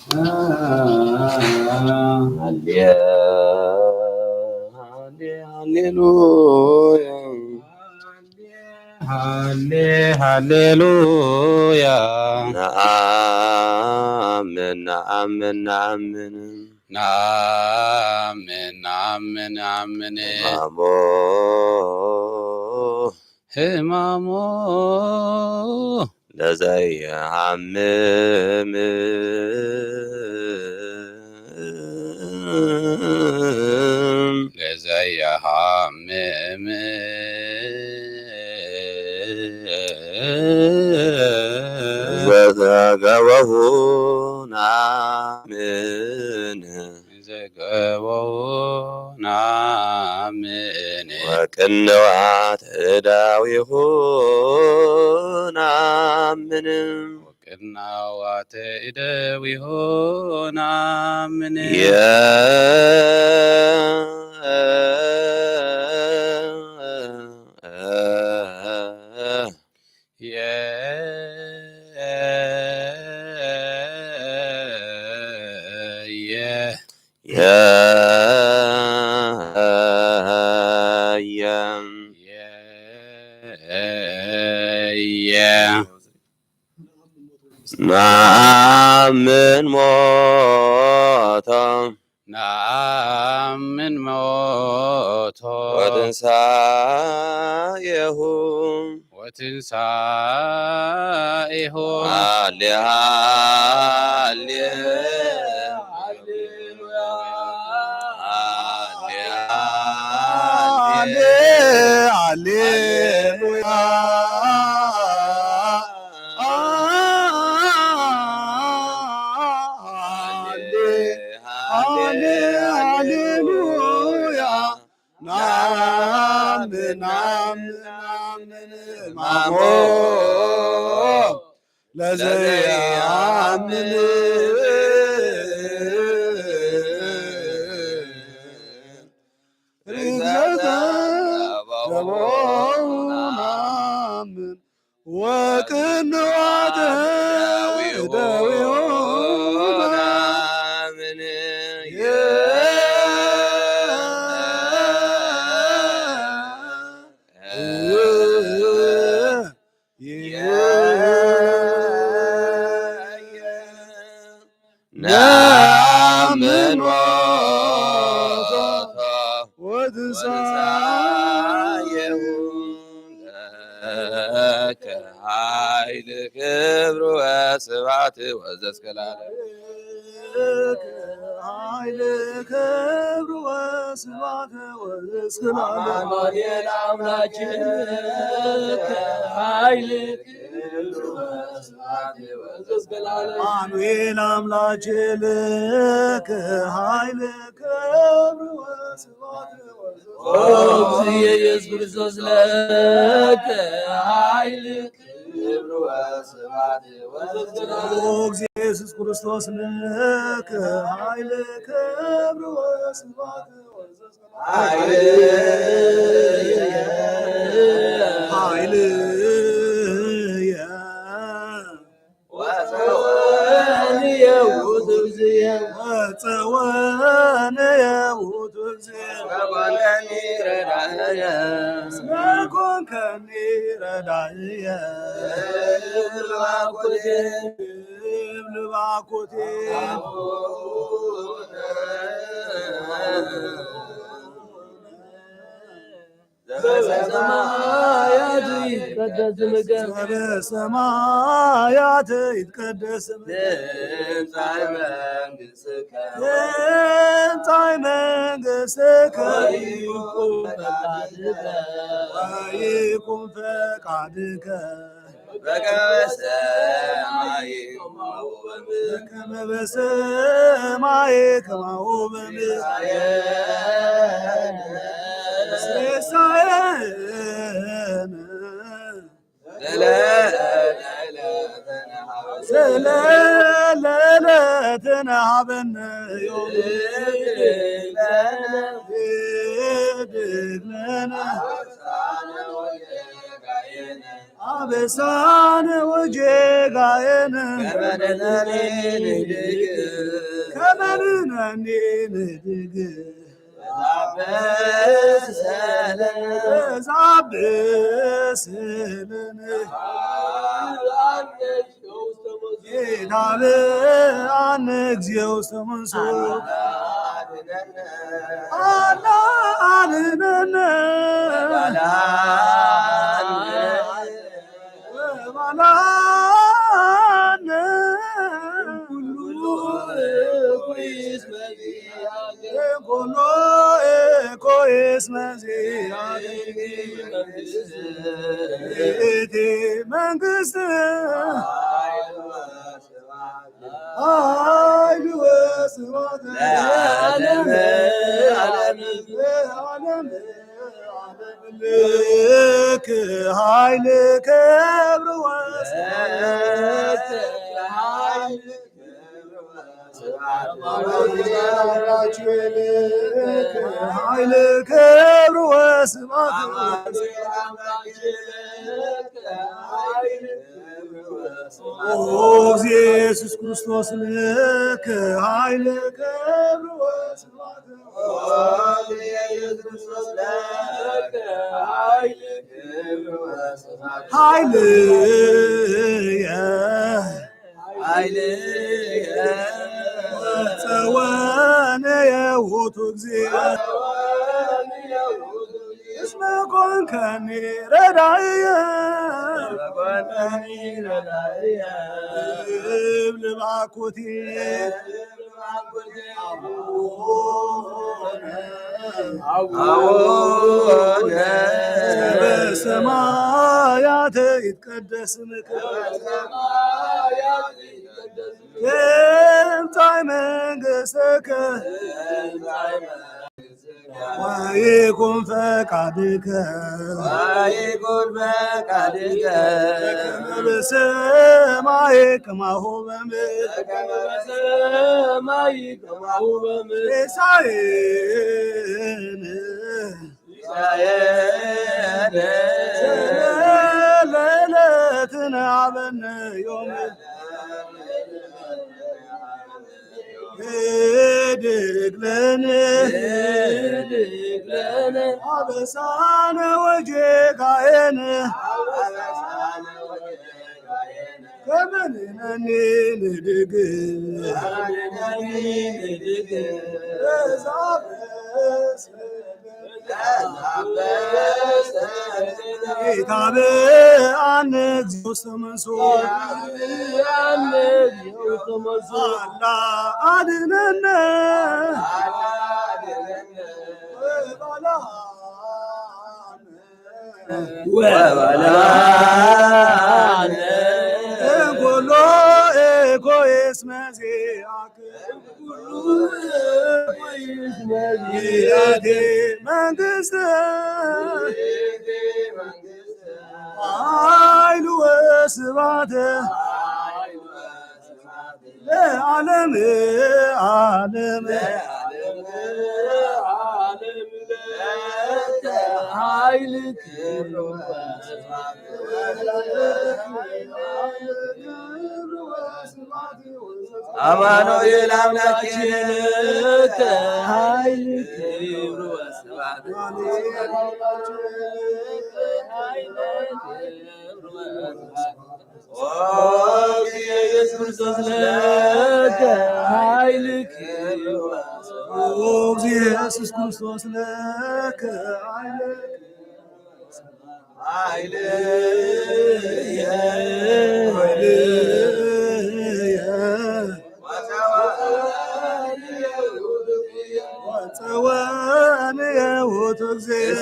ሃሌሉያ ሃሌሉያ ነአምን ነአምን ነአምን ነአምን ነአምን ነአምን ህማሞ ለዘይሃምም ለዘይሃምም ዘገበሁ ናምን ዘገበሁ ናምን ወቅንዋት እዳዊሁ ናምን ወቅንዋት እዳዊሁ ናምን ናምን ሞቶ ናምን ሞቶ ወትንሣኤሁ ወትንሣኤሁ ሃሌ ሃሌ ሃሌሉያ ሃሌሉያ ናምን ናምን ማሞ ለዘያምን ናምን ወቅንዋት እደዊሁ ናምን ናምን ሞቶ ወትንሣኤሁ ለከ ኃይል ክብር ወስብሐት ወዘእስከ ለዓለም ኃይል ክብር ወስብሐት ወዘእስከ ለዓለም አማኑኤል አምላካችን ኃይል ክብር ወስብሐት ወዘእስከ ለዓለም አማኑኤል አምላካችን ኃይል ክብር ወስብሐት ኢየሱስ ክርስቶስ ለከ ኃይል ክብር ወስብሐት ወዘእስከ ለዓለም ኢየሱስ ክርስቶስ ለከ ኃይል ክብር ወስብሐት ወዘእስከ ለዓለም ኃይል ወፀወን የውእቱ እግዚእ ወፀወን የውእቱ እግዚእ ወኮንከኒ ረዳእየ ወኮንከኒ ረዳእየ ልባኮቴ በሰማያት ይትቀደስ ስምከ በሰማያት ይትቀደስ ስምከ ትምጻእ መንግሥትከ ትምጻእ መንግሥትከ ወይኩን ፈቃድከ በከመ በሰማይ ከማሁ በምድር ስለለዕለትነ ሀበነ ዮም ህድግ ለነ አበሳነ ወጄጋየነ ከመንነኒ ንድግ ዛብስልን ጌታብ አነ እግዚኦ ውስተ መንሱ አድነነ ወባላነ ኩሉ ኩሎ ኤኮይስ መዚአቲ መንግሥት ኃይል ወስብሐት ለዓለመ ዓለም ልክ ኃይል ክብር ወስብሐት ኃይል ክብር ወስብሐት ኢየሱስ ክርስቶስ ልክ ኃይል ክብር ወስብሐት ኃይልየ ወፀወነ የውእቱ እግዚእ እስመ ኮንከኒ ረዳእየ ልባኩቲ አቡነ በሰማያት ይትቀደስ ስምከ ትምጻእ መንግሥትከ ወይኩን ፈቃድከ በከመ በሰማይ ከማሁ በምድር ሲሳየነ ዘለለዕለትነ ሀበነ ዮም ህድግ ለነ አበሳነ ወጌጋየነ ከመ ንሕነኒ ንድግ ኢታብአነ እግዚኦ ውስተ መንሱ አላ አድኅነነ ወባልሐነ እምኩሉ ኤኮይስ መዚአከ ይእቲ መንግሥት ኃይል ወስብሐት ለዓለመ ዓለም ኃይል ክብር አማኑኤል አምላኬነ ኃይል ክብር ወስብሐት ኢየሱስ ክርስቶስ ለከ ኃይል ክብር ኢየሱስ ክርስቶስ ለከ ኃይልየ ወፀወነ የውእቱ እግዚእ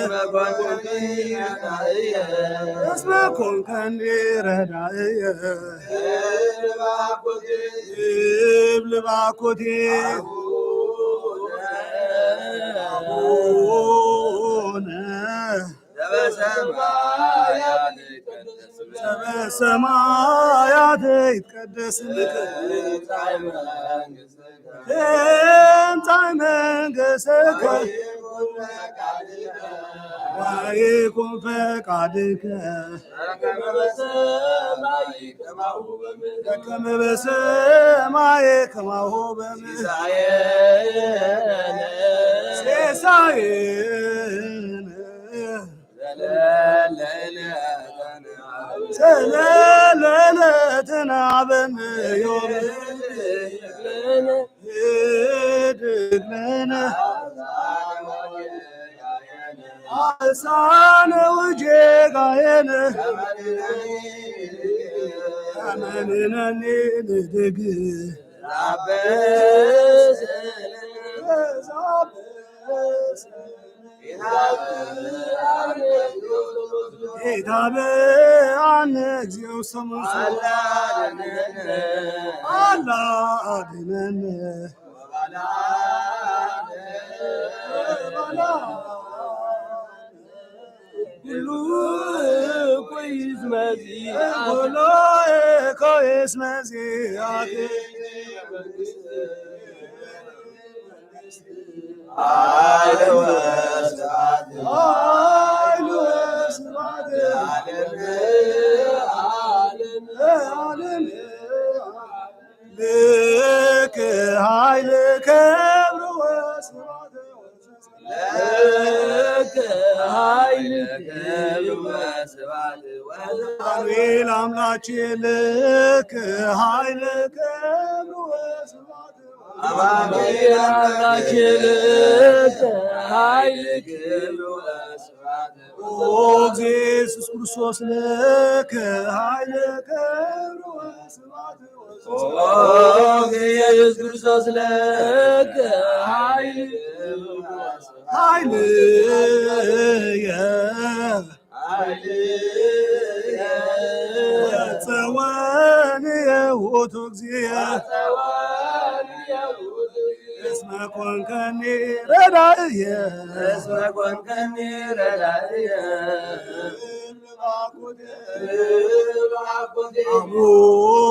እስመ ኮንከኒ ረዳእየ ልባኮቴ አቡነ በሰማያት ይትቀደስ ስምከ ትምጻእ መንግሥትከ ويكن فقدك كما بسماء كما هو بمثل سيساين سلالتنا عبن يوم لنا عسان وجيغاين أمننا ندق عباس إذهب عنك زيو سمس الله أدننا كويس مزيح والله كويس مزيح لك هاي لك لك هاي لك ويل أملاك لك هاي لك أمامي أملاك لك هاي لك أو جيسوس كريستوس لك هاي لك أو جيسوس كريستوس لك هاي هاليلويا هاليلويا ثواني وتوزيع اسمك وانكني ردايا اسمك وانكني ردايا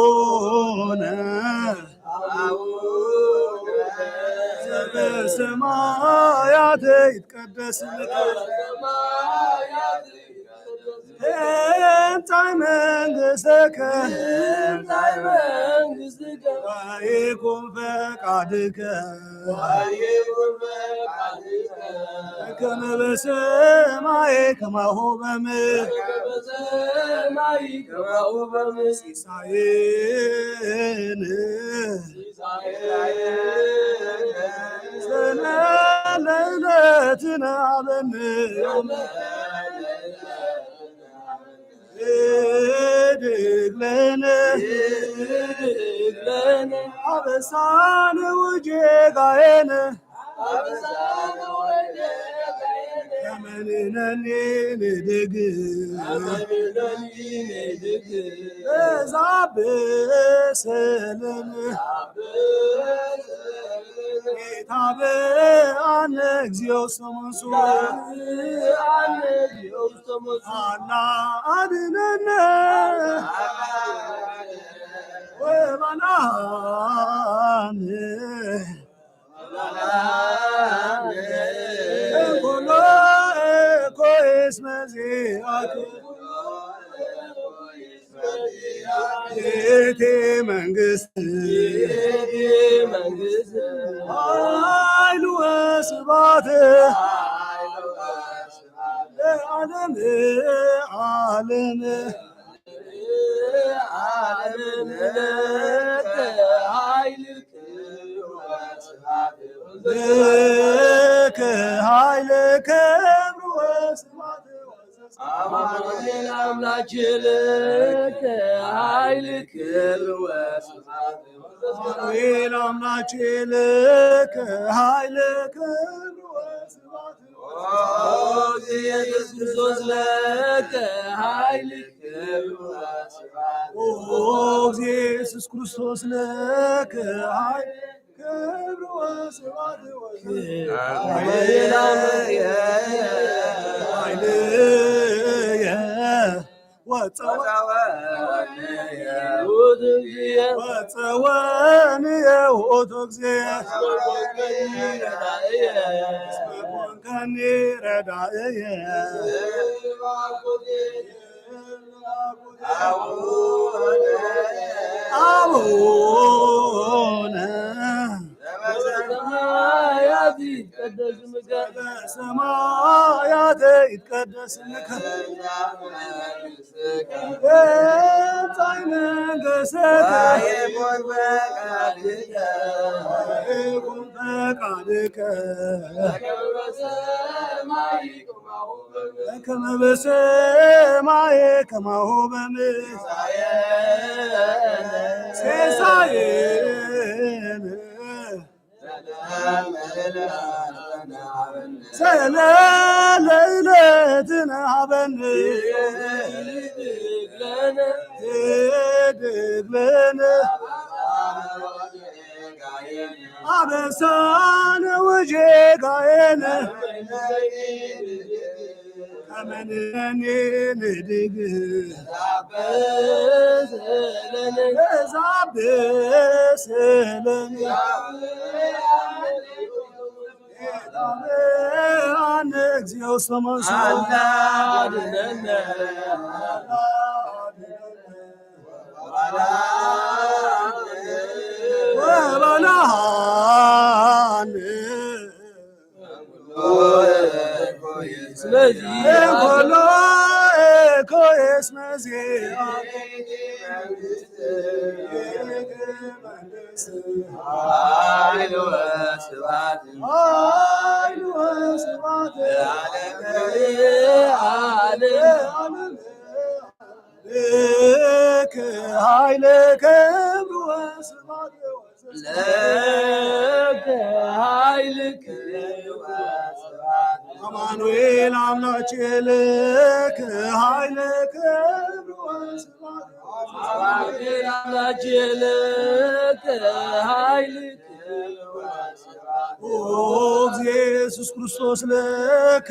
أبونا سمايات يتقدس لك انت منجستك ويكن فقدك كما بسماء كما هو بمثل سيساين سلالتنا عبن يوم دق لنا عبسان وجيغاين كمننا ندق زعب سلم كتابي عنك زيو سمسو عنك زيو سمسو الله أدننا ومناني كله كويس مزيعك يتي منجست هاي الوسبات عالم عالم عالم لك هاي لك هاي لك أمانين أملاك لك هاي لك أمانين أملاك لك هاي لك يسوس كريستوس لك هاي لك يسوس كريستوس لك هاي كبر وسبات وتواني وتوزيع ከኒ ረዳእየ አቡነ በሰማያት ይትቀደስ ስምከ በሰማያት ይትቀደስ ስምከ ትምጻእ መንግሥትከ ወይኩን ፈቃድከ በከመ በሰማይ ከማሁ በምድር ሲሳየነ ዘለለዕለትነ ሀበነ ትድግ ለነ አበሳነ ወጌጋየነ ከመ ንሕነኒ ንድግ ዛብስ ለነ አነ እግዚኦ ሰማንሱ አድነነ ወበልዓነ ስለዚህ እምኩሉ እኮየ እስመ ኃይል ወስብሐት ኃይል ወስብሐት ለዓለመ ለከ ኃይለ ክብር ወስብሐት ለከ ኃይል ክብር ወስብሐት አማኑኤል አምላኬ ለከ ኃይለ ክብር ወስብሐት አማኑኤል አምላኬ ለከ ኃይል ክብር ወስብሐት ኦ እግዚእ ኢየሱስ ክርስቶስ ለከ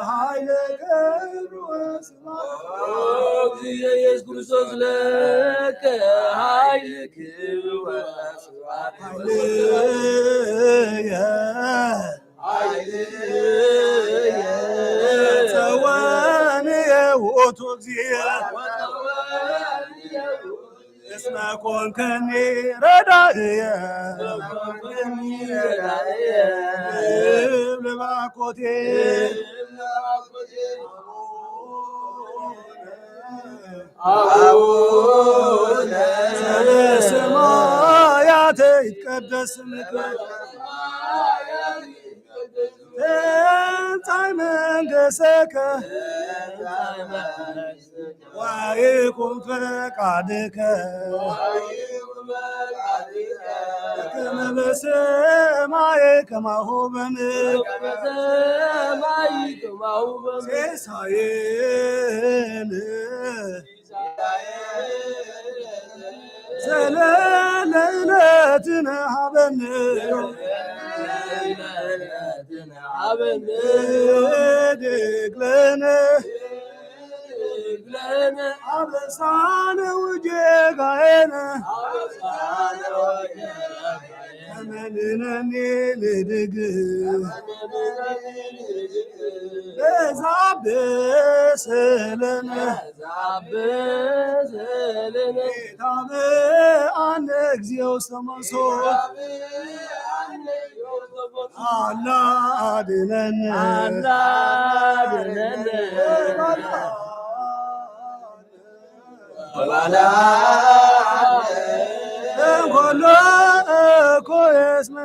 ኃይለ ክብር ወስብሐት እግዚእ ኢየሱስ ክርስቶስ ለከ ኃይል ክብር ወስብሐት ኃይልየ ተወንየ ውእቱ እግዚእ እስመ ኮንከኒ ረዳእየ ልባኮቴ አቡነ በሰማያት ይትቀደስ ስምከ ትምጻእ መንግሥትከ ወይኩን ፈቃድከ በከመ በሰማይ ከማሁ በምድር ሲሳየነ ዘለለዕለትነ ሀበነ ትድግ ለነ አበሳነ ወጌጋየነ ከመ ንሕነኒ ንድግ ለዛብስ ለነ ታብአነ እግዚኦ ሰማንሶ አላ አድነነ እምኩሉ እኮየ እስመ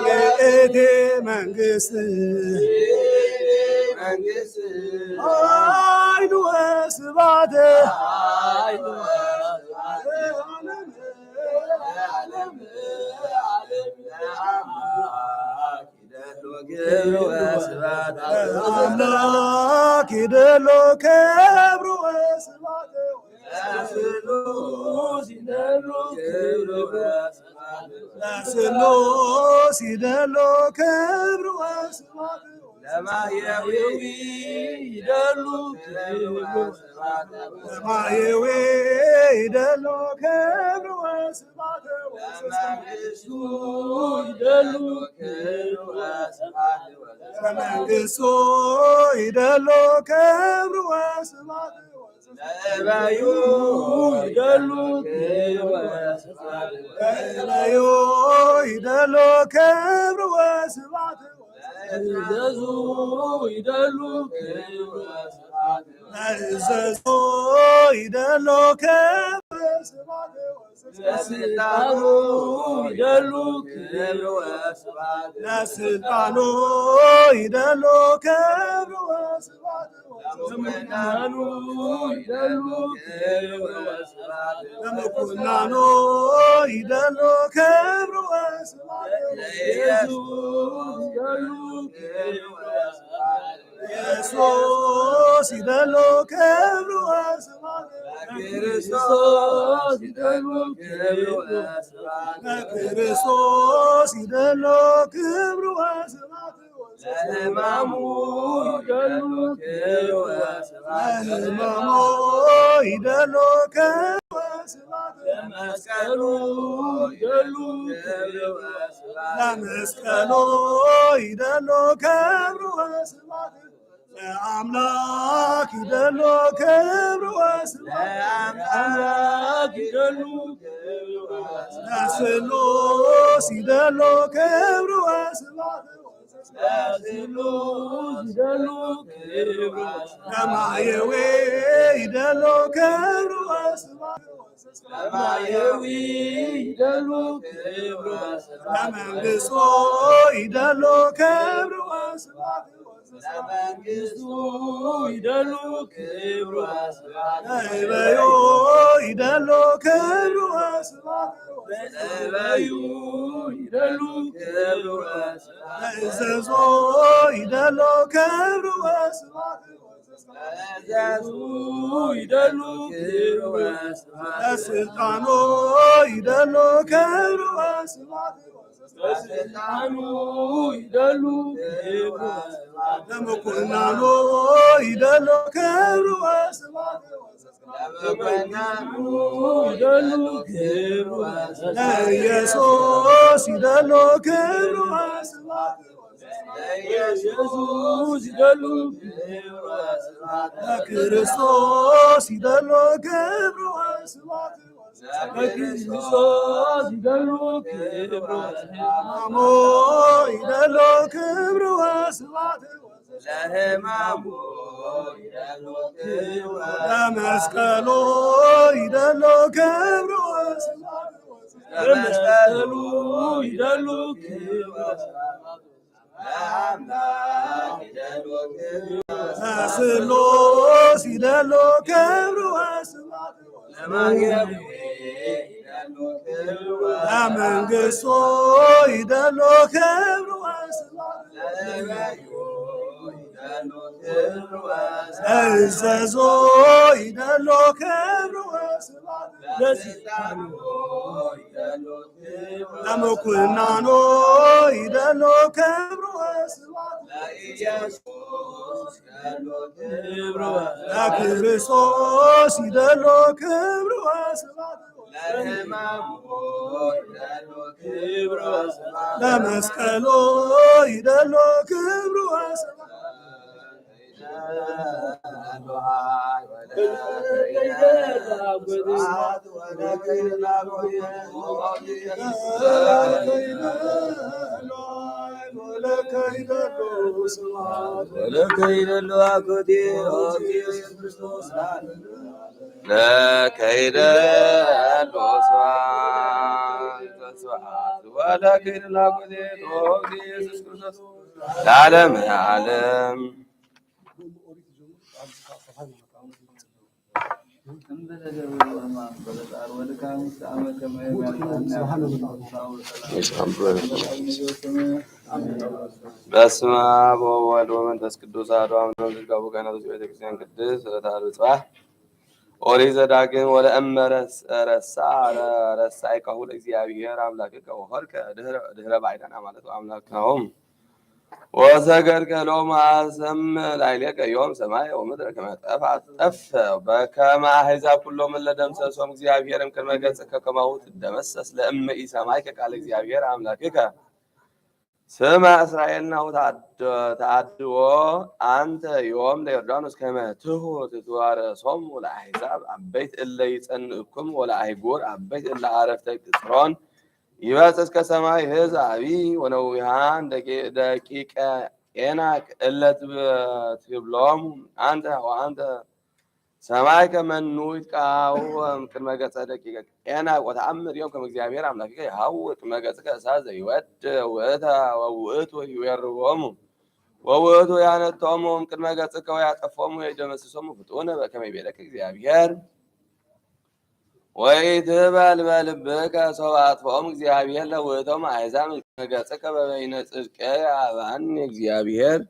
ይእቲ መንግሥት ኃይል ወስብሐት አምላክ ይደሎ ክብር ወስብሐት ለስሉስ ይደሎ ክብር ወስብሐት ለማየዊ ይደሉ ለማየዊ ይደሎ ክብር ወስብሐት መንግሥቱ ይደሎ ክብር ወስብሐት ለበዩ ይደሉ ክብር ወስብሐት ለበዩ ይደሎ ክብር ወስብሐት ለዘዙ ይደሉ ክብር ወስብሐት ለዘዙ ይደሎ ክብር ወስብሐት ለስልጣኑ ይደሉ ክብር ወስብሐት ለስልጣኑ ይደሎ ክብር ወስብሐት ለምኩናኑ ይደሉ ክብር ወስብሐት ለምኩናኑ ይደሎ ክብር ወስብሐት ለኢየሱስ ይደሉ ክብር ወስብሐት ኢየሱስ ይደሎ ክብር ወስብሐት ለክርስቶስ ይደሉ ክብር ወስብሐት ለክርስቶስ ይደሎ ክብር ወስብሐት ለሕማሙ ይደሉ ክብር ወስብሐት ለሕማሙ ይደሎ ክብር ወስብሐት ለመስቀሉ ይደሉ ክብር ወስብሐት ለመስቀሉ ይደሎ ክብር ወስብሐት ለአምላክ ይደሎ ክብር ወስብሐት ለአምላክ ይደሉ ክብር ወስብሐት ለስሉስ ይደሎ ክብር ወስብሐት ለስሉስ ይደሉ ክብር ወስብሐት ለማየዌ ይደሎ ክብር ወስብሐት ለማየዊ ይደሉ ክብር ወስብሐት ለመንግሥቱ ይደሎ ክብር ወስብሐት ለመንግሥቱ ይደሉ ክብር ወስብሐት ለበዩ ይደሎ ክብር ወስብሐት ለበዩ ይደሉ ክብር ወስብሐት ለእዘዞ ይደሎ ክብር ወስብሐት ለዘዙ ይደሉ ክብር ወስብሐት ለስልጣኑ ይደሎ ክብር ወስብሐት ለስልጣኑ ይደሉ ክብር ወስብሐት ለምኩናኑ ይደሎ ክብር ወስብሐት ለምኩናኑ ይደሉ ክብር ወስብሐት ለኢየሱስ ይደሎ ክብር ወስብሐት ለኢየሱስ ይደሉ ክብር ወስብሐት ለክርስቶስ ይደሎ ክብር ወስብሐት ለክርስቶስ ይደሉ ክብር ወስብሐት አሞ ይደሎ ክብር ወስብሐት ለሕማሙ ይደሉ ክብር ወስብሐት ለመስቀሉ ይደሎ ክብር ወስብሐት ለመስቀሉ ይደሉ ክብር ወስብሐት ለአምላክ ይደሉ ክብር ወስብሐት ለስሉስ ይደሎ ክብር ወስብሐት ለማርያም ይደሉ ክብር ወስብሐት ለመንግሥቱ ይደሎ ክብር ወስብሐት ለነቢዩ ይደሉ ክብር ወስብሐት ለእዘዞ ይደሎ ክብር ወስብሐት ለስልጣኑ ይደሉ ክብር ወስብሐት ለምኩናኑ ይደሎ ክብር ወስብሐት ለኢየሱስ ይደሉ ክብር ወስብሐት ለክርስቶስ ይደሎ ክብር ወስብሐት ለሕማሙ ይደሉ ክብር ወስብሐት ለመስቀሉ ይደሎ ክብር ወስብሐት ለከ ይደሉ አኮቴ ኢየሱስ ክርስቶስ ለከ ይደሉ ስብሐት ወለከ ይደሉ አኮቴ ኢየሱስ ክርስቶስ ለዓለመ ዓለም በስመ አብ ወወልድ ወመንፈስ ቅዱስ አሐዱ አምላክ ዘጋቡ ካህናት ቤተክርስቲያን ቅድስት ዕለተ ጽባሕ ኦሪት ዘዳግም ወለእመ ረሳይከሁ ለእግዚአብሔር አምላክከ ወሆርከ ድኅረ ባዕዳን ማለት አምላክነውም ወሰገድከ ሎሙ አሰም ላዕሌከ ዮም ሰማይ ወምድረ ከመ ጠፍዐት ጠፍ በከመ አሕዛብ ኩሎሙ እለ ደምሰሶሙ እግዚአብሔር እምቅድመ ገጽከ ከማሁ ትደመሰስ ለእመ ኢሰማዕከ ቃለ እግዚአብሔር አምላክከ ስመ እስራኤል ናሁ ተአድዎ አንተ ዮም ለዮርዳኖስ ከመ ትሑት ትዋረሶሙ ለአሕዛብ አበይት እለ ይጸንዕክሙ ወለአህጉር አበይት እለ አረፍተ ቅጽሮን ይበጽሕ እስከ ሰማይ ሕዝብ አቢይ ወነዊሃን ደቂቀ ኤናቅ እለ ትብሎሙ አንተ ወአንተ ሰማዕከ መኑ ይትቃወሙ እምቅድመ ገጸ ደቂቀ ኤናቅ ወተአምር ዮም ከመ እግዚአብሔር አምላክከ ይሐውር ቅድመ ገጽከ እሳት ዘይወድ ውእተ ወውእቱ ይዌርዎሙ ወውእቱ ያነጥቶሙ እምቅድመ ገጽከ ወያጠፎሙ ወይደመስሶሙ ፍጡነ በከመ ይቤለከ እግዚአብሔር ወኢትበል በልብከ ሶበ አጥፍኦሙ እግዚአብሔር ለውእቶሙ አሕዛብ እምቅድመ ገጽከ በበይነ ጽድቅየ አብአኒ እግዚአብሔር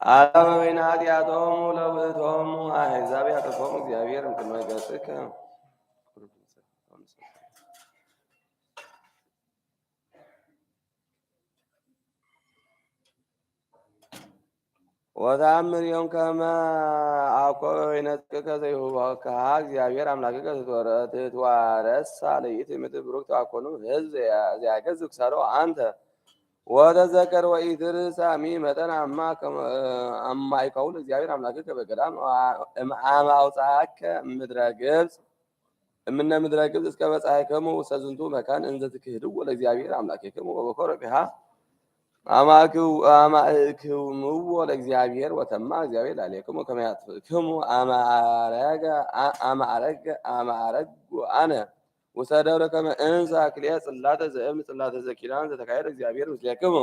አላ በበይነ ኃጢአቶሙ ለውእቶሙ አሕዛብ ያጠፎሙ እግዚአብሔር እምቅድመ ገጽከ ወተአምር ዮም ከመ አኮበ በይነ ጽድቅከ ዘይሁበከ እግዚአብሔር አምላክከ ትትዋረሳ ለይእቲ ምድር ቡሩክት አኮኑ ሕዝብ ዘያገዝእ ክሳዶ አንተ ወተዘከር ወኢትርሳ መጠን አማይከው ለእግዚአብሔር አምላክከ በገዳም አመ አውጽአከ እምድረ ግብጽ እምነ ምድረ ግብጽ እስከ በጻሕክሙ ውስተ ዝንቱ መካን እንዘ ትክህድዎ ለእግዚአብሔር አምላክክሙ ወበኮረብሃ አማእክሙዎ ለእግዚአብሔር ወተማ እግዚአብሔር ላዕሌክሙ ከመ ያጥፍእክሙ አመ አረግኩ አነ ውስተ ደብረ ከመ እንሣ ክልኤ ጽላተ ዘእብን ጽላተ ዘኪዳን ዘተካሄደ እግዚአብሔር ምስሌክሙ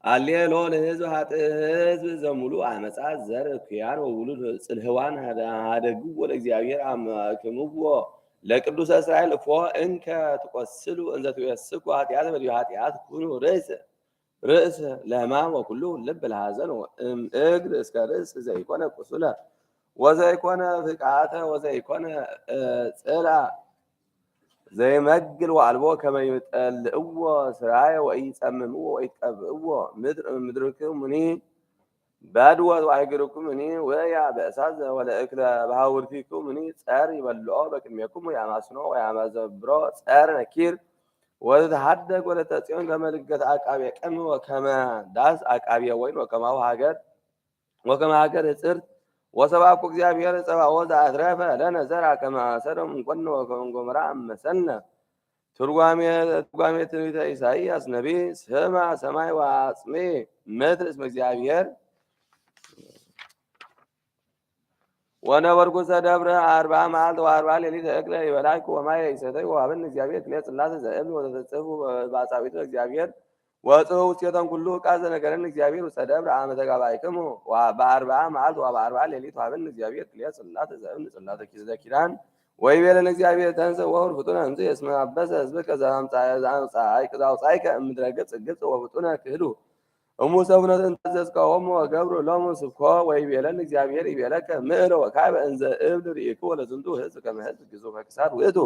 አሌሎ ለሕዝብ ኃጥእ ሕዝብ ዘሙሉእ አመፃ ዘር እኩያን ወውሉድ ጽልህዋን ሀደግዎ ለእግዚአብሔር አማእክሙዎ ለቅዱሰ እስራኤል እፎ እንከ ትቈስሉ እንዘ ትዌስኩ ኃጢአተ በዲበ ኃጢአት ኩኑ ርእስ ለሕማም ወኩሉ ልብ ለሐዘን እምእግር እስከ ርእስ ዘይኮነ ቁሱለ ወዘይኮነ ፍቃተ ወዘይኮነ ጽላ ዘይመግል ወአልቦ ከመ ይጠልእዎ ስራየ ወኢጸምምዎ ወኢትቀብእዎ ምድርክሙኒ በድወት ወአህጉርክሙኒ ወያ በእሳት ወለእክለ ባሕውርቲክሙኒ ጸር ይበልዖ በቅድሜክሙ ያማስኖ ወያመዘብሮ ጸር ነኪር ወተሐደግ ወለተ ጽዮን ከመ ልገት አቃቤ ቀም ወከመ ዳስ አቃቤ ወይን ወከማሁ ወከመ ሀገር እጽርት ወሰብአኩ እግዚአብሔር ጸባኦት ዘአትረፈ ለነ ዘርአ ከመ ሰዶም እንቈኖ ወከመ ገሞራ አመሰልነ። ትርጓሜ ትንቢተ ኢሳይያስ ነቢይ ስማ ሰማይ ወአጽሜ ምድር እስመ እግዚአብሔር ወነበርኩ ዘደብረ 40 መዓልተ ወ40 ሌሊት እክለ ይበላዕኩ ወማየ ይሰተዩ ወሀበኒ እግዚአብሔር ክልኤ ጽላተ ዘእብን ወተተጽሕፉ በአጻብዒቱ እግዚአብሔር ወጽሑ ውስቴቶሙ ኩሉ ቃል ዘነገረኒ እግዚአብሔር ውስተ ደብረ አመ ተጋባእክሙ በ40 መዓልት ወ40 ሌሊት ወሀበኒ እግዚአብሔር ክልኤ ጽላተ ዘእብን ጽላተ ዘኪዳን ወይቤለኒ እግዚአብሔር ተንሥእ ወሑር ፍጡነ እምዝየ እስመ አበሰ ሕዝብከ ዘአውጻእከ እምድረ ግብጽ ወፍጡነ ክህዱ እሙሰ ፍኖተ እንተ አዘዝክዎሙ ወገብሩ ሎሙ ስብኮ ወይቤለኒ እግዚአብሔር ይቤለከ ምዕረ ወካዕበ እንዘ እብል ርኢክዎ ለዝንቱ ሕዝብ ከመ ሕዝብ ግዙፈ ክሳድ ውእቱ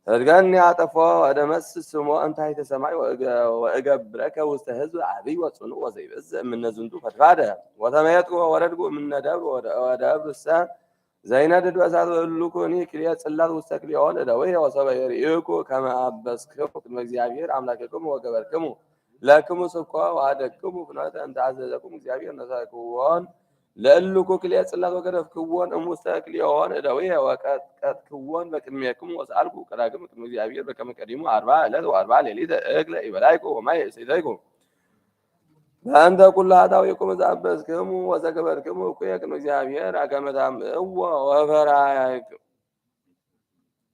እድገኒ አጠፎ ወደመስስ ስሞ እንታሕተ ሰማይ ወእገብረከ ውስተ ሕዝብ አብይ ወጽኑዕ ወዘይበዝሕ እምነ ዝንቱ ፈድፋደ ወተመየጥኩ ወወረድኩ እምነ ደብር ወደብርሰ ዘይነድድ በእሳት ወእሉኩኒ ክልኤ ጽላት ውስተ ክልኤሆን እደዊየ ወሶበ ይርኢኩ ከመ አበስክሙ ቅድመ እግዚአብሔር አምላክክሙ ወገበርክሙ ለክሙ ስብኮ ወአደግክሙ ፍኖተ እንተ አዘዘክሙ እግዚአብሔር ነሣእክዎን ለእሉኩ ክልኤ ጽላት ወገደፍክዎን እሙስተ ክልኤሆን እደዊየ ወቀጥቀጥክዎን በቅድሜክሙ ወሰአልኩ ቀዳግም ቅድመ እግዚአብሔር በከመ ቀዲሙ 40 ዕለት ወ40 ሌሊት እክለ ይበላዕኩ ወማየ ይሰተይኩ በእንተ ኩሉ ኃጣውኢክሙ ዘአበስክሙ ወዘገበርክሙ እኩየ ቅድመ እግዚአብሔር ከመ ታምዕዎ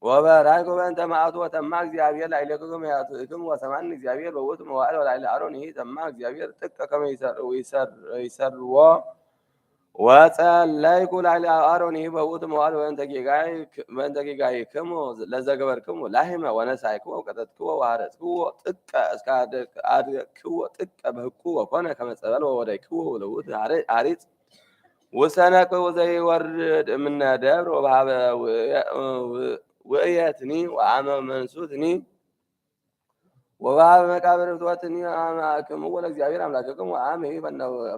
ወበራይኩ በእንተ መዓቱ ወተማ እግዚአብሔር ላዕሌክሙ ከመ ያጥፍእክሙ ወሰማኒ እግዚአብሔር በውእቱ መዋዕል ወላዕለ አሮን ይህ ተማ እግዚአብሔር ጥቀ ከመ ይሰርዎ ወጸለይኩ ላዕለ አሮንሂ በውእቱ መዋዕል በእንተ ጌጋይክሙ ለዘገበርክሙ ላህመ ወነሳይክሙ ወቀጠጥክዎ ወሐረጽክዎ ጥቀ እስከ አድቅክዎ ጥቀ በሕቁ ወኮነ ከመ ጸበል ወወደይክዎ ለውእቱ ሐሪጽ ወሰነክዎ ዘይወርድ እምነ ደብር ወበሀበ ውእየትኒ ወአመ መንሱትኒ ወበሀበ መቃብር ፍትወትኒ አማክሙ ወለእግዚአብሔር አምላክክሙ ወአምሂ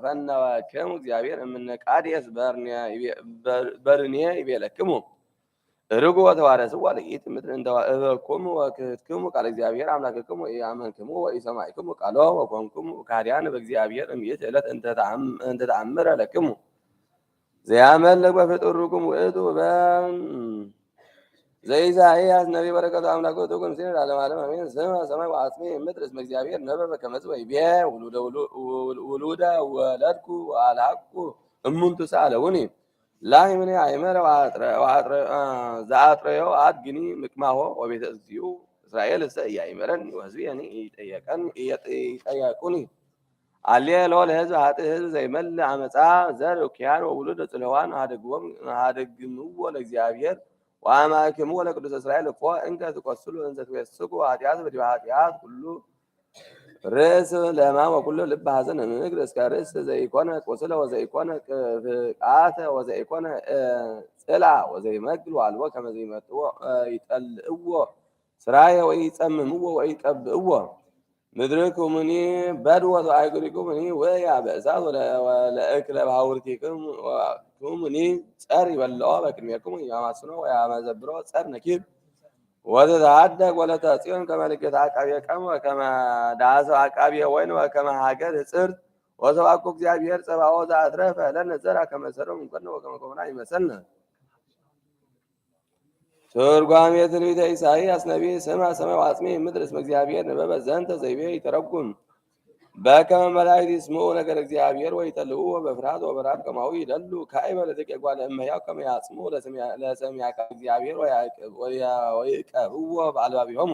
ፈነወክሙ እግዚአብሔር እምነ ቃዴስ በርኔ ይቤለክሙ ርጉ ወተዋረስዋ ለኢት ምድር እንተ እበክሙ ወክህትክሙ ቃለ እግዚአብሔር አምላክክሙ ኢአመንክሙ ወኢሰማዕክሙ ቃሎ ወኮንክሙ ከሃዲያን በእግዚአብሔር እምይእቲ ዕለት እንተ ተአምረ ለክሙ ዘያመልክ በፍጡርክሙ ውእቱ ዘኢሳይያስ ነቢይ በረከቱ አምላኩ ትኩን ሲል ዓለም ዓለም አሜን። ስመ ሰማይ ወአጽሜ ምድር እስመ እግዚአብሔር ነበበ ከመ ጽባሕ ይቤ ውሉደ ወለድኩ ወአልሐቁ እሙንቱ ሰአለውኒ ላህምኔ አእመረ ዘአጥረዮ አድግኒ ምክማሆ ወቤተ እግዚኡ እስራኤል እሰ ኢያእመረኒ ወሕዝቤኒ ይጠየቁኒ አሌሎ ለሕዝብ ኃጥእ ሕዝብ ዘይመልእ ዓመፃ ዘርእዩ ኪያን ወውሉደ ጽልዋን ሀደግምዎ ለእግዚአብሔር ወአማክሙ ወለቅዱስ እስራኤል እኮ እንከ ትቈስሉ እንዘ ትዌስኩ ኃጢአት በዲበ ኃጢአት ኩሉ ርእስ ለሕማም ወኩሉ ልብ ሐዘን እምእግር እስከ ርእስ ዘይኮነ ቁስለ ወዘይኮነ ፍቃተ ወዘይኮነ ጽልዓ ወዘይመግል ወአልቦ ከመ ዘይመጥዎ ይጠልእዎ ስራየ ወይጸምምዎ ወይቀብእዎ ምድርክሙኒ በድወ አእጉሪክሙኒ ወያ በእሳት ወለእክለ ባሕውርቲክሙኒ ጸር ይበልዖ በቅድሜክሙ ያማስኖ ወያመዘብሮ ጸር ነኪር ወተተሃደግ ወለተጽዮን ከመ ልኬተ አቃቤ ቀም ወከመ ዳሰ አቃቤ ወይን ወከመ ሀገር ጽርት ወሰብአኩ እግዚአብሔር ጸባኦት ዘአትረፈ ለነ ዘርአ ከመ ሰዶም እንኮነ ወከመ ገሞራ ይመሰልነ። ትርጓሜ ትንቢተ ኢሳይያስ ነቢይ ስመ ሰማይ ወአጽሜ ምድር እስመ እግዚአብሔር ነበበ ዘንተ ዘይቤ ይተረጉም በከመ መላእክት ይስምዑ ነገረ እግዚአብሔር ወይተልውዎ በፍርሃት ወበረዓድ ከማሁ ይደሉ ካዕበ ለደቂቀ እጓለ እመሕያው ከመ ያጽምዑ ለሰሚዐ ቃለ እግዚአብሔር ወይዕቀብዎ በአልባቢሆሙ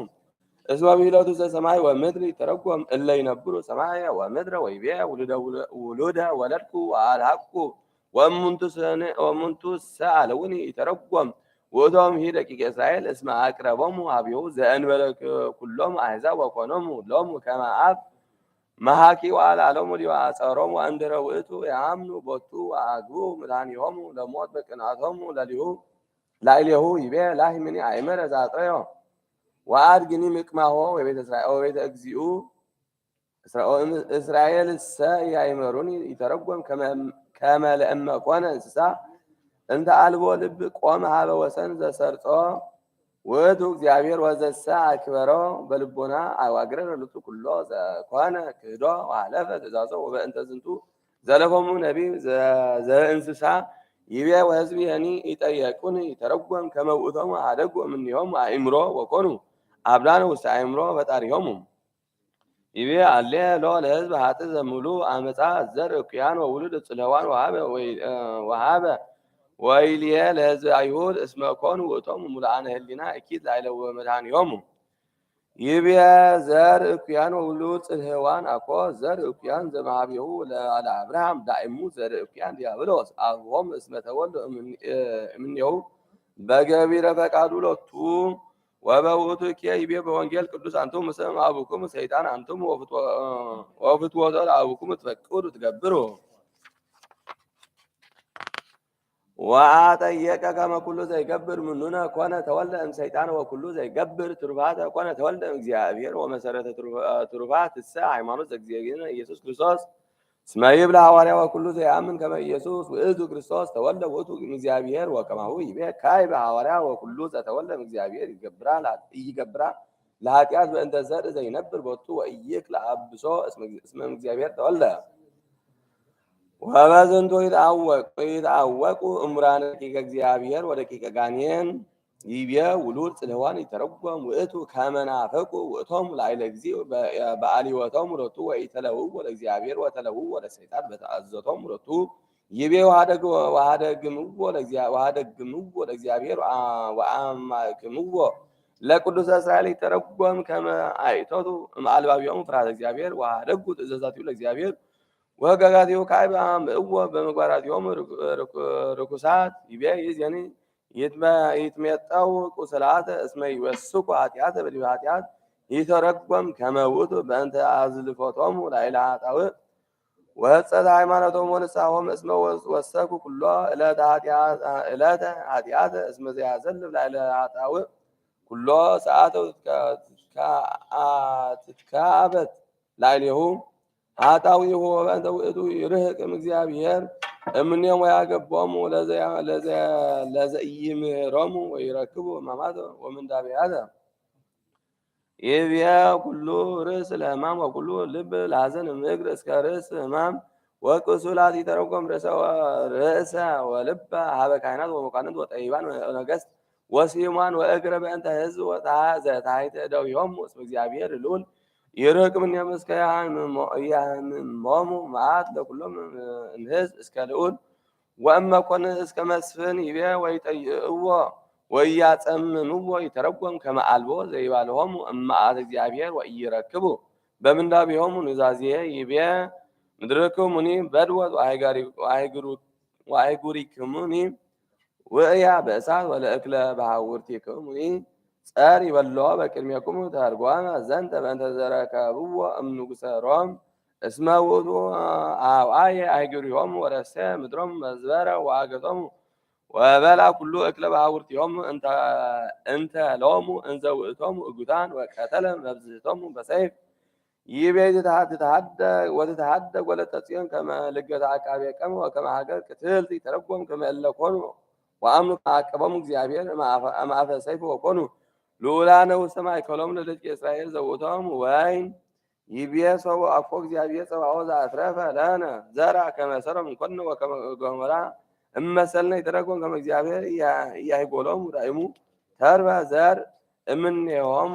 እስመ ብሂሎቱ ዘሰማይ ወምድር ይተረጎም እለ ይነብሩ ሰማየ ወምድረ ወይቤ ውሉደ ወለድኩ ወአልሐቁ ወእሙንቱ ሰአለውኒ ይተረጎም ውእቶሙ ሂ ደቂቀ እስራኤል እስመ አቅረቦሙ ኀቤሁ ዘእንበለ ኩሎሙ አሕዛብ ወኮኖሙ ሎሙ ከመ አብ መሐኪ ወአልዓሎሙ ዲበ አጸሮሙ እምድኅረ ውእቱ ያምኑ ቦቱ ወአግቡ መድኃኒሆሙ ለሞት በቅንዓቶሙ ላዕሌሁ ይቤ ላህምኒ አእመረ ዘአጥረዮ ወአድግኒ ምክማሆ ወቤተ እግዚኡ እስራኤል እሰ ኢያእመሩኒ ይተረጎም ከመ ለእመ ኮነ እንስሳ እንተ አልቦ ልብ ቆመ ሀበ ወሰን ዘሰርጾ ውእቱ እግዚአብሔር ወዘሰ አክበሮ በልቦና አዋግረ ርቱ ኩሎ ዘኮነ ክህዶ ወሀለፈ ትእዛዞ ወበእንተ ዝንቱ ዘለፎሙ ነቢይ ዘእንስሳ ይቤ ወሕዝቤኒ ይጠየቁኒ ይተረጎም ከመ ውእቶሙ ሀደጉ እምኔሆሙ አእምሮ ወኮኑ አብዳነ ውስተ አእምሮ ፈጣሪሆሙ ይቤ አሌሎ ለሕዝብ ኃጥእ ዘምሉእ ዓመፃ ዘርእዩ ኪያን ወውሉደ ጽልዋን ወሀበ ወይልየ ለሕዝብ አይሁድ እስመ ኮኑ ውእቶሙ ሙሉአነ ህሊና እኪት ላዕለ መድኃኒሆሙ ይቤ ዘርእዩ ኪያን ወውሉደ ጽልዋን አኮ ዘርእዩ ኪያን ዘእምኀቤሁ ለአብርሃም ዳእሙ ዘርእዩ ኪያን ዲያብሎስ አብሆሙ እስመ ተወልዱ እምኔሁ በገቢረ ፈቃዱ ሎቱ ወበውእቱ ይቤ በወንጌል ቅዱስ አንትሙ ምስለ አቡክሙ ሰይጣን አንትሙ ወፍትወቶ ለአቡክሙ ትፈቅዱ ትገብሩ ወአጠየቀ ከመ ኩሉ ዘይገብር ምኑነ ኮነ ተወልደ እምሰይጣን ወኩሉ ዘይገብር ትሩፋተ ኮነ ተወልደ እምእግዚአብሔር ወመሰረተ ትሩፋት እሰ ሃይማኖት ዘእግዚእነ ኢየሱስ ክርስቶስ እስመ ይብላ ሐዋርያ ወኩሉ ዘያምን ከመ ኢየሱስ ውእቱ ክርስቶስ ተወልደ ውእቱ እምእግዚአብሔር ወከማሁ ይቤ ካዕበ ሐዋርያ ወኩሉ ዘተወልደ እምእግዚአብሔር ይገብራ ለኃጢአት በእንተ ዘርእ ዘይነብር ቦቱ ወኢይክል አብሶ እስመ እምእግዚአብሔር ተወልደ ወበዝንቱ ይትአወቁ እሙራነ ደቂቀ እግዚአብሔር ወደቂቀ ጋኔን ይቤ ውሉድ ጽልዋን ይተረጎም ውእቱ ከመ ናፈቁ ውእቶሙ ላዕለ እግዚእ በአልዮቶሙ ሎቱ ወኢተለውዎ ለእግዚአብሔር ወተለውዎ ለሰይጣን በተአዘዞቶሙ ሎቱ ይቤ ወሀደግምዎ ለእግዚአብሔር ወአማክምዎ ለቅዱሰ እስራኤል ይተረጎም ከመ አእቶቱ እምአልባቢሆሙ ፍርሃተ እግዚአብሔር ወሀደጉ ትእዛዛቲሁ ለእግዚአብሔር ወገጋቲሁ ካዕበ እምእዎ በምግባራቲሆሙ ርኩሳት ይቤይዝኒ ይትሜጠው ቁስላተ እስመ ይወስኩ ኃጢአተ በዲበ ኃጢአት ይተረጎም ከመ ውእቱ በእንተ አዝልፎቶሙ ላዕለ ኃጣውእ ወህፀተ ሃይማኖቶሙ ወንስሐሆሙ እስመ ወሰኩ ኩሎ ዕለተ ኃጢአተ እስመ ዘያዘልፍ ላዕለ ኃጣውእ ኩሎ ሰዓተ ትትካበት ላዕሌሁ ኃጣውኢሁ ወበእንተ ውእቱ ይርህቅ እምእግዚአብሔር እምኔሆሙ ወያገቦሙ ለዘኢይምህሮሙ ወይረክቡ ሕማማተ ወምንዳቤያተ ይብየ ኩሉ ርእስ ለሕማም ወኩሉ ልብ ለሐዘን እምእግር እስከ ርእስ ሕማም ወቅሱላት ይተረጎም ርእሰ ወልበ ሀበ ካህናት ወመኳንንት ወጠቢባን ወነገሥት ወሲሟን ወእግረ በእንተ ሕዝብ ዘታሕተ እደዊሆሙ እስመ እግዚአብሔር ልዑል ይርህቅ እምኔሆሙ እስከ ያህምሞሙ መዓት ለኩሎም እምሕዝብ እስከ ልዑል ወእመኮነ እስከ መስፍን ይቤ ወይጠይእዎ ወያጸምምዎ ይተረጎም ከመ አልቦ ዘይባልሆሙ እመዓት እግዚአብሔር ወኢይረክቡ በምንዳቤሆሙ ኑዛዜ ይቤ ምድርክሙኒ በድወት ወአህጉሪክሙኒ ውእያ በእሳት ወለእክለ በሐውርቲክሙኒ ጸር ይበልዖ በቅድሜክሙ ተርጓመ ዘንተ በእንተ ዘረከብዎ እምንጉሰ ሮም እስመ ውእቱ አብአየ አህጉሪሆሙ ወረሰየ ምድሮሙ መዝበረ ወአገቶሙ ወበልዐ ኩሉ እክለ በሐውርቲሆሙ እንተ ሎሙ እንዘ ውእቶሙ እጉታን ወቀተለ መብዝሕቶሙ በሰይፍ ይቤ ወትትሃደግ ወለተ ጽዮን ከመ ልገተ አቃቤ ቀም ወከመ ሀገር ቅትልት ይተረጎም ከመ እለ ኮኑ ወአምኑ ተዓቀቦሙ እግዚአብሔር እምአፈ ሰይፍ ወኮኑ ልዑላነ ውስተ ማእከሎሙ ለደቂቀ እስራኤል ዘውእቶሙ ወይን ይቤ ሰው አኮ እግዚአብሔር ጸባኦት ዘአትረፈ ለነ ዘርአ ከመ ሰዶም እንኮነ ወከመ ገሞራ እመሰልነ ይተረጎም ከመ እግዚአብሔር ኢያሕጎሎሙ ዳእሙ ተርበ ዘር እምኔሆሙ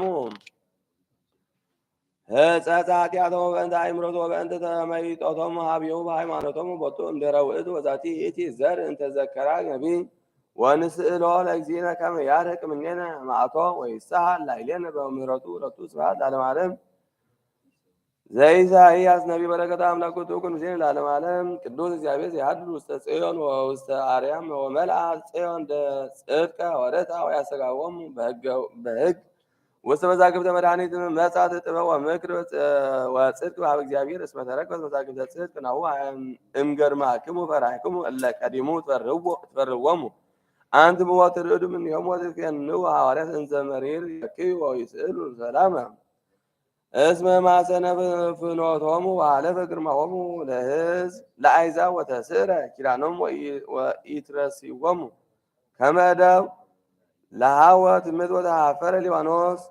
ሕፀፀ ኃጢአቶሙ በእንተ አእምሮቱ ወበእንተ ተመይጦቶሙ ሀቢሁ በሃይማኖቶሙ ቦቱ እምድኅረ ውእቱ ወዛቲ ይእቲ ዘር እንተ ዘከራ ነቢይ ወንስእሎ ለእግዚእነ ከመ ያርህቅ እምኔነ መዓቶ ወይሳሃል ላዕሌነ በምሕረቱ ሎቱ ስብሐት ለዓለመ ዓለም። ዘኢሳይያስ ነቢይ በረከተ አምላኩ ትኩን ምስሌነ ለዓለመ ዓለም። ቅዱስ እግዚአብሔር ዘያድኅኑ ውስተ ጽዮን ወውስተ አርያም ወመልአ ጽዮን ጽድቀ ወርትዐ ወያስተጋብኦሙ በሕግ ውስተ መዛግብተ መድኃኒት መጻት ጥበብ ወምክር ወጽድቅ በኀበ እግዚአብሔር እስመ ተረክበት መዛግብተ ጽድቅ ናሁ እምገርማክሙ ፈርሃክሙ እለ ቀዲሙ ትፈርህዎሙ አንትሙ ወትርዕዱ እምኔሆሙ ወትፌንዉ ሐዋርያት እንዘ መሪር ይበክዩ ወይስእሉ ሰላመ እስመ ማሰነ ፍኖቶሙ ወሀለፈ ግርማሆሙ ለሕዝብ ለአሕዛብ ወተስዕረ ኪዳኖሙ ወኢትረሲዎሙ ከመ እደው ለሃወት ምድር ወተሃፈረ ሊባኖስ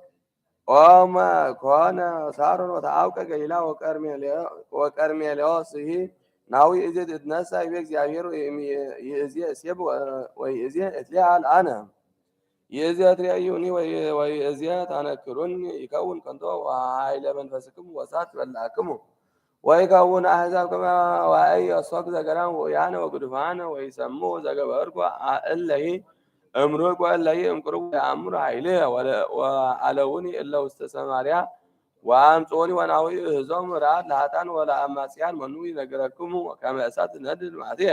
ኦመ ኮነ ሳሮን ወተአውቀ ገሊላ ወቀርሜሌዎስሂ ናዊ እዜ ትትነሣ ይቤ እግዚአብሔር ይእዜ እሴብ ወይእዜ እትሊዓል አነ ይእዜ ትሬእዩኒ ወይእዜ ታነክሩኒ ይከውን ከንቶ ወኃይለ መንፈስክሙ ወእሳት ትበልዐክሙ ወይከውን አሕዛብ ከመ ዋዕይ ወሶክ ዘገዳም ወያነ ወጉድፋነ ወይሰምዑ ዘገበርኩ እለሂ እምሩቅ ወእለሂ እምቅሩብ ወየአምሩ ኃይልየ ወአለውኒ እለ ውስተ ሰማርያ ወአምጽኡኒ ወናሁ እህዞሙ ረአድ ለኃጥኣን ወለአማጽያን መኑ ይነግረክሙ ከመ እሳት ትነድድ መዓትየ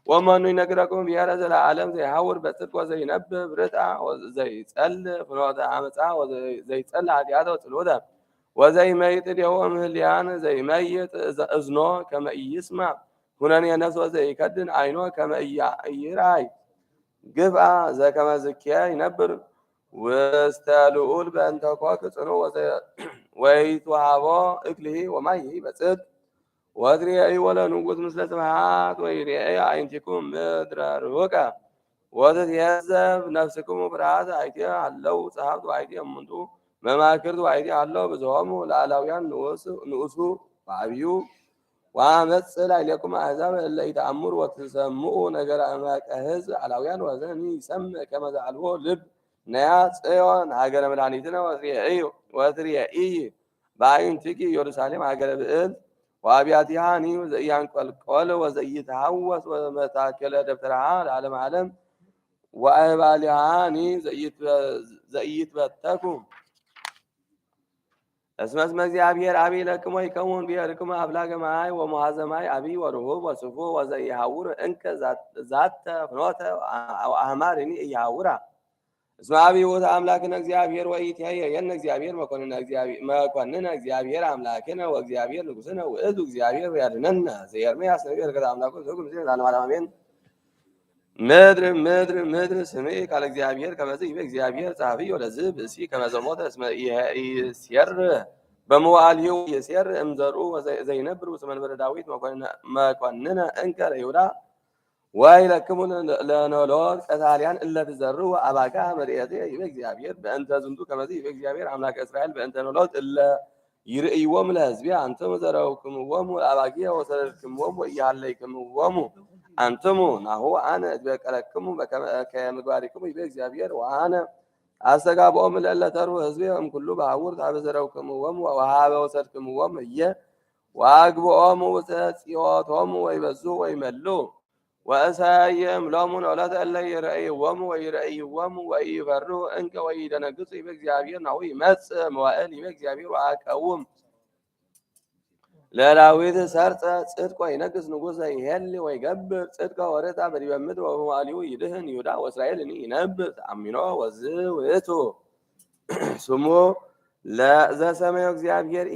ወመኑ ይነግረክሙ ብሔረ ዘለዓለም ዘይሐውር በጽድቅ ወዘይነብብ ርትዐ ወዘይጸልእ ፍኖተ ዓመፃ ወዘይጸልእ ኃጢአተ ወጽልውተ ወዘይመይጥ እዴሁ እምህልያን ዘይመይጥ እዝኖ ከመ ኢይስማዕ ኩነኔ ነፍስ ወዘይከድን ዓይኖ ከመ ኢይርአይ ግፍአ ዘከመ ዝኪየ ይነብር ውስተ ልዑል በእንተ ኮክ ጽኑዕ ወይትወሃቦ እክሊሂ ወማይሂ በጽድቅ ወትሬኢ ወለንጉሥ ምስለ ስብሐት ወይሬኢ አዕይንቲክሙ ምድረ ርሑቀ ወትትዔዘብ ነፍስክሙ ፍርሃተ አይቴ ሀለው ጸሐፍት ወአይቴ እሙንቱ መማክርት ወአይቴ ሀለው ብዙሆሙ ለአላውያን ንዑሱ ወዐቢዩ ወአመጽእ ላዕሌኩም አሕዛብ እለ ኢተአምሩ ወትሰምዑ ነገረ እምቀ ሕዝብ አላውያን ወዘኒ ይሰምዕ ከመ ዘአልቦ ልብ ነያ ጽዮን ሀገረ መድኃኒትነ ወትሬኢ በአዕይንቲኪ ኢየሩሳሌም ሀገረ ብዕል ወአብያቲሃኒ ዘኢያንቈልቈል ወዘኢይትሐወስ ወመታከለ ደብተራሃ ለዓለመ ዓለም ወአእባሊሃኒ ዘኢይትበተኩ እስመ እግዚአብሔር አብይ ለክሙ ይከውን ብሔርክሙ አፍላገ ማይ ወመሃዘ ማይ አብይ ወርሁብ ወስፉ ወዘኢሐውር እንከ ዛተ ፍኖተ አህማርኒ እያውራ እስመ አብይ ውእቱ አምላክነ እግዚአብሔር ወኢትኄየነ እግዚአብሔር መኮንነ እግዚአብሔር አምላክነ ወእግዚአብሔር ንጉሥነ ውእቱ እግዚአብሔር ያድኅነነ ዘኤርምያስ ነቢይ ከመ አምላኩ ዘኩሉ ለዓለመ ዓለም አሜን። ምድር ስምዒ ቃለ እግዚአብሔር ከመዝ ይቤ እግዚአብሔር ጸሐፊዮ ለዝህ ብእሲ ከመ ዘሞተ እስመ ይሴር በመዋዕሊሁ ይሴር እምዘርኡ ዘይነብር ውስተ መንበረ ዳዊት መኮንነ እንከ ለይሁዳ ወይለክሙ ለኖሎት ቀታልያን እለ ትዘርኡ አባጋ መርኤቴ ይቤ እግዚአብሔር በእንተ ዝንቱ ከመዝ ይቤ እግዚአብሔር አምላከ እስራኤል በእንተ ኖሎት እለ ይርእይዎሙ ለሕዝቤ አንትሙ ዘረውክምዎሙ አባግየ ወሰደድክምዎሙ ወኢሃለይክምዎሙ አንትሙ ናሁ አነ እትበቀለክሙ በከመ ምግባሪክሙ ይቤ እግዚአብሔር ወአነ አስተጋብኦሙ ለእለ ተርፉ ሕዝቤ እምኩሉ በሐውር ሀበ ዘረውክምዎሙ ወሀበ ወሰድክምዎሙ እየ ወአግብኦሙ ውስተ ጽዮቶሙ ወይበዝሑ ወይመልኡ ወእሰይም ሎሙ ኖለተ እለ ይርእይዎሙ ወይርእይዎሙ ወኢይፈርሁ እንከ ወኢይደነግጹ ይቤ እግዚአብሔር ናሁ ይመጽእ መዋዕል ይቤ እግዚአብሔር ወአቀውም ለዳዊት ሰርጸ ጽድቅ ወይነግሥ ንጉሠ ይሄሊ ወይገብር ጽድቀ ወርታ በዲበ ምድር ወበመዋዕሊሁ ይድህን ይሁዳ ወእስራኤልኒ ይነብር ተአሚኖ ወዝህ ውእቱ ስሙ ለዘሰማዩ እግዚአብሔር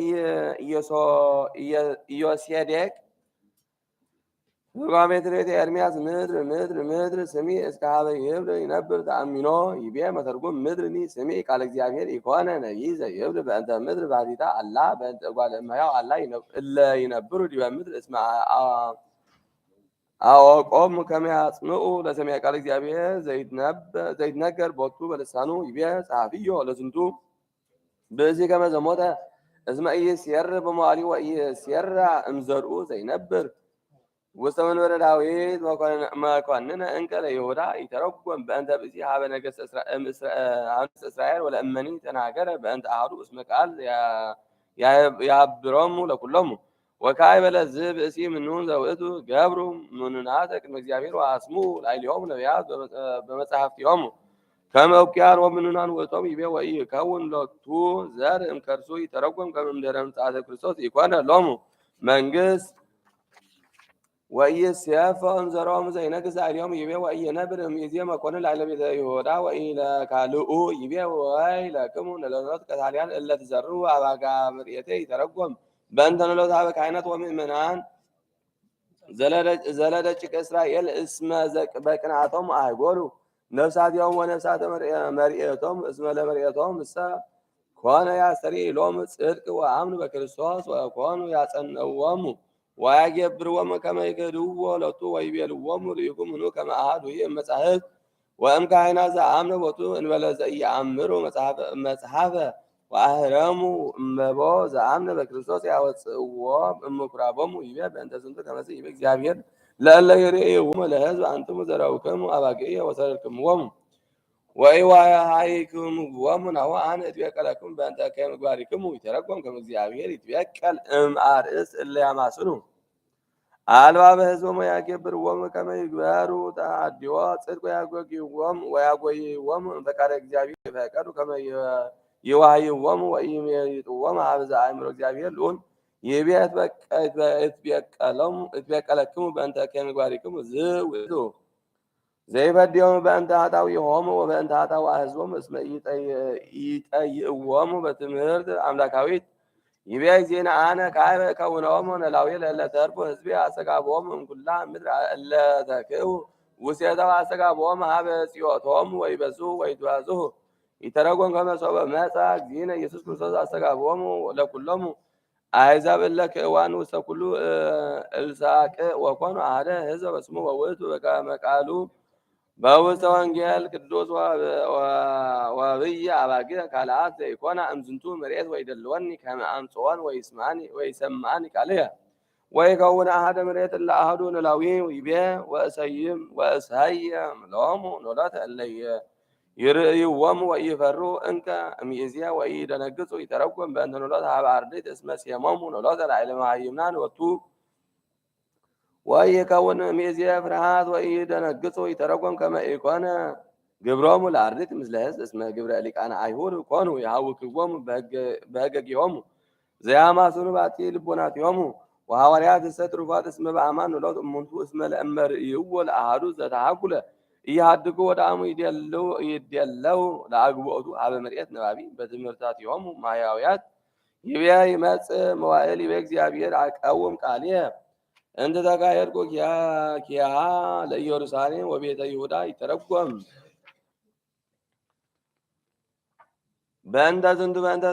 ኢዮሴዴቅ ትርጓሜ ትሬተ ኤርምያስ ምድር ስሚ እስከ ሀበ ይብል ይነብር ተአሚኖ ይቤ መተርጉም ምድርኒ ስሚ ቃለ እግዚአብሔር ኢኮነ ነቢይ ዘይብል በእንተ ምድር ባሕቲታ አላ በእንተ እጓለ እመሕያው አላ እለ ይነብሩ ዲበ ምድር እስመ አወቆሙ ከመ ያጽምዑ ለሰሚዐ ቃለ እግዚአብሔር ዘይትነገር ቦቱ በልሳኑ ይቤ ጸሐፊዮ ለዝንቱ ብእሲ ከመ ዘሞተ እስመ ኢይሴር በመዋዕሊሁ ወኢይሴር እምዘርኡ ዘይነብር ውስተ መንበረ ዳዊት መኮንነ እንከ ለይሁዳ ይተረጎም በእንተ ብእሲ ሀበ ነገሥተ እስራኤል ወለእመኒ ተናገረ በእንተ አሐዱ እስመ ቃል ያብሮሙ ለኩሎሙ ወካዕበ ለዝህ ብእሲ ምኑን ዘውእቱ ገብሩ ምኑናተ ቅድመ እግዚአብሔር ወአስምዑ ላዕሌሆሙ ነቢያት በመጻሕፍቲሆሙ ከመ እኩያን ወምኑናን ውእቶሙ ይቤ ወኢይከውን ሎቱ ዘር እምከርሱ ይተረጎም ከመ እምድኅረ ምጽአተ ክርስቶስ ኢኮነ ሎሙ መንግሥት ወኢይሴፎ እምዘሮሙ ዘይነግሥ ላዕሌሆሙ ይቤ ወኢይነብር እምይእዜ መኮንን ላዕለ ቤተ ይሁዳ ወኢለካልኡ ይቤ ወይለክሙ ለኖሎት ቀታልያን እለ ትዘርኡ አባጋ መርኤቴ ይተረጎም በእንተ ኖሎት ሀበ ካህናት ወምእመናን ዘለደቂቀ እስራኤል እስመ በቅንዓቶሙ አህጎሉ ነፍሳቲሆሙ ወነፍሳተ መርኤቶሙ እስመ ለመርኤቶሙ እሰ ኮነ ያስተርኢ ሎሙ ጽድቅ ወአምኑ በክርስቶስ ወኮኑ ያጸንዕዎሙ ወያገብርዎሙ ከመ ይክህድዎ ሎቱ ወይቤልዎሙ ርኢኩምኑ ከመ አሐዱ እመጻሕፍት ወእም ካህናት ዘአምነ ቦቱ እንበለ ዘኢየአምሩ መጽሐፈ ወአህረሙ እመቦ ዘአምነ በክርስቶስ ያወፅእዎ እምኵራቦሙ ይቤ በእንተ ዝንቱ ከመዝ ይቤ እግዚአብሔር ለእለ ይርእይዎሙ ለሕዝብ አንትሙ ዘረውክሙ አባግየ ወሰደድክምዎሙ ወኢያሃይክምዎሙ ናሁ አነ እትቤቀለክሙ በእንተ ከመ ምግባሪክሙ ይተረጎም ከመ እግዚአብሔር ይትቤቀል እምአርእስት እለ ያማስኑ አልባ በሕዝቦሙ ያገብርዎሙ ከመ ይግበሩ ተአድዮ ጽድቅ ወያጐይዎሙ ፈቃደ እግዚአብሔር ይፈቀዱ ከመ ይዋህይዎሙ ወኢይሜጥዎሙ ሀበ ዘአእምሮ እግዚአብሔር ልዑል ይቤ እትቤቀለክሙ በእንተ ከመ ምግባሪክሙ ዝህ ውእቱ ዘይፈድዮሙ በእንተ ኃጣውኢሆሙ ወበእንተ ኃጣውእ ሕዝቦሙ እስመ ኢይጠይዕዎሙ በትምህርት አምላካዊት ይቤ እግዚእነ አነ ካዕበ እከውኖሙ ኖላዊ ለእለ ተርፉ ሕዝቤ አስተጋብኦሙ እምኩላ ምድር እለ ተክኡ ውስቴታ አስተጋብኦሙ ሀበ ጽዮቶሙ ወይበዝሑ ወይትባዝሑ ይተረጎም ከመ ሶበ መጽአ እግዚእነ ኢየሱስ ክርስቶስ አስተጋብኦሙ ለኩሎሙ አሕዛብ እለ ክእዋን ውስተ ኩሉ እልሳቅ ወኮኑ አሐደ ሕዝበ በስሙ ወውእቱ በከመ ቃሉ በውስተ ወንጌል ቅዱስ ወብየ አባግዕ ካልአት ዘይኮና እምዝንቱ መርኤት ወይደልወኒ ከመ አምጽኦን ወይሰምዓኒ ቃልየ ወይከውን አሐደ መርኤት እለ አሐዱ ኖላዊ ይቤ ወእሰይም ሎሙ ኖሎተ እለ ይርእይዎሙ ወኢይፈርሁ እንከ እምይእዜ ወኢይደነግጹ ይተረጎም በእንተ ኖሎት ሀበ አርድእት እስመ ሴሞሙ ኖሎተ ላዕለ መሃይምናን ወቱ ወኢይከውን እምይእዜ ፍርሃት ወኢይደነግጹ ይተረጎም ከመ ኢኮነ ግብሮሙ ለአርድእት ምስለ ሕዝብ እስመ ግብረ ሊቃነ አይሁድ ኮኑ ይሃውክዎሙ በሕገጊሆሙ ዘያማስኑ ባቲ ልቦናቲሆሙ ወሐዋርያት ዘተትሩፋት እስመ በአማን ወላድ እሙንቱ እስመ ለእመር ይወል አሐዱ ዘተሐኩለ እያድጉ ወዳሙ ይደለው ለአግቦቱ አበ መሬት ነባቢ በትምህርታቲሆሙ ማያውያት ይብያ ይመጽእ መዋዕል ይቤ እግዚአብሔር አቃወም ቃልየ እንተ ተካሄድኩ ኪያሃ ለኢየሩሳሌም ወቤተ ይሁዳ ይተረጎም በእንተ ዝንቱ በእንተ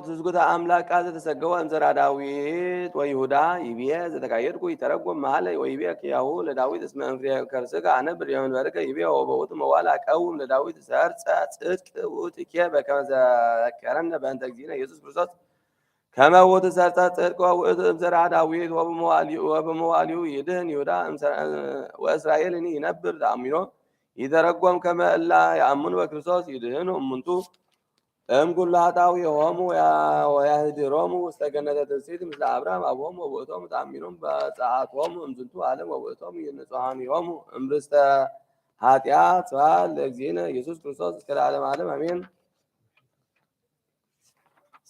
ትዝጉተ አምላክ ቃል ዘተሰገወ እምዘራ ዳዊት ወይሁዳ ይብየ ዘተካሄድኩ ይተረጎም መሀለ ወይቤ ኪያሁ ለዳዊት እስመ እንፍሬ ከርስከ አነብር የመንበርከ ይብየ ወበውእቱ መዋዕል አቀውም ለዳዊት ሰርጸ ጽድቅ ውእትኬ በከመ ዘከረነ በእንተ እግዚእነ ኢየሱስ ክርስቶስ ከመ ውእቱ ሰርጸ ጽድቅ ውእቱ እምዘራ ዳዊት ወበመዋዕሊሁ ይድህን ይሁዳ ወእስራኤልኒ ይነብር ተአሚኖ ይተረጎም ከመ እላ ያአምኑ በክርስቶስ ይድህኑ እሙንቱ እምኩሉ ኃጣውኢሆሙ ወያህድሮሙ ውስተ ገነተ ትፍሥሕት ምስለ አብርሃም አብሆሙ ወውእቶሙ ተአሚኖሙ በጸአቶሙ እምዝንቱ ዓለም ወውእቶሙ ንጹሐኒሆሙ እምርስተ ኃጢአት ስብሐት ለእግዚእነ ኢየሱስ ክርስቶስ እስከ ለዓለመ ዓለም አሜን።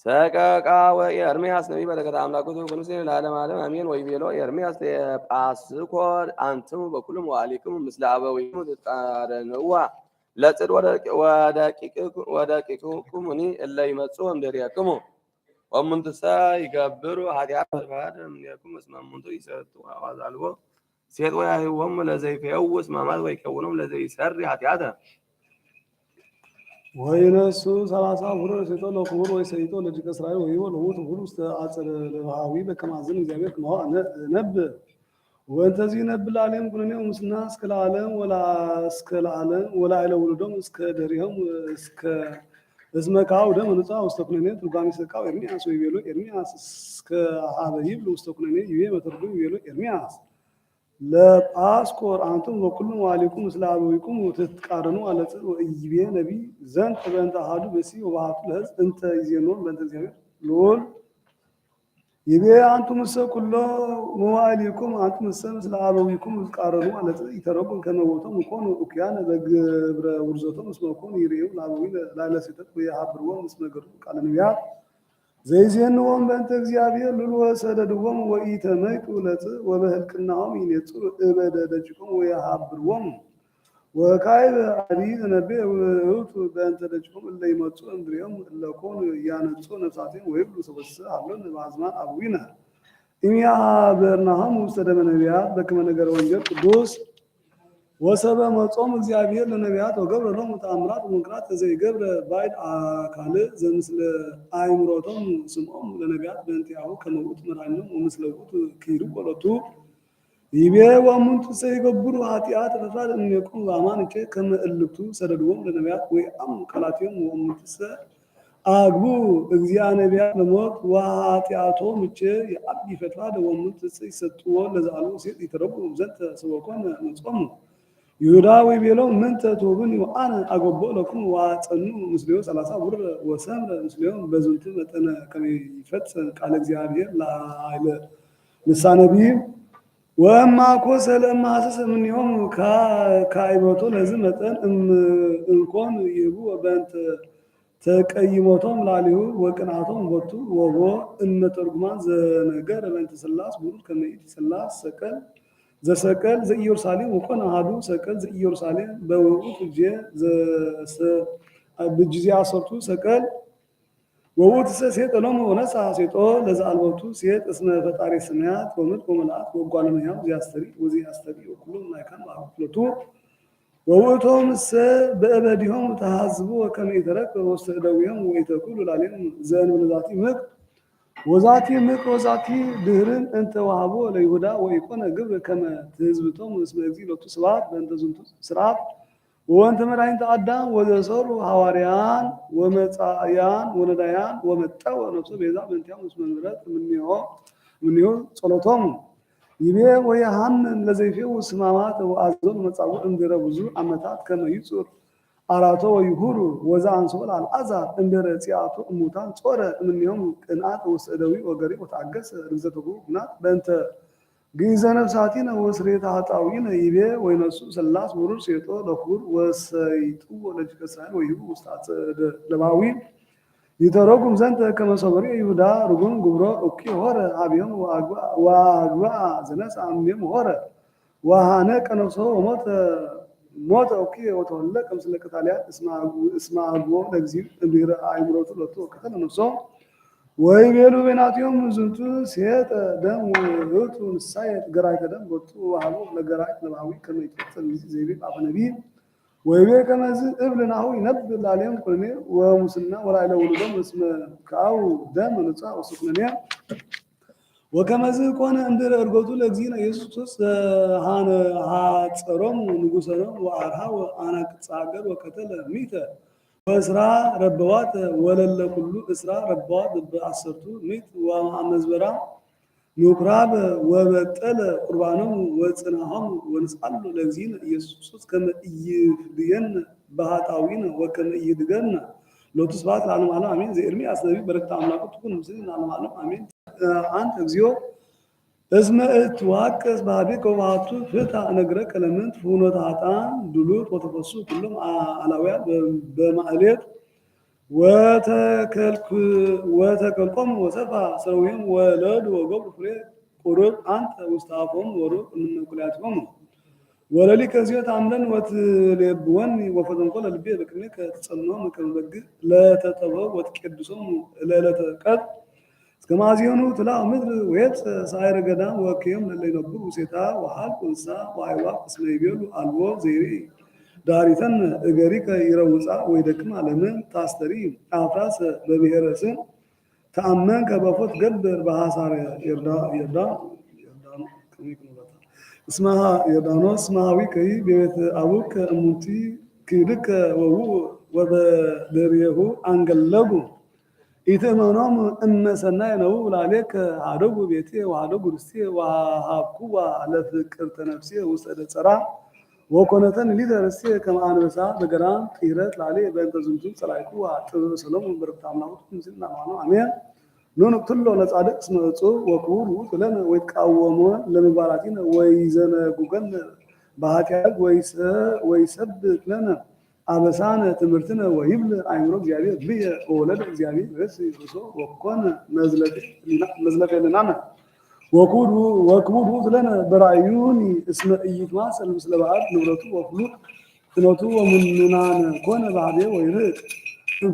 ሰቀቃ ወኤርምያስ ነቢይ በረከተ አምላኩ ትኩንስ ለዓለመ ዓለም አሜን። ወይቤሎ ኤርምያስ ለጳስኮር አንትሙ በኩሉ መዋዕሊክሙ ምስለ አበዊክሙ ትቃረንዋ ለጽድ ወደቂቁሙኒ እለ ይመጽኡ እምድኅሬክሙ ወእሙንቱሰ ይገብሩ ኃጢአተ ፈድፋደ እምኔክሙ እስመ እሙንቱ ይሰጡ አዋዛልቦ ሴት ወያህይዎሙ ለዘይፈውስ ሕማማት ወይከውኖሙ ለዘይሠሪ ኃጢአተ ወይነሱ 30 ሁር ሰይጦ ለክቡር ወይ ሰይጦ ለድቀ እስራኤል ወይ ወለውት ሁሉ ውስጥ አጸደ ለሃዊ በከማዘን እግዚአብሔር ከማዋ ነብ ወንተዚህ ነብ ለዓለም ኩነኔው ምስና እስከ ለዓለም ወላ ኢለ ውሉዶም እስከ ደሪሆም እስከ እስመካው ደም ንጻ ውስተ ኩነኔ ትርጓሜ ሰቃው ኤርምያስ ወይ ቤሎ ኤርምያስ እስከ ሀበይብ ውስተ ኩነኔ ይቤ በተርጉም ቤሎ ኤርምያስ ለጳስኮር አንቱም በኩሉ መዋዕሊክሙ ምስለ አበዊክሙ ትትቃረኑ አለጽ ወይቤ ነቢይ ዘንተ በእንተ አሐዱ ብእሲ ወበሀቱ ለሕዝብ እንተ ይዜኖን በእንተ እግዚአብሔር ልዑል ይቤ አንቱምሰ ኩሎ መዋዕሊክሙ አንቱምሰ ምስለ አበዊክሙ ትትቃረኑ አለጽ ይተረጎም ከመ ቦቶሙ ኮኑ እኩያነ በግብረ ውርዘቶሙ እስመ ኮኑ ይሬኡ ለአበዊ ላዕለ ስሕተት ወየሀብርዎሙ እስመ ገድሉ ቃለ ነቢያት ዘይዜንዎም በእንተ እግዚአብሔር ልዑል ወሰደድዎም ወኢተመይጡ ለጽእ ወበህልቅናሆም ይኔጽሩ እበደ ደጅቆሙ ወየሀብርዎሙ ወካዕበ አብይ ዘነብዕ ውእቱ በእንተ ደጅቆሙ እለ ይመጽኡ እምድኅሬሆሙ እለ ኮኑ ያነጽኡ ነፍሳቲሆሙ ወይብሉ ሰበሰ ሀሎነ በአዝማን አበዊነ እምያኀበርናሆሙ ውስተ ደመ ነቢያት በከመ ነገረ ወንጌል ቅዱስ ወሰበ መጾም እግዚአብሔር ለነቢያት ወገብረ ሎሙ ተአምራት ወመንክራት ዘይገብረ ባዕድ ካልእ ዘምስለ አእምሮቶሙ ስምዖሙ ለነቢያት በእንቲአሁ ከመ ውእቱ መድኃኒቶሙ ወምስለ ውእቱ ኪሩ ወሎቱ ይቤ ወእሙንቱሰ ይገብሩ ኃጢአተ ፈድፋደ እምኔክሙ በአማንኬ ከመ እልክቱ ሰደድዎሙ ለነቢያት ወይአምኑ ቃላቲሆሙ ወእሙንቱሰ አግቡ እግዚአ ነቢያት ለሞት ወኃጢአቶሙ እቼ የአቢ ፈድፋደ ወእሙንቱሰ ይሰጥዎ ለዘአልቦ ሴት ይተረጉሙ ዘንተ ስበኮነ መጾሙ ይሁዳ ወይቤሎ ምንተ ትሁቡኒ ወአነ አገቦ ለክሙ ወአጸኑ ምስሌሁ 30 ብር ወሰምረ ምስሌሁ በዝንቱ መጠነ ከመ ይፈጽም ቃለ እግዚአብሔር ላዕለ ልሳነ ነቢይ ወእማኮ ሰለማ ሐሰሰ እምኔሆሙ ካዕበቶ ለዝ መጠን እንኮን ይህቡ በእንተ ተቀይሞቶም ላዕሌሁ ወቅንዓቶም ቦቱ ወቦ እመ ተርጉማን ዘነገረ በእንተ ሥላስ ቡሩክ ከመ ይእቲ ሥላስ ሰቀል ዘሰቀል ዘኢየሩሳሌም ወኮነ አሐዱ ሰቀል ዘኢየሩሳሌም በውእቱ ጊዜ አሰርቱ ሰቀል ወውእቱ ሴጥ ሎሙ ወነሣ ሴጦ ለዘአልቦቱ ሴጥ እስመ ፈጣሪ ሰማያት ወምድር ወመልአት ወጓለ እመሕያው ዘያስተሪ ወኩሎ እምናእከን በአክፍሎቱ ወውእቶሙ እሰ በእበዲሆሙ ተሐዝቡ ወከመ ይተረከብ ውስተ እደዊሆሙ ወኢተኩሉ ላዕሌሆሙ ዘእንበለ ዛቲ ምክር ወዛቲ ምክር ወዛቲ ድኅርን እንተ ወሀቦ ለይሁዳ ወኢኮነ ግብር ከመ ትሕዝብቶሙ እስመ እግዚእ ሎቱ ስብሐት በእንተ ዝንቱ ሥርዓት ወእንተ መድኃኒተ አዳም ወዘሰሩ ሐዋርያን ወመጻእያን ወነዳያን ወመጠወ ነፍሶ ቤዛ በእንቲአሆሙ እስመ ምሕረት እምኔሁ ጸሎቶሙ ይቤ ወየሐምን ለዘይፌውስ ሕማማተ ወአዘዞሙ መጻጉዕ እምድኅረ ብዙ ዓመታት ከመ ይጹር አራቶ ወይሁሩ ወዘአንሥኦ ለአልዓዛር እምድኅረ ጽአቱ እሙታን ጾረ እምኔሆሙ ቅንዓተ ውስተ እደዊሁ ወገሪዕ ወተአገሰ ርግዘተ ኩናት በእንተ ግእዘ ነፍሳቲነ ወስርየተ ኃጣውኢነ ይቤ ወይነሱ ሥላስ ቡሩር ሴጦ ለክቡር ወሰይጥዎ ለደቂቀ እስራኤል ወይሁቡ ውስተ አጸደ ለባዊ يتركم زنت كما صبري يهودا رجون جبرا أوكي هورا أبيهم وأجوا زناس عميم هورا وهانا كانوا صو موت أوكي وتولى كم سلك عليها اسمع أبو نجزير بيرا عمرو تلوتو كتنا نفسهم ويبيلو بيناتهم زنتو سيات دم ويوتو نسايت قرايت دم بوتو وعلو لقرايت نبعوي كما يتفتل زي بيب أبو نبي ويبيل كما ابن هو ينبذ عليهم كلمة ومسلنا ولا إلى ولدهم اسم كاو دم ونصا وسكنانيا وكما كون عند ارغوتو لغزينا يسوس هان هاصرم نغسرم وارها وانا تصاغر وكتل ميته واسرا ربوات ولل كل اسرا ربوات بأسرتو ميت ومزبرا نقراب وبطل قربانهم وصناهم ونسأل لذين يسوس كما يدين بهاتاوين وكما يدغن لو تسبات العالم على امين زي ارمي اسنبي بركت املاك تكون مسلمين العالم على امين انت اግዚኦ اسم اتواكس بابك واتو فتا نغرك لمنت فونوت عطان دلوت وتفسو كلهم علاويا بمعليت وتكلكم وسفا سويم ولد وقبر فري قرب أنت وستافهم ورب من كلاتهم وللك زيت عملا وتلبوني وفتنقل البيت بكنك تصنعون كالبقى لا تتبوا وتكدسون لا تقد كما زيونو تلا مدر ويت ساير قدام وكيم اللي ينبروا سيتا وحال كنسا وعيواق اسمه يبيلو الو زيري داريتن اغريك يروصا ويدكم علمن تاستري افراس ببهرسن تامن كبفوت قدر بحصار يردا اسمها يردانو اسمها ويكي بيت ابوك امتي كيدك وهو وبدريه انقلبوا إتمنام أن سناي نقول عليك عدو بيتي وعدو رسي وهابكوا على فكرة نفسية وسأل صراحة وكونتن ليدا رسي كما أنا بسا بجرام خيرات عليه بين تزوجين صلاحكوا وعطوا سلام وبركة الله مسلمنا معنا أمين نون كله نصادق اسمه وكور وكلنا ويتقاومون لمباراتين ويزن جوجن بهاكيات ويسبت لنا أبسان تمرتنا ويبل عمرو جاري بيه أولاد جاري بس يسوع وكون نزلت لنا وكود لنا برعيوني اسم إيتماس المسلمات نورته وفلوك تنوتو ومننا كون بعده ويرق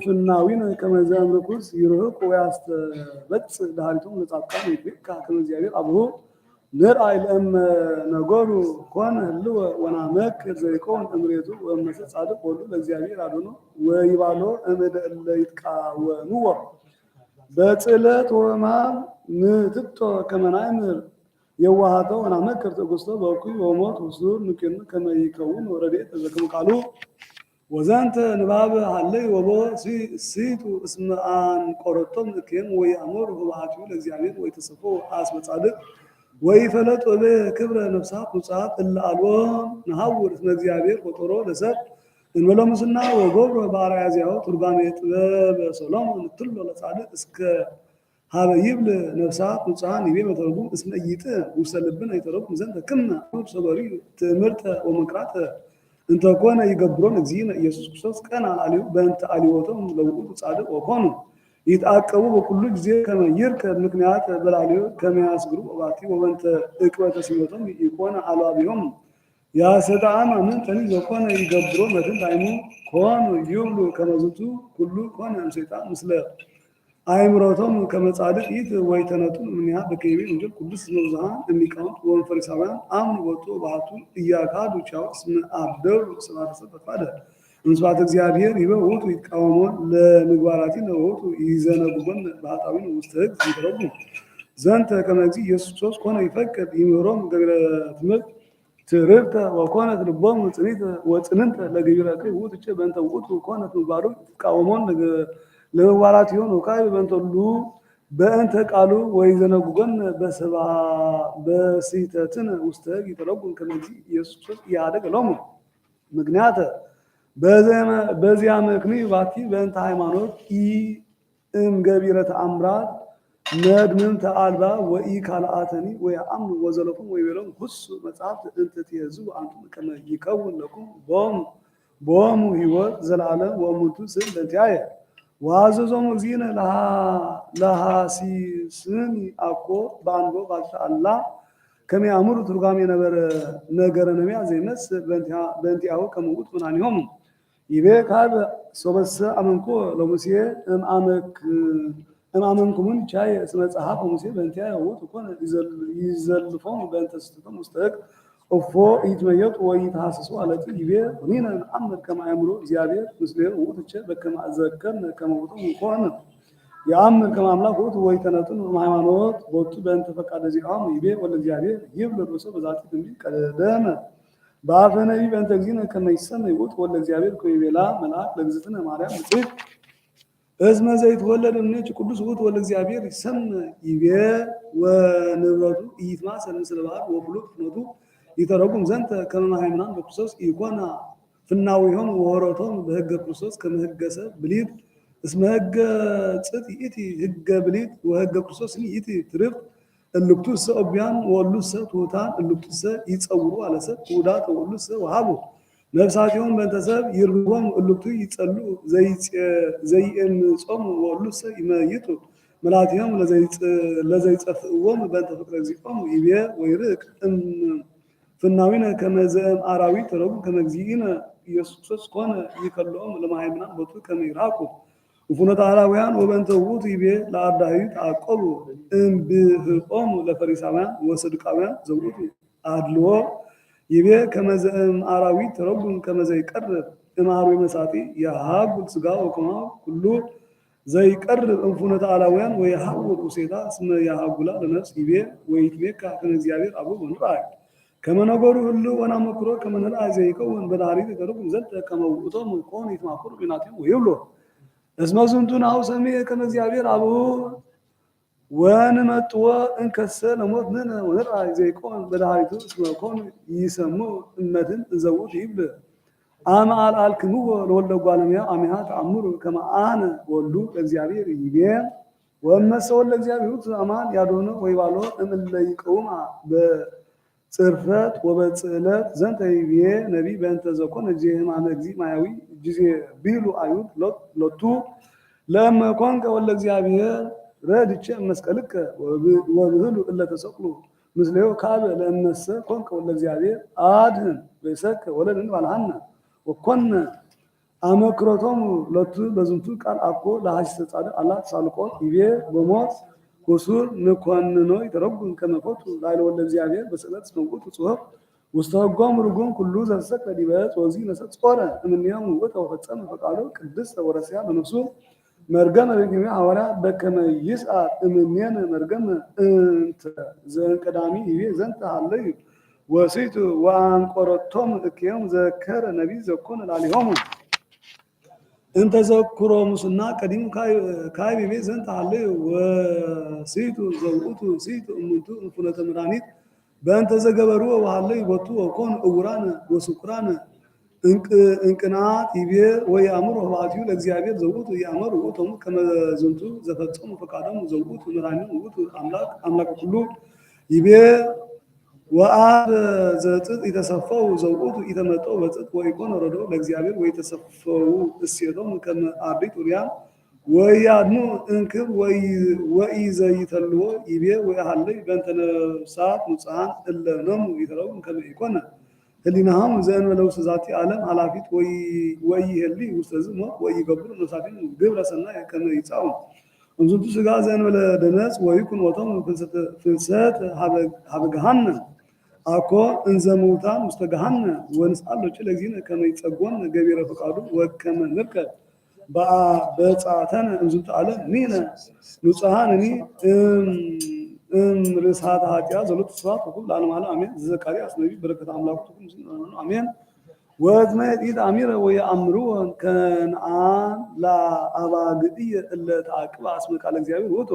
في الناوين كما زام ركوز يرهق ويستبت دهالتهم لتعقام يبكى كما جاري أبوه نرأي الأم نقولوا كون هلو ونعمك زي كون أمريتو ومسيس صادق ولو لزيابير عدونو ويبالو أمد اللي يتقاوموا بطلت وما نتبتو كما نعمل يوهاتو ونعمك كرتقصتو بوكي وموت وصدور ممكن كما يكون ورديت إذا كما قالوا وزانت نباب علي وبو سيتو اسم آن قرطم كيم ويأمر هو عاتيو لزيابير ويتصفو آسمة صادق ويفلت وبه كبر نفسات مصاب إلا ألوان نهور اسم እግዚአብሔር ቆጥሮ ለሰጥ እንበለው ምስና ወጎብ ባሪያ ያዚያው ቱርባሜ ጥበብ ሰሎሞን ትሎ ለጻድቅ እስከ ሀበ ይብል ነፍሳት ንጹሐን ይቤ መተርጉም እስመ ይጥ ውሰልብን አይተረጉም ዘንድ ክምና ሰበሪ ትምህርተ ወመቅራት እንተ ኮነ ይገብሮን እግዚእነ ኢየሱስ ክርስቶስ ቀና አሊው በእንተ አሊወቶም ለውቁ ጻድቅ ወኮኑ ይታቀቡ በኩሉ ጊዜ ከመይርከ ምክንያት በላሊው ከመያስግሩ ወባቲ ወበንተ እቅበተ ሲመቶም ይኮነ አላቢዮም ያሰጣም ምን ተኒ ዘኮነ ይገብሮ መትን ታይሙ ኮኑ ይብሉ ከመዝቱ ኩሉ ኮነ ሰይጣን ምስለ አይምሮቶም ከመጻድቅ ይት ወይተነቱ ምንያ በከይቤ እንጀል ቅዱስ ነውዛን የሚቃውንት ወንፈሪሳውያን አምን ወጡ ባህቱ እያካዱ ቻውስ ምን አብደው ሰባተሰበፋደ እንስዋት እግዚአብሔር ይበውቱ ይቃወሙን ለምግባራቲ ነውቱ ይዘነጉን ባህታዊን ውስተግ ይተረጉ ዘንተ ከመዚ ኢየሱስ ኮነ ይፈቅድ ይምሮም ገብረ ትምህርት ትርብተ ወኮነት ልቦም ጽኒት ወጽንንተ ለገብረከ ውጥጨ በእንተ ውጡ ኮነት ባሩ ይቃወሙን ለምግባራት ይሆን ወካይ በእንተሉ በእንተ ቃሉ ወይዘነጉን በሰባ በሲተትን ውስተግ ይተረጉ ከመዚ ኢየሱስ ያደገ ለሙ ምክንያት በዚያ ምክንያት ባቲ በእንተ ሃይማኖት ገቢረ ተአምራት ነድምን ተአልባ ወኢ ካልአተኒ ወያአምኑ ወዘለኩም ወይቤሎም ሁሱ መጽሐፍ እንተ ትየዙ አንቱም ከመ ይከውን ለኩም ቦሙ ሕይወት ዘላለም ወሙቱ ስል ለንቲያየ ዋዘዞም እግዚእነ ለሐሲስኒ አኮ በአንቦ ባልተአላ ከመያምሩ ትርጓሜ ነገረ ነቢያ ዘይመስል በእንቲአሁ ከመውት ምናኒሆም ይቤ ካብ ሶበሰ አመንኮ ለሙሴ እምአመንኩምን ቻይ እስመ ጸሐፈ ሙሴ በእንቲአ የውት ኮነ ይዘልፎም በእንተ ስትቶም ውስተ ሕግ እፎ ይትመየጡ ወይትሐሰሱ አለቲ ይቤ ወኒነ ነአምር ከመ አእምሮ እግዚአብሔር ምስሌሁ ውእቱ በከመ አዘከርነ ከመ ውእቱ ኮነ የአምር ከመ አምላክ ውእቱ ወይተነጥን ሃይማኖት ቦቱ በእንተ ፈቃደ ዚአሙ ይቤ ወለ እግዚአብሔር ይብል ርዕሶ በዛቲ ትንቢት ቀደመ በአፈ ነቢይ በእንተ እግዚእነ ከመ ይሰመይ ውእቱ ወለ እግዚአብሔር ከይቤላ መልአክ ለእግዝእትነ ማርያም ንጽሕት እስመ ዘይትወለድ እምኔኪ ቅዱስ ውእቱ ወለ እግዚአብሔር ይሰመይ ይቤ ወንብረቱ ኢይትማሰል ምስለ ባሕር ወኩሉ ፍኖቱ ይተረጉም ዘንተ ከመ ማኅይምናን በክርስቶስ ኢኮና ፍናዊሆም ወሆረቶም በሕገ ክርስቶስ ከመ ሕገ ሰብ ብሊት እስመ ሕገ ጽት ይእቲ ሕገ ብሊት ወሕገ ክርስቶስ ይእቲ ትርፍት እልክቱሰ ኦቢያን ወሉሰ ትሑታን እልክቱሰ ይጸውሩ አለ ሰብ ትሑዳት ወሉሰ ወሃቡ ነፍሳቲሆም በእንተ ሰብ ይርህቦም እልክቱ ይጸሉ ዘይእምጾሙ ወሉሰ ይመይጡ መላቲሆም ለዘይጸፍእዎም በእንተ ፍቅረ እግዚኦሙ ይቤ ወይርቅ ፍናዊነ ከመ ዘእምአራዊት ተረጉም ከመ እግዚእነ ኢየሱስ ክርስቶስ ኮነ ይከልኦም ለማኅይምናን ቦቱ ከመ ይርሐቁ ወፍኖተ አላውያን ወበእንተ ውእቱ ይቤ ለአርዳኢሁ ተዓቆቡ እምብህቆሙ ለፈሪሳውያን ወሰዱቃውያን ዘውእቱ አድልዎ ይቤ ከመ ዘእምአራዊት ተረጉም ከመ ዘይቀርብ እምአርዌ መሳጢ የሀጉል ሥጋው ወከማሁ ኩሉ ዘይቀርብ እምፍኖተ አላውያን ወየሐውር ውሴታ እስመ ያሐጉላ ለነፍስ ይቤ ወይትሜካ ከመ እግዚአብሔር አቡሁ ወንርአይ ከመ ነገሩ ሁሉ ወናመክሮ ከመ ንርአይ ዘይከውን በዳሪት ተረጉም ዘንተ ከመ ውእቶሙ ኮኑ ይትማከሩ ቢናቲሆሙ ወይብሎ እስመ ዝንቱ ናሁ ሰምየ ከመ እግዚአብሔር አቡሁ ወንመጥዎ እንከሰ ለሞት ንሕነ ወንርአይ ዘይኮን በዳሪቱ እስመ ኮኑ ይሰምዑ እመትን እንዘ ውእቱ ይብል አመ አልአልክምዎ ለወልደ እጓለ እመሕያው አሜሃ ተአምሩ ከመ አነ ወልዱ ለእግዚአብሔር ይቤ ወእመሰ ወልደ እግዚአብሔር ውእቱ አማን ያድኅኖ ወይባሎ እምእለ ይቀውማ ጽርፈት ወበጽዕለት ዘንተ ይቤ ነቢይ በእንተ ዘኮነ ሕማመ እግዚእ ማያዊ ጊዜ ቢሉ አይሁድ ሎቱ ለእመ ኮንከ ወለ እግዚአብሔር ረድቼ መስቀልከ ወብህሉ እለ ተሰቅሉ ምስሌሁ ካበ ለእመሰ ኮንከ ወለ እግዚአብሔር አድኅን በይሰከ ወለድን ባልሃነ ወኮነ አመክሮቶሙ ሎቱ በዝንቱ ቃል አኮ ለሐሲሰ ጻድቅ አላ ተሳልቆ ይቤ በሞት ወሱር ንኮንኖ ይተረጉም ከመ ኮቱ ላዕለ ወልደ እግዚአብሔር በስእለት እስመ ውእቱ ጽሑፍ ውስተ ሕጎሙ ርጉም ኩሉ ዘተሰቅለ ዲበ ዕፅ ወእግዚእ ነሰጾረ እምኔሆሙ ውእቱ ወፈጸመ ፈቃዶ ቅድስተ ወረስያ በነፍሱ መርገመ በግሜ ሐዋርያ በከመ ይስዓር እምኔነ መርገመ እንተ ዘእንቀዳሚ ይቤ ዘንተ ሀለዩ ወሲቱ ወአንቆረቶሙ እክዮሙ ዘከረ ነቢይ ዘኮነ ላዕሌሆሙ እንተ ዘኩሮ ሙስና ቀዲሙ ካይብ ቤት ዘንተ ሀለዩ ወሲቱ ዘውእቱ ሲቱ እሙንቱ እንፍኖተ መድኃኒት በእንተ ዘገበሩ ወሀለዩ ቦቱ ወኮኑ ዕውራነ ወስኩራነ እንቅናት ይቤ ወየአምሩ ኅቡዓቲሁ ለእግዚአብሔር ዘውእቱ ይእመሩ ውእቶሙ ከመ ዝንቱ ዘፈጸሙ ፈቃዶሙ ዘውእቱ መድኃኒቶሙ ውእቱ አምላከ ኩሉ ይቤ ወአብ ዘጽድቅ ይተሰፈው ዘውእቱ ይተመጠው በጽድቅ ወኢኮነ ረዶ ለእግዚአብሔር ወይተሰፈው እሴቶሙ ከመ አርድእት ኡርያን ወያድኑ እንክብ ወኢዘይተልዎ ይቤ ወያሃለዩ በእንተ ነፍሳት ንጹሐን እለ ነሙ ይተረጉም ከመ ኢኮነ ህሊናሆሙ ዘእንበለ ውስተ ዛቲ ዓለም ኃላፊት ወኢይሄልዩ ውስተ ዝሞት ወኢይገብሩ ነፍሳቲሆሙ ግብረ ሰናይ ከመ ይጻኡ እምዝንቱ ሥጋ ዘእንበለ ደነጽ ወይኩን ሞቶሙ ፍልሰት ሀበ ገሃነም አኮ እንዘ ምውታን ውስተ ገሃነም ወንስአሎ ለእግዚእነ ከመ ይጸግወነ ገቢረ ፈቃዱ ወከመ ንርከብ በጻተነ እምዝንቱ ዓለም ንሕነ ንጹሐንኒ ርእሳተ ኃጢአት ዘሎቱ ስብሐት ወኩሉ ለዓለመ ዓለም አሜን። ዘዘካርያስ ነቢይ በረከተ አምላኩ ትኩን አሜን። ወትመይጥ አሚረ ወየአምርዎ ከነአን ለአባግዕየ እለ ተዓቅባ እስመ ቃለ እግዚአብሔር ውእቱ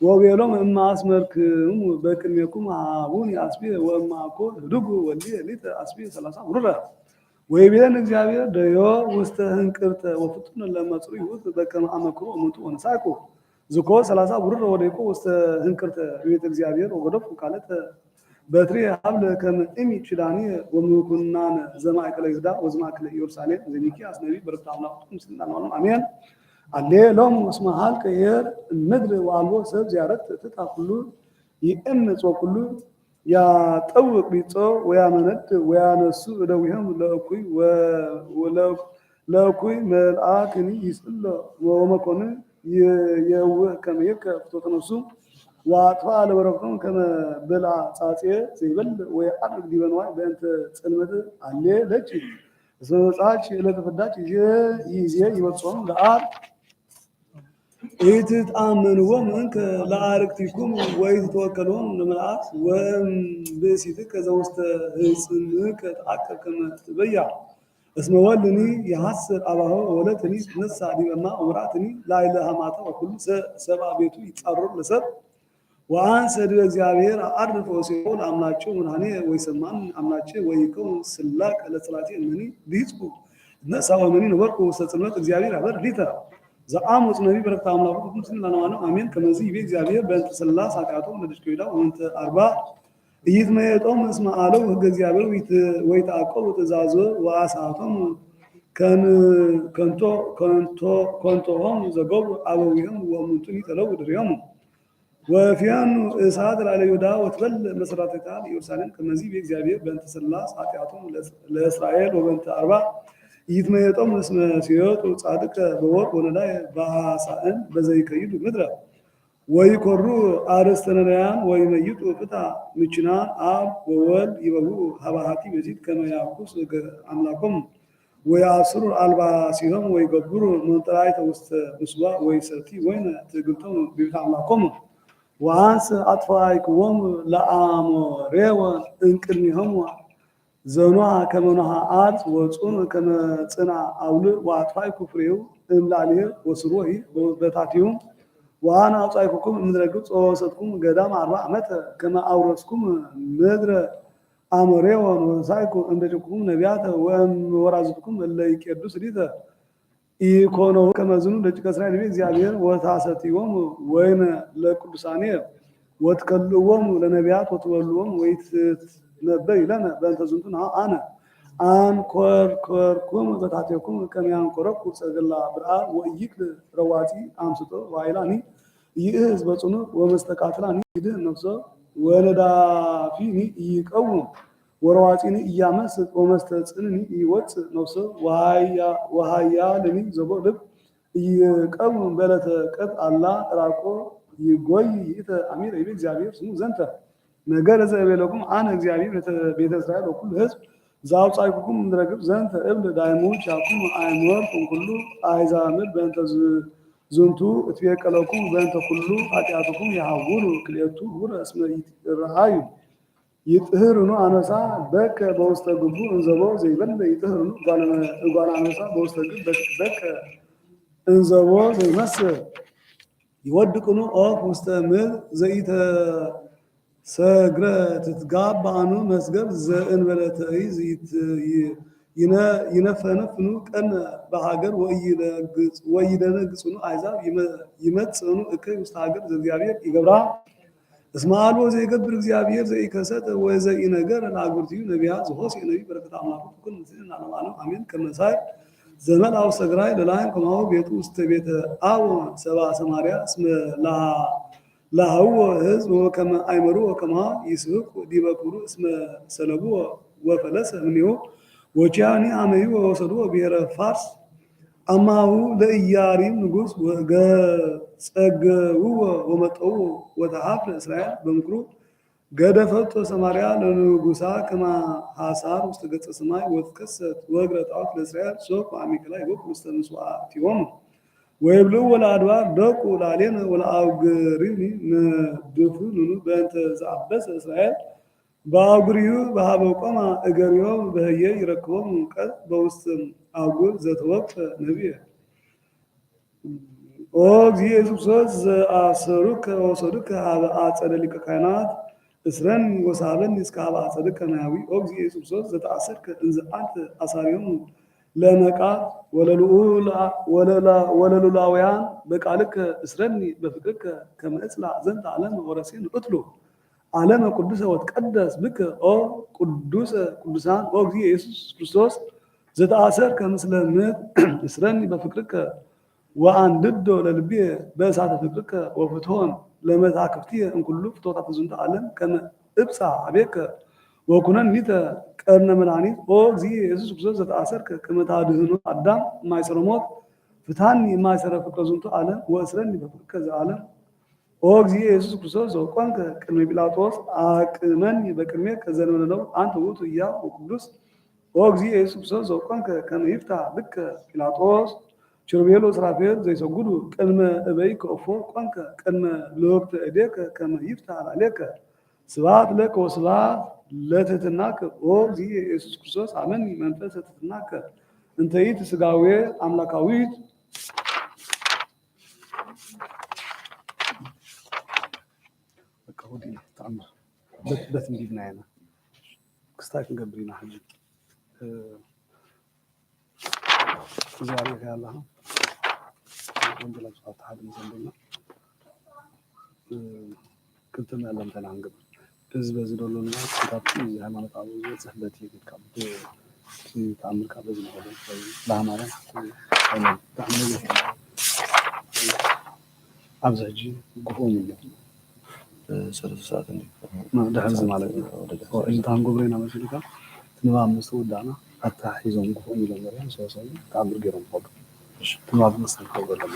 ወቤሎም እማ አስመርክሙ በቅድሜክሙ ሀቡኒ አስቤ ወእማ እኮ ህድጉ ወልየ ሊተ አስቤ 30 ብሩረ ወይቤን እግዚአብሔር ደዮ ውስተ ህንቅርተ ወፍጡነ ለመጽሩ ውእቱ በከመ አመክሮ እሙንቱ ወነሳቁ ዝኮ 30 ብሩረ ወዴቆ ውስተ ህንቅርተ ቤተ እግዚአብሔር ወገደፉ ቃለተ በትሪ ሀብለ ከመ እሚ ችዳኒ ወምኩናነ ዘማእከለ ይሁዳ ወዘማእከለ ኢየሩሳሌም ዘሚክያስ ነቢይ በረከተ አምላኩ ትኩን አሜን። አሌሎም እስመ ሀልቀ የር ምድር ዋልቦ ሰብ ዚያረት ትታ ኩሉ ይእምፅ ወኩሉ ያጠውቅ ቢጾ ወያመነድ ወያነሱ እደዊሆም ለእኩይ መልአክኒ ይስእሎ ወመኮንን የውህ ከመ ይርከብ ፍትወተ ነፍሱ ወአጥፋ ለበረከቶም ከመ ብልዐ ጻጽየ ዘይበልዕ ወየዐርግ ዲበ ንዋይ በእንተ ጽልመት አሌ ለጭ እስመ መጽአች ዕለተ ፍዳች ይዜ ይበጽሖም ለአብ ኢትትአመንዎሙ እንከ ለአርክቲኩም ወኢትትወከልዎሙ ለመልአክ ወእምብእሲትከ ዘውስተ ሕፅንከ ተአቅብ ከመ ትበይዕ እስመ ወልድኒ የሐስር አባሆ ወለትኒ ትነሣ ዲበ እማ ወምርአትኒ ላዕለ ሐማታ ወኩሉ ሰብአ ቤቱ ይጻረሩ ለሰብእ ወአንሰ ዲበ እግዚአብሔር አዕርፍ ወሴኦ ለአምላቸው መድኃኔ ወይሰማን አምላቸው ወይከውን ስላቅ ለጽላቴ እመኒ ዲጽቁ እነሣ ወመኒ ነበርኩ ውስተ ጽልመት እግዚአብሔር አበር ሊተ ዘአሞጽ ነቢይ በረከተ አምላኩ ኩምስል ለነዋነው አሜን። ከመዚህ ይቤ እግዚአብሔር በእንተ ሥላሴ ኃጢአቶም ለድሽቶ ይዳ ወንተ አርባ ኢይትመየጦሙ እስመ አለው ሕገ እግዚአብሔር ወይተዐቀቡ ትእዛዞ ወአስዓቶሙ ከንቶሆሙ ዘገብሩ አበዊሆሙ ወእሙንቱኒ ተለዉ ድሬሆሙ ወፊያኑ እሳት ላዕለ ይሁዳ ወትበልዕ መሠረታቲሃ ለኢየሩሳሌም። ከመዚህ ይቤ እግዚአብሔር በእንተ ሥላሴ ኃጢአቶሙ ለእስራኤል ወበእንተ አርባ ኢይትመየጦሙ እስመ ሲዮጡ ጻድቀ በወርቅ ወነዳየ በሐሳእን በዘይከይዱ ምድረ ወይኰሩ አርእስተ ነዳያን ወይመይጡ ፍትሐ ምችናን አብ ወወልድ ይበውዑ ሀበ ኀቲ በዚት ከመ ያኩስ አምላኮሙ ወያስሩ አልባሲሆሙ ወይገብሩ መንጠራይተ ውስተ ምስዋዕ ወይሰቲ ወይነ ትዕግልቶሙ በቤተ አምላኮሙ ወአንሰ አጥፋእክዎሙ ለአሞሬወን እምቅድሜሆሙ ዘኑሃ ከመ ኖሃ አርጽ ወጹን ከመ ጽና አውልዕ ወአጥፋእኩ ፍሬሁ እምላዕሌሁ ወስርወ በታቲሁ ወአነ አውጻእኩክሙ እምድረ ግብጽ ወወሰድኩክሙ ገዳመ 40 ዓመተ ከመ አውረስኩክሙ ምድረ አሞሬወን ወሳእኩ እምደቂቅክሙ ነቢያተ ወወራዝትክሙ እለ ይቄድሱ ሊተ ኢኮኖሙ ከመ ዝኑ ደቂቀ እስራኤል ይቤ እግዚአብሔር ወታሰትይዎሙ ወይነ ለቅዱሳኔ ወትከልእዎሙ ለነቢያት ወትበልዑዎሙ ወይትነበዩ ለነ በእንተ ዝንቱ አነ አንኰርኰርኩሙ በታሕቲክሙ ከመ ያንኰረኵር ሰረገላ ብርሃን ወኢይክል ረዋፂ አምስጦ ወኃይላኒ ይእዝ በጽኑዕ ወመስተቃትላኒ ይድህን ነፍሶ ወነዳፊኒ ኢይቀውም ወረዋፂኒ ኢያመስጥ ወመስተጽንኒ ኢይወፅእ ነፍሶ ወኃያልኒ ዘቦ ልብ ኢይቀውም በዕለተ ቀትር አላ ዕራቆ ይጐይ ይእተ አሚረ ይቤ እግዚአብሔር ስሙ ዘንተ ነገረ ዘእቤለኩም አነ እግዚአብሔር ቤተ እስራኤል ወኩሉ ሕዝብ ዘአውጻእኩክሙ እምድረ ግብጽ ዘንተ እብል ዳይሙ ቻኩሙ አእምሮክሙ ኩሉ አሕዛብ ምድር በእንተ ዝንቱ እትቤቀለክሙ በእንተ ኩሉ ኃጢአትክሙ የሐውሩ ክልኤቱ ኅቡረ እስመ ይትረአዩ ይጥህርኑ አነሳ በከ በውስተ ግቡ እንዘቦ ዘይበልዕ ይጥህርኑ እጓለ አነሳ በውስተ ግብ በከ እንዘቦ ዘይመስል ይወድቅኑ ኦፍ ውስተ ምድር ዘይተሰግረ ትትጋባአኑ መስገብ ዘእንበለ ትዕይዝ ይነፈነፍኑ ቀን በሀገር ወይደነግጹኑ አሕዛብ ይመጽእኑ እከይ ውስተ ሀገር ዘእግዚአብሔር ይገብራ እስመ አልቦ ዘይገብር እግዚአብሔር ዘኢከሰተ ወዘኢነገረ ለአግብርቲሁ ነቢያት ዘሆሴዕ ነቢይ በረከተ አምላኩ ኩን ምስልን ዓለማለም አሜን። ከመሳይ ዘመን አውሰ ግራይ ለላይም ከማሁ ቤቱ ውስተ ቤተ አብ ሰብአ ሰማርያ እስመ ለሃዎ ሕዝብ ወከመ አይመሩ ወከማ ይስሕቁ ዲበ ክብሩ እስመ ሰለቡ ወፈለሰ እምኔሁ ወቺያኒ አመዩ ወወሰዱ ብሔረ ፋርስ አማሁ ለኢያሪም ንጉሥ ጸገውዎ ወመጠው ወተሃፍረ እስራኤል በምክሩ ገደፈቶ ሰማርያ ለንጉሳ ከመ ሐሳር ውስተ ገጸ ሰማይ ወትከሰት ወእግረ ጣዖት ለእስራኤል ሶክ ወአሜከላ ይቦቅ ውስተ ምጽዋዕቲሆሙ ወይብልዑ ወለአድባር ደቁ ላሌነ ወለአውግሪኒ ንድፉንኑ በእንተ ዘአበሰ እስራኤል በአውግሪሁ በሀበ ቆማ እገሪሆሙ በህየ ይረክቦሙ ቀት በውስተ አውግር ዘተወቅፈ ነቢየ ኦ እግዚእ ኢየሱስ ዘአሰሩከ ወሰዱከ ሀበ አጸደ ሊቀ ካህናት እስረኒ ወሳበኒ እስከ ሀበ አጸድከ ማያዊ ኦ እግዚእ ኢየሱስ ዘተአሰርከ እንዘ አንተ አሳሪሆሙ ለመቃ ወለሉላውያን በቃልከ እስረኒ በፍቅርከ ከመ እጽላዕ ዘንተ ዓለመ ወረሴን እትሉ ዓለመ ቅዱሰ ወትቀደስ ብከ ኦ ቅዱሰ ቅዱሳን ኦ እግዚእ ኢየሱስ ክርስቶስ ዘተአሰርከ ምስለ ምድር እስረኒ በፍቅርከ ወአንድዶ ለልቤ በእሳተ ፍቅርከ ወፍትሆን ለመዛክፍትየ እምኩሉ ፍትወታት ዝንተ ዓለም ከመ እብፃ አቤከ ወኩነኒተ ቀርነ መድኃኒት ኦ እግዚእ ኢየሱስ ክርስቶስ ዘተአሰርከ ከመ ታድኅኖ አዳም እማይሰረ ሞት ፍትሐኒ እማይሰረ ፍቅረ ዝንቱ ዓለም ወእስረኒ በፍቅርከ ዘዓለም ኦ እግዚእ ኢየሱስ ክርስቶስ ዘቆምከ ቅድመ ጲላጦስ አቅመኒ በቅድሜከ ዘእንበለ አንተ ውእቱ ሕያው ወቅዱስ ኦ እግዚእ ኢየሱስ ክርስቶስ ዘቆምከ ከመ ይፍታሕ ብከ ጲላጦስ ኪሩቤል ወሱራፌል ዘይሰግዱ ቅድመ እበይከ እፎ ቆምከ ቅድመ ልወቅተ እዴከ ከመ ይፍታሕ ላዕሌከ ስብሐት ለከ ወስብሐት ለትሕትናከ ኦ እግዚእ ኢየሱስ ክርስቶስ አመኒ መንፈሰ ትሕትናከ እንተ ይእቲ ሥጋዌ አምላካዊት በት እንዲድና ያና ክስታክ ገብሪና ሐጂ ዛሬ ያላ ወንጀል አጥፋት ሀድም ዘንደና ክትም ያለም ተናንገብ ህዝብ ዝደሎና ታጣ ሃይማኖት አበው ጽህፈት ይልካል ታምር ካበዝ ነው ለሃማራ ታምር አብዛጂ ጉሆም ነው ሰዓት እንዴ ደህዝ ማለት ነው እዚህ ታንጎብሬና መስሊካ ትንባ አምስት ወዳና አታ ይዞም ጉሆም ይለመራል ሰው ታምር ገረም ሆዶ ትንባ መስል ከወለማ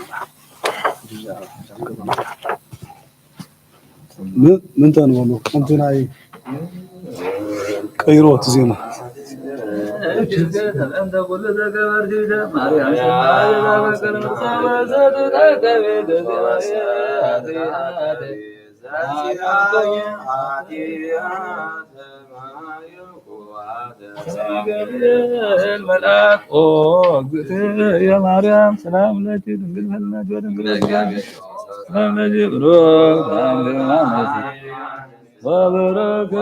ምን ተንወሉ እንቱናይ ቀይሮት ዜማ እንተ ወለ ዘገበር ዲደ ማርያም የማርያም ሰላም ለኪ ድንግል ነሽ ወድንግል ሰላም ለኪ ብሩክ ታንግማነሽ ወብሩክ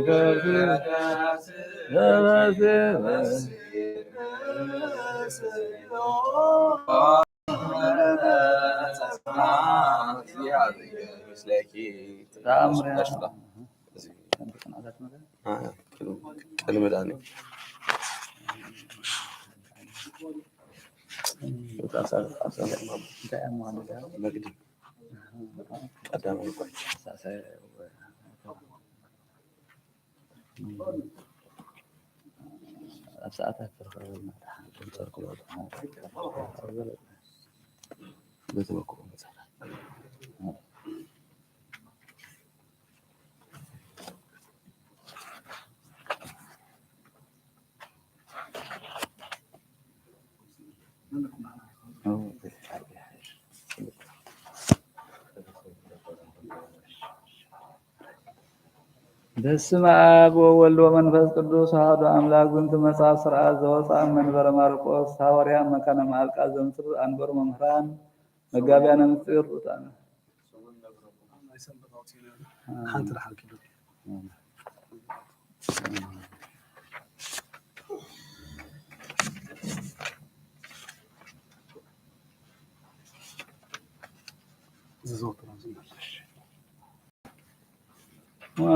ከርሲ በስመ አብ ወወልድ ወመንፈስ ቅዱስ አሐዱ አምላክ ዝንቱ መጽሐፍ ሥርዓት ዘወፅአ መንበረ ማርቆስ ሐዋርያ መካነ ማልቃ ዘምስር አንበሩ መምህራን መጋቢያነ ምስጢር ሩጣነ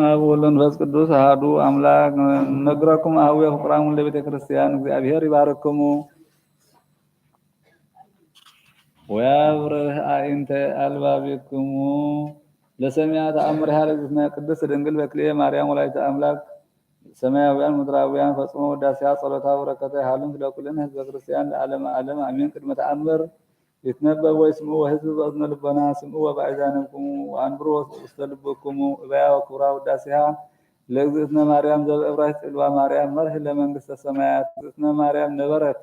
አብ ወወልድ ወመንፈስ ቅዱስ አሐዱ አምላክ ነግረኩም አህዌ ፍቁራሙ ለቤተ ክርስቲያን እግዚአብሔር ይባርክሙ ወያብርህ አእንተ አልባቢክሙ ለሰሚያ ተአምር ያለግና ቅድስት ድንግል በክልኤ ማርያም ወላዲተ አምላክ ሰማያውያን ምድራውያን ፈጽሞ ወዳሴያ ጸሎታ በረከታ ያህልን ለኩልን ህዝበ ክርስቲያን ለዓለም ዓለም አሜን። ቅድመ ተአምር ይትነበብ ወይስሙ ወህዝብ በእዝነ ልቦና ስምዑ ወበአይዛንክሙ ወአንብሩ ውስተ ልብክሙ እበያ ወክብራ ውዳሴሃ ለእግዝእትነ ማርያም ዘበዕብራይስጥ ጽልዋ ማርያም መርህ ለመንግስተ ሰማያት እግዝእትነ ማርያም ነበረት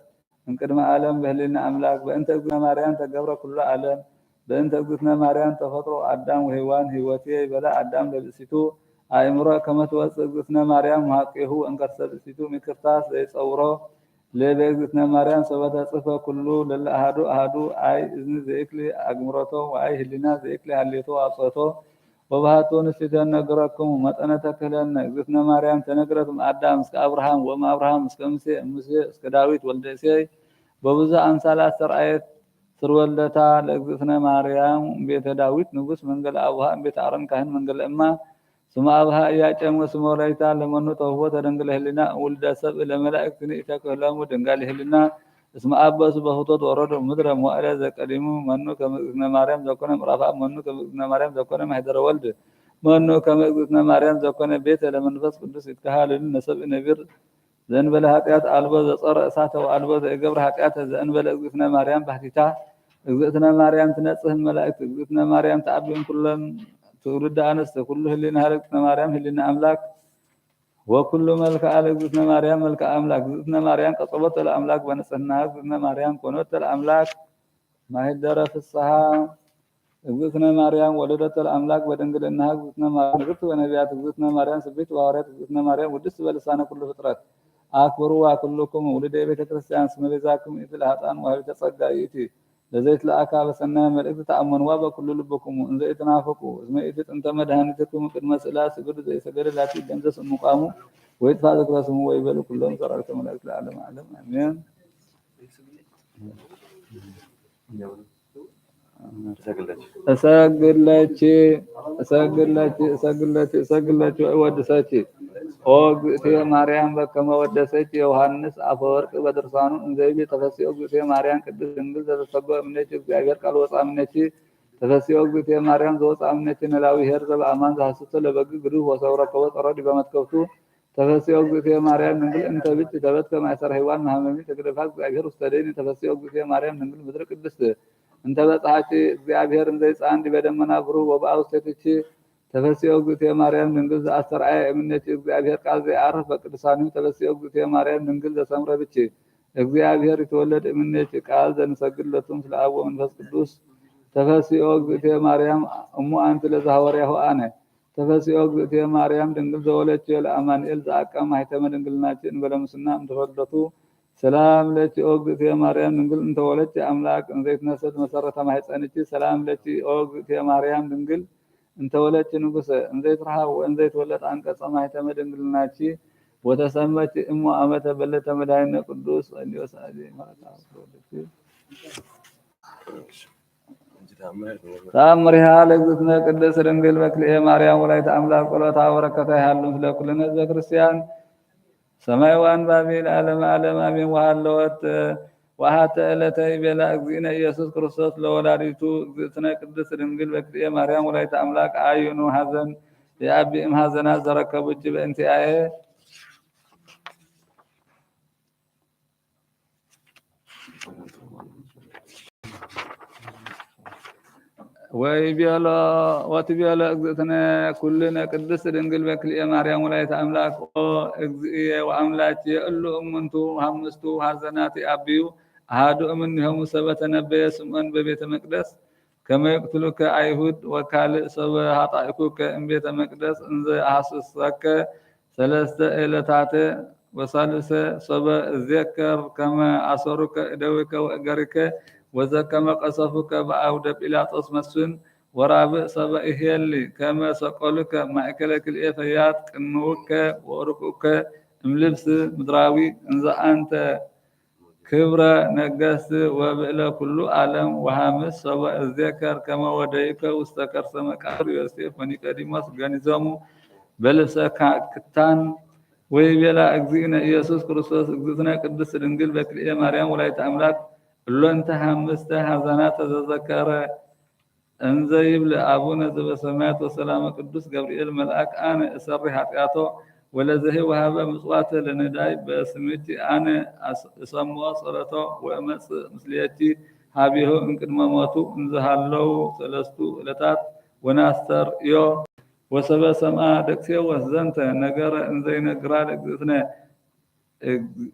እንቅድመ ዓለም በህሊና አምላክ በእንተ እግዝእትነ ማርያም ተገብረ ኩሉ ዓለም በእንተ እግዝእትነ ማርያም ተፈጥሮ አዳም ወሔዋን ህይወቴ ይበላ አዳም ለብእሲቱ አእምሮ ከመ ትወፅእ እግዝእትነ ማርያም ሀቂሁ እንከርሰ ብእሲቱ ምክርታስ ዘይጸውሮ ለእግዝእትነ ማርያም ሰበተ ጽፈ ኩሉ ለለ አሐዱ አሐዱ አይ እዝኒ ዘይክሊ አግምሮቶ ወአይ ህሊና ዘይክሊ ሀሌቶ አጽቶ ወባህቶ ንስቲተ ነገረክሙ መጠነ ተክህለነ እግዝእትነ ማርያም ተነግረትም አዳም እስከ አብርሃም ወእምአብርሃም እስከ ሙሴ እስከ ዳዊት ወልደ እሴይ በብዙ አምሳላት ተርአየት ስርወለታ ለእግዝእትነ ማርያም ቤተ ዳዊት ንጉስ መንገለ አቡሃ ቤተ አሮን ካህን መንገለ እማ ስመ አብሃ እያጨም ወስመ ወላዲታ ለመኑ ተውቦ ተደንግለ ህሊና ውልደ ሰብእ ለመላእክት ንእተ ክህሎሙ ድንጋሌ ህሊና اسم أبس بخطوط ورد مدر مؤلة زكريمو منو كمزنا مريم زكونا مرافع منو كمزنا مريم زكونا محدر ولد منو كمزنا مريم زكونا بيت لمن فس قدس يتكهال النسب نبير زين بلا هاتيات ألبا زصار أساته وألبا زقبر هاتيات زين بلا زقنا مريم بحثيتها زقتنا مريم تنصح الملائكة زقتنا مريم تعبين كلهم تولد أنس كله اللي نهارتنا مريم اللي أملاك وكل ملك على زقتنا مريم ملك أملاك زقتنا مريم قطبت الأملاك بنسنا زقتنا مريم كونت الأملاك ما هي الدرة في الصحة زقتنا مريم ولدت الأملاك بدنقل إنها زقتنا مريم قلت ونبيات زقتنا مريم سبيت وهارت زقتنا مريم ودست بلسانة كل فترات أكبروا وكلكم ولد بيت كريستيان اسم بذاكم إذ الهطان وهي تصدق إيتي لزيت لأكا بسنا ملئت تأمن وابا كل لبكم إن زيت نافقوا اسم إيتت أنت مدهانتكم قد مسئلة سجد زي سجد التي جنزس المقام ويدفع ذكر اسمه ويبلو كلهم صرعت ملائكة العالم عالم آمين أساقلتي أودساتي أوغتي مريم بكما ودساتي يوحنس أفورك بدرسانو انزيبي تفسي أوغتي مريم قدس انجل تتسقو امنيتي بأغير قال وصا امنيتي تفسي أوغتي مريم زوصا امنيتي نلاوي هرز بأمان زحسوتو لبقى قدوه وصورك وطرد بمتكوتو تفسي أوغتي مريم ننجل انت بيت تبتك مع سر حيوان مهممي تقرفاك بأغير استديني تفسي أوغتي مريم ننجل مدرك قدس انت بطاعتي እግዚአብሔር እንደይ ጻንዲ በደመና ብሩ ወባውስተትቺ ተፈሲዮ ግቴ ማርያም ድንግል ዘአስተርአየ እምነቲ እግዚአብሔር ቃል ዘአርፍ በቅዱሳኑ ተፈሲዮ ግቴ ማርያም ድንግል ዘሰምረ ብቺ እግዚአብሔር የተወለደ እምነቲ ቃል ዘንሰግድለቱም ስለ አብ ወመንፈስ ቅዱስ ተፈሲዮ ግቴ ማርያም እሙ አንተ ለዛወሪያሁ አነ ተፈሲዮ ግቴ ማርያም ድንግል ዘወለች ለአማኑኤል ዘአቀማ ማኅተመ ድንግልናችን በለምስና እንደወለቱ ሰላም ለቲ ኦግቴ ማርያም ድንግል እንተወለች አምላክ እንዘይት ነሰት መሰረተ ማህፀንቺ ሰላም ለቲ ኦግቴ ማርያም ድንግል እንተወለች ንጉሰ እንዘይት ረሃብ ወእንዘይት ወለድ አንቀጸ ማኅተመ ድንግልናቺ ወተሰመች እሙ አመተ በለተ መድኃኒነ ቅዱስ ኢየሱስ አዚ ማታ ታምሪሃ ለግዝነ ቅድስት ድንግል በክልኤ ማርያም ወላዲተ አምላክ ጸሎታ ወበረከታ ያሉ ለኩልነ ሕዝበ ክርስቲያን ሰማይ ወአንባቢል ዓለም ዓለም አሜን ወሃለወት ወሃተ ዕለተ ይቤላ እግዚእነ ኢየሱስ ክርስቶስ ለወላዲቱ እግዝእትነ ቅድስት ድንግል በክልኤ ማርያም ወላዲተ አምላክ አዩኑ ሐዘን የአቢም ሐዘናት ዘረከቡች በእንቲአየ ويبيلا وتبيلا اغزتنا كلنا قدس دنگل بكلي مريم ولايت املاك اغزئ واملاك يقلو امنتو همستو حزنات ابيو احدو منهم سبت نبي سمن ببيت مقدس كما يقتلك ايهود وكال سب هطائكوك ام بيت مقدس انز احسسك ثلاثه الهات وثالث سب ذكر كما اثرك دوك واجرك وذكما قصفك بعود بيلاطس مسن ورابع سبئه اللي كما سقلك ماكلك الافيات قنوك وركوك ملبس مدراوي انذ انت كبر نجس وبئل كل عالم وهامس سبأ الذكر كما وديك واستكر سمكار يوسف ونيقوديموس غنيزمو بلسك كتان ويبلا اغزينا ኢየሱስ ክርስቶስ እግዝእትነ ቅድስት ድንግል በክልኤ ማርያም ወላዲተ አምላክ لنت همست حزنات تذكر انزيب لابونا ذبسمات وسلام قدوس جبريل ملائك انا اسر حقياته ولذه وهب مصوات لنداي بسمتي انا اسموا صلته وامس مسليتي هابيه انقدم موتو انزهالو ثلاثه الات وناستر يو وسبا سما دكسي وزنت نجر انزي نجرا دغتنا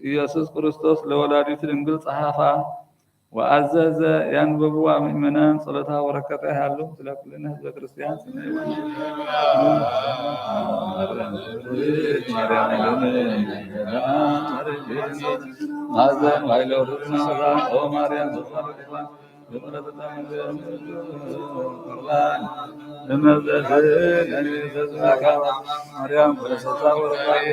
ኢየሱስ ክርስቶስ ለወላዲቱ ድንግል ጸሐፋ وعزز ينببوا مؤمنان صلاتها وبركاتها ያሉ ስለኩልና ሕዝበ ክርስቲያን ማዘን ዋይለው ሩስናራ ኦ ማርያም ዘማረከላ ማርያም ወሰታ ወራይ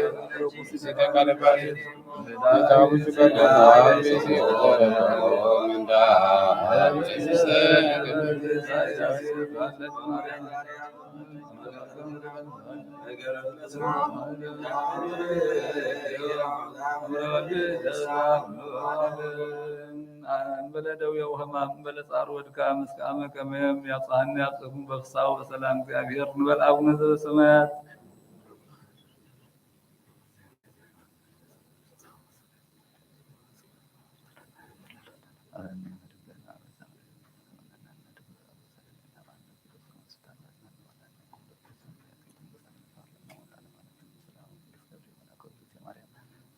በለደው የውህማም በለጻር ወድካ ምስካመ ከመም ያጻን ያጽፉን በፍሳው በሰላም እግዚአብሔር ንበል አቡነ ዘበሰማያት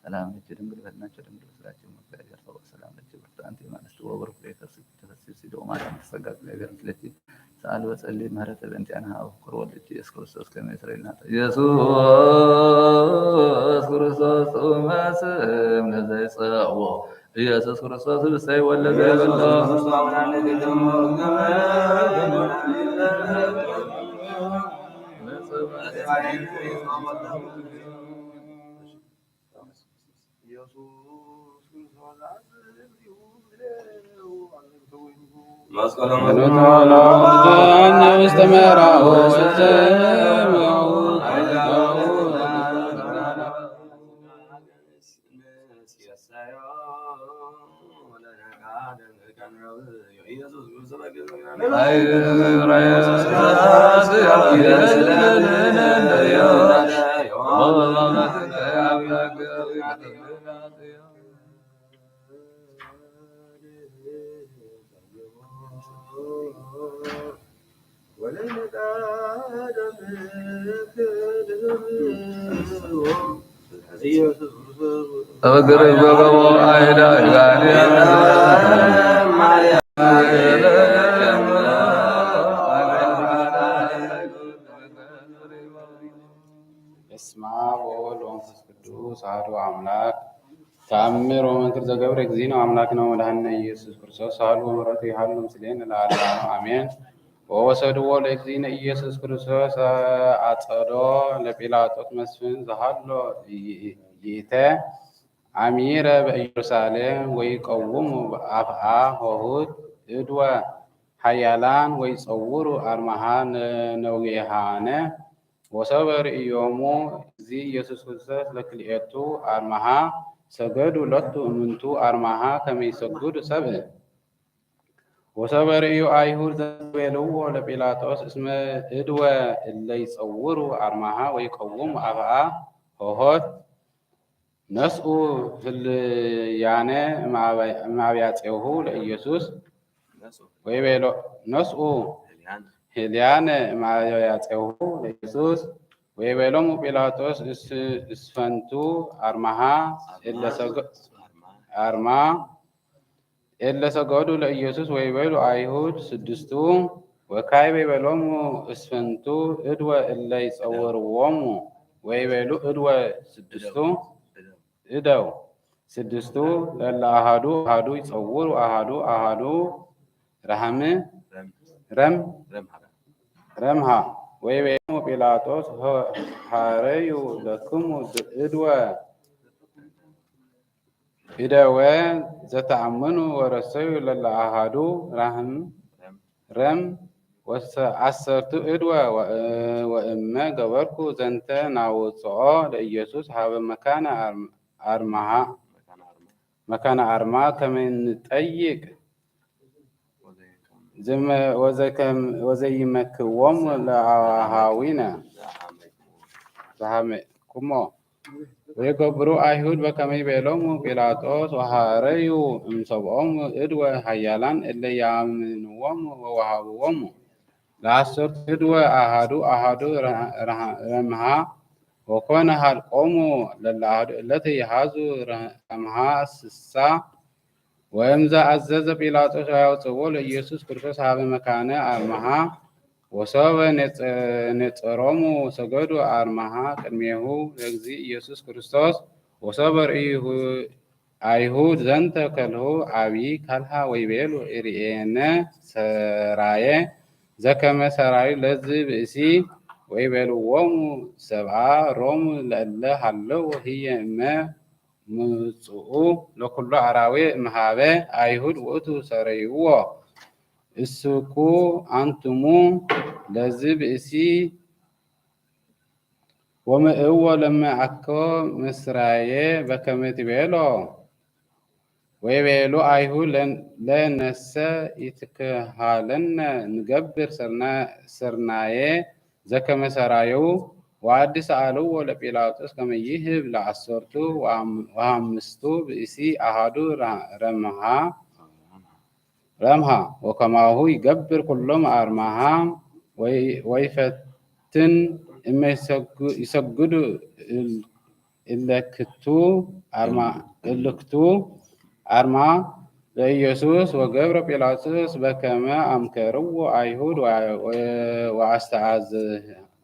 ሰላም ለች ድንግል በእናቸው ድንግል ስራቸው መጋቢያ ሰው ሰላም ለች ብርታንት ማለት ወብር ፍሬተስ ተፈሲዶ ማለት ተሰጋ እግዚአብሔር ስለች ሰአል ወጸልይ ምህረት በእንቲአና አብኩር ወልጅ ኢየሱስ ክርስቶስ ከመይስረይና ኢየሱስ ክርስቶስ ወመስም ለዘይጸዎ ኢየሱስ ክርስቶስ ብሰይ ወለደ በሎ أبكر بابا عيدا غانيا በስመ አብ ወወልድ ወመንፈስ ቅዱስ አሐዱ አምላክ ተአምር ወመንክር ዘገብረ እግዚእነ አምላክ ነው መድኃኒነ ኢየሱስ ክርስቶስ ሳሉ ወምሕረቱ ይሃሉ ምስሌነ ለዓለሙ አሜን። ወወሰድዎ ለእግዚእነ ኢየሱስ ክርስቶስ አጸዶ ለጲላጦስ መስፍን ዘሃሎ ይእተ አሚረ በኢየሩሳሌም ወይቀውሙ በአፍአ ሆሁት እድወ ኃያላን ወይጸውሩ አርማሃ ነዊሃነ ወሰበር ኢዮሙ እግዚእ ኢየሱስ ክርስቶስ ለክልኤቱ አርማሃ ሰገዱ ለቱ እምንቱ አርማሃ ከመይሰግዱ ሰብእ ወሰበር ኢዩ አይሁድ ዘቤልዎ ለጲላጦስ እስመ እድወ እለ ይጸውሩ አርማሃ ወይቀውሙ አፍአ ሆሆት ነስኡ ህልያነ እምአብያፄሁ ለኢየሱስ ወይቤሎ ነስኡ ህልያነ እምአብያፄሁ ለኢየሱስ ወይቤሎሙ ጲላጦስ እስፈንቱ አርማሃ እለ ሰገዱ ለኢየሱስ ወይቤሉ አይሁድ ስድስቱ ወካዕበ ይቤሎሙ እስፈንቱ እድወ እለ ይጸውርዎሙ ወይቤሉ እድወ ስድስቱ እደው ስድስቱ ለለ አሃዱ አሃዱ ይጸውሩ አሃዱ ረምሃ ወይቤሎሙ ጲላጦስ ሀረዩ ለክሙ እድወ እደወ ዘተአምኑ ወረሰዩ ለለ አሃዱ ረም ወአሰርቱ እድወ ወእመ ገበርኩ ዘንተ ናውፅኦ ለኢየሱስ ሀበ መካነ አርማ ከመንጠይቅ ወዘይመክዎሙ ለአሃዊነ ዘሃመኩሞ ወይገብሩ አይሁድ በከመ ይቤሎሙ ጲላጦስ ወሀረዩ እምሰብኦሙ እድወ ኃያላን እለ ያምንዎሙ ወወሃብዎሙ ለአሰርቱ እድወ አሃዱ ረምሃ ወኮነ ሀልቆሙ ለለ አሐዱ እለተ ይሃዙ ረምሃ ስሳ ወእምዘ አዘዘ ጲላጦስ ያውፅዎ ለኢየሱስ ክርስቶስ ሀበ መካነ አርማሃ ወሰበ ነጸሮሙ ሰገዱ አርማሃ ቅድሜሁ ለእግዚእ ኢየሱስ ክርስቶስ ወሰበ ርእዩ አይሁድ ዘንተ ከልሁ አብይ ካልሃ ወይቤሉ ርእየነ ሰራየ ዘከመ ሰራዩ ለዝ ብእሲ ወይቤልዎሙ ሰብአ ሮሙ ለእለ ሃለው ህየ እመ ምጽኡ ለኩሉ አራዊ እምሃበ አይሁድ ውእቱ ሰረይዎ እስኩ አንትሙ ለዝ ብእሲ ወምእዎ ለማአኮ ምስራየ በከመ ትቤሎ ወይቤሉ አይሁድ ለነሰ ይትከሃለነ ንገብር ስርናየ ዘከመ ሰራዩ ወአዲስ አልዎ ለጲላጦስ ከመ ይህብ ለአሰርቱ ወአምስቱ ብእሲ አሃዱ ረምሃ ወከማሁ ይገብር ኩሎም አርማሃ ወይፈትን እመ ይሰግዱ እልክቱ አርማ ለኢየሱስ ወገብረ ጲላጦስ በከመ አምከርዎ አይሁድ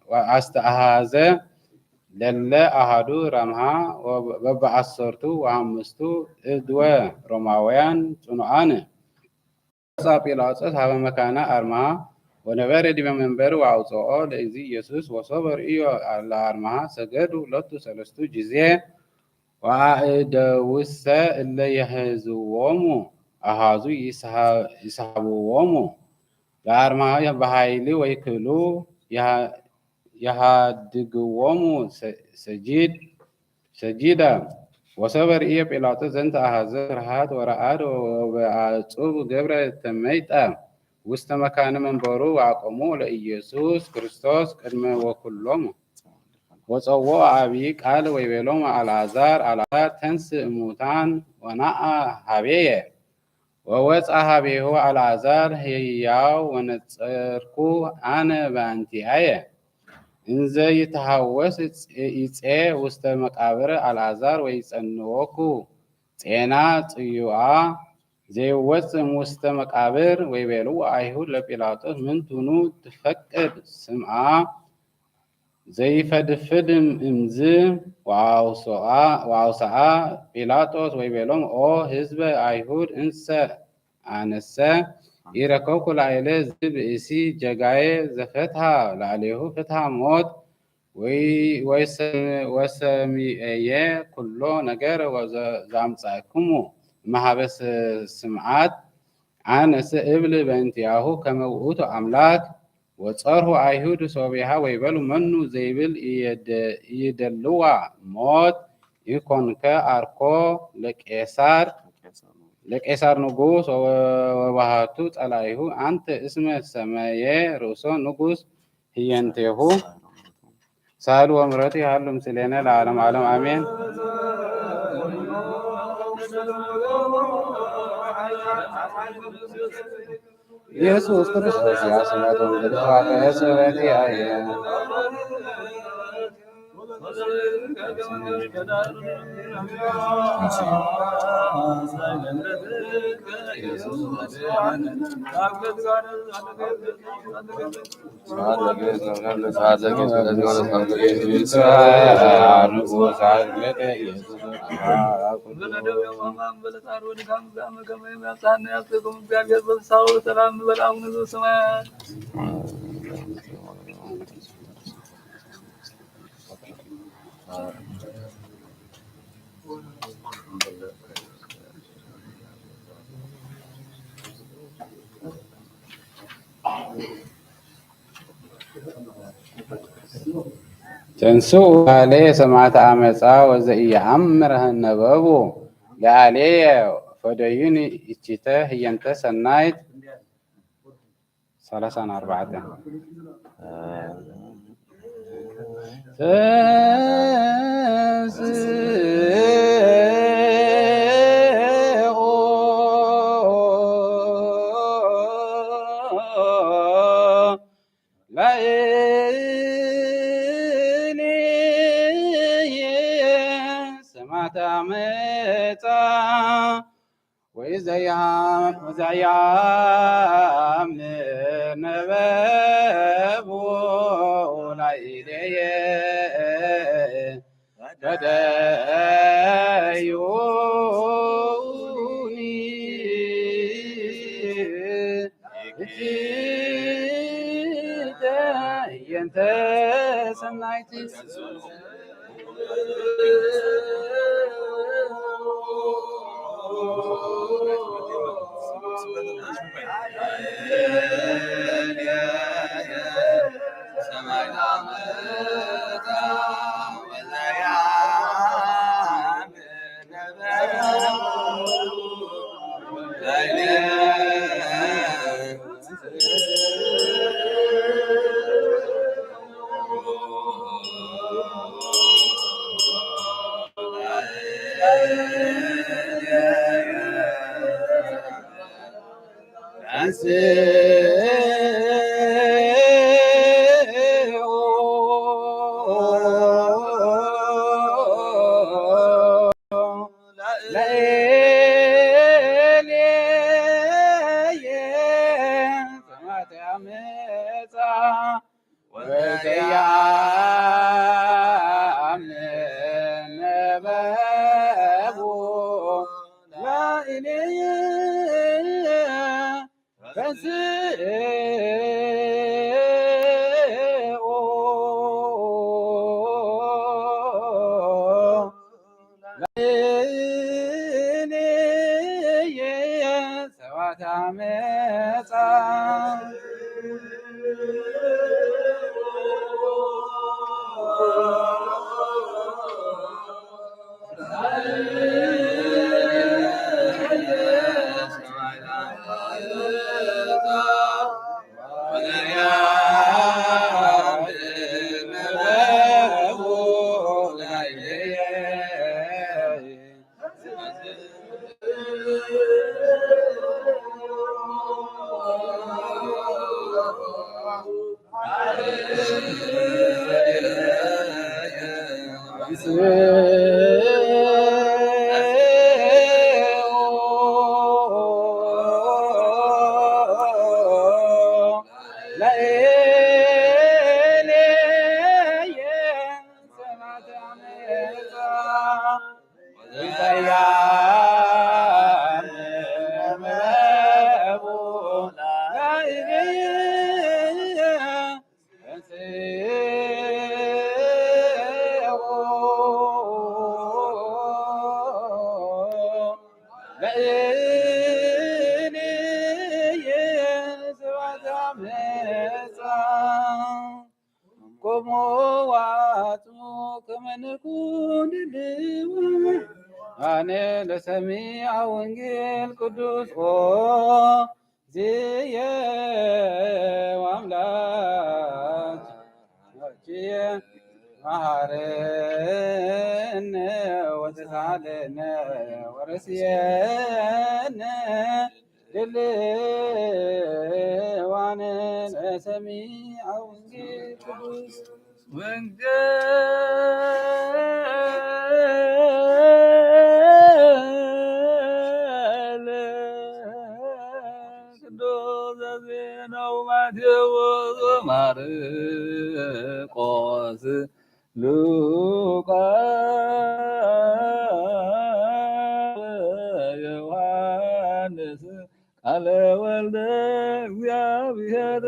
ወአስተአሃዘ ለለ አሃዱ ረምሃ በበአሰርቱ ወአምስቱ እድወ ሮማውያን ጽኑዓን ወፃ ጲላጦስ ሀበ መካነ አርምሃ ወነበረ ዲበ መንበሩ ወአውፅኦ ለእግዚ ኢየሱስ ወሶበ ርእዮ ለአርምሃ ሰገዱ ሎቱ ሰለስቱ ጊዜ ወአእደውሰ እለ የህዝዎሙ አሃዙ ይስሃብዎሙ ለአርምሃ በኃይሊ ወይክሉ የሃድግዎሙ ሰጂዳ ወሶበ ርእየ ጲላጦስ ዘንተ አሃዘ ፍርሃት ወረአድ ወበአጹብ ገብረ ተመይጠ ውስተ መካነ መንበሩ ወአቆሙ ለኢየሱስ ክርስቶስ ቅድመ ወኩሎሙ ወፀውዖ አብይ ቃል ወይቤሎሙ አልዓዛር ተንሥእ እሙታን ወናአ ሀቤየ ወወፃ ሀቤሁ አልዓዛር ሕያው ወነጸርኩ አነ በአንቲአየ እንዘ ይትሃወስ ይፄ ውስተ መቃብር አልዓዛር ወይጸንወኩ ፄና ጽዩዓ ዘይወፅእ ውስተ መቃብር ወይቤልዎ አይሁድ ለጲላጦስ ምንትኑ ትፈቅድ ስምዓ ዘይፈድፍድ እምዝ ወአውስአ ጲላጦስ ወይቤሎም ኦ ህዝበ አይሁድ እንሰ አነሰ ኢረከብኩ ላዕለ ዝብእሲ ጀጋየ ዘፈትሃ ላዕሌሁ ፍትሃ ሞት ወሰሚዐየ ኩሎ ነገር ዘአምጻእክሙ ማህበስ ስምዓት አነሰ እብል በእንቲአሁ ከመ ውእቱ አምላክ ወጸርሁ አይሁድ ሶቢሃ ወይበሉ መኑ ዘይብል ይደልዋ ሞት ይኮንከ አርኮ ለቄሳር ንጉስ ወባህቱ ጸላይሁ አንተ እስመ ሰመየ ርእሶ ንጉስ ህየንቴሁ ሳሉ ወምረቱ ያሉ ምስሌነ ለዓለም ዓለም አሜን። ኢየሱስ ክርስቶስ ያስመቶ ምድርዋቀ ስበቲ አየ ተንሥኡ ላዕሌየ ሰማዕተ አመፃ ወዘኢየአምር ነበቡ ላዕሌየ ፈደዩኒ እቺተ ህየንተ ሰናይት 34 ወዘያምር ነበቡ ላዕሌየ ፈደዩኒ እቺተ ህየንተ ሰናይት አነ ለሰሚዐ ወንጌል ቅዱስ ዝየ ወአምላክ መሐረነ ወተሳለነ ወረስየነ ድልዋነ ለሰሚዐ ወንጌል ቅዱስ ወንጌል ቅዱስ ዜናው ማቴዎስ ማርቆስ ሉቃስ ዮሐንስ ቃለ ወልደ እግዚአብሔር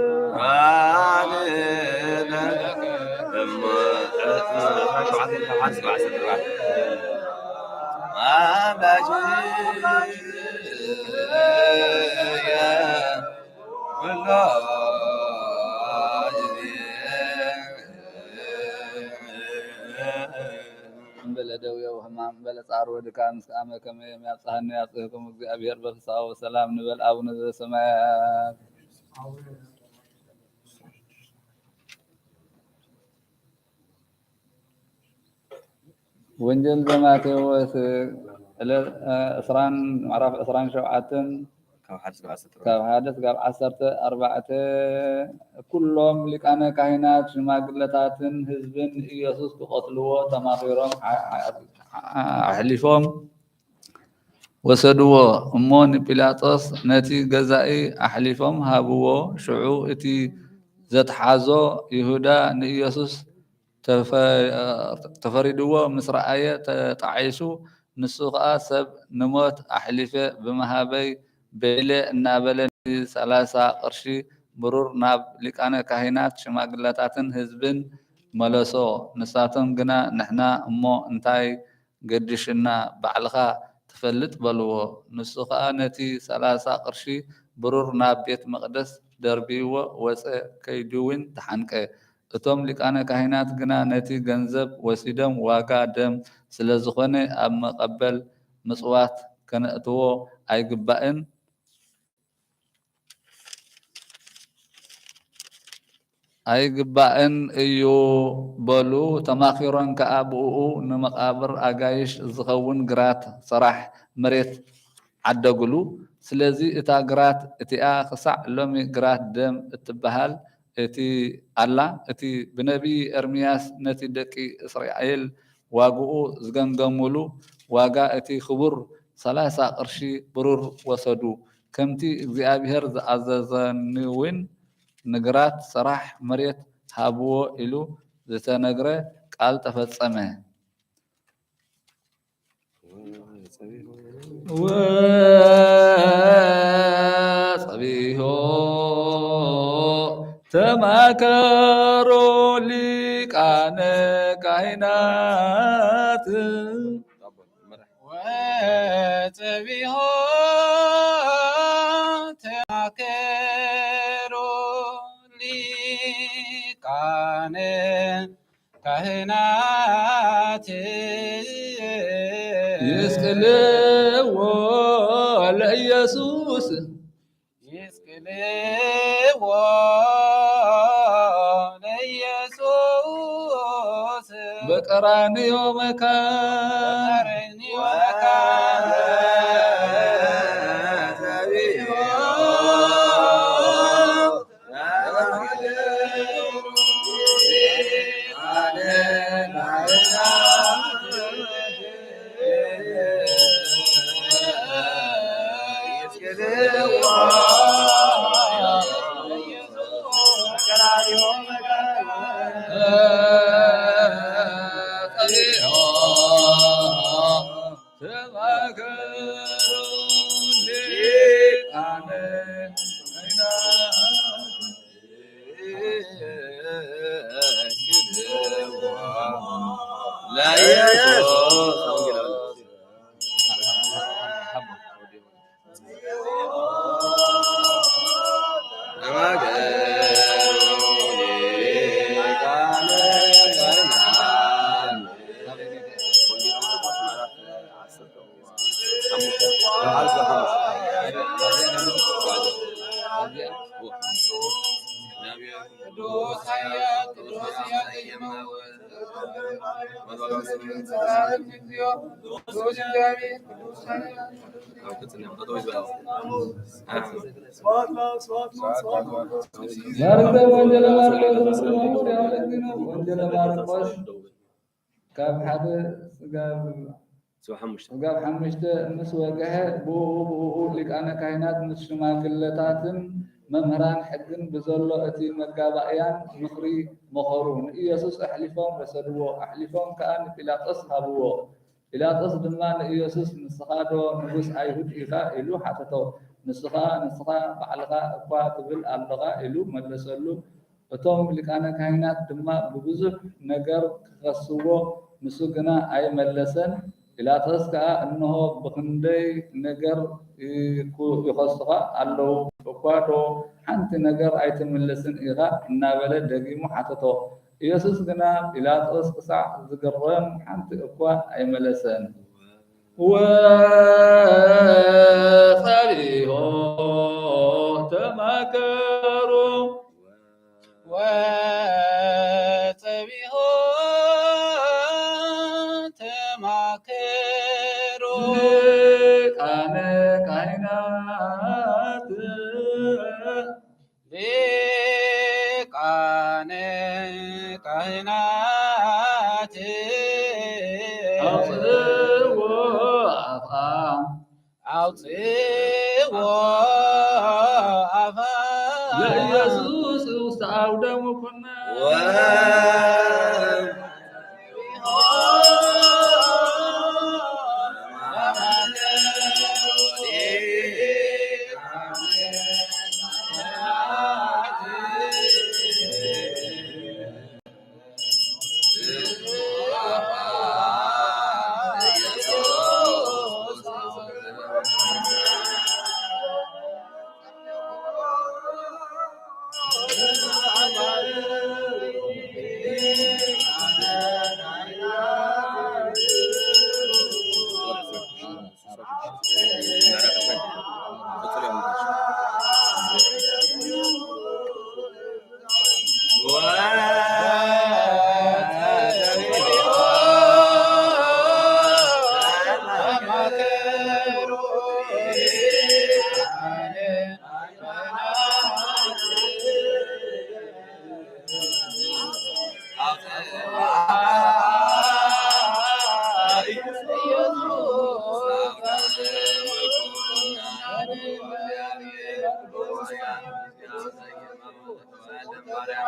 በለደው ህማም በለጻር ወድካም እስከ ከመ የሚያጽሐነ ያጽህኩም እግዚአብሔር በፍስሐ ወሰላም ንበል አቡነ ዘበሰማያት ወንጌል ዘማቴዎስ ምዕራፍ 27 ካብ 1 እስካብ 14 ኩሎም ሊቃነ ካህናት ሽማግለታትን ህዝብን ኢየሱስ ክቆትልዎ ተማኺሮም ኣሕሊፎም ወሰድዎ እሞ ንጲላጦስ ነቲ ገዛኢ ኣሕሊፎም ሃብዎ። ሽዑ እቲ ዘተሓዞ ይሁዳ ንኢየሱስ ተፈሪድዎ ምስ ረኣየ ተጣዒሱ ንሱ ከዓ ሰብ ንሞት ኣሕሊፈ ብመሃበይ በለ እናበለ 30 ቅርሺ ብሩር ናብ ሊቃነ ካህናት ሽማግለታትን ህዝብን መለሶ ንሳቶም ግና ንሕና እሞ እንታይ ገዲሽና ባዕልኻ ትፈልጥ በልዎ ንሱ ከዓ ነቲ 30 ቅርሺ ብሩር ናብ ቤት መቅደስ ደርቢዎ ወፀ ከይዱ እውን ተሓንቀ እቶም ሊቃነ ካህናት ግና ነቲ ገንዘብ ወሲዶም ዋጋ ደም ስለ ዝኾነ ኣብ መቐበል ምጽዋት ከነእትዎ ኣይግባእን ኣይግባእን እዩ በሉ ተማኺሮን ከዓ ብኡ ንመቃብር ኣጋይሽ ዝኸውን ግራት ስራሕ መሬት ዓደግሉ ስለዚ እታ ግራት እቲኣ ክሳዕ ሎሚ ግራት ደም እትበሃል እቲ ኣላ እቲ ብነቢ ኤርምያስ ነቲ ደቂ እስራኤል ዋግኡ ዝገምገምሉ ዋጋ እቲ ክቡር 30 ቅርሺ ብሩር ወሰዱ ከምቲ እግዚአብሔር ዝኣዘዘኒ እውን ንግራት ስራሕ መሬት ሃብዎ ኢሉ ዝተነግረ ቃል ተፈጸመ ወጸቢሖ ተማከሮ ሊቃነ ካህናት ወጸቢሖ ተማከሮ ሊቃነ ካህናት ይስቅልዎ ለኢየሱስ ይስቅልዎ ለኢየሱስ በቀራንዮ መካን ጋብ ሓሙሽተ ምስ ወግሐ ብኡ ሊቃነ ካህናት ምስ ሽማግለታትን መምህራን ሕግን ብዘሎ እቲ መጋባእያን ምኽሪ መኸሩ ንኢየሱስ ኣሕሊፎም ወሰድዎ ኣሕሊፎም ከዓ ንጲላጦስ ሃብዎ ጲላጦስ ድማ ንኢየሱስ ንስኻ ዶ ንጉስ ኣይሁድ ኢኻ ኢሉ ሓተቶ ንስኻ ባዕልኻ እኳ ትብል ኣለኻ ኢሉ መለሰሉ እቶም ሊቃነ ካህናት ድማ ብብዙሕ ነገር ክኸስዎ ንሱ ግና ኣይመለሰን ጲላጦስ ከዓ እንሆ ብክንደይ ነገር ይኸስኻ ኣለው እኳ ዶ ሓንቲ ነገር ኣይትምለስን ኢኻ እናበለ ደጊሙ ሓተቶ ኢየሱስ ግና ጲላጦስ ክሳዕ ዝገርም ሓንቲ እኳ ኣይመለሰን ወጸቢሖ ተማከሮ ወጸቢሖ ተማከሮ ሊቃነ ካህናት ሊቃነ ካህናት አውጽዎ አፍአ አውጽዎ አፍአ ለኢየሱስ ውስተ አውደ ሙኩና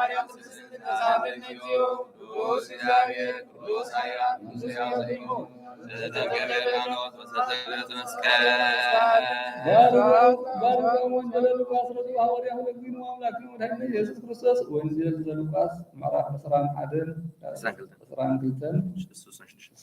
ማርያም ቅድስት ተሳለን እግዚኦ ቅዱስ እግዚአብሔር ቅዱስ ኃያል ቅዱስ ሕያው ዘኢይሞት ዘተቀበለ ሃይማኖት ወዘተቀበለ መስቀል ባርኮ ወንጌል ሉቃስ ረዱ ሐዋርያ ሁለግኑ አምላክ ነው ወዳጅ ኢየሱስ ክርስቶስ ወንጌል ዘሉቃስ ምዕራፍ 11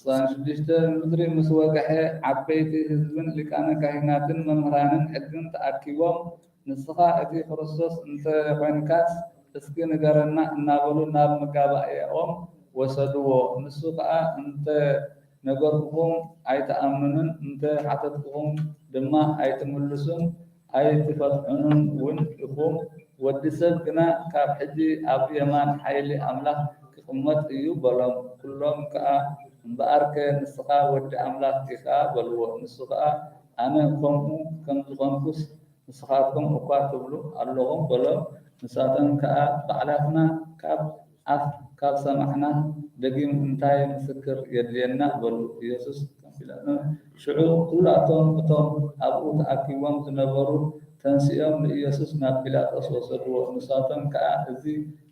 22 ምድሪ ምስ ወግሐ ዓበይቲ ህዝብን ሊቃነ ካህናትን መምህራንን ሕግን ተኣኪቦም ንስኻ እቲ ክርስቶስ እንተ ኮንካስ እስኪ ንገረና እናበሉ ናብ መጋባእያኦም ወሰድዎ። ንሱ ከዓ እንተ ነገርኩም ኣይተኣምኑን እንተ ሓተትኩም ድማ ኣይትምልሱን ኣይትፈትሑንን እውን ኢኹም። ወዲ ሰብ ግና ካብ ሕጂ ኣብ የማን ሓይሊ ኣምላኽ ክቕመጥ እዩ በሎም። ኩሎም ከዓ እምበኣርከ ንስኻ ወዲ ኣምላኽ ኢኻ በልዎ። ንሱ ከዓ ኣነ ከምኡ ከም ዝኾንኩስ ንስኻትኩም እኳ ትብሉ ኣለኹም በሎም። ንሳቶም ከዓ ባዕላትና ካብ ኣፍ ካብ ሰማዕና ደጊም እንታይ ምስክር የድልየና በሉ። ኢየሱስ ሽዑ ኩላቶም እቶም ኣብኡ ተኣኪቦም ዝነበሩ ተንስኦም ንኢየሱስ ናብ ጲላጦስ ወሰድዎ። ንሳቶም ከዓ እዚ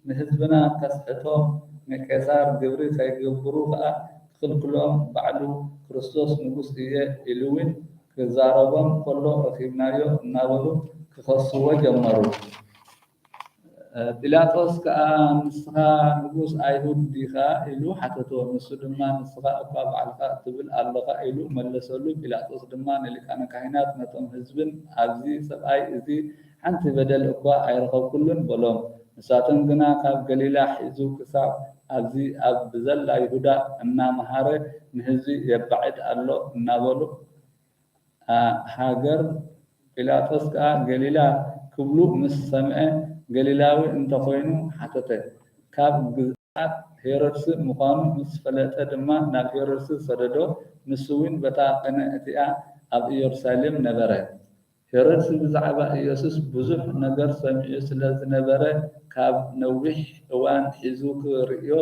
ንህዝብና ከስሕቶም ንቄሳር ግብሪ ከይገብሩ ከዓ ክልክሎም ባዕሉ ክርስቶስ ንጉስ እየ ኢሉ እውን ክዛረቦም ከሎ ረኺብናዮ እናበሉ ክኸስዎ ጀመሩ። ጲላጦስ ከዓ ንስኻ ንጉስ ኣይሁድ ዲኻ ኢሉ ሓተቶ። ንሱ ድማ ንስኻ እኳ ባዕልካ ትብል ኣለኻ ኢሉ መለሰሉ። ጲላጦስ ድማ ንሊቃነ ካህናት ነቶም ህዝብን ኣብዚ ሰብኣይ እዚ ሓንቲ በደል እኳ ኣይረኸብኩሉን በሎም። ንሳቶም ግና ካብ ገሊላ ሒዙ ክሳብ ኣብዚ ኣብ ብዘላ ይሁዳ እናመሃረ ንህዝቢ የባዕድ ኣሎ እናበሉ ሃገር ጲላጦስ ከዓ ገሊላ ክብሉ ምስ ሰምዐ ገሊላዊ እንተኮይኑ ሓተተ። ካብ ግዝኣት ሄሮድስ ምዃኑ ምስ ፈለጠ ድማ ናብ ሄሮድስ ሰደዶ። ንሱ እውን በታ ቀነእቲኣ ኣብ ኢየሩሳሌም ነበረ። ሄሮድስ ብዛዕባ ኢየሱስ ብዙሕ ነገር ሰሚዑ ስለ ዝነበረ ካብ ነዊሕ እዋን ሒዙ ክርእዮ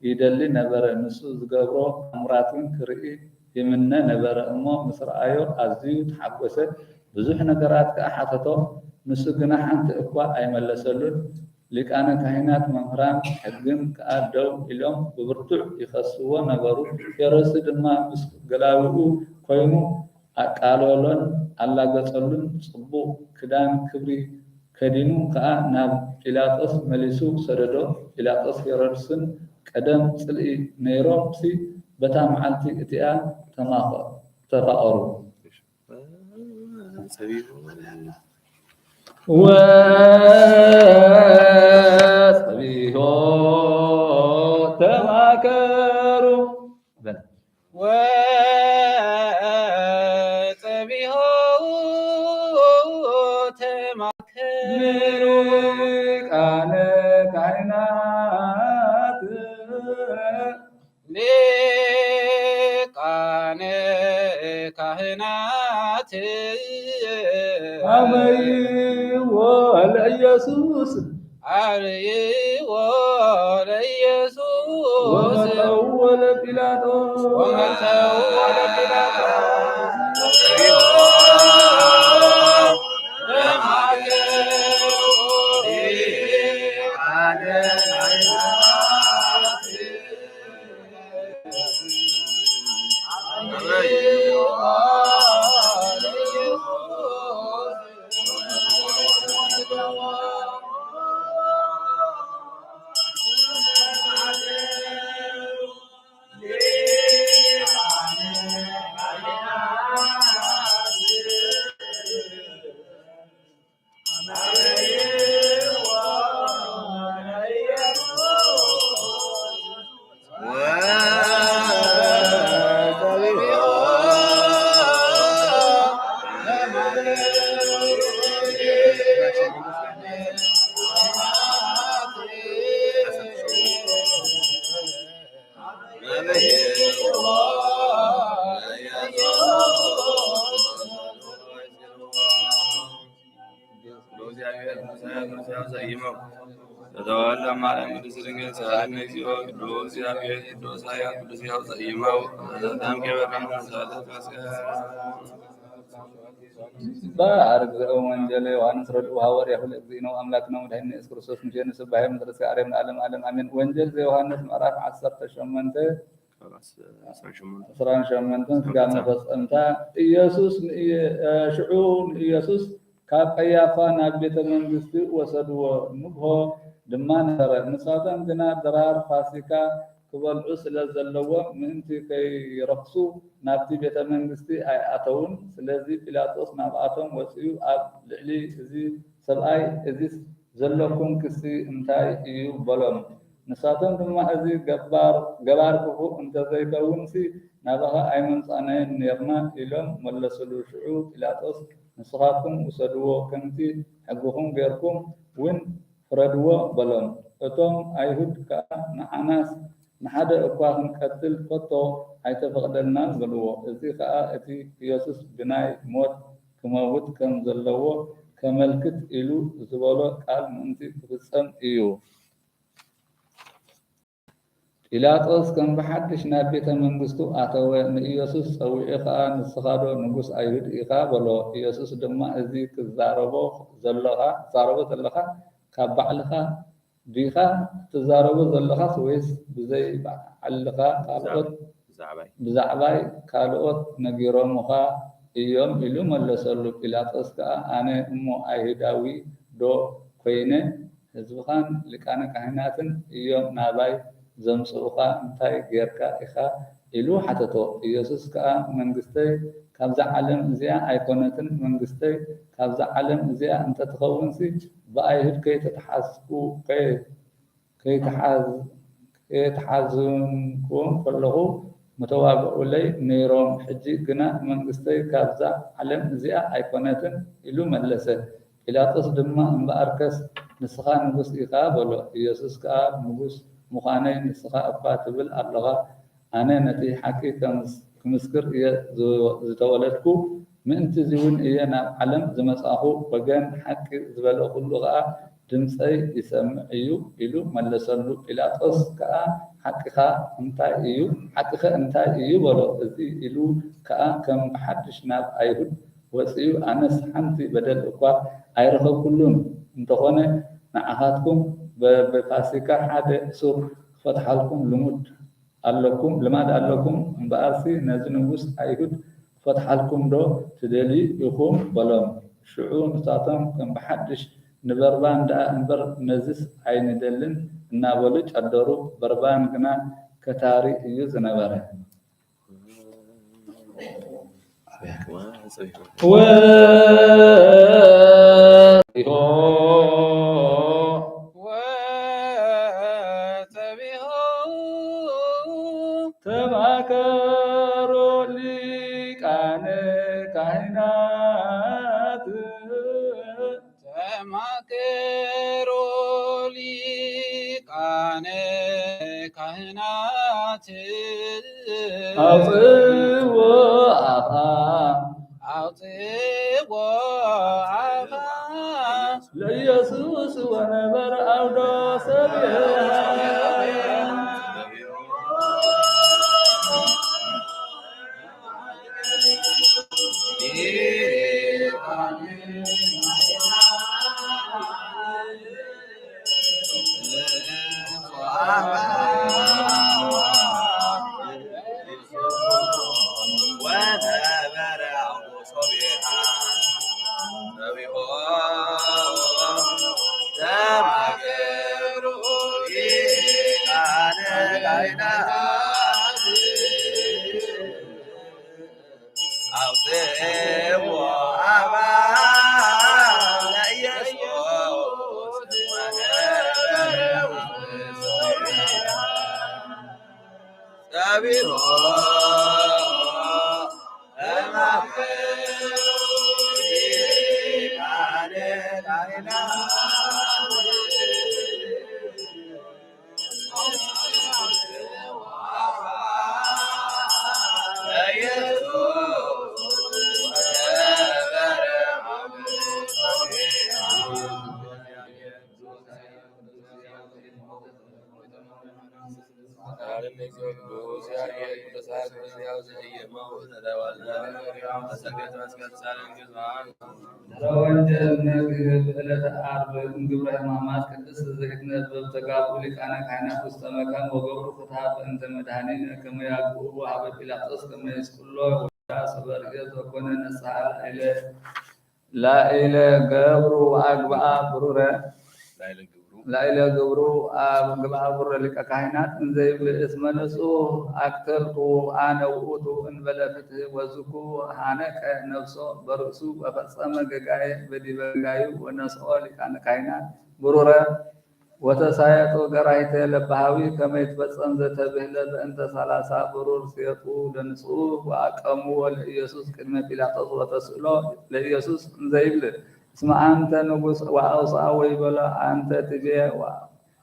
ይደሊ ነበረ። ንሱ ዝገብሮ ኣምራት እውን ክርኢ ይምነ ነበረ እሞ ምስ ረኣዮ ኣዝዩ ተሓጎሰ። ብዙሕ ነገራት ከዓ ሓተቶ። ንሱ ግና ሓንቲ እኳ ኣይመለሰሉን። ሊቃነ ካህናት መምህራን ሕግን ከዓ ደው ኢሎም ብብርቱዕ ይኸስዎ ነበሩ። ሄሮድስ ድማ ምስ ገላዊኡ ኮይኑ ኣቃለሎን ኣላገፀሉን ጽቡቕ ክዳን ክብሪ ከዲኑ ከዓ ናብ ጲላጦስ መሊሱ ሰደዶ። ጲላጦስ ሄሮድስን ቀደም ጽልኢ ነይሮምሲ በታ መዓልቲ እቲኣ ተፋቐሩ። ወጸቢሖ ተማከሩ ወጸቢሖ ተማከሩ ሊቃነ ካህናት ሊቃነ ካህናት አበይዎ ለኢየሱስ አርይዎ ለኢየሱስ ወመተው ለጲላጦስ ተተወልደ ማርያም ቅድስት ድንግል ሳለን እግዚኦ ቅዱስ እግዚአብሔር ቅዱስ ኃያል ቅዱስ ሕያው ዘኢይመውት ዘተምከ በከመ መሥዋዕተ መስቀል بارك وانجلي وانصر وهاور يا خلق زينو املاكنا مدهن اس كريستوس مجين سبحان مدرسه اريم العالم عالم امين وانجل زي يوحنس مراف 10 شمنته سران شمنتن قام فصمت ኢየሱስ شعون ኢየሱስ ካብ ቀያፋ ናብ ቤተ መንግስቲ ወሰድዎ ንግሆ ድማ ነበረ ንሳቶም ግና ድራር ፋሲካ ክበልዑ ስለ ዘለዎም ምእንቲ ከይረክሱ ናብቲ ቤተ መንግስቲ ኣይኣተውን ስለዚ ጲላጦስ ናብኣቶም ወፅዩ ኣብ ልዕሊ እዚ ሰብኣይ እዚ ዘለኩም ክሲ እንታይ እዩ በሎም ንሳቶም ድማ እዚ ገባር ክፉ እንተዘይከውንሲ ናባኻ ኣይመምፃናየን ነርና ኢሎም መለሰሉ ሽዑ ጲላጦስ ንስኻትኩም ውሰድዎ ከምቲ ሕጉኹም ጌርኩም ውን ፍረድዎ በሎም እቶም ኣይሁድ ከዓ ንዓናስ ንሓደ እኳ ክንቀትል ከቶ ኣይተፈቅደልናን በልዎ እዚ ከዓ እቲ ኢየሱስ ብናይ ሞት ክመውት ከም ዘለዎ ከመልክት ኢሉ ዝበሎ ቃል ምእንቲ ክፍፀም እዩ ጲላጦስ ከም ብሓድሽ ናብ ቤተ መንግስቱ ኣተወ ንኢየሱስ ፀዊዑ ከዓ ንስኻዶ ንጉስ ኣይሁድ ኢኻ በሎ ኢየሱስ ድማ እዚ ክዛረቦ ዘለኻ ካብ ባዕልኻ ዲኻ ትዛረቦ ዘለኻስ ወይስ ብዘይ ባዕልኻ ካልኦት ብዛዕባይ ካልኦት ነጊሮሙኻ እዮም ኢሉ መለሰሉ ጲላጦስ ከዓ ኣነ እሞ ኣይሁዳዊ ዶ ኮይነ ህዝብኻን ሊቃነ ካህናትን እዮም ናባይ ዘምፅኡኻ እንታይ ጌርካ ኢኻ ኢሉ ሓተቶ ኢየሱስ ከዓ መንግስተይ ካብዛ ዓለም እዚኣ ኣይኮነትን መንግስተይ ካብዛ ዓለም እዚኣ እንተትኸውንሲ ብኣይሁድ ከይተሓዝንኩም ከለኹ متواضعولي نيروم حجي قنا من قستي كابزا علم زيا ايقونتن إلو ملسه بيلاطس دما مباركس نسخا نبس إقابلو يسوس كاب نبس مخاني نسخا أباتبل أبلغا أنا نتي حكي كمسكر إيا زتولدكو من تزيون إيانا علم زمساهو بغان حكي زبالو كلغا دمسي يسمع إلو ملسلو بيلاطس كاب حقيقة انتاي ايو حقيقة انتاي ايو بلو ازي الو كم بحدش ناب ايهود وزيو انس حنتي بدل اقوى ايرخو كلهم انتخوني نعهاتكم بفاسكة حادة سوق فتح لكم لمد ألكم لماذا ألكم بأرسي نزنوس ايهود فتح لكم دو تدلي يقوم بلوم شعور ساتم كم بحدش نبربان دا انبر نزس عين دلن نابلج أدرو بربان كنا كتاري يزنبره تماكروا لي كان كائنات تماكروا لي كان كائنات أطيب وعفا ليسوس ونبر أودو سبيها ዕለተ ዓርብ እንግብረ ሕማማት ቅድስት ዘይትነበብ ተጋቡ ሊቃነ ካህናት ውስተ መካን ወገብሩ ፍትሐ በእንተ መድኃኒነ ከመ ያግብኡ ሀበ ጲላጦስ ከመ ይስቅሎ ወሰበርገት ወኮነ ነስሐ ላኢለ ገብሩ አግብአ ብሩረ ላኢለ ገብሩ አግብአ ብሩረ ሊቀ ካህናት እንዘ ይብል እስመ ንጹሕ አክተልኩ አነ ውእቱ እንበለ ፍትሕ ወዝኩ ሐነቀ ነፍሶ በርእሱ ወፈጸመ ገጋየ በዲበ ገጋዩ ወነስኦ ሊቃነ ካህናት ብሩረ ወተሳየጦ ገራይተ ለባሃዊ ከመ ይትፈጸም ዘተብህለ በእንተ 30 ብሩር ሴጡ ለንጹሕ ወአቀሙ ለኢየሱስ ቅድመ ጲላጦስ ወተስእሎ ለኢየሱስ እንዘ ይብል እስመ አንተ ንጉሥ ወአውፅአ ወይበሎ አንተ ትቤ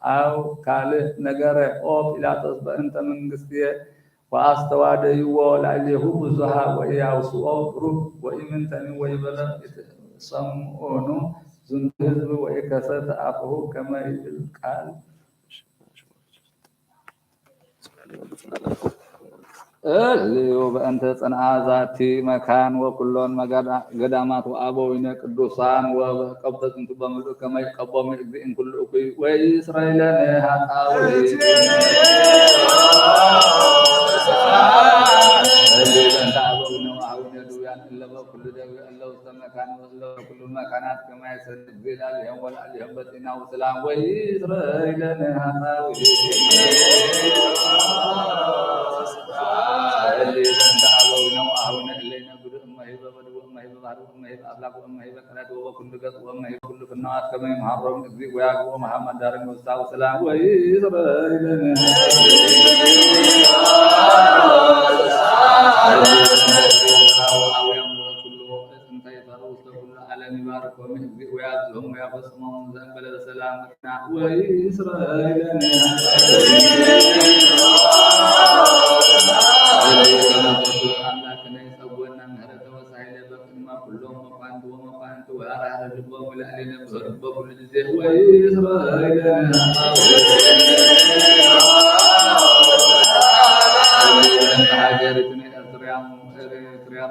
አው ካልእ ነገረ ኦ ጲላጦስ በእንተ መንግሥትየ ወአስተዋደይዎ ላዕሌሁ ብዙኃ ወኢያውስኦ ብሩክ ወኢምንተኒ ወይበሎ ሰምዖኑ ዝንቱ ህዝብ ወኢከሰተ አፍሁ ከመ ይብል ቃል እልዩ በእንተ ጽንዓ ዛቲ መካን ወኩሎን ገዳማት ወአበዊነ ቅዱሳን ወቀብተ ጥንቱ በምሉእ ከመ ይቀቦሙ እግዚእን ኩሉ እኩይ ወኢይስራኤለነ ኃጣውእ በእንተ አበዊነ ወአቡነ ድውያን እለ በኩሉ ደዌ እለ ውስተ መካን ወእለ በኩሉ መካናት ከመ ይሰድድ እግዚእላልየም ወላዕሌሆም በጤና ወሰላም ወኢይስራኤለነ ኃጣውእ በእንተ አበዊነ ወአቡነ እለ ይነግዱ እመሂበ በድው እመሂበ ባህር እመሂበ አፍላቅ እመሂበ ቀላት ወበኩሉ ገጽ ወእመሂበ ኩሉ ፍናዋት ከመ ይምሃሮም እግዚእ ወያግቦም ሀበ መዳርም ውስተ ወሰላም ወኢይስራኤለነ ዓለም ይባርኮም እግዚእ ወያብዝሖም ወያፈጽሞም ዘእንበለ በሰላም ወኢይስራኤለነ አምላክነ ይጸውዐነ ምህረተ ወሳይለ በቅድመ ኩሎም መኳንንቱ ወመኳንንቱ ወአርአያ ልቦሙ ለዕሌነ በኩሉ ጊዜ ወኢይስራኤለነ ሀገሪቱን ኤርትራ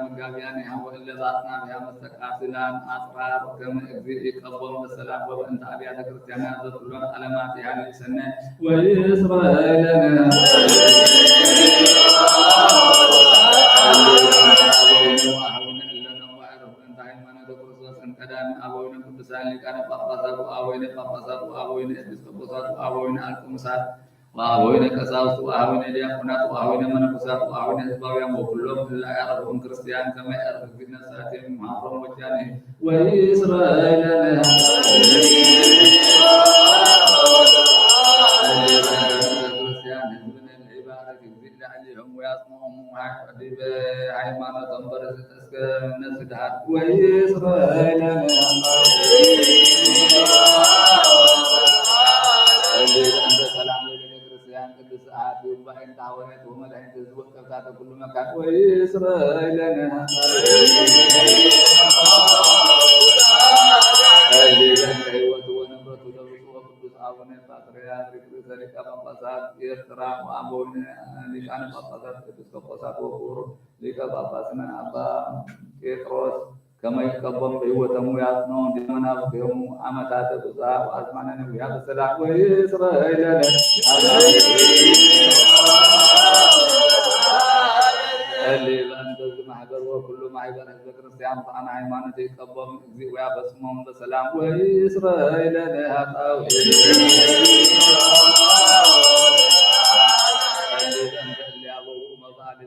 መጋቢያን ወእለ በአጽናፈ መስተቃትላን አጽራር ከመ እግዚእ ይቀቦም በሰላም ወበእንተ አብያተ ክርስቲያናት ዘኩሎን ዓለማት ያህልሰነ ወኢይስራኤለነ አበዊነ ቅዱሳን ሊቃነ ጳጳሳት ወአበዊነ ጳጳሳት ወአበዊነ ኤጲስቆጶሳት ወአበዊነ አልቁምሳት ወአበዊነ ቀሳውስት ወአበዊነ ዲያቆናት ወአበዊነ መነኮሳት ወአበዊነ ሕዝባውያን ወኩሎም እለ ያዕርፉም ክርስቲያን ከመ ያዕርፍ እግዚእነ ሰዓቲም ይምሃሮም ወጃኔ ወኢይስራኤለነ ክርስቲያን ሕዝብነ ለይባርክ እግዚእ ላዕሌሆም ወያጽንዖሙ ዲበ ሃይማኖቶም በርእስተ እስከ ነስድሃት ወኢይስራኤለነ ሰላም ለቤተክርስቲያን ቅድስት አሐቲ በእንተ ሐዋርያት ወመላእክት ሕዝብ ወከብታተ ኩሉ መካን ወኢይስራኤለነ ሕይወቱ ወንብረቱ ለብፁዕ ወቅዱስ አቡነ ፓትርያርክ ርእሰ ሊቃነ ጳጳሳት ኤርትራ ወአበዊነ ሊቃነ ጳጳሳት ኤጲስቆጶሳት ወክቡር ሊቀ ጳጳስነ አባ ጴጥሮስ ከመ ይቀቦም በሕይወቶሙ ያጽንዖሙ ዲመናብክሙ ዓመታተ ብፅዓ ወአዝማነ ነቢያት በሰላም ወኢይስራኤለነ በእንተ ማህበር ወኩሉ ማህበር ህዝበ ክርስቲያን በአነ ሃይማኖት ይቀቦም እግዚእ ወያፈጽሞም በሰላም ወኢይስራኤለነ ኃጣውእ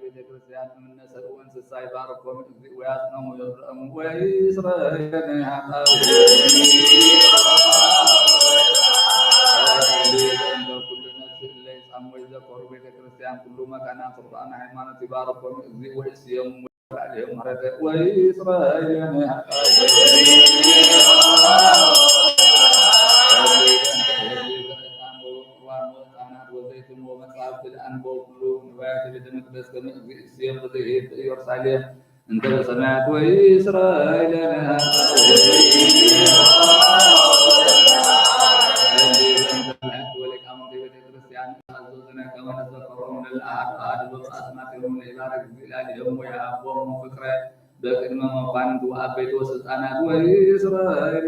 ቤተ ክርስቲያን እምነ ሰብእ ወእንስሳ ይባርኮም እግዚእ ወያጽንዖሙ ወይርአሙ ወኢይስራኤለነ ኃጣውእ ኩሉ ነፍስ እለ ይጻሙ ወይዘክሩ ቤተ ክርስቲያን ኩሉ መካናት በአነ ሃይማኖት ይባርኮም እግዚእ ወይእስዮሙ ወላዕሌሆም ምህረተ ወኢይስራኤለነ ኃጣውእ ወዘይቱን ወመጽሐፍት ለአንቦ ኩሉ ንዋያተ ቤተ መቅደስ ከመ እግዚእ እሴዮም በዘይሄድ በኢየሩሳሌም እንተ በሰማያት ወኢይስራኤለነ ኃጣውእ ክርስቲያን አዘዘነ ከመ ንዘከሮሙ ለአሐዱ በአስማቲሆሙ ለይባርክ እግዚአብሔር ወያቦሙ ፍቅረ በቅድመ መኳንንቱ አበይቱ ወስልጣናት ወኢይስራኤል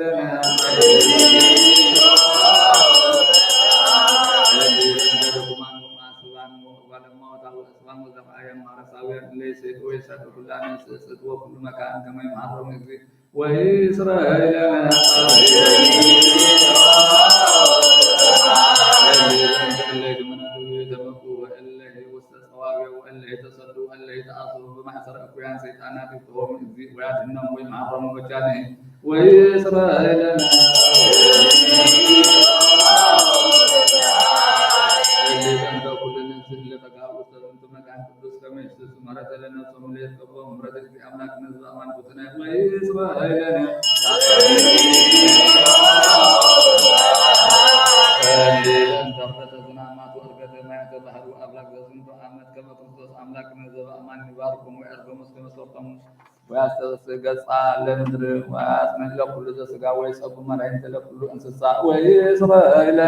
ويستغفر لمدر ويسمح لكل ذي سقى ويسقى مرعين لكل انسسا وإسرائيل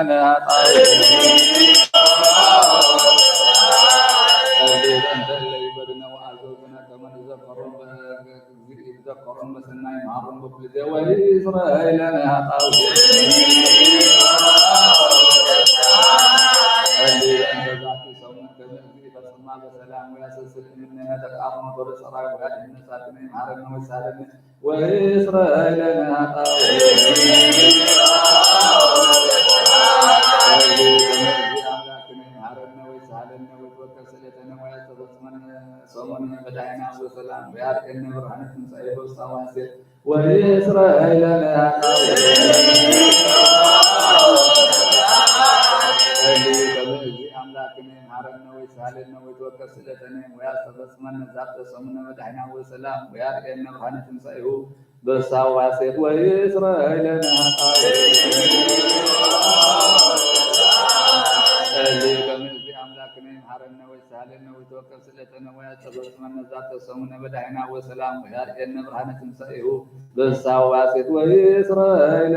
أنت الذي بدنا وأعزونا كما ذكرهم بسنا معهم بكل ذي وإسرائيل بسلام ويسلسل مننا تقارن ورسرا ويأتي ساكنين عرنا وسالنا وإسرائيل عرنا وسالنا وتوكل سلتنا ويتبسمنا صومنا بدعنا وسلام ويأتينا برهنة سعيد وصواسي وإسرائيل عرنا ويسالنا ويتوكل سلتنا ويتبسمنا ذات صومنا بدعنا وسلام ويأتينا برهنة سعيد وصواسي وإسرائيل عرنا ويسالنا ويتوكل سلتنا ويتبسمنا ذات صومنا بدعنا وسلام ويأتينا برهنة سعيد وصواسي وإسرائيل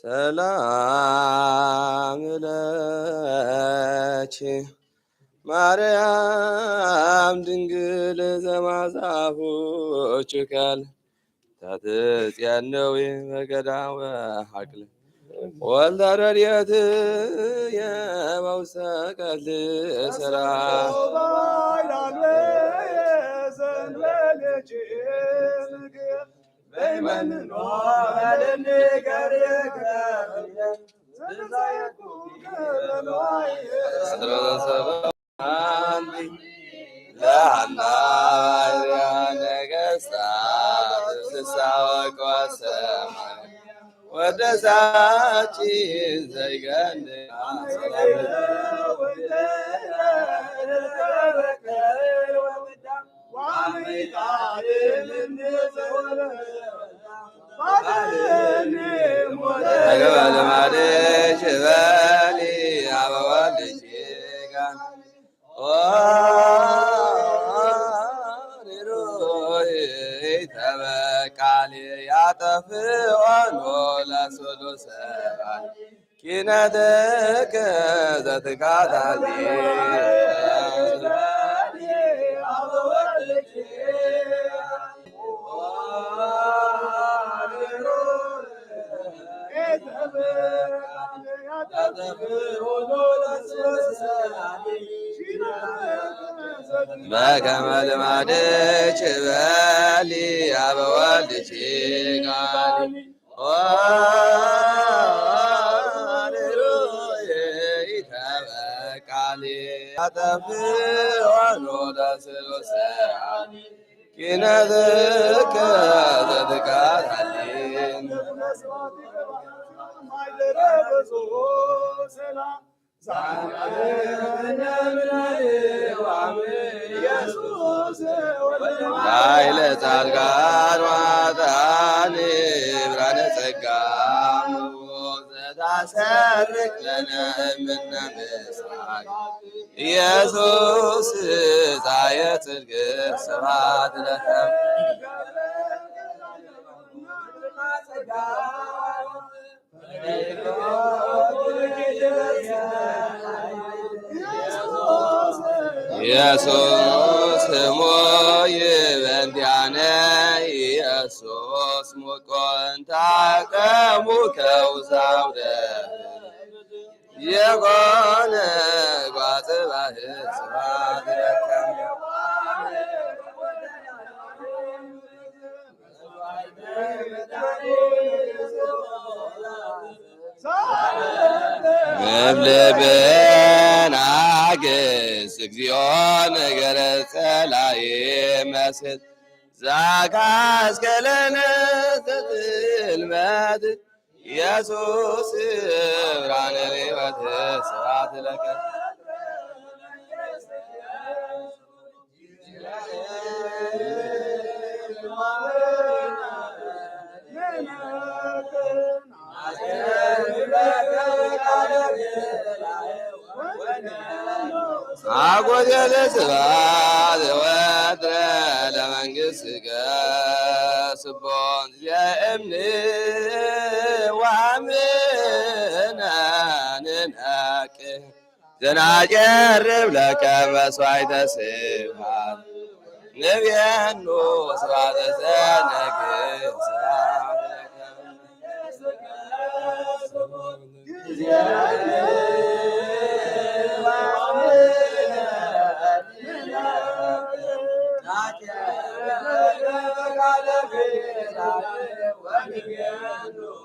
ሰላም ለኪ ማርያም ድንግል ዘማዛፉ ችካል ታትጽያነዊ በገዳወ ሐቅል ወልደ ረድኤት የመውሰቀል ስራ ለአና ነገስታት ስሳወቅ ሰማይ ወደ ዛች ዘይገን ለማደሽ በሊ አበወልጅ ጋር ተበቃል ያጠፍዋኖ ለሶሎሰባል ኪነትከ ዘትካታሊ በከመ ልማድች በሊ አበወልድች ቃል ተበቃል ያጠፍዋኖ ለስሎሰባል ኪነትከ ዘትካታሊ ላይለ ጻድቃን ዋጣን ብርሃነ ጸጋ ዘታሰርቅ ለነ እምነ ምስራቅ ኢየሱስ ፀሐየ ጽድቅ ስብሐት ለከ ኢየሱስ ሞይ በእንቲአነ ኢየሱስ ሙቆንታ ቀሙ ከውሳውደ የኮነ ጓጽባህ ስብሐት ለከ መብልብን አግስ እግዚኦ ነገረ ጸላኤ መስል ዛካስከለነ ዘጽልመት ኢየሱስ ብርሃነ ሕይወት ስብሐት ለከ አጎደለ ስብሐት ወትረ ለመንግሥትከ ስቦን ዘእምኔ ወአምነ ንነቅ ዘናጨርብ ለከ መሥዋዕተ ስብሐት ንቤኑ ስብሐተ ዘነግሥ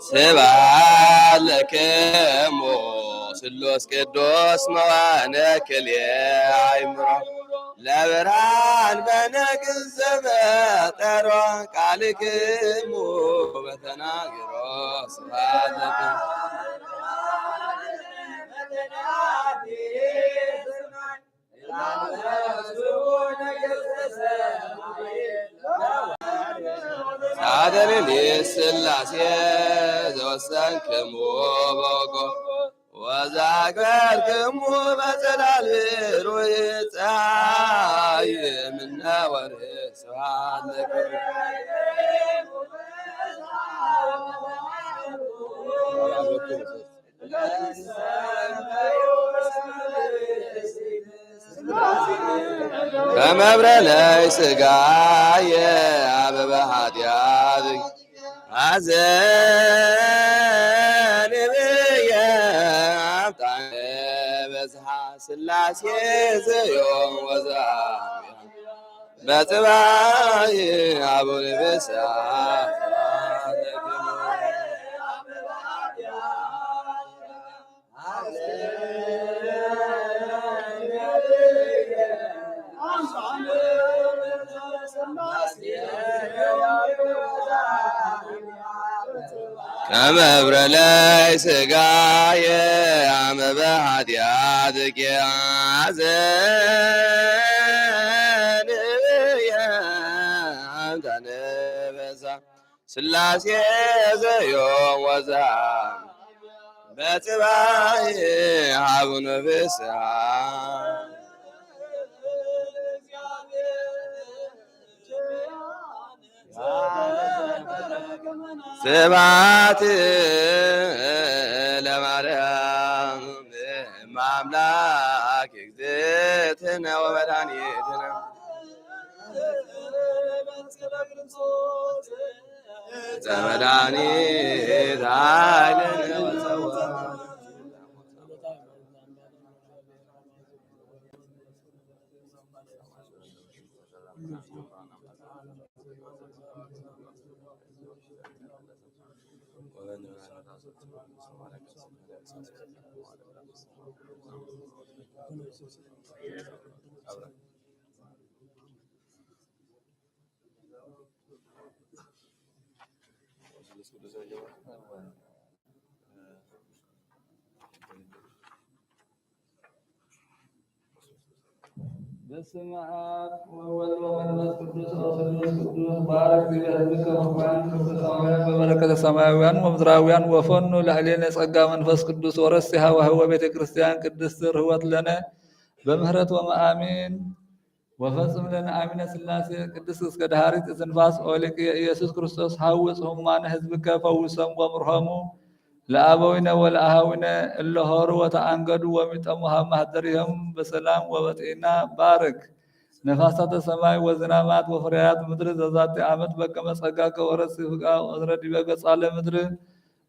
ስብሐት ለክሙ ስሉስ ቅዱስ መዋዕለ ክልኤ አእምሮ ለብርሃን በነግሥ ዘፈጠሮ ቃልክሙ በተናግሮ ስብሐት ለክሙ ሳደልል ሥላሴ ዘወሰንክሙ በወጎ ወዛግበርክሙ በጽላል ብሩህ ፀሐይ እምነ ወርኅ ስብሐት ለክሙ ከመብረላይ ስጋየ አበበ ኃጢአት አዘንብየ አምጣነ በዝሃ ሥላሴ ዘዮም ወዛ በጽባሕ አቡነ ብስዓ ከመብረላይ ስጋየ አመበ ኃጢአትከ አዘንብየ አምጣነ በዝሃ ሥላሴ ዘዮም ወዛ በጽባሕ አቡነ ብስዓ ስብሐት ለማርያም እምአምላክ እግዝእትነ ወመድኃኒትነ ዘመድኃኒት ኃይልነ ወፀወ በስመ አብ ወወልድ ወመንፈስ ቅዱስ ወስሉስ ቅዱስ ባረክ ዚበህልከ ወኩያን ቅዱሳውያን በበረከተ ሰማያውያን ወምድራውያን ወፈኑ ላዕሌነ ጸጋ መንፈስ ቅዱስ ወረስሐ ወህወ ቤተ ክርስቲያን ቅድስት ርህወት ለነ በምህረት ወመአሚን ወፈጽም ለነ አሚነ ሥላሴ ቅድስት እስከ ዳህሪት እስትንፋስ ኦሊቅ ኢየሱስ ክርስቶስ ሐውፅ ሁማነ ህዝብከ ፈውሰም ወምርሆሙ ለአበዊነ ወለአሃዊነ እለ ሆሩ ወተአንገዱ ወሚጠሙ ማኅደሪሆሙ በሰላም ወበጤና ባርክ ነፋሳተ ሰማይ ወዝናማት ወፍሬያት ምድር ዘዛቲ ዓመት በከመ ጸጋከ ወረስሕከ ወእዝረ ዲበ ገጻለ ምድር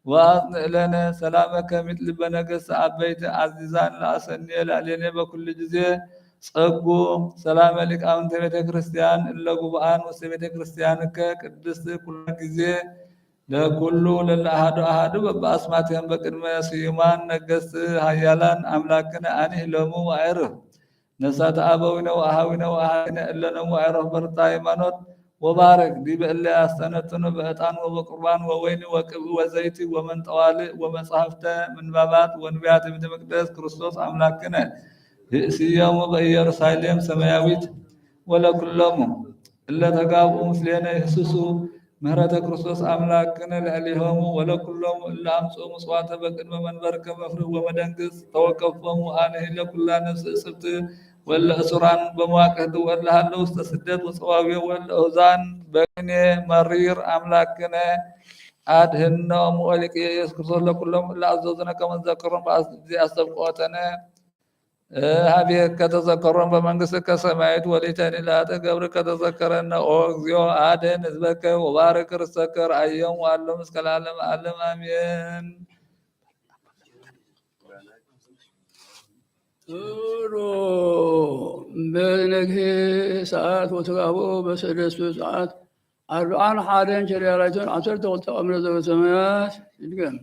ወአጽንዕ ለነ ሰላመከ ሚጥ ልበ ነገሥት አበይት አዚዛን ለአሰንየ ላዕሌነ በኩሉ ጊዜ ጸጉ ሰላመ ሊቃውንተ ቤተ ክርስቲያን እለ ጉብአን ውስተ ቤተ ክርስቲያንከ ቅድስት ኩሉ ጊዜ ለኩሉ ለለአሐዱ አሐዱ በበአስማቲሆሙ በቅድመ ስዩማን ነገሥት ኃያላን አምላክነ አኒህ ሎሙ አዕርፍ ነፍሳተ አበዊነ ወአኀዊነ ወአኀዊነ እለ ነሙ አዕርፍ በርታ ሃይማኖት ወባረክ ዲበ እለ ያስተነትኑ በዕጣን ወበቁርባን ወወይን ወቅብእ ወዘይቲ ወመንጠዋልእ ወመጻሕፍተ ምንባባት ወንቢያተ ቤተ መቅደስ ክርስቶስ አምላክነ ይእስዮሙ በኢየሩሳሌም ሰማያዊት ወለኩሎሙ እለ ተጋብኡ ምስሌነ ይህስሱ ምህረተ ክርስቶስ አምላክነ ለዕሌሆሙ ወለኩሎሙ እለ አምጽኡ ምጽዋተ በቅድመ መንበርከ መፍርህ ወመደንግጽ ተወከፎሙ አንህ ለኩላ ነፍስ እጽብት ወለ እሱራን በመዋቅህት ወለ ሃለው ውስተ ስደት ወጸዋዊ ወለ ኦዛን በቅኔ መሪር አምላክነ አድህኖሙ ወሊቅ ኢየሱስ ክርስቶስ ለኩሎሙ እለ አዘዙነ ከመ ንዘክሮሙ በአስተብቆተነ ሀቤከ ከተዘከሮም በመንግሥትከ ሰማያዊት ወሊተኒ ለኃጥእ ገብርከ ተዘከረነ ኦ እግዚኦ አድኅን ሕዝበከ ወባርክ ርስተከ ረአዮሙ ወሀሎሙ እስከ ለዓለመ ዓለም አሜን። ጥሩ በነግህ ሰዓት ወተጋቦ በሰደስቱ ሰዓት አርባዓን ሓደን ቸርያላይቶን ዓሰርተ ክልተ አምረ ዘበሰማያት ይድገም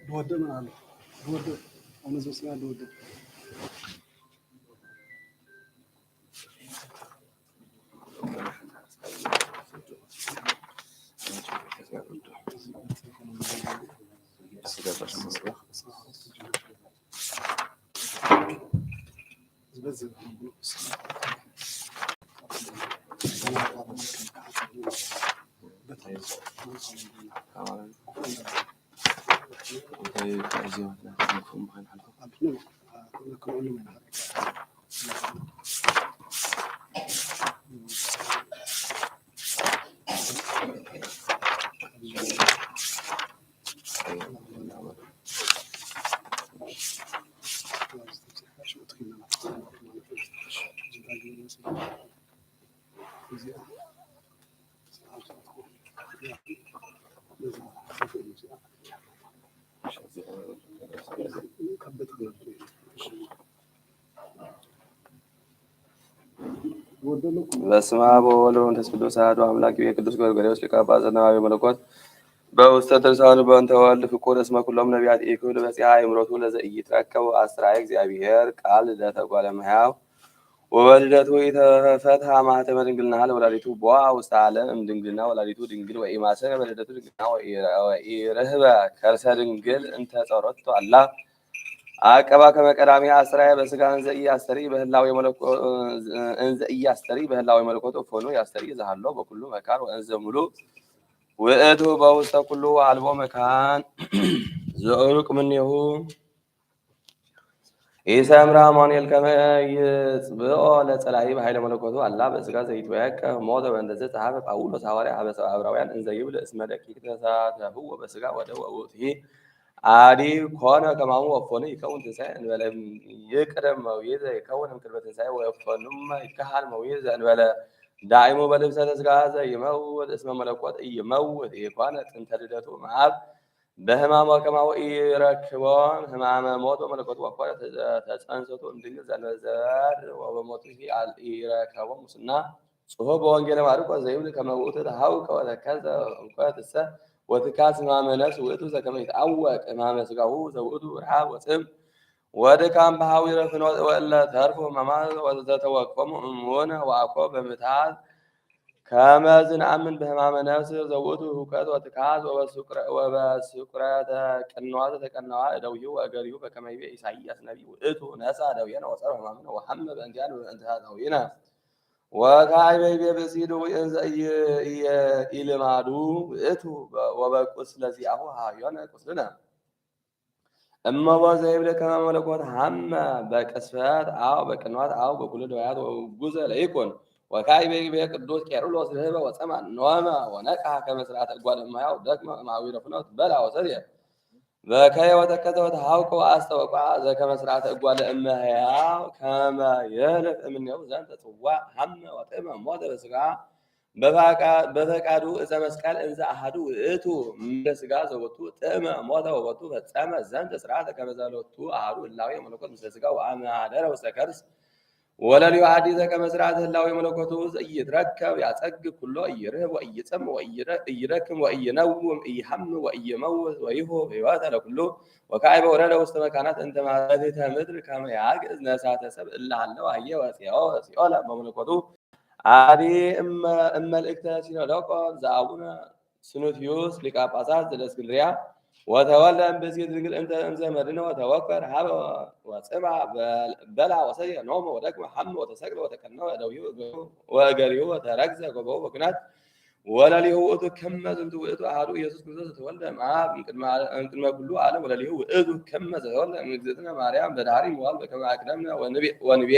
دوده من على دوده أنا زوجي دوده በስመ አብ ወወልድ ወመንፈስ ቅዱስ አሐዱ አምላክ የቅዱስ ጎርጎርዮስ ሊቀ ጳጳሳት ነባቤ መለኮት በውስተ ትርሳኑ በእንተ ወልድ ፍቁር እስመ ኩሎም ነቢያት ኢኩል በጺሐ አእምሮቱ ለዘኢይትረከብ አስራየ እግዚአብሔር ቃል ልደተ እጓለ እመሕያው ወበልደቱ ኢተፈትሐ ማኅተመ ድንግልና ለወላዲቱ ቦአ ውስተ ዓለም እምድንግልና ወላዲቱ ድንግል ወኢማሰነ በልደቱ ድንግልና ወኢርህበ ከርሰ ድንግል እንተ ጸሮቱ አላ አቀባ ከመ ቀዳሚ አስራየ በሥጋ እንዘ ኢያስተሪ በህላዌ መለኮቱ እፎኑ ያስተሪ ዘሃሎ በኩሉ መካን ወእንዘ ሙሉእ ውእቱ በውስተ ኩሉ አልቦ መካን ዘእሩቅ እምኔሁ ኢሰምራ አማኑኤል ከመ ይጽብኦ ለጸላኢ በኃይለ መለኮቱ አላ በሥጋ ዘይትወከፍ ሞተ በእንተ ዘጸሐፈ ጳውሎስ ሐዋርያ ኀበ ዕብራውያን እንዘ ይብል እስመ ደቂቅ ተሳተፍዎ በሥጋ ወደሙ ውእቱሂ አዲ ኮነ ከማሙ ወፎኑ ይከውን ትንሣኤ እንበለ ይቅደም መዊዝ ይከውን እምቅድመ ትንሣኤ ወፎኑም ይካሃል መዊዝ እንበለ ዳይሙ በልብሰተ ሥጋ ዘይመውት እስመ መለኮት ኢይመውት ኢኮነ ጥንተ ልደቱ እምአብ በሕማሙ ከማሁ ኢረክቦ ሕማመ ሞት በመለኮቱ ወኮነ ተጸንሰቱ እምድንግል ዘእንበለ ወበሞቱ ኢረከቦ ሙስና ጽሑፍ በወንጌለ ማርቆስ ዘይብል ከመ ውእቱ ተሐውከ ወተከዘ እምኮትሰ ወትካዝ ሕማመ ነፍስ ውእቱ ዘከመ ይትዐወቅ ሕማመ ሥጋሁ ዘውእቱ ረኃብ ወጽም ወድካም በኀዊረ ፍኖት ወእለ ተርፉ ሕማማት ወዘተወክፎሙ እሙነ ወአኮ በምትሃት ከመ ዝንአምን በሕማመ ነፍስ ዘውእቱ ሁከት ወትካዝ ወበስቁረተ ቅንዋት ተቀነዋ እደዊሁ ወእገሪሁ በከመ ይቤ ኢሳይያስ ነቢይ ውእቱ ነሣ ደዌነ ወጸርፈ ሕማምነ ወሐመ በእንቲአነ በእንተ ኃጣውኢነ ወካዕበ ይቤ ብእሲዱ እንዘ ኢልማዱ ውእቱ ወበቁስለ ዚአሁ ኀበዮነ ቁስልነ እመቦ ዘይብል ከመ መለኮት ሐመ በቅስፈት አው በቅንዋት አው በኩሉ ደዌያት ወጉዘ ለይኩን ወካዕበ ይቤ ቅዱስ ቄርሎስ ርህበ ወጸምዐ ኖመ ወነቅሐ ከመ ሥርዓተ እጓለ እመሕያው ደክመ እምኀዊረ ፍኖት በልዐ ወሰትየ በከየ ወተከዘ ወተሐውከ ወአስተወቅዐ ዘከመ ሥርዓተ እጓለ እመሕያው ከመ ይህልፍ እምኔሁ ዘንተ ጽዋዕ ሐመ ወጥዕመ ሞተ በሥጋ በፈቃዱ ዕፀ መስቀል እንዘ አሐዱ ውእቱ እምደ ሥጋ ዘወቱ ጥዕመ ሞተ ወቦቱ ፈጸመ ዘንተ ሥርዓተ ከመ ዘሎቱ አሐዱ ህላዌ መለኮት ምስለ ሥጋ ወአመ ኀደረ ውስተ ከርስ ወለሊሁ አሐዲ ዘከመ ሥርዓተ ህላዌ መለኮቱ ዘኢይትረከብ ያጸግብ ኩሎ ኢይርህብ ወኢይጽም ወኢይረክም ወኢይነውም ኢይሐምም ወኢይመውት ወይሁብ ሕይወተ ለኩሉ ወካዕበ ወረደ ውስተ መካናት እንተ ማኅበሪተ ምድር ከመ ያግዕዝ ነፍሳተ ሰብእ እለ ሀለወ ሀየ ወሲኦለ በመለኮቱ አሐዲ እመልእክተ ሲኖዶቆስ ዘአቡነ ስኑትዮስ ሊቀ ጳጳሳት ዘእስክንድርያ ወተወልደ እምብእሲት ድንግል እምዘ መድኅነ ወተወክፈ ረኃበ ወጽምዐ በልዐ ወሰትየ ኖመ ወደክመ ሐመ ወተሰቅለ ወተቀነወ እደዊሁ ወእገሪሁ ወተረግዘ ጎበሁ በኩናት ወለሊሁ ውእቱ ከመ ዝንቱ ውእቱ አሐዱ ኢየሱስ ክርስቶስ ዘተወልደ እምአብ እምቅድመ ኩሉ ዓለም ወለሊሁ ውእቱ ከመ ዘተወልደ እምእግዝእትነ ማርያም በዳህሪ መዋዕል በከመ አቅደምነ ወንቤ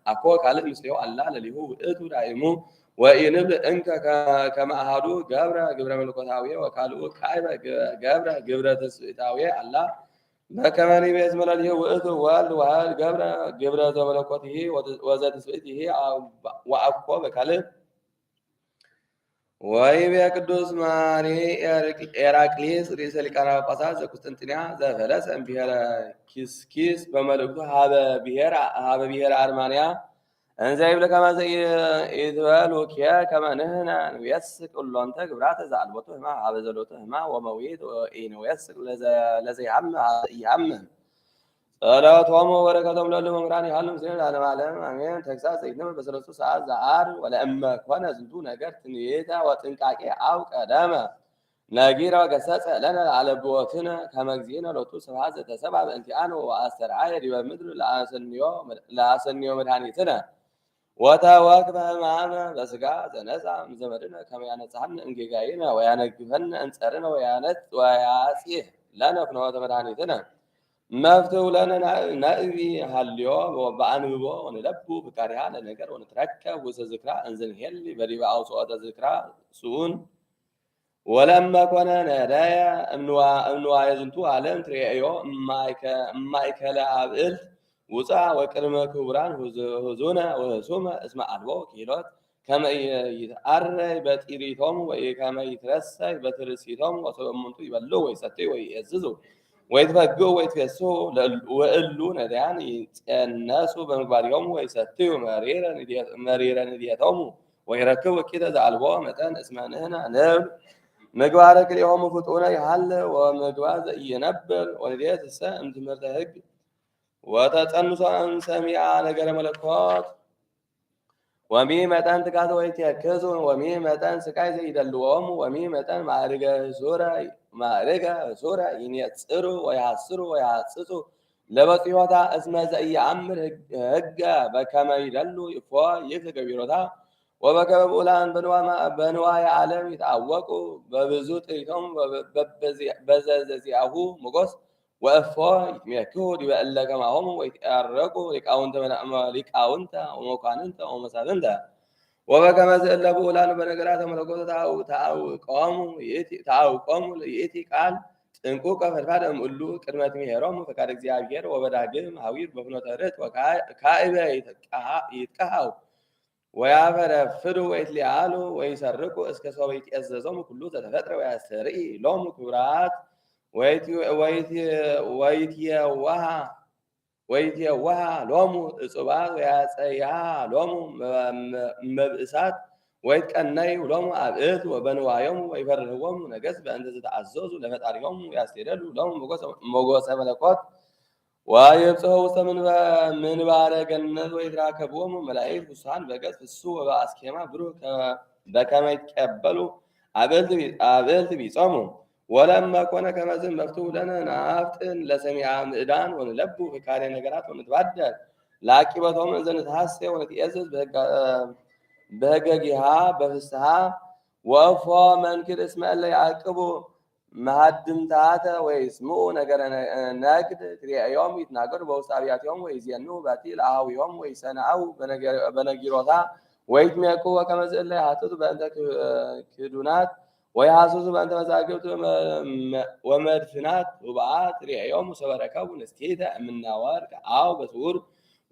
አኮ ካልእ ምስሌሁ አላ ለሊሁ ውእቱ ዳይሙ ወኢንብል እንከ ከመ አሐዱ ገብረ ግብረ መለኮታዊ ወካልኡ ካዕበ ገብረ ግብረ ትስብእታዊ አላ በከመ ንቤ እስመ ለሊሁ ውእቱ ወልድ ዋሕድ ገብረ ግብረ ዘመለኮቲሂ ወዘትስብእቲሂ ወአኮ በካልእ ወይቤ ቅዱስ ማሪ ኤራቅሊስ ርእሰ ሊቃነ ጳጳሳት ዘቁስጥንጥንያ ዘፈለሰ እምብሔረ ኪስኪስ በመልእክቱ ሀበ ብሔረ አርማንያ እንዘ ይብል ከመ ይትበሉ ኪያ ከመ ንሕነ ንየስቅ ኩሎንተ ግብራተ ዘአልቦቱ ሕማም ሀበ ዘሎቱ ሕማም ወመዊት ኢንየስቅ ለዘኢያምህ ጸሎቶሙ ወበረከቶሙ ለእሉ መምህራን ይሃሉ ምስሌነ ለዓለመ ዓለም አሜን። ተግሣጽ ይትነበብ በሰለስቱ ሰዓት ዘዓርብ ወለእመ ኮነ ዝንቱ ነገር ትንቢተ ወጥንቃቄ አው ቀደመ ነጊረ ወገሰጸ ለነ ለዓለብዎትነ ከመ እግዚእነ ሎቱ ስብሐት ዘተሰብአ በእንቲአነ ወአስተርአየ ዲበ ምድር ለአሰንዮ መድኃኒትነ ወተወክፈ ሕማመ በሥጋ ዘነሣ እምዘመድነ ከመ ያነጽሐነ እምጌጋየነ ወያነግፈነ እንጸርነ ወያጽሕ ለነ ፍኖተ መድኃኒትነ መፍትው ለነ ናእቢ ሃልዮ በአንብቦ ወንለቡ ፍቃሪሃ ለነገር ወንትረከብ ውስተ ዝክራ እንዘ ንሄሊ በዲበ አውጽኦተ ዝክራ ስኡን ወለመ ኮነ ነዳየ እምንዋየ ዝንቱ ዓለም ትሬእዮ እማእከለ አብዕልት ውፃ ወቅድመ ክቡራን ህዙነ ወህሱመ እስመ አልቦ ክህሎት ከመ ይትዓረይ በጢሪቶሙ ወከመ ይትረሰይ በትርሲቶሙ ወሰበእሙንቱ ይበልዑ ወይሰትዩ ወይእዝዙ ወይትፈግዑ ወይትፌስሑ ወእሉ ነዳያን ይጸነሱ በምግባሪሆሙ ወይሰትዩ መሪረ ንድየቶሙ ወይረክቡ እኪተ ዘአልቦ መጠን እስመ ንሕነ ንብል ምግባረ ክልኤሆሙ ፍጡነ ይሃልው ወምግባር ዘኢይነብር ወንዴትሰ እምትምህርተ ሕግ ወተጸንሶ እምሰሚዐ ነገረ መለኮት ወሚ መጠን ትካት ወይትየክዙ ወሚ መጠን ስቃይ ዘይደልዎሙ ወሚ መጠን ማዕርገ ሱረ ይንጽሩ ወያስሩ ወያጽጹ ለበጽሖታ እስመ ዘኢየአምር ሕገ በከመ ይደሉ እፎ ይክል ገቢሮታ ወበከመ ብዑላን በንዋየ ዓለም ይትዐወቁ በብዙ ጥሪቶም በዘዚአሁ ሞገስ ወእፎ ይትሜክሁ ዲበ እለ ከማሆሙ ወይትዐረቁ ሊቃውንተ ወመኳንንተ ወመሳፍንተ ወበከመ ዝእለ ብዑላን በነገራተ መለኮት ተአውቆሙ ይእቲ ቃል ጥንቁቀ ፈድፋደ እምእሉ ቅድመ ትምሄሮሙ ፈቃደ እግዚአብሔር ወበዳግም ሀዊር በፍኖተ ርት ወካዕበ ይትቀሃው ወያፈረፍዱ ወይትሊአሉ ወይሰርቁ እስከ ሶበ ይትእዘዞሙ ኩሉ ዘተፈጥረ ወያስተርኢ ሎሙ ክቡራት ወይትየዋሃ ሎሙ እጹባት ወያጸይሃ ሎሙ መብእሳት ወይትቀነይ ሎሙ አብዕልት ወበንዋዮሙ ወይፈርህዎሙ ነገሥት በእንተ ዝተአዘዙ ለፈጣሪሆሙ ያስቴደሉ ሎሙ ሞገሰ መለኮት ወይብጽሑ ውስተ ምንባረ ገነት ወይትራከብዎሙ መላእክት ፍሱሐን በገጽ ፍሱሕ ወበአስኬማ ብሩህ በከመ ይትቀበሉ አብዕልት ቢጾሙ ወለመ ኮነ ከመዝ መፍትው ለነ ናፍጥን ለሰሚዐ ምዕዳን ወንለቡ ፍካሬ ነገራት ወንትባደል ለአቂበቶሙ እንዘ ንትሐሰይ ወንትእዘዝ በህገጊሃ በፍስሐ ወእፎ መንክር እስመ እለ ያዕቅቡ መሃድምታተ ወይስምዑ ነገረ ነግድ ትሬእዮም ይትናገሩ በውስተ አብያቲሆሙ ወይዜኑ ባቲ ለአኀዊሆሙ ወይሰንዐው በነጊሮታ ወይትሜክሁ ወከመ ዝእለ ይሃትቱ በእንተ ክዱናት ወይሐስሱ በእንተ መዛግብት ወመድፍናት ውብአት ትሬእዮሙ ሰበ ረከቡ ንስቲተ እምነ ወርቅ አው በስውር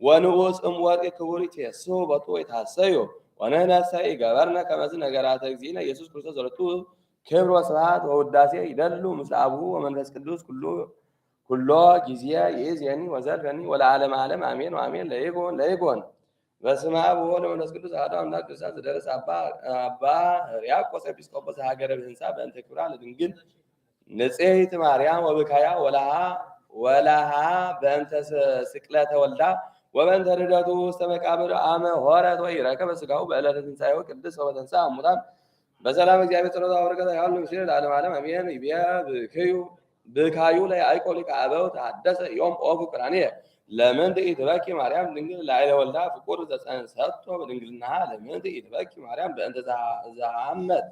ወንዑስ እምወርቅ ክቡር ይትፌስሑ ቦቱ ወይትሐሰዩ ወንሕነሰ ኢገበርነ ከመዝ ነገራተ እግዚእነ ኢየሱስ ክርስቶስ ዘሎቱ ክብር ወስብሐት ወውዳሴ ይደሉ ምስለ አቡሁ ወመንፈስ ቅዱስ ኩሎ ጊዜ ይእዜኒ ወዘልፈኒ ወለዓለመ ዓለም አሜን ወአሜን። ለይኩን በስመ አብ ወወልድ ወመንፈስ ቅዱስ አሐዱ አምላክ ክርስቲያን ዘደረሰ አባ ሕርያቆስ ኤጲስቆጶስ ሀገረ ብህንሳ በእንተ ክብራ ለድንግል ንጽሕት ማርያም ወብካያ ወላሃ በእንተ ስቅለተ ወልዳ ወበእንተ ርደቱ ውስተ መቃብር አመ ሆረት ወኢረከበ ሥጋሁ በዕለተ ትንሣኤሁ ቅድስት ወበተንሥአ እሙታን በሰላም እግዚአብሔር ጸሎታ ወበረከቱ ያህሉ ምስሌነ ለዓለመ ዓለም አሜን። ይቤ ብካዩ ለያዕቆብ ሊቀ አበው ተሐደሰ ዮም ኦፉ ቅራኔየ ለምንት ኢትበኪ ማርያም ድንግል ላዕለ ወልዳ ፍቁር ዘጸንሰቶ በድንግልናሃ ለምንት ኢትበኪ ማርያም በእንተ ዘሐመት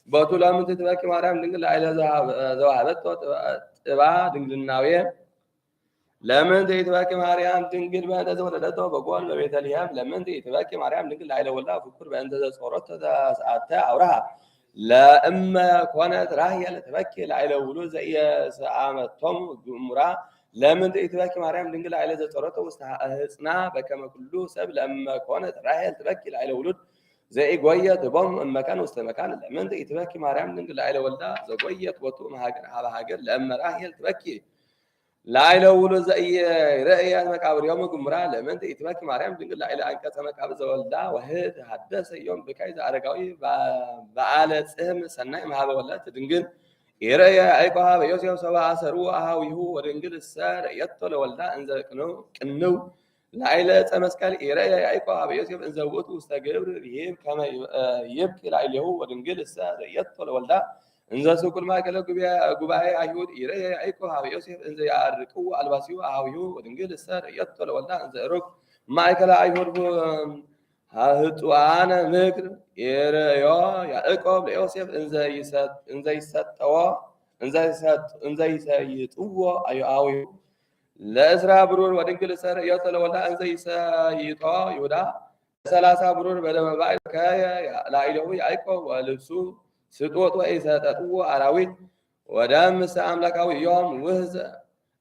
ቦቱ ለምንት ኢትበኪ ማርያም ድንግል ላዕለ ዘወሃበቶ ጥባ ድንግልናዌ ለምንት ኢትበኪ ማርያም ድንግል በእንተ ዘወለደቶ በጎል በቤተልሔም ለምንት ኢትበኪ ማርያም ድንግል ላዕለ ወልዳ ፍቁር በእንተ ዘጾረቶ ተሰዓተ አውራሃ ለእመ ኮነት ራሕየል ትበኪ ላዕለ ውሉድ ዘኢየሰአመቶሙ ግሙራ ለምንት ኢትበኪ ማርያም ድንግል ላዕለ ዘጾረቶ ውስተ ሕፅና በከመ ኩሉ ሰብ ለእመ ኮነት ራሕየል ትበኪ ላዕለ ውሉድ ዘኢጎየት ቦሙ እመካን ውስተ መካን ለምንት ኢትበኪ ማርያም ድንግል ላዕለ ወልዳ ዘጎየት ቦቱ እምሀገር ሀበ ሀገር ለእመ ራሕየል ትበኪ لا يلولو زي رأي مقابر يوم جمرة لمن تيتمك مريم دنقل لا إلى أنك مقابر زولدا وهد حدث يوم بكايز أرجعي بعالة سهم سنة ما هذا ولا تدنقل يرأي أيقها بيوسف سوا سروا هاويه ودنقل السار يطل ولدا أنزل كنو لا إلى تمسكال يرأي أيقها بيوسف أنزل وتو استجبر يهم كما يبكي لا إليه ودنقل السار يطل ولدا እንዘ ሱቁል ማእከለ ጉባኤ አይሁድ ይረየ ያዕቆብ ሀበ ዮሴፍ እንዘ ያርቅዎ አልባሲሁ አኀዊሁ ወድንግል እሰ ርእየቶ ለወልዳ እንዘ ዕሩግ ማእከለ አይሁድ ህጡአነ ምክር ይረዮ ያዕቆብ ለዮሴፍ እንዘ ይሰይጥዎ አኀዊሁ ለእስራ ብሩር ወድንግል እሰ ርእየቶ ለወልዳ እንዘ ይሰይጦ ይሁዳ 30 ብሩር በደመ ባዕድ ከየ ላዕሌሁ ያዕቆብ ወልብሱ ስጦት ወይሰጠጥዎ አራዊት ወደምሰ አምላካዊ ዮም ውህዘ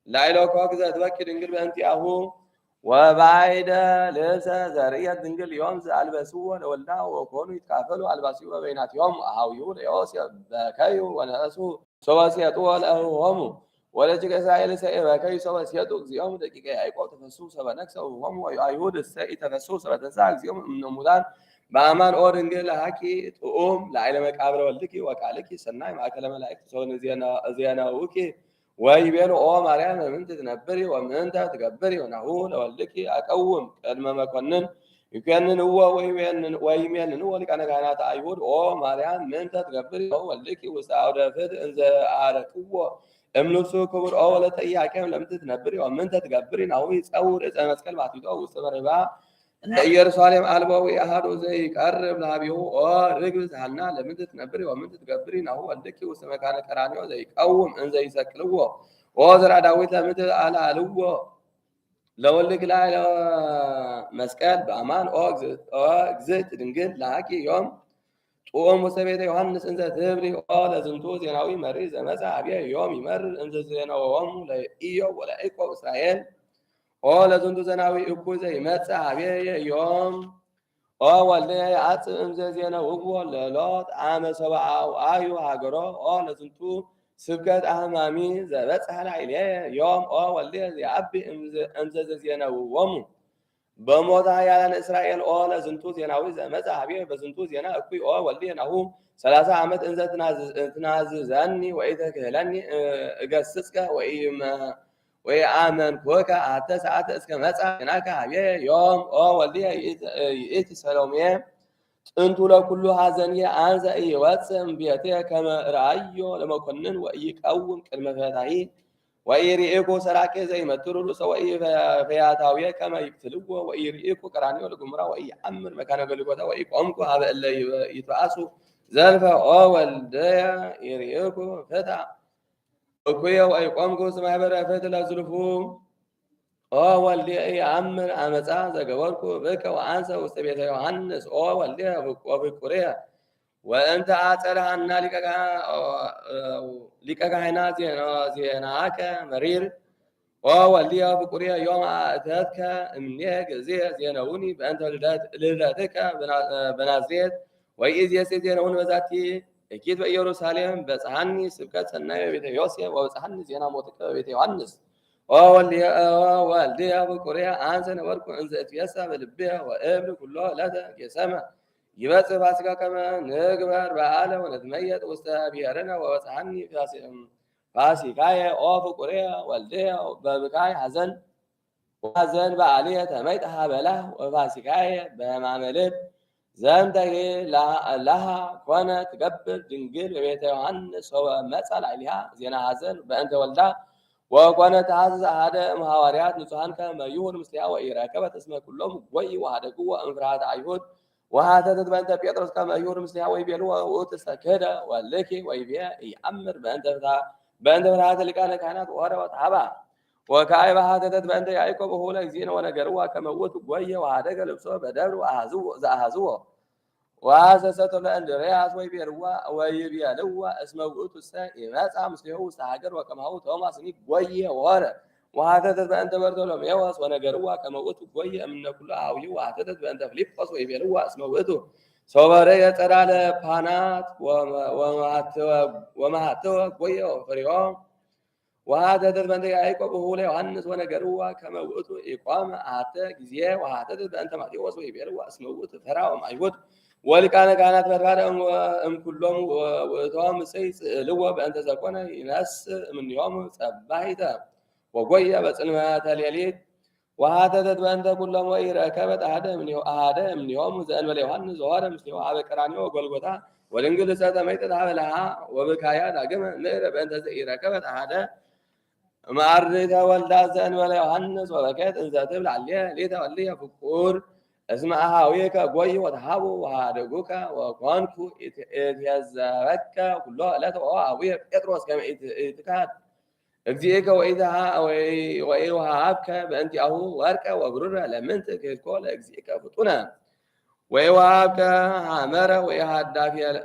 ላዕሌሁ ከወግዘ ትበኪ ድንግል በእንቲአሁ ወባይደ ልብሰ ዘርእየት ድንግል ዮም ዘአልበስዎ ለወልዳ ወኮኑ ይትካፈሉ አልባሲሁ በበይናቲሆሙ አኀዊሁ ለዮሴፍ በከዩ ወነእሱ ሶበ ሴጥዎ ለእህዎሙ ወለደቂቀ እስራኤል በከዩ ሶበ ሴጡ እግዚኦሙ ደቂቀ ያዕቆብ ተፈስሑ ሰበ ነግሠ እህዎሙ ወአይሁድ እሰ ኢተፈስሑ ሰበ ተንሥአ እግዚኦሙ እምነሙታን በአማን ኦ ድንግል ሀቂ ጥዑም ለዓይለ መቃብረ ወልድኪ ወቃልኪ ሰናይ ማእከለ መላእክት ሰውን ዜናውኪ ወይቤሉ ኦ ማርያም ምንት ትነብሪ ወምንተ ትገብሪ ወናሁ ለወልድኪ አቀውም ቅድመ መኮንን ይኮንንዎ ወይሜንንዎ ሊቃነ ካህናተ አይሁድ ኦ ማርያም ምንተ ትገብሪ ወልድኪ ውስተ አውደ ፍትሕ እንዘ አረክዎ እምልብሱ ክቡር ኦ ወለተ ኢያቄም ለምንት ትነብሪ ወምንተ ትገብሪ ናሁ ይጸውር ዕፀ መስቀል ባቲቶ ውስተ መርባ ኢየሩሳሌም አልቦ ወአሐዱ ዘይቀርብ ለሀቢሁ ኦ ርግብ ዛሃልና ለምንት ትነብሪ ወምንት ትገብሪ ናሁ ወልድኪ ውስተ መካነ ቀራንዮ ዘይቀውም እንዘ ይሰቅልዎ ኦ ዘርአ ዳዊት ለምንት አልዓልዎ ለወልድኪ ላዕለ መስቀል በአማን ኦ እግዝእት ድንግል ለሀቂ ዮም ጦም ውስተ ቤተ ዮሐንስ እንዘ ትብሪ ኦ ለዝንቱ ዜናዊ መሪር ዘመጽአ ኀቤየ ዮም ይመርር እንዘ ዜናዎሙ ለኢዮብ ወለያዕቆብ እስራኤል ኦ ለዝንቱ ዘናዊ እኩይ ዘይመጽእ ኀቤየ ዮም ኦ ወልደየ ይዓጽእ እምዘ ዜነውዎ ለሎጥ አመ ሰብአ አዩ ሀገሮ ኦ ለዝንቱ ስብከት አህማሚ ዘበጽሐ ላዕሌየ ዮም ኦ ወልደየ ዘየዐቢ እምዘ ዘዜነውዎሙ በሞተ ኃያላነ እስራኤል ኦ ለዝንቱ ዜናዊ ዘመጽአ ኀቤየ በዝንቱ ዜና እኩይ ኦ ወልደየ ናሁ 30 ዓመት እንዘ ትናዝዘኒ ወኢትክህለኒ እገሥጽከ ወአመን ኮከ አተ ሰዓተ እስከ መጽአ ናከ ኀቤየ ዮም ኦ ወልድየ ይእቲ ሰሎሜ ጥንቱ ለኩሉ ሐዘንየ አንዘ ኢይወጽእ እምቤትየ ከመ ርአዮ ለመኮንን ወኢይቀውም ቅድመ ፈታሒ ወኢይርኢኩ ሰራቄ ዘይመትሩ ርእሰ ወኢፈያታውየ ከመ ይቅትልዎ ወኢይርኢኩ ቀራንዮ ለግሙራ ወኢየአምር መካነ ጎልጎታ ወኢቆምኩ ኀበ እለ ይትበአሱ ዘልፈ ኦ ወልድየ ይርኢኩ ፍትሐ እኩየ ወኢቆምኩ ውስተ ማኅበረ ፍትሕ ለዝልፉ ኦ ወልድየ ኢየአምር አመፃ ዘገበርኩ ብከ ወአንሰ ውስተ ቤተ ዮሐንስ ኦ ወልድየ ወፍቁርየ ወእንተ አጸርሐና ሊቀ ካህናት ዜናከ መሪር ኦ ወልድየ ወፍቁርየ ዮም አእተትከ እምኔየ ጊዜየ ዜነውኒ በእንተ ልደትከ በናዝሬት ወኢእዜሰ ዜነውኒ በዛቲ እኪት በኢየሩሳሌም በጽሐኒ ስብከት ሰናይ በቤተ ዮሴፍ ወበጽሐኒ ዜና ሞትከ በቤተ ዮሐንስ ኦ ወልድየ ፍቁርየ አንሰ ነበርኩ እንዘ እትቤሳ በልብየ ወእብል ኩሎ ዕለተ ጌሰመ ይበጽሕ ፋሲካ ከመ ንግበር በዓለ ወነትመየጥ ውስተ ብሔርነ ወበጽሐኒ ፋሲካየ ኦ ፍቁርየ ወልድየ በብካይ ሐዘን በዓልየ ተመይጠ ኀበላህ ወፋሲካየ በሕማመ ልብ ዘንተሂ ለሃ ኮነ ትገብር ድንግል በቤተ ዮሐንስ ወመጽአ ላዕሌሃ ዜና ሐዘን በእንተ ወልዳ ወኮነ ተሐስስ አሐደ እምሐዋርያት ንጹሐን ከመ ይሁን ምስሌሃ ወኢረከበት እስመ ኩሎሙ ጐይ ወኀደግዎ እምፍርሃተ አይሁድ ወሀተተት በእንተ ጴጥሮስ ከመ ይሁን ምስሌሃ ወይቤልዎ ውእቱ እስተክህደ ወልድኪ ወይቤ ኢየአምር በእንተ ፍርሃተ ሊቃነ ካህናት ወሆረወት ኀባ ወካዕበ ሀተተት በእንተ ያዕቆብ እሁለ እግዚእነ ወነገርዋ ከመ ውእቱ ጐየ ወኀደገ ልብሶ በደብር ዘአኀዝዎ ወሐሰሰቶ ለእንድርያስ ወይቤልዋ እስመ ውእቱሰ ይመጽእ ምስሌሁ ውስተ ሀገር ወከማሁ ቶማስኒ ጐየ ወሖረ ወሀተተት በእንተ በርቶሎሜዎስ ወነገርዋ ከመ ውእቱ ጐየ እምነ ኩሉ አኀዊሁ ወሀተተት በእንተ ፊልጶስ ወይቤልዋ እስመ ውእቱ ሶበርየ ጸዳለ ፓናት ወመሃተወ ጐየ ወፍሬዮ وهاتت بنت يعقوب هو يوحنس ونجروا كما وقتوا إقامة حتى جزية وهاتت بنت ماتيوس ويبيروا اسمه فرع ومعيود كانت فرعا أم كلهم وتوام سيس لوا بأنت زكونا ناس من يوم سبايتا وقوية بس إنها تليليت وهاتت بأنت كلهم ويركبت أحد من يوم زين وليوحنس وهذا مثل وعاب كرانيو وقلقتا ولنقل ساتا ميتة عملها وبكايا داقم نير بأنت يركبت أحد معرتها والدا زين وليوحنس وبكيت إن زاتب العليا ليتا وليا فكور اسمعها ويكا قوي وتحابو وهارقوكا وقوانكو اتيزاوكا كلها لا تقوى ويا بيتروس كما اتكاد اجزيك وإيوها عابكا بأنت أهو واركا وقرورا لمنتك الكول اجزيك فتونا وإيوهابكا عامرة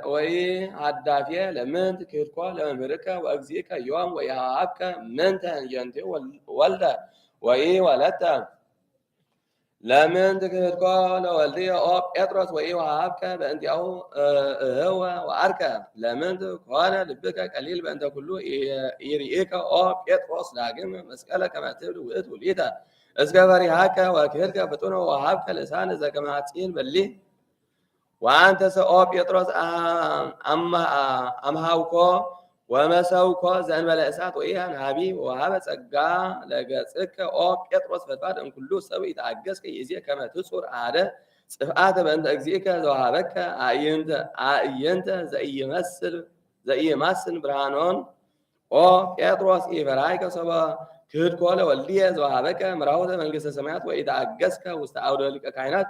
وإيهادافيا لمنتك الكول لمنبركا وأجزيك يوم وإيهابكا منتا ينتي والدا وإيوالتا لمن تكتقال والدي أو بيتروس وإيوهابك بأنت أهو هو وأركا لمن تكون لبك قليل بأنت كله يريك أو بيتروس لكن مسألة كما تبدو وإتو ليتا اسكفري هاكا وكهلك فتونا وهابك لسان إذا كما تسين بلي وأنت سأو بيتروس أم هاوكو ومساوكو زين بلأسات وإيهان هابي وهابت سقا لقاسك أو بيتروس فتباد أن كله سوي تعجزك يزيك كما تصور عادة صفات بأنت أجزيك وهابك أينت زي يمثل برهانون أو بيتروس إيفرايك سبا كهد كولا والديز وهابك مراوضة من قصة سمعت وإذا أجزك واستعود لك كائنات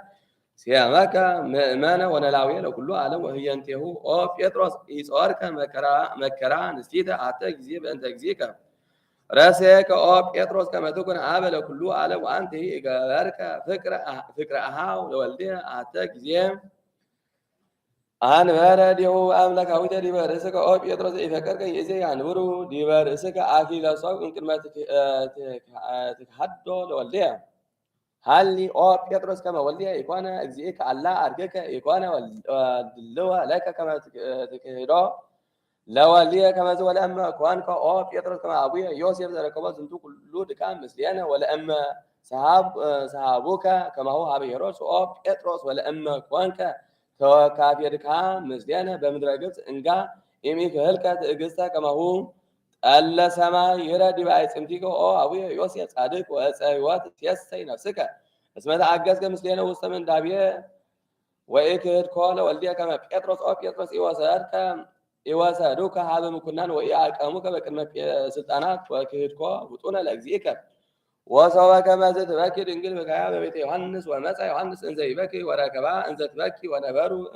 سيامك مأمانة ونلاوية لكل عالم وهي انتهو أو بيتروس إيصارك مكرا نسيتا حتى جزيب أنت جزيك راسك أو بيتروس كما تكون عابل لكل عالم وأنت هي إجابارك فكرة أهاو لوالدها حتى جزيب أنا برا ديو أملك هويدا دي برسك أو بيتروس إفكرك يزي عنورو دي برسك أكيد صوب يمكن ما تكحدو لوالدها هل أو بيتروس كما وليا إخوانا أجزيك الله أرجك إخوانا واللوا لك كما تكهرا لا وليا كما زول أما إخوانك أو بيتروس كما أبويا يوسف ذكروا زنتو كله دكان مثلينا ولا أما صحابوك كما هو أبي هروس أو بيتروس ولا أما إخوانك كافير كان مثلينا بمدرجة إنجا إمي كهلك تجستا كما هو الله سما يرى دي بعد سمتيكو أو أبويا يوسف صادق وأسأيوات تيسي نفسك اسمه تعجز كمثلنا وستمن دابيه وإيكد كولا والديا كما بيتروس أو بيتروس إيواسادوك هذا مكنان وإياكاموك بكلمة سلطانات وإيكد كوا بطونا لأجزيك وسوا كما زت باكي دنجل بكايا ببيت يوحنس ومسا يوحنس إن زي باكي وراكبا إن زت باكي ونبارو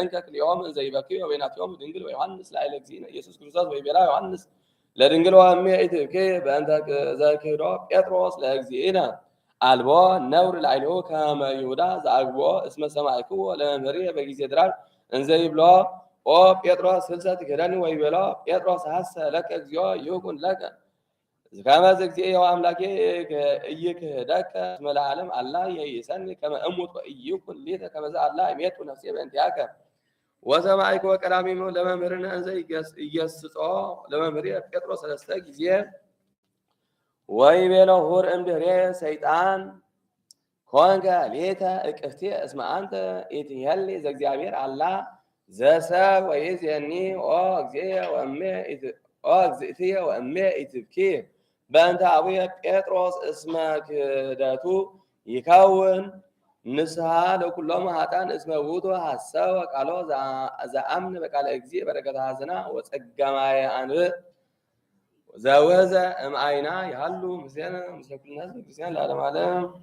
إنك اليوم إن زي باكي وبينات يوم دنجل ويوحنس لا إلكزينا يسوس كريستوس ويبيرا يوحنس لدنجل وهمي إيتبكي بأنتك ذاكرا بيتروس لأجزينا ألبا نور العينو كما يودا زعجبو اسم سماعكو لمريه بجيزي درار انزي بلا او بيتروس سلسة كراني ويبلا بيتروس هسه لك اجزيو يكون لك كما زكزي ايو املاكي ايك هداك اسم العالم الله يسني كما اموت وايكون ليتا كما زع الله اميت نفسي بانتهاك وسماعكو وكلامي لما مرنا انزي يسصو لما مريه بيتروس لستجزيه ويبيلو هور امدري سيطان كونغا ليتا اكفتي اسمع انت اتيالي زغزيابير الله زساب ويزيني او اكزيا وامي او اكزيتيا وامي اتبكي بانت ابويا بيتروس اسمك داتو يكون نسها لكلهم هاتان اسمه وودو حسا وقالو ذا امن بقال اكزي بركه حسنا وصقماي انو زاوزة ام عينا يهلو مزيانة مثل كل الناس مزيانة العالم عالم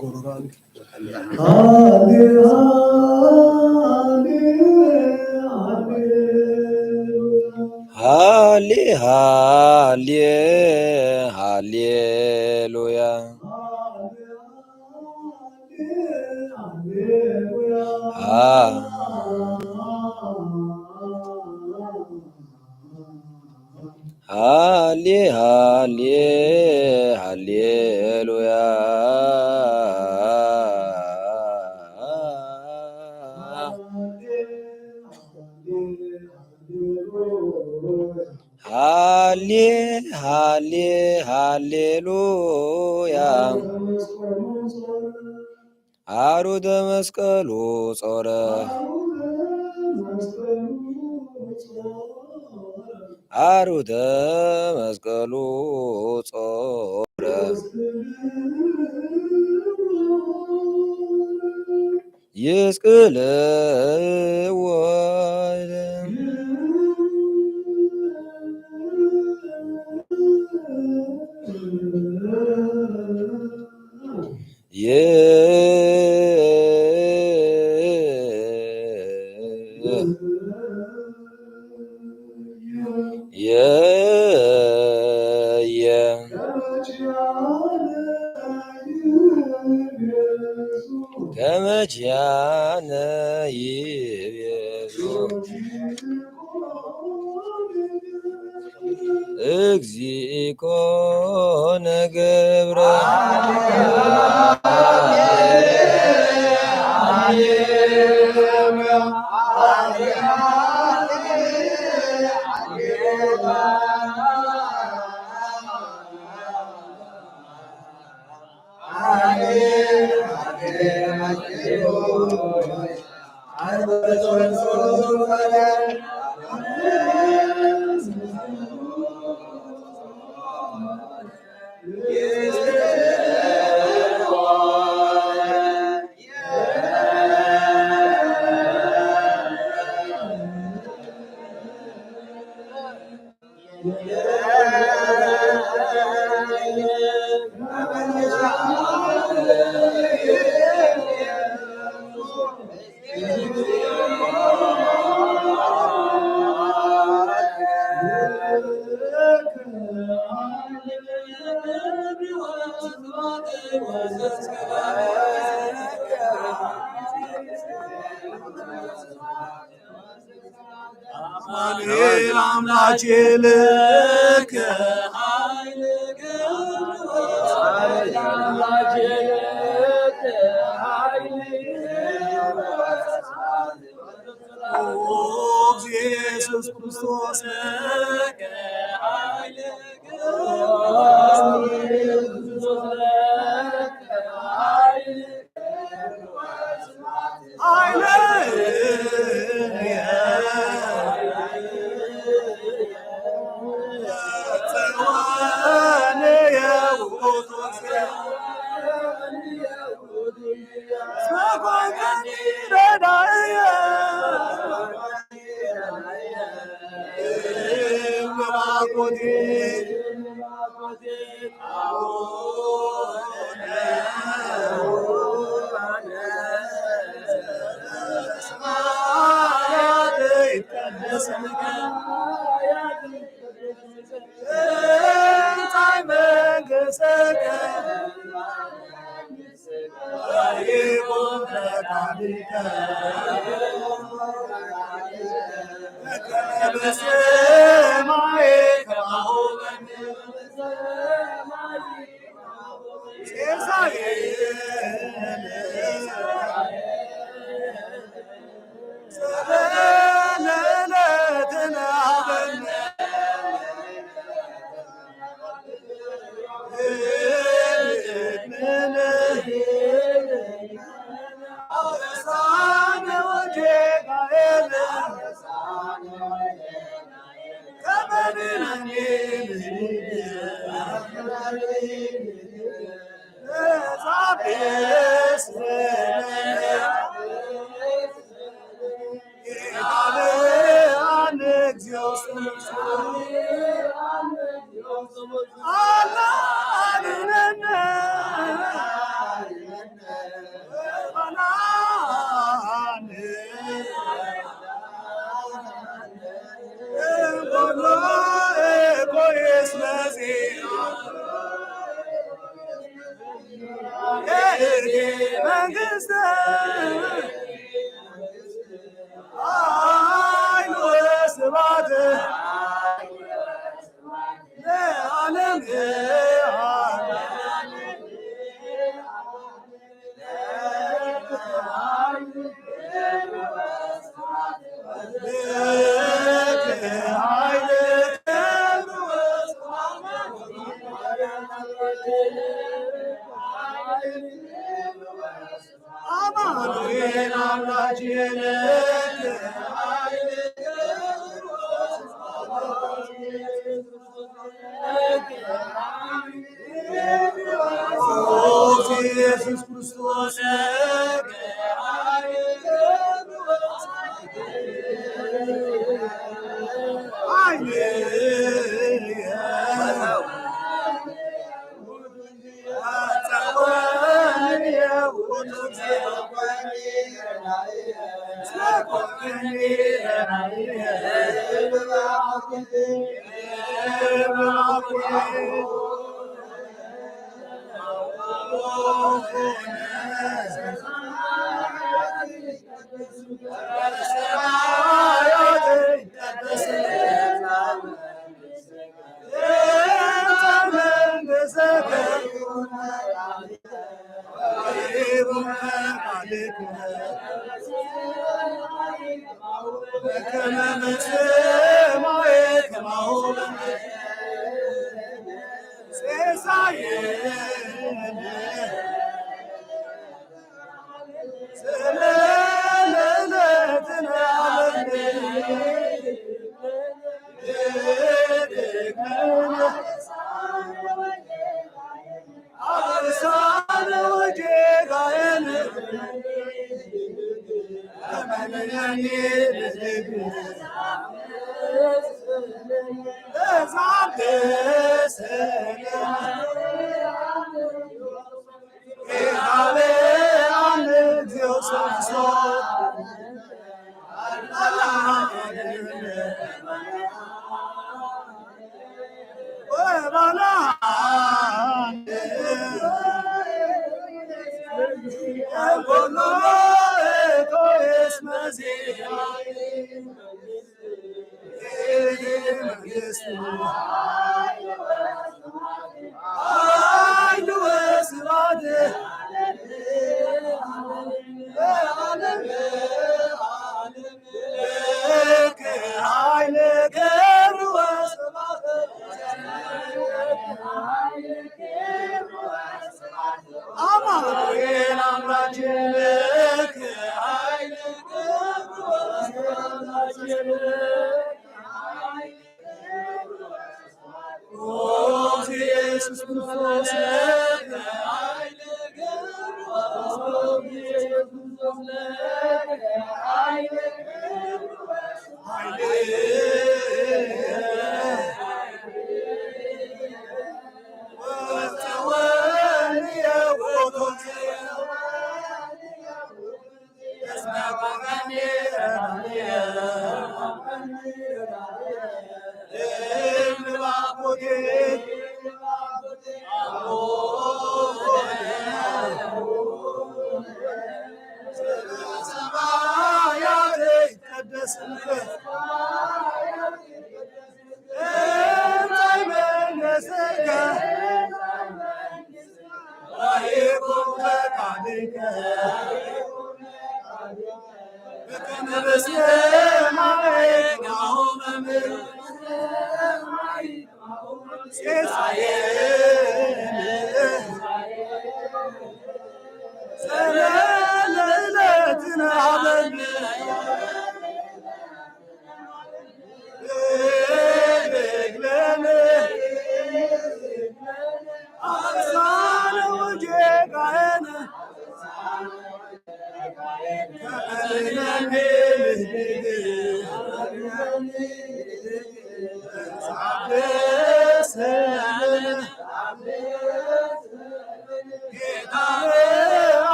ጎሮራል ሃሌ ሃሌ ሃሌሉያ ሃሌ ሃሌ ሃሌሉያ ሃሌ ሃሌ ሃሌሉያ አሩደ መስቀሉ ጾረ አሩደ መስቀሉ ጾረ ይስቅልዎ ከመቻነ ይቤዙ እግዚእኮነ ገብረ አማኑኤል አምላኬ ልከ ኢየሱስ ክርስቶስ መንግሥተ ኃይል ወስብሐት ለዓለም አማኑኤል አምላካችን ኢየሱስ ክርስቶስ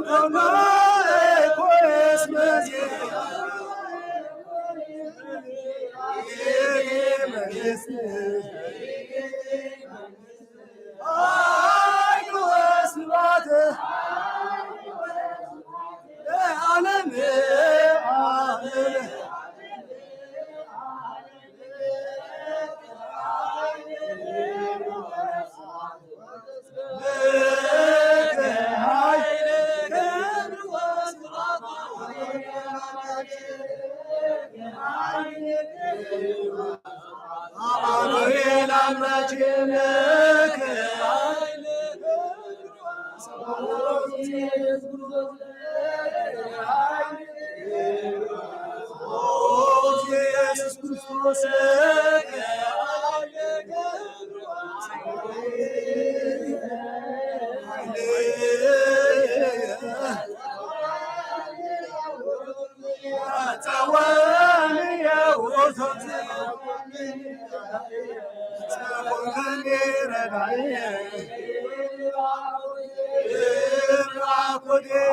Come on. Thank you.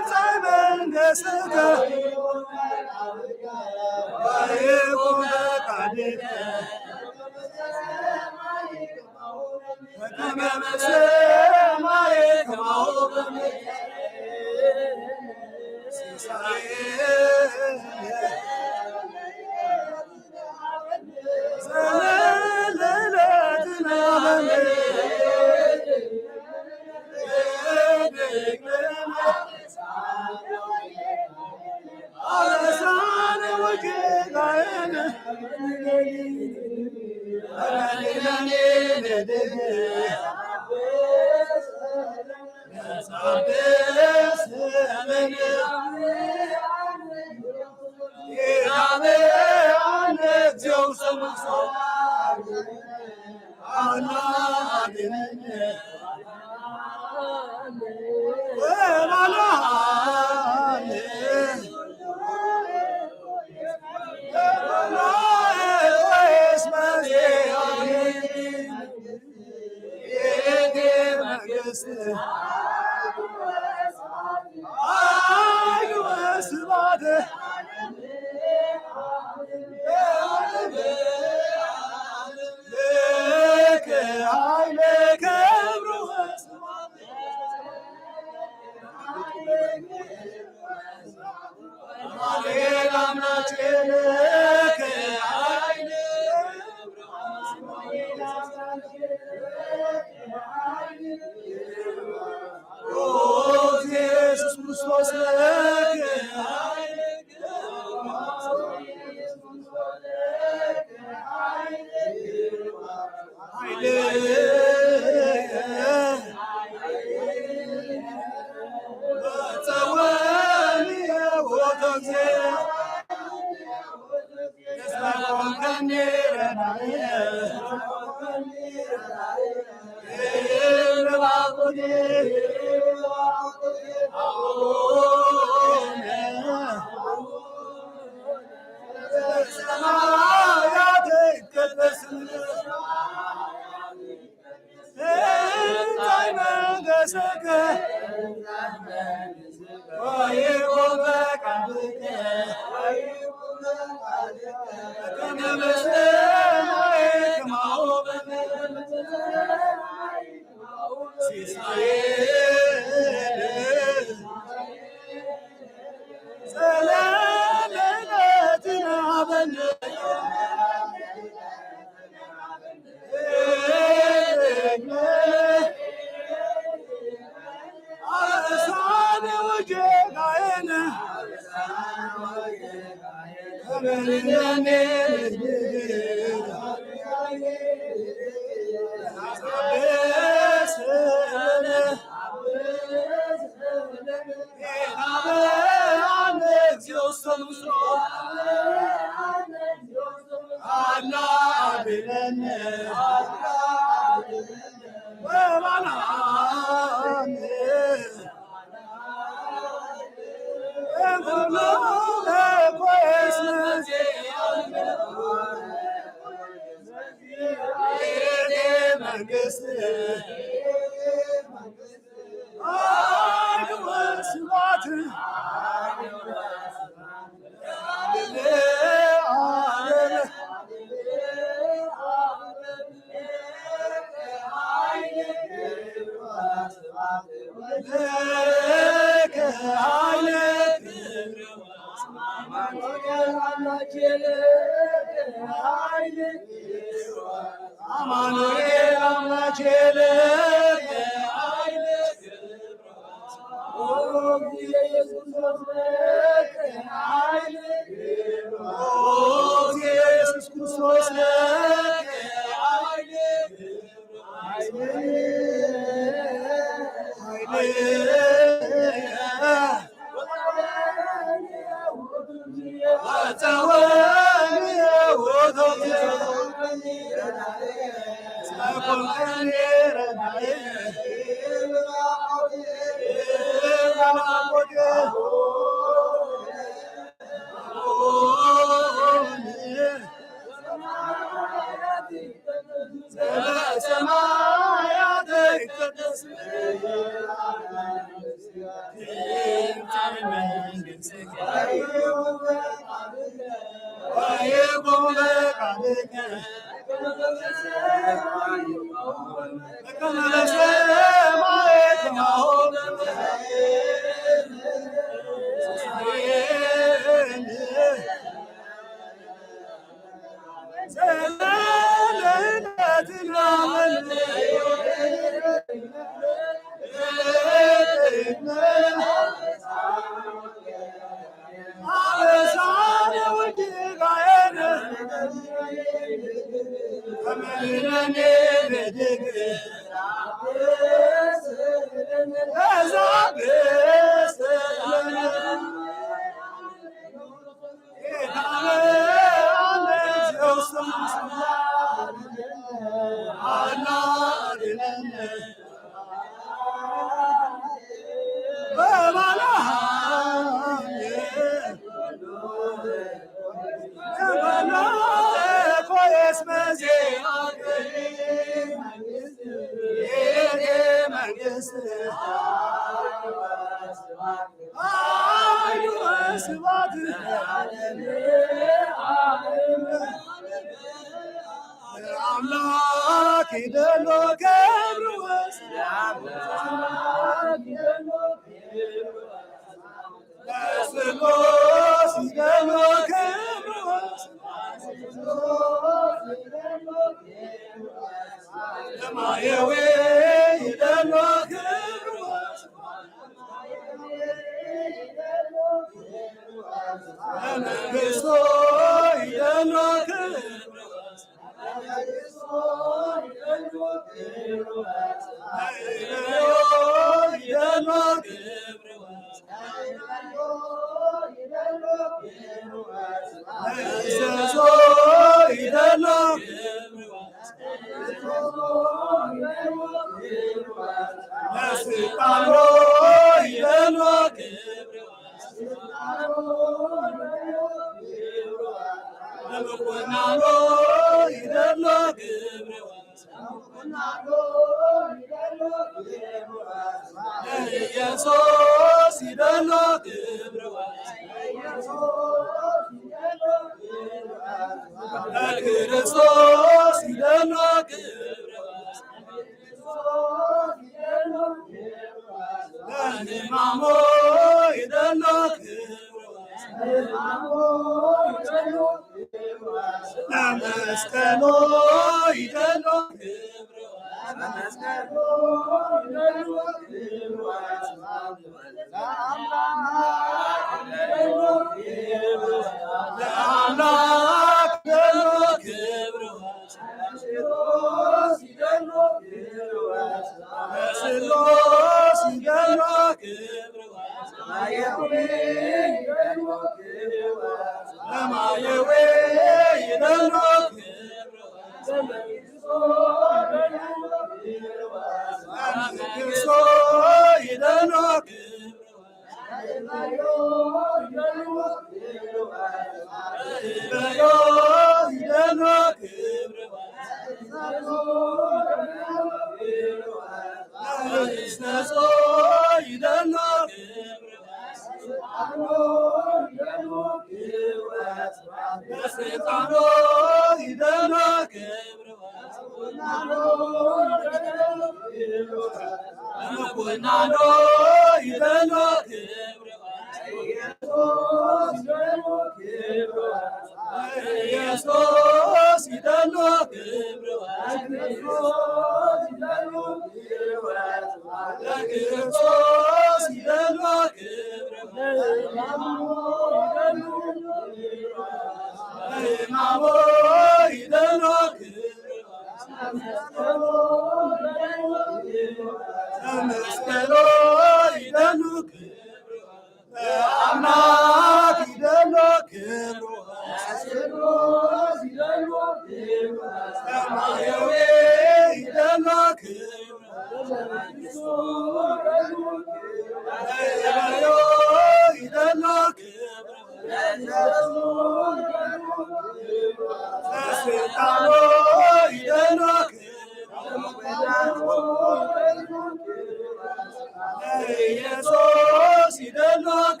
ኢየሱስ ይደሎክ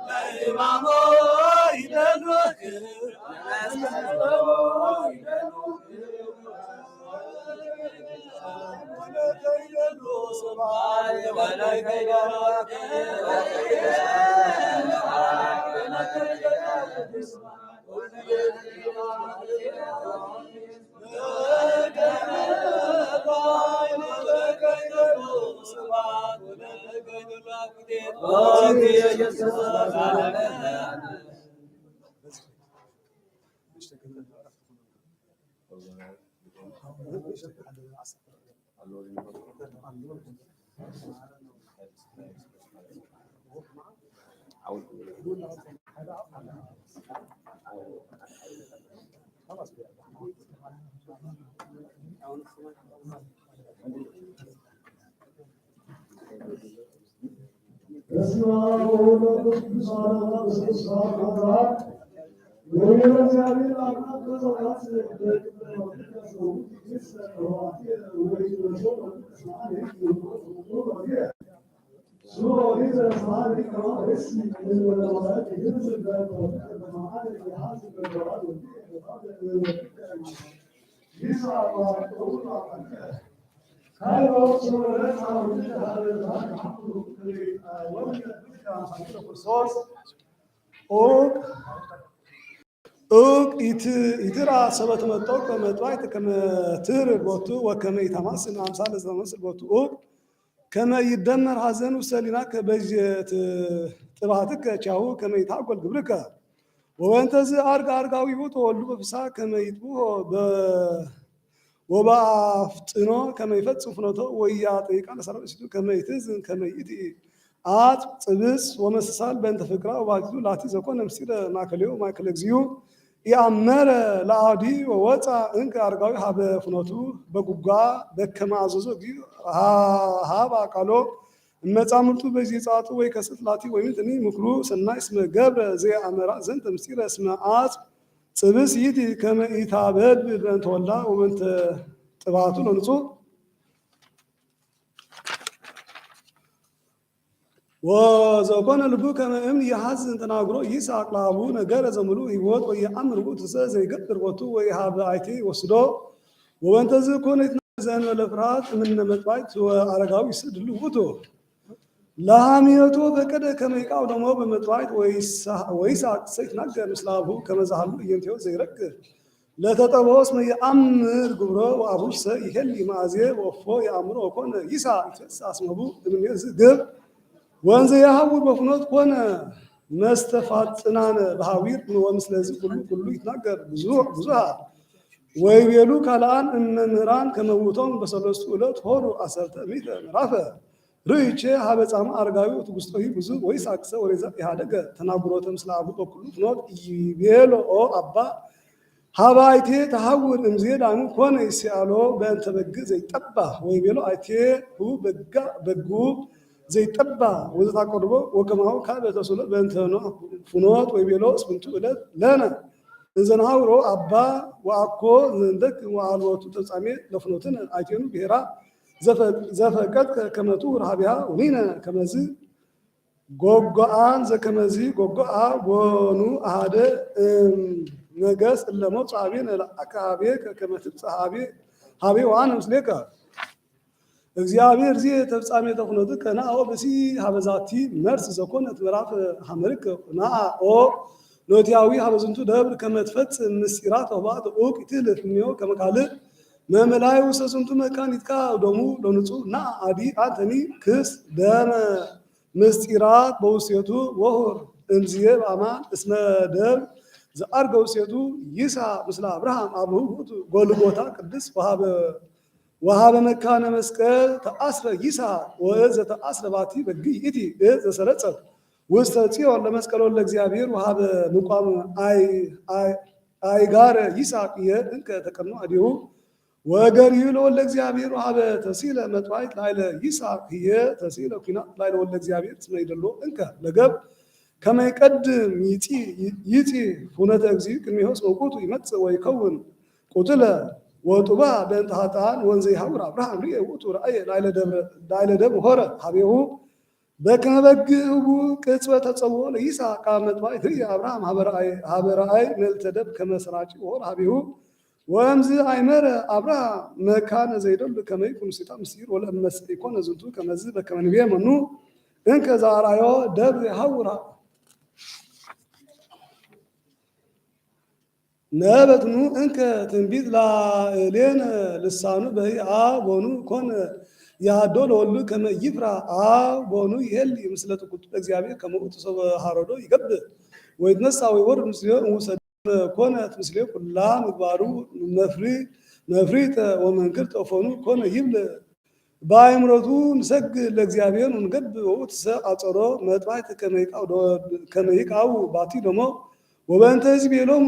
ለኢማሞ ይደሎክ ኢትራ ሰበት መጣው ከመጥዋይት ከመትር ቦቱ ወከመ ይተማስል አምሳለ ዘመስል ቦቱ ከመ ይደመር ሐዘን ወሰሊና ከበጀት ጥባትከ ቻው ከመ ይታጎል ግብርከ ወወንተዝ አርጋዊ ቦቱ ወሉ በፍሳ ከመ ይጥቡ ወባፍጥኖ ከመ ይፈጽም ፍኖቶ ወያ ጠይቃለ ሰራዊቱ ከመ ይትዝን ከመ ይቲ አት ጽብስ ወመስሳል በእንተ ፍቅራ ወባቱ ላቲ ዘኮነ ምስለ ማከሌው ማከለ እግዚኡ ያመረ ለአዲ ወወፃ እንከ አርጋዊ ሀበ ፍኖቱ በጉጋ በከመ አዘዞ እግዚኡ ሀባ ቃሎ እመጻምርቱ በዚህ ጻቱ ወይ ከስት ላቲ ወይ ምጥኒ ምክሩ ሰናይ እስመ ገብረ ዘአመራ ዘንተ ምስለ እስመ አት ጽብስ ይእቲ ከመ ኢታበድ በእንተ ወልዳ ወበእንተ ጥባቱ ለንጹሕ ወዘኮነ ልቡ ከመ እምነ ይሐዝን ተናግሮ ይስሐቅ ለአቡ ነገረ ዘምሉ ሕይወት ወየአምር ውእቱ ዘይገብር ቦቱ ወይሃበ አይቴ ወስዶ ወበእንተዝ ኮነ ዘእንበለ ፍርሃት እምነ መጥባዕት ወአረጋዊ ይስድሉ ውእቱ ለሐሚዮቱ ፈቀደ ከመ ይቃው ደሞ በመጥባዕት ወይስሐቅ ሰይትናገር ምስለ አቡሁ ከመ ዘሃሉ እየንቴዎ ዘይረክብ ለተጠብኦ እስመ የአምር ግብሮ ወአቡሰ ይሄሊ ማእዜ ወፎ የአምሮ ወኮነ ይስሐቅ ይትፈስሕ እስመቡ እምኔ ዝግብ ወንዘ ያሐውር በፍኖት ኮነ መስተፋጥናነ በሐዊር ወምስለዚ ኩሉ ይትናገር ብዙሃ ወይቤሉ ካልአን እመምህራን ከመ ውእቶሙ በሰለስቱ ዕለት ሆሩ አሰርተ ምዕተ ምዕራፈ ርኢቼ ሀበ ጻማ አረጋዊ ወትጉስጦሂ ብዙ ወይስሐቅሰ ወሬዛ ኢሃደገ ተናግሮተ ምስለ አቡ በኩሉ ፍኖት ይቤሎ አባ ሀበ አይቴ ተሐውር እምዜ ዳኑ ኮነ ይስአሎ በእንተ በግ ዘይጠባ ወይቤሎ አይቴ ሁ በጉ ዘይጠባ ወዘታቆርቦ ወከማሁ ካበ ተስሎ በእንተ ፍኖት ወይቤሎ እስምንቱ ዕለት ለነ እንዘንሐውሮ አባ ወአኮ ዘንደክ ወአልቦቱ ተጻሜ ለፍኖትን አይቴኑ ብሔራ ዘፈቀድ ከመቱ ረሃቢያ ወኒነ ከመዝ ጎጎአን ዘከመዚ ጎጎአ ወኑ አሃደ ነገስ እለሞት ጻቤን ለአካቤ ከመትጽ ሀቤ ዋነ ምስሌከ እግዚአብሔር ዚ ተፍጻሜ ተፍኖት ከናኦ በሲ ሀበዛቲ መርስ ዘኮነት ምዕራፍ ሐመርክ ናኦ ኖቲያዊ ሀበዝንቱ ደብር ከመትፈጽ ምስጢራት ወባት ኡቅ ትልፍኒዮ ከመካልእ መመላይ ወሰስንቱ መካን ይትካ ደሙ ለንጹህ ና አዲ አንተኒ ክስ ደመ ምስጢራት በውስየቱ ወሆር እምዝየ በአማን እስመ ደም ዘአርገ ውስየቱ ይስሐቅ ምስለ አብርሃም አብሁ ውእቱ ጎልጎታ ቅድስ ወሀበ መካነ መስቀል ተአስረ ይስሐቅ ወእዘ ተአስረ ባቲ በግ ይእቲ ዘሰረጸት ውስተ ጽዮን ለመስቀሎ ለእግዚአብሔር ወሀበ ምቋም አይጋረ ይስሐቅ እንከ ተቀኖ አዲሁ ወገሪዩ ለወልደ እግዚአብሔር ወሀበ ተሲለ መጥዋዕት ላይለ ይስሐቅ ህየ ተሲለ ኩናት ላይለ ወልደ እግዚአብሔር እስመ ይደሎ እንከ ለገብ ከመ ይቀድም ይጢ ሁነተ እግዚእ ቅድሜሆ እስመ ውእቱ ይመጽእ ወይከውን ቁትለ ወጡባ በእንተ ኃጥኣን ወንዘ ይሃውር አብርሃም ርኤ ውእቱ ረአየ ላዕለ ደብር ሆረ ሀቤሁ በከመ በግዕ ህቡእ ቅጽበተ ተጸውዖ ለይስሐቅ ቃል መጥባዕት ርኤ አብርሃም ሀበ ረአይ መልዕልተ ደብር ከመ ሰራጪ ሆረ ሀቤሁ ወእምዝ አይመረ አብርሃም መካነ ዘይደሉ ከመ ይኩን ውስቴታ ምስጢር ወለእመ ኢኮነ ዝንቱ ከመዝ በከመ ንቤ መኑ እንከ ዘአርአዮ ደብር ይሃውር ነበትኑ እንከ ትንቢት ላዕሌነ ልሳኑ በይአ ቦኑ ኮነ ያዶ ለወሉ ከመ ይፍራ ቦኑ ይሄሊ ምስለ ጥቁት እግዚአብሔር ከመ ውእቱ ሰው ሀረዶ ይገብር ወይትነሳ ወይወርድ ምስሌሁ እንውሰድ ኮነት ምስሌሁ ኩላ ምግባሩ መፍሪተ ወመንክርተ ወፎኑ ኮነ ይብል በአእምሮቱ ንሰግድ ለእግዚአብሔር ወንገድ ወውእቱ አጸሮ መጥባዕት ከመ ይቃው ባቲ ደሞ ወበእንተ ሕዝብ የሎሙ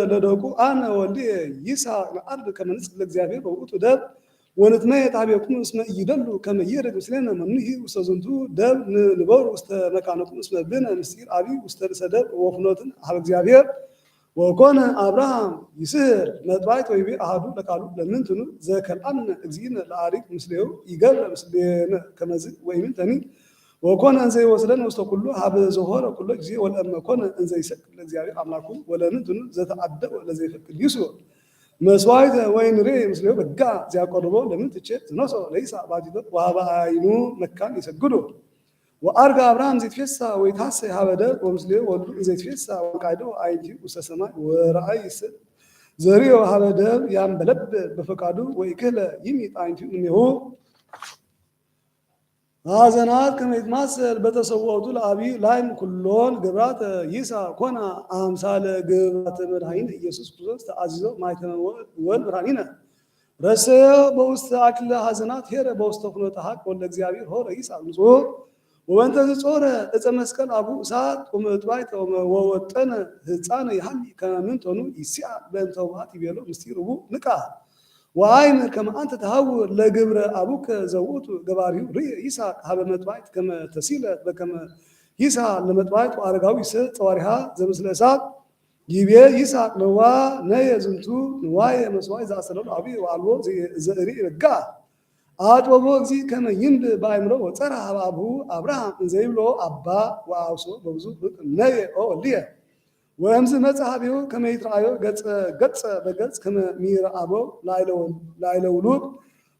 ለደቁ አነ ወልድየ ይስሐቅ ነዐርግ ከመ ንጽሕ ለእግዚአብሔር ወውእቱ ደብ ወንትመየ ኀቤክሙ እስመ ኢይደሉ ከመ ይርግ ምስሌነ መኑሂ ውስተ ዝንቱ ደብ ንበሩ ውስተ መካነክሙ እስመ ብነ ምስጢር አብይ ውስተ ርእሰ ደብ ወፍኖትን ኀበ እግዚአብሔር ወኮነ አብርሃም ይስሕር መጥባዕት ወይቤ አሐዱ ለቃሉ ለምንትኑ ዘከልአነ እግዚእነ ለአሪግ ምስሌሁ ይገብረ ምስሌነ ከመዝ ወይምንተኒ ወኮነ እንዘ ይወስደን ውስተ ኩሉ ሀበ ዘሆረ ኩሎ ጊዜ ወለእመ ኮነ እንዘ ይሰግድ ለእግዚአብሔር አምላኩ ወለምንትኑ ዘተአደወ ለዘይፈቅድ ይስዮ መስዋዕተ ወይንሬ ምስሌሁ በጋ ዚያቆርቦ ለምንትቼ ዝነሶ ለይስሐቅ ባቲቶ ወሀበ አይኑ መካን ይሰግዶ ወአርገ አብርሃም ዘይትፌሳ ወይትሐሰይ ሀበ ደብር ወምስሌሁ ወልዱ ዘይትፌሳ ወቃይዶ አይንቲሁ ውስተ ሰማይ ወረአይ ይስል ዘሪዮ ሀበ ደብር ያንበለብ በፈቃዱ ወይክህለ ይሚጥ አይንቲሁ እምኔሁ ሐዘናት ከመ ይትማሰል በተሰውኦቱ ለአብይ ላይም ኩሎን ግብራተ ይስሐቅ ኮነ አምሳለ ግብራተ መድኃኒነ ኢየሱስ ክርስቶስ ተአዚዞ ማኅተመ ወልድ ብርሃኒነ ረሰዮ በውስተ አክሊለ ሐዘናት ሄረ በውስተ ፍኖተ ሀቅ ወልደ እግዚአብሔር ሆረ ይስሐቅ ንጹሕ ወበእንተ ዝጾረ ዕፀ መስቀል አቡኡ እሳት ወመጥባዕት ወወጠነ ሕፃነ ይሃሊ ከመ ምንተኑ ይስሐቅ በእንተ ውሃት ይቤሎ ምስጢር ህቡእ ንቃ ወአይምር ከመ አንተ ተሐውር ለግብረ አቡከ ዘውእቱ ገባሪሁ ርኤ ይስሐቅ ሀበ መጥባዕት ከመ ተሲለት በከመ ይስሐቅ ለመጥባዕት ወአረጋዊ ጸዋሪሃ ዘምስለ እሳት ይቤ ይስሐቅ ነዋ ነየ ዝንቱ ንዋየ መስዋዕት ዘአሰለሉ አብይ ወአልቦ ዘርኢ ረጋ አጥበቦ እግዚእ ከመ ይንብ በአእምሮ ወፀራ ሀበ አብሁ አብርሃም እንዘ ይብሎ አባ ወአውሶ በብዙ ፍቅ ነየ ኦ ወልድየ ወእምዝ መጽአ ኀቤሁ ከመ ይትረአዮ ገጸ በገጽ ከመ ሚረአቦ ላዕለ ውሉድ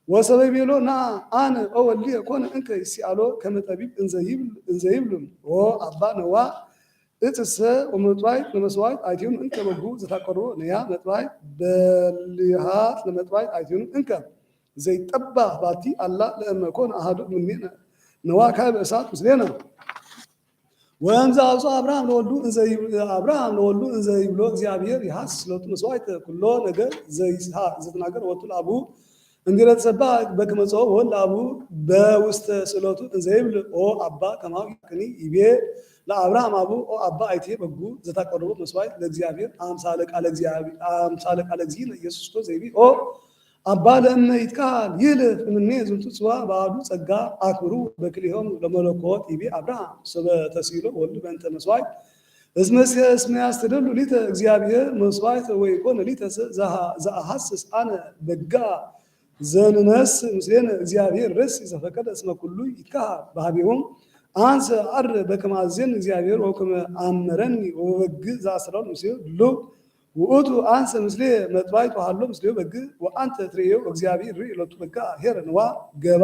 ወሰበ ይቤሎ ና አነ ኦ ወልድየ ኮነ እንከ ይሲአሎ ከመ ጠቢብ እንዘ ይብል ኦ አባ ነዋ እጽሰ ወመጥባዕት ለመስዋዕት አይቴኑ እንከ በጉ ዘታቀርቦ ነያ መጥባዕት በልሃት ለመጥባዕት አይቴኑ እንከ ዘይጠባ ባቲ አላ ለእመ ኮነ አሐዱ እምኔነ ነዋ ካዕበ እሳት ምስሌነ ወእምዝ አውፅኦ አብርሃም ለወልዱ እንዘ ይብሎ እግዚአብሔር ይሐስስ ሎቱ መስዋዕተ ኩሎ ነገር ዘይስሐቅ ዘተናገረ ወቱ ለአቡሁ እንዲረ ተሰብሐ በከመ ጾረ ወወልድ ለአቡሁ በውስተ ስእለቱ እንዘ ይብል ኦ አባ ከማሁ ይክኒ ይቤ ለአብርሃም አቡሁ ኦ አባ አይቴ በጉ ዘታቀርቦ መስዋዕት ለእግዚአብሔር አምሳለ ቃለ እግዚእነ ኢየሱስ ክርስቶስ ዘይቤ ኦ አባ ለእመ ይትካል ይልፍ እምኔ ዝንቱ ጽዋ በአሐዱ ጸጋ አክብሩ በክልኤሆሙ ለመለኮት ይቤ አብርሃም ሰበ ተሲሎ ወልድ በእንተ መስዋዕት እስመ ያስተደሉ ሊተ እግዚአብሔር መስዋዕት ወይኮነ ሊተ ዘአሐስስ አነ በጋ ዘንነስ ምስሌነ እግዚአብሔር ርስ ዘፈቀደ እስመ ኩሉ ይትካሃል በኀቤሆሙ አንሰ ዐር በከመ አዘዘኒ እግዚአብሔር ወከመ አመረኒ ወበግ ዘአስራሉ ምስሌሁ ድሉው ውእቱ አንሰ ምስሌ መጥባዕት ወሀሎ ምስሌሁ በግ ወአንተ ትሬዮ እግዚአብሔር ርኤ ሎቱ በጋ ሄረ ነዋ ገባ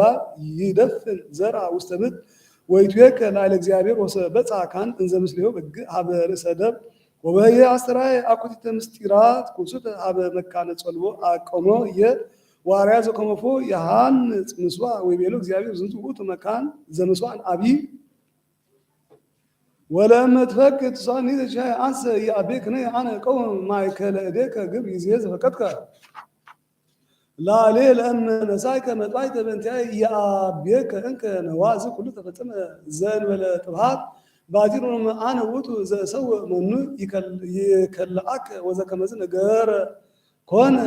ይደፍን ዘርአ ውስተ ምድር ወይትዌከ ላዕለ እግዚአብሔር ወሰበጽሐ ካህን እንዘ ምስሌሁ በግ ሀበ ርእሰ ደብር ወበህየ አስተርአየ አኮቴተ ምስጢራት ኩሱተ ሀበ መካነ ጸልቦ አቆሞ ወአርአያ ዘከመፎ የሐንጽ ምስዋዕ ወይቤሎ እግዚአብሔር ዝንቱ ውእቱ መካን ዘምስዋዕ አብይ ወለእመ ትፈቅድ ትሳኒ ዘሻይ አንሰ ይአቤክነ አነ እቀውም ማእከለ እዴከ ግብር ይእዜ ዘፈቀድከ ላዕሌ ለእመ ነሣእከ መጥባዕተ በእንቲአየ ይአቤከ እንከ ነዋ ዝኩሉ ተፈጸመ ዘእንበለ ጥብሐት ባቲር አነ ውእቱ ዘእሰውእ መኑ ይከልአከ ወዘከመዝ ነገረ ኮነ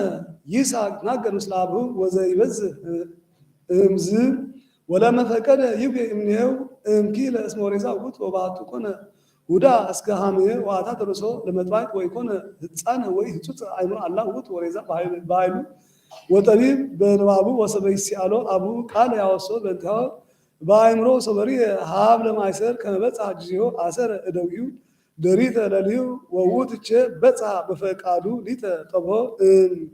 ይስሐቅ ይትናገር ምስለ አብሁ ወዘይበዝሕ እምዝ ወለእመ ፈቀደ ይብጌ እምኔሁ እምኪለ እስመ ወሬዛ ውእቱ ወባሕቱ ኮነ ሁዳ እስከ ሐምየ ወአታ ተርሶ ለመጥባዕት ወይኮነ ሕፃነ ወይ ህጹጽ አእምሮ አላ ውእቱ ወሬዛ በኃይሉ وطبيب بنبابو وسبيسيالو أبو قال يا وصو بنتها بأمره صبري هاب لما يصير كما بتصع جزيو أسر أدويو دريت لليو ووتش بتصع بفقادو ليت طبو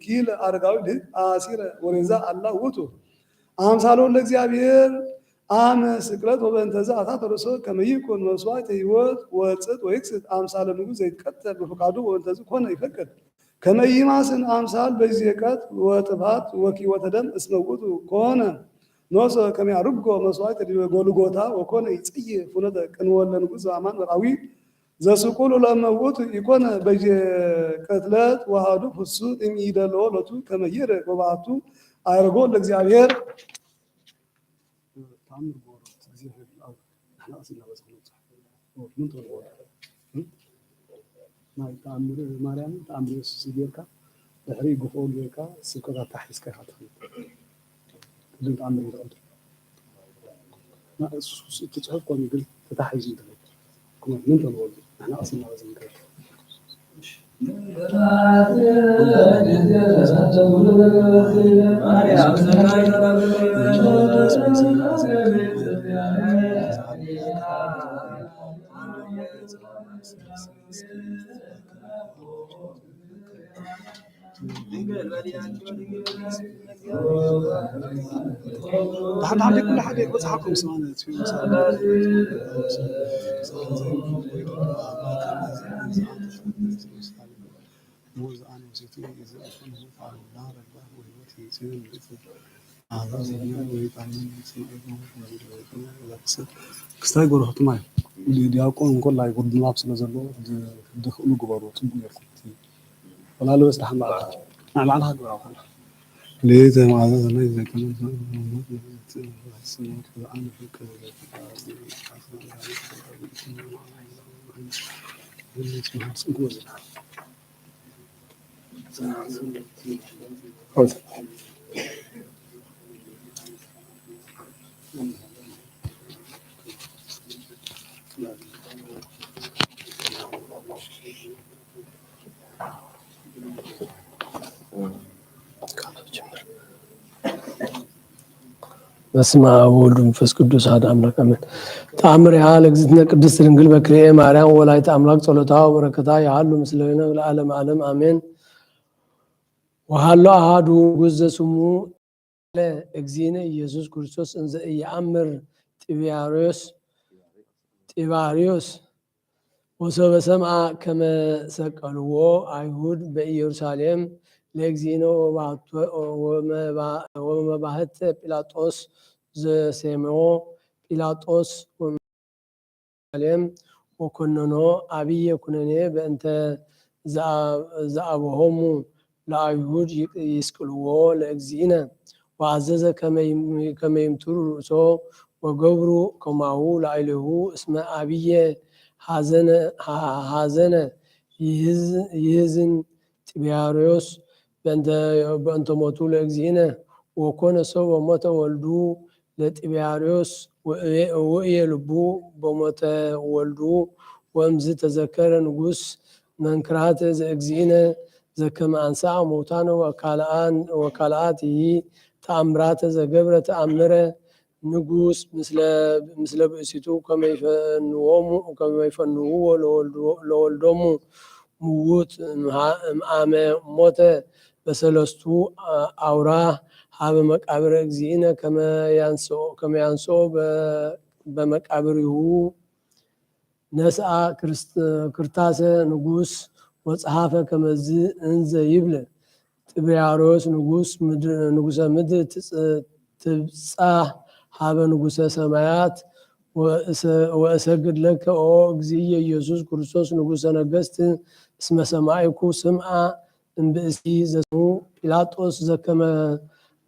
كيل أرقاو ليت آسير ورزا الله وتو أمثالو لእግዚአብሔር አመ ስቅለት ወበእንተዛ አታተርሶ ከመ ይኩን መስዋዕት ሕይወት ወጽት ወይክስት አምሳለ ንጉሥ ዘይትቀተል በፈቃዱ ወበእንተዝ ኮነ ይፈቅድ ከመ ይማስን አምሳል በዚቀት ወጥፋት ወኪወተ ደም እስመ ውእቱ ኮነ ኖሰ ከመ ያርጎ መስዋዕት ጎልጎታ ወኮነ ይጽይ ፍኖተ ቅንወለ ንጉሥ ዘአማን ወራዊ ዘስቁሉ ለመውቱ ይኮነ በየቀትለት ወሃዱ ፍሱ እምይደሎ ለቱ ከመ ይርቅ ወባቱ አይርጎ ለእግዚአብሔር تعمر بورد زين الأرض إحنا أصلنا بس خلاص من طول بورد ما تعمر مريم تعمر سيديرك تحريق فوق ليك سكرة تحس كي هاتفي بدون تعمر الأرض ما تتعرف قوم يقول تتحيز أنت كمان من طول بورد إحنا أصلنا بس خلاص تحت عندي كل حاجة بصحكم سمعنا في موز أنا وزيتون إذا أكون على النار الله وهوتي سين بيتي هذا زين ويتعمل سين ولا بس كستاي غور هتماي دي أكون كل لاي قد نلعب سلزلو دخلوا جبارو تبغى كنتي ولا لو استحمل أنا على هذا أقول ليه زي ما هذا زي زي كمان أنا فكر በስመ አብ ወወልድ ወመንፈስ ቅዱስ አሐዱ አምላክ አሜን። ተአምሪሃ ለእግዝእትነ ቅድስት ድንግል በክልኤ ማርያም ወላዲተ አምላክ ጸሎታ ወበረከታ ያህሉ ምስሌነ ለዓለመ ዓለም አሜን። ወሃሎ አሐዱ ንጉሥ ዘስሙ ለእግዚእነ ኢየሱስ ክርስቶስ እንዘ ኢየአምር ጢባርዮስ ወሰበ ሰምዐ ከመ ሰቀልዎ አይሁድ በኢየሩሳሌም ለእግዚእነ ወመባህት ጲላጦስ ዘሴምዖ ጲላጦስ ወመሳሌም ወኮነኖ አብየ ኩነኔ በእንተ ዘአብሆሙ ለአይሁድ ይስቅልዎ ለእግዚእነ ወአዘዘ ከመ ይምትሩ ርእሶ ወገብሩ ከማሁ ላዕሌሁ እስመ አብየ ሐዘነ ይሕዝን ጢባርዮስ በእንተ ሞቱ ለእግዚእነ ወኮነ ሰው በሞተ ወልዱ ለጢባርዮስ ወእየ ልቡ በሞተ ወልዱ ወእምዝ ተዘከረ ንጉሥ መንክራት ዘእግዚእነ ዘከመ አንሥአ ሙታነ ወካልአት ተአምራተ ዘገብረ ተአምረ ንጉሥ ምስለ ብእሲቱ ከመ ይፈንውዎ ለወልዶሙ ምውት እምአመ ሞተ በሰለስቱ አውራ ሀበ መቃብረ እግዚእነ ከመ ያንሥኦ በመቃብሪሁ ነስአ ክርታሰ ንጉሥ ወጸሐፈ ከመዝ እንዘ ይብል ጢባርዮስ ንጉሠ ምድር ትብጻሕ ሀበ ንጉሠ ሰማያት ወእሰግድ ለከ ኦ እግዚእየ ኢየሱስ ክርስቶስ ንጉሠ ነገሥት እስመ ሰማዕኩ ስምዐ እምብእሲ ዘስሙ ጲላጦስ ዘከመ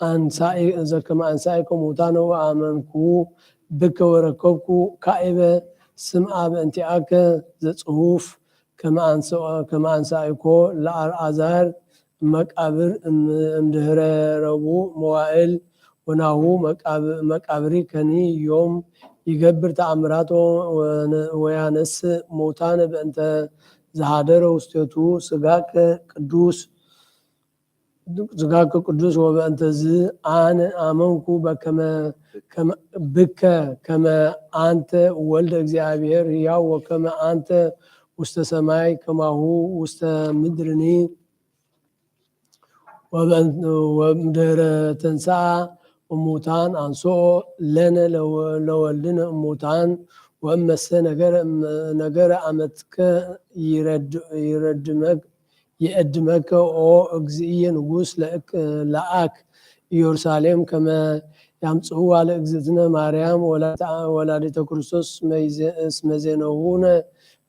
አንሣእከ ሙታነ ወአመንኩ ብከ ወረከብኩ ካዕበ ስምዐ በእንቲአከ ዘጽሑፍ ከመ አንሣእኮ ለአልዓዛር መቃብር እምድኅረ ረቡዕ መዋዕል ወናሁ መቃብሪ ከኒ ዮም ይገብር ተአምራቶ ወያነስእ ሙታነ በእንተ ዘሃደረ ውስቴቱ ሥጋከ ቅዱስ ዝጋከ ቅዱስ ወበእንተዝ አነ አመንኩ ብከ ከመ አንተ ወልደ እግዚአብሔር ሕያው ወከመ አንተ ውስተ ሰማይ ከማሁ ውስተ ምድርኒ ወምድረ ተንሥአ እሙታን አንሥኦ ለነ ለወልድነ እሙታን ወእመሰ ነገረ አመትከ ይረድመከ ኦ እግዚእየ ንጉሥ ለአክ ኢየሩሳሌም ከመ ያምጽእዋ ለእግዝእትነ ማርያም ወላዲተ ክርስቶስ እስመ ዜነውነ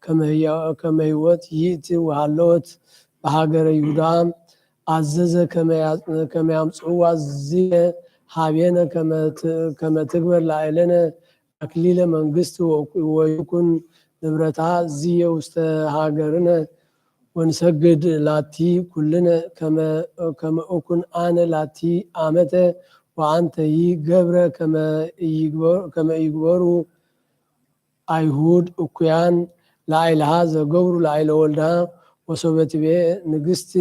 ከመ ሕይወት ይእቲ ወሃለወት በሀገረ ይሁዳ አዘዘ ከመ ያምጽእዋ ዝየ ሀቤነ ከመ ትግበር ላዕሌነ አክሊለ መንግሥት ወይኩን ንብረታ ዝየ ውስተ ሀገርነ ወንሰግድ ላቲ ኩልነ ከመ እኩን አነ ላቲ አመተ ወአንተይ ገብረ ከመ ይግበሩ አይሁድ እኩያን ላዕልሃ ዘገብሩ ላዕለ ወልዳ ወሶበትቤ ንግሥት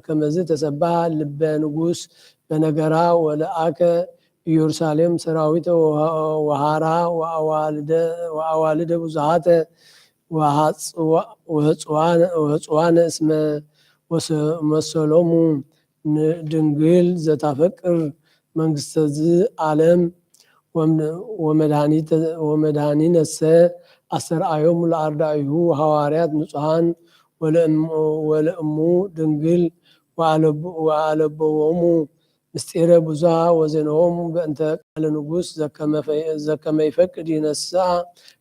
ከመዝ ተሰባህ ልበ ንጉሥ በነገራ ወለአከ ኢየሩሳሌም ሰራዊተ ወሃራ ወአዋልደ ብዙሃተ ወህፅዋነ እስመ መሰሎሙ ድንግል ዘታፈቅር መንግሥተ ዓለም ወመድኃኒነሰ አስተርአዮሙ ለአርዳኢሁ ሐዋርያት ንጹሐን ወለእሙ ድንግል ወአለበዎሙ ምስጢረ ብዙኃ ወዜናዎሙ በእንተ ቃለ ንጉሥ ዘከመ ይፈቅድ ይነስአ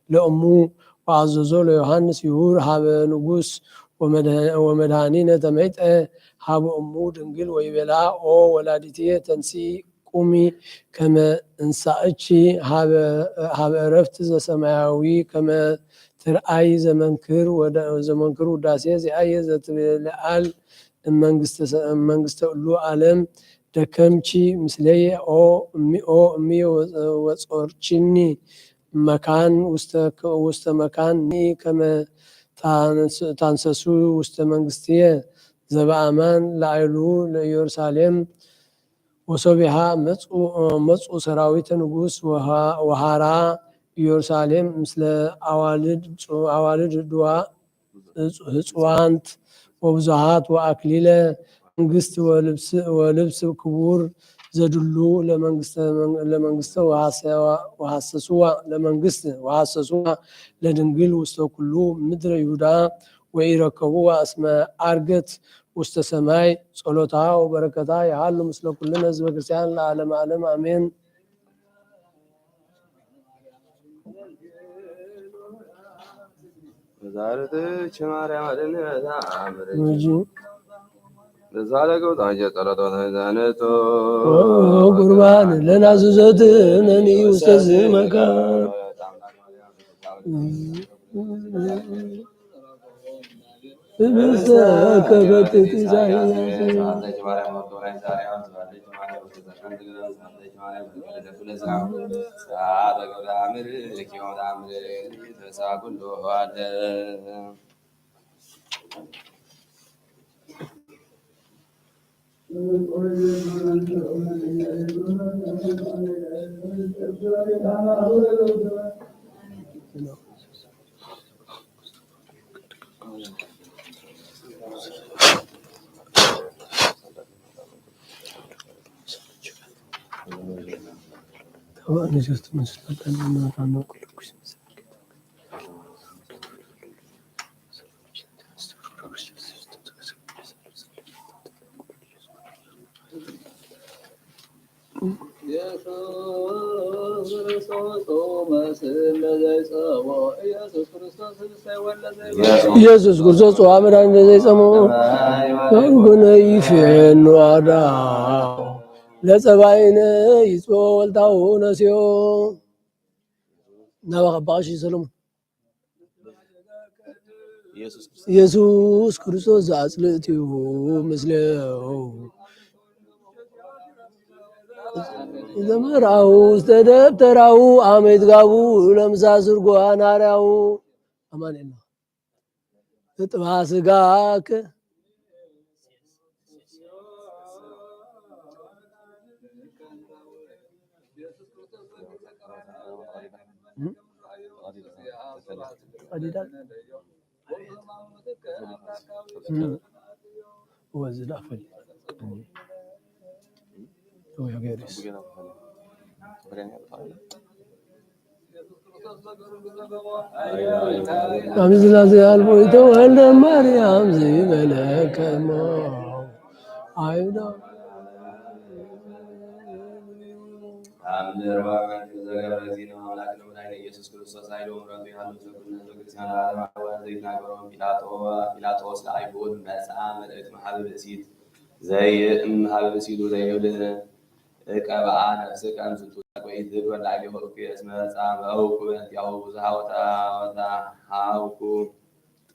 ለእሙ ወአዘዞ ለዮሐንስ ይሁር ሀበ ንጉሥ ወመድኃኒነ ተመይጠ ሀበ እሙ ድንግል ወይቤላ ኦ ወላዲትየ ተንሥኢ ቁሚ ከመ እንሳእቺ ሀበ ዕረፍት ዘሰማያዊ ከመ ትርአይ ዘመንክር ውዳሴ ዚአየ ዘትለዓል መንግሥተ ሁሉ ዓለም ደከምቺ ምስለየ ኦ እምየ ወጾርችኒ መካን ውስተ መካን ከመ ታንሰሱ ውስተ መንግሥትየ ዘበአማን ላዕሉ ለኢየሩሳሌም ወሶቢሃ መጹ ሰራዊተ ንጉሥ ወሃራ ኢየሩሳሌም ምስለ አዋልድ ድዋ ህፅዋንት ወብዙሃት ወአክሊለ መንግሥት ወልብስ ክቡር ዘድሉ ለመንግሥተ ወሐሰሱዋ ለድንግል ውስተ ኩሉ ምድረ ይሁዳ ወኢረከቡዋ እስመ አርገት ውስተ ሰማይ ጸሎታ ወበረከታ ያሃሉ ምስለ ኩልነ ህዝበ ክርስቲያን ለዓለመ ዓለም አሜን። በዛሬትች ማርያም አድነታ እንጂ ለዛለገው ታጀ ጸሎቶ ተዛነቶ ቁርባን ለናዝዘት ነኒ ውስተ ዝመካ ከበትት ኢየሱስ ክርስቶስ ወአመዳን እንደዘይጸሞ ወንጎነ ይፌኑ አዳ ለጸባይነ ይጾ ወልታው ነሲዮ ናባባሽ ሰሎሞን ኢየሱስ ክርስቶስ ዘአጽልእቲሁ ምስለው ዘመራው ዝተደብተራው አመት ጋቡ ለምሳስር ጎአናራው አማኔና ጥባ ስጋከ أمزلازي البويت وهل مريم زي ملك ما عيدا ኢየሱስ ክርስቶስ አይሎ ምረቱ ያሉ ዘጉና ዘግርሲያን አለማዋ ዘይናገሮም ጲላጦስ ለአይሁድ መጽአ መልእክት መሐበብ ሲት ዘይ መሐበብ ሲሉ ዘይብል ቀበአ ነፍስከ እምዝቱ ቆይት ዝግበር ላይ ሊሆን እስመ መጽአ መውኩ ያው ብዙሃወታ ወታሃውኩ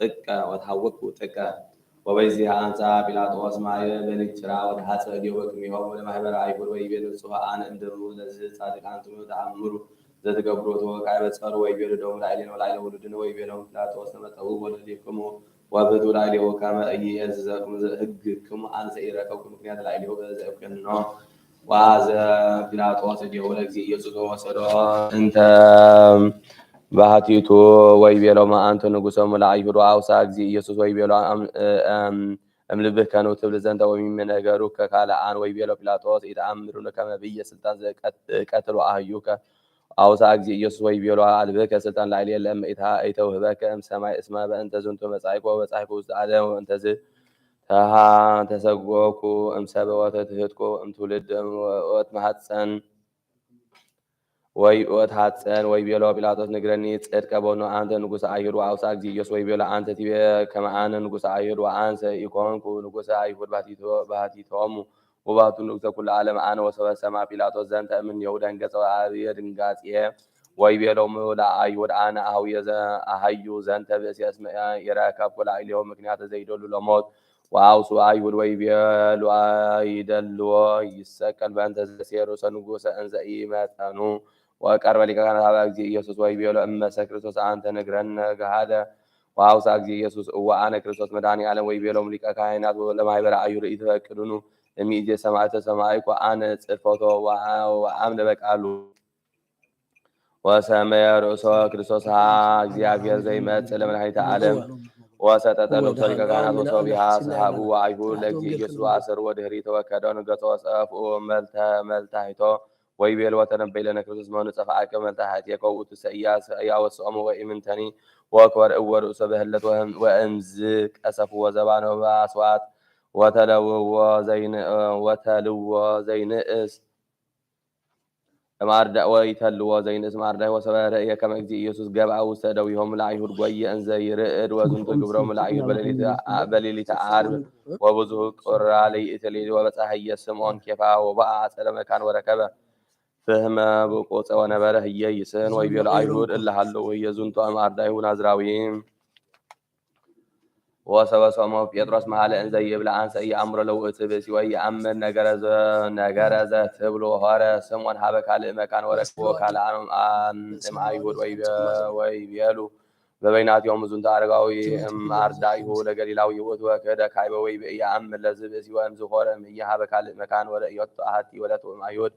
ጥቀ ወታወኩ ጥቀ ወበዚህ አንጻ ጲላጦስ ማየ በልጭራ ወታሐፀ ዲወክም ይሆን ለማህበረ አይሁድ ወይቤል ጽዋአን እንደሩ ለዚህ ጻድቃን ተአምሩ ዘተገብሮቶ ካይበ ጸሩ ወይቤል ደሙ ላይሌ ነው ላይሌ ወልድነ ወይቤለው ጲላጦስ ተመጠው ወለዲክሙ ወብቱ ላይሌ ወካመ እየዘኩም ህግክሙ አንሰ ይረከብኩ ምክንያት ላይሌ በዘብከን ነው ዋዘ ጲላጦስ ዲው ለዚህ ኢየሱስ ወሰዶ እንተ ባህቲቱ ወይቤለው ማአንተ ንጉሰሙ ለአይሁድ አውሳ ጊዜ ኢየሱስ ወይቤለው እምልብህ ከኑ ትብል ዘንተ ወሚመነገሩ ከካለአን ወይቤለው ጲላጦስ ኢተአምሩነ ከመ ብየ ስልጣን ቀትሉ አህዩከ አውሳ ጊዜ ኢየሱስ ወይቤለው አልብህ ከስልጣን ላይ የለም ኢተውህበከ እምሰማይ እስመ በእንተ ዝንቱ መጻይቆ በጻይቆ ውስጥ አለም እንተዝ ተሃ ተሰጎኩ እምሰበ ወተትህትኩ እምትውልድ ወት ማሐፀን ወይ ወታጸን ወይ ቤሎ ጲላጦስ ንግረኒ ጽድቀ በኖ አንተ ንጉሥ አይሁድ አውሳ ጊዜ ኢየሱስ ወይ ቤሎ አንተ ቲበ ከመአነ ንጉሥ አይሁድ ወአንሰ ኢኮንኩ ንጉሥ አይሁድ ባቲቶሙ ወባቱ ንጉሠ ኩሉ ዓለም አነ ወሰበ ሰማ ጲላጦስ ዘንተ ምን ይሁዳን ገጸ አብየ ድንጋጼ ወይ ቤሎ ሙላ አይሁድ አነ አህዩ ዘንተ በሲያስ የራካብ ኩሉ አይሌው ምክንያት ዘይዶሉ ለሞት ወአውሱ አይሁድ ወይ ቤሎ አይደልዎ ይሰቀል በእንተ ዘሴሩ ንጉሠ እንዘ ኢመጠኑ وقرب لك كان هذا ኢየሱስ ወይ ቢሎ እመሰ ክርስቶስ አንተ ነግረነ ገሃደ ዋውሳ ጊዜ ኢየሱስ ወአነ ክርስቶስ መድኃኒ ዓለም ወይ ቢሎም ሊቀ ካህናት ለማህበረ አይሁድ ይተፈቅዱኑ እሚዜ ሰማዕተ ሰማይ ወአነ ጽፎቶ ወአምደ በቃሉ ወሰመየ ርእሶ ክርስቶስ እግዚአብሔር ዘይመጽእ ለመድኃኒተ ዓለም ወሰጠጠሉ ሊቀ ካህናት ወሰቢሃ ሰሃቡ አይሁድ ለጊዜ ኢየሱስ አስር ወድህሪ ተወከደው ንገቶ ጸፉ መልታይቶ ወይ ቤል ወተነበይ ለነ ክርስቶስ መሆኑ ጸፋአከ መልታሃት የቆውቱ ሰያስ ያወሰሙ ወይ ምንተኒ ወክበር እወር ሰበህለት ወእምዝ ቀሰፉ ወዘባነው ባስዋት ወተልዎ ዘይንእስ ማርዳ ወይ ተልዎ ዘይንእስ ማርዳ ወሰበረ የከመ ጊዜ ኢየሱስ ገብአ ውስተ ደዊሆሙ ለአይሁድ ጎየ እንዘ ይርዕድ ወዝንቱ ግብሮሙ ለአይሁድ በሌሊተ ዓርብ ወብዙሕ ቁራ ለይእትሌሊ ወበጻሕየ ስምዖን ኬፋ ወበአ አጸደ መካን ወረከበ فهم بقوة ونبره يسن ويبيل أيهود إلا حلو ويزنتو أمارده نازراويم وسوى سوما بيدرس محل إن زي يبلع عن سأي أمر لو اتبسي وي أمر نجرز تبلو هارا سموان حبك على مكان وركبوك على عنهم أم أيهود ويبيلو ببينات يوم زنت أرقاوي أمارده يهود قليلاوي وكذا كايبا ويبئي أمر لزبسي وأم زخورا مية حبك على مكان ورأيوت أهاتي ولا تؤم أيهود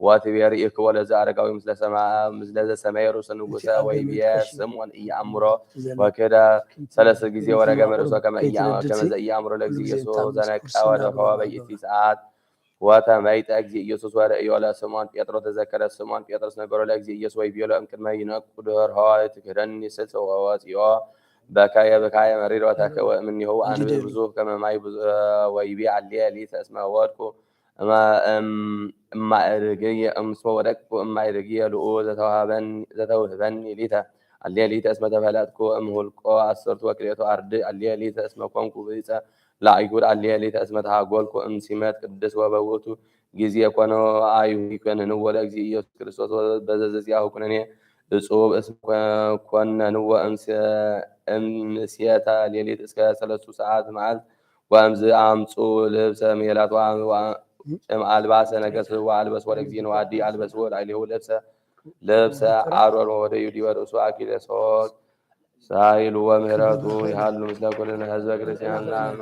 واتبيار إيكو ولا زارقاوي مثل سماء رسل نقصا ويبيا سموان إي أمره وكذا ثلاث جزية ورقا مرسوا كما زي أمره لكزي يسوع زنك أولا خوابي في ساعات وتميت أجزي يسوع ورأي ولا سموان بيترو تذكر سموان بيترس نقول لكزي يسوع بيولو أمكن ما ينقدر هاي تكرني سلسة وواتيا بكايا مرير وتكوى مني هو أنا ببزوف كما ما ويبيع اللي اسمه واركو ما إرجية صورك وما إرجية لؤو ذتوهبني ليتا اللي ليتا اسمه تفعلاتكو هلكو عصرت وكريتو أرد اللي ليتا اسمه كونكو بيتا لا يقول اللي ليتا اسمه تهاجولكو سمات قدس وبوتو جزية كونو أيوه كان نو ولا جزية كريستوس بزز ياهو كنني صوب اسم كون نو أمسياتا اللي ليتا اسكا 3 ساعات معل وأمز عمصو لبس ميلات ألباس نجس وألبس ورقزين وعدي ألبس ور عليه لبس عرور وديودي ورسوا كده صوت سائل ومهراته يحل مثل كلنا هذا كريستيان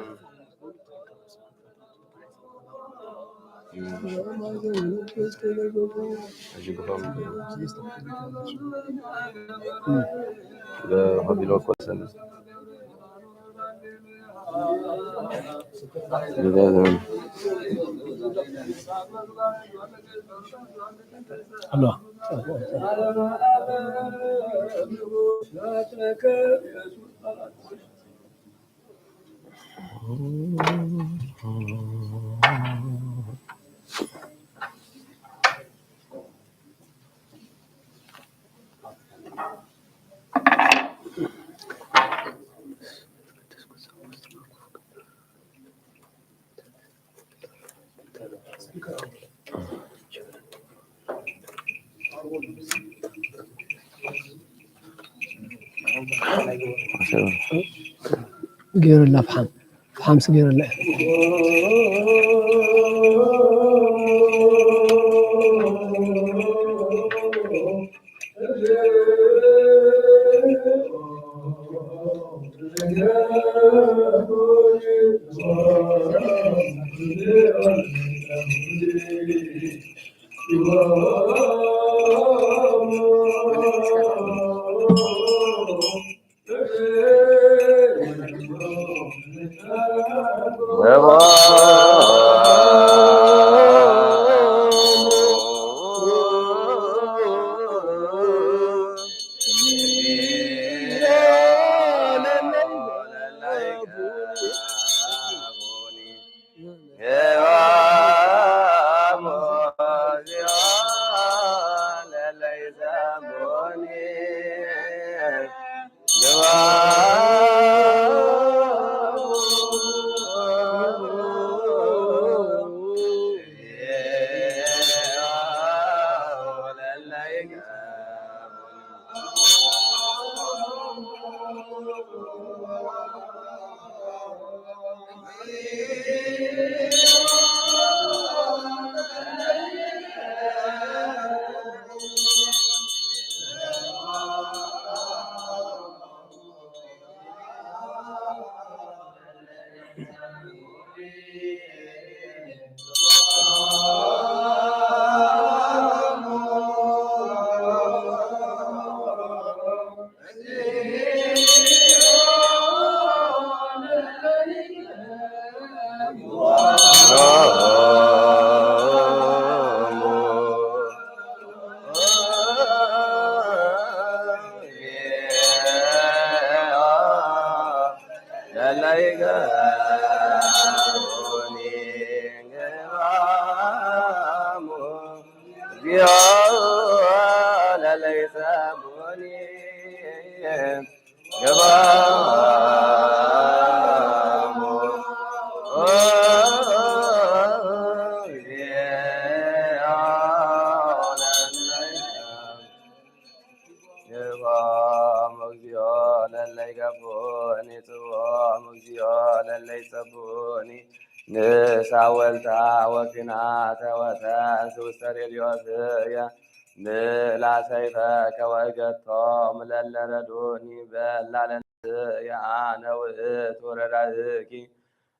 الله غير الله فحم غير الله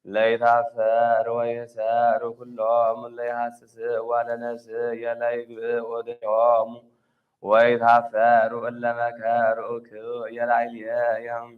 ለይታፈር ወይሰሩ ኩሎም ለይሐስስ ዋለነስ የለይግብ ወድዮም ወይታፈሩ እለ መከሩ የላይልየም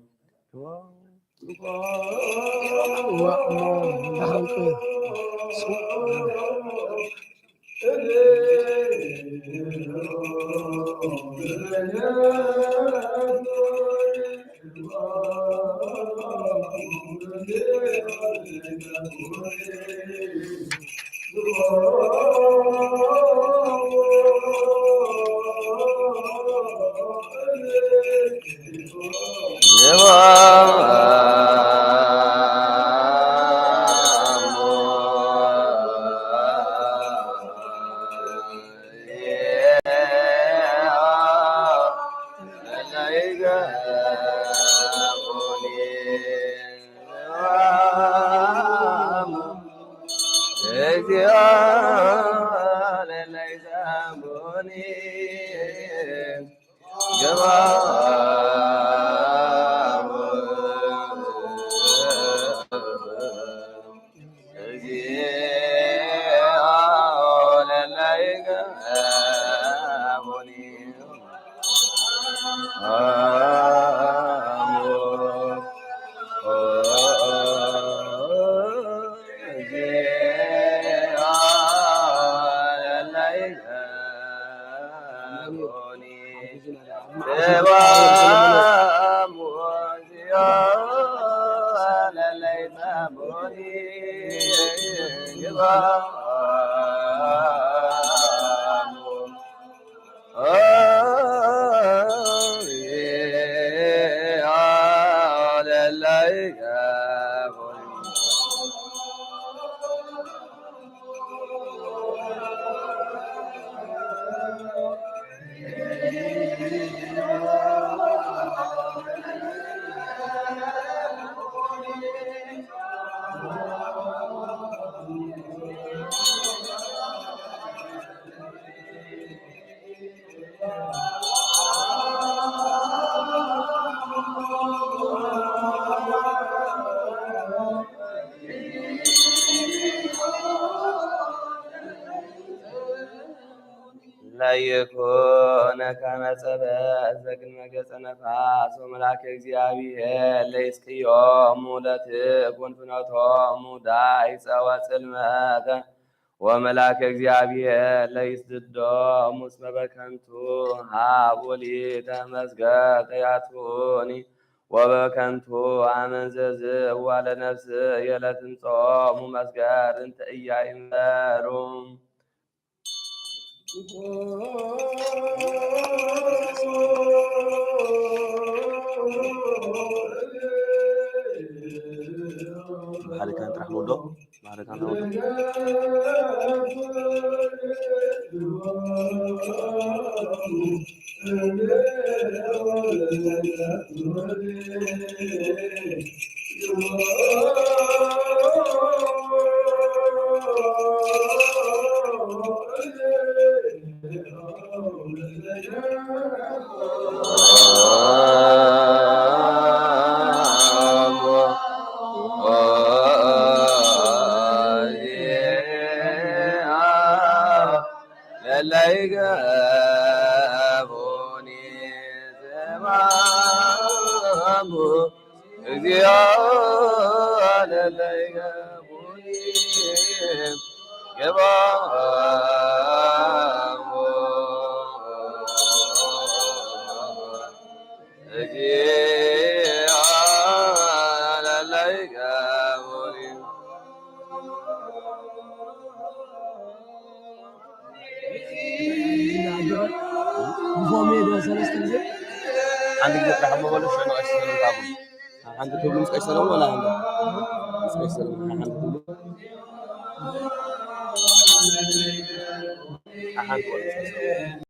ለይኩን ከመ ጸበል ዘግመ ገጸ ነፋስ ወመልአከ እግዚአብሔር ለይስቅዮሙ ለትኩን ፍኖቶሙ ዳይፀ ወጽልመተ ወመልአከ እግዚአብሔር ለይስድዶሙ እስመ በከንቱ ሀቡ ሊተመስገን ያቱኒ ወበከንቱ አመንዘዝዋ ለነፍስ የለትንጾሙ መስገር እንተ ኢያእመሩ Barikan terahmudo, barikan terahmudo. عندك ذكر حمو ولا شنو أشتغل بابو عندك تقول مسك أشتغل ولا عندك مسك أشتغل عندك تقول عندك ولا مسك أشتغل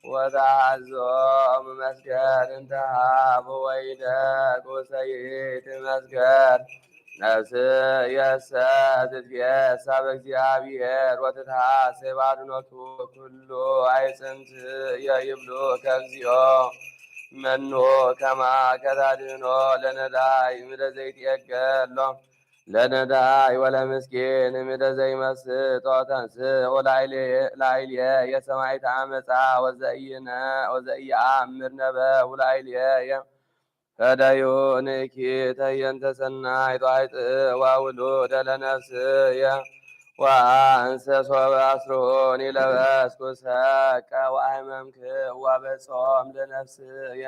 وتعزم مسكن انتهاب ويدك وسيد مسكن نفس يسادت يساب እግዚአብሔር وتتحاسب عدنته كل عيسنت يبلو كግዚኦ መኖ كما كذادنو لنداي مدزيت يقلو ለነዳይ ወለምስኪን ምድረ ዘይመስጥ ወተንስ ወላይልየ የሰማይት አመፃ ወዘኢየአምር ነበብ ወላይልየ ፈዳዮንኪ ተየንተ ሰናይ ጧይጥ ዋውሉደ ለነፍስየ ወአንሰ ሶበ አስሮኒ ለበስኩ ሰቀ ወአይመምክ ወበጾም ለነፍስየ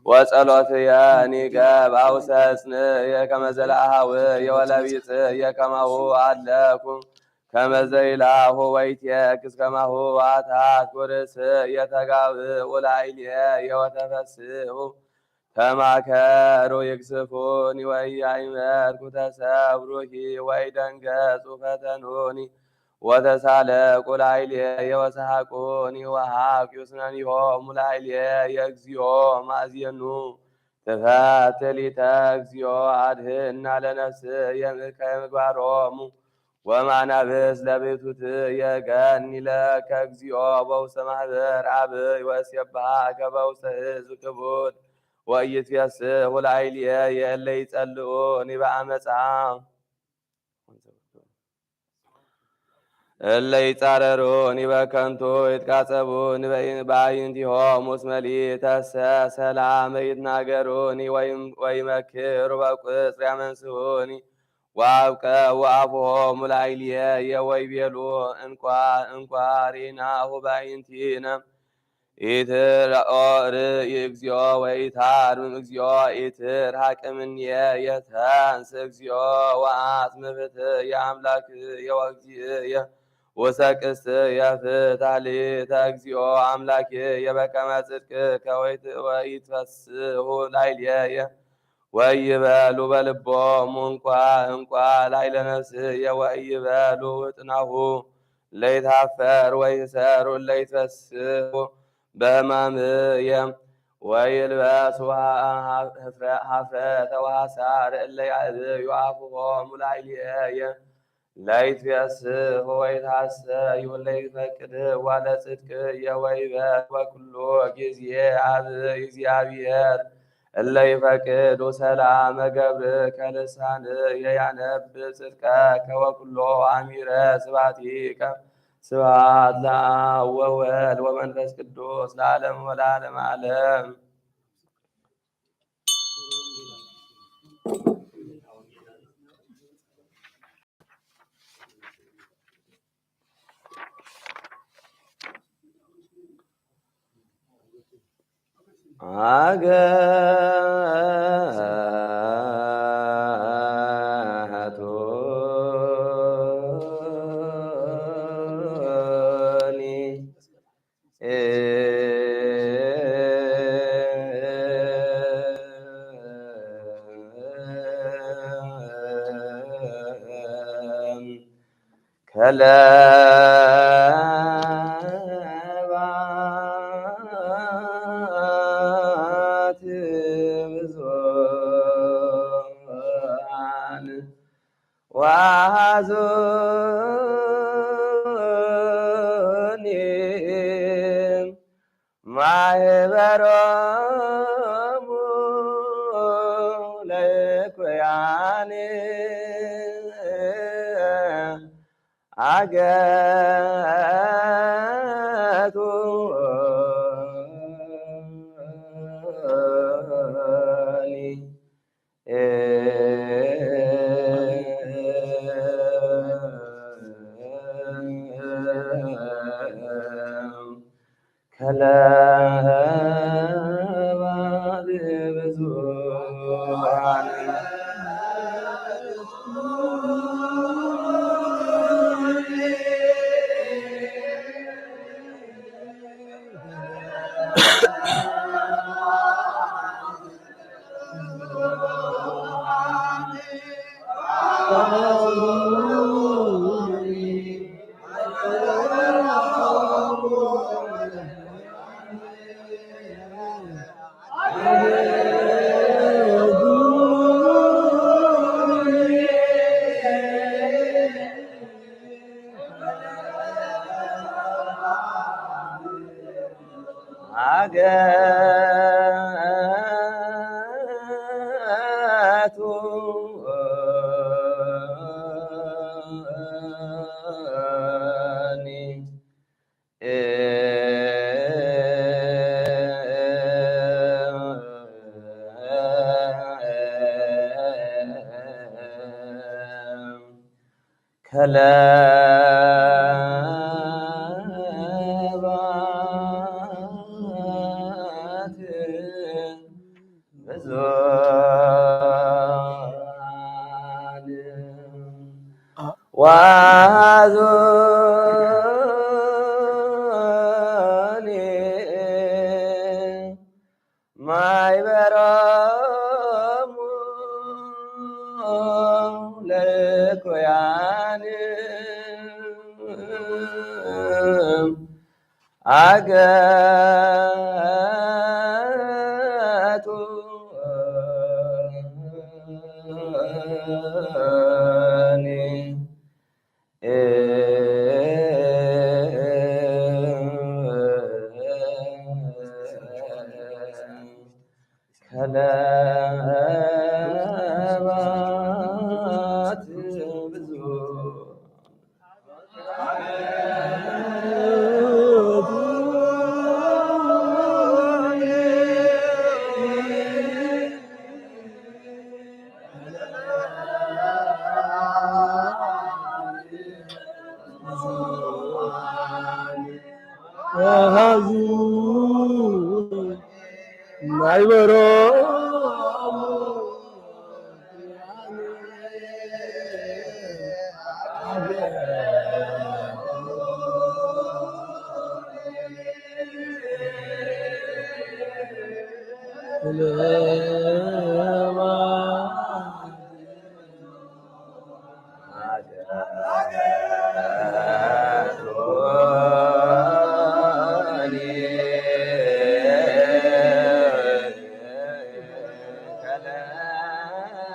ወጸሎትየኒ ገብአው ሰጽንየ ከመ ዘለአኀው የወለቢጽ የከማሁ አለኩ ከመ ዘይላሁ ወይትየክስ ከማሁ አታት ኩርስ የተጋብኡ ላዕሌየ ወተፈስሑ ተማከሩ ይክስፉኒ ወኢያእመርኩ ተሰብሩኪ ወኢደንገጹ ፈተኑኒ ወተሳለቁ ላዕሌየ ወሰሐቁኒ ወሀቁ ስነኒሆሙ ላዕሌየ እግዚኦ ማእዜኑ ተፈትሊተ እግዚኦ አድኅና ለነፍስየ እምከምግባሮሙ ወማናብስ ለቤቱትየ ገኒ ለከ እግዚኦ በውስተ ማኅበር አብይ ወእሴብሐከ በውስተ ሕዝብ ክቡድ ወኢይትፌስሑ ላዕሌየ እለ ይጸልኡኒ በአመፃ እለ ይጻረሩኒ በከንቱ ይትቃጸቡኒ በአዕይንቲሆሙ እስመ ሊተሰ ሰላመ ይትናገሩኒ ወይመክሩ በቅጽር ያመንስሑኒ ወአብቀዑ አፍሆሙ ላዕሌየ ወይቤሉ እንኳሪናሁ በአዕይንቲነ ኢትርኦርኢ እግዚኦ ወኢታርምም እግዚኦ ኢትርሐቅምኔ የተንስ እግዚኦ ወአጽም ፍትየ አምላክየ ወእግዚእየ ወሰቅስትየ ፍትሐ ሊተ እግዚኦ አምላክየ በከመ ጽድቅከ ወኢትፈስሑ ላዕሌየ ወይበሉ በልቦሙ እንኳ ላዕለ ነፍስየ ወይበሉ ውጥናሁ ለይታፈር ወይሰሩ ለይትፈስሑ በሕማምየ ወይልበሱ ኀፍረተ ወሐሳር እለ ያዕብዩ አፍሆሙ ላዕሌየ ለይትፌስሑ ወይትሐሰዩ ለይፈቅድዋ ለጽድቅየ ወይበሉ በኵሉ ጊዜ አብይ እግዚአብሔር እለ ይፈቅዱ ሰላመ ገብርከ ልሳንየ ያነብብ ጽድቀከ ወኵሎ አሚረ ስብሐቲከ ስብሐት ለአብ ወወልድ ወመንፈስ ቅዱስ ለዓለሙ ወለዓለመ ዓለም። ከለባት ብዙኃን ወአሐዙኒ ማኅበሮሙ ለእኩያን አገቱ ከለባት ብዙኃን አገቱ ከለባት وعذوني ማይበረሙ ለኩያን አገቱ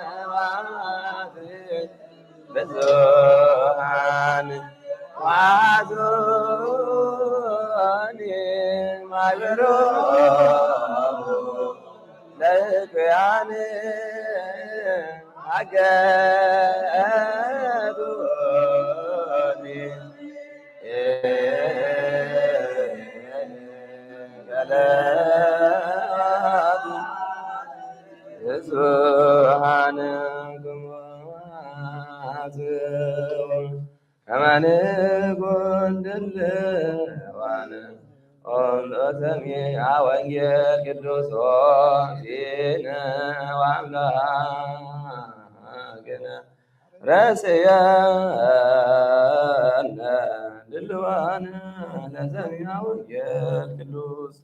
ከለባት ብዙ ብዙሃን ዋዞኒ ማይበሮሙ ለኩያን አገዱኒ ገለቱ ብዙሃን ከመን ጎንደለዋን ኦምሎተሚ ወንጌል ቅዱስ ዜነ ወአምላክነ ረስየነ ድልዋን ለሰሚዐ ወንጌል ቅዱስ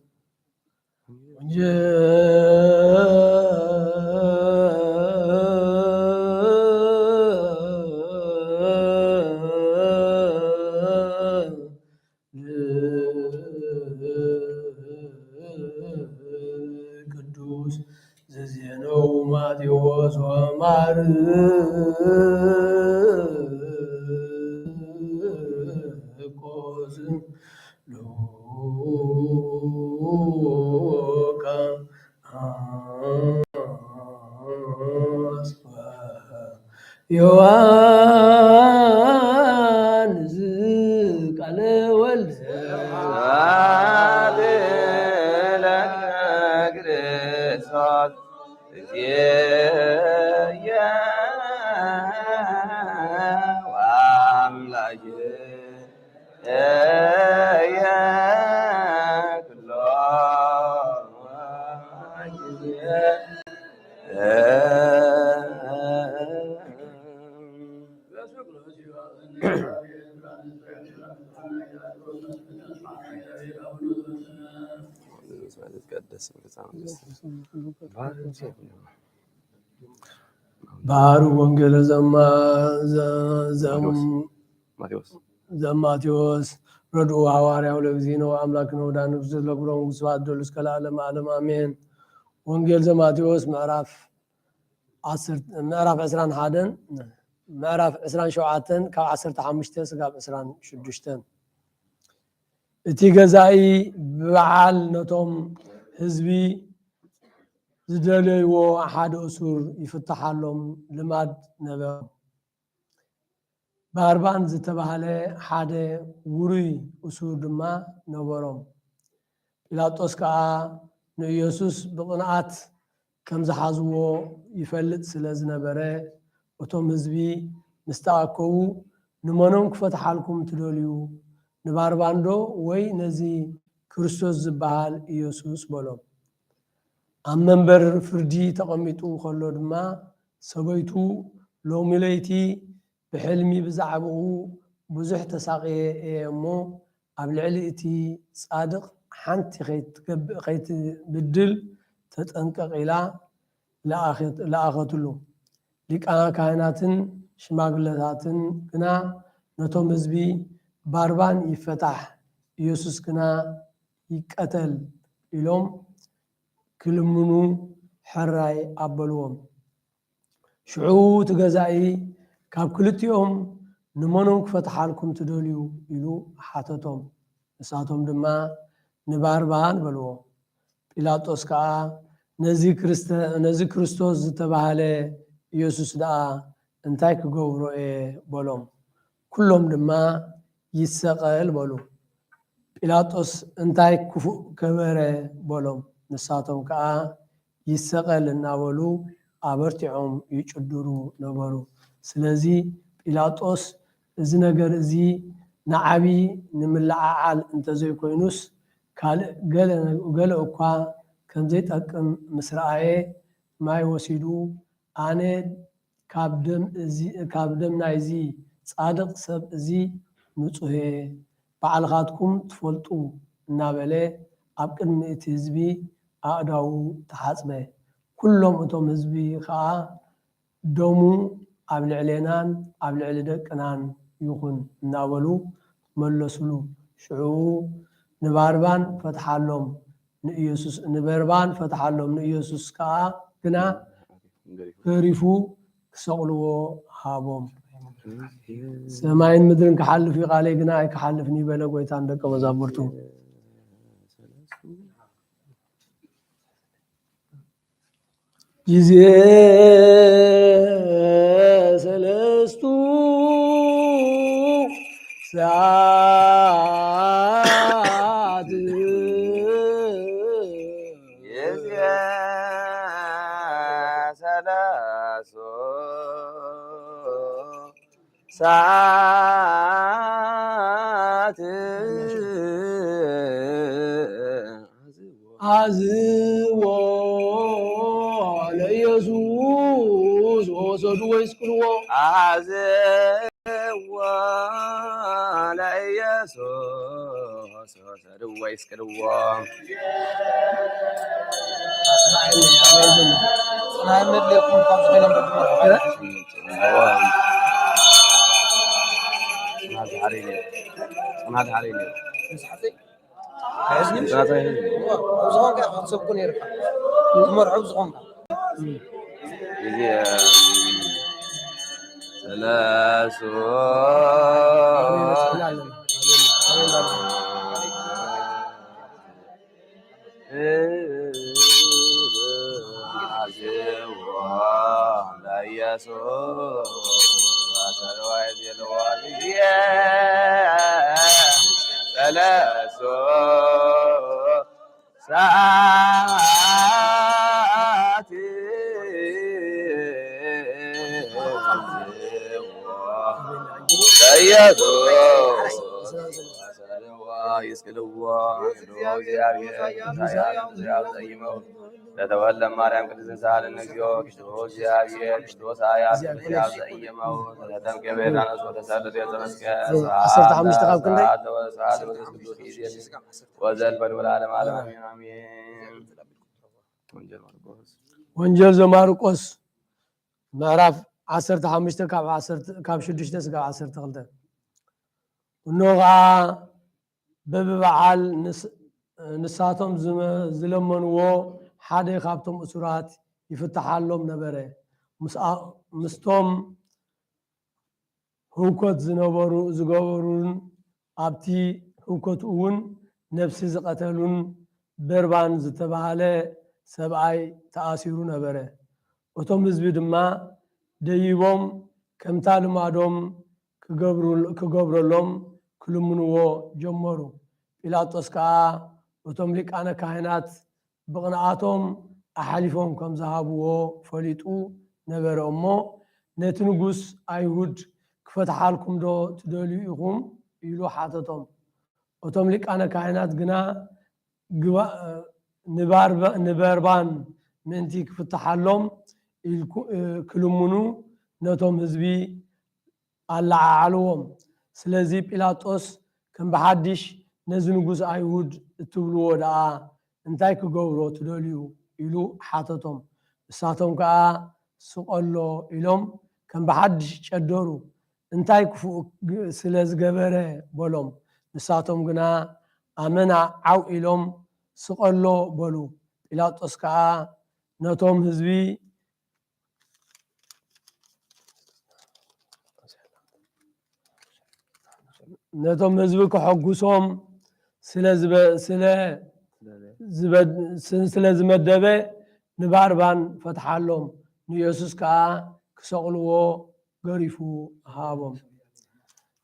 ቅዱስ ዘዜነው ማቴዎስ ወማርቆስ ሉቃስ ዮሐንስ ቃለ ወልድ ባህሩ ወንጌል ዘማቴዎስ ረድኡ ሐዋርያው ለእግዚእነ ወአምላክነ ወዳነ ክርስቶስ ለኩሎሙ ስብሐት ወደሉ እስከ ለዓለመ ዓለም አሜን። ወንጌል ዘማቴዎስ ምዕራፍ 21 ምዕራፍ 27 ካብ 15 እስካብ 26 እቲ ገዛኢ ብበዓል ነቶም ህዝቢ ዝደለይዎ ሓደ እሱር ይፍታሓሎም ልማድ ነበሮ። ባርባን ዝተባሃለ ሓደ ውሩይ እሱር ድማ ነበሮም። ጲላጦስ ከዓ ንኢየሱስ ብቕንዓት ከም ዝሓዝዎ ይፈልጥ ስለ ዝነበረ እቶም ህዝቢ ምስ ተኣከቡ ንመኖም ክፈትሓልኩም ትደልዩ ንባርባንዶ ወይ ነዚ ክርስቶስ ዝበሃል ኢየሱስ በሎም። ኣብ መንበር ፍርዲ ተቐሚጡ ከሎ ድማ ሰበይቱ ሎሚ ለይቲ بحلمي بزعبه بزح تساقي أمو أبلعلي إتي صادق حنتي خيت بدل تتنقق إلى لآخت له لك أنا كائناتن شماغلتاتن كنا نتوم زبي باربان يفتح يسوس كنا يقتل إلهم كل منو حراي أبلوهم شعو تجزائي كاب كلتيهم نمنون كفتح لكم تدوليو يلو حاتتهم نساتهم دما نباربان بلو بيلاطوس كا نزي كريستوس زتباهله يسوس دا انتاي كغورو بولوم كلهم دما يسقل بولو بيلاطوس انتاي كفو كبره بولوم نساتهم كا يسقل ناولو አበርቲዖም ይጭድሩ ነበሩ ስለዚ ጲላጦስ እዚ ነገር እዚ ንዓቢ ንምልዓዓል እንተዘይኮይኑስ ገለ እኳ ከምዘይጠቅም ምስ ረአየ ማይ ወሲዱ ኣነ ካብ ደም ናይዚ ጻድቕ ሰብ እዚ ንጹህ ባዕልኻትኩም ትፈልጡ እናበለ ኣብ ቅድሚ እቲ ህዝቢ ኣእዳው ተሓፅበ كلهم أتوم هزبي خا دومو قبل علينان قبل على دقنان يكون ناولو ملسلو شعو نباربان فتح لهم نيسوس نباربان فتح لهم نيسوس كا كنا كريفو سقلو هابوم سماين مدرن كحل في قالي كنا كحلفني بلا قويتان دق مزابرتو ጊዜ ሰለስቱ ሰዓት ጊዜ ሰለስቱ ሰዓት አዝዎ ኢየሱስ ወሰዱ ወይስቅልዎ አዝዎ ለኢየሱስ ወሰዱ ወይስቅልዎ ሰላሱ ሰዓት ለተወለ ማርያም ቅድስት ሳህል ነግዚኦ ክርስቶስ እግዚአብሔር ክርስቶስ አያት ዘኢየመው ለተምከ ቤዛነስ ወተሰልጥ የተመስገን ወዘል በልወል ዓለም ዓለም አሜን። ወንጌል ዘማርቆስ ምዕራፍ 15 ካብ 6 እስካብ 12 እነሆ ከዓ በብበዓል ንሳቶም ዝለመንዎ ሓደ ካብቶም እሱራት ይፍታሓሎም ነበረ ምስቶም ህውከት ዝገበሩን ኣብቲ ህውከት እውን ነፍሲ ዝቐተሉን በርባን ዝተባሃለ ሰብኣይ ተኣሲሩ ነበረ እቶም ህዝቢ ድማ ደይቦም ከምታ ልማዶም ክገብረሎም ክልምንዎ ጀመሩ ጲላጦስ ከዓ እቶም ሊቃነ ካህናት ብቕንዓቶም ኣሓሊፎም ከም ዝሃብዎ ፈሊጡ ነበረ እሞ ነቲ ንጉስ ኣይሁድ ክፈትሓልኩም ዶ ትደልዩ ኢኹም ኢሉ ሓተቶም እቶም ሊቃነ ካህናት ግና ንበርባን ምእንቲ ክፍትሓሎም ክልምኑ ነቶም ህዝቢ ኣለዓዓልዎም። ስለዚ ጲላጦስ ከም ብሓድሽ ነዚ ንጉስ ኣይሁድ እትብልዎ ደኣ እንታይ ክገብሮ ትደልዩ ኢሉ ሓተቶም። ንሳቶም ከዓ ስቀሎ ኢሎም ከም ብሓድሽ ጨደሩ። እንታይ ክፉእ ስለ ዝገበረ በሎም። ንሳቶም ግና ኣመና ዓው ኢሎም ስቀሎ በሉ። ጲላጦስ ከዓ ነቶም ህዝቢ ከሐጉሶም ስለ ዝመደበ ንባርባን ፈትሓሎም። ንኢየሱስ ከዓ ክሰቅልዎ ገሪፉ ሃቦም።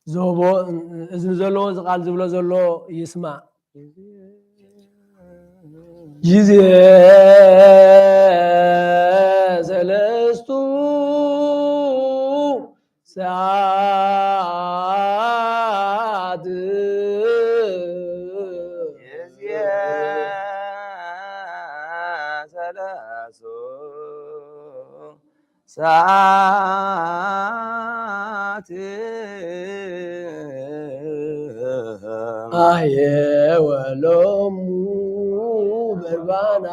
ዞቦ እዝኒ ዘለዎ ዝቃል ዝብሎ ዘሎ ይስማዕ። ጊዜ ሰለስቱ ሰዓት ሰዓት አየወሎሙ በርባና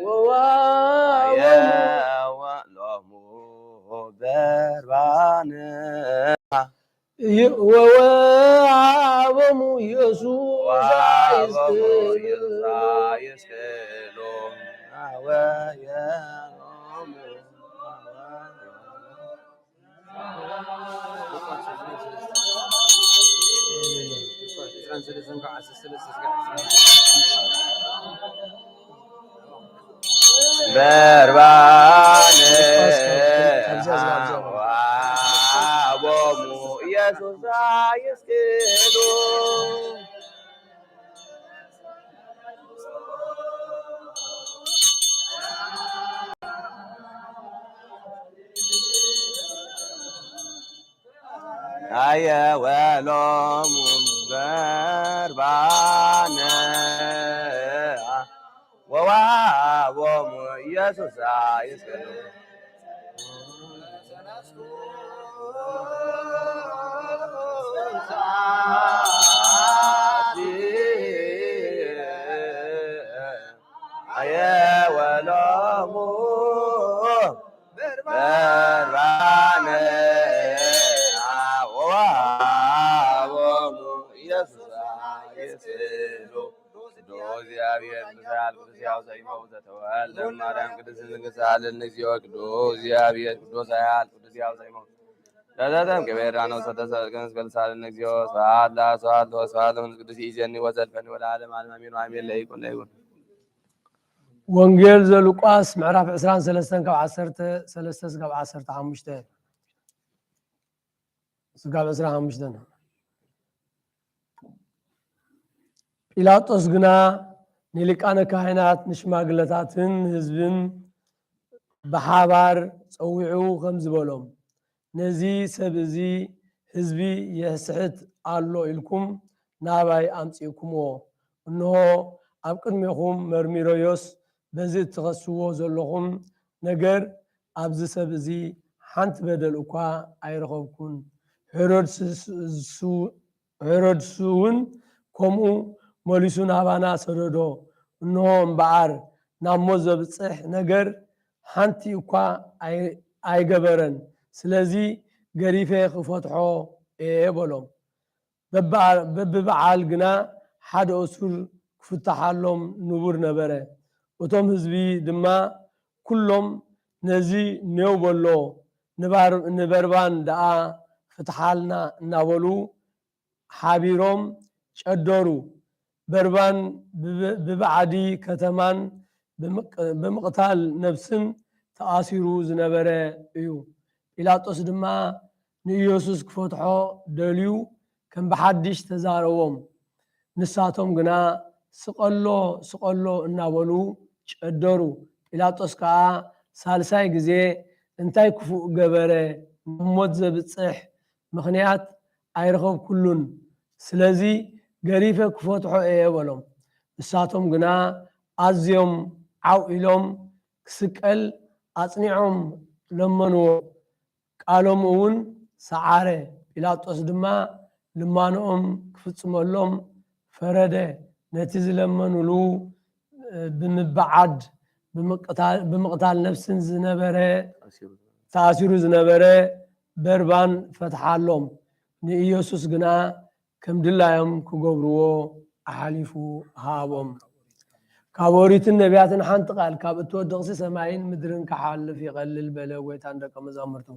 ወዋየወሎሙ በርባነ ወወአቦሙ ኢየሱስ ይስቅሉ በርባነ ወአቦሙ ኢየሱስ ይስቅሉ አየወሎሙ በርባነ ወአቦሙ ኢየሱስ ይስቅሉ አየወሎሙ በርባነ ወአቦሙ ኢየሱስ ይስቅሉ እግዚአብሔር ምሳል ቅዱስ ያው ዘይመው ዘተወልደ ማርያም ቅድስት ንግሥት እግዚኦ ቅዱስ እግዚአብሔር ቅዱስ ያል ቅዱስ ያው ዘይመው ለዘተም ከበራ ነው ሰተሰልከንስ ገልሳል እግዚኦ ሰዓት ለሰዓት ለሰዓት ቅዱስ ይዘኒ ወዘልፈኒ ወለዓለም ዓለም አሜን አሜን። ለይኩን ለይኩን። ወንጌል ዘሉቃስ ምዕራፍ 23 ካብ 13 እስካብ 15 እስካብ 15 ጲላጦስ ግና ንሊቃነ ካህናት ንሽማግለታትን ህዝብን ብሓባር ፀዊዑ ከም ዝበሎም ነዚ ሰብ እዚ ህዝቢ የስሕት ኣሎ ኢልኩም ናባይ ኣምፂእኩምዎ እንሆ ኣብ ቅድሚኹም መርሚሮዮስ በዚ እትኸስዎ ዘለኹም ነገር ኣብዚ ሰብ እዚ ሓንቲ በደል እኳ ኣይረኸብኩን። ሄሮድስ እውን ከምኡ መሊሱ ናባና ሰደዶ እንሆ እምበዓር ናብ ሞት ዘብፅሕ ነገር ሓንቲ እኳ ኣይገበረን። ስለዚ ገሪፌ ክፈትሖ እየ በሎም። በብበዓል ግና ሓደ እሱር ክፍታሓሎም ንቡር ነበረ። እቶም ህዝቢ ድማ ኩሎም ነዚ ኔው በሎ ንበርባን ደኣ ፍትሓልና እናበሉ ሓቢሮም ጨደሩ። በርባን ብባዕዲ ከተማን ብምቕታል ነብስን ተኣሲሩ ዝነበረ እዩ። ጲላጦስ ድማ ንኢየሱስ ክፈትሖ ደልዩ ከም ብሓድሽ ተዛረቦም። ንሳቶም ግና ስቀሎ ስቀሎ እናበሉ ጨደሩ። ጲላጦስ ከዓ ሳልሳይ ግዜ እንታይ ክፉእ ገበረ ሞት ዘብፅሕ ምክንያት ኣይረኸብኩሉን፣ ስለዚ ገሪፈ ክፈትሖ እየ በሎም። ንሳቶም ግና ኣዝዮም ዓው ኢሎም ክስቀል ኣጽኒዖም ለመንዎ። ቃሎም እውን ሰዓረ ጲላጦስ ድማ ልማኖኦም ክፍጽመሎም ፈረደ ነቲ ዝለመኑሉ ብምብዓድ ብምቕታል ነፍስን ዝነበረ ተኣሲሩ ዝነበረ በርባን ፈትሓሎም ንኢየሱስ ግና ከም ድላዮም ክገብርዎ ኣሓሊፉ ሃቦም ካብ ኦሪትን ነቢያትን ሓንቲ ቃል ካብ እትወድቕሲ ሰማይን ምድርን ክሓልፍ ይቐልል በለ ጎይታን ደቀ መዛሙርቱ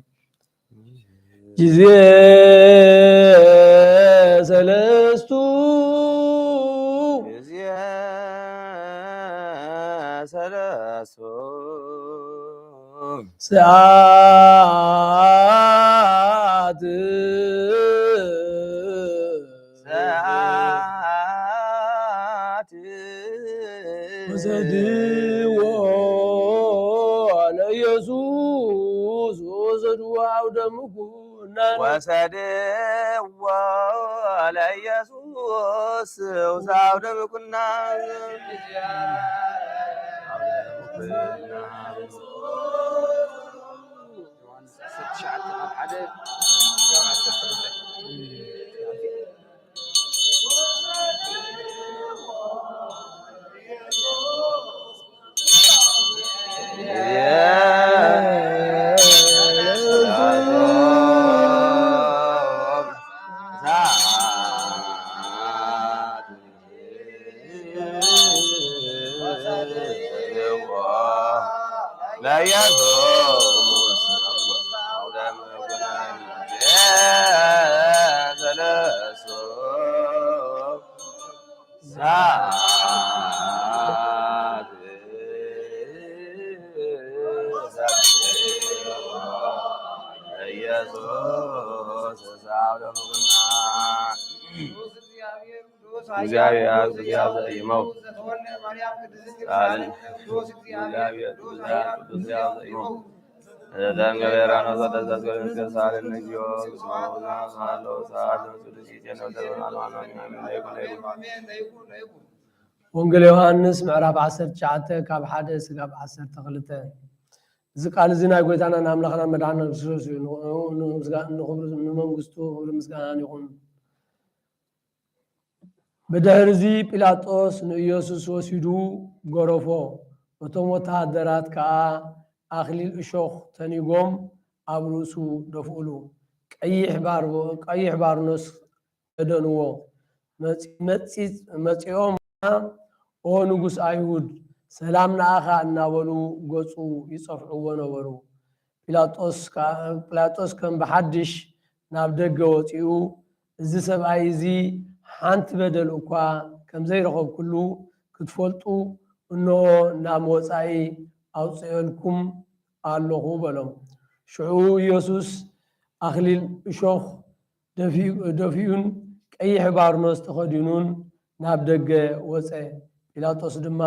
ጊዜ ሰለስቱ ሰዓት ወሰድዎ ለኢየሱስ ወሰድዎ አውደ ምኩናን ወሰድዎ ለኢየሱስ አውደ ምኩናን እግዚአብሔር ይመው ወንጌል ዮሐንስ ምዕራፍ 19 ካብ 1 እስካብ 12 እዚ ቃል እዚ ናይ ጎይታና አምላኽና መድኃኒትና ክርስቶስ እዩ ንመንግስቱ ምስጋና ይኹን በድሕሪዚ ጲላጦስ ንኢየሱስ ወሲዱ ገረፎ እቶም ወታደራት ከዓ ኣኽሊል እሾኽ ተኒጎም ኣብ ርእሱ ደፍኡሉ ቀይሕ ባርኖስ ተደንዎ መጺኦም ኦ ንጉስ አይሁድ ሰላም ንኣኻ እናበሉ ገጹ ይጸፍዕዎ ነበሩ ጲላጦስ ከም ብሓድሽ ናብ ደገ ወፂኡ እዚ ሰብኣይ እዚ ሓንቲ በደል እኳ ከም ዘይረኸብ ኩሉ ክትፈልጡ እነሆ ናብ ወፃኢ ኣውፅአልኩም ኣለኹ በሎም ሽዑ ኢየሱስ ኣኽሊል እሾኽ ደፊኡን ቀይሕ ባርኖስ ተኸዲኑን ናብ ደገ ወፀ ጲላጦስ ድማ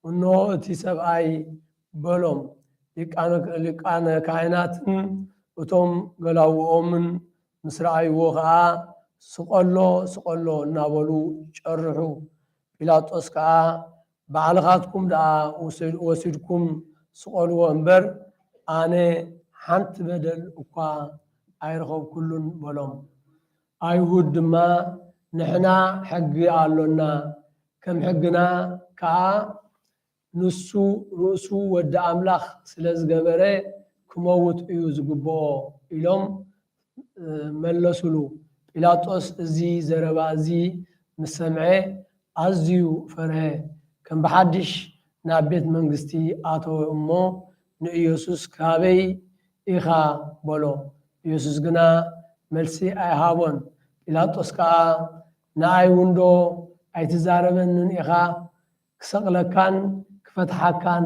እነሆ እቲ ሰብኣይ በሎም ሊቃነ ካህናትን እቶም ገላውኦምን ምስ ረኣይዎ ከዓ ስቆሎ እናበሉ ጨርሑ ጲላጦስ ከዓ ባዕልኻትኩም ደኣ ወሲድኩም ስቆልዎ እምበር ኣነ ሓንቲ በደል እኳ ኣይረኸብኩሉን በሎም አይሁድ ድማ ንሕና ሕጊ ኣሎና ከም ሕግና ከዓ ንሱ ርእሱ ወዲ ኣምላኽ ስለ ዝገበረ ክመውት እዩ ዝግብኦ ኢሎም መለሱሉ ጲላጦስ እዚ ዘረባ እዚ ምስ ሰምዐ ኣዝዩ ፈርሀ ከም ብሓድሽ ናብ ቤት መንግስቲ ኣተወ እሞ ንኢየሱስ ካበይ ኢኻ በሎ ኢየሱስ ግና መልሲ ኣይሃቦን ጲላጦስ ከዓ ንኣይ ውንዶ ኣይትዛረበንን ኢኻ ክሰቕለካን ክፈትሓካን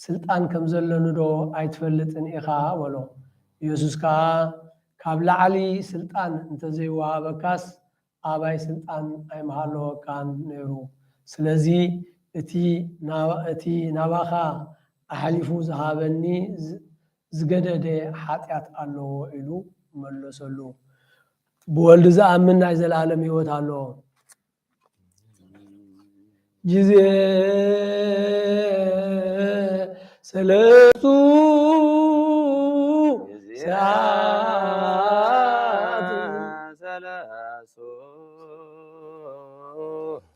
ስልጣን ከም ዘለኒ ዶ ኣይትፈልጥን ኢኻ በሎ ኢየሱስ ከዓ ካብ ላዕሊ ስልጣን እንተዘይወሃበካስ ኣባይ ስልጣን ኣይመሃለወካን ነይሩ ስለዚ እቲ ናባኻ ኣሓሊፉ ዝሃበኒ ዝገደደ ሓጢኣት ኣለዎ ኢሉ መለሰሉ ብወልዲ ዝኣምን ናይ ዘለዓለም ህይወት ኣለዎ ጊዜ ሰለስቱ ሰዓት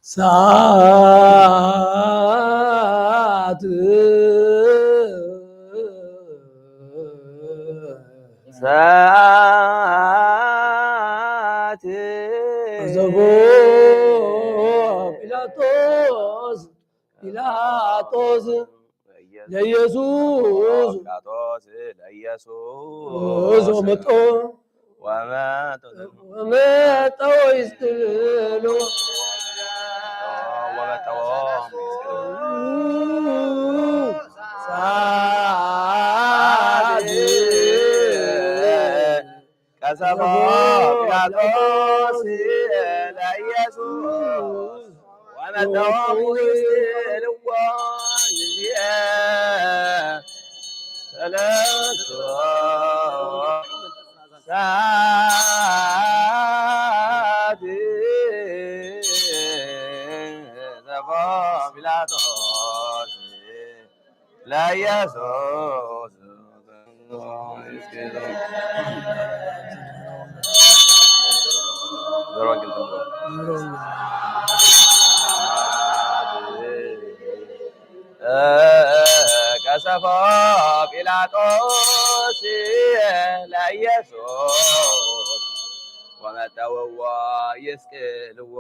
ሰዓት ሰዓት ዘቦ ጲላጦስ ለኢየሱስ ጲላጦስ ለኢየሱስ ወመጦ ወመጦ ይስቅሎ ቀሰፎ ጲላጦስ ለኢየሱስ ወመተወሙ ይስእልዎ ጊዜ ሰለስቱ ሰዓት ቀሰፎ ጲላጦስ ለኢየሱስ ቀሰፎ ጲላጦስ ለኢየሱስ ወመተውዎ ይስቅልዎ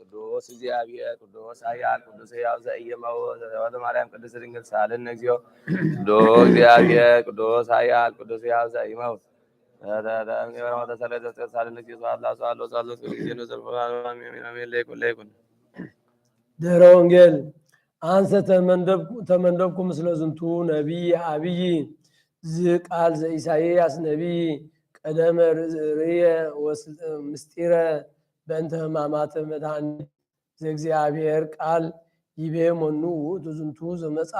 ቅዱስ እግዚአብሔር ቅዱስ ኃያል ቅዱስ ሕያው ዘኢይመውት ወለተ ማርያም ቅድስት ድንግል ሳልነ እግዚኦ ቅዱስ እግዚአብሔር ቅዱስ ኃያል ቅዱስ ሕያው ዘኢይመውት ድኅረ ወንጌል አንሰ ተመንደብኩ ምስለ ዝንቱ ነቢይ አብይ ዝቃል ዘኢሳይያስ ነቢይ ቀደመ ርእየ ምስጢረ በእንተ ሕማማተ መድኃኒት ዘእግዚአብሔር ቃል ይቤ መኑ ውእቱ ዝንቱ ዘመጻ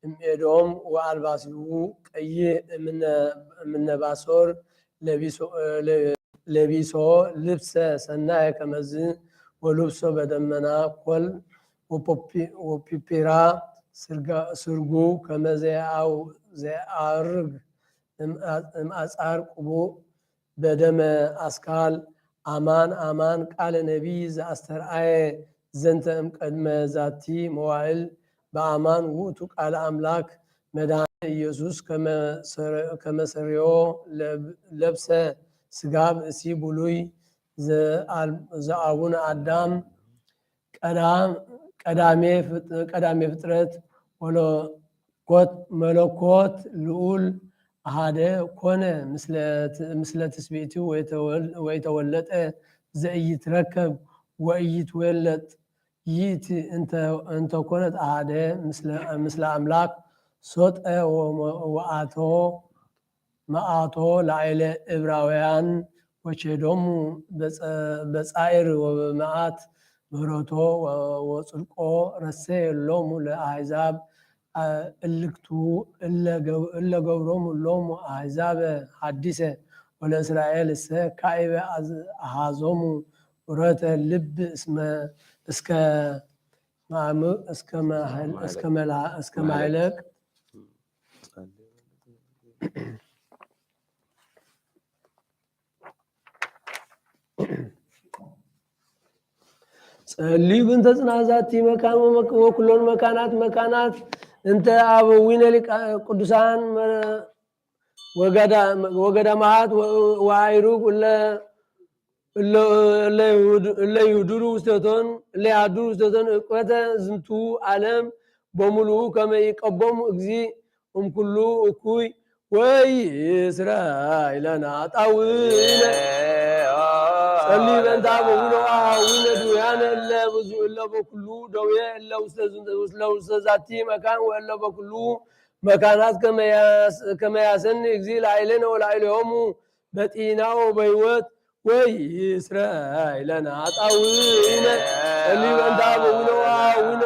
እምኤዶም ወአልባሲሁ ቀይሕ እምነባሶር ለቢሶ ልብሰ ሰናየ ከመዝ ወልብሶ በደመና ኮል ወፒፒራ ስርጉ ከመዘያው ዘአርግ እምአጻር ቁቡእ በደመ አስካል አማን አማን ቃለ ነቢይ ዘአስተርአየ ዘንተ እምቀድመ ዛቲ መዋዕል በአማን ውእቱ ቃለ አምላክ መድኃኒነ ኢየሱስ ከመሰሪዮ ለብሰ ስጋ ብእሲ ብሉይ ዘአቡነ አዳም ቀዳሜ ፍጥረት መለኮት ልዑል አሃደ ኮነ ምስለ ትስብእቱ ወይተወለጠ ዘኢይትረከብ ወኢይትወለጥ ይእቲ እንተ ኮነት አሃደ ምስለ አምላክ ሶጠ ወአቶ መአቶ ላዕለ ዕብራውያን ወቸዶሙ በጻዕር ወበመዓት ምህረቶ ወጽድቆ ረሰየ ሎሙ ለአሕዛብ እልክቱ እለ ገብሮሙ ሎሙ አሕዛበ ሐዲሰ ወለእስራኤል እሰ ካዕበ አሃዞሙ ዑረተ ልብ እስከ ማይለቅ ጸልዩ ብንተ ጽናዛቲ መካን ወኩሎን መካናት እንተ አበዊነ ቅዱሳን ወገዳማት ወአይሩግ እለ ይሁድሩ ውስቴቶን እቆተ ዝንቱ ዓለም በሙሉ ከመ ይቀቦሙ እግዚእ እምኩሉ እኩይ ወይ እስራኤልና ጣውነ ጸልይ በእንተ አበዊነ ወአኀዊነ ድውያነ እለ በኩሉ ደዌ እለ ውስተ ዛቲ መካን ወእለ በኩሉ መካናት ከመ ያሰኒ እግዚእ ላዕሌነ ወላዕሌሆሙ በጤናው በሕይወት ወይ እስራኤልና ጣውነ ጸልይ በእንተ አበዊነ ወአኀዊነ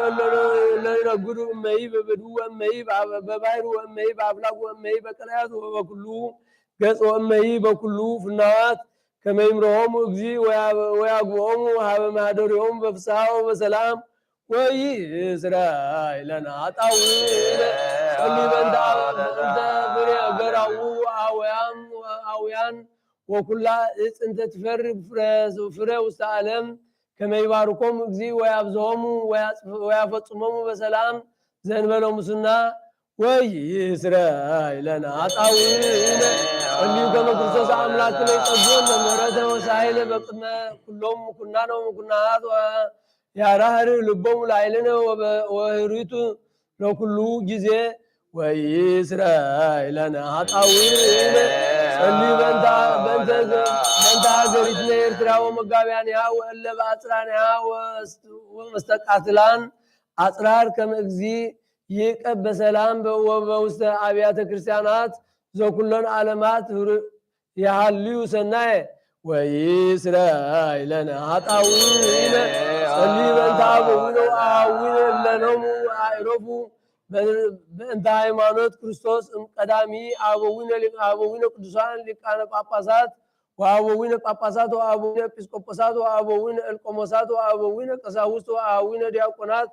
እለ ይነግዱ እመይ በበዱ ወእመይ በባሕር ወእመይ በአፍላግ ወእመይ በቀላያት ወበኩሉ ገጽ ወእመይ በኩሉ ፍናዋት ከመ ይምርሖሙ እግዚእ ወያግብኦሙ ሀበ ማኅደሪሆሙ በፍስሓ ወበሰላም ወይ እስራኤልና ጣውነ ጸልይ በእንተ ፍሬ ገራው አውያን ወኩላ ዕፅ እንተ ትፈሪ ፍሬ ውስተ ዓለም كما يباركهم اجزي ويابزهم ويفصمهم بسلام زنبلو مسنا ويسرائيل لنا عطاوينا اللي كما كرسوس أملاكنا يتبون مرده وسائل بقنا كلهم كنا وكنا هذا يا رهر لبهم لعيلنا وهريتو لو كله جزء ويسرائيل لنا عطاوينا اللي بنت هاجرتنا إرترا ومقابيانها وإلا بأسرانها ومستقاتلان أسرار كم اجزي يقب بسلام وبوست أبيات كريستيانات زو كلن علامات يحليو سناي ويسرائيل لنا هطاوين صلي بنت عبوين وآوين لنهم وآيروفو بنت هايمانوت كريستوس قدامي آبوين قدسان لكان باباسات وآبوين باباسات وآبوين بسكوباسات وآبوين القموسات وآبوين قساوست وآبوين دياقونات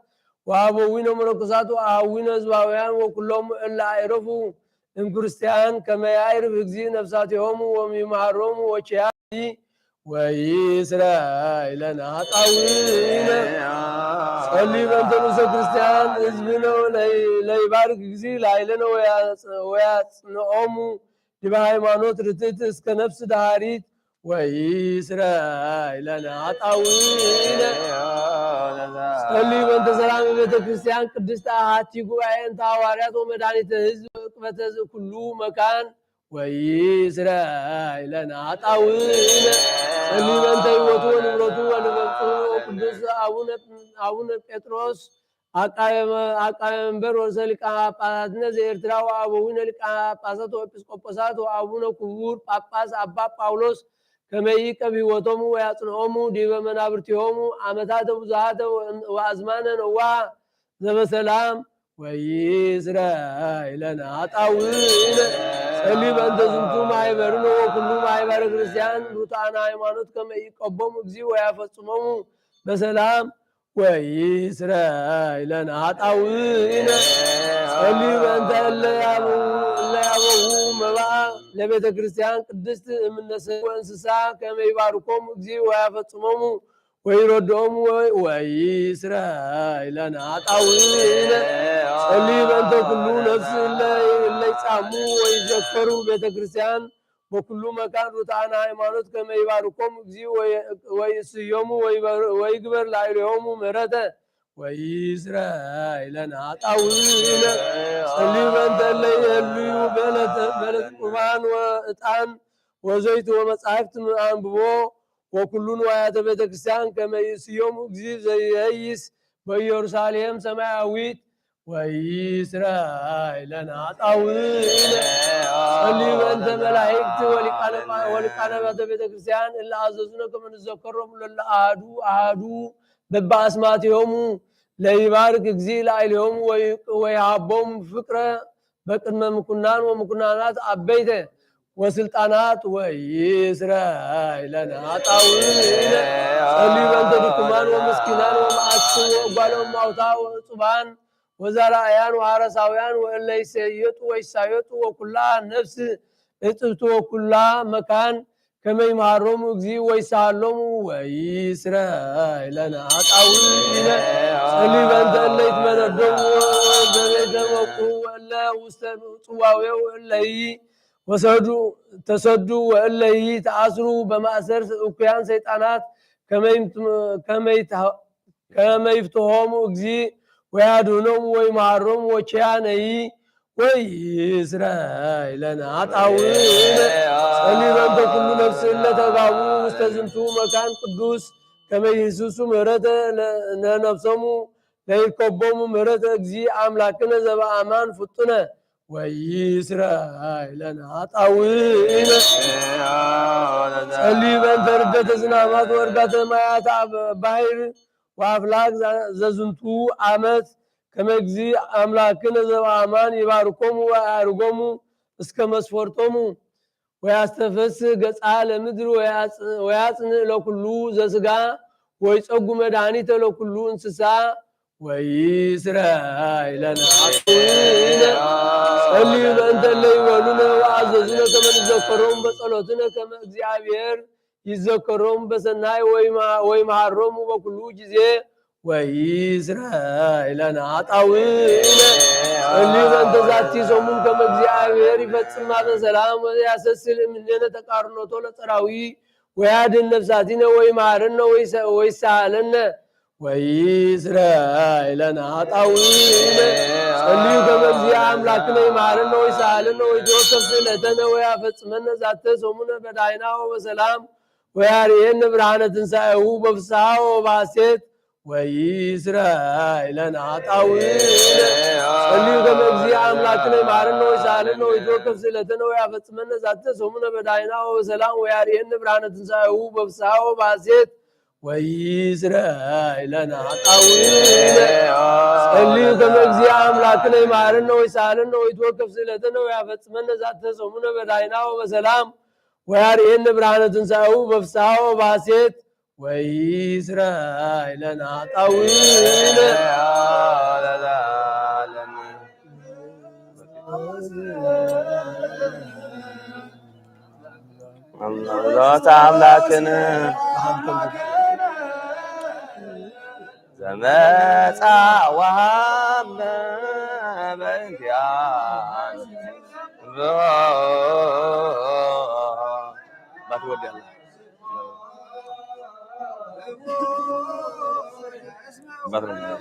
وآبوين مرقصات وآبوين زواويان وكلهم إلا عرفوا إن كريستيان كما يعرف اجزي نفساتهم وميمهرهم وشهادي ويسرائيل لنا هطاوين صلي بنت نوسى كريستيان إزمنا ليبارك اجزي لعيلنا ويصنعهم لبهاي مانوت رتت اسك نفس دهاريت ويسرائيل لنا هطاوين صلي بنت سلام بيت كريستيان قدست أهاتي قوائن تاواريات ومدانيت هزب قبتز كله مكان ويسرائيل لنا هطاوين صلي بنت يوتو ونمرتو ونبقو وقدس أبونا بطرس أقايم بر ورسلك أباساتنا زيرترا وأبوين لك أباسات وإبسكوباسات وأبونا كبور باباس أبا باولوس كما يكبي وتومو ويصنعومو ديب منابرتيومو عمتات وزهات وأزمانا وزب سلام ويسرائيل لنا هطاوين صلي بنت زنتو معيبرنو وكلو معيبر كريستيان روتانا هايمانوت كما يقبوم اجزي ويفصمومو بسلام ويسرائيل لنا هطاوين صلي بنت اللي يابوه مبا لبيت كريستيان قدست من نسل وانسسا كما يباركوم اجزي ويفصمومو ويردهم ويسرائيل لنا هطاوين صلي بنت كلو نفس اللي يسامو ويذكروا بيت كريستيان وكل مكان روتانا هايمانوت كما يباركوم اجزي ويسيومو ويقبر لعيرهم مرته ويسرائيل لنا هطاوين صلي بنت اللي يهليو بلد قربان وإطعان وزيت ومصحفت أنببو وكلون وآيات بيت كريستيان كما يسيوم اجزي زي هيس بيرسالهم سماويت ويسرائيل لنا هطاوين صلي بنت ملائكت ولقانبات بيت كريستيان إلا عززونا كما نذكرهم للا أهدو ببا أسماتهم ليبارك اجزي لعيلهم ويعبهم فكرة بقدم مكنان ومكنانات عبيته وسلطانات ويسرائيل لنا هطاوين صلي بنت دكمان ومسكنان ومعسكر وقالهم موتا وصبان وزرائيان وعرساويان وإلا يسيطوا ويسايطوا وكلها نفس اطبتوا وكلها مكان كما يمهرهم اجزي ويسالهم ويسرائيل لنا هطاوين صلي بنت اللي يتمندوا ببيتهم وقوا وإلا وصواوي وإلا تسدوا وإلا يتعصروا بمأسر أكيان سيطانات كما يفتهم اجزي ويادونهم ويمهرهم وشياني ويسرائيل لنا هطاوين صلي بنت كل نفس إلا تقابوا واستزمتوا مكان قدوس كما يسوسوا مرته لنفسهم ليكبهم مرته اجزي أملاكنا زبا أمان فتنا ويسرائيل لنا هطاوين صلي بنت ردة زنامات ورقات مايات بحر وأفلاك ززنتو عمت كما يجزي أملاكنا زبا أمان يباركم ويارقوم اسك مسفورتهم ويستفس قصة لمدر وياسن لو كلو زسقا ويسقو مدانيت لو كلو انسسا ويسرائيل لنا هطاوين صلي بنت اللي يولونا وعززونا كما نذكرهم بصلوتنا كما እግዚአብሔር ይዘከሮሙ በሰናይ ወይመሃሮሙ በኩሉ ጊዜ ወይእስራኤለነ ኃጣውኢነ እሊህ በእንተ ዛቲ ሰሙን ከመ እግዚአብሔር ይፈጽማ በሰላም ወያሰስል እምኔነ ተቃርኖቶ ለጸራዊ ወያድኅን ነፍሳቲነ ወይመሃረነ ወይሳሃለነ ወይእስራኤለነ ኃጣውኢነ እሊህ ከመ እግዚአብሔር አምላክነ ይመሃረነ ወይሳሃለነ ወይትወከፍ ስእለተነ ወያፈጽመነ ዛተ ሰሙነ በዳይና ወበሰላም ወያርየነ ብርሃነ ትንሣኤሁ በፍስሐ ወበሐሴት ወይእስራኤለነ ኃጣውኢነ እሊህ ከመ እግዚአብሔር አምላክነ ይመሃረነ ወይሳሃለነ ወይትወከፍ ስእለተነ ወያፈጽመነ ዛተ ሰሙነ በዳይና ወበሰላም ወያርየነ ብርሃነ ትንሣኤሁ በፍስሐ ወበሐሴት ወይእስራኤለነ ኃጣውኢነ እሊህ ከመ እግዚአብሔር አምላክነ ይመሃረነ ወይሳሃለነ ወይትወከፍ ስእለተነ ወያፈጽመነ ዛተ ሰሙነ በዳይና ወበሰላም ወያርየነ ብርሃነ ትንሣኤሁ በፍስሐ ወበሐሴት ወይእስራኤለነ ኃጣውኢነ አምላክ አምላክነ ዘመጻ ወሀበ በእንቲአነ ባትወደለ ባትወደለ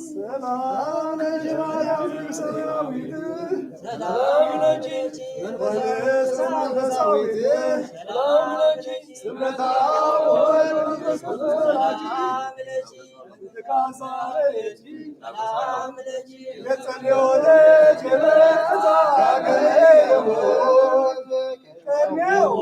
ሰላም ለጀማርያም ሰራዊት ሰላም ለኪ መንፈሳዊት ሰላም ለኪ ስምረታ ወመንፈስ ቅዱስ ካሳለች ሰላም ለኪ የጸለዮች የበረታ ያገኘው ቀኔው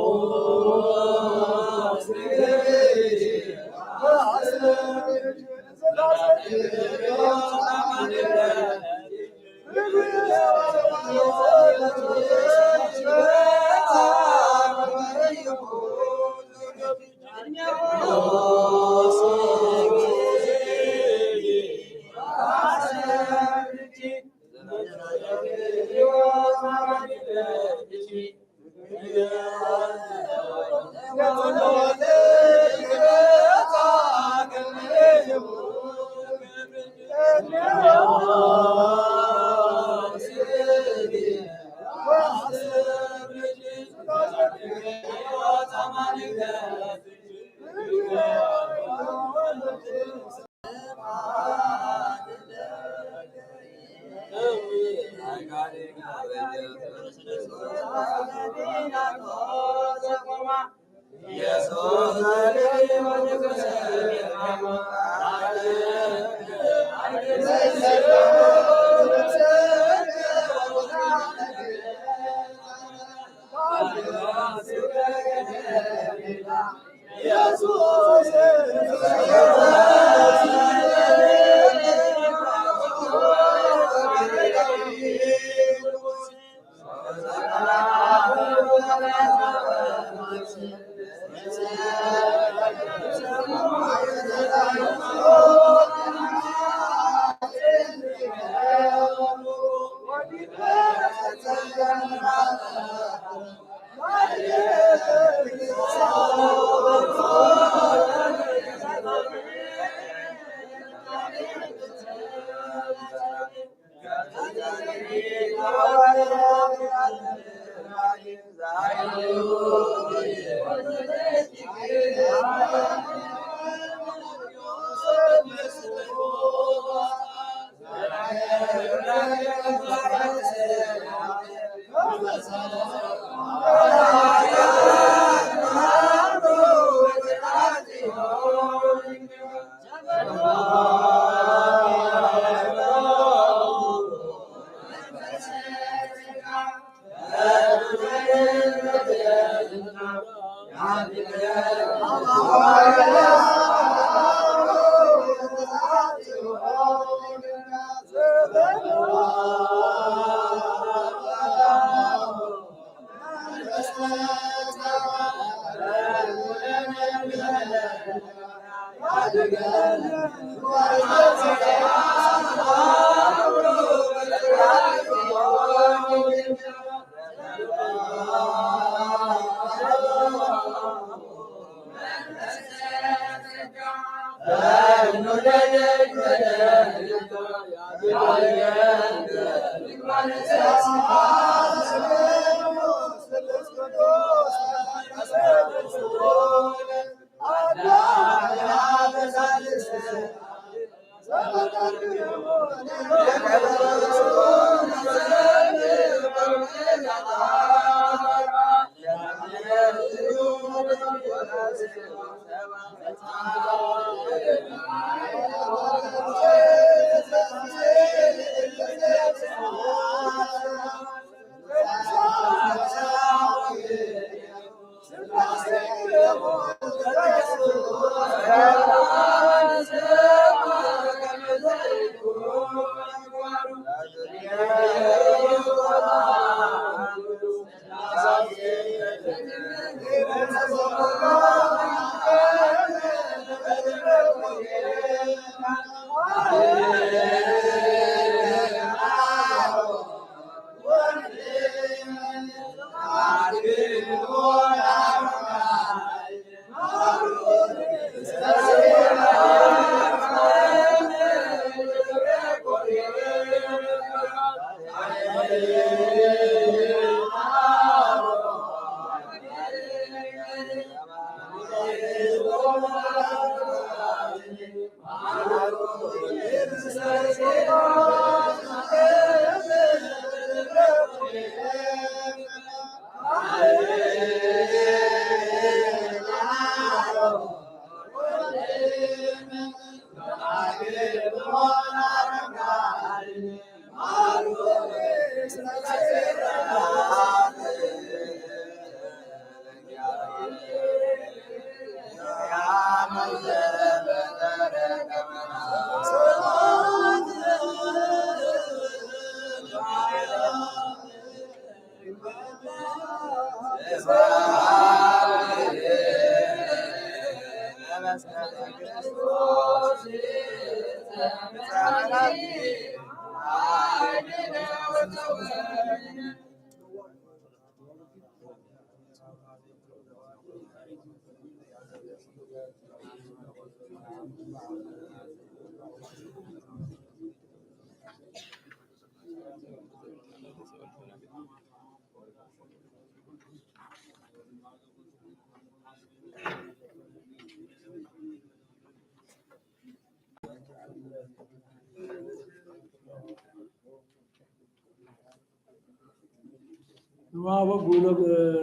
Hallelujah.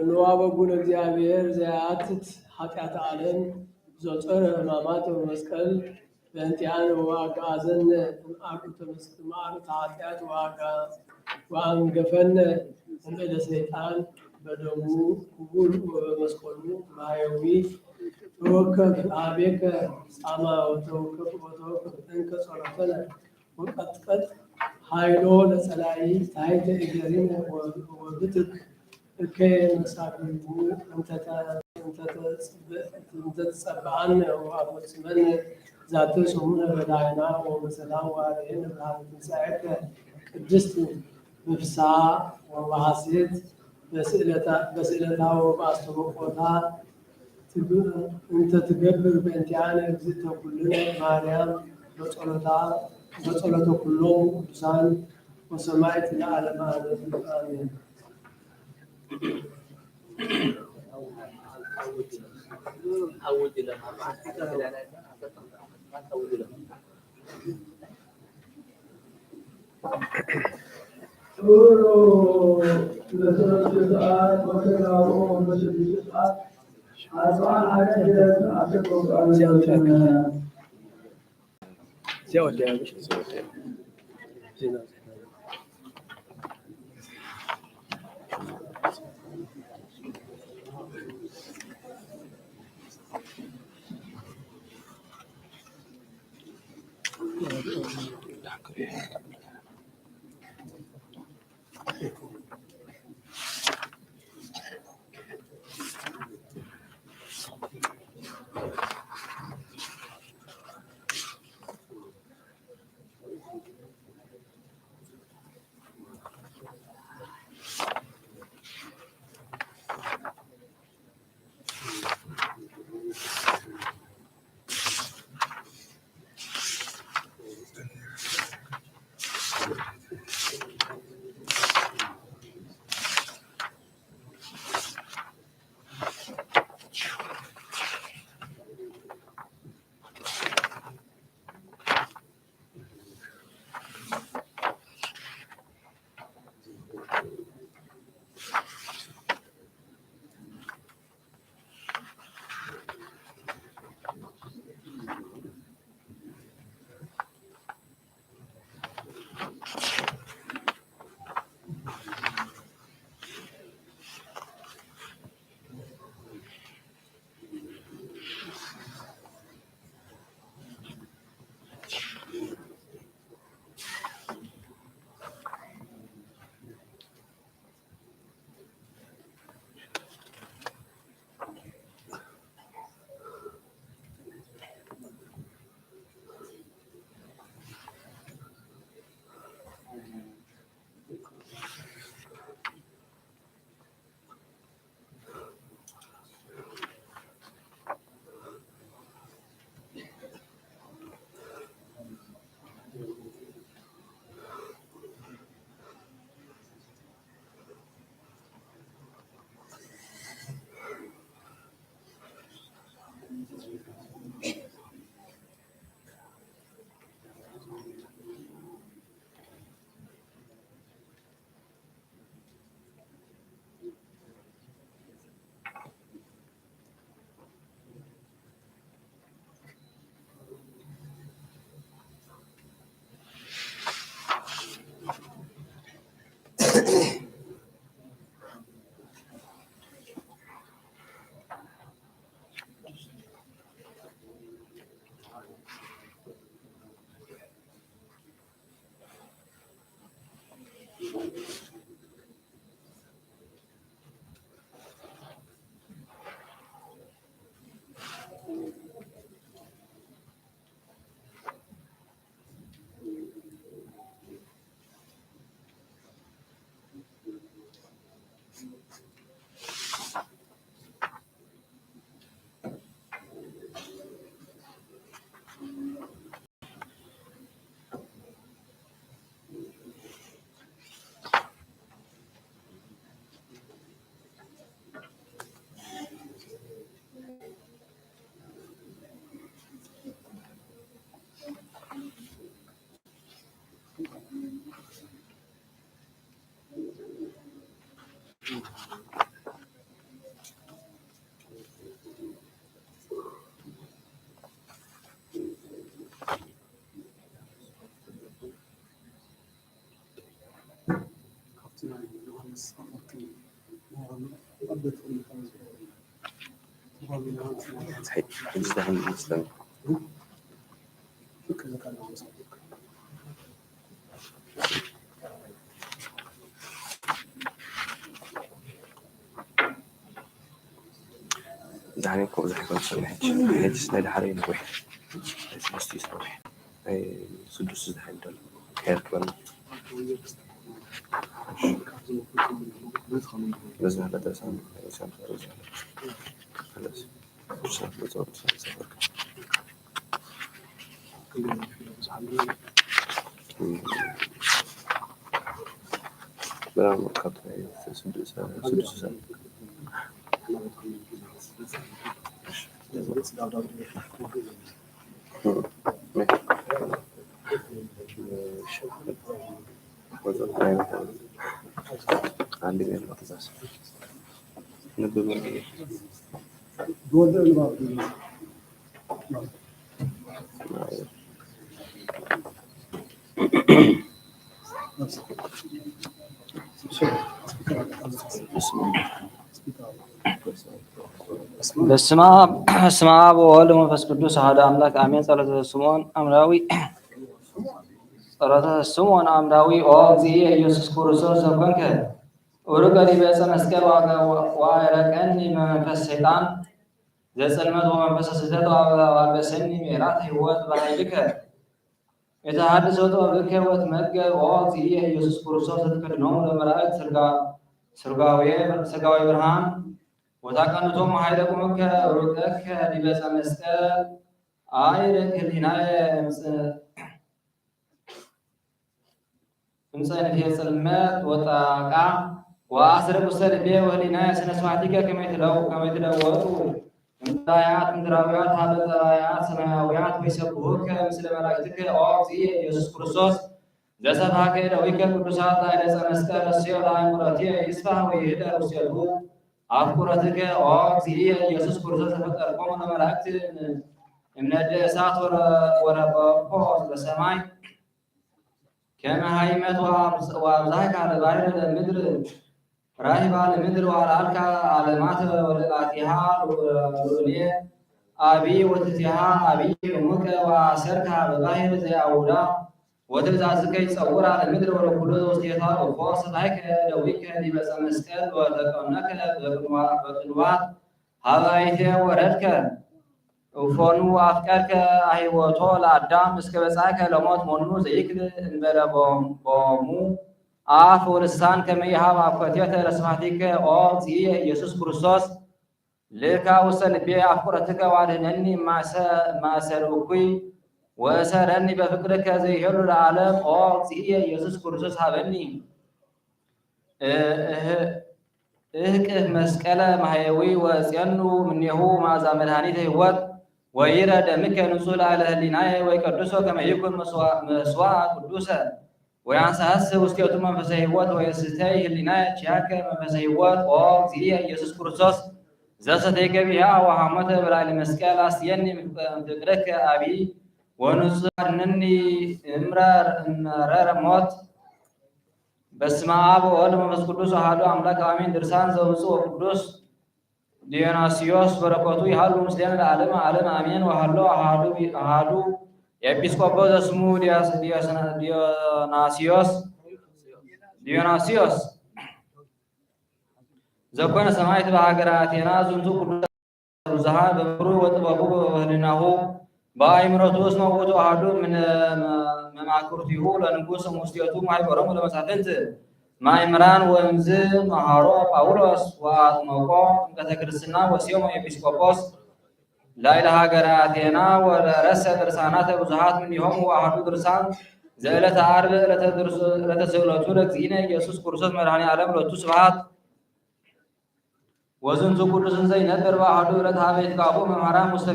ንዋበ ጉነ እግዚአብሔር ዘያትት ኃጢአተ ዓለም ዘጾረ ሕማማት በመስቀል በእንቲአነ ወአግዓዘነ እምአርዑተ ኃጢአት ወአንገፈነ እምእደ ሰይጣን በደሙ ክቡር ወበመስቀሉ ማሕየዊ ተወከፍ አቤከ ጻማ ወተወከፍ እንከ ጸሎተነ ወቀጥቀጥ ኃይሎ ለጸላኢ ታሕተ እገሪነ ወብትክ እከ መሳፍንቱ እንተ ተጸብዐነ ወአፈጽመነ ዛተ ሰሙነ በዳይና ወበሰላም ወአርየነ ብርሃነ ትንሣኤከ ቅድስት በፍስሐ ወበሐሴት በስእለታ ወበአስተብቆታ እንተ ትገብር በእንቲአነ እግዝእተ ኩልነ ማርያም በጸሎተ ኩሎሙ ቅዱሳን ወሰማዕት ለዓለመ ዓለም አሜን። زعلان كو زحكم سمعت هاد سناد حرين واحد مستيس واحد اي سدس زحان دول خير كمان لازم هذا تسام تسام خلاص مش هتطور سفر بلا مركب سدس በስመ አብ ወወልድ ወመንፈስ ቅዱስ አሐዱ አምላክ አሜን። ጸሎተ ስምዖን አምራዊ ኦ እግዚእ ኢየሱስ ክርስቶስ ዘኮንከ ዑሩቀ ዲበ ዕፀ መስቀል ወአረቀኒ መንፈስ ሰይጣን ዘጽልመት ወመንፈሰ ስሕተት ወአልበሰኒ ምሕረተ ሕይወት በኃይልከ የተሐድሶ ጥበብከ ወትመገብ ኦ እግዚእ ኢየሱስ ክርስቶስ ዘትከድኖሙ ለመላእክት ሥጋዌ ብርሃን ወታቀንቶሙ ኃይለ ቁምከ ዑሩቀከ ዲበ ዕፀ መስቀል አይርቅ ህሊናየ እምጸንፌ ጽልመት ወጣቃ ወአስርቅ ውስተ ልቤ ወህሊናየ ስነ ስብሐቲከ ከመ ይትለወጡ እምጣያት ምድራውያት ሀበ ጠባያት ሰማያውያት ወይሰብሑከ ምስለ መላእክትከ ኦ እግዚእ ኢየሱስ ክርስቶስ ዘሰብሐከ እደዊከ ቅዱሳት ላዕለ ዕፀ መስቀል እሴዮ ለአእምሮትየ ይስፋሕ ወይህደር ውስቴቱ አፍቁረትከ ኦ እግዚእ ኢየሱስ ክርስቶስ ዘፈጠርኮሙ ለመላእክት እምነደ እሳት ወረበቆ በሰማይ ከመ ሀይመት ወአብዛሕከ አለ ባሕር ለምድር ራሂባ ለምድር ወአልዓልከ ዓለማተ ወለቃቲሃ ሉዕልየ አቢይ ወትሕቲሃ አቢይ እሙከ ወአሰርከ በባሕር ዘያውዳ ወትእዛዝከ ይጸውራ ለምድር ወለኩሉ ዘውስቴታ ወፎ ሰማዕከ እደዊከ ዲበ ዕፀ መስቀል ወተቀነከ በቅንዋት ሀባይቴ ወረድከ እፎኑ አፍቀርከ አሂወቶ ለአዳም እስከ በጻከ ለሞት ሞኑ ዘይክል እንበለ ቦሙ አፍ ወልሳን ከመ ይሃብ አኮቴተ ለስብሐቲከ ኦ እግዚእ ኢየሱስ ክርስቶስ ልካ ውስተ ልቤ አፍቁረትከ ዋድኅነኒ እማእሰረ እኩይ ወእሰረኒ በፍቅርከ ዘይሄሉ ለዓለም ኦ እግዚእ ኢየሱስ ክርስቶስ ሀበኒ እህቅህ መስቀለ ማሕየዊ ወጽየኑ እምኔሁ መዓዛ መድኃኒተ ሕይወት ወይረ ደምከ ንጹሕ ላዕለ ህሊናየ ወይቀድሶ ከመ ይኩን መስዋዕ ቅዱሰ ወያንሳስብ ውስቴቱ መንፈሰ ሕይወት ወይስተይ ህሊናየ ኪያከ መንፈሰ ሕይወት ኦ እግዚእ ኢየሱስ ክርስቶስ ዘሰተይከ ቢሃ ወሐሞተ በላዕለ መስቀል አስየኒ እምፍቅርከ አቢይ ወንጹሕ አድኅነኒ እምረረ ሞት። በስመ አብ ወወልድ ወመንፈስ ቅዱስ አሐዱ አምላክ አሜን። ድርሳን ዘብፁዕ ወቅዱስ ዲዮናስዮስ በረከቱ ይሃሉ ምስሌነ ለዓለመ ዓለም አሜን። ወሀሎ አሐዱ ኤጲስቆጶስ ዘስሙ ዲዮናስዮስ ዘኮነ ሰማዕት በሀገረ አቴና ዝንቱ ቅዱስ ብዙኃን በምክሩ ወጥበቡ በህሊናሁ በአእምሮቱ እስመ ውእቱ አሐዱ መማክርቲሁ ለንጉሥ እሙስቴቱ ማኅበሮሙ ለመሳፍንት ማእምራን ወእምዝ መሃሮ ጳውሎስ ወአጥመቆ ጥምቀተ ክርስትና ወሴሞ ኤጲስቆጶስ ላዕለ ሀገረ አቴና ወለረሰ ድርሳናተ ብዙኃት እምኔሆሙ አሐዱ ድርሳን ዘዕለተ ዓርብ ዕለተ ስቅለቱ ለእግዚእነ ኢየሱስ ክርስቶስ መድኃኔ ዓለም ሎቱ ስብሐት። ወዝንቱ ቅዱስ እንዘ ይነብር በአሐዱ ዕለት ሀበ ይትጋቡ መምህራን ውስተ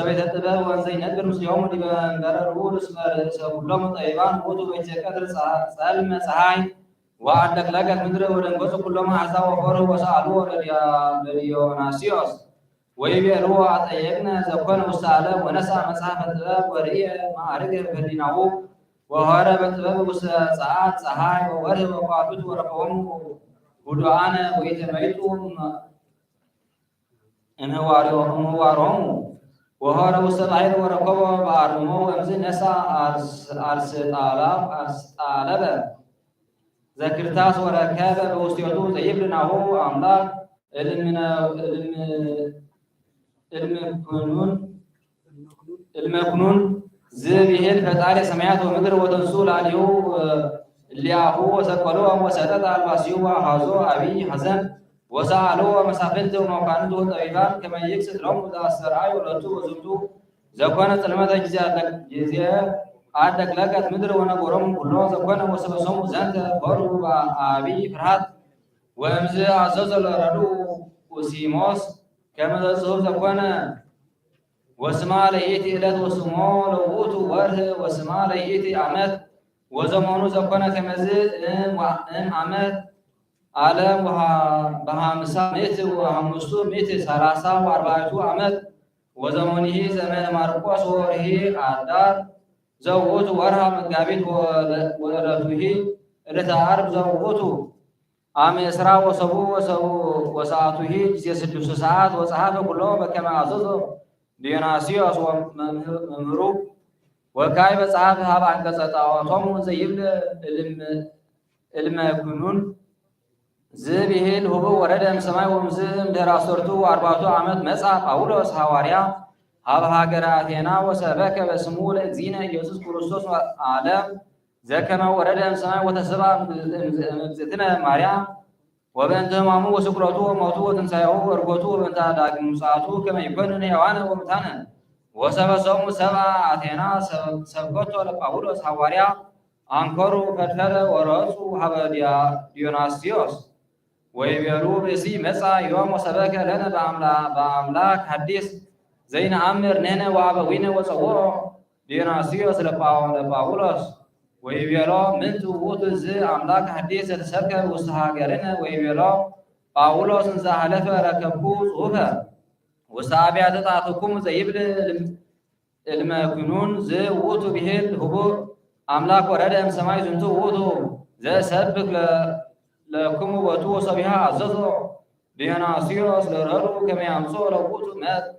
ቤተ ጥበብ ወንዘ ይነብር ምስሌሆሙ ዲበ መንበረ ልዑል እስመ ርእሰ ኩሎሙ ጠቢባን ውእቱ ወይትቀትር ጸልመ ፀሐይ ወአደቅለቀት ምድር ወደንገጹ ኩሎሙ አሕዛብ ወሖሩ ወሰአልዎ ለዲዮናስዮስ ወይቤልዎ አጠየቅነ ዘኮነ ውስተ ዓለም ወነሣ መጽሐፈ ጥበብ ወርእየ ማዕርገ በህሊናሁ ወሖረ በጥበብ ውስተ ጸአት ፀሐይ ወወርኅ ወከዋክብት ወረከቦሙ ውዱአነ ወኢተመይጡ እምህዋሮሙ ወሖረ ውስተ ባሕር ወረከቦ በአርምሞ ወእምዝ ነሣ አርስጣለበ ዘክርታስ ወረከበ በውስቴቱ ዘይብል ናሁ አምላክ እልመክኑን ዝብሄል ፈጣሪ ሰማያት ወምድር ወተንሱ ላሊሁ እሊአሁ ወሰቀሎ ወሰጠት አልባሲሁ ወአሐዞ አቢይ ሐዘን ወሰአሎ መሳፍንት ወመኳንንት ወጠቢባን ከመ ይክስት ሎሙ ዘአስተርአዩ ሎቱ ወዝንቱ ዘኮነ ጽልመተ ጊዜ አደቅለቀት ምድር ወነጎሮሙ ኩሎ ዘኮነ ወሰበሶሙ ዘንተ ሖሩ በአቢይ ፍርሃት ወእምዝ አዘዞ ለረዱ ኡሲሞስ ከመዘጽሁ ዘኮነ ወስማ ለይእቲ ዕለት ወስሞ ለውእቱ ወርህ ወስማ ለይእቲ ዓመት ወዘመኑ ዘኮነ ከመዝ ዓመት ዓለም በሃምሳ ምእት ወሃምስቱ ምእት ሰላሳ ወአርባዕቱ ዓመት ወዘመኒሂ ዘመነ ማርቆስ ወርሂ አዳር ዘውእቱ ወርሃ መጋቢት ወዕለቱሂ ዕለተ ዓርብ ዘውእቱ አመ እስራ ወሰቡ ወሰዓቱሂ ጊዜ 6 ሰዓት ወጸሐፈ ኩሎ በከመ አዘዞ ዲዮናስዮስ መምህሩ ወካይ መጽሐፍ ሀብ አንቀጸ ጣዖቶሙ ዘይብል እልመኩኑን ዝብሂል ሁቡ ወረደ እምሰማይ ወምዝ እምድኅረ 14 ዓመት መጻ ጳውሎስ ሐዋርያ ሀብ ሀገረ አቴና ወሰበከ በስሙ ለእግዚእነ ኢየሱስ ክርስቶስ ዓለም ዘከመ ወረደ እምሰማይ ወተሰብአ እምእግዝእትነ ማርያም ወበእንተ ሕማሙ ወስቅለቱ ወሞቱ ወትንሣኤሁ ወዕርገቱ ወበእንተ ዳግም ምጽአቱ ከመ ይኮንን ሕያዋነ ወሙታነ ወሰበሰሙ ሰብአ አቴና ሰብከቶ ለጳውሎስ ሐዋርያ አንከሩ ፈድፈደ ወረጹ ሀበ ዲዮናስዮስ ወይቤሉ ብእሲ መጻ ዮም ወሰበከ ለነ በአምላክ ሐዲስ ዘይነአምር ንሕነ ወአበዊነ ወጸውዖ ዲዮናስዮስ ለጳውሎስ ወይቤሎ ምንቱ ውእቱ አምላክ ሐዲስ ዘተሰብከ ውስተ ሀገርነ ወይቤሎ ጳውሎስ እንዘ ሀለፈ ረከብኩ ጽሑፈ ውስተ አብያተ ጣትኩም ዘይብል እልመኩኑን ውእቱ ብሂል ህቡእ አምላክ ወረደ እምሰማይ ዝንቱ ውእቱ ዘሰብክ ለክሙ ቦቱ ወሰቢሃ አዘዞ ዲዮናስዮስ ለረዱ ከመ ያምጾ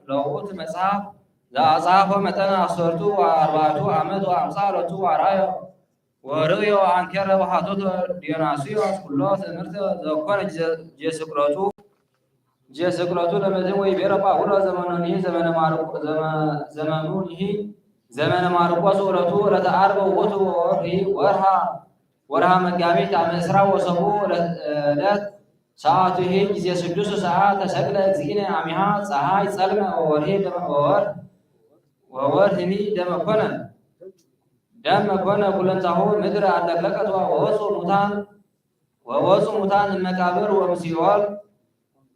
ለውእቱ መጽሐፍ ዘአጽሐፎ መጠነ 14 ዓመት ወአምሳለቱ አርአዮ ወርእዮ አንከረ ወሐቶቶ ዲዮናስዮስ ኩሎ ትምህርተ ዘኮነ ጀስቅለቱ ለምድር ወይቤሎ ጳውሎስ ዘመኑኒሂ ዘመነ ማርቆስ ዕለቱ ዕለተ ዓርብ ውእቱ ወርሃ መጋቢት አመ እስራ ወሰቡ ዕለት ሰዓቱሂ ጊዜ 6 ሰዓት ተሰቅለ እግዚእነ አሚሃ ፀሐይ ጸልመ ወወርህኒ ደመ ኮነ ኩለንታሁ ምድር አለቅለቀት ወወፁ ሙታን እመቃብር ወምሲኦል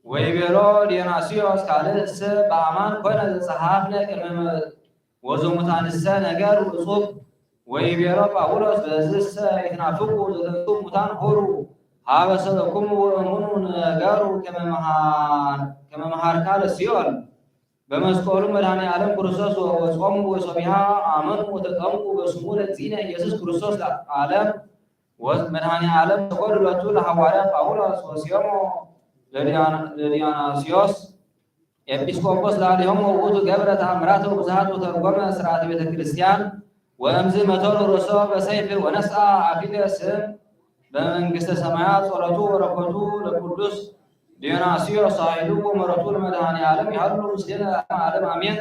ወይቤሎ ዲዮናስዮስ ካልእሰ በአማን ኮነ ዘጸሐፍነ ቅድመ ወዘሙታንሰ ነገር እጹብ ወይቤሎ ጳውሎስ በዝሰ ይትናፍቁ ዘተንሱ ሙታን ሆሩ ሀበ ሰበክሙ ወእሙኑ ነገሩ ከመ መሃርካ ለሲኦል በመስቀሉ መድኃኔ ዓለም ክርስቶስ ወጾሙ ወሰቢሃ አመኑ ወተጠምቁ በስሙ ለእግዚእነ ኢየሱስ ክርስቶስ ዓለም መድኃኔ ዓለም ተቆድለቱ ለሐዋርያ ጳውሎስ ወሲዮሞ ለዲዮናስዮስ ኤጲስቆጶስ ላዕሌሆሙ ውእቱ ገብረ ተአምራተ ብዙኃት ወተርጎመ ሥርዓተ ቤተ ክርስቲያን ወእምዝ መተሩ ርእሶ በሰይፍ ወነስአ አክሊለ ስም በመንግሥተ ሰማያት ጸሎቱ ወረከቱ ለቅዱስ ዲዮናስዮስ ሳይሉ ወመረቱ ለመድኃኔ ዓለም ያሉ ምስሌነ ዓለም አሜን።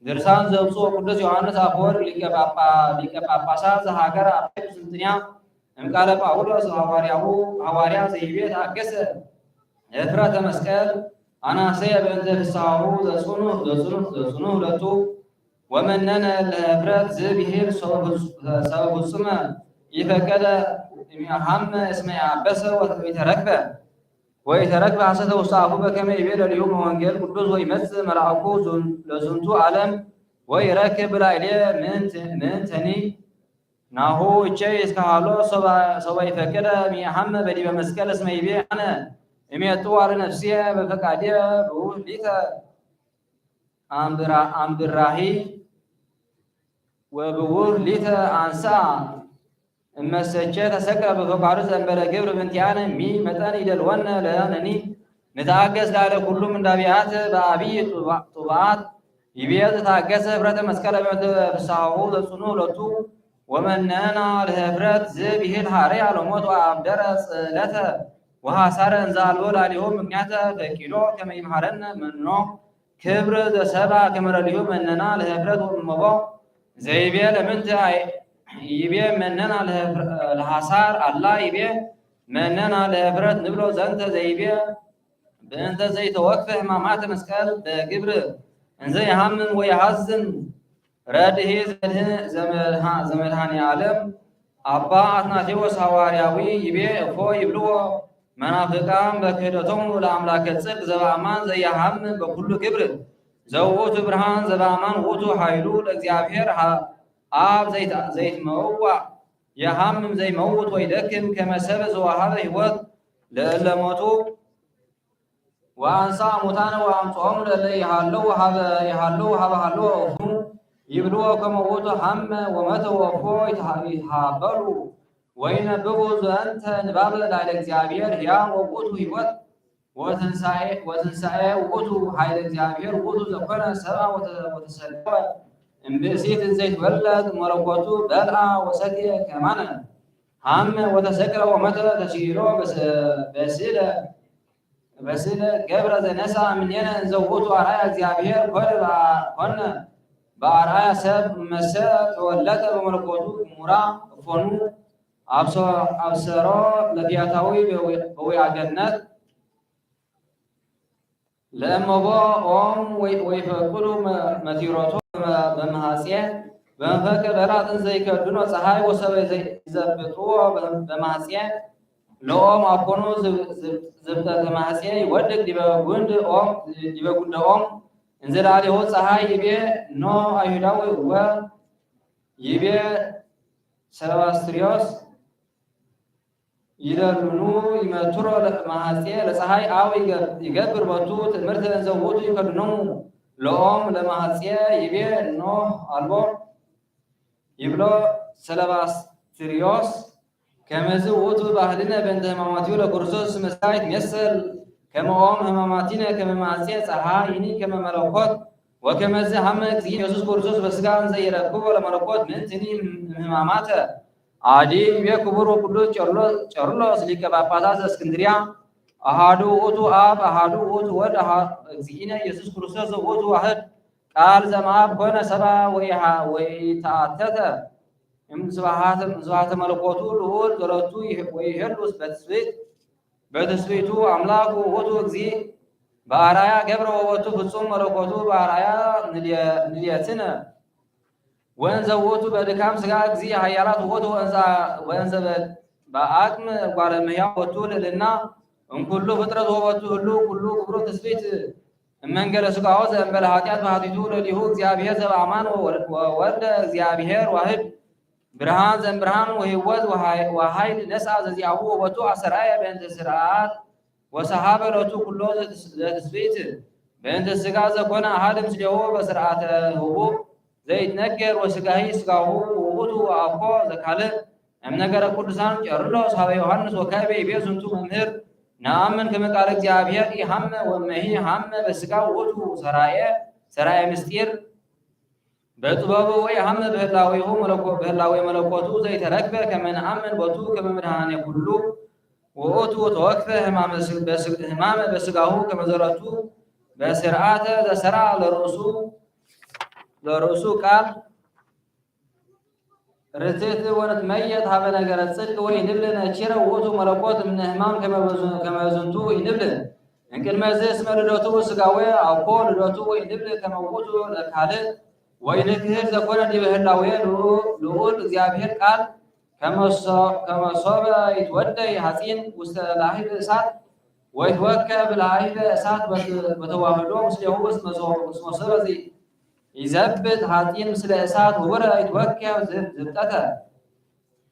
ድርሳን ዘብፁዕ ቅዱስ ዮሐንስ አፈወርቅ ሊቀ ጳጳሳት ዘሀገረ ቁስጥንጥንያ እምቃለ ጳውሎስ ሐዋርያ ዘይቤ ታገሰ እፍረተ መስቀል አናሰየ በእንተ ፍስሓሁ ዘጽኑ ሁለቱ ወመነነ ለህፍረት ዝብሂል ሰበ ፍጹመ ይፈቀደ እሚያሃመ እስመ ያበሰ ወይተረክበ ሐሰተ ውስተ አፉ በከመ ይቤ ለልዩ ወንጌል ቅዱስ ወይመጽእ መልአኩ ለዝንቱ ዓለም ወይረክብ ላዕሌየ ምንተኒ ናሁ እቸይ እስካሃሎ ሰበ ይፈቀደ እሚያሃመ በዲበ መስቀል እስመ ይቤ አነ እሜጡ አለ ነፍስየ በፈቃድየ ብዑል ሊተ አምብራሂ ወብዑል ሊተ አንሳ እመሰቸ ተሰቀ በፈቃዱ ዘእንበለ ግብር ምንቲያነ መጠን ይደልወነ ለነኒ ንታገስ ላለ ኩሉም እንዳቢያት በአብይ ጡባት ይቤዝ ታገሰ ህብረተ መስቀለ በእንተ ፍስሓሁ ዘጽኑ ሁለቱ ወመነና ለህብረት ዝብሂል ሐረያ ለሞት ወአብደረ ጽዕለተ ወሐሳረ እንዘ አልቦ ላሊሆ ምክንያተ ፈቂዶ ከመ ይምሃረነ መኖ ክብር ዘሰብአ ከመ ለሊሁ መነና ለህብረት ወእመቦ ዘይቤ ለምንት ይቤ መነና ለሐሳር አላ ይቤ መነና ለህብረት ንብሎ ዘንተ ዘይቤ በእንተ ዘይተወክፈ ሕማማተ መስቀል በግብር እንዘ ይሃምም ወይሐዝን ረድኤ ዘመድኃኔ ዓለም አባ አትናቴዎስ ሐዋርያዊ ይቤ እፎ ይብልዎ منافقان بكهدتهم لأملاك الصدق زبامان زي هم بكل كبر زووت برهان زبامان ووتو حيلو لأግዚአብሔር آب زيت مووع يهمم زي موت ويدكم كما سبز وهذا هوت لألموتو وأنسى موتان وأمصهم للي يهلو هذا يبلو كما ووتو هم ومتوا وفو يتحابلوا وينبغوا أنت نباب لأግዚአብሔር يا ووتو هوت وتنسعي ووتو حيل እግዚአብሔር ووتو زكونا سبا وتسلوه امبسيت زيت ولد ملكوتو بلع وسقي كمان هم وتسكر ومتى تشيرو بسيلة قبل نسا من ينا زوجته أرأي እግዚአብሔር كنا بأرأي سب مسات ولد بملكوتو مرا فنو أبصرا لبياتاوي بوي عجنات لما با ويفكروا مديراتو بمحاسية بمفكر براتن زي كردون وصحاي وسوي زي زبطوا بمحاسية لوم أكونو زبطة بمحاسية يودك ديبا قند انزل عليه هو صحاي يبيه نو أيهداوي هو يبيه سلواستريوس يدلنو يمترو محاسية لصحاي آو يقبر بطو تمرت انزووتو يكردنو لوم لمحاسية يبيه نوح ألبور يبلو سلباستريوس كمزو وطو بأهلنا بنت هماماتيو لكورسوس مسايت ميسل كما أم هماماتينا كما معاسية صحايني كما ملوكوت وكمزي همك زي يسوس كورسوس بسكان زي ركوب لملوكوت من تني هماماتا عادي يبيه كبر وكلو چرلو سليك باباداز اسكندريا أحدو وطو آب أحدو وطو ود زينا يسوس كريستوس وطو واحد قال زماب كون سبا ويتعتت مزواحات ملكوتو لول زلطو ويهلوس بتسويتو أملاك وطو زي بأرايا قبر وطو فتصوم ملكوتو بأرايا نلياتنا وانزوتو بدكام سقاك زي حيارات وطو وانزا بأكم قارميا وطو لنا كله فترة وقته كله كبر تثبيت من قال سقاو زين بالحاجات وحديثو لليهو እግዚአብሔር زبامان وورد እግዚአብሔር واحد برهان زين برهان وهيوز وهايد نسعى زيابو وبتو أسرائي بنت سرعات وصحابة لتو كله تثبيت بنت السقا زكونا أحد مسليه بسرعات هو زيت نكر وسقاهي سقاهو وبتو وأبقو زكالة أمنقر قدسان جرلو صحابة يوحنس وكايبه بيزنتو ممهر نامن كما قال እግዚአብሔር ይሐመ ወመሂ ሐመ በስጋ ወቱ ሰራየ ምስጢር በጥበቡ ወይ ሐመ በህላዌሁ በህላዌ መለኮቱ ዘይተረክበ ከመን አመን ቦቱ ከመምድሃነ ኩሉ ወኦቱ ተወክፈ ህማመ በስጋሁ ከመዘረቱ በስርዓተ ዘሰራ ለርሱ ቃል رتيت ونت ميت هذا نجار الصدق وينبلنا شيرا ووتو ملكوت من همام كما زنتو ينبلنا إن كل ما زي اسمه لدوتو سقاوي أو كون لدوتو وينبلنا كما ووتو لكاله وينكهر زكونا دي بهلاوية لول እግዚአብሔር قال كما صاب يتودى حسين وستلاهي بأسات ويتوكى بالعاهي بأسات بتواهدو مسليه بس مصوصة زي يزبط حاتين مثل أساد وورا يتوكى زبطته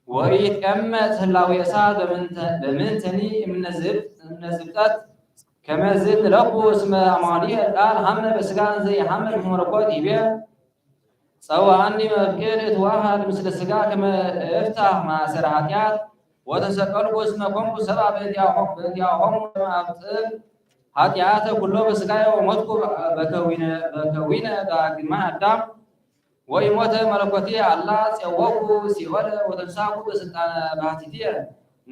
ويتكمت هلاوي أساد بمنتني من الزبطات كما زد لقو اسم عمالية قال حمل بسقان زي حمل مرقوت يبيع سوى عني مفكر اتواحد مثل السقا كما افتح مع سرعاتيات وتسقلوا اسمكم سبع بيدياهم ما أبطل ኃጢአተ ኩሎ በስጋዬ ወሞትኩ በከዊነ ዳግማ አዳም ወይሞተ መለኮቴ አላ ጸወቁ ሲወለ ወተንሳቁ በስልጣነ ባህቲትየ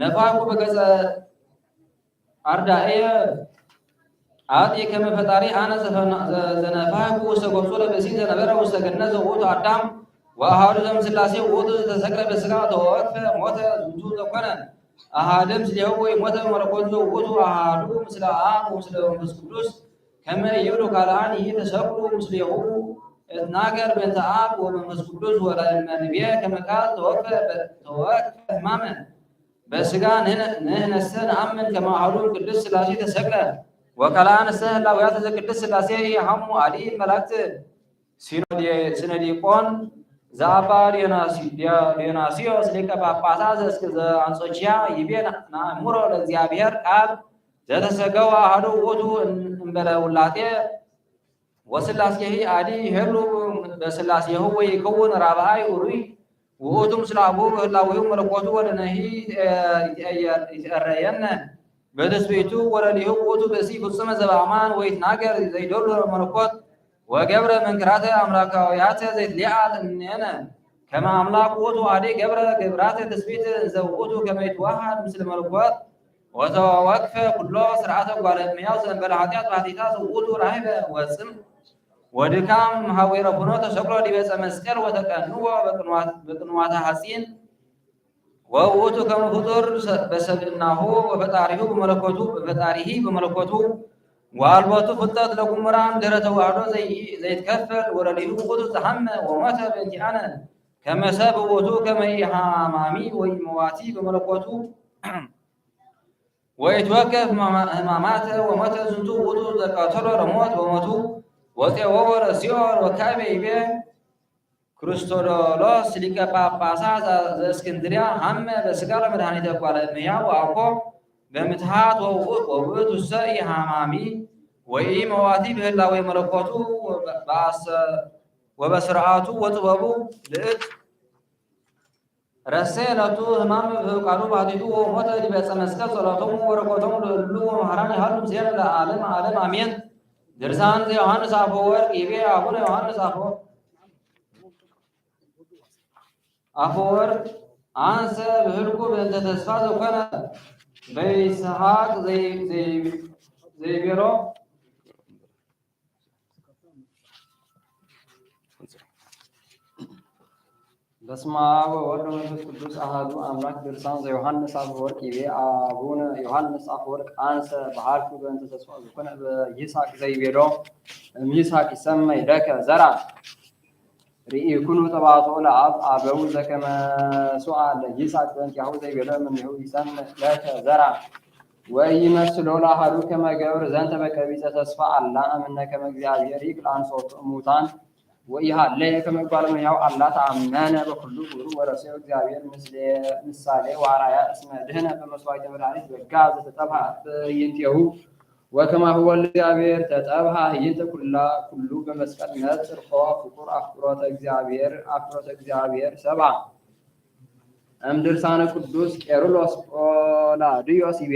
ነፋቁ በገጸ አርዳኤ አጤ ከመፈጣሪ አነ ዘነፋቁ ወሰጎሶ ለበሲት ነበረ ወሰገነ ዘውቱ አዳም ወአሃዱ ዘምስላሴ ወቱ ተሰቅለ በስጋ ተወክፈ ሞተ ዝንቱ ዘኮነ أحدهم سليه ويموت ملكوت ووتو أحد مثل آب ومثل منفس قدوس كما يقولوا كالآن يتسقلوا مسليه اتناقر بنت آب ومنفس قدوس ولا النبي كما قال توقف هماما በስጋ ንህነሰ ነአምን ከመ አሐዱ ቅዱስ ሥላሴ ተሰቅለ ወከልአንሰ ህላውያተ ዘቅድስት ሥላሴ የሐሙ አዲ መላእክት ሲኖዲቆን ዘአባ ዲዮናስዮስ ሊቀ ጳጳሳት ዘአንጾኪያ ይቤ ነአምሮ ለእግዚአብሔር ቃል ዘተሰገወ አሐዱ ውእቱ እምበለ ውላጤ ወሥላሴሂ አዲ ይሄሉ በሥላሴሁ ወይከውን ራብአይ ኡሩይ ውእቱ ምስለ አቡሁ በህላዌሁ መለኮቱ ወለነሂ ይትአረየነ በትስብእቱ ወለሊሁ ውእቱ ብእሲ ፍጹመ ዘበአማን ወይትናገር ዘይደሉ መለኮት ወገብረ መንክራተ አምላካውያተ ዘይትሊዓል እምኔነ ከመ አምላክ ውእቱ አዲ ገብረ ግብራተ ትስብእት ዘውእቱ ከመ ይትዋሃድ ምስለ መለኮት ወተወክፈ ኩሎ ስርዓተ ጓለ እመሕያው ዘእንበለ ኃጢአት ባሕቲታ ዘውእቱ ራሂበ ወጽም ወድካም ሀዊረ ቡኖ ተሰቅሎ ዲበ ዕፀ መስቀል ወተቀንዎ በቅንዋተ ሐጺን ወውእቱ ከመ ፍጡር በሰብእናሁ ወፈጣሪሁ በመለኮቱ ወአልቦቱ ፍልጠት ለጉሙራን ድኅረ ተዋሕዶ ዘይትከፈል ወለሊሁ ውእቱ ዘሐመ ወሞተ በእንቲአነ ከመ ሰብእ ውእቱ ከመ ኢሐማሚ ወኢመዋቲ በመለኮቱ ወይትወከፍ ሕማማተ ወሞተ ዝንቱ ውእቱ ዘቀተሎ ለሞት በሞቱ ወፄወዎ ለሲኦል ወካዕበ ይቤ ክርስቶዶሎስ ሊቀ ጳጳሳት ዘእስክንድርያ ሐመ በሥጋ ለመድኃኒተ ጓለ እመሕያው ወአኮ በምትሃት ወውእቱሰ ኢሐማሚ ወኢመዋቲ በህላዌ መለኮቱ ወበስርዓቱ ወጥበቡ ልዕልት ረሰ ዕለቱ ሕማም በፈቃዱ ባሕቲቱ ወሞተ ዲበ ዕፀ መስቀል ጸሎቶሙ ወበረከቶሙ ለእሉ ወመሐራን ያህሉ ምስሌነ ለዓለመ ዓለም አሜን። ድርሳን ዘዮሐንስ አፈወርቅ ይቤ አቡነ ዮሐንስ አፈወርቅ አንሰ ብህልኩ በእንተ ተስፋ ዘኮነ በይስሐቅ ዘይቤሎ በስመ አብ ወወልድ ወመንፈስ ቅዱስ አሐዱ አምላክ። ድርሳን ዘዮሐንስ አፈወርቅ ይቤ አቡነ ዮሐንስ አፈወርቅ አንሰ በሃልኩ በእንተ ተስፋ ዘኮነ በይስሐቅ ዘይቤሎ እምይስሐቅ ይሰመይ ለከ ዘርአ ርኢኩኑ ጠባቶ ለአብ አበው ዘከመ ሱዓ ለይስሐቅ በእንቲአሁ ዘይቤሎ እምኔሁ ይሰመይ ለከ ዘርአ ወኢይመስሎ ለአሐዱ ከመ ገብር ዘንተ በቀቢጸ ተስፋ አላ እምነ ከመ እግዚአብሔር ይክል አንሥኦቱ እሙታን ወኢሃለየ ከመ እጓለ እመሕያው አላ ተአመነ በኩሉ ግብሩ ወረሰዮ እግዚአብሔር ምሳሌ ወአርአያ እስመ ድኅነ በመሥዋዕተ መድኃኒት በጋ ዘተጠብሐ በይንቲሁ ወከማሁ ወልደ እግዚአብሔር ተጠብሐ ይንተ ኩሉ በመስቀል ነጽርሖ ፍቁር አፍቅሮተ እግዚአብሔር ሰብአ እምድርሳነ ቅዱስ ቄርሎስ ጶላድዮስ ይቤ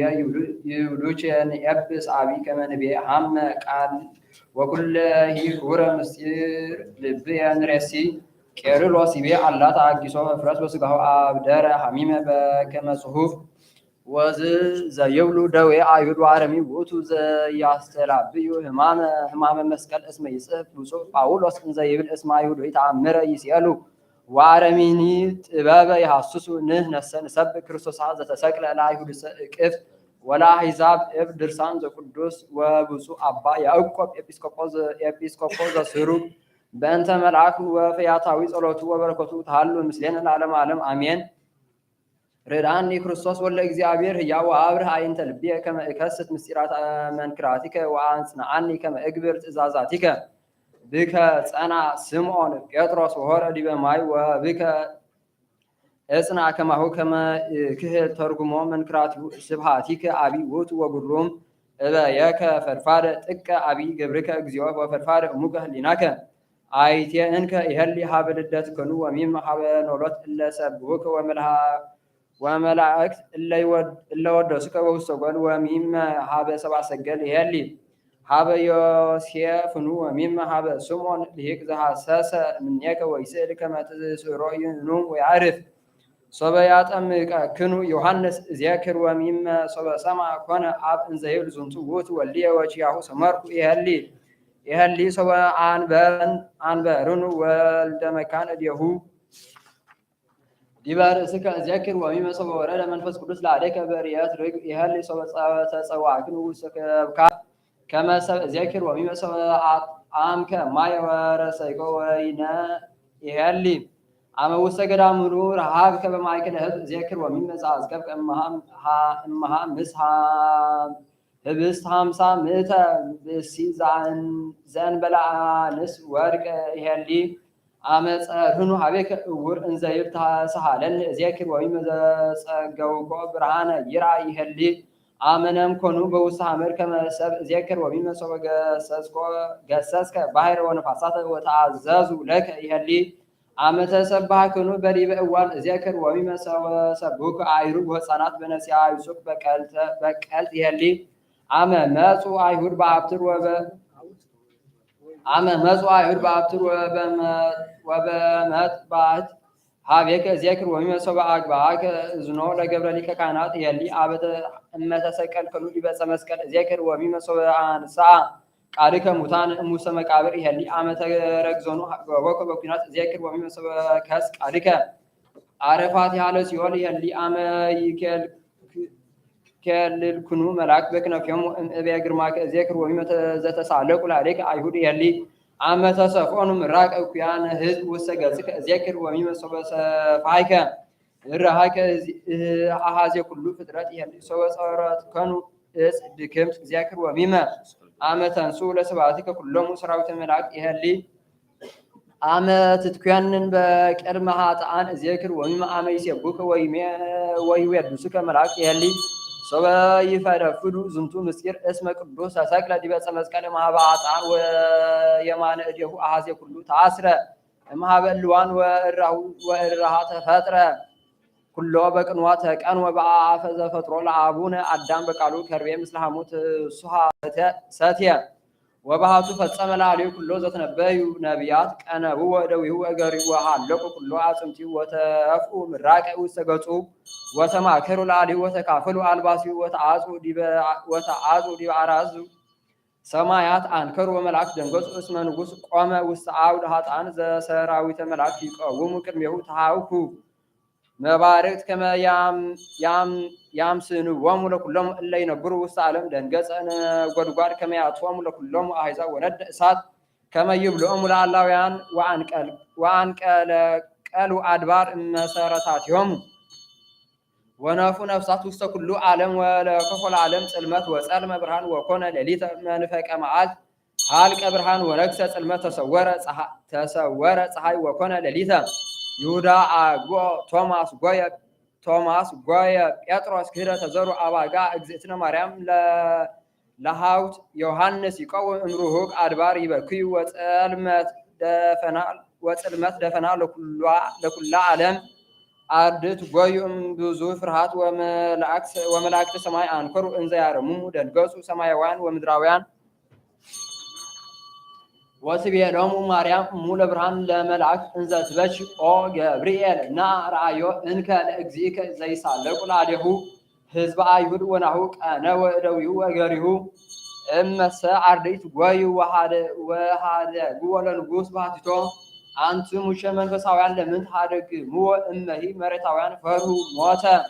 ይሁዱቼ ንኤብስ አቢይ ከመ ንቤ ሐመ ቃል ወኩለሂ ክቡረ ምስጢር ልብየ ንሬሲ ቄርሎስ ይቤ አላ ተአጊሶ እፍረት በሥጋሁ አብደረ ሐሚመ በከመ ጽሑፍ ወዝ ዘይብሉ ደዌ አይሁድ ወአረሚ ውእቱ ዘያስተላብዩ ሕማመ መስቀል እስመ ይጽሕፍ ብፁዕ ጳውሎስ እንዘ ይብል እስመ አይሁድ ይተአምረ ይስአሉ ወአረሚኒ ጥበበ ይሐስሱ ንሕነሰ ንሰብክ ክርስቶስ ዘተሰቅለ ለአይሁድ እቅፍ ወለአሕዛብ እብ ድርሳን ዘቅዱስ ወብፁዕ አባ ያዕቆብ ኤጲስቆጶስ ዘስሩግ በእንተ መልአክ ወፈያታዊ ጸሎቱ ወበረከቱ ተሃሉ ምስሌነ ለዓለመ ዓለም አሜን። ርዳኒ ክርስቶስ ወለ እግዚአብሔር ሕያው ወአብርህ አይንተ ልብየ ከመ እከስት ምስጢራተ መንክራቲከ ወአንጽንዓኒ ከመ እግብር ትእዛዛቲከ ብከ ጸና ስምዖን ጴጥሮስ ወሖረ ዲበ ማይ ወብከ እጽና ከማሁ ከመ ክህል ተርጉሞ መንክራቲሁ ስብሐቲከ አቢይ ውእቱ ወግሩም እበየከ ፈድፋደ ጥቀ አቢይ ገብርከ እግዚኦ ወፈድፋደ እሙከ ህሊናከ አይቴ እንከ ይሄሊ ሀበ ልደትከኑ ወሚመ ሀበ ኖሎት እለ ሰብሑከ ወመላእክት እለ ወደሱከ በውስተ ጎል ወሚመ ሀበ ሰብአ ሰገል ይሄሊ ሀበ ዮሴፍኑ ወሚመ ሀበ ስምዖን ልሂቅ ዘሐሰሰ እምኔከ ወይስእል ከመ ትስዕሮ ይኑ ወያዕርፍ ሶበ ያጠምቀክኑ ዮሐንስ እዜክር ወሚመ ሶበ ሰምዐ ኮነ አብ እንዘ ይብል ዝንቱ ውእቱ ወልድየ ወኪያሁ ሰመርኩ ይሄሊ ሶበ አንበርኑ ወልደ መካን እዴሁ ዲበ ርእስከ እዜክር ወሚመ ሶበ ወረደ መንፈስ ቅዱስ ላዕሌከ በርእየት ርግብ ይሄሊ ሶበ ተጸዋዕክኑ ውስተ ከብካ ከመ ሰብእ እዜክር ወሚመ ሶበ አምከ ማየ ወረሰይኮ ወይነ ይሄሊ أما وسجدا مرو رهاب كبمايك الهب ذكر ومن مساز كب أمها مسها هبست همسا متى بسي زان بلع نس ورق يهلي أما هنو هبك ور إنزير سهالن ذكر ومن مساز جوكو برهانة يرى يهلي آمنم كونو بوسط همر كما سب ذكر ومن مساز جسس كباهر ونفاسات وتعزز لك يهلي أما تسبح كنو بريب أول ذكر ومما سبوك عيرو وصنات بنسيا يوسف بكالت يهلي أما مسو عيهور بعبتر وبمات بعد هابيك ذكر ومما سبع أكباك زنو لقبر لك كانت يهلي أبد أما تسكل كنو يبس مسكل ذكر ومما سبع عن ساعة قارك متان موسى مقابر يهلي عامة رجزونو وقب بكنات ذكر ومن سب كاس قارك عرفات على سيول يهلي عام يكل كنو ملاك بكنا في يوم أبي أجرماك ذكر ومن ذات سالك ولا عليك أيهود يهلي عامة تصفون مراك أو كيان هز وسجزك ذكر ومن سب فايك الرهاك أحاز كل فترات يهلي سوى صارت كانوا دكمت ذكر ومما أما تنسول سبعتك كلهم سراوت ملاك يهلي أما تتكيانن بكرمها تعان ذكر ومما أما يسيبوك ويودسك ملاك يهلي سوا يفرفدو زنتو مسير اسمك قدوس ساكلا دي بس مسكال ما بعت عن ويمان اديه أحاسي كله تعسر ما بالوان والرهات فترة كله بقنواتك أن وبعا فذا فترة لعابونا عدام بقالو كربي مثل هموت سها ساتيا وبهاتو فتسمل عليه كله ذات نبيو نبيات أنا هو دوي هو أجري وحلق كله عاصمتي وتفقو من راكع وسجتو وتماكروا عليه وتكافلوا الباسي وتعازوا دي عرازو سمايات أنكر وملاك دنقص اسم نقص قام وسعود هات عن ذا سراوي ملاك يقوم كرميه تهاوكو مبارك كما يام سنو وامو كلهم اللي ينبروا وسالم دنقص أنا قدقار كما يعطوهم كلهم أهيزا وند إسات كما يبلغهم لعلاويان قالوا أدبار مسارتاتهم ونافو نفسات وسط كل عالم ولا كفل عالم سلمت وسلم برهان وكون ليلة منفك أمعات حالك برهان ونكسة سلمت تسورة صحي وكون ليلة يودا أجو توماس غويا بيتروس كده تزرع أباقا إجزتنا مريم لهاوت يوحنس يقوم امروهوك أدبار يبكي وسلمت دفنا لكل عالم أردت قويم بزو فرحات وملاك سماي أنكروا إنزيارمو دنقصوا سمايوان ومدراويان وسبي لهم مريم مول برهان لملاك إنزت بش أو جبريل نا رأيو إنك الأجزيك زي سالك عليه حزب أيهود ونحوك أنا ودوي وأجريه أما سأردت قوي وهذا قوة النقوس بهاتو أنتم مشمن فساوان لمن حرق مو إمهي مرتاوان فرو موتا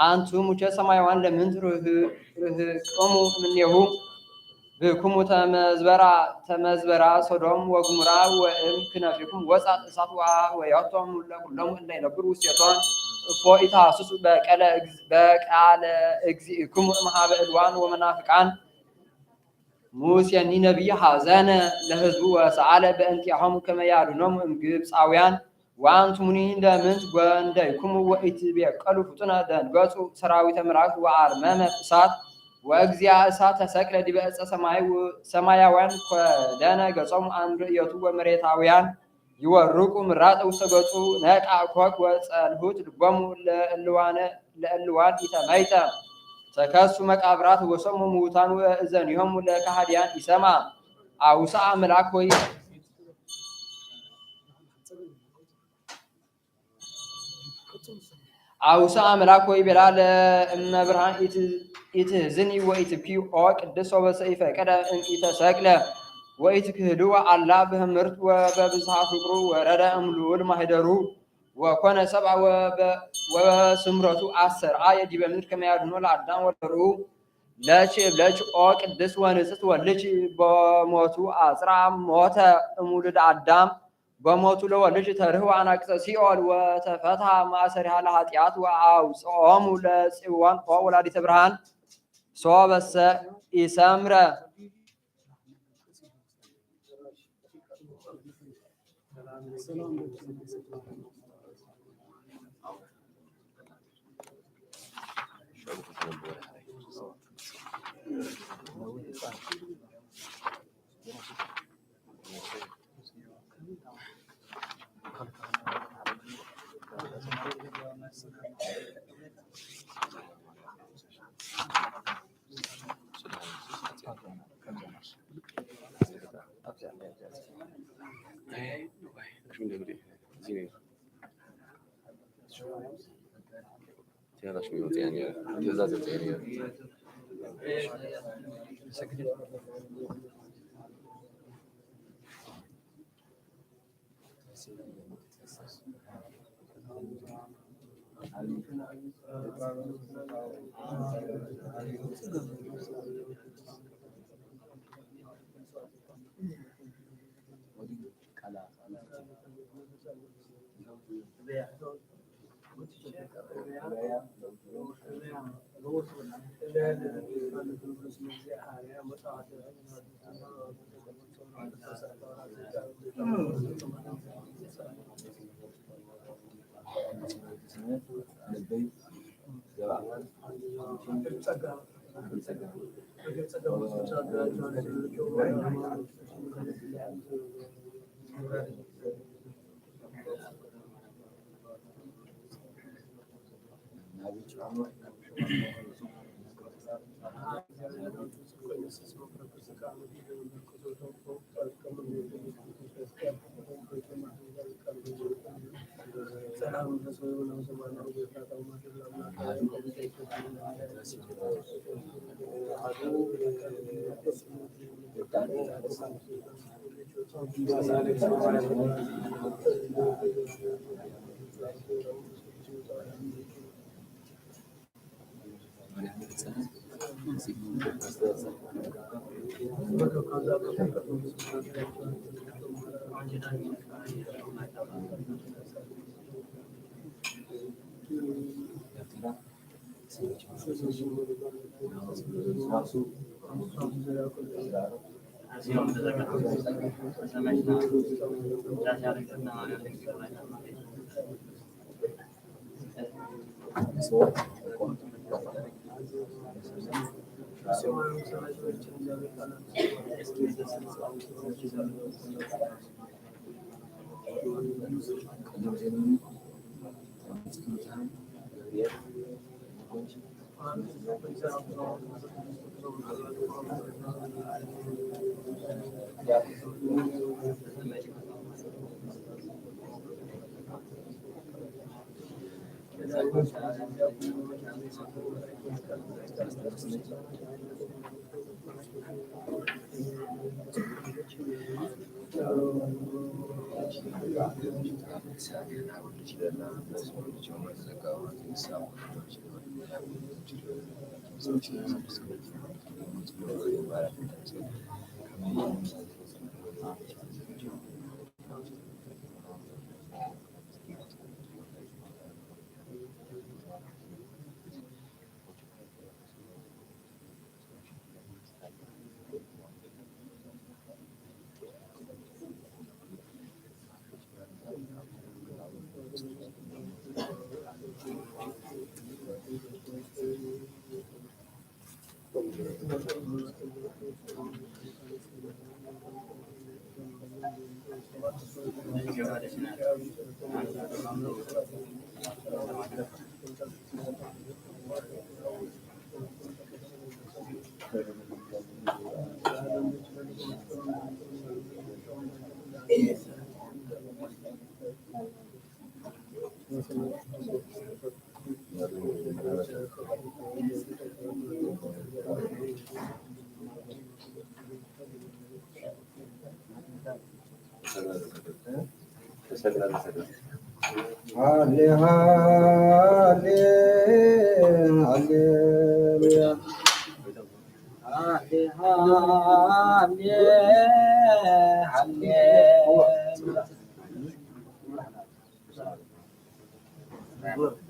أنتم مش سمايوان لمن تره قوموا من يهو بكم تمزبرا صدام وغمرا وإمكن فيكم وسط سطوع ويعطم كلهم اللي نبرو سيطان فوئتا سسو بك على إجزئكم محاب الوان ومنافقان موسى نبي حزان لهزبو وسعال بأنتيهم كما يعلنهم امجبس عويان وأنتمونين دامنت وانديكم وإتبيع قالوا فتنا دانقاتوا سراوي تمراك وعرمامة فساد وأجزياء سات سكلة دي بأس سمايوان ودانا قصم عن رؤيته ومريتاويان يورقوا مرات أو سقطوا ناك أعقاق وسألهوت لقوموا لألوان إتميتا تكاسو مقابرات وسمو موتان وإذنهم لكهديان إسما أوسع ملاكوي أوسع ملاكوي بلال إما برهان إتهزني وإتبكيو أوك الدسو بسيفة كده إن إتساكلا وإتكهدوا على بهم مرت وببزها فقرو ورد أملول مهدرو وكان سبع وسمرته 10 آية دي بمنر كما يعلنوا العدان والرو لاش أوك الدس ونسس ولش بموتو أسرع موت أمولد عدام በሞቱ ለወልጅ ተርህው አናቅጸ ሲኦል ወተፈትሐ ማእሰሪሃ ለኃጢአት ወአውጽኦሙ ለጽዮን ወላዲተ ብርሃን ሶበሰ ኢሰምረ Yeah,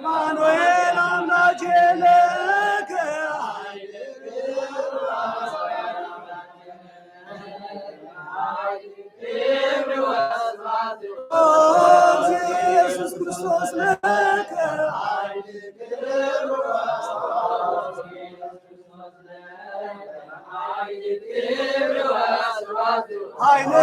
አማኑኤል አምላኬ ለከ ኢየሱስ ክርስቶስ ለከ ኃይሌ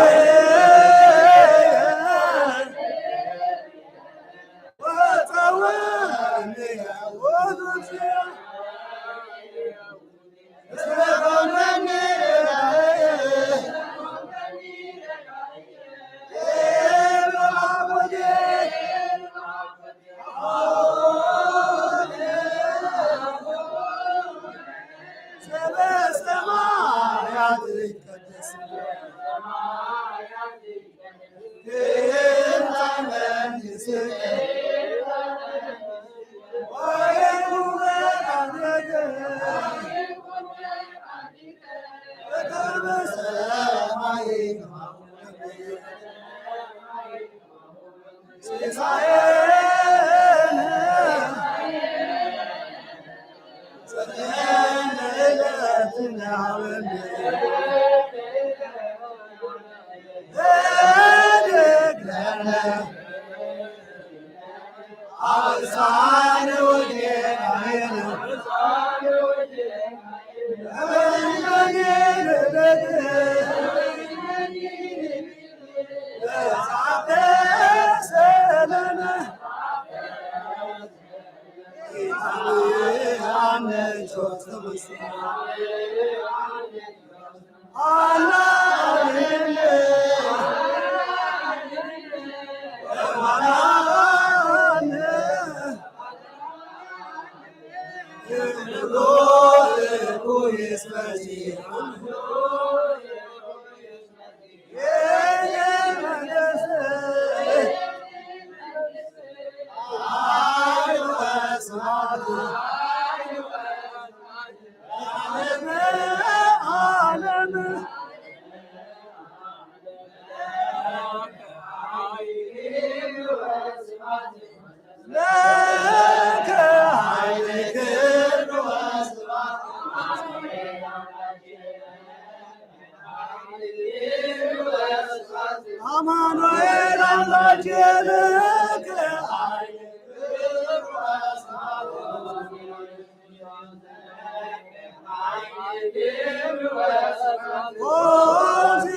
አማኑኤል አምላኬ ለከ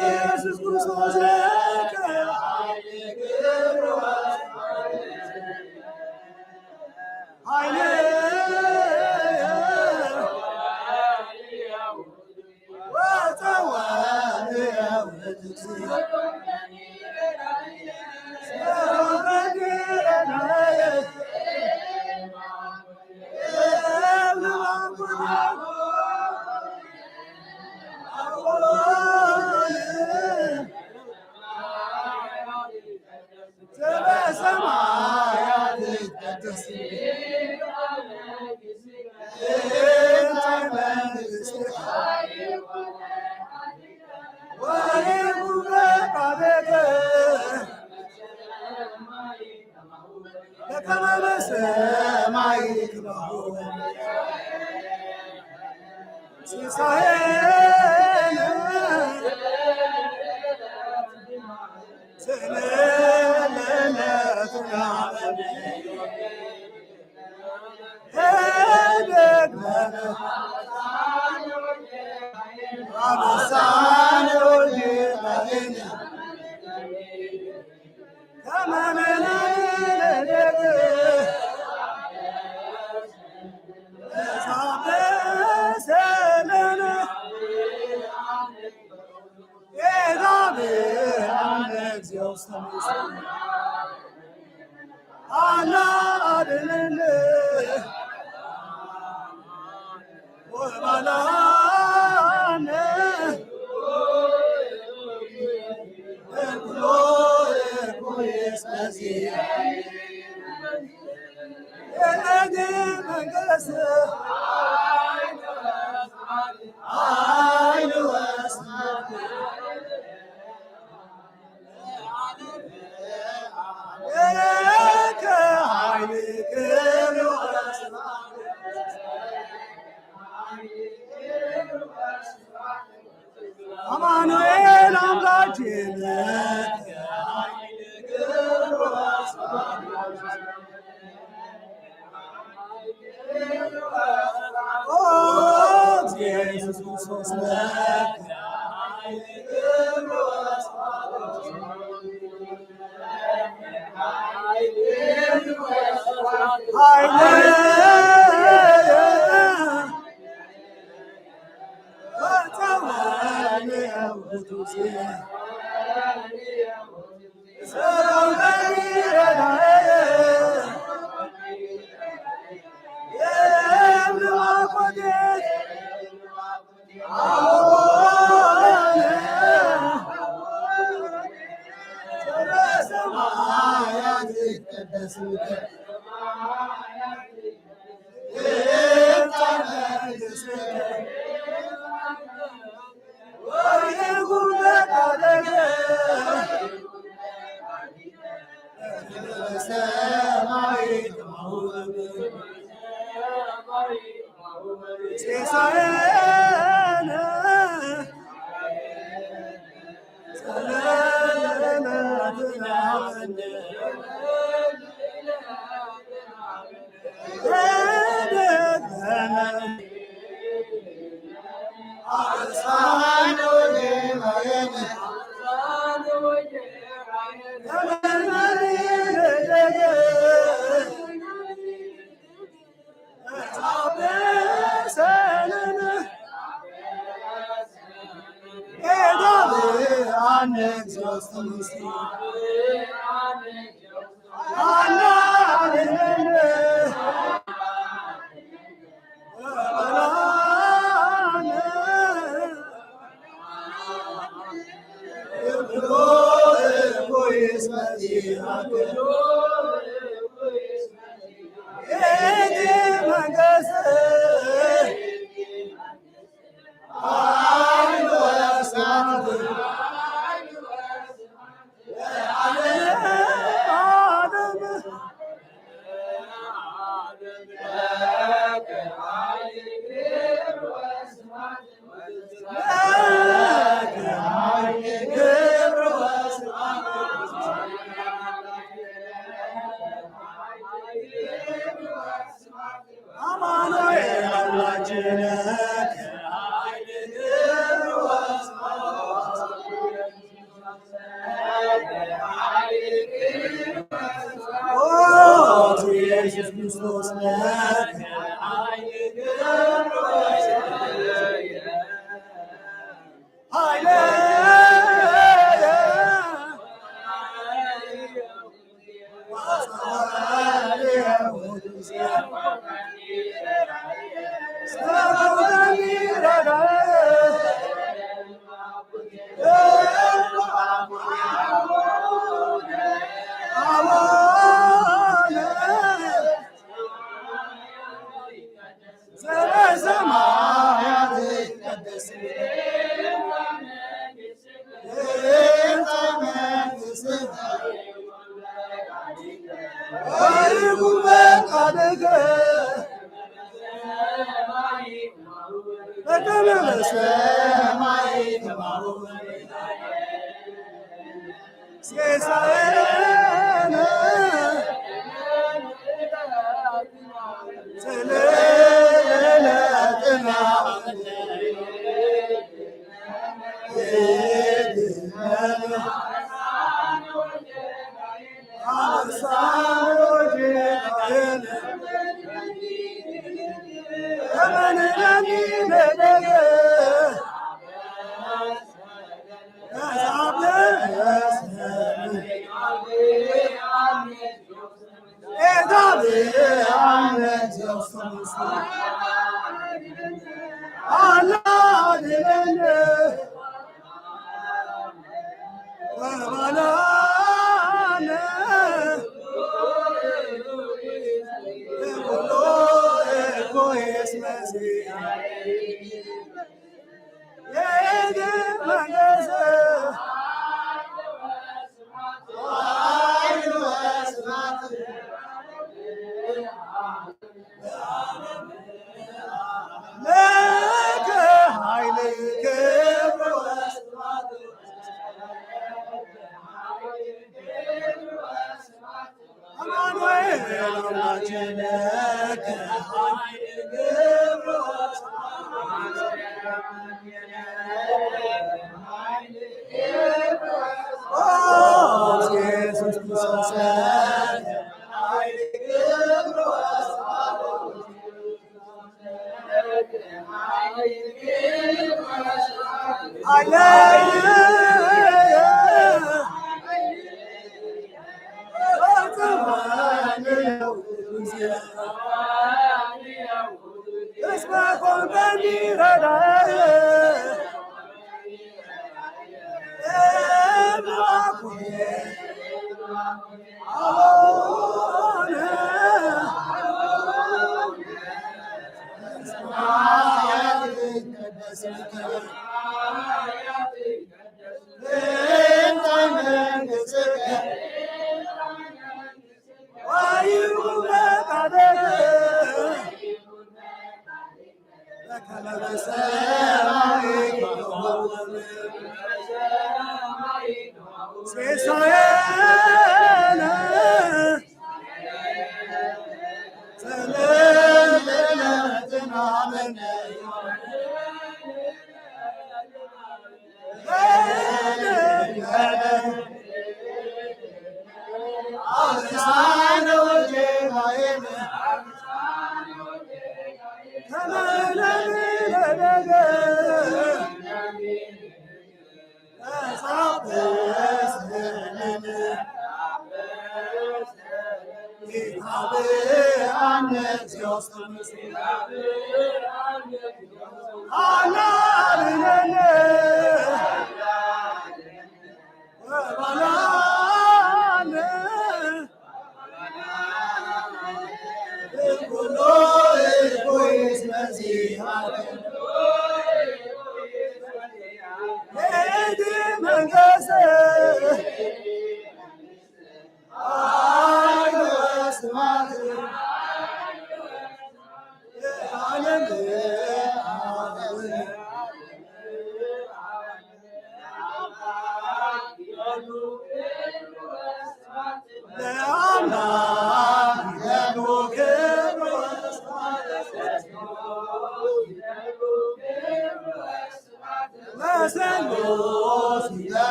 ኢየሱስ ክርስቶስ ለከ ኃይሌ በሰማያት ይትቀደስ ስምከ ወይኩን ፈቃድከ በሰማይ ከማሁ በምድር ሲሳየነ ዘለለዕለትነ ሀበነ አበሳነ ወጌጋየነ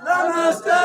Namaste.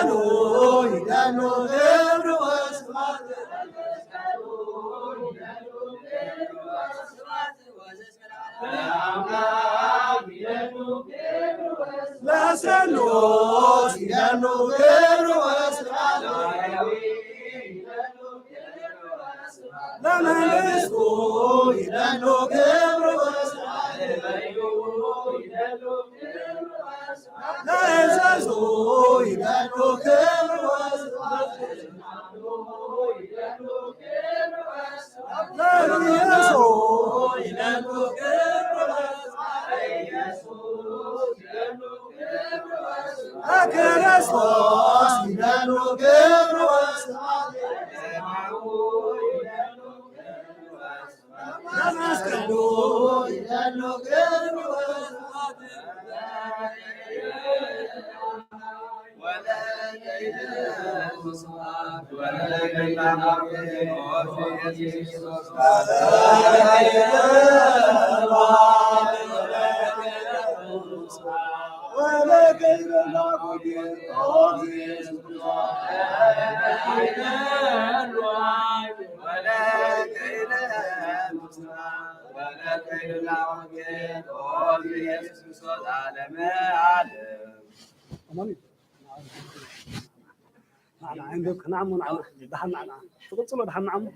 عندك نعم ونعم دحن نعم تقصله دحن نعم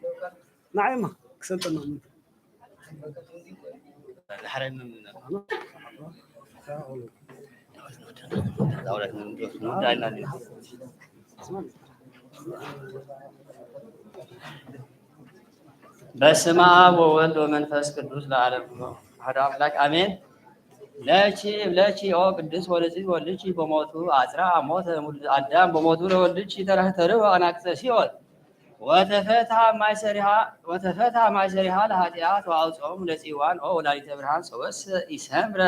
نعيمة كسلتنا من الحرم من በስመ አብ ወወልድ ወመንፈስ ቅዱስ ለዓለም አሐዱ አምላክ አሜን። ለቺ ኦ ቅዱስ ወለዚህ ወልድቺ በሞቱ አጽራ ሞተ አዳም በሞቱ ለወልድቺ ተረህተርው አናቅጸ ሲኦል ወተፈታ ማይሰሪሃ ለኃጢአት ወአውፅኦም ለጽዋን ኦ ወላዲተ ብርሃን ሰወስ ኢሰምረ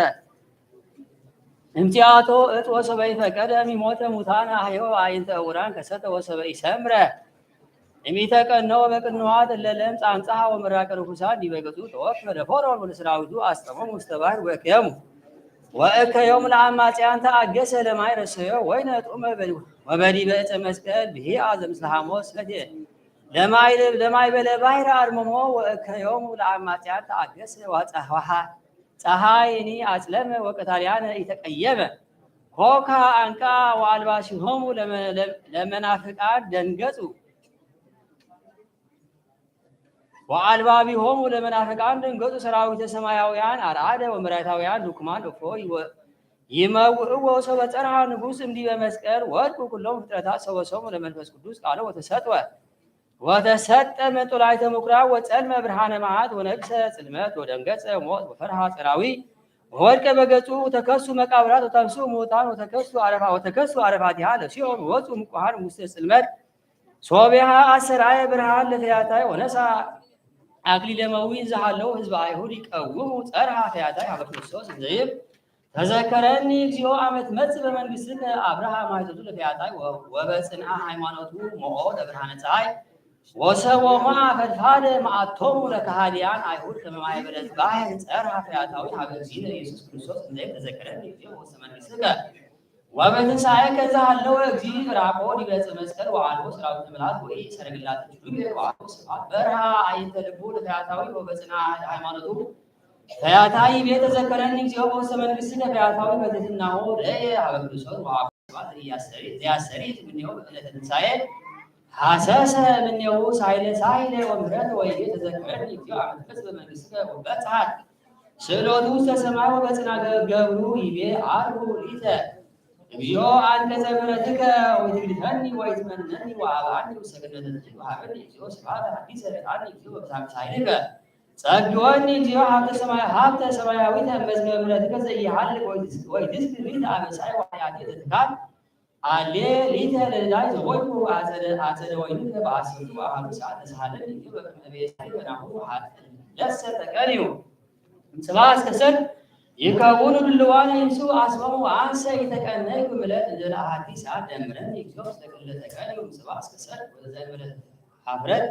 እምቲአቶ እጥ ወሰበይ ፈቀደ ሚሞተ ሙታነ አህዮ አይንተ ዕውራን ከሰተ ወሰበይ ሰምረ እሚተቀነው በቅንዋት ለለም ጻንጻ ወመራቀ ርኩሳን ዲበገጹ ተወክፈ ለፎሮን ወለሰራዊቱ አስጠመሙ ውስተ ባሕር ወእከዮም ለአማጽያን ተአገሰ ለማይረሰዮ ወይነ ጡመ ወበዲበ ዕፀ መስቀል ብሂአ ዘምስለ ሐሞስ ለማይ በለ ባሕር አርመሞ ወእከዮም ለአማጽያን ተአገሰ ወፀሐ ፀሐይኒ አጽለመ ወቀታልያነ ኢተቀየመ ኮካ አንቃ ወአልባሲሆሙ ለመናፍቃን ደንገጹ ወአልባቢሆሙ ለመናፍቃን ደንገጹ ሰራዊተ ሰማያውያን አርአደ ወመራታውያን ዱክማን እፎ ይመውእዎ ሰበ ጸርሐ ንጉሥ እምዲበ መስቀል ወድቁ ኩሎም ፍጥረታት ሰወሰሙ ለመንፈስ ቅዱስ ቃለ ወተሰጠ መጡላይተ ምኵራብ ወጸልመ ብርሃነ መዓት ወነግሰ ጽልመት ወደንገጸ ሞት ወፈርሃ ጸራዊ ወወድቀ በገጹ ተከሱ መቃብራት ወተንሱ ሙታን ወተከሱ አረፋቲሃ ለሲኦል ወፁ ምቁሃን ውስተ ጽልመት ሶቢሃ አሰራየ ብርሃን ለፈያታይ ወነሳ አክሊለ መዊን ዘሃለው ህዝበ አይሁድ ይቀውሙ ጸርሐ ፈያታይ ሀበ ክርስቶስ ዘይብ ተዘከረኒ እግዚኦ አመት መጽእ በመንግሥትከ አብርሃም አይተቱ ለፈያታይ ወበጽንዓ ሃይማኖቱ ሞኦ ለብርሃነ ፀሐይ ወሰቦማ ፈድፋደ ማአቶሙ ለካህዲያን አይሁድ ከመማይበረ ባሕር ጸርሐ ፈያታዊ ሀበ እግዚእነ ኢየሱስ ክርስቶስ ዘይብ ተዘከረኒ እግዚኦ ውስተ መንግሥትከ ወበትንሣኤከ ዘሃለወ እግዚእ ራቆ ዲበ ዕፀ መስቀል ወአልቦ ሰራዊተ ምልአት ወይ ሰረገላት ጁሉየ ወአልቦ ስብሐት በርሃ አይንተ ልቡ ለፈያታዊ ወበጽንዓ ሃይማኖቱ ፈያታዊ ቤተ ዘከረኒ እግዚኦ በውስተ መንግሥትከ ፈያታዊ በትሕትናሁ ረየ ሀበ ክርስቶስ ወአብ ስብሐት ያሰሪት እምኔሁ በዕለተ ትንሣኤ ሐሰሰ እምኔሁ ሳይለ ወምህረት ወይቤ ተዘከረኒ እግዚኦ አመ ትፈጽእ በመንግሥትከ ወበጽሐት ስእሎቱ ውስተ ሰማይ ወበጽንዓ ገብሩ ይቤ አርሁ ሊተ እግዚኦ አንቀጸ ምሕረትከ ወትግድፈኒ ወይትመነኒ ወአብአኒ ውስተ ገነትከ ወሀበኒ እግዚኦ ስብሐተ ሐዲሰ ዕጣኒ እግዚኦ በብዛት ኃይልከ ጸግወኒ እግዚኦ ሀብተ ሰማያዊተ መዝገበ ምሕረትከ ዘኢሃልቅ ወይትስክር ሊተ አበሳይ ወኃጢአቴ ዘትካል አሌ ሊተ ለዳይ ዘወይኩ አጸደ ወይንከ በአስርቱ አሐዱ ሰዓተ ተሳሃለኒ እግዚኦ በከመ ቤዛይ በናሁ ለሰ ተቀንዩ እምጽባሕ እስከ ሰድ ይከውኑ ድልዋነ ይንሱ አስበሙ አንሰ የተቀነይኩ ምለት እንዘለ አሐቲ ሰዓት ደምረን እግዚኦ ውስተ ክልተ ተቀንዩ እምጽባሕ እስከ ሰድ ወዘእንበለ ኀፍረት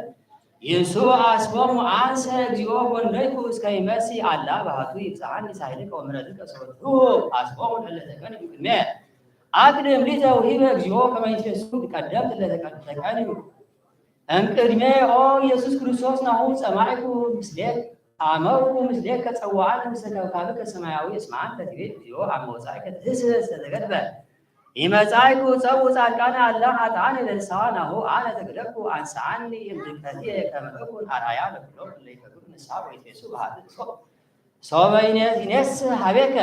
ይንሱ አስበሙ አንሰ እግዚኦ ጐንደይኩ እስከ ይመጽእ አላ ባህቱ ይብጽሐኒ ሳህልከ ወምሕረትከ ሰወትሁ አስበሙ ለእለ ተቀንዩ ቅድሜ أقدم لتوهيب እግዚኦ كما يتفسو قدمت ለተቀደሙ እንቅድሜ ኦ ኢየሱስ ክርስቶስ ናሁ ሰማዕኩ ምስሌክ አመርኩ ምስሌክ ከጸዋዓን ምስለካብ ከሰማያዊ እስማን ተትቤት እግዚኦ አመወጻይ ከትህስስ ተገድበ ይመጻይኩ ጸው ጻድቃን አላ ኃጥአን ለልሳናሁ አነ ተግደኩ አንሳኒ እምድቀቴ ከመኩን አራያ ለብሎ ለይከዱ ንሳ ወይቴሱ ባህል ሶበይኔስ ኢኔስ ሀቤከ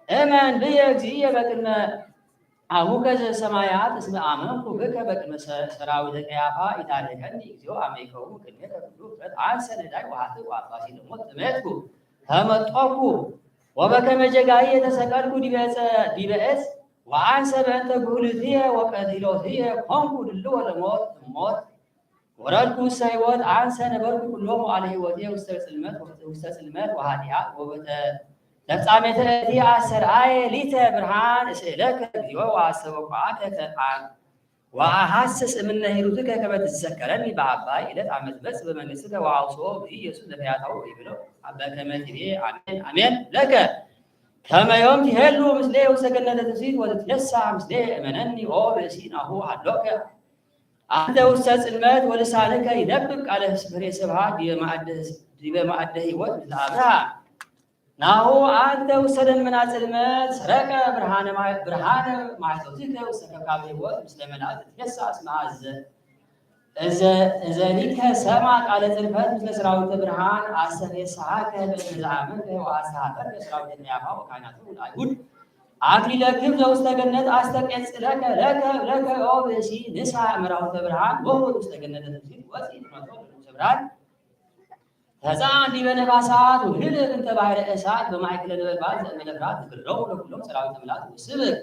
እመን ብየ እግዚእየ በቅድመ አቡከ ዘሰማያት እስመ አመንኩ ብከ በቅድመ ሰራዊተ ቀያፋ ኢታደገኒ እግዚኦ አሜከው ቅድሜተ ሁሉ ፍጥረት አንሰ ነዳይ ወሀት ወአባሲ ለሞት ትምህርኩ ተመጦኩ ወበከመ ጀጋይ የተሰቀልኩ ዲበ ዕፅ ወአንሰ በእንተ ጉልትየ ወቀትሎትየ ኮንኩ ድልዎ ለሞት ሞት ወረድኩ ውስተ ሕይወት አንሰ ነበርኩ ኩሎሙ አለ ሕይወቴ ውስተ ጽልመት ወኃጢአት ወበተ ተፍጻሜተ እቲ አሰርአየ ሊተ ብርሃን እስእለከ እግዚኦ ወአስተበቁዐከ ከአን ወአሐስስ እምነ ሂሩትከ ከመ ትዘከረኒ በአባይ ዕለት አመ ትመጽእ በመንግሥትከ ወአውስኦ ኢየሱስ ለፈያታው ይብሎ በከመ ትቤ አሜን አሜን ለከ ከመ ዮም ትሄሉ ምስሌ ውስተ ገነተ ትፍሥሕት ወትትነሣ ምስሌ እመነኒ ኦ ብእሲ ናሁ ሀሎከ አንተ ውስተ ጽልመት ወልሳንከ ይነብብ ቃለ ፍሬ ስብሐት ዲበ ማዕደ ሕይወት ምስለ አብርሃም ናሁ አንተ ውስተ ደመና ጽልመት ሰረቀ ብርሃነ ማዕቶትከ ውስተ ከብካበ ሕይወት ምስለ መላእክት ትነሣ እስመ እዘኒከ ሰማ ቃለ ጽልፈት ምስለ ሰራዊተ ብርሃን አስተፌስሐከ በእንዘአመንከ ወአስተኀፈርከ ሰራዊተ ቀያፋ ወካህናቱ ለአይሁድ አክሊለ ክብር ዘውስተ ገነት አስተቄጽለከ ለከ ኦ ብእሲ ንሳ ምዕራዊተ ብርሃን ወውእቱ ውስተ ገነተ ትፍሥሕት ወፂእ ትመቶ ቅዱሰ ብርሃን ተጻን ዲበ ነፋሳት ወህልል እንተ ባሕረ እሳት በማእከለ ነበልባል ዘእምነፍራት ትግረው ለኩሎም ሰራዊተ መላእክት ወስብክ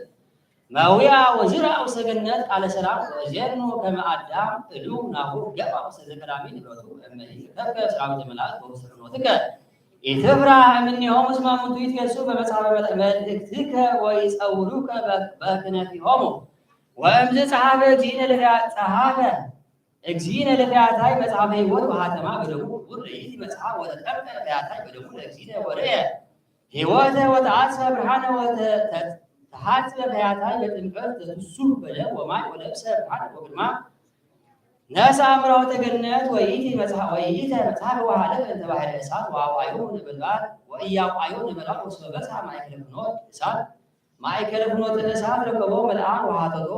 መዊያ ወዝርአ ውስተ ገነት ቃለ ሰላም ወዜርኖ ከመ አዳም እሉ ናሁ ገባ ውስተ ዘቀዳሚ ንብረቱ እመሂ ከከ ሰራዊተ መላእክት ወውስተ ፍኖትከ ኢትፍራህ እምኔሆሙ እስመ እሙንቱ ይትገሡ በመጽሐፈ መልእክትከ ወይጸውሩከ በክነፊሆሙ ወእምዝ ጸሐፈ እግዚእነ ለፈያታይ መጽሐፈ ሕይወት ወሀተማ በደሙ ወርእይቲ መጽሐፍ ወተጠርቀ ፈያታይ በደሙ ለእግዚእነ ወርእየ ሕይወተ ወተአጽፈ ብርሃነ ተሐጽበ ፈያታይ በጥምቀት ዘትሱህ በደም ወማይ ወለብሰ ብርሃነ ወግርማ ነሣ ምዕራዊተ ገነት ወይእቲ መጽሐፈ ወሀለፈ እንተ ባሕረ እሳት ወአውዓዮ ነበልባል ወኢያውዓዮ ነበልባል ወስመ በጽሐ ማእከለ ፍኖት እሳት ማእከለ ፍኖተ እሳት ረከቦ መልአክ ወሀተቶ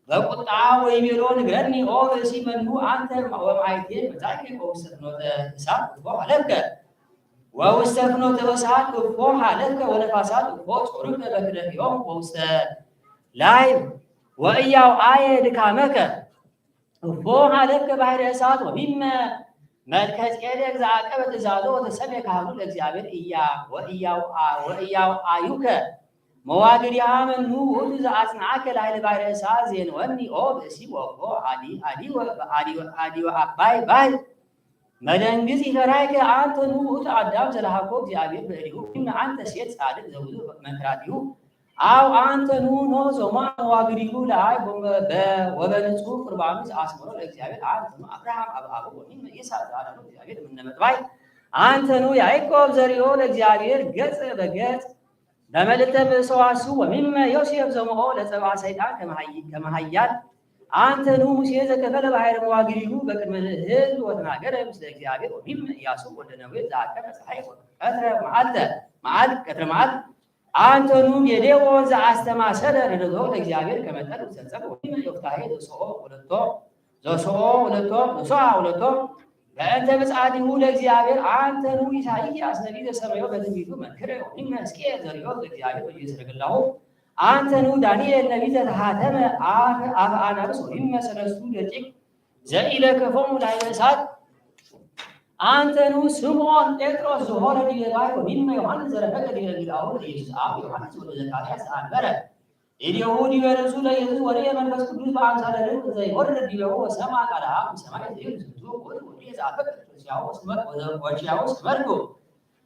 በቁጣ ወይቤሎ ንግረኒ ኦ ብእሲ መኑ አንተ ወማይቴ መጻእከ ወውስተ ፍኖተ እሳት እፎ ሀለፍከ ወውስተ ፍኖተ እሳት እፎ ሀለፍከ ወነፋሳት እፎ ጾርከ በክነፊሆሙ ወውስተ ላይብ ወኢያውዓየ ድካመከ እፎ ሀለፍከ ባሕረ እሳት ወሚመ መልከ ጼዴቅ ዘዐቀበ ትእዛዞ ወተሰምየ ካህኑ ለእግዚአብሔር ወኢያውዓዩከ መዋግዲሃ መኑ ውእቱ ዘአጽንዐከ ላዕለ ባሕረ እሳት ዜንወኒ ኦ ብእሲ ወእፎ አዲ ወአባይ ባሕር መደንግጽ ይፈራይከ አንተኑ ውእቱ አዳም ዘለሃኮ እግዚአብሔር በእዴሁ እም አንተ ሴት ጻድቅ ዘውዙ መንክራቲሁ አው አንተኑ ኖ ዞማ መዋግዲሁ ለአይ ወበንጹሕ ቁርባኑ ዘአስመሮ ለእግዚአብሔር አንተኑ አብርሃም አብአቡ ወሚመ ይስሐቅ ዘአዳኑ እግዚአብሔር እምነ መጥባይ አንተኑ ያዕቆብ ዘርኦ ለእግዚአብሔር ገጽ በገጽ በመልዕልተ ብእሰዋሱ ወሚመ ዮሴፍ ዘምኦ ለጸብአ ሰይጣን ከመሃያል አንተኑ ሙሴ ዘከፈለ ባሕረ መዋግዲሁ በቅድመ ሕዝብ ወተናገረ ምስለ እግዚአብሔር ወሚመ ኢያሱ ወልደ ነዌ ዘዐቀበ ፀሐይ ቀትረ መዓልት አንተኑ ጌዴዎን ዘአስተማሰለ ርድእቶ ለእግዚአብሔር ከመ ጠል ውስተ ጸብእ ወሚመ ዮፍታሔ ዘሶኦ ሁለቶ በእንተ ምጽአቲሁ ለእግዚአብሔር አንተኑ ኢሳይያስ ነቢይ ዘሰመዮ በትንቢቱ መንክረ ወሚመ ሕዝቅኤል ዘርዮ ለእግዚአብሔር ወኢየሰረገላሁ አንተኑ ዳንኤል ነቢይ ዘተሃተመ አፈ አናብስት ወሚመ ሰለስቱ ደቂቅ ዘኢለክፎሙ ላዕለ እሳት አንተኑ ስምዖን ጴጥሮስ ዘሆረ ዲበ ባሕር ወሚመ ዮሐንስ ዘረፈቀ ዲበ ጊልአሁ ለኢየሱስ አብ ዮሐንስ ወልደ ዘካርያስ ዘአንበረ እዴሁ ዲበ ርእሱ ለኢየሱስ ወርእየ መንፈስ ቅዱስ በአምሳለ ርግብ ዘይወርድ ዲበሁ ወሰምዐ ቃለ አብ እምሰማይ ዘይብል ዝንቱ ውእቱ ወልድየ ዘአፈቅር ወኪያሁ እስመርኩ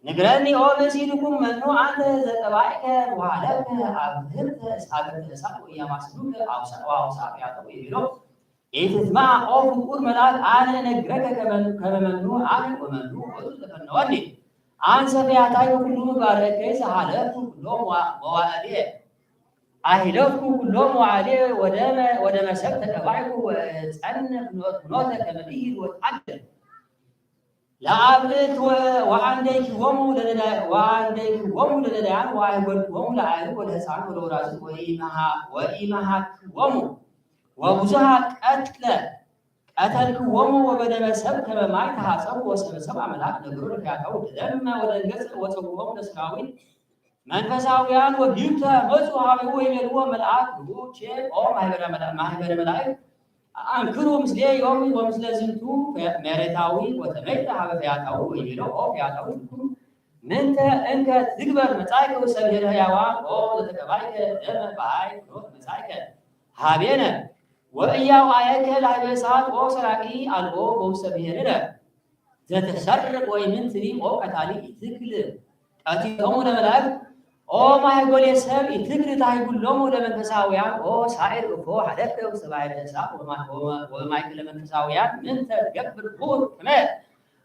ንግረኒ ኦ ብእሲ ድኩም መኑ አንተ ዘጠባይከ ወሀለፍከ አብህርተ እሳት ወኢያማስኑከ ወአውሳፊያተ ወይቤሎ ኢትትማዕ ኦ ፍቁር መልአክ አነ እነግረከ ከመ መኑ አነ ወመኑ ውእቱ ዘፈነወኒ አንሰ ፈያታይ ወኩሉ ምግባረ እከይ ዘሀለፍኩ ኩሎ መዋዕልየ أهلفكم كلهم وعليه ودم سبت تبعكم وأنف نوتة كمدير وتعدل لعبت وعندك وعندك لديان وعندكم لعائل والهسان والوراسل وإيمها وبزها قتلكم وبدم سبت كما ما يتحاسب وسبع ملاك نقول لك يا كود دم ودنجس وصبوهم نسراوين መንፈሳውያን ወግብተ መጹ ሀበው ይመልዎ መልአክ ጉቼ ኦ ማህበረ መላእክት አንክሩ ምስሌ ዮም ወምስለ ዝንቱ መሬታዊ ወተመይተ ሀበ ያታው ይመልዎ ኦ ያታው ምንተ እንከ ዝግበር መጻይከ ወሰብሄረ ያዋን ኦ ለተቀባይከ ደመ ባይ ኖት መጻይከ ሀቤነ ወእያው አየከ ላይበሳት ኦ ሰራቂ አልቦ ወሰብሄረ ዘተሰርቅ ወይ ምን ትሪም ኦ ቀታሊ ትክል አቲቶሙ ለመላእክት ኦ ማይጎሌ ሰብ ይትግር ታይጉሎሙ ለመንፈሳውያን ኦ ሳይር እኮ ሐደከ ወሰባይረ ሳብ ወማይክ ለመንፈሳውያን ምን ተገብር ቁር ከመ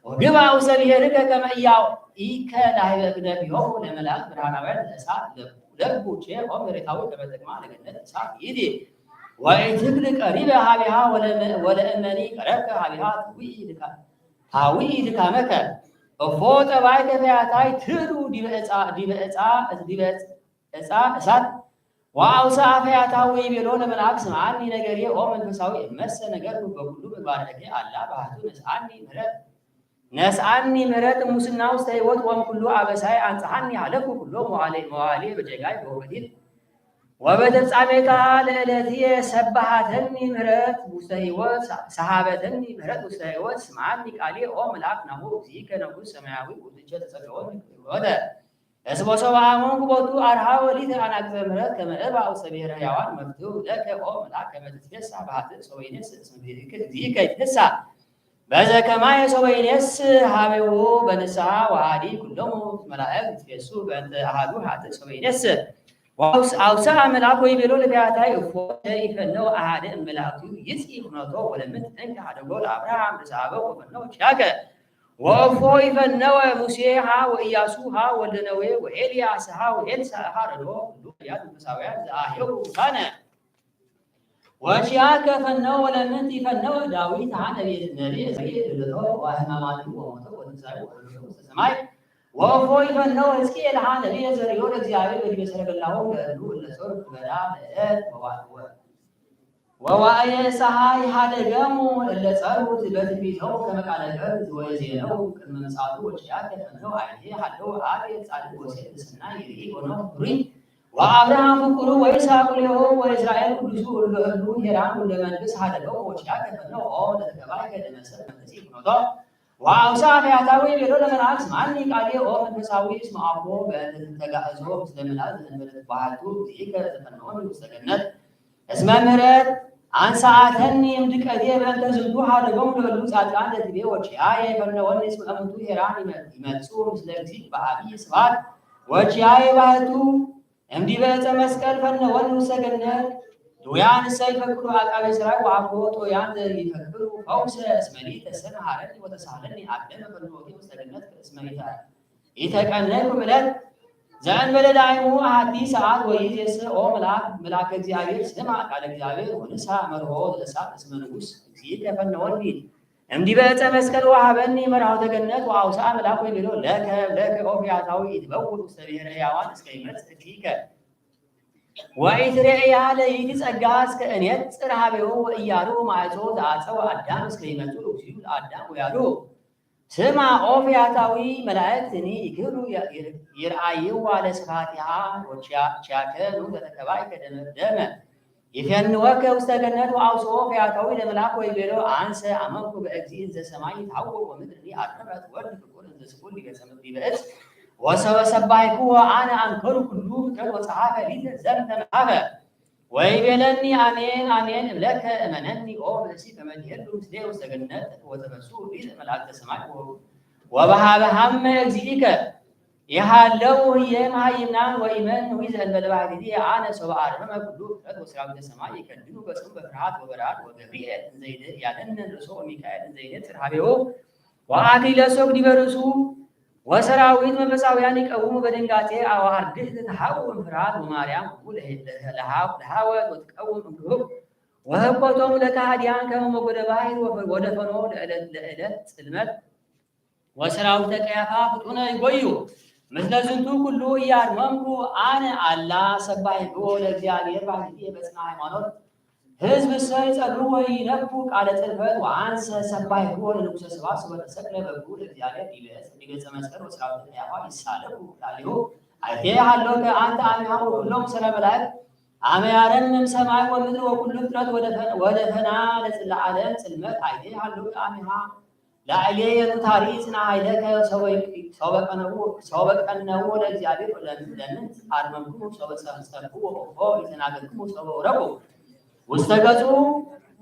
ወግባ ወሰብሄርከ ከመ ያው ኢከላይበ ግነቢሆሙ ለመላእክት ብርሃናውያን እሳት ለጉቼ ኦ መሬታዊ ከመጠቅማ ለገነት እሳት ይዲ ወይትግል ቀሪበ ሀቢሃ ወለእመኒ ቀረብከ ሀቢሃ ታዊ ልካመከ እፎጠ ባይተ ፈያታይ ትሉ ዲበ እሳት ወአውሳ ፈያታዊ ቤሎ ለመልአክ ስምዓኒ ነገሬ ኦ መንፈሳዊ መሰ ነገር በኩሉ ምግባርከ አላ ባህቱ ነስአኒ ምሕረት ሙስና ውስተ ሕይወት ወእምኩሉ አበሳይ አንጽሐኒ ሀለኩ ኩሎ መዋዕሌ በጀጋይ በውበቲት ወበተፍጻሜታ ለዕለትየ ሰባሃተኒ ምሕረት ውስተ ሕይወት ሰሃበተኒ ምሕረት ውስተ ሕይወት ስምዓኒ ቃሌ ኦ መልአክ ናሁ እግዚእከ ንጉሥ ሰማያዊ ውእትቸ ተጸግዖን ወደ እስቦ ሰብአሞን ቦቱ አርሃ ወሊተ አናቅጸ ምሕረት ከመ እባ ውስተ ብሔረ ሕያዋን መፍትሑ ለከ ኦ መልአክ ከመ ትትፌሳህ በኃጥእ ሰወይኔስ እስመ እግዚእከ ይትፌሳህ በዘከማየ ሰወይኔስ ሀቤሁ በንስሐ ወሃዲ ኩሎሙ መላእክት ይትፌሱ በእንተ አሐዱ ኃጥእ ሰወይኔስ አውሳ መልአክ ወይ ቤሎ ለቢያታይ እፎ ይፈነው አሐደ መልአኩ ይጽኢ ኩነቶ ወለምት እንከ ሀደጎ ለአብርሃም ለሳበው ወፈነው ቻከ ወእፎ ይፈነው ሙሴ ሀ ወኢያሱ ሀ ወልደ ነዌ ወኤልያስ ሀ ወኤልሳ ሀ ረዶ ሉያት ሙሳውያን ዘአሄው ካነ ወቻከ ፈነው ወለምት ይፈነው ዳዊት ሀ ነቢይ ልደቶ ወህማማቱ ወሞቶ ወትንሣኤው ወለምት ሰማይ ወፎ ይፈነው ሕዝቅኤል ሀ ነቢየ ዘርዮ ለእግዚአብሔር በዲበ ሰረገላሁ ለእሉ ለሶር በዳ ለእት ወዋእየ ፀሐይ ሀደገሙ ለጸሩት በትንቢተው ከመ ቃለ ገብ ወዜነው ቅድመ ምጽአቱ ወጭያከ ፈነው አይቴ ሀለው አቤት ጻድቅ ወሴት ሰናይ ይርኢ ሆነው ሪ ወአብርሃም ፍቁሩ ወይስሐቅ ሌሆ ወእስራኤል ቅዱሱ እሉ ሄራን ለመንግሥት ሀደገው ወጭያከ ፈነው ኦ ለተቀባይ ከደመሰብ መንፈሲ ኩነቶ ወአውሳ ፈያታዊ ቤሎ ለመልአክ ስምዓኒ ቃሌ ኦ መንፈሳዊ እስመ አቦ በተጋእዞ ምስለ መልአክ ዘእንበለ ባህቱ እግዚእከ ዘፈነወኒ ውስተ ገነት እስመ ምሕረት አንሳአተኒ እምድቀቴ በእንተ ዝንቱ ሀደጎሙ ለእሉ ጻድቃን ለትቤ ወጭያየ ፈነወኒ እስመ እሙንቱ ሄራን ይመጹ ምስለ እግዚእ በዐቢይ ስብሐት ወጭያየ ባህቱ እምዲበ ዕፀ መስቀል ፈነወኒ ውስተ ገነት ዶያን ሰይፈክሩ አቃቤ ሥራይ ወአኮ ጦያን ይፈክሩ ፈውሰ እስመ ሊተሰነ ሀረኒ ወተሳለኒ አደመ ፈኖቴ ውስተ ገነት እስመ ኢተቀነይኩ ምለት ዘእንበለ ዳይሙ አሐቲ ሰዓት ወይእዜሰ ኦ መልአከ እግዚአብሔር ስማ ቃለ እግዚአብሔር ወንሳ መርሆ ለእሳት እስመ ንጉሥ እግዚእከ ፈነወኒ እምዲበ ዕፀ መስቀል ወሀበኒ መርኃወተ ገነት ወአውሳ መልአክ ወይቤሎ ለከ ኦ ፈያታዊ ይትበውእ ውስተ ብሔረ ሕያዋን እስከ ይመጽእ እግዚእከ ወኢትሬያ ለይት ጸጋ እስከ እኔጽር ሀቤሁ ወኢያሉ ማዕጾ ዘአፀወ አዳም እስከ ይመጹ እግዚኡ ለአዳም ወያሉ ስማ ኦ ፈያታዊ መላእክትኒ ይክብሩ ይርአይዋ ለስብሐቲሃ ወቻከ ኑ ለተቀባይ ከደመ ይፈንወከ ውስተ ገነት ወአውስኦ ፈያታዊ ለመልአክ ወይቤሎ አንሰ አመንኩ በእግዚእ ዘሰማይ ይታወቅ ወምድርኒ አረበት ወርድ ፍቁር እንዘ ስኩል ዲበ ዕፅ ወሰበሰባይኩ አነ አንከሩ ኩሉ ፍጥረት ወጸሐፈ ሊተ ዘንተ መጽሐፈ ወይቤለኒ አሜን አሜን እብለከ እመነኒ ኦ ብእሲ ከመ ትሄዱ ምስሌ ውስተ ገነት ወተፈሱ ሊተ መላእክተ ሰማይ ወበሃበ ሀመ እግዚእከ ይሃለው የመሃይምናን ወኢመን ዘእንበለ ባሕቲት አነ ሶበ አርመመ ኩሉ ፍጥረት ወሠራዊተ ሰማይ ይከድኑ በጽኑ በፍርሃት ወበረዓድ ወገብርኤል እንዘ ያደነን ርእሶ ወሚካኤል እንዘ ይነጽር ሀቤሁ ወአክሊለ ሦክ ዲበ ርእሱ ወሰራዊት መንፈሳውያን ይቀውሙ በድንጋጤ አዋርድህ ተሐውም ፍርሃት ወማርያም ለሃወት ወትቀውም እምግብ ወህቆቶም ለካህዲያን ከመ ወደ ባሕር ወደ ፈኖ ለዕለት ጽልመት ወሰራዊተ ቀያፋ ፍጡነ ይጎዩ ምስለ ዝንቱ ኩሉ እያድመምኩ አነ አላ ሰባይኩ ለእግዚአብሔር ባሕቲ በጽና ሃይማኖት ህዝብ ሰይ ጸሉ ወይ ነኩ ቃለ ጽልፈት ወአንሰ ሰባይኩ ለንጉሠ ሰብአ ወተሰቅለ በግሩ ለእግዚአብሔር ዲገጸ መስቀል ወሰራዊተ ቀያፋ ይሳለቁ ላሊሁ አይቴ ሃሎከ አንተ አሚሃ ወኩሎም ሰረ መላእክት አመ ያረምም ሰማይ ወምድር ወኩሉ ፍጥረት ወደ ፈና ለዓለም ጽልመት አይቴ ሃሎከ አሚሃ ላዕሌ የኑታሪ ጽና ኃይለከ ሰው በቀነው ለእግዚአብሔር ለምን አድመምኩ ሰው በጸምጸልኩ ወቆፎ የተናገርኩ ሰው በውረቁ ውስተ ገጹ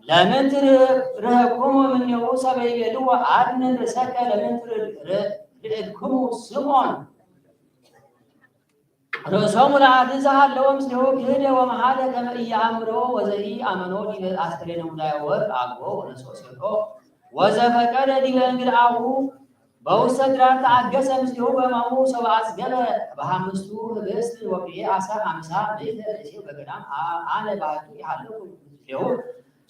ለምን ትርህኩሙ እምኔሁ ሰበ ይቤልዎ አድኅን ርእሰከ ለምን ርዕድኩሙ ስምዖን ርእሶሙ ለአድኅ ዘሃለወ ምስሌሁ ክህደ ወመሃለ ከመ ኢየአምሮ ወዘኢ አመኖ ዲበ አስከሬነ ሙዳየ ወርቅ አግቦ ወነሶ ሴቶ ወዘፈቀደ ዲበ እንግልአሁ በውስተ ድራር ተአገሰ ምስሌሁ በሕማሙ ሰብአ አጽገበ በሐምስቱ ህብስት ወፍሬ ዓሣ አምሳ ምእተ ርእሴ በገዳም አነ ባሕቱ ይሃለኩ ምስሌሁ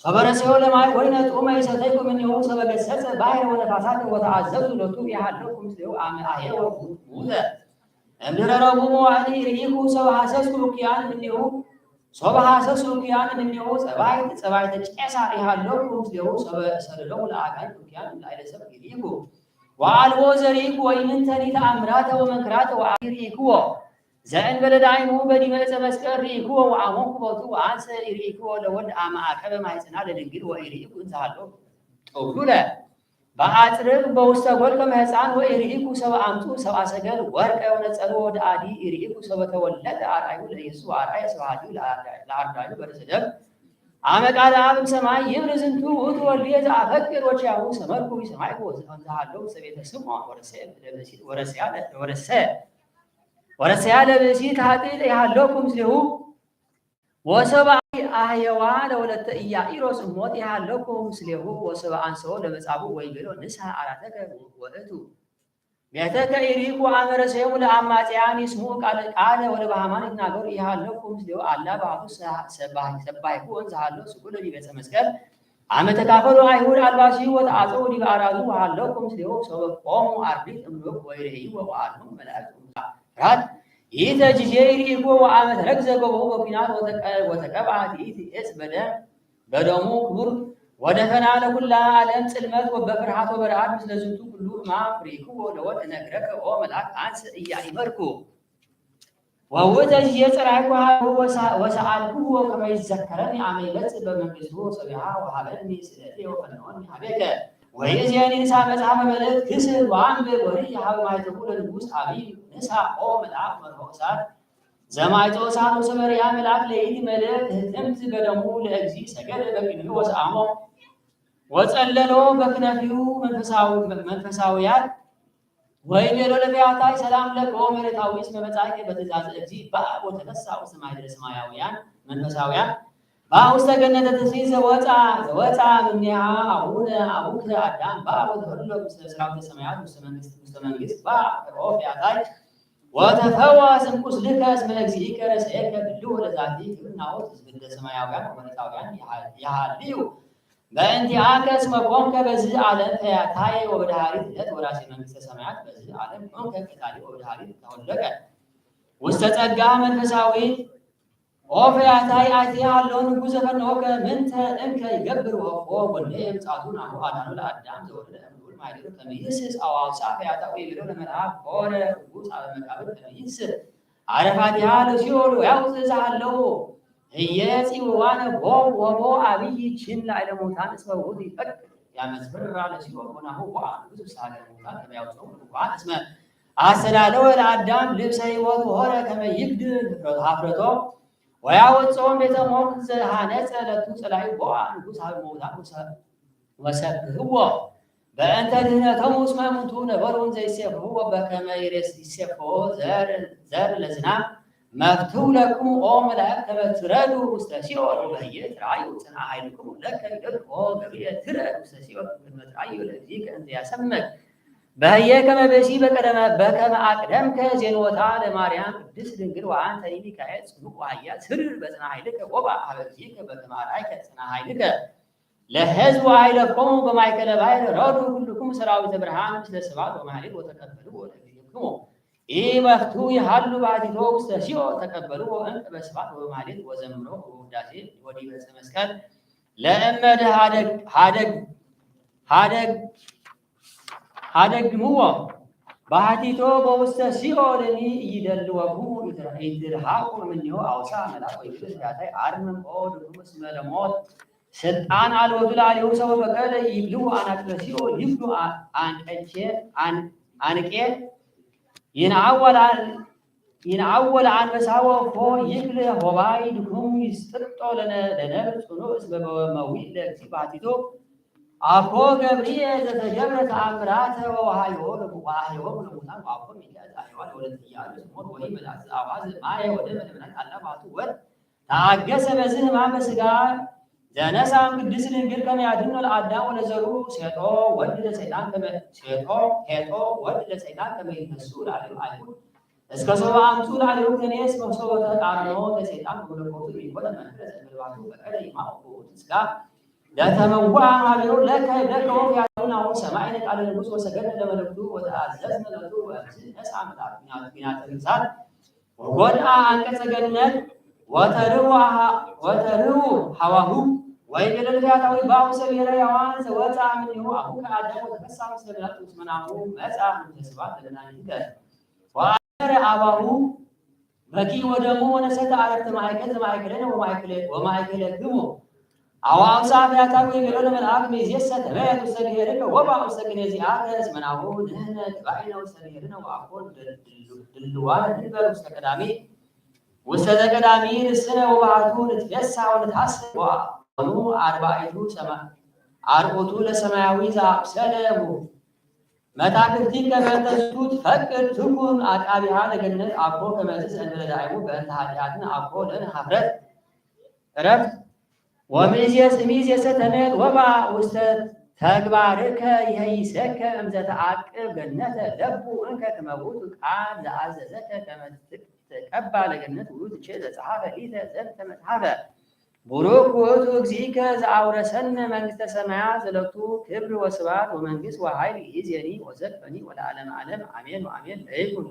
ሰበረሰዮ ለማይ ወይነ ጡመ ይሰተይኩ እምኔሁ ሰበገሰጸ ባሕረ ወነፋሳት ወተአዘብቱ ሎቱ ይሃለኩ ምስሌሁ አመ አየወ ሙተ እምድረ ረቡዕ መዋዕሊ ርኢኩ ሰብሐሰስኩ ሉኪያን እምኔሁ ሶበሐሰስኩ ሉኪያን እምኔሁ ጸባይተ ቄሳር ይሃለኩ ምስሌሁ ሰበሰለሎሙ ለአጋዕዝት ሉኪያን ላዕለ ሰብእ ይርኢኩ ወአልቦ ዘርኢኩ ወኢምንተኒ ተአምራተ ወመንክራተ ወኢርኢክዎ ዘእንበለ ዳይሙ በዲበ ዕፀ መስቀል ርኢክዎ ወአሞንኩ ቦቱ ወአንሰ ኢርኢክዎ ለወልድ አመ አቀበ ማኅፀና ለድንግል ወኢርኢኩ እንዘ ሀሎ ጥውሉለ በአጽርቅ በውስተ ጐል ከመ ሕፃን ወኢርኢኩ ሰብአ አምጡ ሰብአ ሰገል ወርቀ ወነጸሮ ወደአዲ ኢርኢኩ ሰብአ ተወለደ አርአዩ ለኢየሱስ ወአርአየ ስብሐቲሁ ለአርዳዩ በርእሰ አመ ቃለ አብ እምሰማይ ይብር ዝንቱ ውእቱ ወልድየ ዘአፈቅር ወኪያሁ ሰመርኩ ሰማይኩ እንዘ ሀሎ ውስተ ቤተ ስምዖን ወረሰያ ለብእሲት ኃጥእ ይሃለኩ ምስሌሁ ወሰብአ አህየዋ ለወለተ ኢያኢሮስ እሞት ይሃለኩ ምስሌሁ ወሰብአ አንሥኦ ለመጻጉዕ ወይቤሎ ንሥሐ አራተከ ወእቱ ቤተከ ኢርኢኩ አመ ረሰዮሙ ለአማጽያን ይስምዑ ቃለ ወለበሃማን ይትናገሩ ይሃለኩ ምስሌሁ አላ ባሕቱ ሰባይኩ እንዘ ሀሎ ስቁል ዲበ ዕፀ መስቀል አመ ተካፈሉ አይሁድ አልባሲሁ ወተአጽኡ ዲበ አራዙ ወሃለኩ ምስሌሁ ሰበ ቆሙ አርድእት እምሎክ ወይሬይዎ ወአድኅኖሙ መላእክት ራት ኢተጅዜ ኢርኢኮ ወአመ ተረግዘ ገቦሁ በኩናት ወተቀብዐት ይእቲ ዕፅ በደሙ ክቡር ወደፈና ለኩላ ዓለም ጽልመት በፍርሃት ወበረሃድ ምስለ ዝንቱ ኩሉ ሕማም ርኢክዎ ለወልድ እነግረከ ኦ መልአክ አንሰ ኢያእመርኩ ወውእተ ጊዜ ጸራይኩ ወሰአልክዎ ከመ ይዘከረኒ አመ ይመጽእ በመንግሥቱ ሰቢሃ ወሀበኒ ስእለቴ ወፈነወኒ ኀቤከ ወይእዜኒ ንሣ መጽሐፈ መልእክት ክስብ ወአንብብ ወርኢይ ሀበ ማኅተሙ ለንጉሥ አቢይ ንሣ ኦ መልአክ መርሆ እሳት ዘማይቶ እሳት ወሰበርያ መልአክ ለይእቲ መልእክት ህጥምት በደሙ ለእግዚእ ሰገደ በቅድሚሁ ወሰአሞ ወጸለሎ በክነፊሁ መንፈሳውያን ወይቤሎ ለፈያታይ ሰላም ለከ ኦ መሬታዊ እስመ መጻእከ በትእዛዘ እግዚእ በአብ ወተነሣ ውስተ ማኅደረ ሰማያውያን መንፈሳውያን በውስተ ገነተ ትስብእት ዘወፃ እምኔሃ አቡከ አዳም በአብ ወተወልደ ምስለ ሠራዊተ ሰማያት ውስተ መንግሥት ኦ ፈያታይ ወተፈወስ እምቁስልከ እስመ እግዚእከ ረሰየከ ብልው ለዛቲ ክብርናሁ ትዝብደ ሰማያውያን ወመሬታውያን ይሃልዩ በእንቲአከ እስመ ኮንከ በዚህ ዓለም ፈያታየ ወበዳሃሪት ዕለት ወራሴ መንግሥተ ሰማያት በዚህ ዓለም ኮንከ ቀታሊ ወበዳሃሪት ተወለቀ ውስተ ጸጋ መንፈሳዊት ኦ ፈያታይ አትየ ሀሎ ንጉሥ ዘፈነወከ ምንተ እንከ ይገብር ወፎ ወልደ የምጽአቱ ናሁ አዳኑ ለአዳም ዘወልደ እምልዑል ማኅደሩ ከመ ይህስስ አዋውሳ ፈያታ ወይቤሎ ለመልአክ ሆረ ንጉሥ አበ መቃብር ከመ ይህስስ አረፋቲሃ ለሲኦል ወያውፅእ ዘሃለዎ እየጽዋነ ወቦ አብይ ችን ላዕለ ሙታን እስመ ውእቱ ይፈቅድ ያመዝብራ ለሲኦል ወናሁ ንጉሥ ውስተ ሀገረ ሙታን ከመ ያውፅኡ ንጉዓን እስመ አስተዳለወ ለአዳም ልብሰ ሕይወት ወሆረ ከመ ይግድል ኀፍረቶ ወያወፅኦም ቤተ ሞት ዘሃነፀ ለቱ ጸላኢ ቦአ ንጉሥ ሀበ ሙታን ወሰብህዎ በእንተ ድኅነቶሙ እስመ እሙንቱ ነበሩ እንዘ ይሴፍሕዎ በከመ ይሴፍሕዎ ዘር ለዝናብ መፍትው ለክሙ ኦ መላእክት ከመ ትረዱ ውስተ ሲኦል ወበህየ ትርአዩ ጽንዐ ኃይልክሙ ለከ ይደልዎ ገብርኤል ትረድ ውስተ ሲኦል ከመ ትርአዩ ለእግዚእከ እንዘ ያሰምዕ በህየ ከመበሲ በከመ አቅደምከ ዜንወታ ለማርያም ቅድስት ድንግል ወአንተ ሚካኤል ጽኑዕ ወኃያል ስርር በጽና ኃይልከ ወባእ ኀበ እግዚእከ በከመ አርአይከ ጽና ኃይልከ ለሕዝብ ኃይለቆሙ በማእከለ ባሕር ረዱ ኩልክሙ ሰራዊተ ብርሃን ምስለ ስብሐት ወማህሌት ወተቀበሉ ወለእግዚእክሙ ኢመፍቱ ይሃሉ ባሕቲቶ ውስተ ሲኦል ተቀበሉ እንከ በስብሐት ወበማህሌት ወዘምሮ ወውዳሴ ወዲበ ዕፀ መስቀል ለእመድ ሀደግምዎ ባሕቲቶ በውስተ ሲኦልኒ ኢይደልወክሙ ኢትርሐቁ እምኔሁ አውሳ መልአክ ወይብስ ዳታይ አርምም ኦ ድኩም እስመ ለሞት ስልጣን አልወቱ ላሊሁ ሰው በቀለ ይብሉ አናቅለ ሲኦል ይብሉ አንቄ ይንዓወል አንበሳወ ፎ ይክል ሆባይ ድኩም ይስጥጦ ለነብር ጽኑዕ እስመ በመዊዕ ለእግዚእ ባሕቲቶ አኮ ገብርኤል ዘተገብረ ተአምራተ ወወሃዮ ለሙታን ወአኮ ሚካኤል ዘአሕዋለ ወለእንቲአለ ሞት ወይ መልአክ ዘአዋዝ ማየ ወደመ ለመላእክት አላ ባሕቱ ወድ ተአገሰ በዝህ ሕማመ ሥጋ ዘነሳም ቅድስት ድንግል ከመ ያድኅኖ ለአዳም ወለዘሩ ሴጦ ወድ ለሰይጣን ከመ ይነሱ ላዕሌሁ አይሁድ እስከ ሶበ አምጡ ላዕሌሁ ከኔስ በሶበ ተቃርኖ ለሰይጣን በመለኮቱ ኢኮነ መንፈስ ዘእምልባቱ በቀለ ይማውቁ ሥጋ ለተመዋ ማለው ለከ ወፍ ያለውን አሁን ሰማይን ቃለ ንጉሥ ወሰገደ ለመለክቱ ወተአዘዝነ ለቱ ወእምዝ ነሳ መጣት ቢናተ ግዛት ወጎድአ አንቀጸ ገነት ወተርው ሐዋሁ ወይገለል ያታዊ ባው ሰብየረ ያዋን ዘወጣ እምኔሁ አቡከ አዳም ወተከሳ ምስለ ጲላጦስ መናሁ መጻ ተስባት ለናኒከ ወአረ አባሁ በቂ ወደሙ ወነሰተ አረፍተ ማእከል ዘማእከለነ ወማእከለክሙ አዋውሳ ቢያታዊ ገለለ መልአክ ሚዜሰ ተበየት ውስተ ብሔርከ ወባእ ውስተ ግኔዚአከ እስመ ናሁ ንሕነ ተባኢነ ውስተ ብሔርነ ወአኮን ድልዋነ ድንበር ውስተ ቀዳሚ ውስተ ዘቀዳሚ ርስነ ወባሕቱ ንትፌሳ ወንትሐስብ ወአኑ አርባዕቱ ለሰማያዊ ዘአብሰለሙ መታክልቲከ በእንተ ዝንቱ ትፈቅድ ትኩን አቃቢሃ ለገነት አኮ ከመዝ እንበለ ዳይሙ በእንተ ኃጢአትን አኮ ለነ ኀፍረት ዕረፍት ወሚዜሰ ተሜት ወባእ ውስተ ተግባርከ ይሄይሰከ እምዘተዓቅብ ገነተ ለቡ እንከ ከመ ውእቱ ቃል ዘአዘዘከ ከመ ትቀባ ለገነት ውእቱ ቼ ዘጸሐፈ ሊተ ዘንተ መጽሐፈ ቡሩክ ውእቱ እግዚእከ ዘአውረሰነ መንግሥተ ሰማያት ዘለቱ ክብር ወስብሐት ወመንግሥት ወኃይል ይእዜኒ ወዘልፈኒ ወለዓለመ ዓለም አሜን ወአሜን። ለይኩን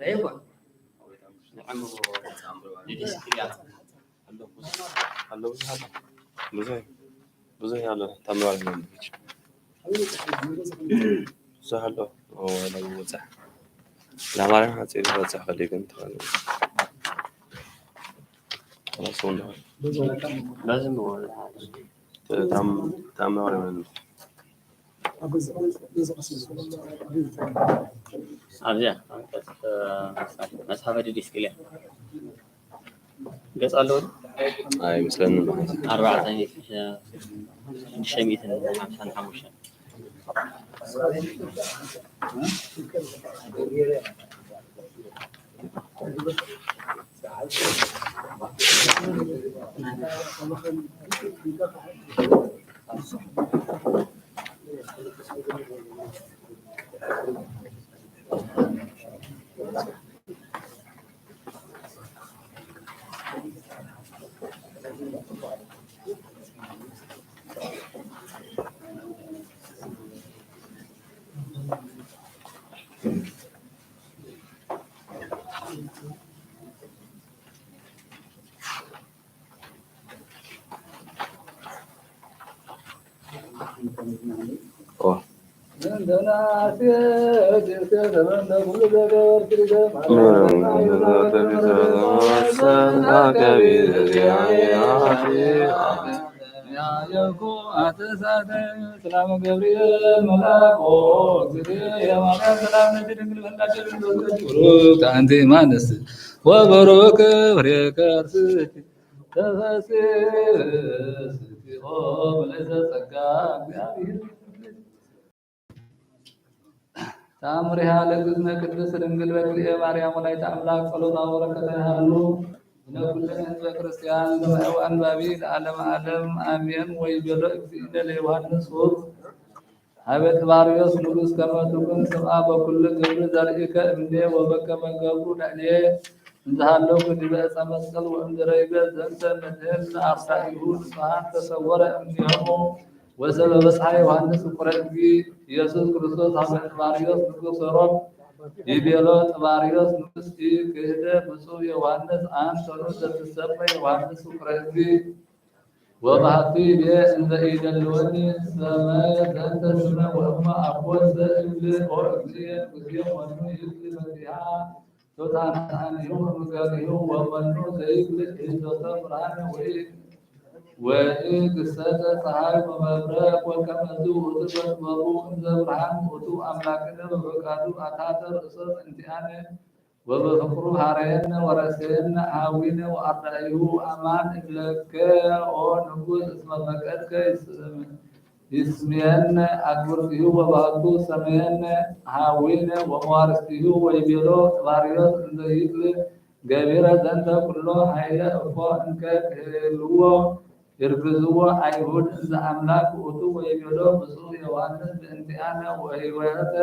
ብዙ ያለ ተምሯል ነው ሰሃሎ ወላ ወጻ ለማርያም ሀጽይ ወጻ ፈልገን ተባለ ራሱን ነው لازم ተምሯል ነው አብያ መጽሐፈ ዲስክሊያ ገጻለው አይ መስለንም 455 ወበሮከ ፍሬከርስ ታምሪሃ ለግዝነ ቅድስት ድንግል በክልኤ ማርያም ወላዲተ አምላክ ጸሎታ ወበረከታ ያህሉ ለኩልነ ህዝበ ክርስቲያን ዘማዩ አንባቢ ለዓለመ ዓለም አሜን። ወይቤሎ እግዚእነ ለዮሐንስ ሀቤት ባሪዮስ ንጉስ ከመትኩን ስምዓ በኩል ግብር ዘርኢከ እምኔ ወበከመ ገብሩ ዳኔ እንዘሃለው ዲበ ዕፀ መስቀል ወእምድረይበ ዘንተ ምድህን አርሳኢሁ ንጹሐን ተሰወረ እምኔሆሙ ወሰበበ ፀሐይ ዮሐንስ ቁረቢ ኢየሱስ ክርስቶስ ሀቤት ባሪዮስ ንጉስ ሮም ይቤሎ ጥባሪዮስ ንጉስ ክህደ ብፁዕ ዮሐንስ አንተኑ ዘትሰመይ ዮሐንስ ቁረቢ ወባህቱ ይቤ እንዘ ኢደልወኒ ሰማየ ዘንተ ስመ ወእመ አቦን ዘእብል ወእግዚእ እግዚእ ወኑ ይብል መሲሐ ቶታንታንሁ ምግቢሁ ወመኑ ዘይብል ኢዞተ ብርሃነ ወኢግሰተ ፀሐይ ወመብረቅ ወከመዝ ውእቱ በጥበቡ እንዘ ብርሃን ውእቱ አምላክነ በፈቃዱ አታተ ርእሰ እንቲአነ ወበፍቅሩ ሀረየነ ወረሰየነ አዊነ ወአርዳኢሁ አማን እብለከ ኦ ንጉስ እስመ ፈቀድከ ይስምየነ አግብርቲሁ ወባህቱ ሰመየነ ሃዊነ ወመዋርስቲሁ ወይቤሎ ጥባሪዮስ እንዘ ይብል ገቢረ ዘንተ ኩሎ ኃይለ እፎ እንከ ክህልዎ ይርግዝዎ አይሁድ እንዘ አምላክ ውእቱ ወይቤሎ ብፁዕ ዮሐንስ በእንቲአነ ወሕይወተ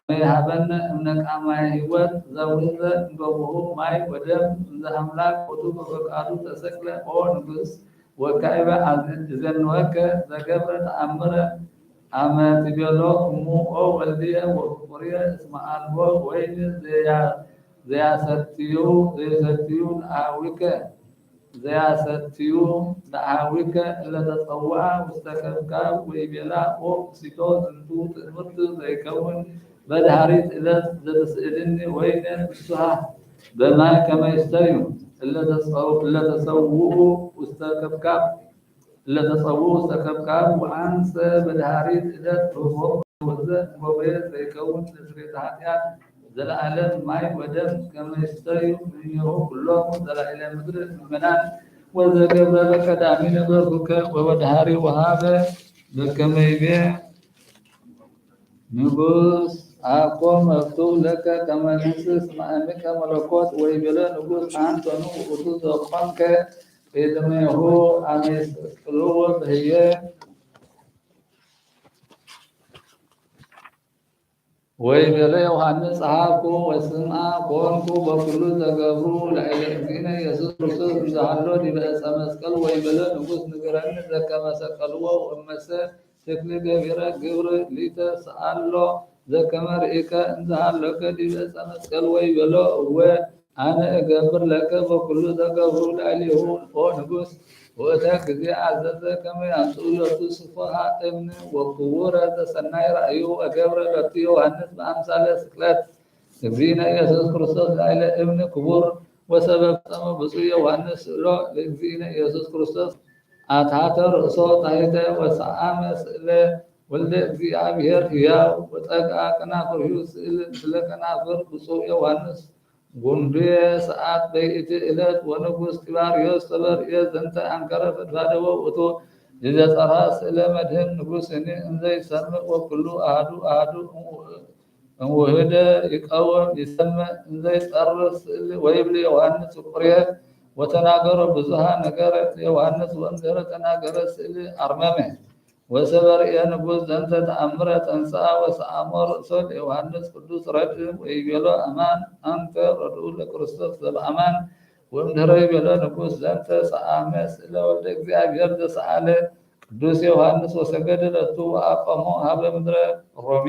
ከመይሃበነ እምነቃማየ ሕይወት ዘውእዘ እንገቦሁ ማይ ወደም እንዘ አምላክ ውእቱ በፈቃዱ ተሰቅለ ኦ ንጉስ ወካዕበ እዘንወከ ዘገብረ ተአምረ አመ ትቤሎ እሙ ኦ ወልድየ ወፍቁርየ እስመ አልቦ ወይን ዘያሰትዩ ለአዊከ ዘያሰትዩ ለአዊከ እለተጸውዐ ውስተ ከብካብ ወይቤላ ኦ ሲቶ ዝንቱ ትምህርት ዘይከውን በድሃሪት ዕለት ዘትስእልኒ ወይነ ንሱሃ በማይ ከመ ይስተዩ እለተጸውዑ ውስተ ከብካብ ወአንሰ በድሃሪት ዕለት ርሆም ወዘ ጎበየ ዘይከውን ለስርየተ ኃጢአት ዘለዓለም ማይ ወደም ከመ ይስተዩ እምኔሁ ኩሎሙ ዘላዕለ ምድር ምእመናን ወዘገብረ በቀዳሚ ነበርኩከ ወበድሃሪ ወሃበ በከመ ይቤ ንጉስ አኮ መፍቱ ለከ ከመ ንስስ ማእምከ መለኮት ወይቤሎ ንጉስ አንተኑ ውእቱ ዘኮንከ ቅድሜሁ አመ ይስቅልዎ በህየ ወይቤሎ ዮሐንስ ጸሐፍኩ ወስምዐ ኮንኩ በኩሉ ዘገብሩ ላዕለ እግዚእነ ኢየሱስ ክርስቶስ እንዘሃሎ ዲበ ዕፀ መስቀል ወይቤሎ ንጉስ ንገረኒ ዘከመ ሰቀልዎ ወእመሰ ትክል ገቢረ ግብር ሊተ ሰአሎ ዘከመ ርኢከ እንዘሃለከ ዲበ ዕፀ መስቀል ወይቤሎ እወ አነ እገብር ለከ በኩሉ ዘገብሩ ላዕሌሁ ኦ ንጉስ ወእተ ጊዜ አዘዘ ከመ ያምጽኡ ሎቱ ስፉሐ እምነ ወክቡረ ዘሰናይ ራእዩ ወገብረ ሎቱ ዮሐንስ በአምሳለ ስቅለት እግዚእነ ኢየሱስ ክርስቶስ ላዕለ እምነ ክቡር ወሰበብ ፈጸመ ብፁዕ ዮሐንስ ስእሎ ለእግዚእነ ኢየሱስ ክርስቶስ አታተ ርእሶ ታሕተ ወሰአመ ስእለ ወልደ እግዚአብሔር ሕያው ወጸግአ ከናፍርሁ ስእል ስለ ከናፍር ብፁዕ ዮሐንስ ጉንዱየ ሰዓት በይእቲ ዕለት ወንጉስ ጢባርዮስ ተበርየ ዘንተ አንከረ ፈድፋደወ ውእቱ ዘጸርሐ ስእለ መድህን ንጉሥኒ እንዘ ይሰምዕ ወኩሉ አሐዱ እምውህደ ይቀወም ይሰምዕ እንዘ ይጸርሕ ስእሊ ወይብል ዮሐንስ ፍቁርየ ወተናገሮ ብዙሃ ነገረ ዮሐንስ ወእምድኅረ ተናገረ ስእሊ አርመመ ወሰበርየ ንጉሥ ዘንተ ተአምረ ተንሥአ ወሰአሞ ርእሶ ለዮሐንስ ቅዱስ ረድእ ወይቤሎ አማን አንተ ረድኡ ለክርስቶስ ዘበአማን ወእምድኅረ ይቤሎ ንጉሥ ዘንተ ሰአመ ስእለ ወልደ እግዚአብሔር ዘሰአለ ቅዱስ ዮሐንስ ወሰገደ ለቱ ወአቆሞ ሀበ ምድረ ሮሜ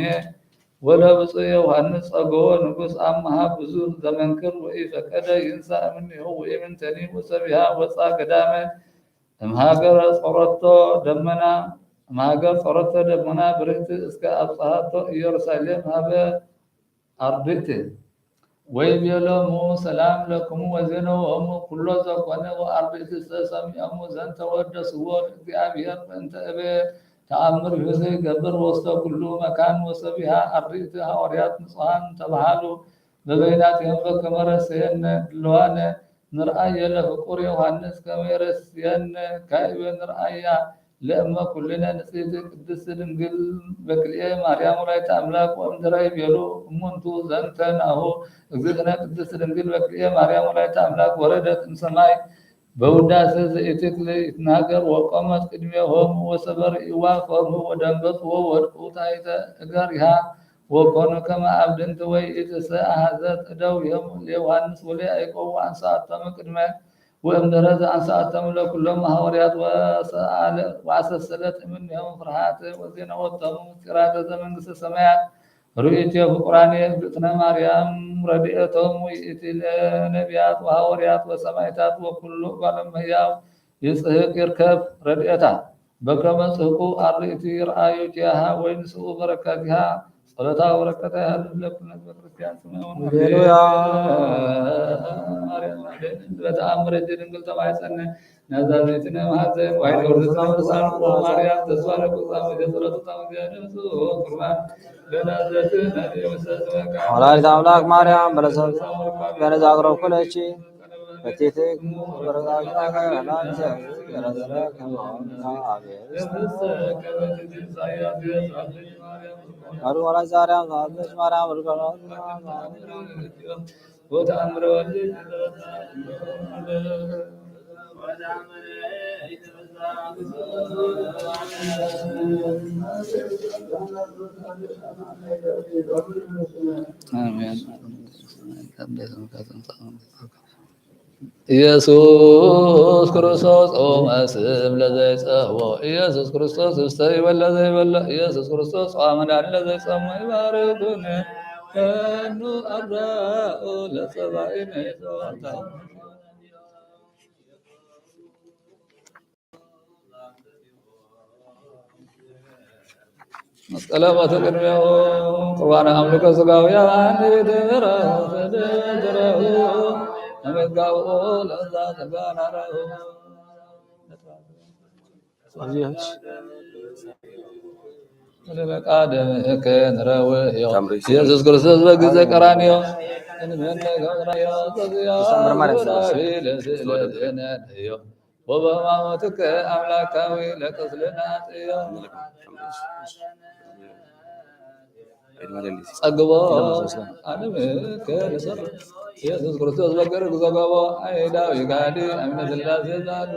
ወለብፁዕ ዮሐንስ ጸገወ ንጉሥ አምሃ ብዙኅ ዘመንክር ወኢፈቀደ ይንሣእ እምኔሁ ወኢምንተኒ ወሰቢሃ ወፃ ገዳመ እምሃገረ ጾረቶ ደመና ብርህት እስከ አብጽሐቶ ኢየሩሳሌም ሀበ አርድእት ወይቤሎሙ ሰላም ለክሙ ወዜነዎሙ ኩሎ ዘኮነ ወአርድእት ሰሚዖሙ ዘንተ ወደስዎ ለእግዚአብሔር በእንተ እበ ተአምር ዘይገብር ወስተ ኩሉ መካን ወሰቢሃ አርድእት ሐዋርያት ንጹሐን ተባሃሉ በበይናቲሆም በከመ ረሰየነ ድልዋነ ንርአየ ለፍቁር ዮሐንስ ከመ ይረስየነ ካዕበ ንርአያ ለእመ ኩልነ ንጽሕት ቅድስት ድንግል በክልኤ ማርያም ወላዲተ አምላክ ወእምድኅረ ይቤሉ እሙንቱ ዘንተ ናሁ እግዝእትነ ቅድስት ድንግል በክልኤ ማርያም ወላዲተ አምላክ ወረደት እምሰማይ በውዳሴ ዘኢትክል ይትናገር ወቆመት ቅድሜሆሙ ወሰበር ይዋፈሩ ወደንገጽዎ ወድቁ ታሕተ እገሪሃ ወኮኑ ከመ አብድንት ወይ ኢትሰ አሐዘት እደዊሆሙ ለዮሐንስ ወለያዕቆብ ወአንሥአቶሙ ቅድመ ወእምድኅረ ዘአንሥአቶሙ ለኵሎሙ ሐዋርያት ወአሰሰለት እምኔሆሙ ፍርሃተ ወዜናወቶሙ ምስጢራተ ዘመንግሥተ ሰማያት ርኢቴ ፍቁራኔ እግዝእትነ ማርያም ረድኤቶሙ ይእቲ ለነቢያት ወሐዋርያት ወሰማዕታት ወኩሉ እጓለ እመሕያው ይጽሕቅ ይርከብ ረድኤታ በከመ ጽሕቁ አርድእቲ ይርአዩ ኪያሃ ወይንስኡ በረከቲሃ ጸሎታ ወበረከታ ያህልፍ ለኩልነ ቤተክርስቲያን ስምዖን ሃሌሉያ ማርያም በተአምረ ድንግል ተማኅፀነ ናዛሬትነ ማኅፀን ዋይነ ወርድና ወርሳን ማርያም ተስፋ ለቁጣም የጸሎቱ ታምዚያነሱ ቁርባን ለናዘትነ የመሰስመካ ወላዲተ አምላክ ማርያም በለሰብ በነዛግረው ኩለቺ በቴቴክ በረጋግታ ከላንተ ገረዘለ ከማውና አቤስ አሩ ወላዲተ ማርያም አቤስ ማርያም በረጋግታ ወተአምረ ወልድ ኢየሱስ ክርስቶስ ጾመ ስም ለዘይጸውዖ ኢየሱስ ክርስቶስ ውስተ ይበለ ዘይበለ ኢየሱስ ክርስቶስ ጾመ ዳን ለዘይጸሙ ይባርኩን ከኑ አርዳኡ ለሰባኢነ ዘወታ መስቀለ ሞተ ቅድሜሁ ቁርባነ አምልኮ ሥጋውያን ይድረው ተደረው አመጋው ለዛ ተጋናረው ሶዚያች ለመቃደም ከነረው ኢየሱስ ክርስቶስ በጊዜ ቀራንዮ እንመነገራዮ ሶዚያ ወበማሞትከ አምላካዊ ለቅስልና ጥዮ ጸግቦ ዓለም ከንሰር ኢየሱስ ክርስቶስ በገር ዘገቦ አይዳዊ ጋዲ አምነ ሥላሴ ዛዶ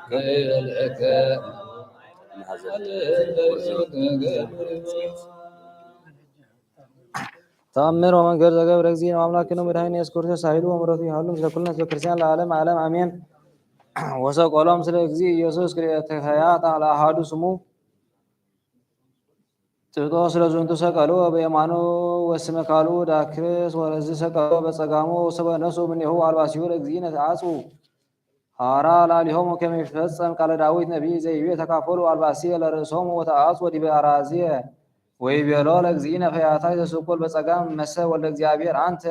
ከለከ ተአምር ወመንገድ ዘገብረ እግዚእነ ወአምላክነ መድኃኒነ ኢየሱስ ክርስቶስ ኃይሉ ወምሕረቱ ይሃሉ ምስለ ኩልነ ሕዝበ ክርስቲያን ለዓለም ዓለም አሜን። ወሰቆሎም ስለ እግዚእ ኢየሱስ ክልኤተ ለአሐዱ ስሙ ጥጦ ስለ ዝንቱ ሰቀሎ በየማኑ ወስመ ካሉ ዳክርስ ወለዝ ሰቀሎ በጸጋሙ ሰበነሱ እምኔሁ አልባሲሁ ለእግዚእነ ተአጽኡ ሐዋራ ላሊሆሙ ከመ ይፈጸም ቃለ ዳዊት ነቢይ ዘይቤ ተካፈሉ አልባሲየ ለርእሶሙ ወተአጽኡ ዲበ አራዝየ ወይቤሎ ለእግዚእነ ፈያታይ ዘስቁል በጸጋም መሰ ወልደ እግዚአብሔር አንተ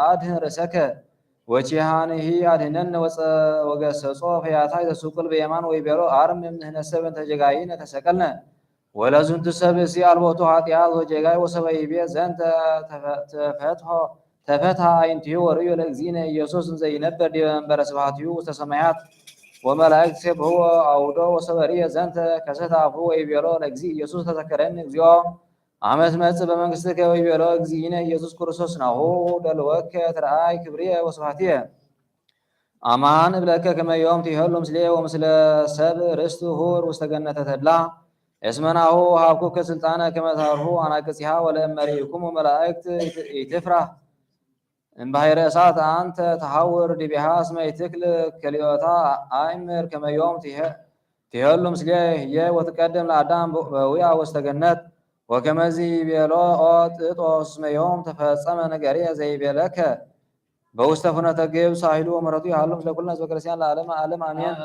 አድኅን ርእሰከ ወቺሃንሂ አድኅነነ ወገሰጾ ፈያታይ ዘስቁል በየማን ወይቤሎ አርም እምንህነሰ በእንተ ጀጋይነ ተሰቀልነ ወለዝንቱ ሰብእሲ አልቦቱ ኃጢአት ወጀጋይ ወሰበይቤ ዘንተ ተፈትሐ አዕይንቲሁ ወርእዩ ለእግዚእነ ኢየሱስ እንዘ ይነብር ዲበ መንበረ ስብሐቲሁ ውስተ ሰማያት ወመላእክት ይሴብሕዎ አውዶ ወሰበርየ ዘንተ ከሰተ አፉሁ ወይቤሎ ለእግዚእ ኢየሱስ ተዘከረኒ እግዚኦ አመ ትመጽእ በመንግሥትከ ወይቤሎ እግዚእነ ኢየሱስ ክርስቶስ ናሁ ደልወከ ትርአይ ክብርየ ወስብሐትየ አማን እብለከ ከመ ዮም ትሄሉ ምስሌ ወምስለ ሰብእ ርስቱ ሁር ውስተ ገነተ ተድላ እስመ ናሁ ወሀብኩከ ስልጣነ ከመ ታርሁ አናቅጽሃ ወለእመሪኩሙ መላእክት ኢትፍራህ እምባሕረ እሳት አንተ ተሐውር ዲቤሃ እስመ ይትክል ከሊኦታ አእምር ከመ ዮም ትሄሉ ምስሌ ህየ ወትቀድም ለአዳም በዊአ ውስተ ገነት ወከመዚ ይቤሎ ኦ ጥጦስ እስመ ዮም ተፈጸመ ነገርየ ዘይቤለከ በውስተ ፍኖተ ግብፅ ኃይሉ ወምሕረቱ ይሃሉ ምስለ ኩልነ ሕዝበ ክርስቲያን ለዓለመ ዓለም አሜን።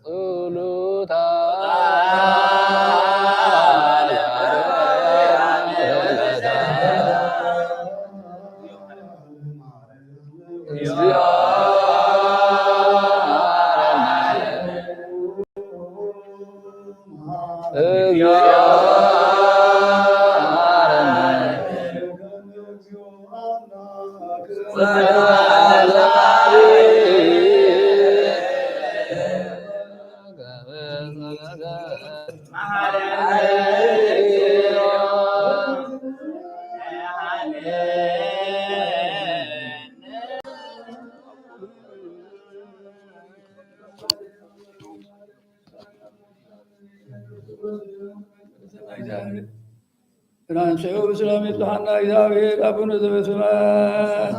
ጸሎታ ننسيه بسلام يطلعنا እግዚአብሔር አቡነ ዘበሰማያት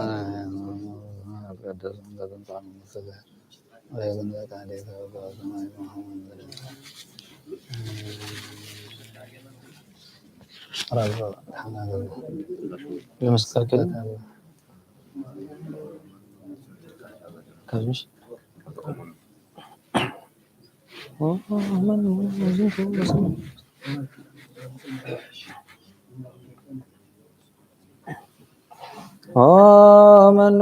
መኑ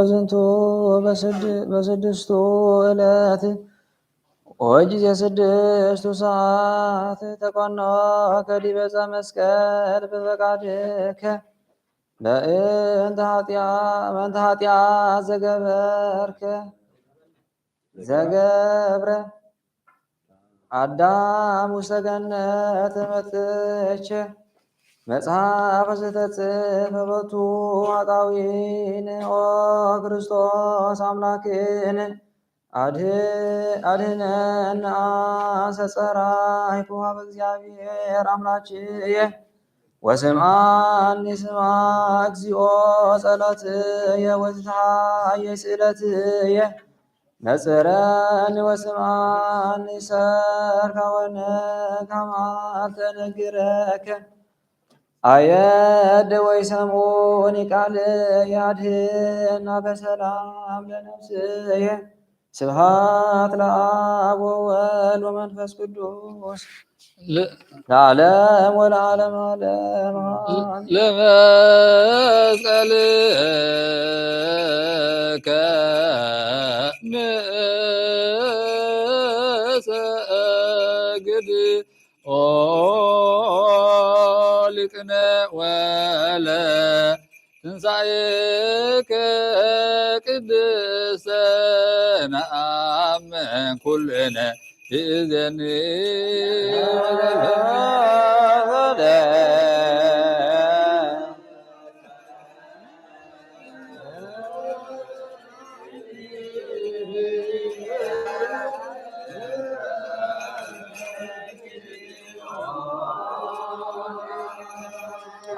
ዝንቱ በስድስቱ ዕለት ወጊዜ ስድስቱ ሰዓት ተቆኖ ከዲበ ዕፀ መስቀል በፈቃድከ በእንተ ኃጢአት ዘገብረ አዳም ውስተ ገነት መጥቼ መጽሐፈ ዘተጽሕፈ ቦቱ ኃጣውኢን ኦ ክርስቶስ አምላክን አድኅነነ አሰጸራይኩ ኀበ እግዚአብሔር አምላችየ ወስምዓኒ ስማ እግዚኦ ጸሎትየ ወትትሃየይ ስእለትየ ነጽረኒ ወስምዓኒ ሰርካ ወነግሐ መዓልተ ነግረከ አየድ ወይሰምዑኒ ቃልየ አድኅና በሰላም ለነፍስየ ስብሐት ለአብ ወወልድ ወመንፈስ ቅዱስ ለዓለም ወለዓለመ ዓለም ለመስቀልከ ንሰግድ ኦ ሊቅነ ወለ ትንሣኤከ ቅድስተ ነአምን ኩልነ ይእዜኒ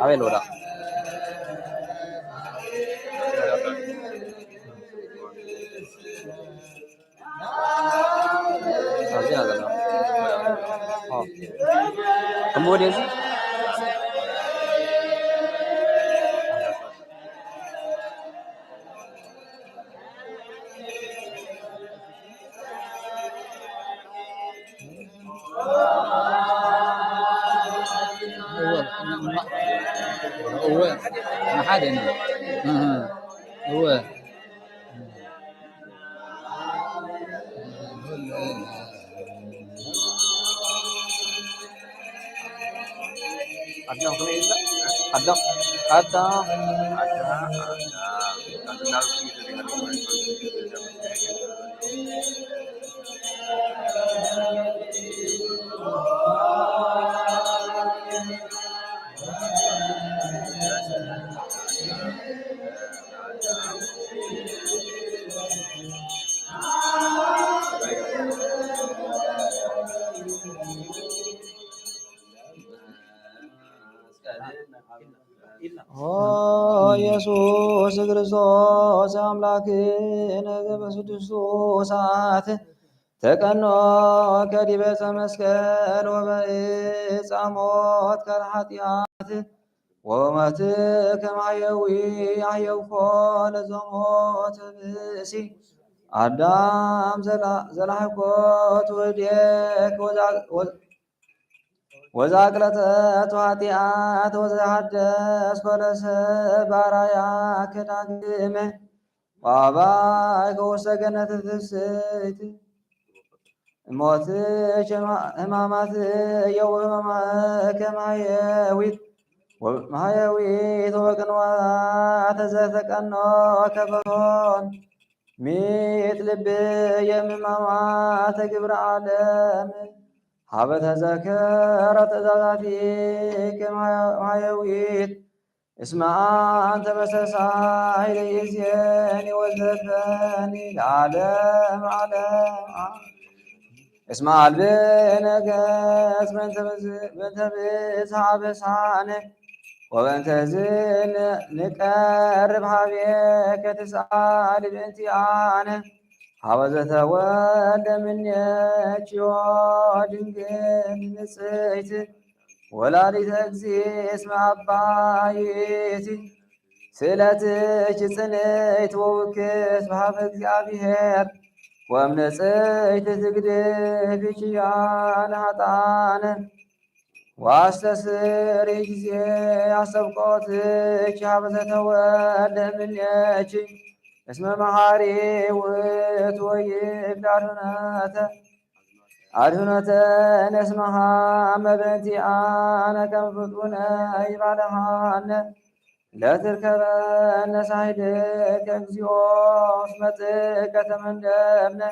አቤል ወዳ kemudian sih هو ما حدا هو ada ኢየሱስ ክርስቶስ አምላክነ በስድስቱ ሰዓት ተቀኖ ከዲበ ዕፀ መስቀል ወበዕፀ ሞት ከረ ኃጢአት ወመት ከማየዊ አየውኮ ለዘሞት ብእሲ አዳም ዘላህኮት ወዴክ ወዛቅለተት ኃጢአት ወዘሃደስ ኮለሰ ባራያ ከዳግመ وأباك وسجنة السيت موت همامات يوم كمايويت ومايويت وكنوات زثك أنه كبرون ميت لبي يممامات كبر عالم حبت ذكرت ذاتي كمايويت اسمع أنت بس ساعي ليزيني وزفاني العالم عالم اسمع البنقاس بنت بسعى بسعاني وبنت زين نقرب حبيك تسعى لبنتي عاني حوزة ولد من ياتي ودنقل نسيتي ولا لتجزي اسم عبايتي سلتك سنيت ووكت بحب እግዚአብሔር وامنسيت تقدفك يا نهطان واستسر جزي عصبقوتك حبزة ولد منيك اسم محاري وتويب دارناته عدنة اسمها مبنتي أنا كم فتونا يبعدهان لا تركبن سعيدك اكزيوس متك تمندبنا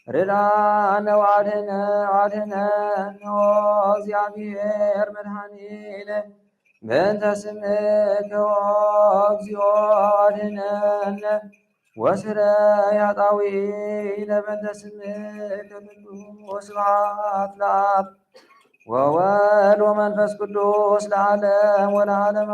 ردان وعدنا وزيابير مرحانين بنت سمك وزيادنا وسرى يا طويل بنت سمك وسبعات لاب ووال ومنفس قدوس العالم والعالم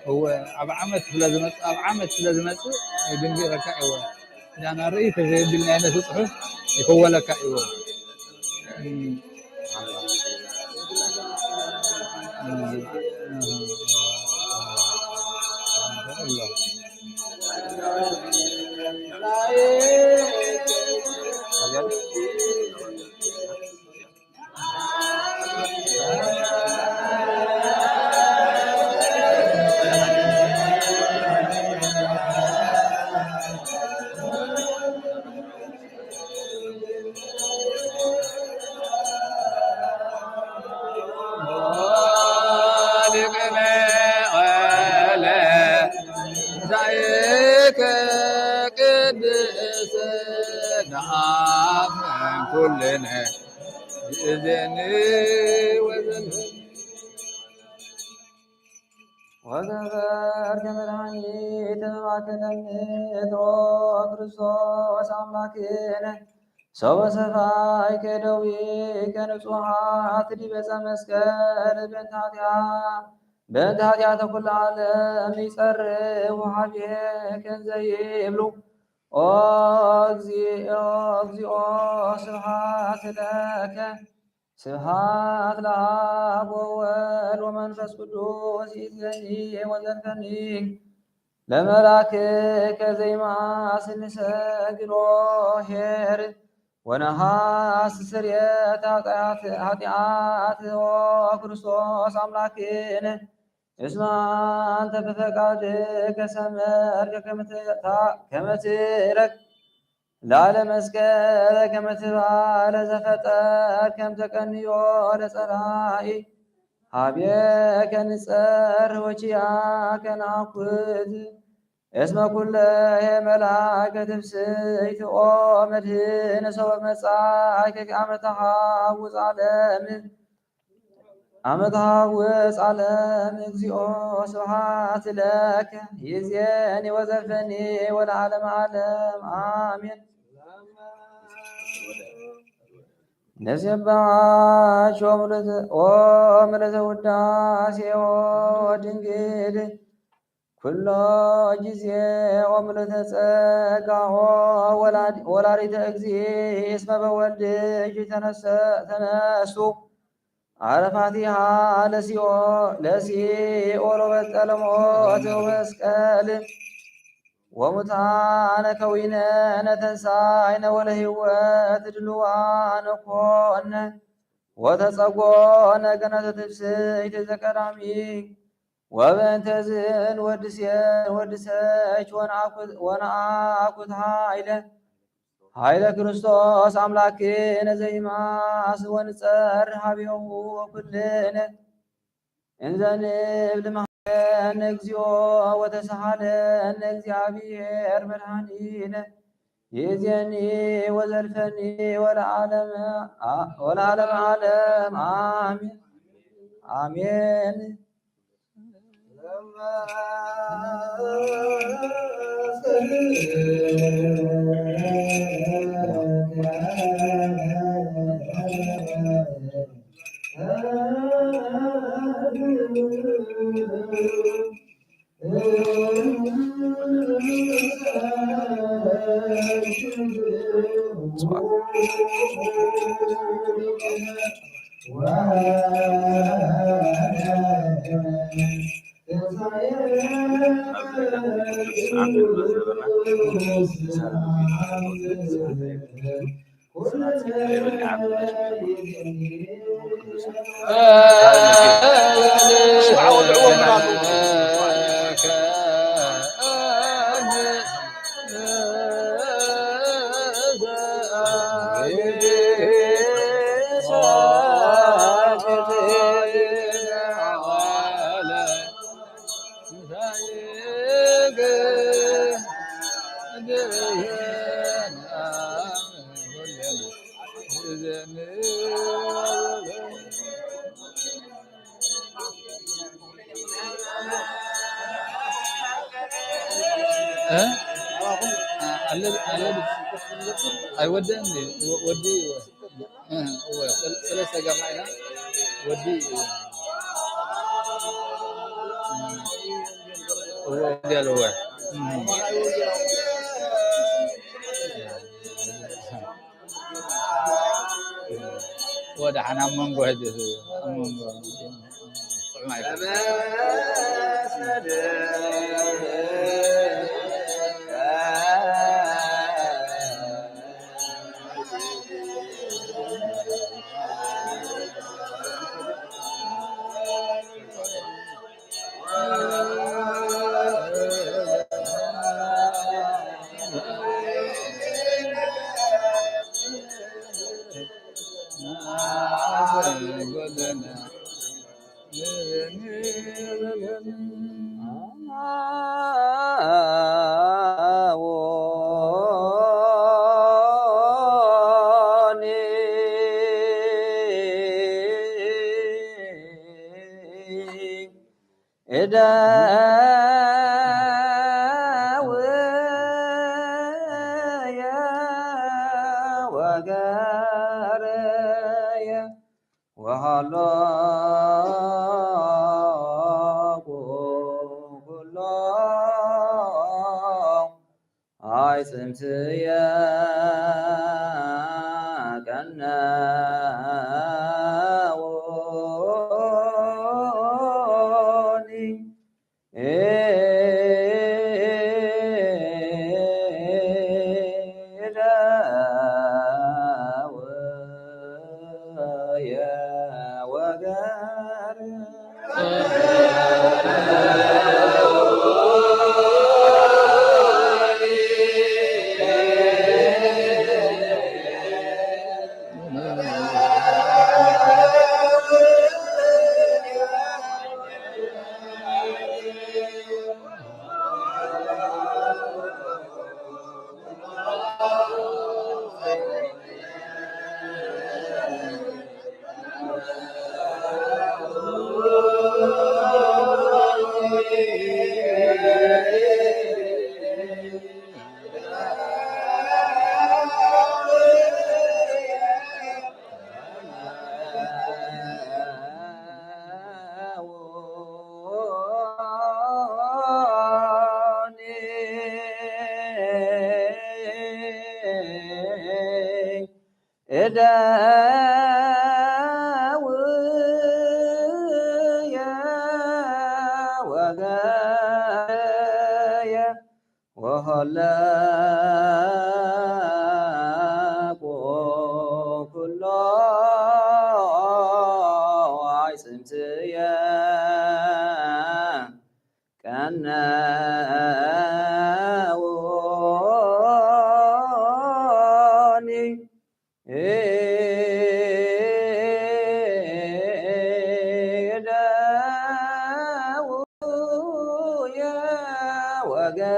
هو عمت لازمت دنجي ركع هو يعني رأيت في الدنيا أنا تصحى هو لك هو كلنا إذني وذنب وذكر كمرعي تبعك ክርስቶስ አምላክነ ሰው በሰፋይ ከደዌ ከንጹሐት ዲበፀ መስቀል በእንተ ኃጢአተ ኩሉ ዓለም ይጸርብ ወሀቤ ከንዘ ይብሉ ኦ እግዚኦ ስብሐት ለከ ስብሐት ለአብ ወወልድ ወመንፈስ ቅዱስ ይእዜኒ ወዘልፈኒ ለመላክከ ዘይማስን ሰግዶ ኄር ወነሐስ ስርየተ ኃጢአት ክርስቶስ አምላክነ እስመ አንተ በፈቃድከ ሰመርከ ከመ ትረክ ላለ መስቀል ከመ ትባለ ዘፈጠር ከም ተቀንዮ ለጸላኢ ሀቤከ ንጸር ወቺአከ ናኩት እስመ ኩለሄ መላእከ ትፍስሕት ኦ መድህነ ሰበ መጻእከ አመ ተሐውፅ ዓለም እግዚኦ ስብሐት ለከ ይእዜኒ ወዘልፈኒ ወለዓለመ ዓለም አሜን። ነስየባች ወምልዕተ ውዳሴ ወድንግል ኩሎ ጊዜ ወምልዕተ ጸጋ ወላዲተ እግዚእ እስመ በወልድኪ ተነሱ አረፋቲሃ ለሲኦል ወበጠለ ሞት ወመስቀል ወሙታነ ከዊነነ ተንሣእነ ወለሕይወት ድሉዋነ ኮነ ወተጸጎነ ገነተ ትፍስሕት ዘቀዳሚ ወበእንተ ዝን ወድሰች ወነአኩት ኃይለ ክርስቶስ አምላክነ ዘይማስ ወንጸር ሀቢሁ ወኩልነ እንዘ ንብል መሐረነ እግዚኦ ወተሳሃለነ እግዚአብሔር መድኃኒነ ይእዜኒ ወዘልፈኒ ወለዓለመ ዓለም አሜን አሜን። አይወደም ወዲ ሰለስተ ገማይና ወዲ ያለው ወደ ሐናም መንጎ ሄደ መንጎ እደውየ ወገየ ወሆለቆ ኩሎ አይጽምትየ ቀነውኒ እደውየ ወገየ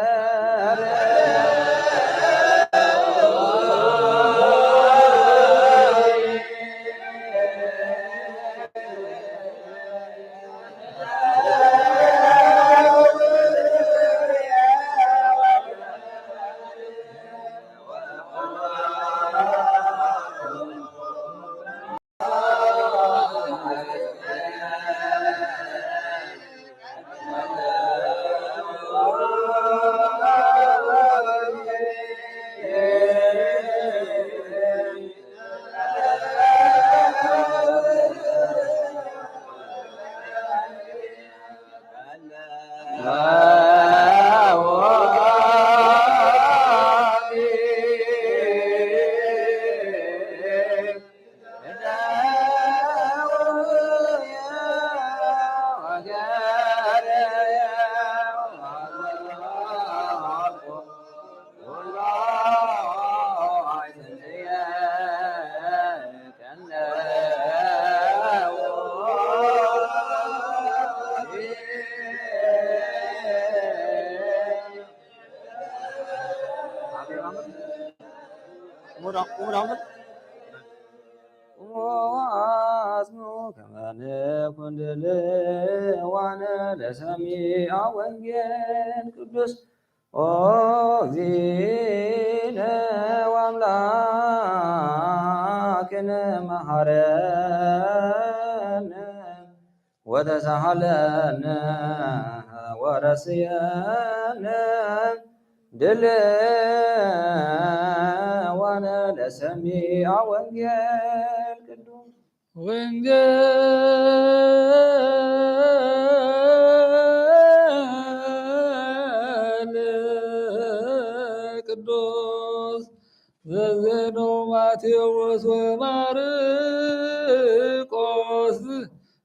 ዋነ ለሰሚዐ ወንጌል ቅዱስ ኦ እግዚእነ ወአምላክነ መሐረነ ወተሳሃለነ ወረስየነ ድልዋነ ለሰሚዐ ወንጌል ቅዱስ ወንጌል ቅዱስ ዘዜነው ማቴዎስ ወማርቆስ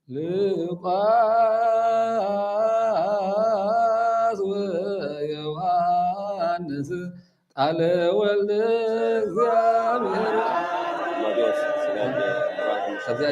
ሉቃስ ወዮሐንስ ቃለ ወልደ እግዚአብሔር ከዚያ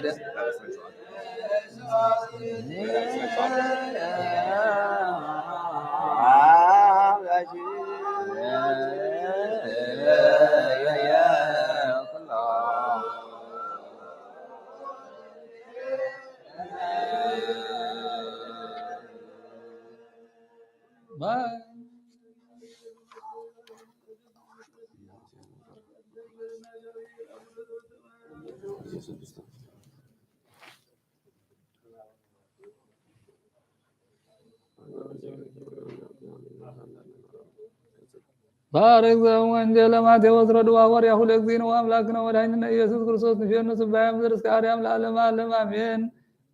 ባረክ ዘወንጌለ ማቴዎስ ረድዋ ወርያሁ ለእግዚእነ ወአምላክነ ወመድኃኒነ ኢየሱስ ክርስቶስ ንፌኑ ስባየ ምድር እስከ አርያም ለዓለመ ዓለም አሜን።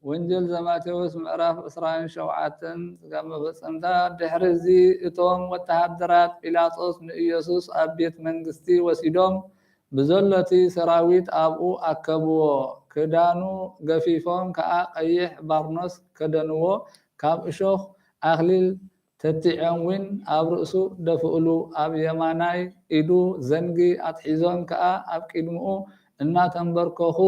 ወንጌል ዘማቴዎስ ምዕራፍ 27 ስጋም መፈጸምታ ድሕሪ እዚ እቶም ወተሃደራት ጲላጦስ ንኢየሱስ ኣብ ቤት መንግስቲ ወሲዶም ብዘሎቲ ሰራዊት ኣብኡ ኣከብዎ። ክዳኑ ገፊፎም ከዓ ቀይሕ ባርኖስ ከደንዎ። ካብ እሾኽ ኣክሊል ተቲዖምውን ኣብ ርእሱ ደፍእሉ። ኣብ የማናይ ኢዱ ዘንጊ ኣትሒዞም ከዓ ኣብ ቅድሚኡ እናተንበርከኹ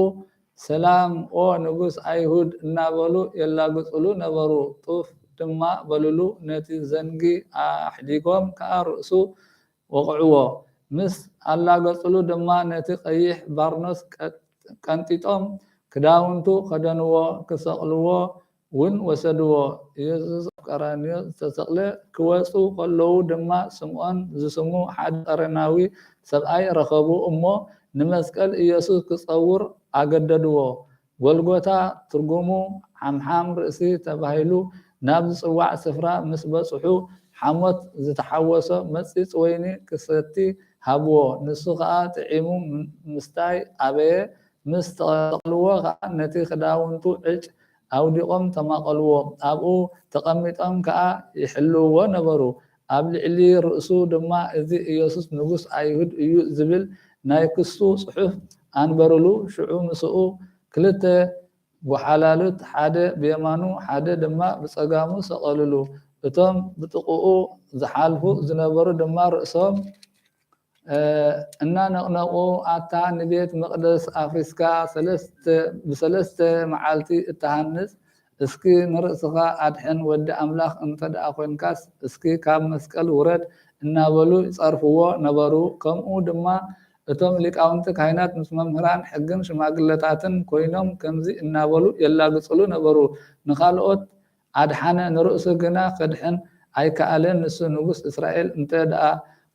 ሰላም ኦ ንጉስ አይሁድ እናበሉ የላግፅሉ ነበሩ። ጡፍ ድማ በልሉ። ነቲ ዘንጊ ኣሕዲጎም ከዓ ርእሱ ወቕዕዎ። ምስ ኣላገፅሉ ድማ ነቲ ቀይሕ ባርኖስ ቀንጢጦም ክዳውንቱ ከደንዎ። ክሰቕልዎ ውን ወሰድዎ። ኢየሱስ ኣብ ቀራንዮ ዝተሰቕለ ክወፁ ከለዉ ድማ ስምዖን ዝስሙ ሓደ ቀረናዊ ሰብኣይ ረኸቡ እሞ ንመስቀል ኢየሱስ ክፀውር ኣገደድዎ። ጎልጎታ ትርጉሙ ሓምሓም ርእሲ ተባሂሉ ናብ ዝፅዋዕ ስፍራ ምስ በፅሑ ሓሞት ዝተሓወሶ መፂፅ ወይኒ ክሰቲ ሃብዎ ንሱ ከዓ ጥዒሙ ምስታይ ኣበየ ምስ ተቐልዎ ከዓ ነቲ ክዳውንቱ ዕጭ ኣውዲቖም ተማቐልዎ ኣብኡ ተቐሚጦም ከዓ ይሕልውዎ ነበሩ ኣብ ልዕሊ ርእሱ ድማ እዚ ኢየሱስ ንጉስ ኣይሁድ እዩ ዝብል ናይ ክሱ ጽሑፍ ኣንበሩሉ ሽዑ ምስኡ ክልተ ጎሓላሉት ሓደ ብየማኑ ሓደ ድማ ብጸጋሙ ሰቐልሉ እቶም ብጥቕኡ ዝሓልፉ ዝነበሩ ድማ ርእሶም እናነቕነቑ ኣታ ንቤት መቕደስ ኣፍሪስካ ብሰለስተ መዓልቲ እተሃንጽ እስኪ ንርእስኻ ኣድሕን ወዲ ኣምላኽ እንተ ደኣ ኮንካስ እስኪ ካብ መስቀል ውረድ እናበሉ ይጸርፍዎ ነበሩ ከምኡ ድማ እቶም ሊቃውንቲ ካህናት ምስ መምህራን ሕግን ሽማግለታትን ኮይኖም ከምዚ እናበሉ የላግጽሉ ነበሩ ንኻልኦት ኣድሓነ ንርእሱ ግና ከድሕን ኣይከኣለን ንሱ ንጉስ እስራኤል እንተ ደኣ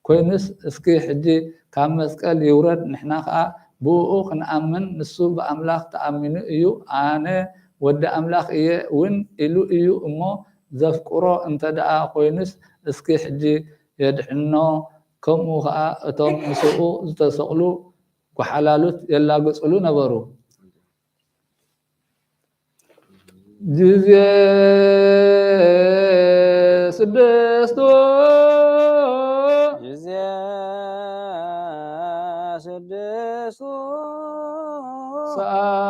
ኮይኑስ እስኪ ሕጂ ካብ መስቀል ይውረድ ንሕና ከዓ ብኡ ክንኣምን ንሱ ብኣምላኽ ተኣሚኑ እዩ ኣነ ወዲ ኣምላኽ እየ እውን ኢሉ እዩ እሞ ዘፍቅሮ እንተ ደኣ ኮይኑስ እስኪ ሕጂ የድሕኖ ከምኡ ከዓ እቶም ምስኡ ዝተሰቕሉ ጎሓላሉት የላግጽሉ ነበሩ ጊዜ ስድስቱ ሰዓት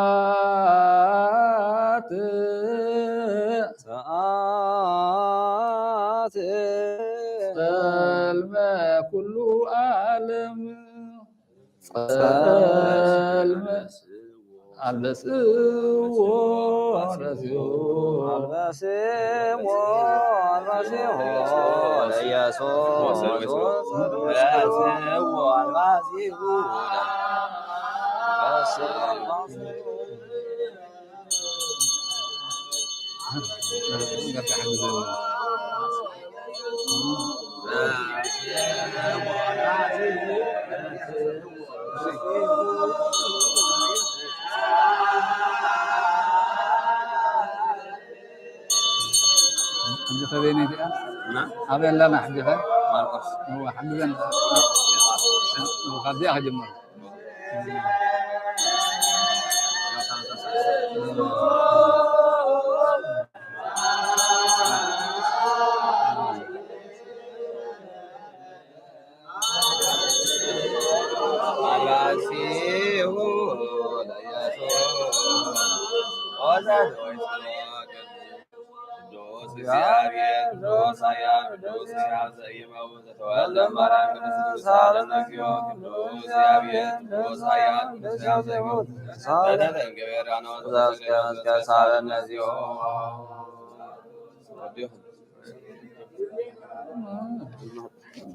ጸልመ ኩሉ ዓለም ጸልመ አልበስዎ حدث بيني فئة هذا لنا حدث ماركوس هو حدثنا وقد يهجم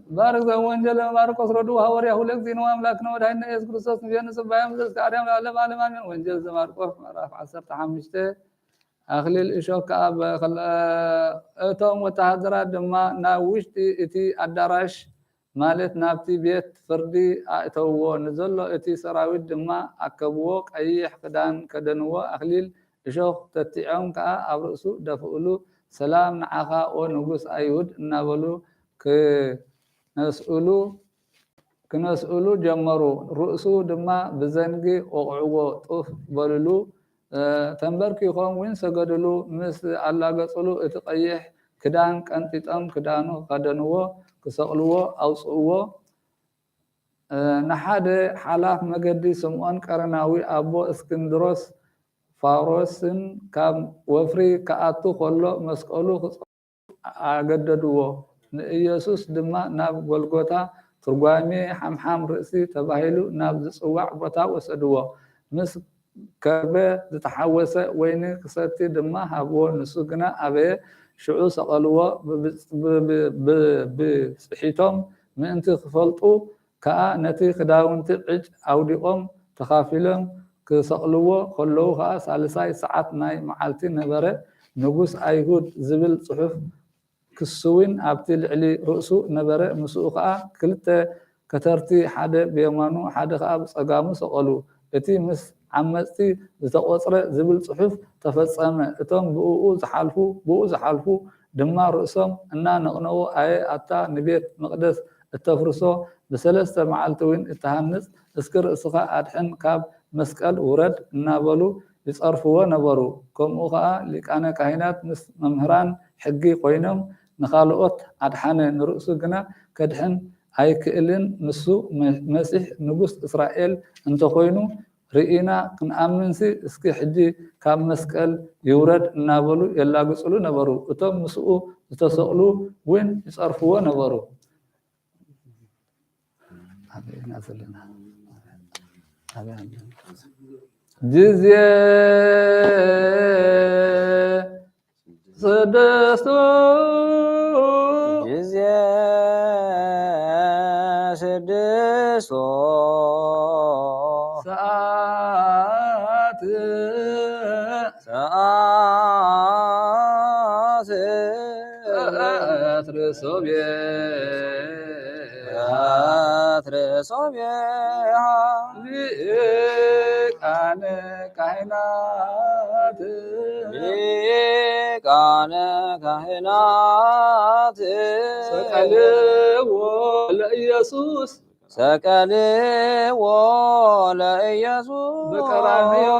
بارك ذا وانجل ماركوس ردو هوريا هولك دين واملاكنا وداينا يسوع كريستوس نبينا سبايم ذس كاريم العالم عالمين وانجل ماركوس مراف 15 أخليل إشوك أب خل أتوم وتحضرات دما ناوشتي إتي الدراش مالت نابتي بيت فردي أتوه نزلوا إتي سراويد دما أكبوك أي حقدان كدنوا أخليل إشوك تتعهم كأ أبرسو دفعلو سلام نعخا ونقص أيود نابلو كنسألو جمرو رؤسو دما بزنجي وقعو طوف بللو تنبركي يخون وين سجدلو مثل الله قصلو اتقيح كدان كنتيتام كدانو قدنوه كسقلوه أو صوه نحد حلاف مجدي سموان كرناوي أبو اسكندروس فاروسن كام وفري كأتو خلو مسقلو أجددوه ኢየሱስ ድማ ናብ ጎልጎታ ትርጓሜ ሓምሓም ርእሲ ተባሂሉ ናብ ዝጽዋዕ ቦታ ወሰድዎ ምስ ከርበ ዝተሓወሰ ወይኒ ክሰቲ ድማ ሃብዎ ንሱ ግና ኣበየ ሽዑ ሰቐልዎ ብጽሒቶም ምእንቲ ክፈልጡ ከዓ ነቲ ክዳውንቲ ዕጭ ኣውዲቖም ተኻፊሎም ክሰቕልዎ ከለዉ ከዓ ሳልሳይ ሰዓት ናይ መዓልቲ ነበረ ንጉስ ኣይሁድ ዝብል ጽሑፍ كسوين أبتل علي رؤسو نبرة مسوقة كلتا كترتي حدا بيمانو حدا خاب سقامو سقلو اتي مس عمتي زتقصر زبل صحف تفصم اتم بؤو زحالفو دما رؤسهم انا نقنو اي اتا نبيت مقدس التفرسو بسلسة معلتوين التهنس اسكر اسخاء أدحن كاب مسكال ورد نابلو يصرفوا نبرو كم أخا لك أنا كهينات ممهران حقي قوينهم نخالقت أدحن نرؤسو جنا كدحن أي كإلن نسو مسيح نبوس إسرائيل أنت قوينو رئينا كن آمنسي اسكي حجي كاب مسكال يورد نابلو يلا قصلو نبرو اتم مسؤو يتسألو وين يصرفوا نبرو جزية سدسو جزية سدسو ساعات رسوبيا ليكان كهنات سكالو لإيسوس بكرانيو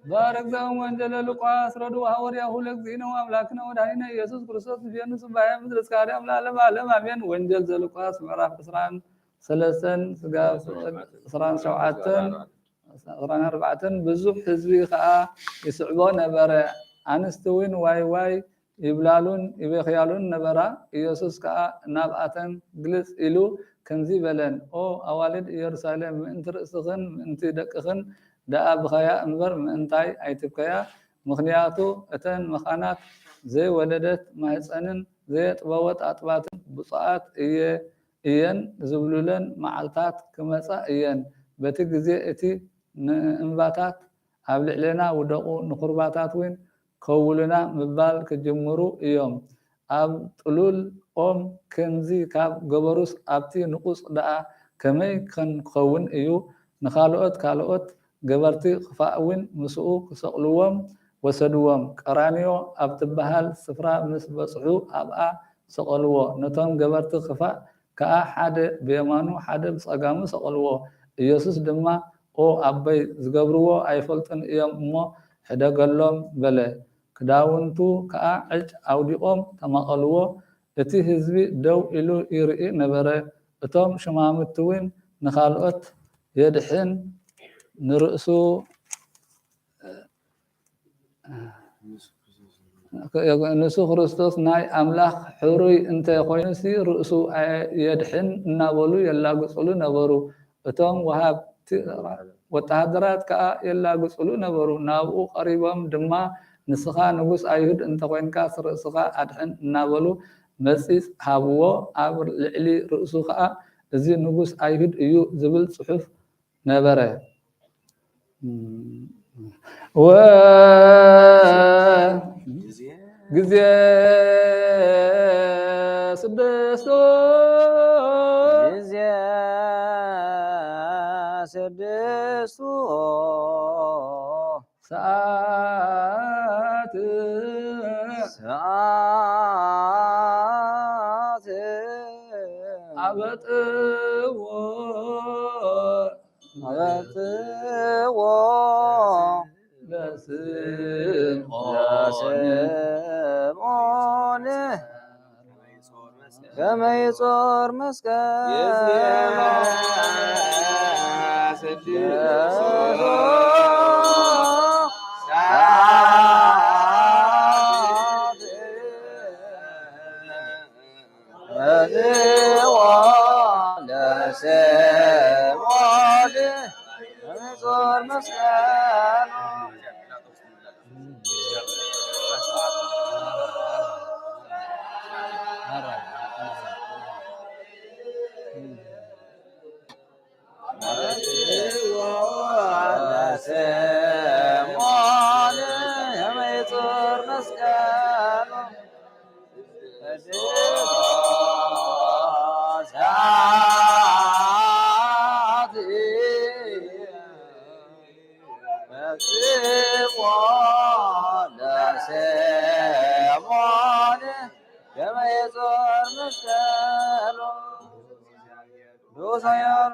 بارك زاهم وانجل لقاس ردوا هوريا هولك زينه واملاكنا وداينا يسوع كريستوس بيانس بايا مدرس كاريا ملالم عالم امين وانجل زلقاس مراف اسران سلسن سقا اسران شوعاتن اسران اربعتن بزوح حزبي خا يسعبون نبره انستوين واي واي يبلالون يبخيالون نبره يسوع كا ناباتن جلس الو كنزي بلن او اوالد يرسالم انت راسخن انت دقخن دأ بخيا انبر انتاي ايتبكيا مخنياتو اتن مخانات زي ولدت مايصنن زي طبوت اطبات بصات اين زبلولن معلتات كمصا اين بتي غزي اتي انباتات ابلعلنا ودقو نخرباتات وين كولنا مبال كجمرو ايوم اب طلول ام كنزي كاب غبروس ابتي نقص دأ كمي كن خون ايو نخالوت كالوت جبرتي خفاءون مسؤو كسقلوهم وسدوهم قرانيو ابتبهال سفرا مسبصحو ابا سقلوو نتم جبرتي خفاء كا حد بيمانو حد بصقامو سقلوو يسوس دما او ابي زغبرو ايفلطن يمو حدغلوم بله كداونتو كا اج اوديوم تمقلوو اتي حزبي دو الو يرئي نبره اتم شمامتوين نخالوت يدحن نرأسو نسو خريستوس ناي أملاخ حروي انت يخوينسي رأسو يدحن نابلو يلا قصلو نبرو اتوم وهاب وتهدرات كا يلا قصلو نبرو نابو قريبهم دما نسخا نقص أيهد انت خوين كاس رأسخا أدحن نابلو መፂፅ ሃብዎ ኣብ ልዕሊ ርእሱ ከዓ እዚ ንጉስ ኣይሁድ እዩ ዝብል ጽሑፍ ነበረ ጊዜ ስድስቱ ሰዓት አበጥዎ ለስምዖን ከመ ይጾር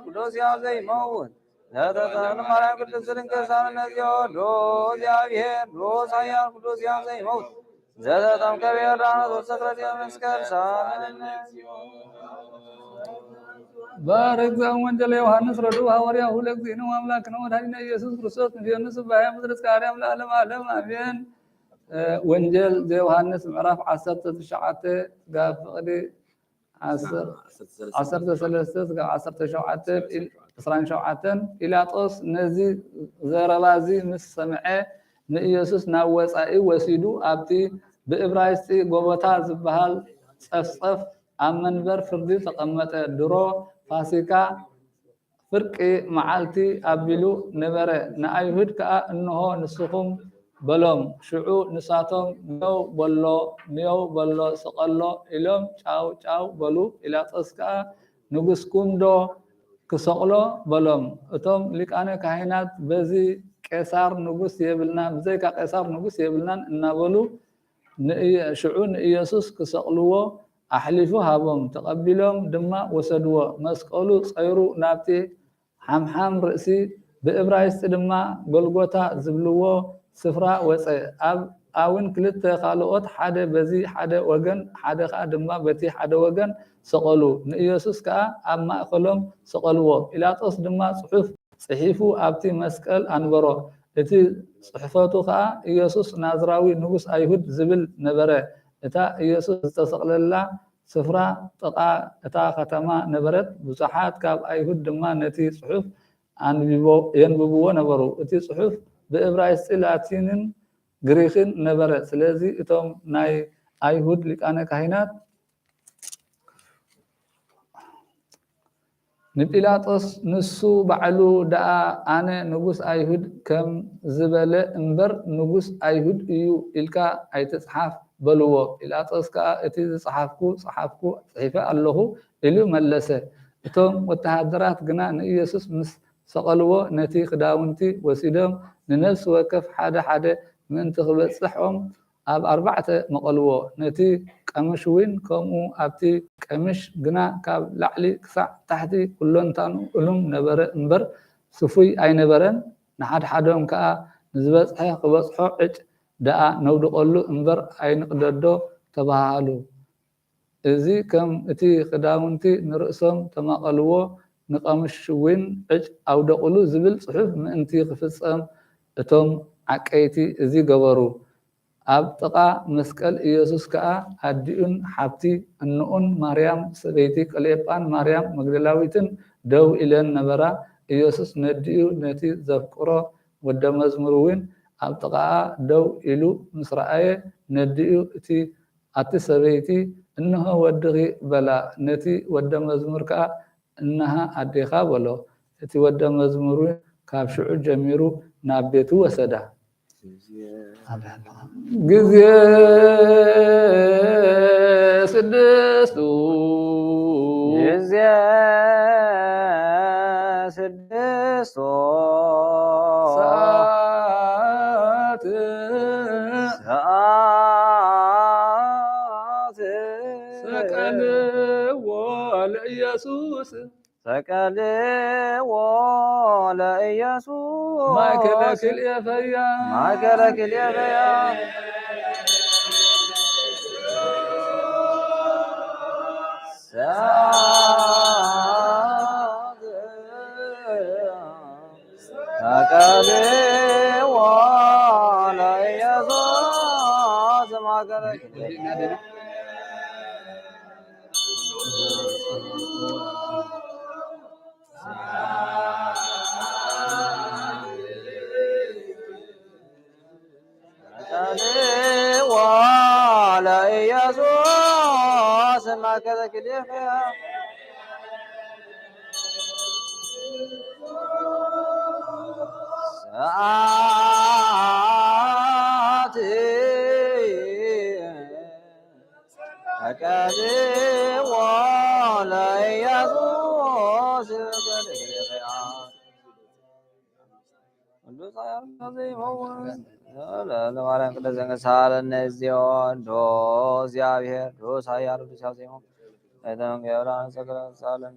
ቅዱስ ዘይመውት ለተጠቅም ማርያም ቅድስት ድንግል ሳንነዚዮ እግዚአብሔር ዶሳያን ቅዱስ ዘይመውት ዘተጠምቀ በዮርዳኖስ ወሰክረት የመስቀል ባረክ ዘወንጀል ዮሐንስ ረዱ ሐዋርያሁ ለእግዚእነ አምላክነ ወመድኃኒነ ኢየሱስ ክርስቶስ ንፊዮንስ ባያ ምድር እስከ ዓለም ለዓለም ዓለም አሜን። ወንጀል ዘዮሐንስ ምዕራፍ 19 ጋብ ፍቅዲ 13-17 ጲላጦስ ነዚ ዘረባዚ ምስ ሰምዐ ንኢየሱስ ናብ ወፃኢ ወሲዱ ኣብቲ ብዕብራይስጢ ጎቦታ ዝበሃል ፀፍፀፍ ኣብ መንበር ፍርዲ ተቐመጠ። ድሮ ፋሲካ ፍርቂ መዓልቲ ኣቢሉ ነበረ። ንኣይሁድ ከዓ እንሆ ንስኹም በሎም ሽዑ ንሳቶም ንየው በሎ ስቀሎ ኢሎም ጫው ጫው በሉ። ጲላጦስ ከዓ ንጉስኩም ዶ ክሰቅሎ በሎም። እቶም ሊቃነ ካህናት በዚ ቄሳር ንጉስ የብልና ብዘይካ ቄሳር ንጉስ የብልናን እናበሉ ሽዑ ንኢየሱስ ክሰቅልዎ ኣሕሊፉ ሃቦም። ተቀቢሎም ድማ ወሰድዎ። መስቀሉ ፀይሩ ናብቲ ሓምሓም ርእሲ ብዕብራይስጢ ድማ ጎልጎታ ዝብልዎ ስፍራ ወፀ። ኣብን ክልተ ካልኦት ሓደ በዚ ሓደ ወገን ሓደ ከዓ ድማ በቲ ሓደ ወገን ሰቀሉ። ንኢየሱስ ከዓ ኣብ ማእከሎም ሰቀልዎ። ጲላጦስ ድማ ጽሑፍ ጽሒፉ ኣብቲ መስቀል አንበሮ። እቲ ጽሕፈቱ ከዓ ኢየሱስ ናዝራዊ ንጉስ ኣይሁድ ዝብል ነበረ። እታ ኢየሱስ ዝተሰቅለላ ስፍራ ጥቃ እታ ከተማ ነበረት። ብዙሓት ካብ ኣይሁድ ድማ ነቲ ጽሑፍ የንብብዎ ነበሩ። እቲ ጽሑፍ ብዕብራይስጢ ላቲንን ግሪክን ነበረ። ስለዚ እቶም ናይ ኣይሁድ ሊቃነ ካህናት ንጲላጦስ ንሱ ባዕሉ ደኣ ኣነ ንጉስ ኣይሁድ ከም ዝበለ እምበር ንጉስ ኣይሁድ እዩ ኢልካ ኣይትፅሓፍ በልዎ። ጲላጦስ ከዓ እቲ ዝፀሓፍኩ ፅሒፈ ኣለኹ ኢሉ መለሰ። እቶም ወተሃደራት ግና ንኢየሱስ ምስ ሰቀልዎ ነቲ ክዳውንቲ ወሲዶም ንነፍሲ ወከፍ ሓደ ሓደ ምእንቲ ክበፅሖም ኣብ 4 መቀልዎ። ነቲ ቀምሽ እውን ከምኡ ኣብቲ ቀምሽ ግና ካብ ላዕሊ ክሳዕ ታሕቲ ኩሎንታኑ እሉም ነበረ እምበር ስፉይ ኣይነበረን። ንሓደ ሓዶም ከዓ ንዝበፅሐ ክበፅሖ ዕጭ ደኣ ነውድቀሉ እምበር ኣይንቅደዶ ተባሃሉ። እዚ ከም እቲ ክዳውንቲ ንርእሶም ተማቀልዎ ንቀምሽ እውን ዕጭ ኣውደቅሉ ዝብል ጽሑፍ ምእንቲ ክፍፀም እቶም ዓቀይቲ እዚ ገበሩ። ኣብ ጥቃ መስቀል ኢየሱስ ከዓ ኣዲኡን ሓብቲ እንኡን ማርያም ሰበይቲ ቀሌጳን ማርያም መግደላዊትን ደው ኢለን ነበራ። ኢየሱስ ነዲኡ ነቲ ዘፍቅሮ ወደ መዝሙር እውን ኣብ ጥቃ ደው ኢሉ ምስ ረኣየ ነዲኡ እቲ أتي سبيتي إنه ودغي بلا نتي ود مزمور كا إنها أديخا بلو نتي ود مزمور كابشع جميرو نابيتو وسدا جزي سدستو جزي سدستو ساعات سكن والإيسوس سكن والإيسوس ما كلك اليفيا ما كلك اليفيا سكن والإيسوس ما كلك اليفيا ولا يسوس ما كذا كده فيها ساعتي أكادي ولا يسوس كذا كده فيها لا ولا كده زنگ سال نزيون دو زيابير دو سايار دو سازيمو ايدان گيران سكر سالن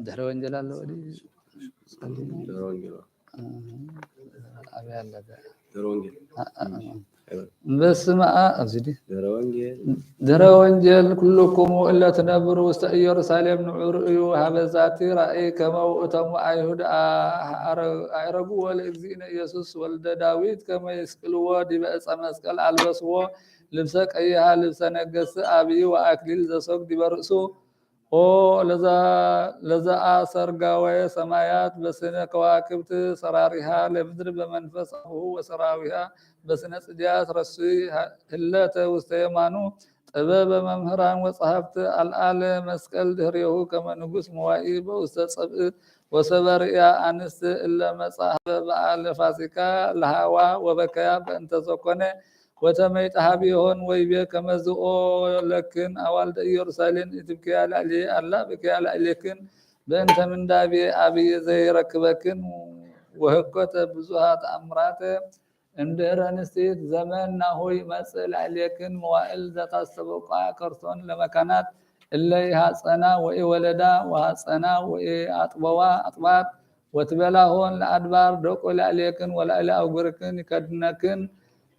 دهروان جلال ودي درونجل أبي الله درونجل بس ما أزيدي درونجل دروانجل كلكم إلا تنبروا واستأير سالم نعرئيو هبزاتي رأي كما وأتم أيهود أعرقوا والإبزين يسوس ولد داويد كما يسكلوا دي بأس مسكال البسوا لبسك أيها لبس نقص أبي وأكليل زسوك دي برسو او لذا آثر قاوي سمايات بسنة كواكبت سرارها لمدر بمنفسه وسراوها بسنة سجات رسي هلات وستيمانو طباب ممهران وصحبت الآل مسكال دهريه كما نقص موائب وستسبق وسبر يا أنست إلا مصاحب بآل فاسكا لهوا وبكيا بأنت سكنه وتميت حبيهون ويبيا كما زؤو لكن أوالد يرسالين إتبكي على علي الله بكي على عليكن بأنت من دابي أبي زي ركبكن وهكت بزوهات أمرات اندهر نستيت زمان نهوي مسئل عليكن موائل ذات السبقاء كرسون لمكانات اللي هاتسنا وإي ولدا وهاتسنا وإي أطبات وتبلاهون لأدبار دوكو لعليكن ولا إلى أوغركن يكدنكن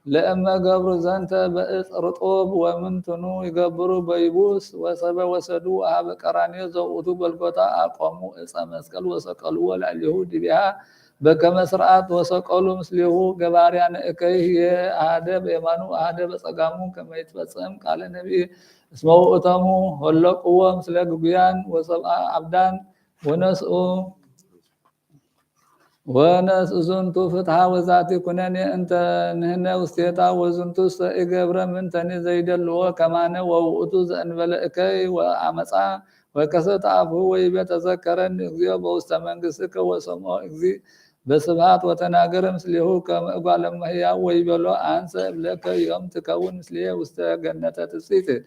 لأما قبر زانتا بأس رطوب ومنتنو يقبروا بيبوس وسبا وسدوا أهاب كراني زوؤتوا بالقطاء أقوموا إسا مسكال وسقلوا والعليهود بها بكما سرعات وسقلوا مسليه قباريان إكيه أهدا بإيمانو أهدا بسقامو كما يتبسم قال النبي اسمه أتمو هلو قوة مسلق بيان وسبع عبدان ونسؤوا وناس زنتو فتحا وزاتي كناني انت نهنا وستيتا وزنتو سإقبرا من تاني زيد اللغة كمان ووؤتو زأن بلئكي وعمسا وكسط عفو ويبا تذكرن اغزيو بوستا منقسك وسمو اغزي بسبحات وتناقر مسليه كما اقوال مهيا ويبلو انسا ابلك يوم تكون مسليه وستا جنة تسيتي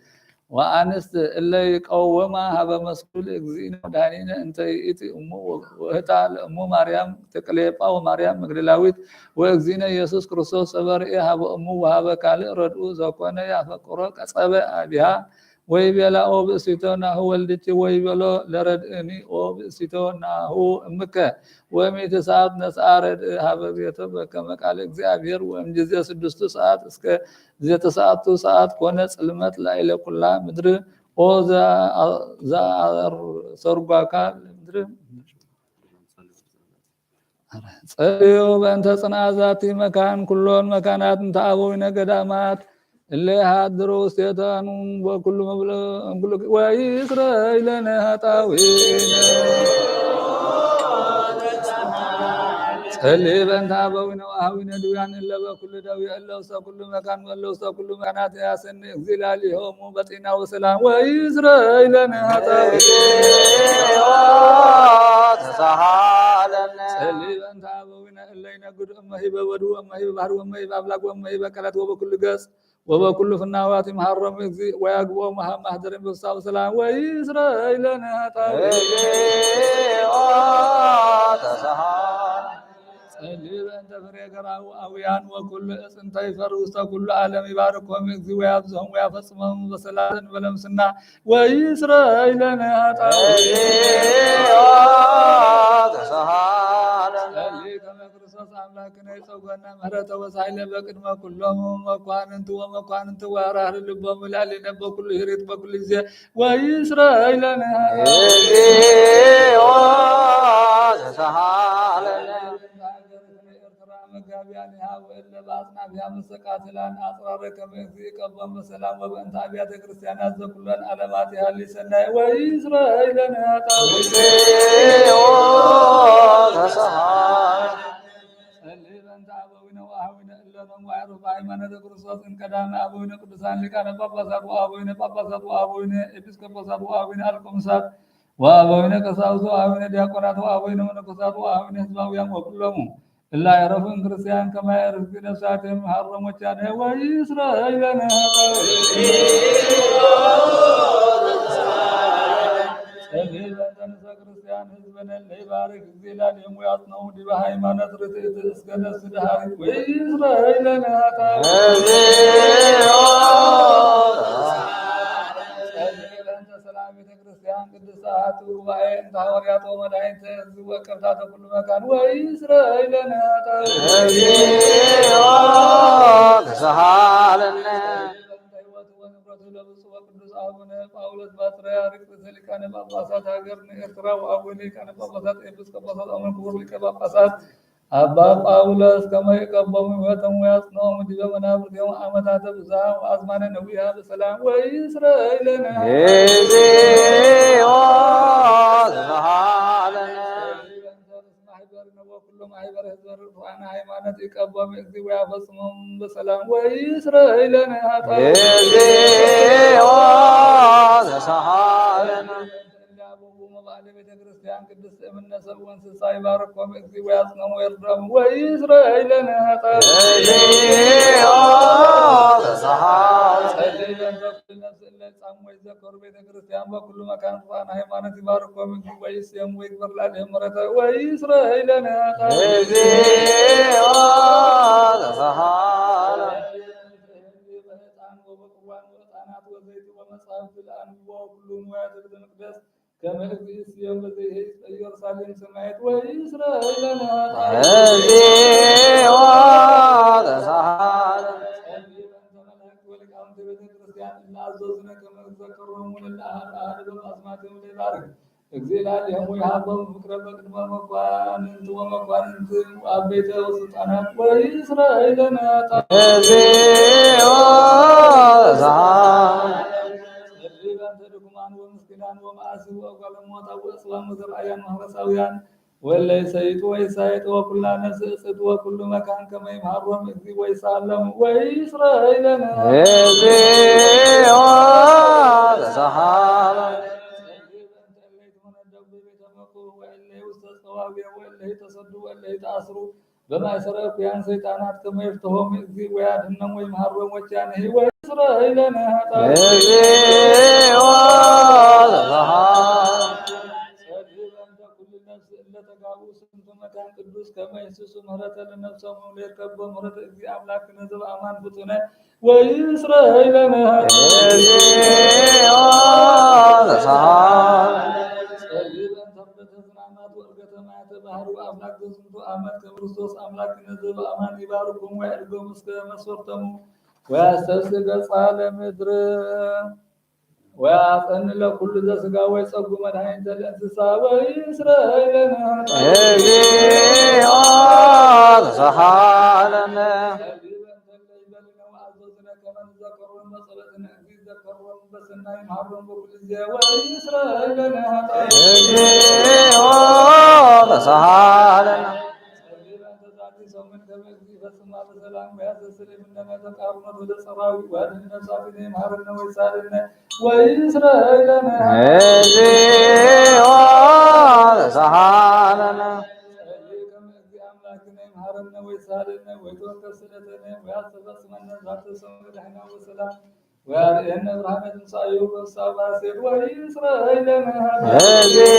وأنست اللي يقوما هذا مسؤول إجزين ودانين أنت إتي أمو وهتا أمو مريم تكليبا ومريم مغدلاويت وإجزين يسوع كريستوس أبرئ هذا أمو وهذا كالي ردو زكونا يا فقرك أصابع بها ويبلا أو بسيطنا هو الدتي ويبلا لردني أو بسيطنا هو مكة وميت ساعات نسارد هذا بيتب كما قال إخزابير ومجزية سدستو ساعات اسك زيت ساعات كونت علمت لا إله كلها مدر أو ذا سرقاك مدر صليو بأنت صنع ذاتي مكان كلون مكانات تعبوين قدامات اللي هادروا سيطان وكل مبلغ وإسرائيل نهتاوين اللي بنت أبونا وأهونا دويان إلا بكل دوي إلا وسط كل مكان وإلا وسط كل مكانات يا سن إخزلالهم وبطينا وسلام وإسرائيل نهتاوي اللي بنت أبونا إلا ينقد أمه بودو أمه بحر أمه بأبلاك أمه بكلات وبكل قص وبكل فناوات محرم ويقوى مهدر بالصلاة والسلام وإسرائيل نهتاوي اللي بنت فريقرا وأويان وكل اسم تيفر وسط كل عالم يباركهم يغزي ويابزهم ويفصمهم بصلاة ولمسنا وإسرائيل نهتاوي اللي كما كرسوس أملاكنا يسوقنا مهرة وسائل بقدم كلهم ومقواننت واراه للبهم الالي نبو كل هريت بكل زي وإسرائيل مقابيانها وإلا بأصنع بها مسقاتلان أطرارك مغزي قبضا بسلام وبأنت أبيات كريستيانات ذكلان علاماتها لسنة وإسرائيل نهتاوي اللي بنت أبونا وأهونا إلا نم وعرف عيمانة كريستوس إن كدام أبونا قدسان لكان باباسات وأبونا إبسكوباسات وأبونا الكمسات وأبونا كساوس وأبونا دياقونات وأبونا منكسات وأبونا حزباويان وكلهم إلا يعرفون كريستيان كما يعرف في نفساتهم حرم وجانه وإسرائيل نهتاوي اللي بنت نسا كريستيان حزبنا اللي يبارك زلالهم ويعطنهم دبا هيمانة رتئت اسكن السدهاري وإسرائيل نهتاوي سلامة كريستيان قدسات وباي انت هوريات ومدائن تهزو وكفتات كل مكان وإسرائيل نهتاوي ጳውሎስ ፓትርያርክ ሊቃነ ጳጳሳት ሀገርነ ኤርትራ ወአቡነ ሊቃነ ጳጳሳት ኤጲስቆጶሳት አቡነ ክቡር ሊቀ ጳጳሳት አባ ጳውሎስ ከመ ይቀበሙ ሕይወቶሙ ወያጽንዖሙ ዲበ መናብርቲሆሙ ዓመታተ ብዝኃ ወአዝማነ ነዊሃ በሰላም ወኢይስረይ ለነ ማህበረ ሕዝበ ርቱዓነ ሃይማኖት ይቀበሙ እግዚእ ወያፈጽሞሙ በሰላም ወኢይስረይ ለነ ቤተ ክርስቲያን ቅድስት እምነ ሰብእ ወእንስሳ ይባርኮሙ እግዚእ ወያጽንዖሙ ወይርድኦሙ ወኢይስረይ ለነ ወይዘከሩ ቤተ ክርስቲያን በኩሉ መካነ ርቱዓነ ሃይማኖት ይባርኮሙ እግዚእ ወይሴሙ ወይግበር ላለህም ምሕረተ ወኢይስረይ ለነ كما إذ يوم ذي يرسل سمعت وإسرائيل እግዚአብሔር ወያበው ፍቅረበት መቋንንት ወመቋንንት አቤተ ወስልጣናት ወኢስራኤልና ومآسف وقلموت وإسلام وزرعيان وهرساويان واللي سيد ويسايد وكل نفس سيد وكل مكان كما يمحرم إذي ويسالم وإسرائيل واللي تصدوا واللي تأسروا بما يسرق بيان سيطانات كما يفتهم إذي ويادهنم ويمحرم وجانه وإسرائيل ቅዱስ ከመይስሱ ምህረተ ለነፍሶሙ ለከበ ምህረተ እግዚእ አምላክ ነዘብ አማን ፍጡነ ወኢስራኤል ባህሩ አምላክ ዘንቱ አመት ክርስቶስ አምላክ ነዘብ አማን ይባርኩም ወይርጎም እስከ መስወርተሙ ወያስተስገ ጻለ ምድር وأن لكل ذا سقى ويسقى مدهين الانسى وإسرائيل سحالنا ሰሙን ከመግዚ ፈጽማ በሰላም ወያዘስልም እንደነተቃርነት ወደ ሰራዊ ዋድነ ሳፊነ ማረነ ወይሳልነ ወይስራኤል ሰሃለነ አምላክነ ማረነ ወይሳልነ ወይተወከስለተነ ወያዘፈጽመነ ዛተ ሰሙን ደህና ወሰላም وأن إبراهيم صايب الصباصير وإسرائيل هذه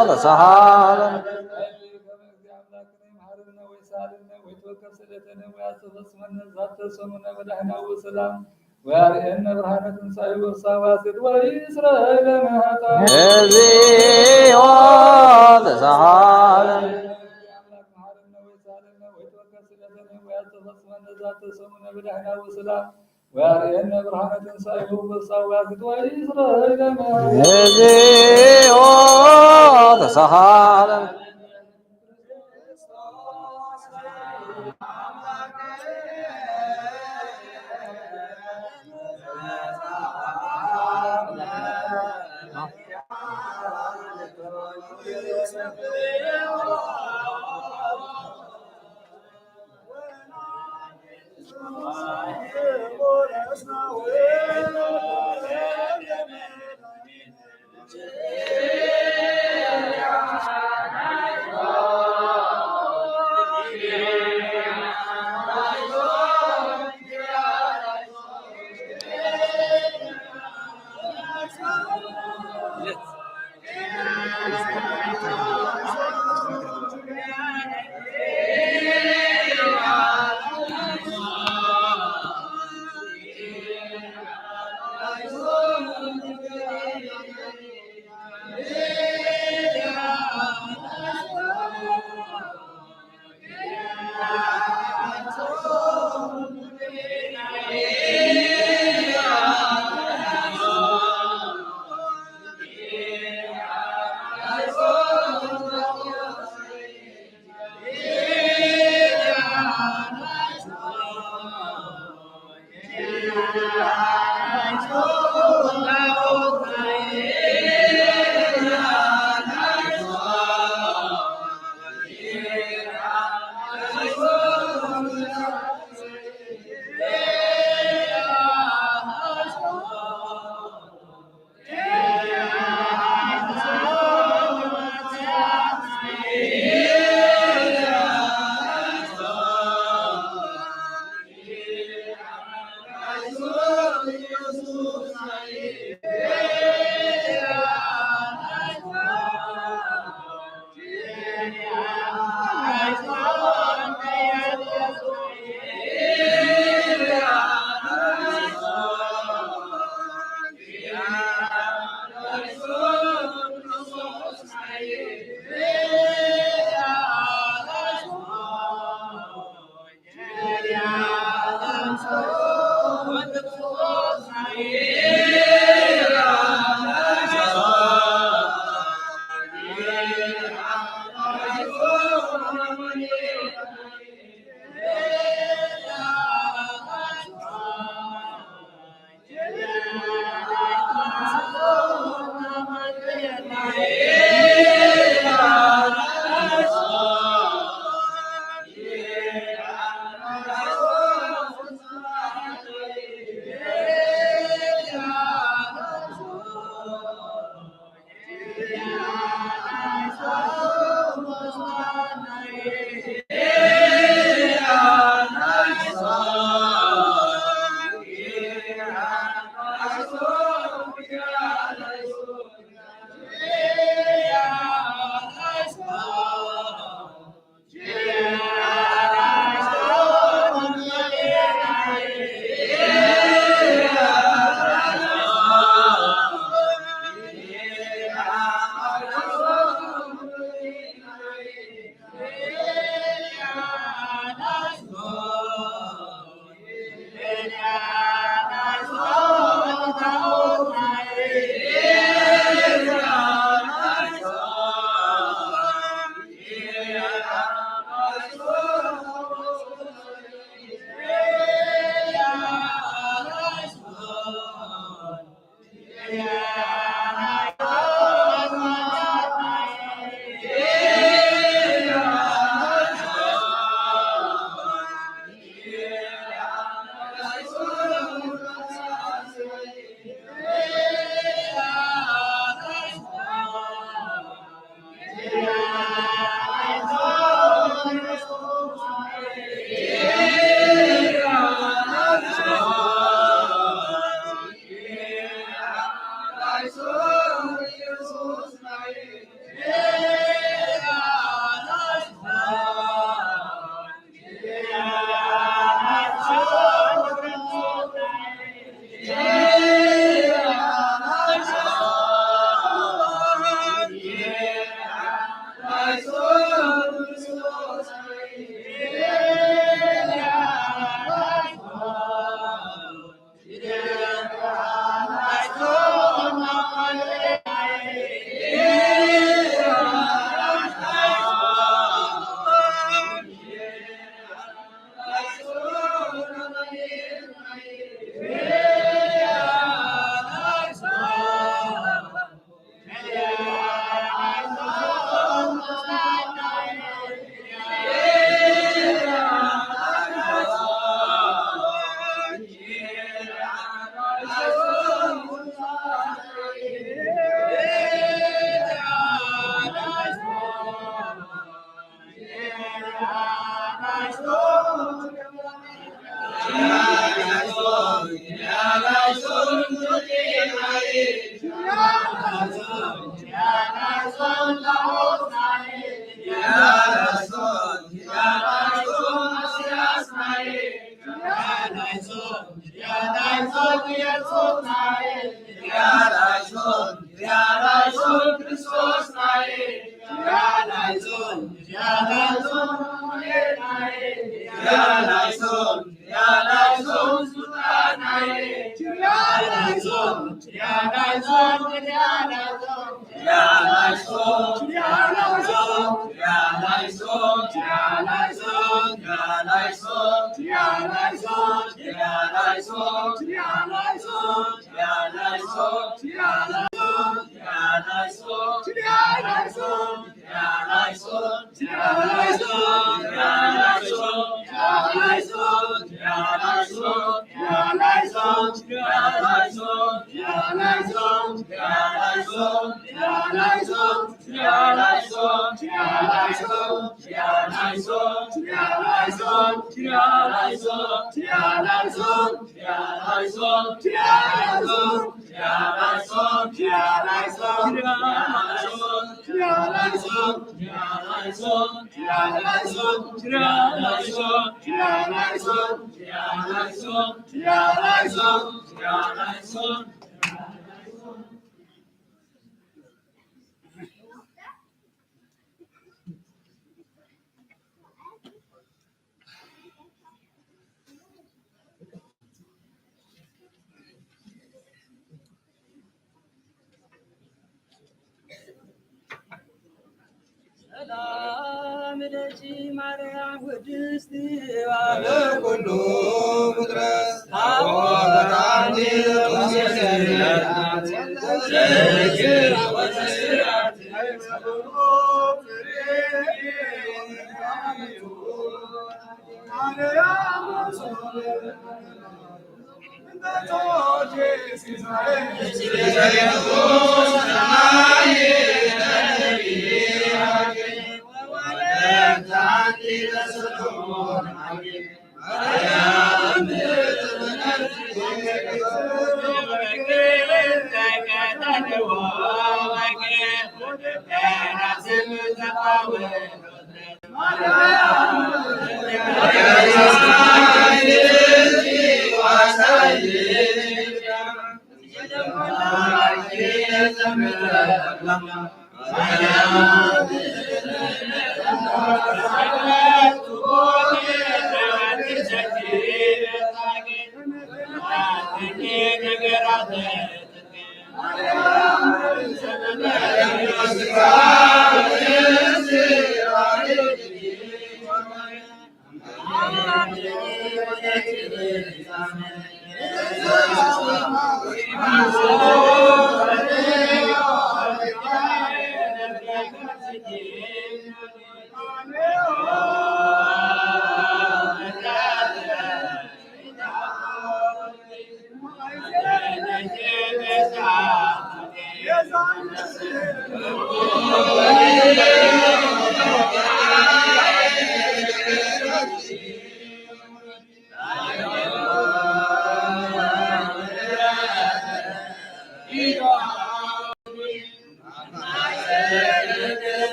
وصحابة وأن إبراهيم صايب الصباصير وإسرائيل هذه وصحابة وأن إبراهيم صاحب الصواب وإسرائيل هذه وصحابة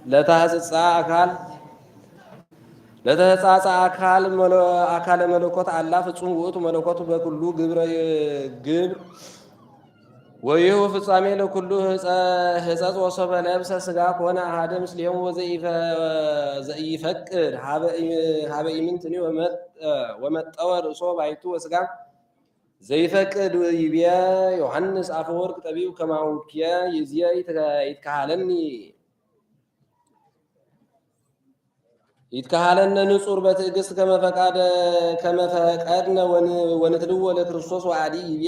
ለታጽጻ አካል ለተጻጻ አካል አካለ መለኮት አላ ፍጹም ውእቱ መለኮቱ በኩሉ ግብር ወይሁ ፍጻሜ ለኩሉ ህጸጽ ወሶበ ለብሰ ስጋ ኮነ አሐደ ምስሌሙ ወዘኢፈቅድ ሀበ ኢምንትኒ ወመጠወ ርእሶ ባይቱ ወስጋ ዘይፈቅድ ይቤ ዮሐንስ አፈወርቅ ጠቢብ ከማውኪያ ይዝየ ይትካሃለነ ንጹር በትዕግስት ከመፈቀድነ ወንትልዎ ለክርስቶስ ወአዲ ይቤ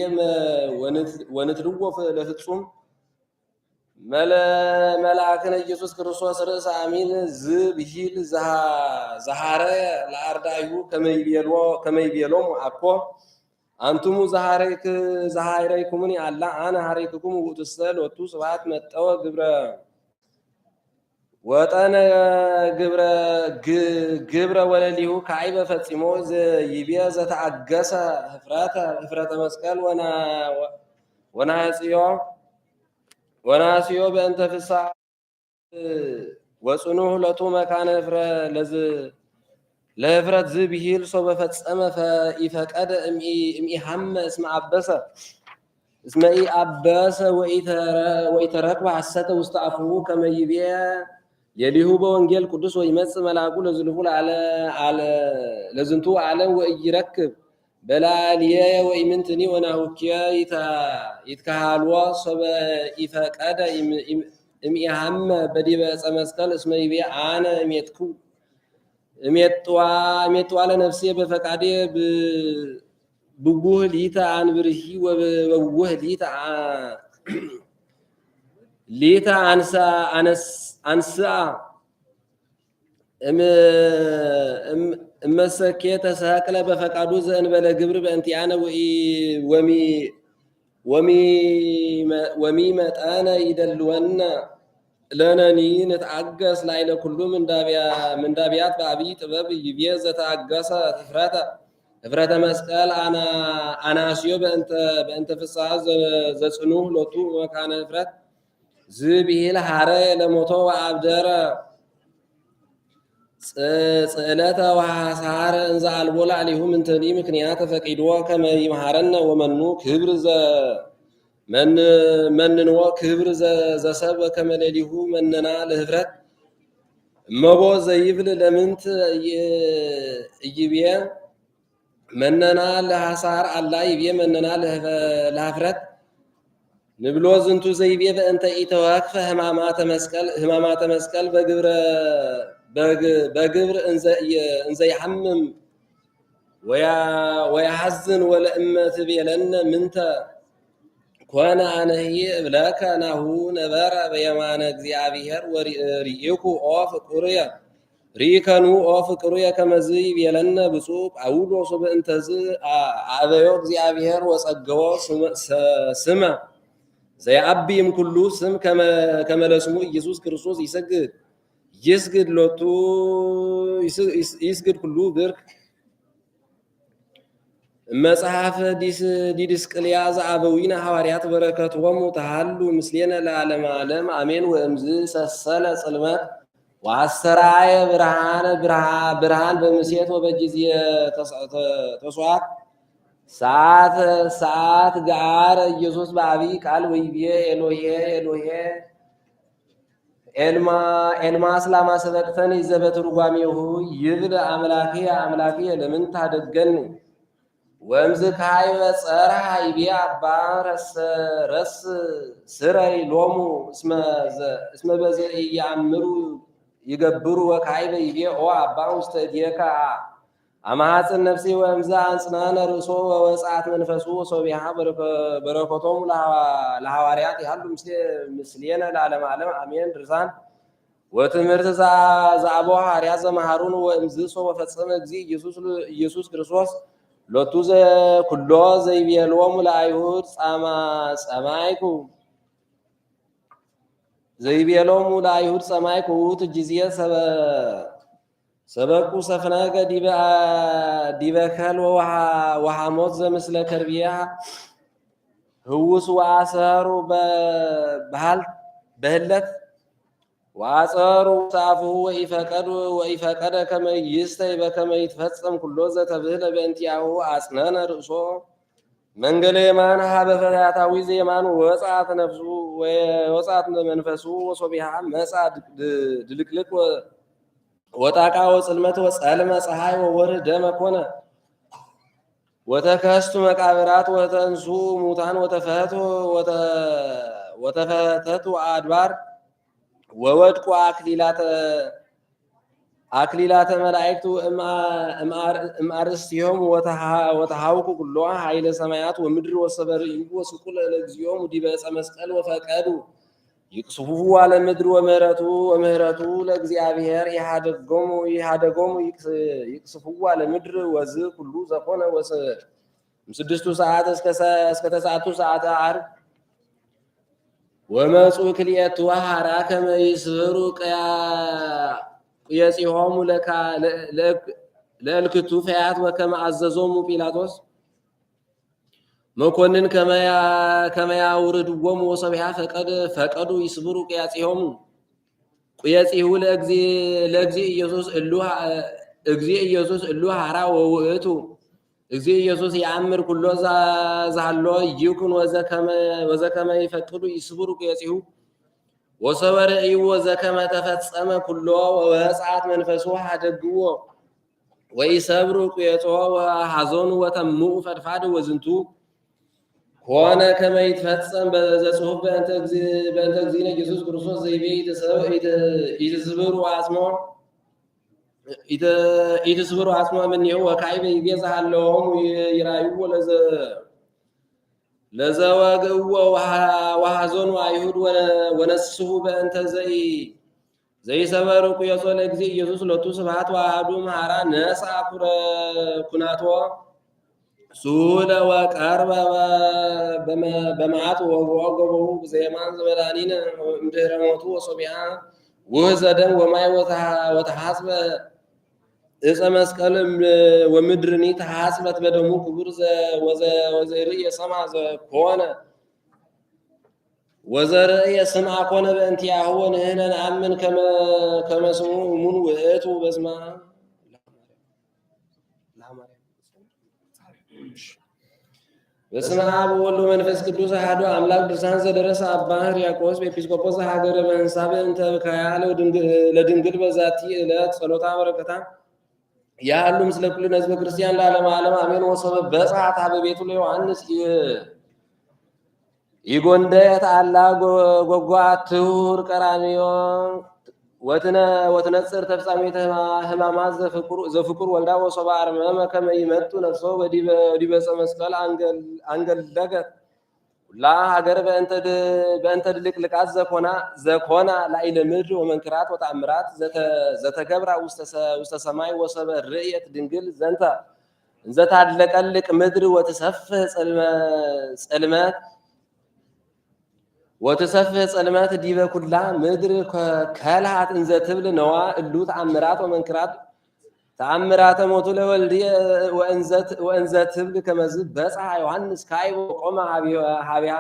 ወንትልዎ ለፍጹም መልአክነ ኢየሱስ ክርስቶስ ርእሰ አሚን ዝብሂል ዘሃረ ለአርዳዩ ከመይቤሎሙ አኮ አንቱሙ ዘሃረይኩሙኒ አላ አነ ሃረይክኩሙ ውእቱሰ ሎቱ ስብሐት መጠወ ግብረ ወጠነ ግብረ ወለሊሁ ካዕበ ፈጺሞ ይቤ ዘተአገሰ ህፍረተ መስቀል ወናስዮ በእንተ ፍስሐ ወጽኑዕ ለቱ መካነ ለህፍረት ዝብሂል ሶ በፈጸመ ኢፈቀደ እምኢሃመ እስመ ኢአበሰ ወኢተረክበ ሐሰተ ውስተ አፍሁ ከመ ይቤ የሊሁ በወንጌል ቅዱስ ወይመጽእ መልአኩ ለዝንቱ ዓለም ወኢይረክብ በላልየ ወኢምንትኒ ወናሁኪየ ይትካሃልዎ ሶበ ኢፈቀደ እምኢሃመ በዲበ ዕፀ መስቀል እስመ ይቤ አነ እሜጥዋ ለነፍሴ በፈቃዴ ብጉህ ሊተ አንብርሂ ወበውህ ሊተ አንስአ እመሰኬ ተሰቅለ በፈቃዱ ዘእንበለ ግብር በእንቲአነ ወሚ መጠነ ይደልወነ ለነኒ ንትአገስ ላዕለ ኩሉ ምንዳብያት በአብይ ጥበብ ይቤ ዘተአገሰ ህፍረተ መስቀል አናስዮ በእንተ ፍስሐ ዘጽኑዕ ሎቱ መካነ ህፍረት ዝብሂል ሀረ ለሞቶ ወአብደረ ጽዕለተ ወሐሳረ እንዘ አልቦ ላዕሌሁ ምንተኒ ምክንያት ፈቂድዎ ከመ ይምሃረነ ወመኑ ክብር መንንዎ ክብር ዘሰብ ከመ ሌሊሁ መነና ለህፍረት እመቦ ዘይብል ለምንት ይቤ መነና ለሐሳር አላ ይቤ መነና ለህፍረት ንብሎ ዝንቱ ዘይቤ በእንተ ኢተወክፈ ህማማተ መስቀል በግብር እንዘ ይሐምም ወያሐዝን ወለእመ ትቤለነ ምንተ ኮነ አነሂ እብለከ ናሁ ነበረ በየማነ እግዚአብሔር ወሪኢኩ ኦ ፍቁርየ ሪከኑ ኦ ፍቁርየ ከመዝ ይቤለነ ብፁዕ ጳውሎስ በእንተዝ አበዮ እግዚአብሔር ወጸገዎ ስመ ዘያአቢም ኩሉ ስም ከመለስሙ ኢየሱስ ክርስቶስ ይስግድ ኩሉ ብርክ መጽሐፈ ዲድስቅልያ ዘአበዊነ ሐዋርያት በረከቶሙ ተሃሉ ምስሌነ ለዓለመ ዓለም አሜን። ወእምዝ ሰሰለ ጽልመት ወአሰራየ ብርሃን በምሴት ወበጊዜ ተስዋዕት ሰዓት ጋር ኢየሱስ በአብይ ቃል ወይቤ ኤሎሄ ኤሎሄ ኤልማስ ላማ ሰበቅተኒ ዘበትርጓሜሁ ይብል አምላኬ ለምን ታደገኒ ወእምዝ ካዕበ ጸርሐ ይቤ አባ ረስ ስረይ ሎሙ እስመ በዘኢየአምሩ ይገብሩ ወካዕበ ይቤ ኦ አባ ውስተ እዴከ አማጽን ነፍሴ ወእምዝ አንጽናነ ርእሶ ወወጻት መንፈሱ ወሶቢሃ በረከቶሙ ለሐዋርያት ያሉ ምስሌነ ለዓለመ ዓለም አሜን። ድርሳን ወትምህርት ዘአበ ሐዋርያት ዘመሃሩን ወእምዝ ሶ ወፈጸመ እግዚእ ኢየሱስ ክርስቶስ ሎቱ ኩሎ ዘይቤሎሙ ለአይሁድ ጸማይኩ ውእቱ ጊዜ ሰበቁ ሰፍነገ ዲበከል ወሐሞት ዘምስለ ከርቢያ ህውስ ወአሰሩ በህለት وعصروا صافه وإفقد كما يستي بكما يتفصم كل زتبهل بأنتياه أسنان رأسه منقل يمان هاب فتاتاوي زيمان وصعت نفسه وصعت منفسه وصبيحا مسعد دلكلك وطاقا وصلمت وصالما صحاي وورد دم كونه وتكست مقابرات وتنسو موتان وتفتت أدبار وودقوا أكليلات ملائكة أرستيهم وتحاوكوا كلها حيل سمايات ومدر والصبر وسقل الأجزيهم ودباس مسقل وفقدوا يقصفوه على مدر ومهرته لأجزيابير يحادقهم يقصفوه على مدر وزي كله زقون مسدستو ساعات اسكتساعتو ساعات عرب ومسؤول كليات وحرا كما يسهروا قياسهم للكتوفيات وكما عززهم بيلاطوس مكونن كما يوردوهم وصبيحا فقدوا يصبروا قياسهم لأجزي إيسوس اللوها حرا ووئتو اجزي ኢየሱስ ያምር ኩሎ ዛሎ ይኩን ወዘከመ ይፈቅዱ ይስብሩ ቄጺሁ ወሰበረ እዩ ወዘከመ ተፈጸመ ኩሎ ወወጻት መንፈሱ ሀደግዎ ወይሰብሩ ቄጾ ወሐዘኑ ወተሙ ፈድፋድ ወዝንቱ ኮነ ከመ ይትፈጸም በዘጽሁፍ በእንተ እግዚእነ ኢየሱስ ክርስቶስ ዘይቤ ይትስብሩ አጽሞ ኢትስብሩ አጽሞ ምንየው ወካይበ ይቤዛለውም ይራዩ ለዘወግዎ ወሐዘኑ አይሁድ ወነስሁ በእንተ ዘይሰበሩ ቁየጾ ለጊዜ ኢየሱስ ሎቱ ስብሐት ወአሐዱ መሐራ ነሳ ኩናቶ ሱለ ወቀርበ በመዓት ወገበው ዘየማን ዘመዳኒነ እምድኅረ ሞቱ ወሶቢያ ውህዘ ደም ወማይ ወተሐስበ እፀ መስቀል ወምድርኒ ተሐስበት በደሙ ክቡር ወዘርእየ ሰማ ዘኮነ ወዘርእየ ስምዐ ኮነ በእንቲአሁ ወንሕነ ነአምን ከመ ስሙ እሙን ውእቱ በስመ አብ ወወልድ ወመንፈስ ቅዱስ አሐዱ አምላክ። ድርሳን ዘደረሰ አባ ሕርያቆስ ኤጲስቆጶስ ሀገረ በእንሳ በእንተ ብካያ ለድንግል በዛቲ ዕለት ጸሎታ በረከታ ያሉ ምስለ ኩልነ ሕዝበ ክርስቲያን ለዓለመ ዓለም አሜን። ወሰበ በጽሐት በቤቱ ለዮሐንስ ይጎንደት አላ ጎጓትሁር ቀራንዮ ወትነጽር ተፍጻሜተ ሕማማት ዘፍቁር ወልዳ ወሶባ አርመመ ከመ ይመጡ ነፍሶ ወዲበ ዕፀ መስቀል አንገለገት ሁላ ሀገር በእንተ ድልቅልቃት ዘኮና ላዕለ ምድር ወመንክራት ወተአምራት ዘተገብራ ውስተ ሰማይ ወሰበ ርእየት ድንግል ዘንተ እንዘታድለቀልቅ ምድር ወትሰፍህ ጸልመት ዲበ ኩላ ምድር ከልሃት እንዘ ትብል ነዋ እሉ ተአምራት ወመንክራት ተአምራተ ሞቱ ለወልድየ ወእንዘ ትብል ከመዝ በጽሐ ዮሐንስ ካዕበ ወቆመ ሀቢሃ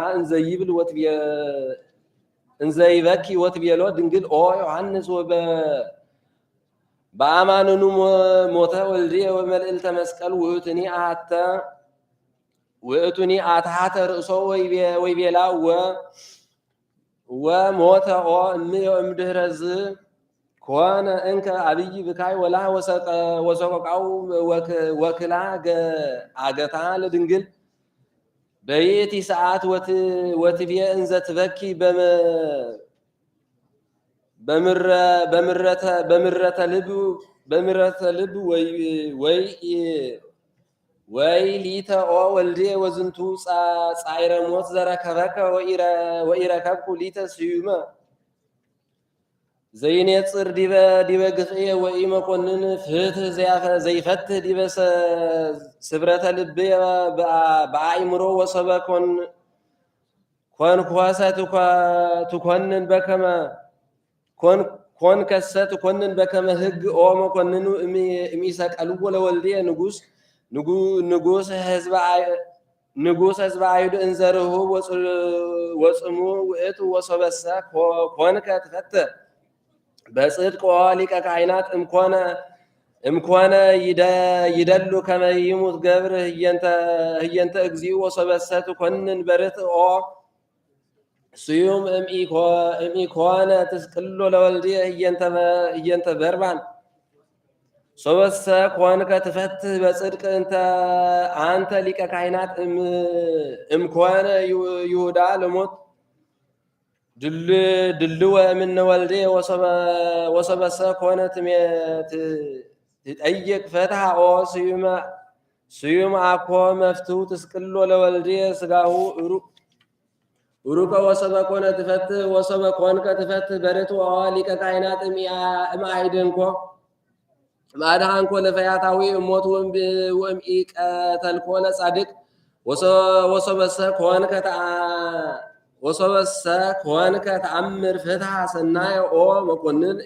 እንዘ ይበኪ ወትቤሎ ድንግል ኦ ዮሐንስ በአማንኑ ሞተ ወልድየ ወመልዕልተ መስቀል ውእቱኒ አትሐተ ርእሶ ወይቤላ ወሞተ ኦ እምድኅረ ዝ ኮነ እንከ አብይ ብካይ ወላ ወሰቆቃው ወክላ አገታ ለድንግል በየቲ ሰዓት ወትቤ እንዘ ትበኪ በምረተ ልብ ወይ ሊተ ኦ ወልድየ ወዝንቱ ጻዕረ ሞት ዘረከበከ ወኢረከብኩ ሊተ ስዩመ ዘይኔጽር ዲበ ግፍየ ወኢመኮንን ፍትህ ዘይፈትህ ዲበ ስብረተ ልብየ በአእምሮ ወሰበ ኮንኮሰ ትኮንን በከመ ኮንከሰ ትኮንን በከመ ሕግ ኦ መኮንኑ እሚሰቀልዎ ለወልድየ ንጉሥ ህዝበ አይሁድ እንዘ ርሁብ ወጽሙ ውእቱ ወሶበሰ ኮንከ ትፈትህ በጽድቅ ሊቀ ካህናት እምኮነ ይደሉ ከመ ይሙት ገብር ህየንተ እግዚኡ ወሰበሰት ኮንን በርትኦ ስዩም እምኢኮነ ትስቅሎ ለወልድየ ህየንተ በርባን ሶበሰ ኮንከ ትፈትህ በጽድቅ አንተ ሊቀ ካህናት እምኮነ ይሁዳ ለሞት ድልወ እምነ ወልድየ ወሰበሰ ኮነ ትጠይቅ ፈትሐ ኦ ስዩም አኮ መፍትሁ ትስቅሎ ለወልድየ ስጋሁ ሩቀ ወሰበ ኮነ ትፈትህ ወሰበ ኮንከ ትፈትህ በርትዖ ሊቀ ካህናት እምአይድንኮ ማድሃንኮ ለፈያታዊ እሞት ወእምኢቀተልኮ ለጻድቅ ወሰበሰ ኮንከ ተአምር ፍትሐ ሰናየ ኦ መኮንን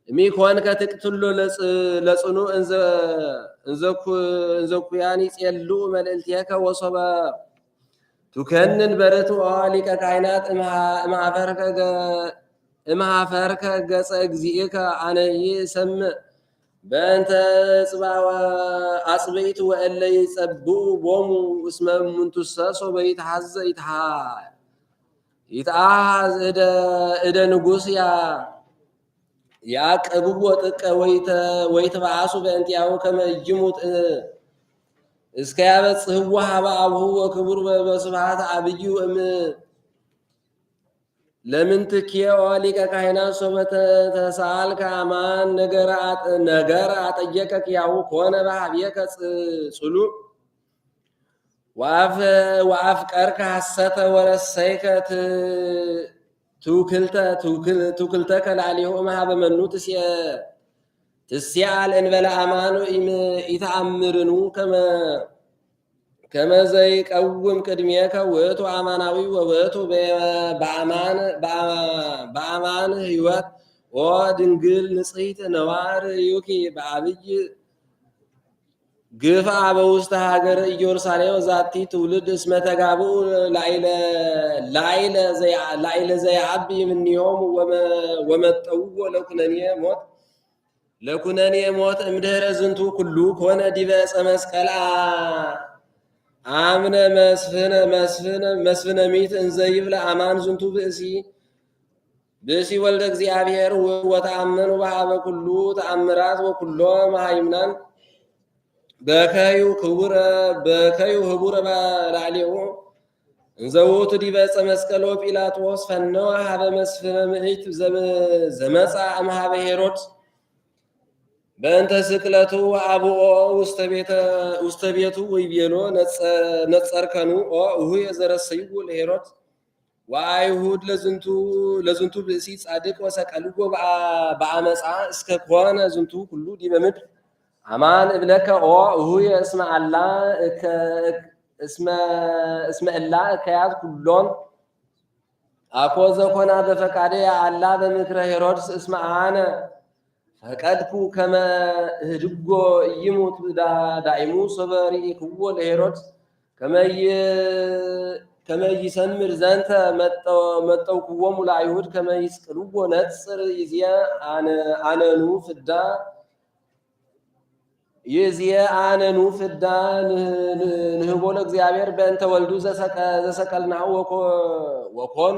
እሚኮንከ ትቅትሎ ለጽኑ እንዘኩያን ይጼሉ መልእልትየከ ወሶበ ቱከንን በርትዖ ሊቀ ካህናት እምሃፈርከ ገጸ እግዚእከ አነይ ሰምዕ በእንተ ጽባወ አጽብዒት ወእለ ይጸብኡ ቦሙ እስመ እሙንቱሰ ሶበ ይትሐዘ ይትአሐዝ እደ ንጉሥ ያዕቅብዎ ጥቀ ወይትበአሱ በእንቲአሁ ከመ ይሙት እስከ ያበጽሕዎ ሀበ አቡሁ ወክቡር በስብሐት አብዩ ለምንትኬኦ ሊቀ ካህናት ሶበ ተሰአልከ አማን ነገር አጠየቀክ ያው ኮነ በኀቤከ ጽሉዕ ወአፍቀርከ ሐሰተ ወረሰይከ ትውክልተከ ላዕሌሁ እምኀበ መኑ ትስአል እንበለ አማኑ ኢተአምርኑ ከመ ዘይቀውም ቅድሜከ ውእቱ አማናዊ ወውእቱ በአማን ሕይወት ኦ ድንግል ንጽሕት ነዋር ዩኪ በአብይ ግፍአ በውስተ ሀገር ኢየሩሳሌም ዛቲ ትውልድ እስመ ተጋብኡ ላዕለ ዘይዓቢ እምኔሆሙ ወመጠውዎ ለኩነኔ ሞት እምድኅረ ዝንቱ ኩሉ ኮነ ዲበ ዕፀ መስቀል አምነ መስፍነ ሚት እንዘ ይብለ አማን ዝንቱ ብእሲ ወልደ እግዚአብሔር ወተአመኑ በኀበ ኩሉ ተአምራት ወኩሎ መሃይምናን በከዩ ህቡረ ላዕሌሁ እንዘ ውእቱ ዲበ ዕፀ መስቀል ወጲላጦስ ፈነወ ኀበ መስፍነ ምዕት ዘመጻ እምኀበ ሄሮድስ በእንተ ስቅለቱ አብኦ ውስተ ቤቱ ወይቤሎ ነጸርከኑ እሁየ ዘረሰይዎ ለሄሮድስ ወአይሁድ ለዝንቱ ብእሲ ጻድቅ ወሰቀልዎ በአመፃ እስከ ኮነ ዝንቱ ኩሉ ዲበ ምድር አማን እብለከ እሁየ እስመ እላ እከያት ኩሎን አኮ ዘኮና በፈቃደ አላ በምክረ ሄሮድስ እስመ አነ ፈቀድኩ ከመ እህድጎ ይሙት ዳይሙ ሶበ ርኢክዎ ለሄሮድስ ከመ ይሰምር ዘንተ መጠውክዎሙ ለአይሁድ ከመ ይስቅልዎ ነጽር ይዝየ አነኑ ፍዳ ንህቦ ለእግዚአብሔር በእንተ ወልዱ ዘሰቀልናሁ ወኮኑ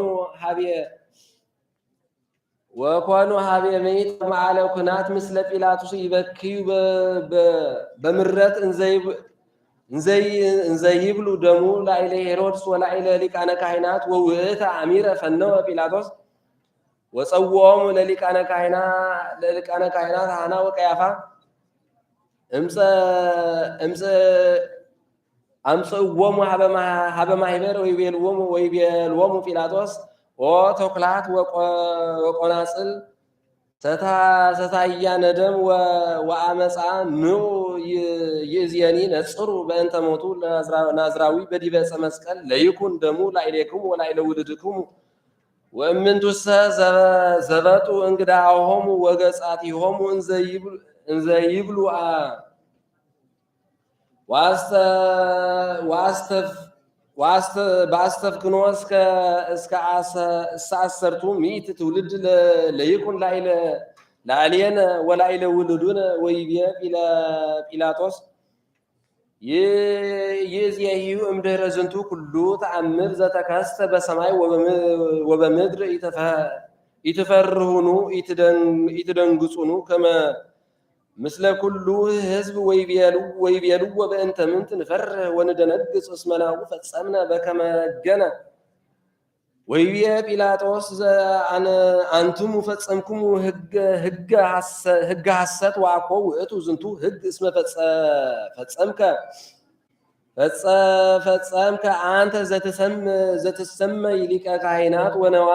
ሀቤ መይት መዓለ ኩናት ምስለ ጲላጦስ ይበክዩ በምረት እንዘይብሉ ደሙ ላዕለ ሄሮድስ ወላዕለ ሊቃነ ካህናት ወውእተ አሚረ ፈነወ ጲላጦስ ወፀውዖሙ ለሊቃነ ካህናት ሐና ወቀያፋ አምጽእዎሙ ሀበ ማህበር ወይቤልዎሙ ጲላጦስ ተኩላት ወቆናጽል ሰታያ ነደም ወአመፃ ንዑ ይእዜኒ ነጽሩ በእንተ ሞቱ ናዝራዊ በዲበ ዕፀ መስቀል ለይኩን ደሙ ላዕሌክሙ ወላዕለ ውልድክሙ ወእምንቱሰ ዘበጡ እንግዳሆሙ ወገጻቲሆሙ እንዘ ይብሉ በአስተፍክኖ እስከ አሰርቱ ሚት ትውልድ ለይኩን ላዕሌነ ወላዕለ ውሉዱነ ወይቤ ጲላጦስ ይእዜሂ እምድኅረ ዝንቱ ኩሉ ተአምር ዘተከስተ በሰማይ ወበምድር ኢትፈርሁኑ ኢትደንግጹኑ ከመ ምስለ ኩሉ ህዝብ ወይቤሉ ወበእንተ ምንት ንፈርህ ወንደነግጽ እስመ ናሁ ፈጸምነ በከመ ገነ ወይቤ ጲላጦስ አንትሙ ፈጸምክሙ ህገ ሐሰት ወአኮ ውእቱ ዝንቱ ህግ እስመ ፈጸምከ አንተ ዘትሰመይ ሊቀ ካህናት ወነዋ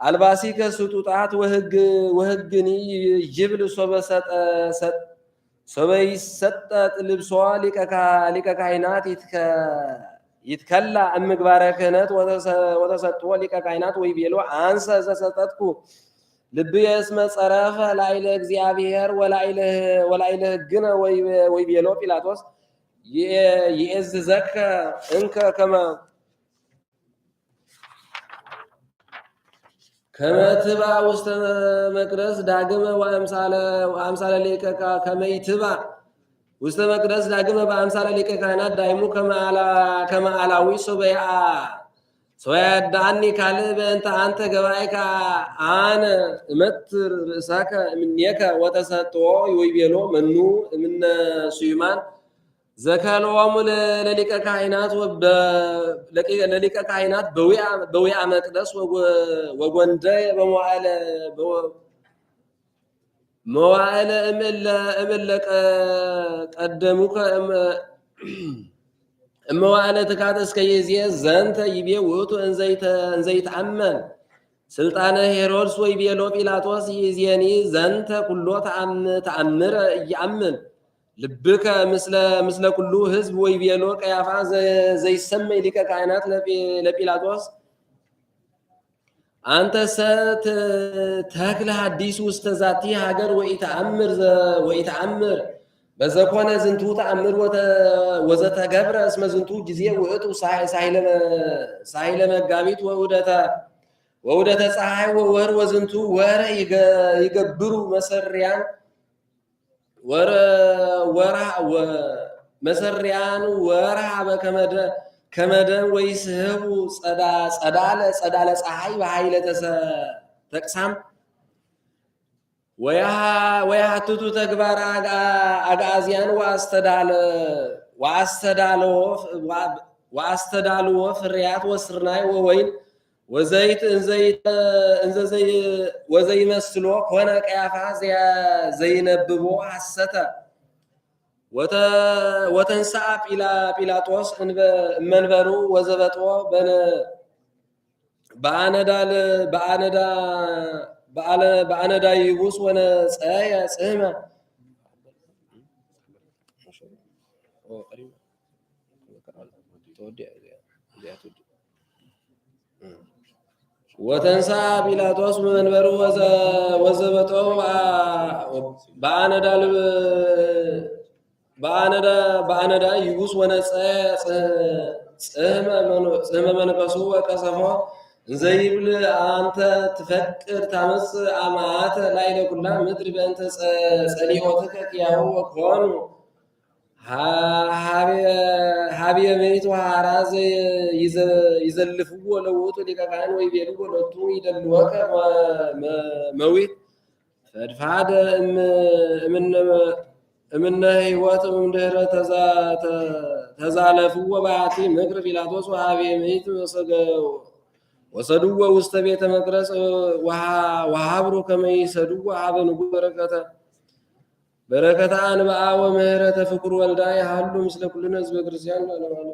አልባሲከ ስጡጣት ወህግኒ ይብል ሶበይሰጠጥ ልብሶ ሊቀ ካህናት ይትከላ እምግባረ ክህነት ወተሰጥዎ ሊቀ ካህናት ወይቤሎ አንሰ ዘሰጠጥኩ ልብየ እስመ ጸረፈ ላዕለ እግዚአብሔር ወላዕለ ሕግነ ወይቤሎ ጲላጦስ ይእዝዘከ እንከ ከመ ትባ ውስተ መቅደስ ዳግመ ወአምሳለ ሊቀ ከመይትባ ውስተ መቅደስ ዳግመ በአምሳለ ሊቀ ካህናት ዳይሙ ከመ አላዊ ሶያዳኒ ካልእ በእንተ አንተ ገባኤከ አነ እመትር ርእሰከ እምኔከ ወተሰጥኦ ወይቤሎ መኑ እምነ ሱይማን ዘከልኦሙ ለሊቀ ካህናት በዊአ መቅደስ ወጎንደ መዋዕለ እምእለ ቀደሙከ እመዋዕለ ትካት እስከ የዚየ ዘንተ ይቤ ውእቱ እንዘይተአመን ስልጣነ ሄሮድስ ወይቤሎ ጲላጦስ ይእዜኒ ዘንተ ኩሎ ተአምረ እያምን ልብከ ምስለ ኩሉ ህዝብ ወይቤሎ ቀያፋ ዘይሰመይ ሊቀ ካህናት ለጲላጦስ አንተ ተክለ ሐዲስ ውስተ ዛቲ ሀገር ወኢተአምር በዘኮነ ዝንቱ ተአምር ወዘተገብረ እስመ ዝንቱ ጊዜ ውእቱ ሳይለ መጋቢት ወውደተ ፀሐይ ወወር ወዝንቱ ወረ ይገብሩ መሰሪያን ወርሃ ከመደን ወይስህቡ ጸዳለ ፀሐይ በኃይለ ተቅሳም ወያሃትቱ ተግባር አጋዚያን ወአስተዳልዎ ፍርያት ወስርናይ ወወይን ወዘይት ወዘይመስሎ ኮነ ቀያፋ ዘይነብቦ ሐሰተ ወተንሳአ ጲላጦስ መንበሩ ወዘበጦ በአነዳ ይቡስ ወነፀየ ጽህመ ወተንሳ ጲላጦስ መንበሩ ወዘበጦ በአነዳ ይቡስ ወነፀየ ጽህመ መንፈሱ ወቀሰፎ እንዘይብል አንተ ትፈቅድ ታመጽ አማተ ላዕለ ኩላ ምድር በእንተ ጸሊኦትከ ኪያሁ ወኮኑ ሀብየ ቤት ወሃራ ይዘልፍዎ ለውእቱ ሊቀ ካህን ወይቤልዎ ሎቱ ይደልወከ መዊት ፈድፋደ እምነ ሕይወት እምድኅረ ተዛለፍዎ በአቲ ምክር ጲላጦስ ወሀብየ ቤት ወሰዱዎ ውስተ ቤተ መቅደስ ወሀብሩ ከመ ይሰድዎ ሀበ ንጉሥ በረከተ አንብአ ወምህረተ ፍቁር ወልዳ ያሃሉ ምስለ ኩልነ ህዝበ ክርስቲያን ለዓለሙ።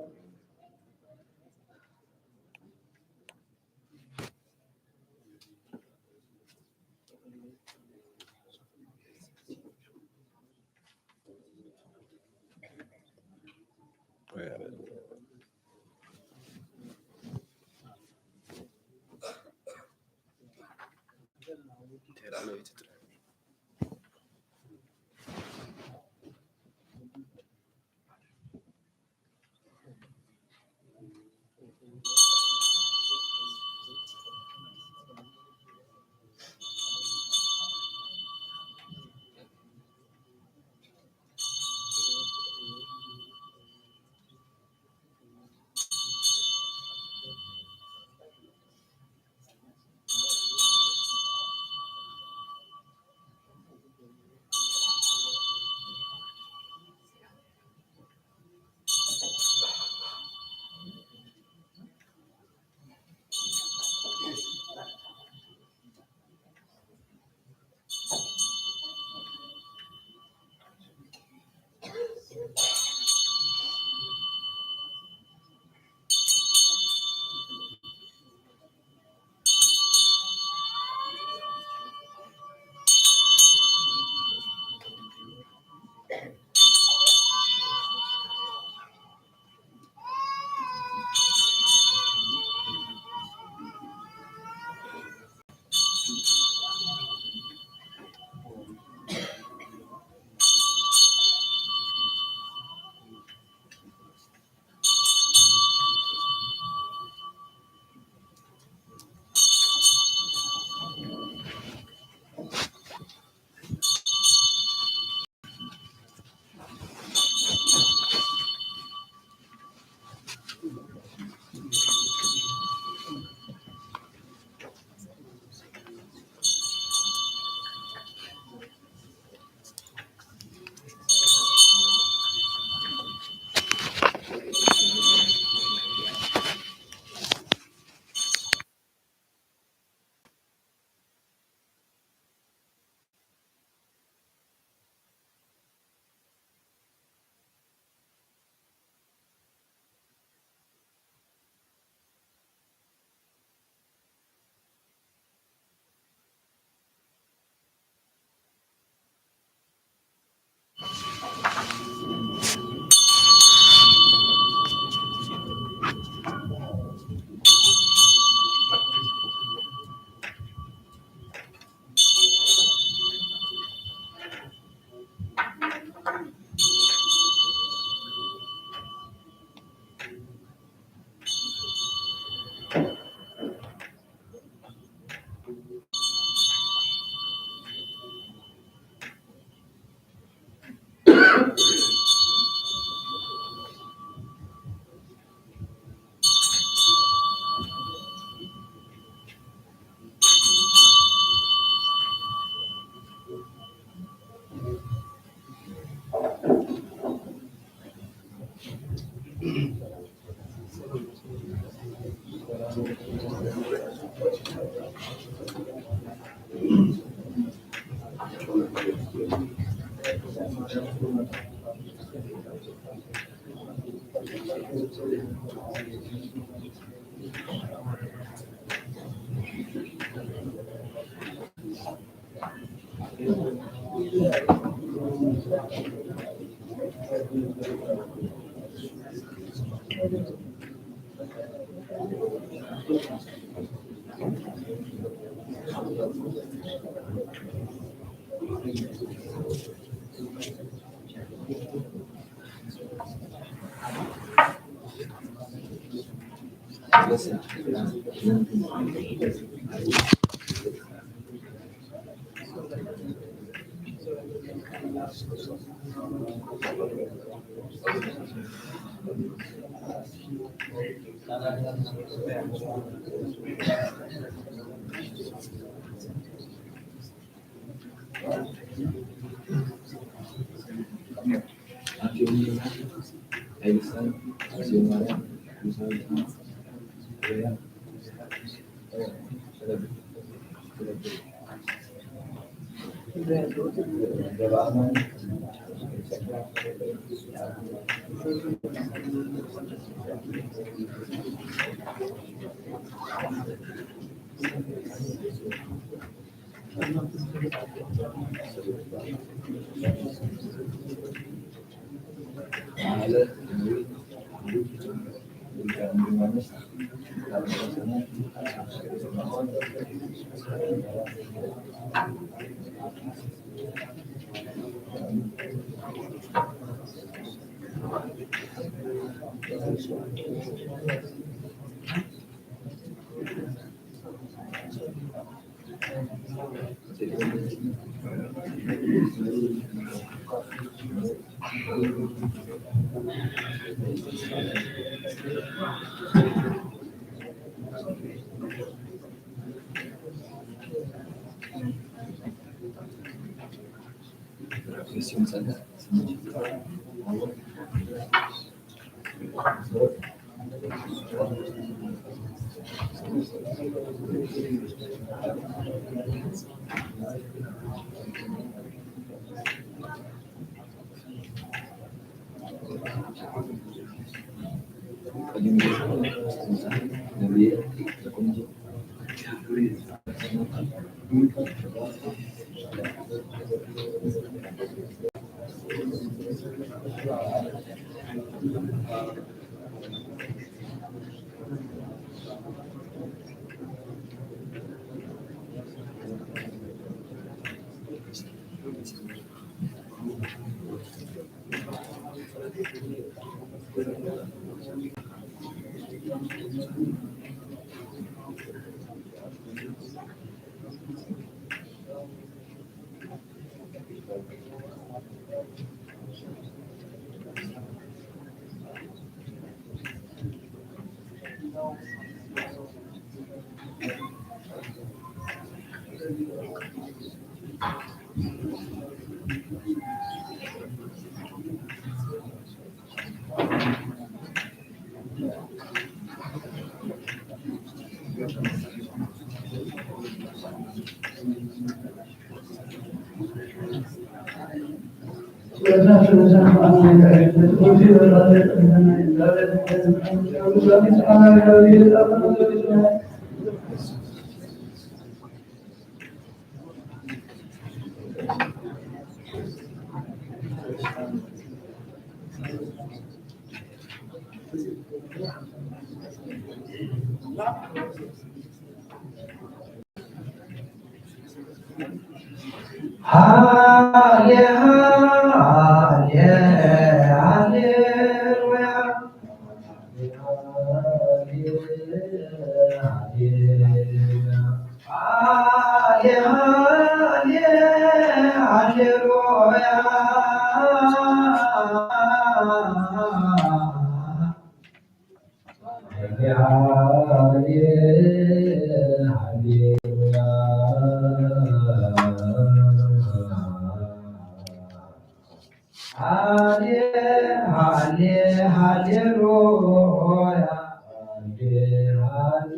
Hallelujah.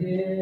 Yeah.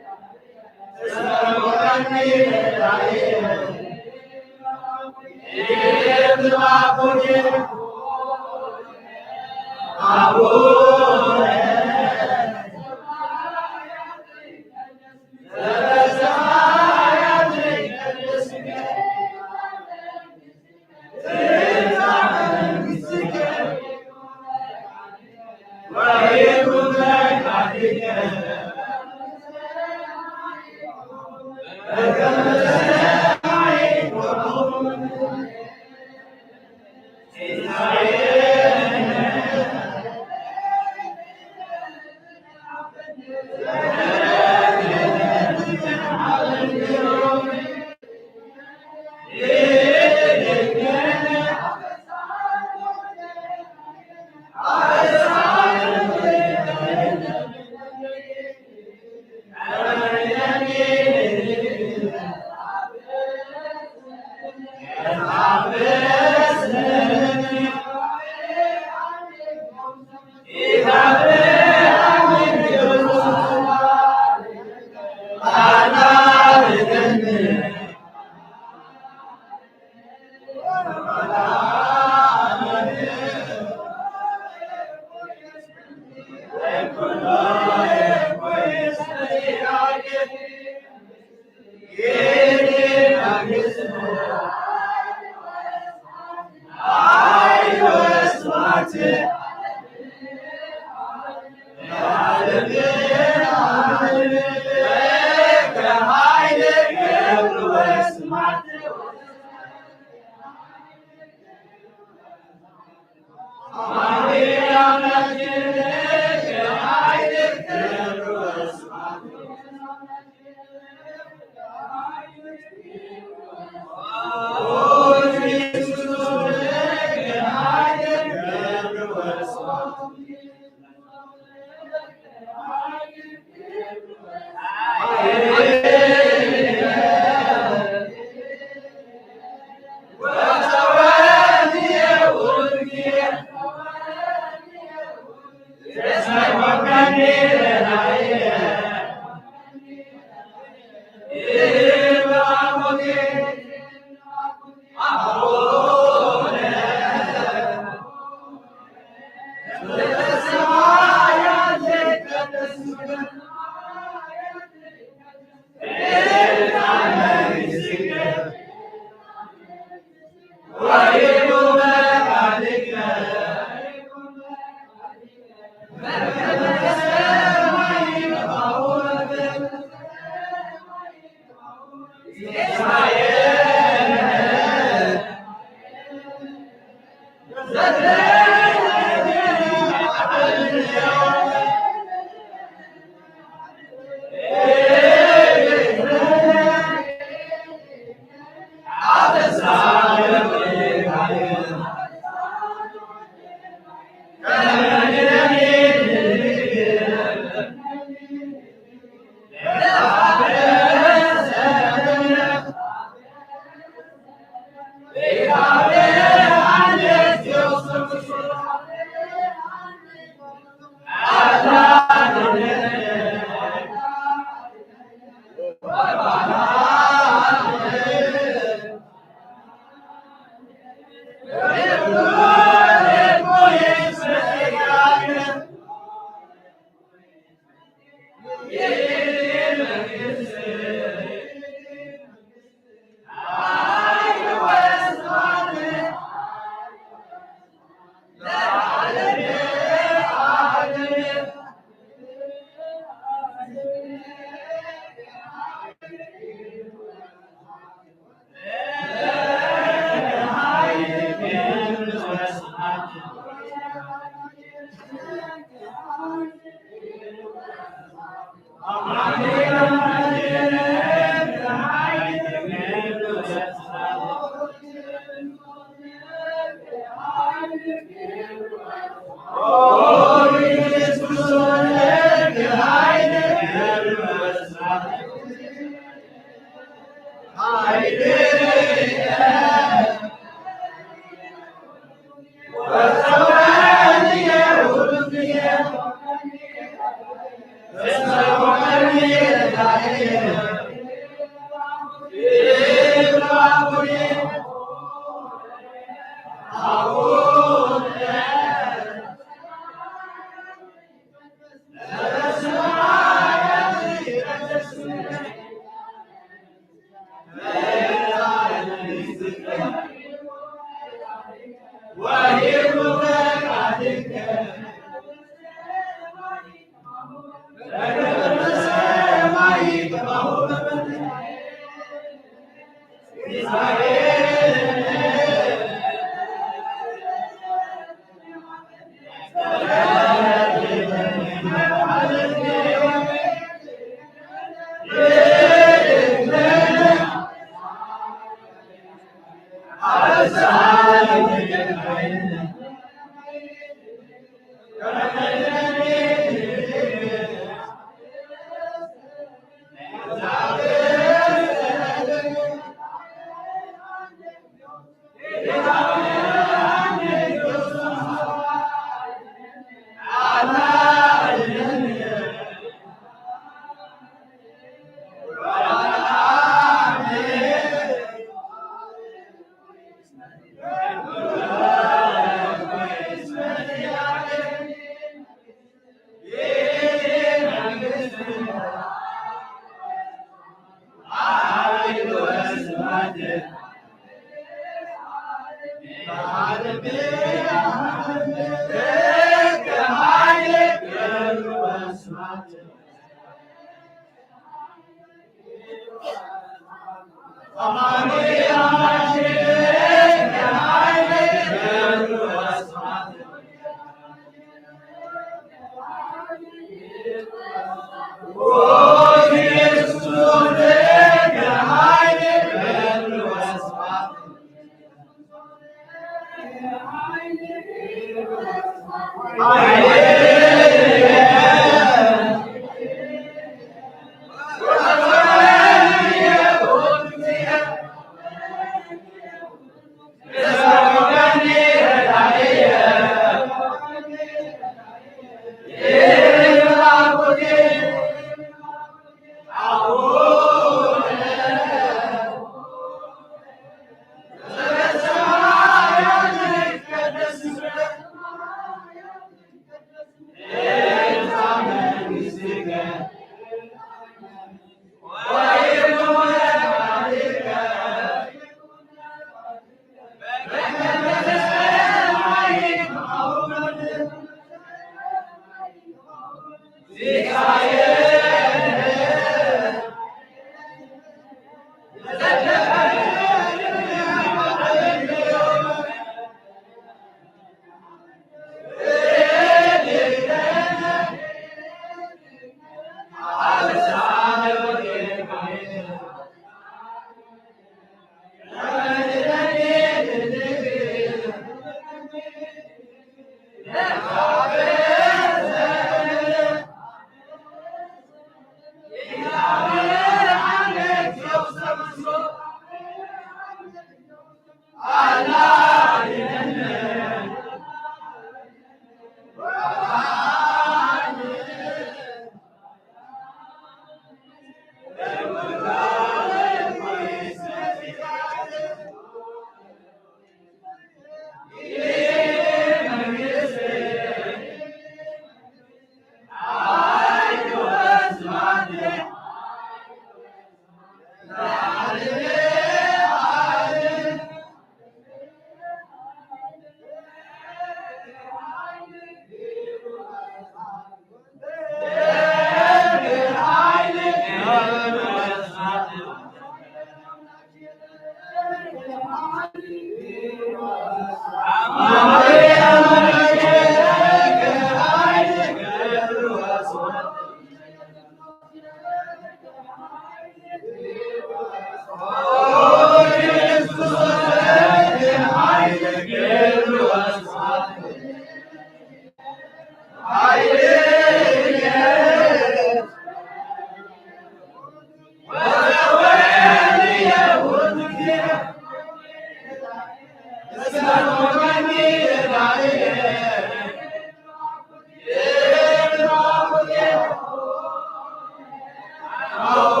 Hello,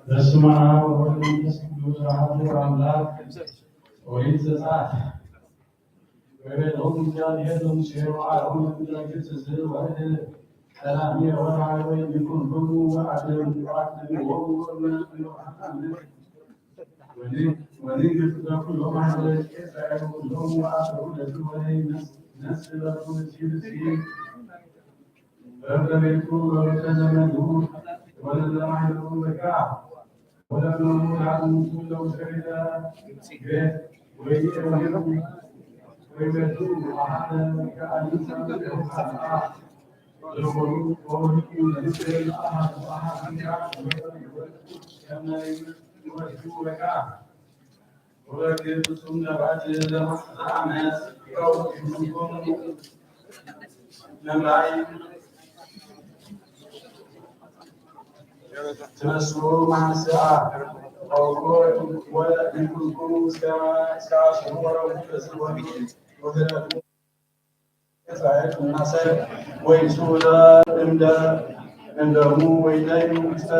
በስመ አብ ወወልድ ወመንፈስ ቅዱስ አሐዱ አምላክ። ኦሪት ዘጸአት ወይቤሎሙ እግዚአብሔር ለሙሴ ወአሮን በምድረ-ገጽ ዘወርኅ ቀዳሚ ወርኃ ይኩንክሙ ወአድኅንዎሙ ወንግሥት በኵሎ ማኅበረ እስራኤል ኩሎሙ ወአስሩ ለትወነይ ነስእ ሲል በቤቱ በቤተ ዘመዱ ወለዘማኅበሩ በግዓ ወለእመሙ ለአንቱ ለውስተ ቤት ወይቤቱ አሐደ ከአንሰ ዘኮኑ ወወልዱ ለእስራኤል ከመ ይወስዱ በግዓ ወበግብፅም ነባት ዘአመት ይኩንክሙ ለምራይ ትመስሎ ማንስአ ወይኩንክሙ እስከ አስሩ ወረቡ እስራኤል እናሰር ወይሱለ እንደሙ ወይደዩ ውስተ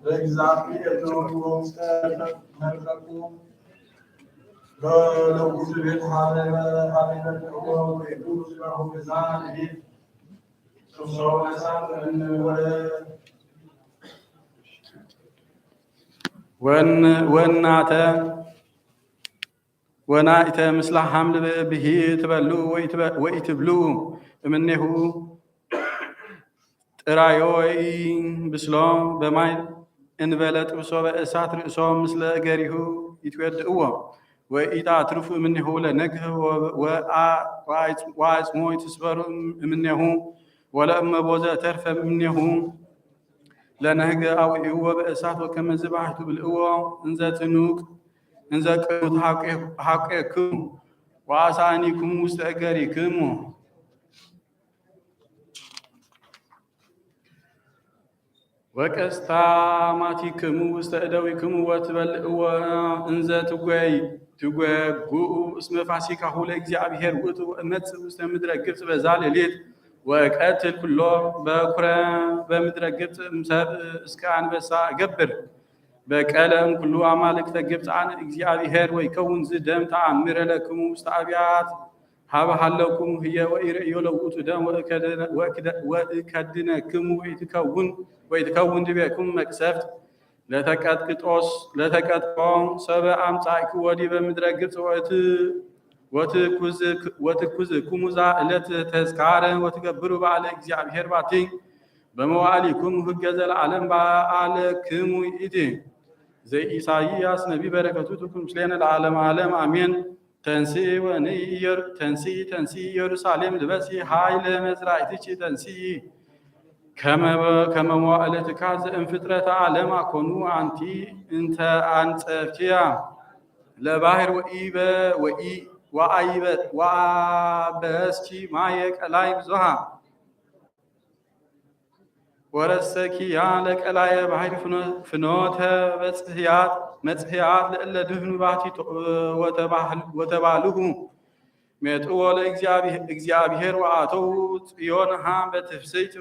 በእግዚአብሔር ተወርዎ ውስተ መርቀቁ ለውእቱ ቤት ሀበ ወይቱ ስራሁ ገዛ ቤት ስብሰው ነሳት ወናኢተ ምስለ ሐምል ብሂ ትበሉ ወኢትብሉ እምኔሁ ጥራዮ ብስሎ በማይ እንበለ ጥብሶ በእሳት ርእሶ ምስለ እገሪሁ ይትወድእዎ ወኢታትርፉ እምኔሁ ለነግህ ወአጽሞ ይትስበሩ እምኔሁ ወለእመ ቦዘ ተርፈ እምኔሁ ለነህገ አውዒዎ በእሳት ወከመ ዝባሕቱ ብልእዎ እንዘ ቅኑት ሐቄክሙ ወአሳኒክሙ ውስተ እገሪክሙ ወቀስታ ማቲክሙ ውስተ እደዊክሙ ወትበልዕዎ እንዘ ትጓጉኡ እስመ ፋሲካሁ ለእግዚአብሔር ውእቱ ወእመጽእ ውስተ ምድረ ግብጽ በዛ ሌሊት ወቀትል ኩሎ በኩረ በምድረ ግብጽ እምሰብእ እስከ አንበሳ እገብር በቀለም ኩሉ አማልክተ ግብጽ አነ እግዚአብሔር ወይከውን ዝደም ተአምረ ለክሙ ውስተ አብያት ሀበ ሃለክሙ ህየ ወኢርእዮ ለውእቱ ደም ወእከድነክሙ ወይትከውን ድቤክሙ መቅሰፍት ለተቀጥቆ ሰብእ አምጻእኩ ወዲበ ምድረ ግብጽ ወትኩዝክሙ ዕለት ተዝካረ ወትገብሩ በዓለ እግዚአብሔር ባቲ በመዋዕሊክሙ ሕገ ዘለዓለም በዓለክሙ ይእቲ ዘኢሳይያስ ነቢይ በረከቱ ትኩን ምስሌነ ለዓለመ ዓለም አሜን። ተንሥኢ ኢየሩሳሌም ልበሲ ኃይለ መዝራእትኪ ተንሥኢ كما موالتك زم فطرة عالم أكونو أنتي أنت أنصفتيا لباهر وعبستي مايك ألايب زها ورسكي يالك ألاي باهر فنوتها متهيات لإلا دهن باتي وتبالغهم متقوى لإግዚአብሔር وآتو ጽዮንሃ بتفسيت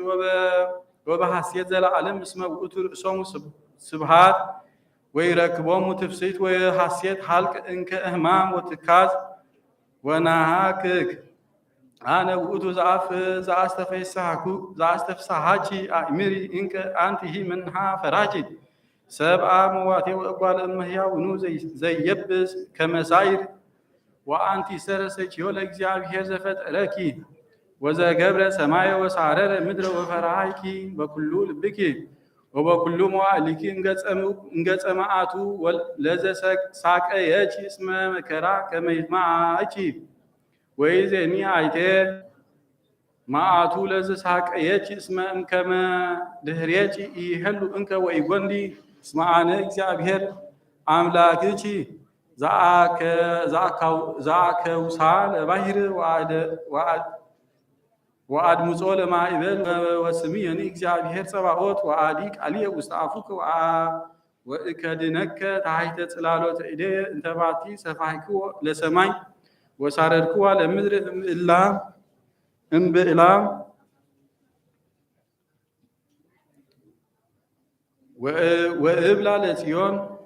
وبحسيت زلعلم اسمه وقت رأسهم سبحات ويركبهم تفسيت وحسيت حلق انك اهمام وتكاز ونهاكك أنا وقت زعستفسحاكي أمري انك أنت هي منها فراجي سبعة مواتي وأقوال أمهيا ونو زي يبس كمساير وأنت سرسك يولا እግዚአብሔር ዘፈጠረኪ وزجبر سماي وسعرر مدر وفرعيكي بكل لبك وبكل موالك انقسماتو ولزسك ساقيتي اسم مكرا كما يسمعكي ويزني عيته معاتو لزساقيتي اسم كما دهريتي يحلو انك ويغندي اسمعنا እግዚአብሔር አምላክቺ زاك وسال باهر وعد مصول ما إبل وسمي يعني እግዚአብሔር صباوت وعديك عليه واستعفوك وإكدنك تحت صلالوت إيدي انت باتي سفاحكو لسماي وساردكو لمدر إلا بإلا وإبلا لتيون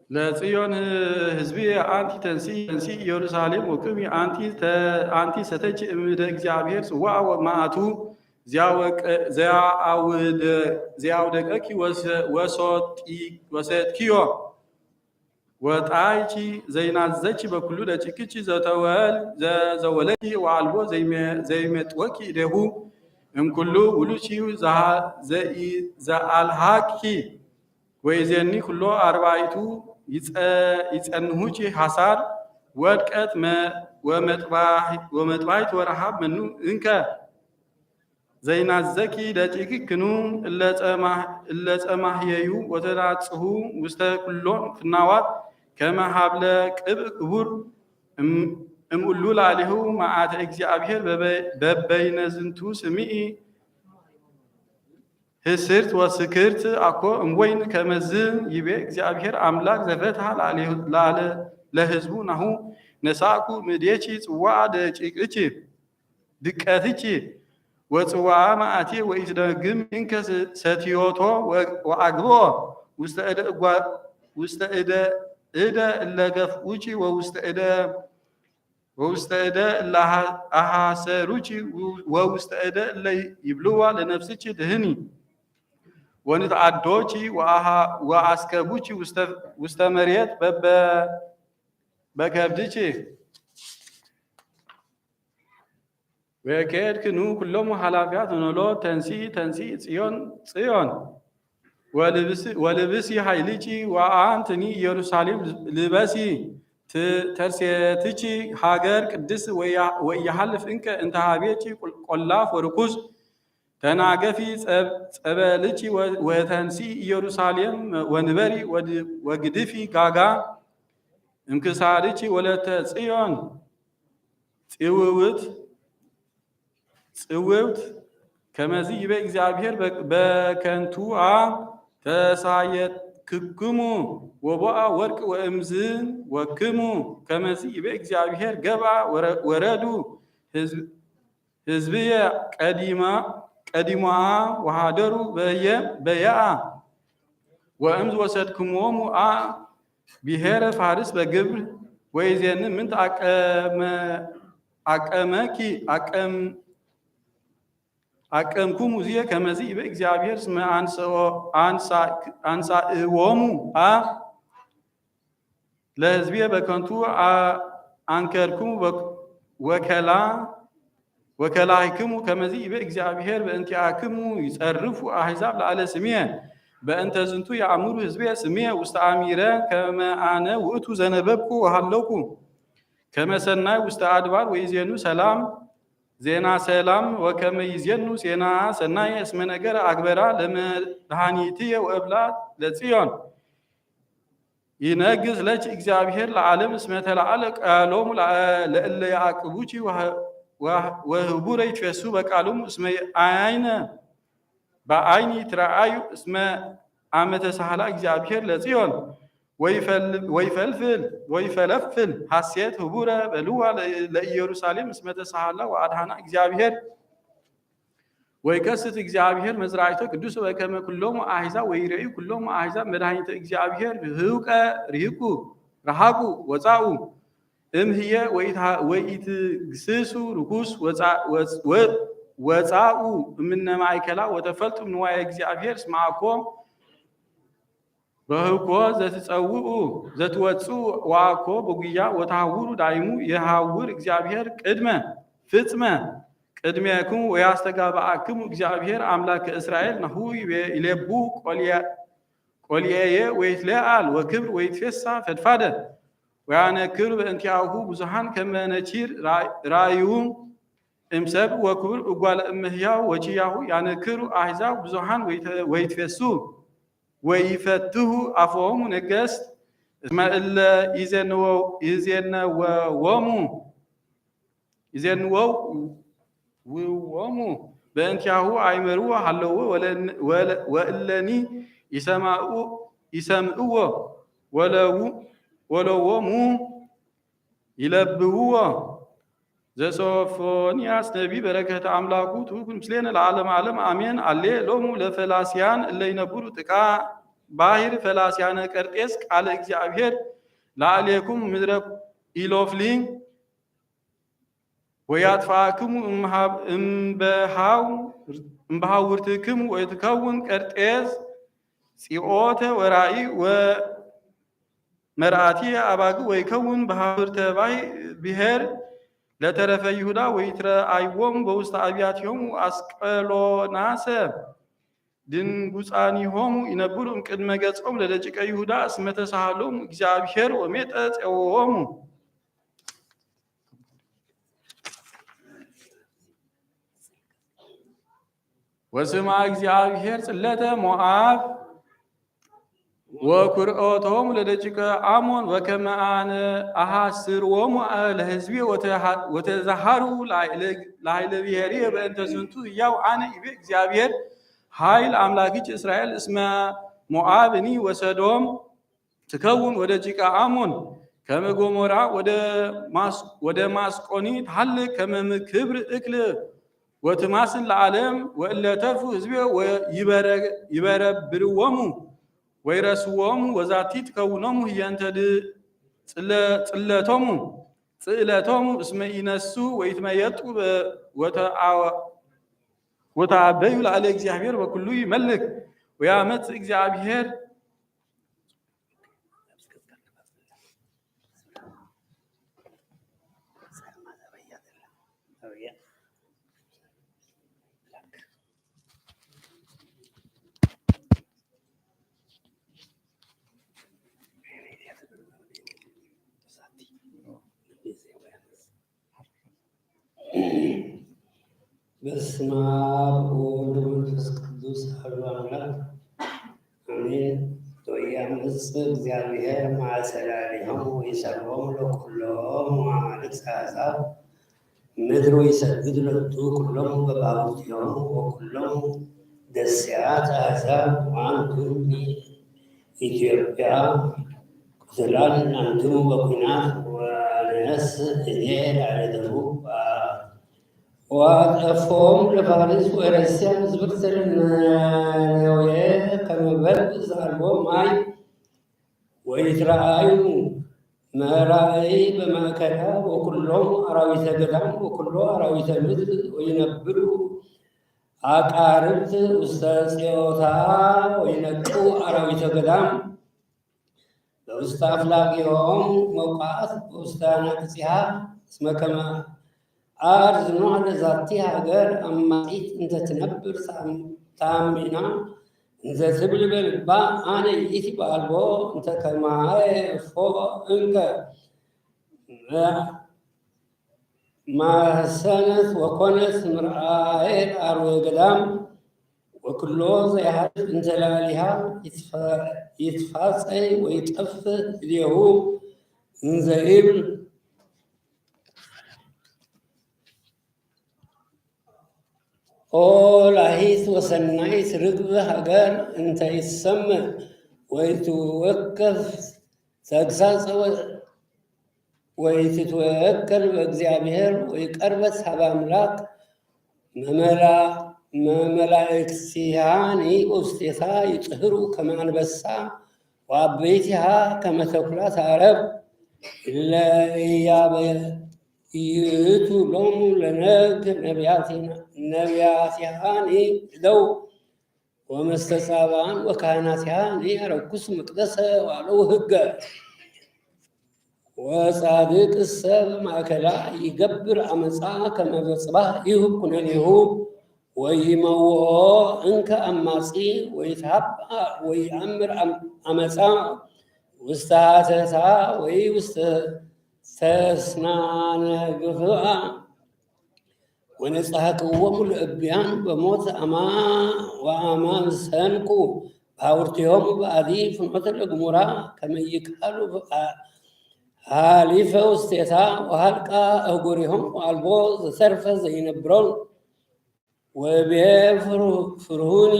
لصيون حزبي أنتي تنسي يروشاليم وكمي أنتي ستج من እግዚአብሔር سوا وماتو زياودكي وسوتكيو وطايتي زينازچي بكلو دچكيچي زولتي والبو زيمتوكي دهو ام كلو ولوچي زالحاكي ويزني كلو أربعيتو يتنهوچ حسار ودقت ومطبعيت ورحاب منو انك زينازكي دقيقكنو إلا تماهيو وتراصحو وست كلون فناوات كما حبل قبور قولوا عليه معات እግዚአብሔር ببين زنتو سمئي هسرت وسكرت أكو أموين كمزن يبي እግዚአብሔር أملاك زفتها لهزبو نهو نساكو مديتي صواع دقيقتي دقاتي وصواع معاتي وإزدقم إنك ستيوتو وأقبو وستأدى اللقفوشي وستأدى اللحاسروشي وستأدى اللي يبلوها لنفسك دهني ونتعدوشي وعسكبوشي وستمريت بكبدشي وكيد كنو كلهم حلافيات ونولو تنسي صيون ولبسي حيليشي وأنتني يروشاليم لبسي ترسيتشي حاجر قدس ويحلف انك انت هابيتشي قلاف وركوز تناقفي صبالتشي وتنسي يروشاليم ونبري وقدفي غاغا انكسارتشي ولت صيون ጽውውት ከመዚህ በእግዚአብሔር በከንቱአ ተሳየትክሙ ወቦአ ወርቅ ወእምዝን ወክሙ ከመዚህ በእግዚአብሔር ገባ ወረዱ ህዝብየ ቀዲማ ወሃደሩ በያ ወእምዝ ወሰድክሞሙ ብሔረ ፋርስ በግብር ወይዜን ምን አቀምኩሙ ዚየ ከመዚህ በእግዚአብሔር ስም አንሳእዎሙ ለህዝብየ በከንቱ አንከርኩሙ ወከላይክሙ ከመዚህ በእግዚአብሔር በእንቲአክሙ ይጸርፉ አሕዛብ ለዓለ ስምየ በእንተ ዝንቱ የአእምሩ ህዝቤ ስሜ ውስተ አሚረ ከመ አነ ውእቱ ዘነበብኩ ወሃለውኩ ከመ ሰናይ ውስተ አድባር ወይዜኑ ሰላም ዜና ሰላም ወከመ ይዜኑ ዜና ሰናይ እስመ ነገር አግበራ ለመድኃኒትየ ወእብላ ለጽዮን ይነግስ ለች እግዚአብሔር ለዓለም እስመ ተለዓለ ቃሎሙ ለእለ ያዕቅቡኪ ወህቡረ ይትፈሱ በቃሎሙ እስመ አይነ በአይኒ ትረአዩ እስመ አመተ ሳህላ እግዚአብሔር ለጽዮን ወይፈልፍል ሐሴት ህቡረ በልዋ ለኢየሩሳሌም እስመ ተሳሃላ ወአድሃና እግዚአብሔር ወይቀስት እግዚአብሔር መዝራዕቶ ቅዱስ በከመ ኩሎሙ አሕዛብ ወይሬዩ ኩሎሙ አሕዛብ መድኃኒተ እግዚአብሔር ህውቀ ሪህቁ ረሃቁ ወፃኡ እምህየ ወኢትግስሱ ርኩስ ወፃኡ እምነ ማእከላ ወተፈልጡ ንዋየ እግዚአብሔር እስመ አኮ በህኮ ዘትጸውኡ ዘትወጽኡ ወአኮ በጉያ ወተሐውሩ ዳይሙ የሐውር እግዚአብሔር ቅድመ ፍጽመ ቅድሜክሙ ወያስተጋባአክሙ እግዚአብሔር አምላክ እስራኤል ነሁ ይሌቡ ቆልያየ ወይትለአል ወክብር ወይትፌሳ ፈድፋደ ወያነክሩ በእንቲአሁ ብዙሃን ከመ ነቺር ራእዩ እምሰብ ወክብር እጓለ እምህያው ወቺያሁ ያነክሩ አሕዛብ ብዙሃን ወይትፌሱ ወይፈትሁ አፎሙ ነገስት እስመ እለ ይዜንወሙ በእንቲአሁ አይመሩ ሃለዎ ወእለኒ ይሰምዕዎ ወለዎሙ ይለብውዎ ዘሶፎንያስ ነቢ በረከተ አምላኩ ትኩን ምስሌነ ለዓለም ዓለም አሜን። አሌ ሎሙ ለፈላሲያን እለ ይነብሩ ጥቃ ባሕር ፈላሲያነ ቀርጤስ ቃለ እግዚአብሔር ለአሌኩም ምድረ ኢሎፍሊን ወያጥፋክሙ እምበሃውርትክሙ ወይትከውን ቀርጤስ ጽኦተ ወራኢ ወመርአቲ አባግ ወይከውን በሃውርተ ብሔር ለተረፈ ይሁዳ ወይትረአይዎም በውስተ አብያቲሆሙ አስቀሎናሰ ድንጉፃኒሆሙ ይነብሩ እምቅድመ ገጾም ለደቂቀ ይሁዳ እስመ ተሳሃሎሙ እግዚአብሔር ወሜጠ ፄዎሙ ወስማ እግዚአብሔር ጽለተ ሞዓብ ወኩርኦቶሙ ለደቂቀ አሞን ወከመ አነ አሐስርዎሙ ለሕዝቤ ወተዛሃሩ ላዕለ ብሔርየ በእንተ ዝንቱ ሕያው አነ ይቤ እግዚአብሔር ኃይል አምላኪች እስራኤል እስመ ሞዓብኒ ወሰዶም ትከውን ወደቂቀ አሞን ከመ ጎሞራ ወደ ማስቆኒ ታልቅ ከመ ክብር እክል ወትማስን ለዓለም ወእለ ተርፉ ሕዝቤ ይበረብርዎሙ ወይረስዎሙ ወዛቲ ትከውኖሙ ህየንተ ጽለቶሙ እስመ ይነሱ ወይትመየጡ ወተአበዩ ላዕለ እግዚአብሔር በኩሉ ይመልክ ወያመጽ እግዚአብሔር በስመ አብ ወወልድ ወመንፈስ ቅዱስ አሐዱ አምላክ አሜን። ወያምጽ እግዚአብሔር ማእሰላሊሆሙ ወይሰብሖሙ ለኵሎሙ አማልክተ አሕዛብ ምድር ወይሰግዱ ለቱ ኩሎሙ በባሕቲሆሙ ወኩሎሙ ደሴያት አሕዛብ ወአንቱኒ ኢትዮጵያ ቁትላን አንትሙ በኩናት ወአንስ እኔ ላዕለ ደቡብ ወአጠፎም ለፋርስ ወረስያን ዝብርትር ነዌ ከመ በልዕ ዘአልቦ ማይ ወይትረአዩ መራእይ በማእከላ ወኩሎሙ አራዊተ ገዳም ወኩሎ አራዊተ ምድር ወይነብሩ አቃርብት ውስተ ጽዮታ ወይነቁ አራዊተ ገዳም በውስተ አፍላቂሆሙ ሞቃት በውስተ አናቅጽሃ እስመ ከመ አርዝ ኖኅ ለዛቲ ሀገር አማጺት እንተ ትነብር ታሚና እንዘ ትብል በልባ አነ ይእቲ በአልቦ እንተ ከማየ ፎ እንከ ማሰነት ወኮነት ምርአየ አርዌ ገዳም ወክሎ ዘይሃልፍ እንተ ላሊሃ ይትፋፀይ ወይጠፍእ እዴሁ እንዘ ይብል ኦ ላሂት ወሰናይት ርግብ ሃገር እንተ ይሰምዕ ወይትወከፍ ተግሳጸ ወይትትወከል በእግዚአብሔር ወይቀርበት ሀበ አምላክ መመላእክቲሃኒ ውስቴታ ይጥህሩ ከመ አንበሳ ወአበይቲሃ ከመ ተኩላት አረብ እለ ኢያበይቱ ሎሙ ለነግ ነቢያቲሃኒ እደው ወመስተጻብዓን ወካህናቲሃኒ ያረኩስ መቅደሰ ዋለው ህገ ወጻድቅ ሰብ ማእከላ ይገብር አመፃ ከመ በጽባሕ ይሁብ ኩነኔሁ ወይመውኦ እንከ አማጺ ወይትሃብአ ወይአምር አመፃ ውስተ ሀተታ ወይ ውስተ ተስናነ ግፍአ ወነጽሐክዎሙ ለእብያን በሞት ወአማን ሰንቁ በሐውርቲሆሙ በአዲ ፍኖተ ለግሙራ ከመ ይቃሉ ሃሊፈ ውስቴታ ወሃልቃ እጉሪሆም አልቦ ዘተርፈ ዘይነብሮን ወቤ ፍርሁኒ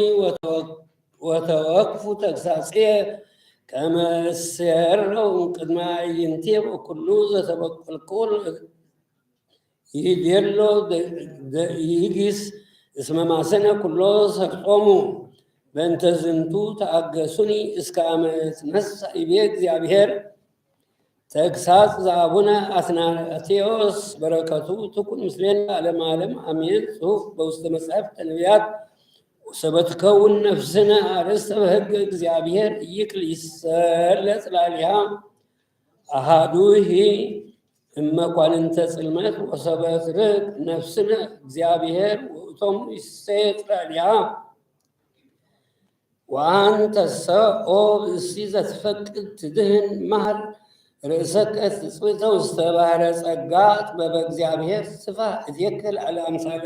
ወተወክፉ ተግሳጽየ ከመ እሴረው ቅድመ አዕይንቴ ወኩሉ ዘተበቆልቆል ይዴሎ ይጊስ እስመ ማሰነ ኩሎ ሰርጾሙ በእንተ ዝንቱ ተአገሱኒ እስከ አመ እትነሣ ይቤ እግዚአብሔር ተግሳጽ ዘአቡነ አትናቴዎስ በረከቱ ትኩን ምስሌነ ለዓለመ ዓለም አሜን። ጽሑፍ በውስተ መጽሐፍተ ነቢያት ወሰበትከውን ነፍስነ አርእስተ በሕገ እግዚአብሔር ይክል ይሰለጽ ላሊሃ አሃዱሂ እመኳንንተ ጽልመት ወሰበትርቅ ነፍስነ እግዚአብሔር ውእቶሙ ይሰየጥ ላሊሃ ወአንተሰ ኦ ብእሲ ዘትፈቅድ ትድህን መሃል ርእሰከ ትጽውተ ውስተ ባሕረ ጸጋ ጥበበ እግዚአብሔር ስፋሕ እትየክል አለ አምሳለ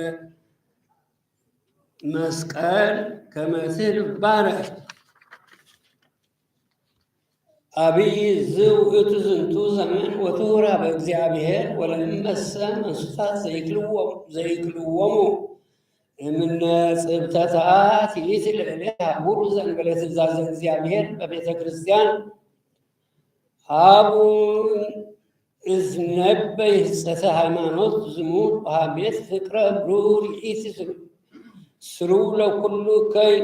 መስቀል ከመ ትህልፍ ባሕረ አብይ ዝውእቱ ዝንቱ ዘመን ወትሁራ በእግዚአብሔር ወለእመሰ መንሱታት ዘይክልዎሙ እምነ ጽብተታት ይእቲ ልዕሌ ሀቡሩ ዘእንበለ ትእዛዘ እግዚአብሔር በቤተ ክርስቲያን አቡን እዝነበይ ህጸተ ሃይማኖት ዝሙት ወሃሜት ፍቅረ ብሩር ይእቲ ስሩ ለኩሉ ከይ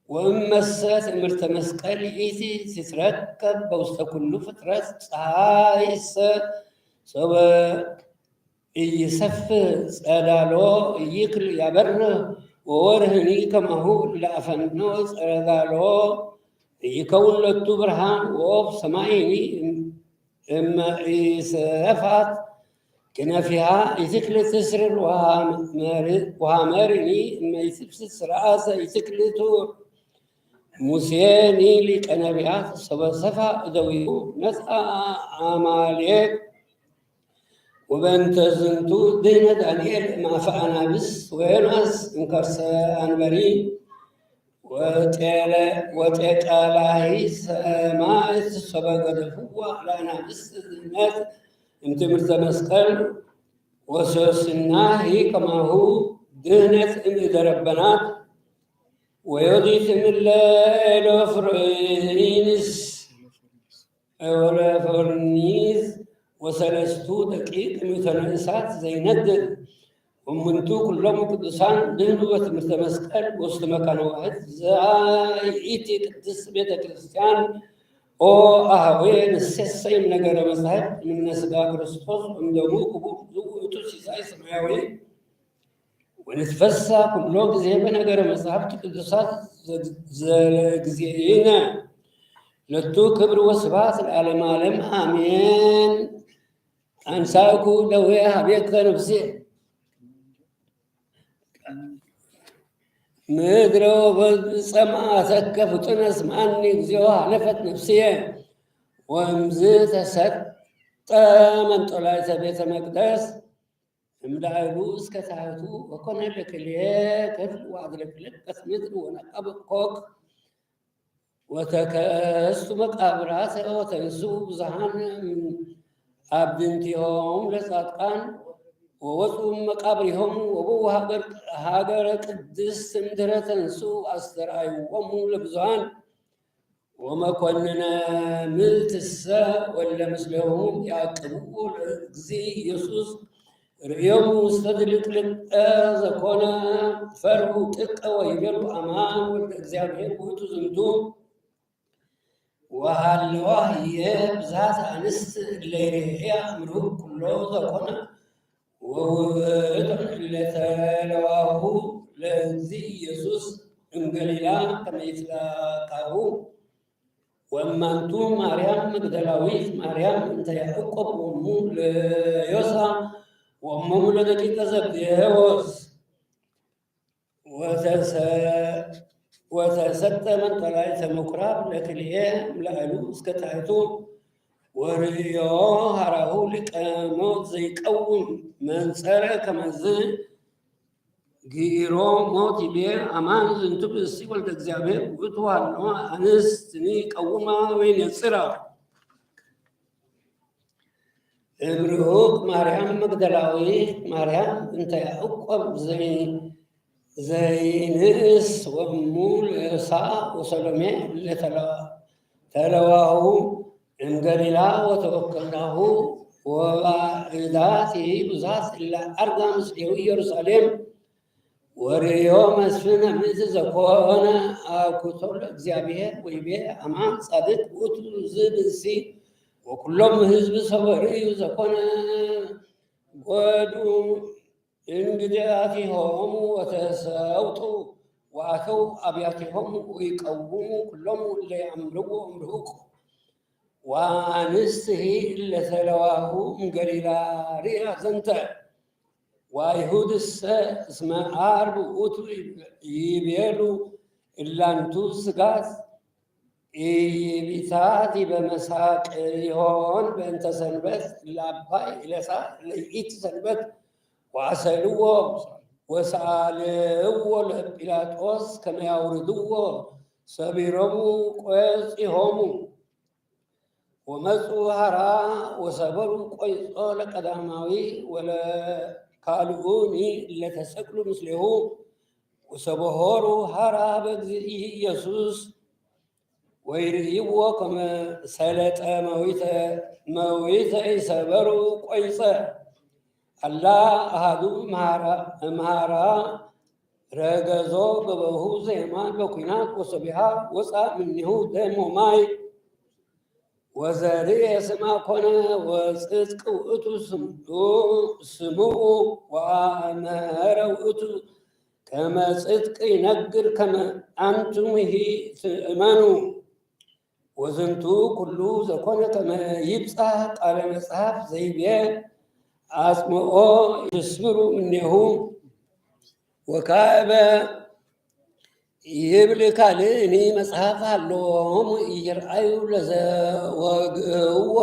ወእመሰ ትእምርተ መስቀል ይእቲ ትትረከብ በውስተ ኩሉ ፍጥረት ፀሐይሰ ሶበ ኢይሰፍሕ ጸዳሎ ይክል ያበርህ ወወርህኒ ከማሁ ለአፈኖ ጸዳሎ ይከውን ለቱ ብርሃን ወኦፍ ሰማይኒ እመ ኢሰፋት كنفها يتكل تسرر وهامرني ما يتبسط سرعة يتكلتو موسيني لكنبيات سبسفا دويو نسعى عماليك وبنت زنتو دين دانيال ما فأنا بس ويناس انكرس أنبري وتقالاهي سماعت سبق دفوة لأنا بس نات امتمرت مسقل وسوسنا هي كما هو دهنت ام دربنات ويضيف من الفرنيس ولا فرنيس وسلستو دقيق متنسات زيند ومنتو كلهم قدسان دهنوا بتمرت مسقل وسط مكان واحد زايتي قدس بيت كريستيان او اهوين السيسين نجر مذهب من نسبة كريستوس ومدمو كبور زوجته سيساي سماوي ونتفسى كل لوج زي بنجر مذهب تقدسات زينا لتو كبر وسبات العالم عالم آمين أنساكو دويها بيك نفسي ምድረ ወበጸማ ተከፍ ጥነስ ማኒ እግዚኦ ሀለፈት ነፍስየ ወእምዝ ተሰጠ መንጦላዕተ ቤተ መቅደስ እምላዕሉ እስከ ታሕቱ ወኮነ ለክልኤ ክፍል ወአድለቅለቀት ምድር ወነቀበ ኮክ ወተከስቱ መቃብራት ወተንሱ ብዙሃን አብድንቲሆም ለጻድቃን ወወፁ መቃብሪሆም ወበው ሀገረ ቅድስት እምድኅረ ተንሱ አስተርአይዎሙ ለብዙሃን ወመኮንነ ምልትሰ ወለ ምስሌሆሙ ያቅብኡ ለእግዚእ ኢየሱስ ርእዮሙ ውስተ ድልቅልቀ ዘኮነ ፈርሁ ጥቀ ወይቤሉ አማን ወልደ እግዚአብሔር ውእቱ ዝንቱ ወሃለዋ ህየ ብዛት አንስት እለ ይሬሕያ እምርሁ ኩሎ ዘኮነ ወውእቶን እለ ተለዋሁ ለእግዚእ ኢየሱስ እምገሊላ ከመ ይትላቀሁ ወእማንቱ ማርያም መግደላዊት ማርያም እንተ ያዕቆብ ወእሙ ለዮሳ ወእሞሙ ለደቂቀ ዘብዴዎስ ወተሰጠ መንጦላዕተ ምኵራብ ለክልኤ እምላዕሉ እስከ ታሕቱ ወርእዮ ሀራሁ ሊቀ ሞት ዘይቀውም መንጸረ ከመዝ ጊሮ ሞት ይቤ አማን ዝንቱ ብእሲ ወልደ እግዚአብሔር ውእቱ ሀለዋ አንስትኒ ቀውማ ወይነጽራ እምርሁቅ ማርያም መግደላዊት ማርያም እንተ ያዕቆብ ዘይንእስ ወእሙ ለዮሳ ወሰሎሜ ተለዋሁ እምገሊላ ወተወከልናሁ ወባዕዳት ብዙኃት እለ ዐርጋ ምስሌሁ ኢየሩሳሌም ወርእዮ መስፍነ ምእቲ ዘኮነ አኩቶ ለእግዚአብሔር ወይቤ አማን ጻድቅ ውእቱ ዝብእሲ ወኩሎም ህዝብ ሰበርእዩ ዘኮነ ጎዱ እንግዲአቲሆሙ ወተሰውጡ ወአተው አብያቲሆሙ ወይቀውሙ ኩሎሙ እለ ያእምርዎ እምርሁቅ ወአንስትሂ እለ ተለዋሁ እምገሊላ ርእያ ዘንተ ወአይሁድሰ እስመ ዓርብ ውእቱ ይቤሉ እላንቱ ስጋት ኢይቢታት በመሳቅ ይሆን በእንተ ሰንበት ለአባይ ለሳ ለይእቲ ሰንበት ወአሰልዎ ወሰአልዎ ለጲላጦስ ከመ ያውርድዎ ሰቢሮሙ ቆጽሆሙ ወመፁ ሀራ ወሰበሩ ቆይጾ ለቀዳማዊ ወለካልኡኒ ለተሰቅሉ ምስሌሁ ወሰበሆሩ ሀራ በእግዚእ ኢየሱስ ወይርእይዎ ከመ ሰለጠ መዊተ ይሰበሩ ቆይፀ አላ አሃዱ እምሃራ ረገዞ በበሁ ዘየማን በኩናት ወሰቢሃ ወፃ እምኔሁ ደም ወማይ ወዘርእየ ስማ ኮነ ወጽድቅ ውእቱ ስምዑ ወአመረ ውእቱ ከመ ጽድቅ ይነግር ከመ አንትሙሂ ትእመኑ ወዝንቱ ኩሉ ዘኮነ ከመ ይብጻሕ ቃለ መጽሐፍ ዘይቤ አጽምኦ ይስምሩ እምኔሁ ወካዕበ ይብል ካልእኒ መጽሐፍ አለዎሙ ኢይርአዩ ለዘወግእዎ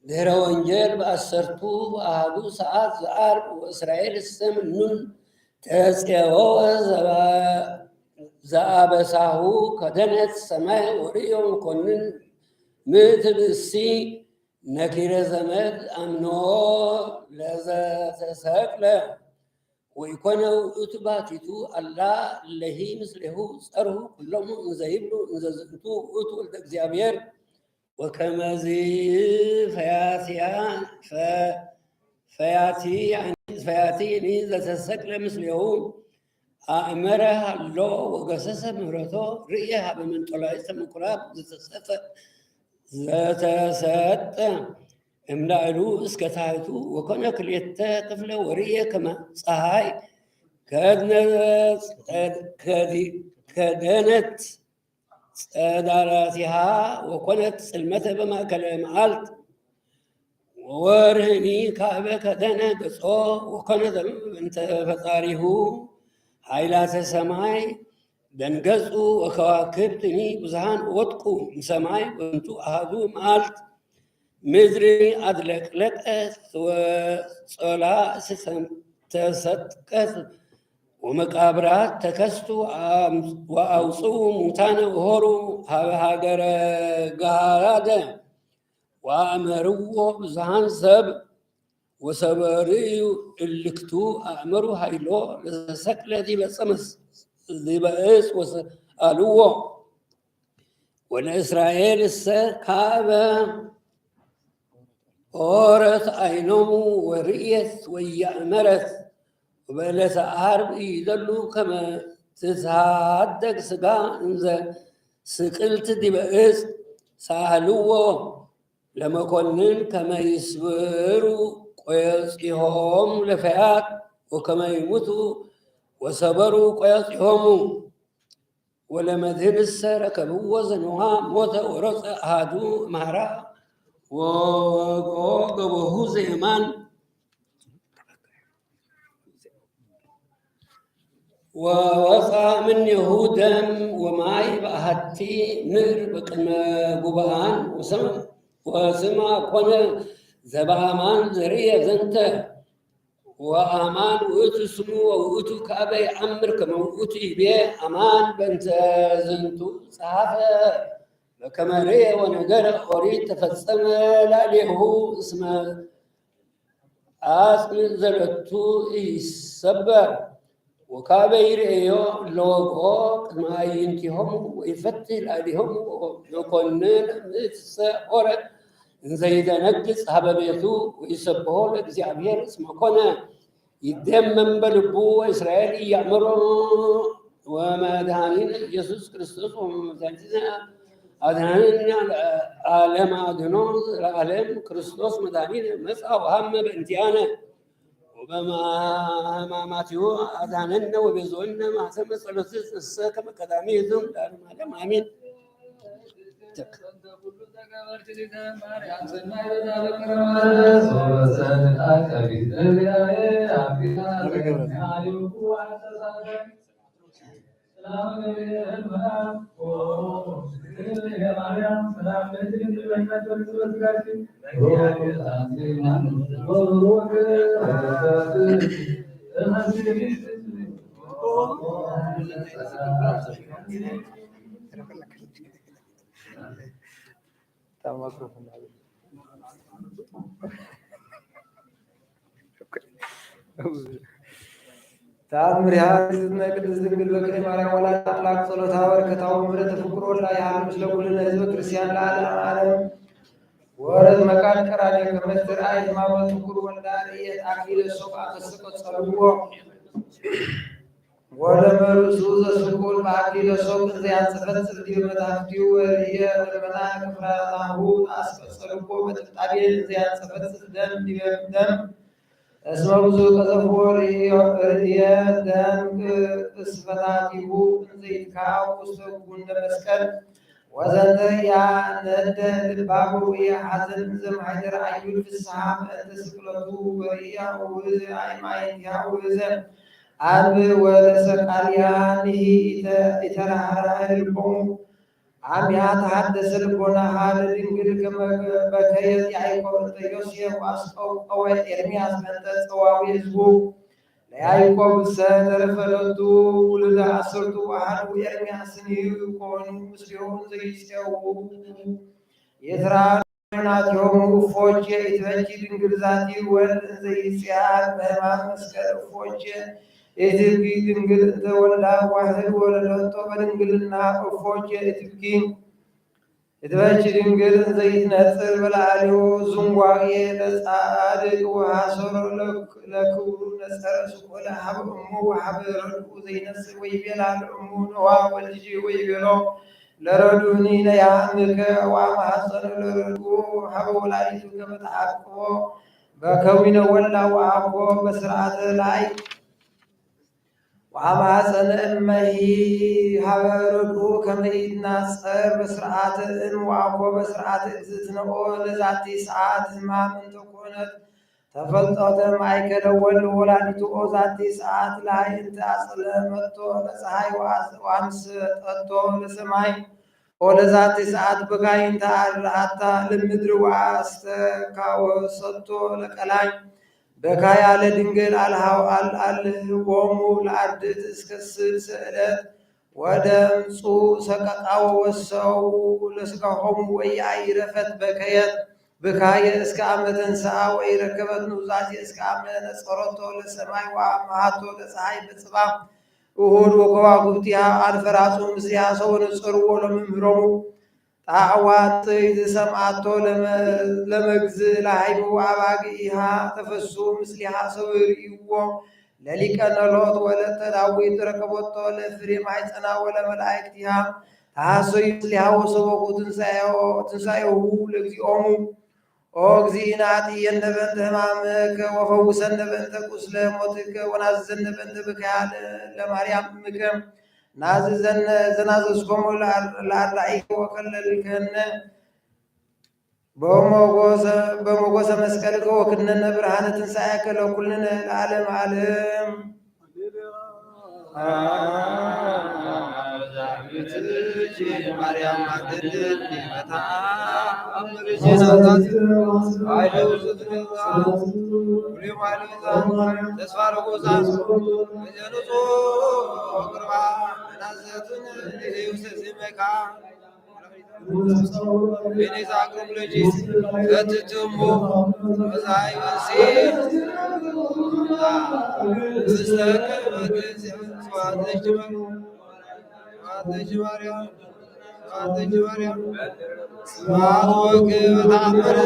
ድኅረ ወንጌል በአሰርቱ አሐዱ ሰዓት ዘዓርብ ወእስራኤል እሰምኑን ተፄወወ ዘአበሳሁ ከደነት ሰማይ ወርእዮ መኮንን ምእቲ ብእሲ ነኪረ ዘመድ አምኖ ለዘተሰቅለ ወይኮነ ውእቱ ባቲቱ አላ እለሂ ምስሌሁ ጸርሁ ኩሎሙ እንዘ ይብሉ እንዘ ዝንቱ ውእቱ ወልደ እግዚአብሔር ወከመዚ ፈያቲኒ ዘተሰቅለ ምስሌሁ አእመረ ሃሎ ወገሰሰ ምህረቶ ርእየ ሀበ መንጦላዕተ ምኵራብ ዘተሰጠ እምላዕሉ እስከ ታሕቱ ወኮነ ክልኤተ ክፍለ ወርእየ ከመ ፀሐይ ከደነት ጸዳላቲሃ ወኮነት ጽልመተ በማእከለ መዓልት ወወርህኒ ካዕበ ከደነ ገጾ ወኮነ እንተ ፈጣሪሁ ኃይላተ ሰማይ ደንገጹ ወከዋክብትኒ ብዙሃን ወጥቁ ሰማይ ወንቱ አሃዱ መዓልት ምድሪ አድለቅለቀት ወጾላ ተሰጥቀት ወመቃብራት ተከስቱ ወአውፅኡ ሙታነ ወሆሩ ሀበ ሀገረ ጋራደ ወአመርዎ ብዙሃን ሰብ ወሰበርዩ እልክቱ አእመሩ ኃይሎ ለተሰቅለ ዲበ ዕፅ ወሰአልዎ ወለእስራኤል እሰ ካበ ኦረት አይኖሙ ወርእየት ወያእመረት وبلس عرب يدلو كما تتهدق سقا انزا سقلت دي بأس سهلوه لما كنن كما يسبروا قياسهم لفئات وكما يموتوا وصبروا قياسهم ولما ذهب السارة كبوا وزنها موت ورث هادو مهرا وقبوه زيمان ووصى من يهودا ومعي بأهتي نر بقنا قبان وسمع قنا زبامان زرية زنت وأمان وأتو سمو وأتو كابي أمر كما وأتو بيه أمان بنت زنتو صحافة كما ريه ونقر أريد تفصم لأليه اسمه آسم زلتو يسبر وكابير ايو لوغو ما ينتهم ويفتل عليهم ويكونن مس اورد زيد نقص حببيتو ويسبحوا لእግዚአብሔር اسم كنا يدمم بلبو اسرائيل يعمروا ومدانين يسوع كريستوس ومدانين أدهاننا عالم أدنو العالم كريستوس مدانين مسأ وهم بانتيانا وبما ماتيو أذاننا وبيزونا ما سمى صلوتس السكمة كداميزم دارو مالهم آمين. تأمر هذه النقد الزبل بكري مارا ولا أطلاق صلوتها وركتها ومرة تفكر ولا يعلم مثل كل الناس كريستيان العالم ورد مكان كراني كمثل آية ما وتفكر ولا ريت أكيد السوق أكسكت صلوه ولما رسول السكول بأكيد السوق زيان سفت سفدي ومتافتيو وريه ولمنا كفرانه أسكت صلوه وتفتابين زيان سفت سفدن دم اسمه بزو قذفور ريادان اسفتاتيو زيت كاو سبون مسكر وزنت يا ند البابو يا حزن زم حجر عيون في السحاب انت سكلتو وريا وز عين يا وز عرب ولسقاليانه اترعرع البوم عم يتحدث البنا حال الانجل كما بكيت يعيقوب انت يوسف واسقو قوي ارمياس انت سواوي زبو ليعيقوب السادر فلدو ولد عصرتو وحد ارمياس يكون مسيون زي سيو يترى ናቸውም እፎች የተበጅ ድንግልዛቲ ወልድ ዘይስያል በሕማም መስቀል እፎች የትብኪ ድንግል ተወልዳ ዋህድ ወለደቶ በድንግልና እፎች የትብኪ የተበጅ ድንግል ዘይትነጽር በላዕሌው ዝንጓጌ ለጻድቅ ወሐሰሮ ለክብሩ ነጸረ ስቆለ ሀብ እሙ ወሀብ ረድኡ ዘይነስር ወይቤላ ለእሙ ነዋ ወልጅ ወይቤሎ ለረዱኒ ነያምከ ወማሐፀን ለረዱ ሀበ ወላዲቱ ከመተዓቅቦ በከዊነ ወላ ወአኮ በስርዓተ ላይ ወማሐፀን እመሂ ሀበ ረዱ ከመይትናጸር በስርዓተ እም ወአኮ በስርዓተ እግዝእትነኦ ለዛቲ ሰዓት ሕማም እንተኮነት ተፈልጦተ ማእከለ ወልድ ወላዲቱ ኦዛቲ ሰዓት ላይ እንተ አጽለ መጥቶ ለፀሐይ ዋንስ ጠጥቶ ለሰማይ ወለዛቲ ሰዓት በጋይንታ አርአታ ለምድር ዋስተካወሰቶ ለቀላይ በካያ ለድንግል አልህዎሙ ለአርድእት እስከ ስዕለት ወደምፁ ሰቀቃወ ወሰው ለስጋሆሙ ወያይረፈት በከየት በካየ እስከ አመተን ሰዓ ወይረከበት ኑዛዜ እስከ አመነ ጸሮቶ ለሰማይ ወአማሃቶ ለፀሐይ በጽባ እሁድ ወከዋክብቲሃ አልፈራጹ ምስሊሃ ሰውን ጽርዎ ለመምህሮሙ ጣዕዋት ሰምዓቶ ለመግዝ ለሃይሙ አባግኢሃ ተፈሱ ምስሊሃ ሰውርይዎ ለሊቀ ነሎት ወለተ ዳዊት ረከቦቶ ለፍሬ ማሕፀና ወለመላእክቲሃ ታሐሰዩ ምስሊሃ ወሰበኩ ትንሣኤሁ ለግዚኦሙ ኦ እግዚእነ አጥየነ በእንተ ሕማምከ ወፈውሰነ በእንተ ቁስለ ሞትከ ወናዝዘነ በእንተ ብክያለ ለማርያም እምከ ናዝዘነ ዘናዘዝኮሙ ለአርዳኢከ ወከለልከነ በሞጎሰ መስቀልከ ወክነነ ብርሃነ ትንሣኤከ ለኩልነ ለዓለም ዓለም ማርያም ማገድል ሊመታ ተስፋ ረጎዛ ዜመካ ቤኔዛግሩም ልጅ ከትትሙ መዛይ ወንሴ ስዋትለጅ ማርያም ስብሐት ወክብር ተአምር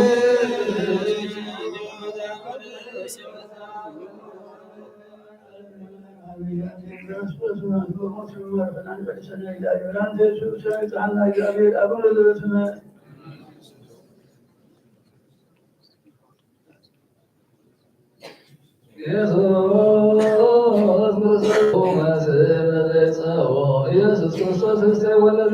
ኢየሱስ ክርስቶስ ወለደ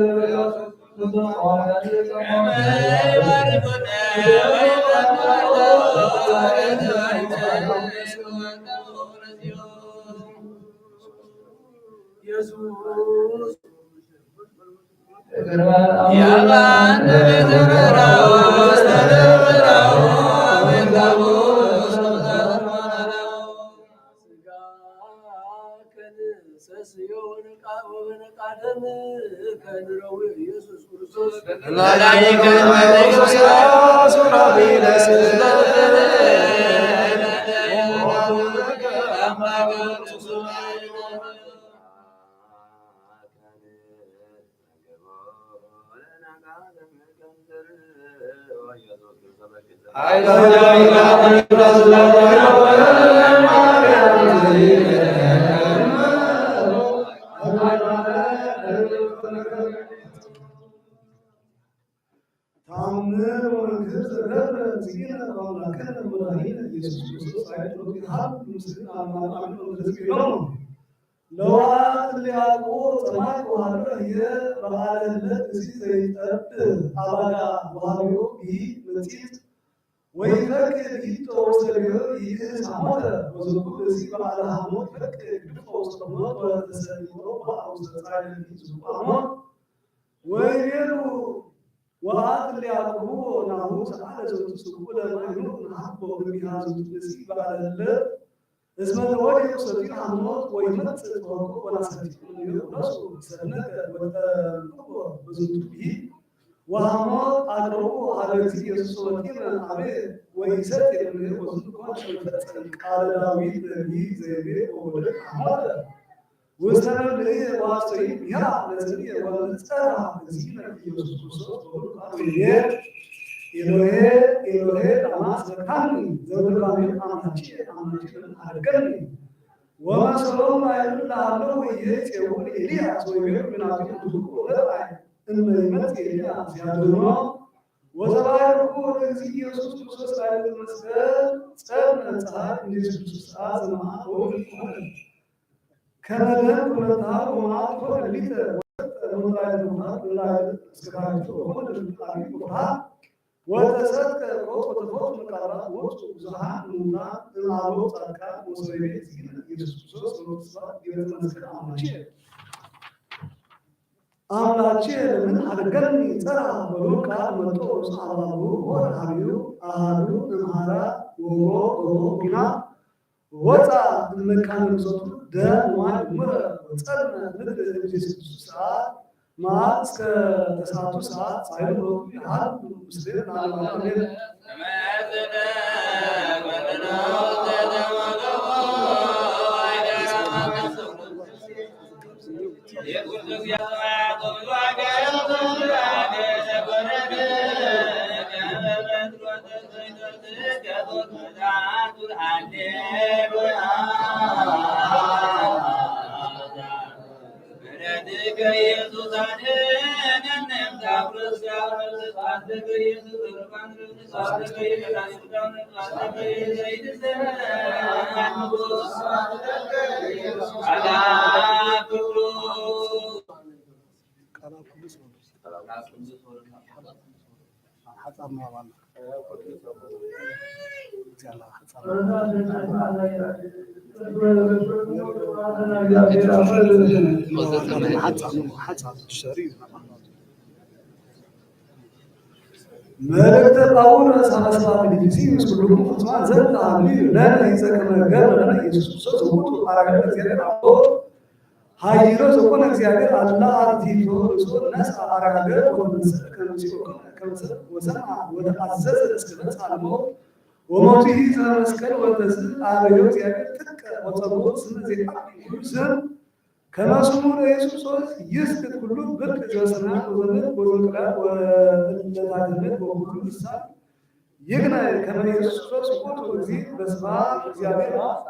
ለዋት ሊያቆ ሰማይ ወሃለ የባህለለት እዚ ዘይጠብ አባጋ ወሃዮ ይ መጽት ወይ ፈቅ ዲቶ ወሰሪዮ ይህ ሳሞተ ወዘኩ እዚ ባለ ሐሞት ፈቅ ዲቶ ወሰሪዮ ወተሰሪዮ ባውስ ተጻለ ይዙአሞ ወይሩ ወአት ሊያቆ ናሁ ሰዓለ ዘውቱ ስቁለ ማይኑ ናቦ በሚያዙ እዚ ባለለት እስመ ተወዲ ሰቲ ሐሞት ወይ መጽ ተወቆ ወላሰቲ ይረሱ ሰነከ ወተንቆ በዝቱ ይ وهما أدروا على الزيت الصوتين عليه ويسات اللي وزنكم شفتن قال داوود لي زي ولد هذا وسلم لي واسطي يا نزلي ونصرها زينة يوسف قال إلهي نماز كامل زود كامل أمشي أرجعني وما سلام إلا الله يجيء إليه سويم من أجل دخوله إن المسجد إلى زيادنا وزراعه الذي يسوع كريستوس على المسجد سألنا تعالى من يسوع أعظم أقول كما لم نتعب وما أقول لك ومتعب وما لا سكايته وكل القريب وها وتسدك القوت وتفوت مقارات وقت وزحان نونا العروض تركان وصيبيت يسوس ونصبات يتمسك عمشير አምላኬን ምን አድርገኝ ጸራ ብሎ ቃል መጥቶ ሳላሉ ወራቢው አሃዱ እምሃራ ወሮ ሮቢና ወጣ መካነ ዘቱ ደማይ ምረ ጸነ ምድር ኢየሱስ ሰዓት ማስከ ተሳቱ ሰዓት ሳይሉ ያህል ምስሌን አለማለት ملكت الأول سامسوا من الجزيرة كلهم فطمان زلت عملي لا نيزك مجال لا يسوس سقوط أراجع زيادة أو هايرو سكون زيادة الله عزيزو رسول الناس أراجع ونسك كنسك وسمع وتعزز الاستماع علمه وموته تمسكر وتزل أراجع زيادة تك وتروح سنزل يوسف كما سمون يسوس يسكت كله برك جسنا وزمن وزكلا والتعلمات وكل السال يجنا كما يسوس سقوط وزيد بسماء زيادة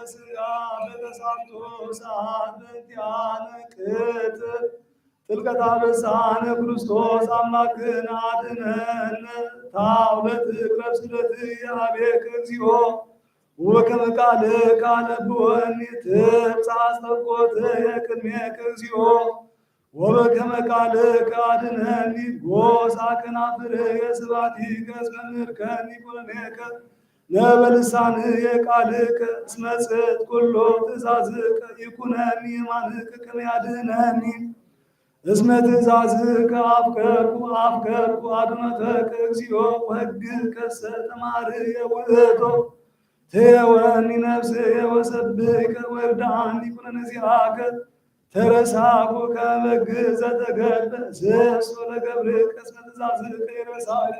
በስጋ በተሳቶ ሰዓት በእንቲአነ ቅት ጥልቀታ በሳነ ክርስቶስ አምላክን አድነን ታውለት ቅረብ ስለት አቤከ እግዚኦ ወከመ ቃል ካለብወኒ ትብጽሕ አስጠቆት የቅድሜከ እግዚኦ ወበከመ ቃል ካድነኒ ጎሳ ከናፍር የስባቲከ እስመ ምርከኒ ኩነኔከ ነበልሳን የቃልከ እስመ ጽድቅ ኩሎ ትእዛዝከ ይኩነኒ የማንከ ከመ ያድኅነኒ እስመ ትእዛዝከ አፍቀርኩ አድኅኖተከ እግዚኦ ወሕግከሰ ተማርየ ውእቶ ትየወኒ ነፍስየ ወሰብሕከ ወርዳኒ ኩነኔ ዚአከ ተረሳኩ ከመ በግ ዘተገድፈ ስእሶ ለገብርከ እስመ ትእዛዝከ ይረሳኒ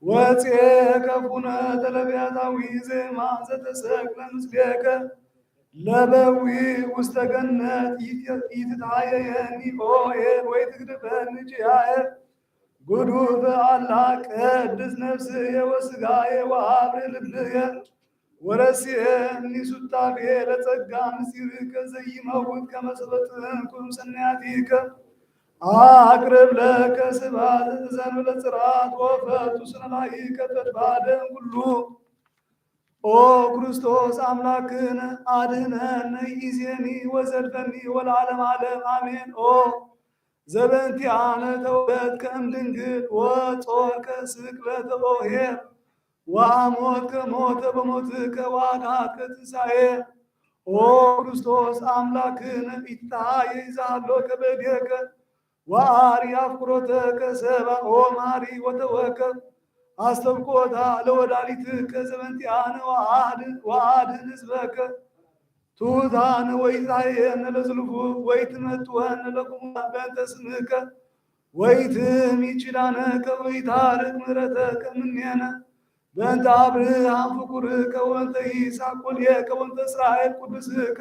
ወፄከ ተለቢያታዊ ዜማ ዘተሰቅለ ምስሌከ ለበዊ ውስተ ገነት ይትታየየኒ ኦኤል ወይ ትግድፈኒ ጭያየ ጉዱፍ አላ ቀድስ ነፍስየ ወስጋየ ወሀብር ልብየ ወረሲየኒ ሱታፌ ለጸጋ ምስጢርከ ዘይመውት ከመ ሰበጥንኩም ሰናያቲከ አቅርብ ለከ ስብሐት ዘእንበለ ጽርዓት ወፈቱ ስነላይከ ተድባደም ሁሉ ኦ ክርስቶስ አምላክነ አድኅነነ ይእዜኒ ወዘልፈኒ ወለዓለመ ዓለም አሜን። ኦ ዘበእንቲአነ ተወለድከ እምድንግል ወጾርከ ስቅለተ ኆኅር ወአሞትከ ሞተ በሞትከ ወአድኀከ ትንሣኤ ኦ ክርስቶስ አምላክነ ኢትሃየይ ዛሎከ በእዴከ ወአሪ አፍቁሮተከ ሰብአ ኦ ማሪ ወተወከብ አስተብቆታ ለወላዲትከ ዘበእንቲአነ ወአድኅን ሕዝበከ ትሑታነ ወኢታየነ ለዝልፉ ወኢትመጥወነ ለቁሙላን በእንተ ስምከ ወኢትምይት ኪዳነከ ወኢታርቅ ምሕረተከ እምኔነ በእንተ አብርሃም ፍቁርከ ወእንተ ይስሐቅ ወልየከ ወእንተ እስራኤል ቅዱስከ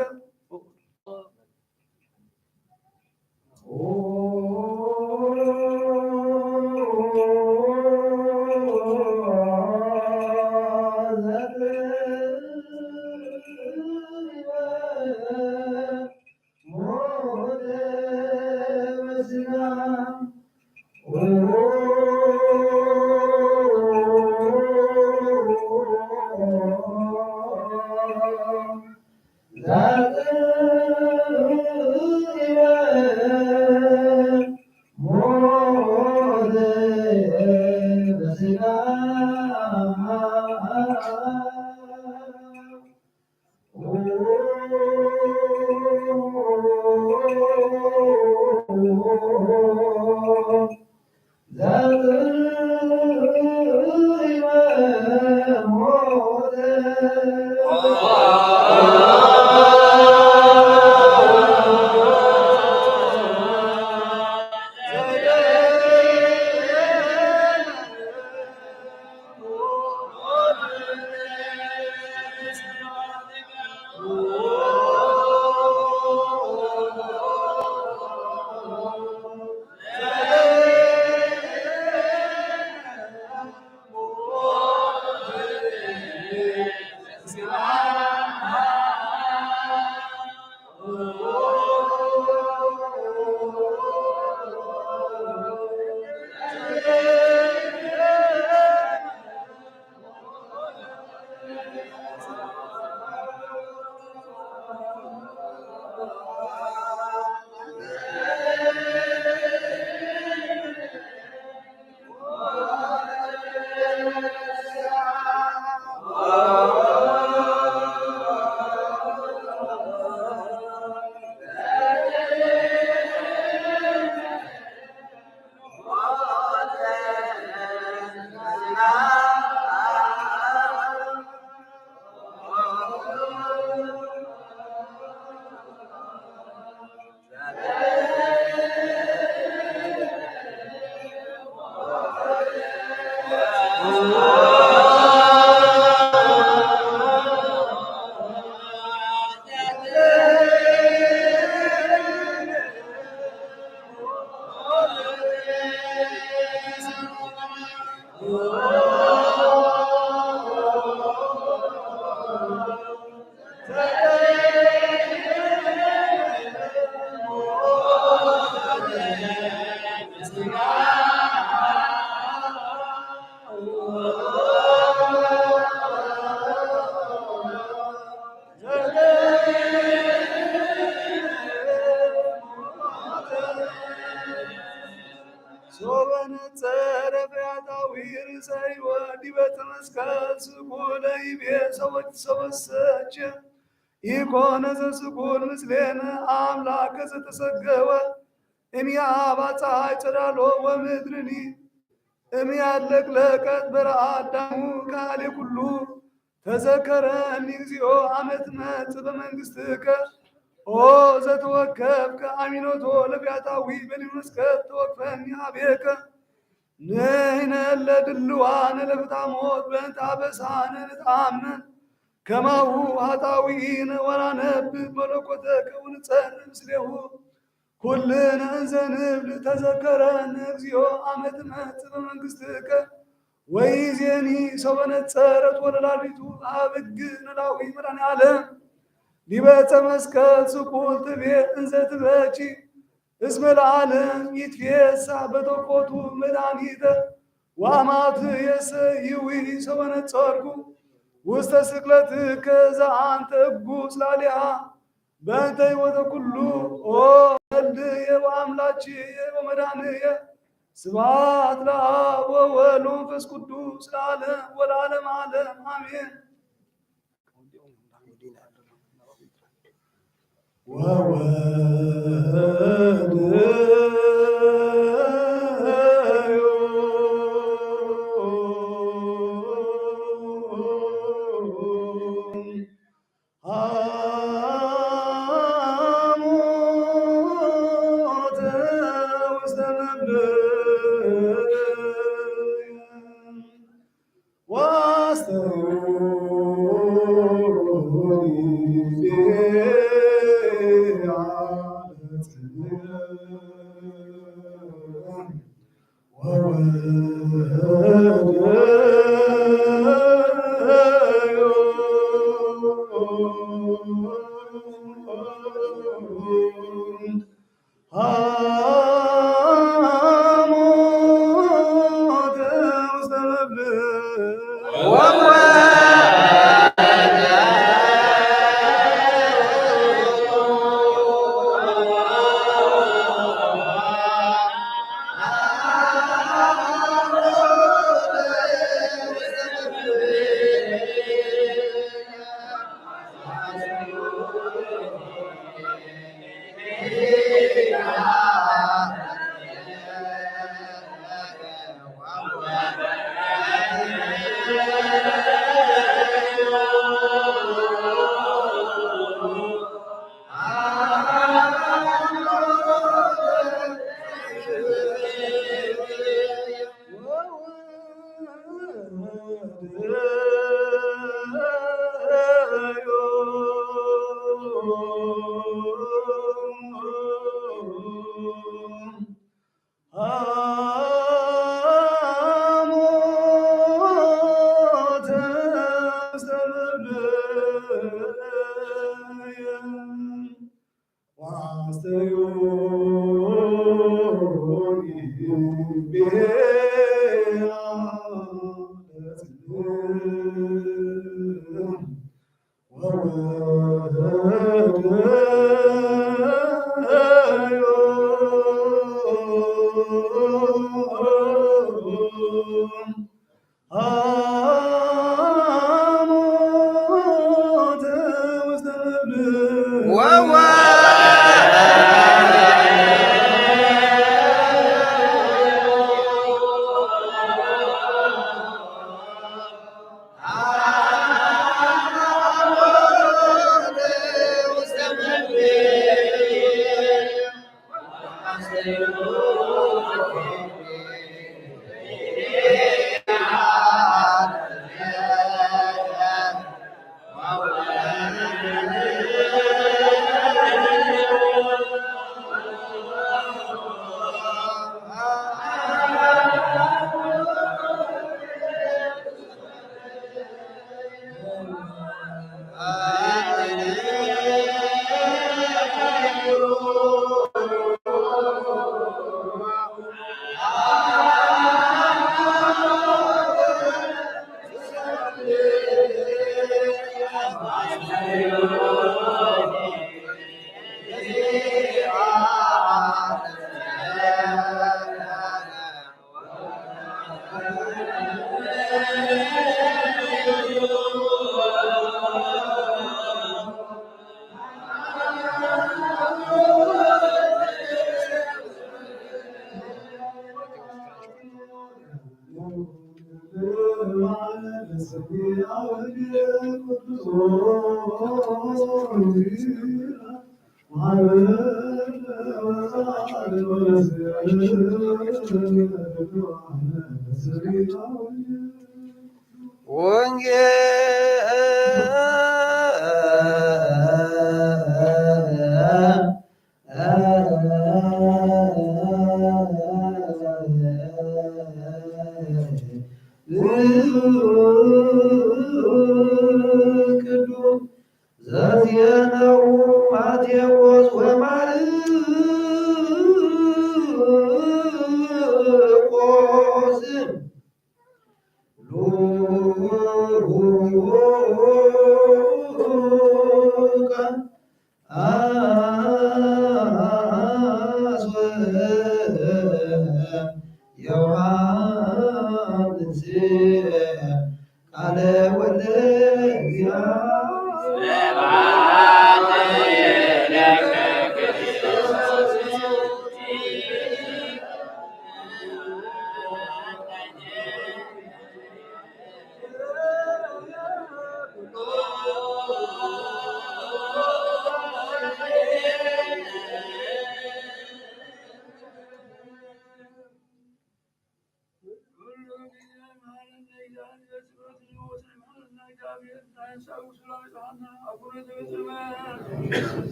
ሰበሰች ኢኮነ ዘስጉል ምስሌነ አምላከ ዘተሰገወ እምያ ባፀሐይ ጽላሎ ወምድርኒ እምያለቅለቀት በረአዳሙ ካሌ ኩሉ ተዘከረኒ እግዚኦ አመትመት በመንግሥትከ ኦ ዘተወከፍከ አሚኖቶ ለቢያታዊ በሊመስከት ተወክፈኒ አቤከ ንሕነ ለድልዋነ ለፍታሞት በእንተ አበሳነ ንትአመን ከማሁ ኃጣውኢነ ወናነብብ መለኮተከ ወንጸር ምስሌሁ ኩልነ እንዘ ንብል ተዘከረነ እግዚኦ አመ ትመጽእ በመንግሥትከ ወይዜኒ ሰው በነጸረት ወለላሊቱ አብግ ነላዊ መድኃኔዓለም ሊበጸ መስቀል ስቁል ትቤ እንዘ ትበቺ እስመ ለዓለም ይትፌሳ በተቆቱ መድኃኒተ ወአማት የሰይዊ ሰው በነጸርኩ ውስተ ስቅለትከ ዘአንተ እጉስ ላሊሃ በእንተ ሕይወተ ኩሉ ኦ ወልድየ ወአምላችየ ወመድኃኒየ ስብሐት ለአብ ወወልድ ወመንፈስ ቅዱስ ለዓለም ወለዓለመ ዓለም አሜን። What?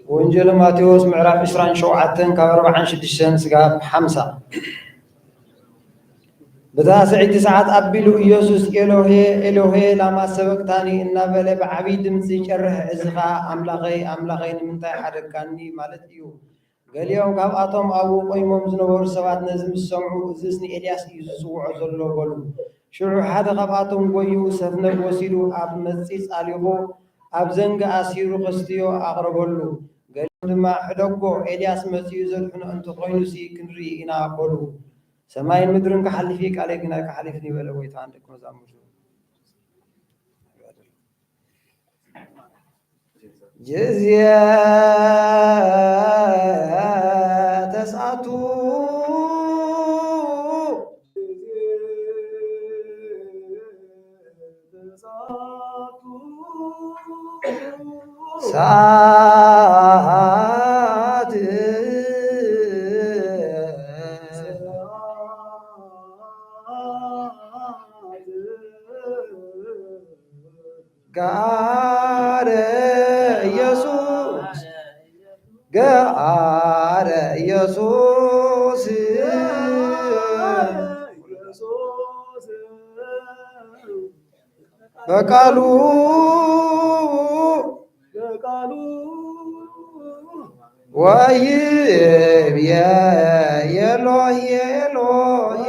ወንጌል ማቴዎስ ምዕራፍ 27 ካብ 46 ስጋብ 50 በታስዒቲ ሰዓት አቢሉ ኢየሱስ ኤሎሄ ኤሎሄ ላማ ሰበቅታኒ እናበለ ብዓብይ ድምፂ ጨርሕ እዝኻ አምላኸይ አምላኸይ ንምንታይ ሓደካኒ ማለት እዩ። ገሊኦም ካብኣቶም ኣብኡ ቆይሞም ዝነበሩ ሰባት ነዚ ምስ ሰምዑ እዚስ ንኤልያስ እዩ ዝፅውዖ ዘሎ በሉ። ሽዑ ሓደ ካብኣቶም ጎዩ ሰፍነግ ወሲዱ ኣብ መፂፅ ኣሊኹ ኣብ ዘንጊ ኣሲሩ ከስትዮ ኣቕረበሉ። ገሊኦም ድማ ሕደጎ ኤልያስ መፂኡ ዘድሕኖ እንተኮይኑሲ ክንርኢ ኢና በሉ። ሰማይን ምድርን ክሓልፍ ቃለይ ግና ክሓልፍኒ በለ ጎይታ ደቀ መዛሙርቱ ጅዝየ ተስዓቱ ሰዓት ጋረ ኢየሱስ ጋረ ኢየሱስ በቃሉ ወይብየ ኤሎሄ ኤሎሄ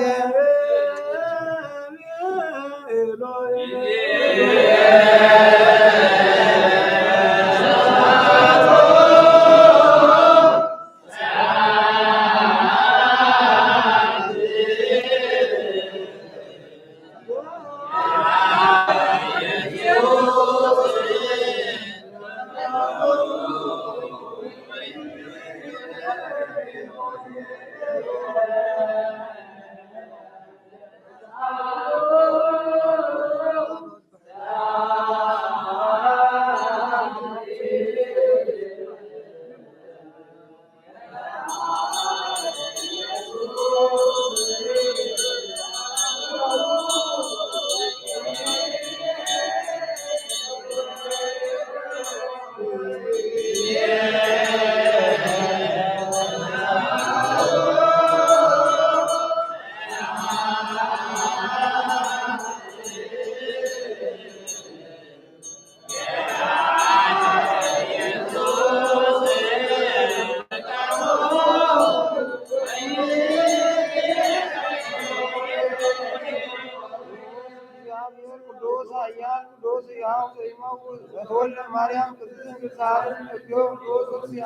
በተወልደ ማርያም ቅድስት ግሳርን እጆም ዶስያ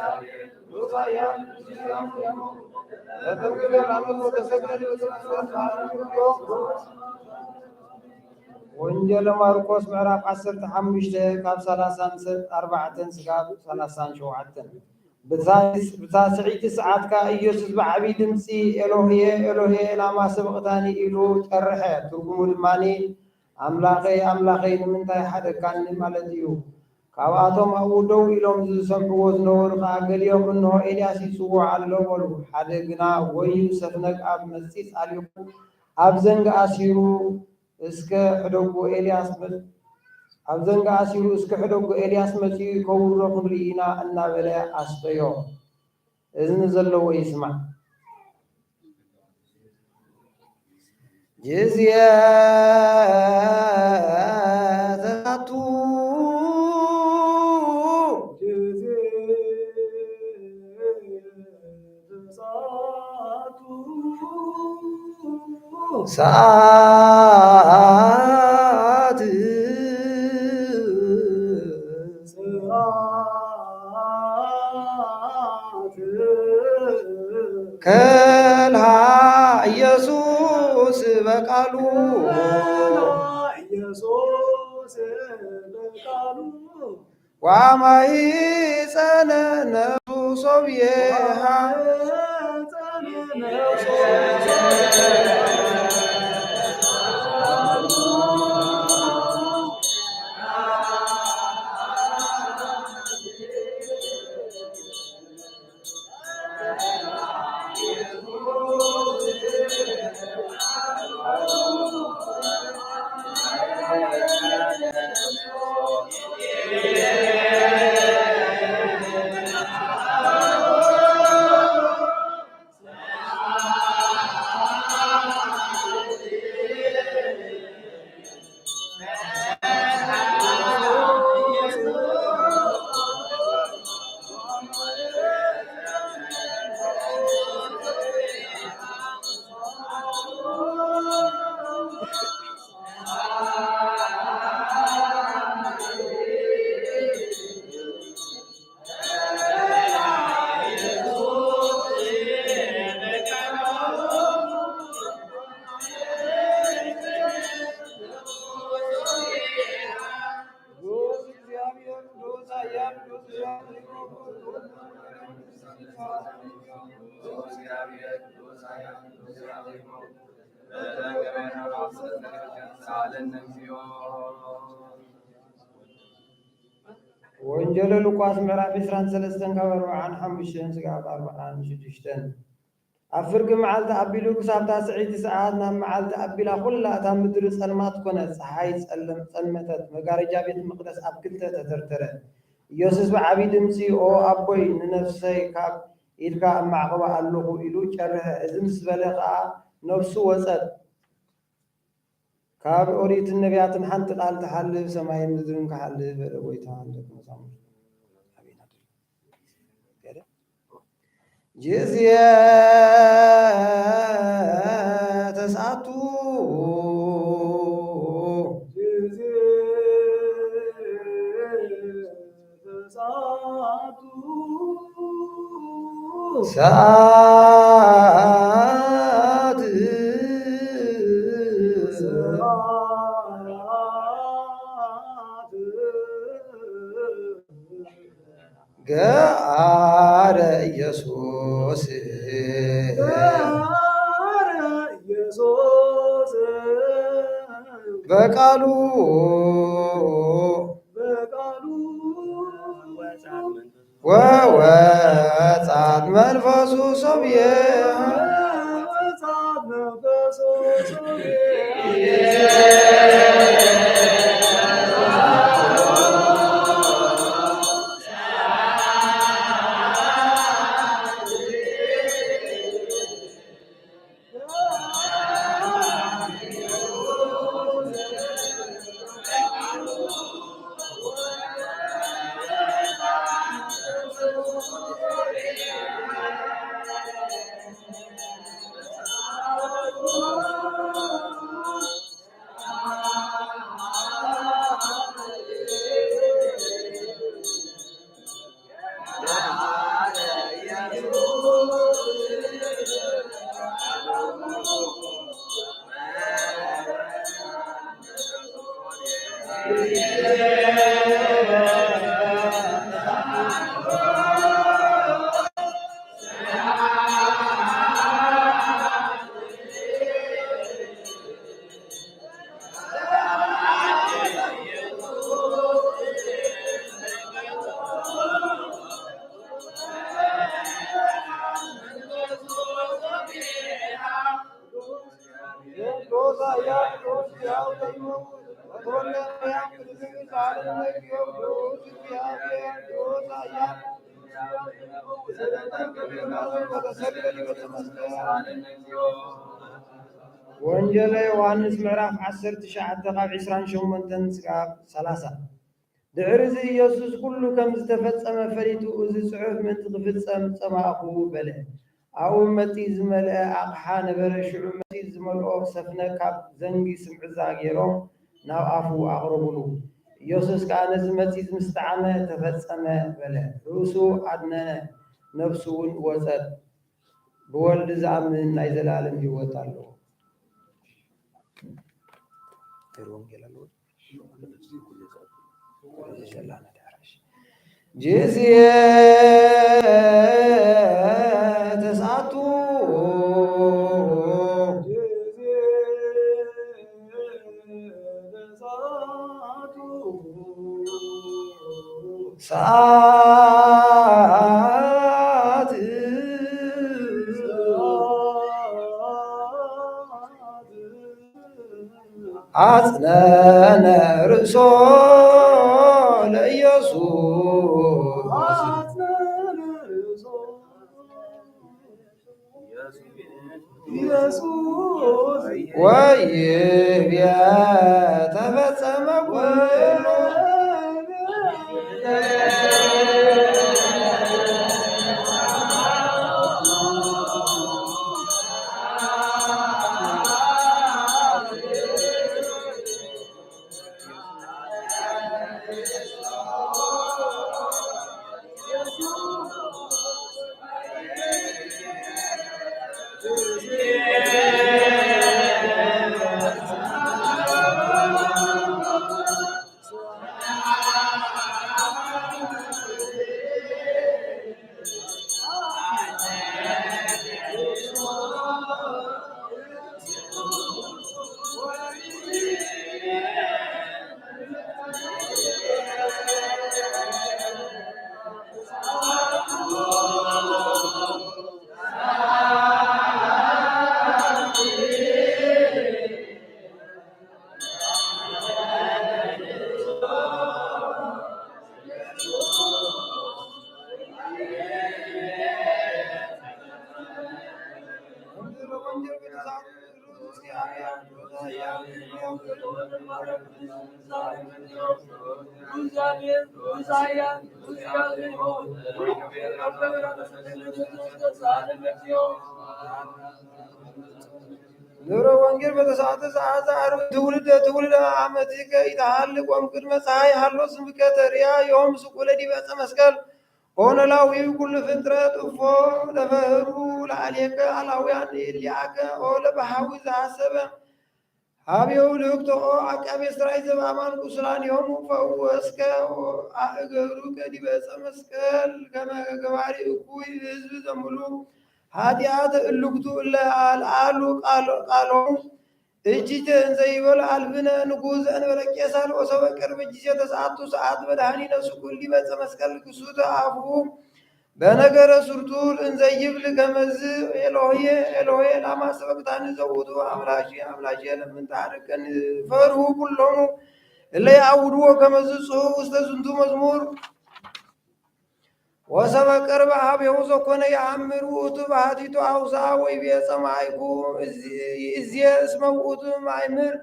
ዶሳያ በተንግለ ላመቶ ተሰቅለ ወንጌል ማርቆስ ምዕራፍ 15 ካብ 34 ስጋብ 37 ብታስዒቲ ሰዓትካ ኢየሱስ ብዓብይ ድምፂ ኤሎሄ ኤሎሄ ላማ ሰበቅታኒ ኢሉ ጨርሐ። ትርጉሙ ድማኒ አምላኸይ አምላኸይ ንምንታይ ሓደካኒ ማለት እዩ። ካብኣቶም ኣብኡ ደው ኢሎም ዝሰምዕዎ ዝነበሩ ከዓ ገሊኦም እንሆ ኤልያስ ይፅውዕ ኣሎ በሉ። ሓደ ግና ጎዩ ሰፍነግ ኣብ መፂፅ ኣሊኹ ኣብ ዘንጊ ኣሲሩ እስከ ሕደጎ ኤልያስ መፂኡ ይከውሮ ክንርኢ ኢና እናበለ ኣስተዮ። እዝኒ ዘለዎ ይስማዕ። ጅዝየ ተስዓቱ ሰዓት ከልሃ ኢየሱስ በቃሉ ዋማይ ጸነነሱ ሶብየሃ ወንጌል ሉቃስ ምዕራፍ 23 ካብ 45 ስጋብ 46 ኣብ ፍርቂ መዓልቲ ኣቢሉ ክሳብ ታስዒቲ ሰዓት ናብ መዓልቲ ኣቢላ ኩላ እታ ምድሪ ጸልማት ኮነት። ፀሓይ ጸልመተት። መጋረጃ ቤተ መቅደስ ኣብ ክልተ ተተርተረ። ኢየሱስ ብዓብይ ድምፂ ኦ ኣቦይ ንነፍሰይ ካብ ኢድካ እማዕቕባ ኣለኹ ኢሉ ጨርሐ። እዚ ምስ በለ ከዓ ነፍሱ ወፀት። ካብ ኦሪትን ነቢያትን ሓንቲ ቃል ተሓልፍ ሰማይን ምድርን ክሓልፍ በለ ጎይታ ጅዝየ ተስዓቱ ሰዓት ገአረ ኢየሱስ በቃሉ ወወፃት መንፈሱ ሰብየ ወንጌል ዮሐንስ ምዕራፍ 19 ካብ 28 ስጋብ 30 ድሕሪ እዚ ኢየሱስ ኩሉ ከም ዝተፈጸመ ፈሊጡ እዚ ጽሑፍ ምእንቲ ክፍጸም ጸማእኹ በለ። ኣብኡ መጢ ዝመልአ ኣቕሓ ነበረ። ሽዑ መጢ ዝመልኦ ሰፍነ ካብ ዘንጊ ስምዕዛ ገይሮም ናብ ኣፉ ኣቕረብሉ። ኢየሱስ ከዓ ነዚ መጢ ምስ ጣዕመ ተፈጸመ በለ። ርእሱ ኣድነነ፣ ነፍሱ እውን ወፀት። ብወልዲ ዝኣምን ናይ ዘላለም ህይወት ኣለዎ። ጅዝየ ተስዓቱ ሰዓት አጽነነ ርእሶ ለኢየሱስ ወይቤ ተፈጸመ ኩሉ ንብረ ወንጌል በተሳተ ሰዓት ዓርብ ትውልደ ዓመትከ ኢተሃልቅ ወእምቅድመ ፀሐይ ሃሎ ስምከ ተርያ ዮም ስቁለ ዲበ ዕፀ መስቀል ኦነላዊ ኩሉ ፍጥረት እፎ ለፈህሩ ለአሌከ አላውያን ኢልያከ ኦ ለባሃዊ ዘሐሰበ ሀቤው ልህቅቶ አቃቤ ሥራይ ዘበአማን ቁስላን ዮሙ ፈወስከ አእገሩ ከዲበ ዕፀ መስቀል ከመ ገባሪ እኩይ ህዝብ ዘሙሉ ኃጢአት እልክቱ እለ አልአሉ ቃሎሙ እጅተ እንዘ ይበል አልብነ ንጉሥ እንበለ ቄሳር ወሰበ ቅርብ ጊዜ ተሰዓቱ ሰዓት በዳህኒነ ስኩል ዲበ ዕፀ መስቀል ክሱተ አፉ በነገረ ሱርቱል እንዘ ይብል ከመዝ ኤሎሄ ኤሎሄ ላማ ሰበቅታኒ ዘውቱ አምላኬ አምላኬ ለምን ታርቀን ፈርሁ ኩሎሙ እለ ያዕውድዎ ከመዝ ጽሑፍ ውስተ ዝንቱ መዝሙር ወሰበ ቅርበ ሀቤሁ ዘኮነ የአምር ውእቱ ባህቲቱ አውሳ ወይቤ ሰማይኩ እዜ እስመ ውእቱ ማእምር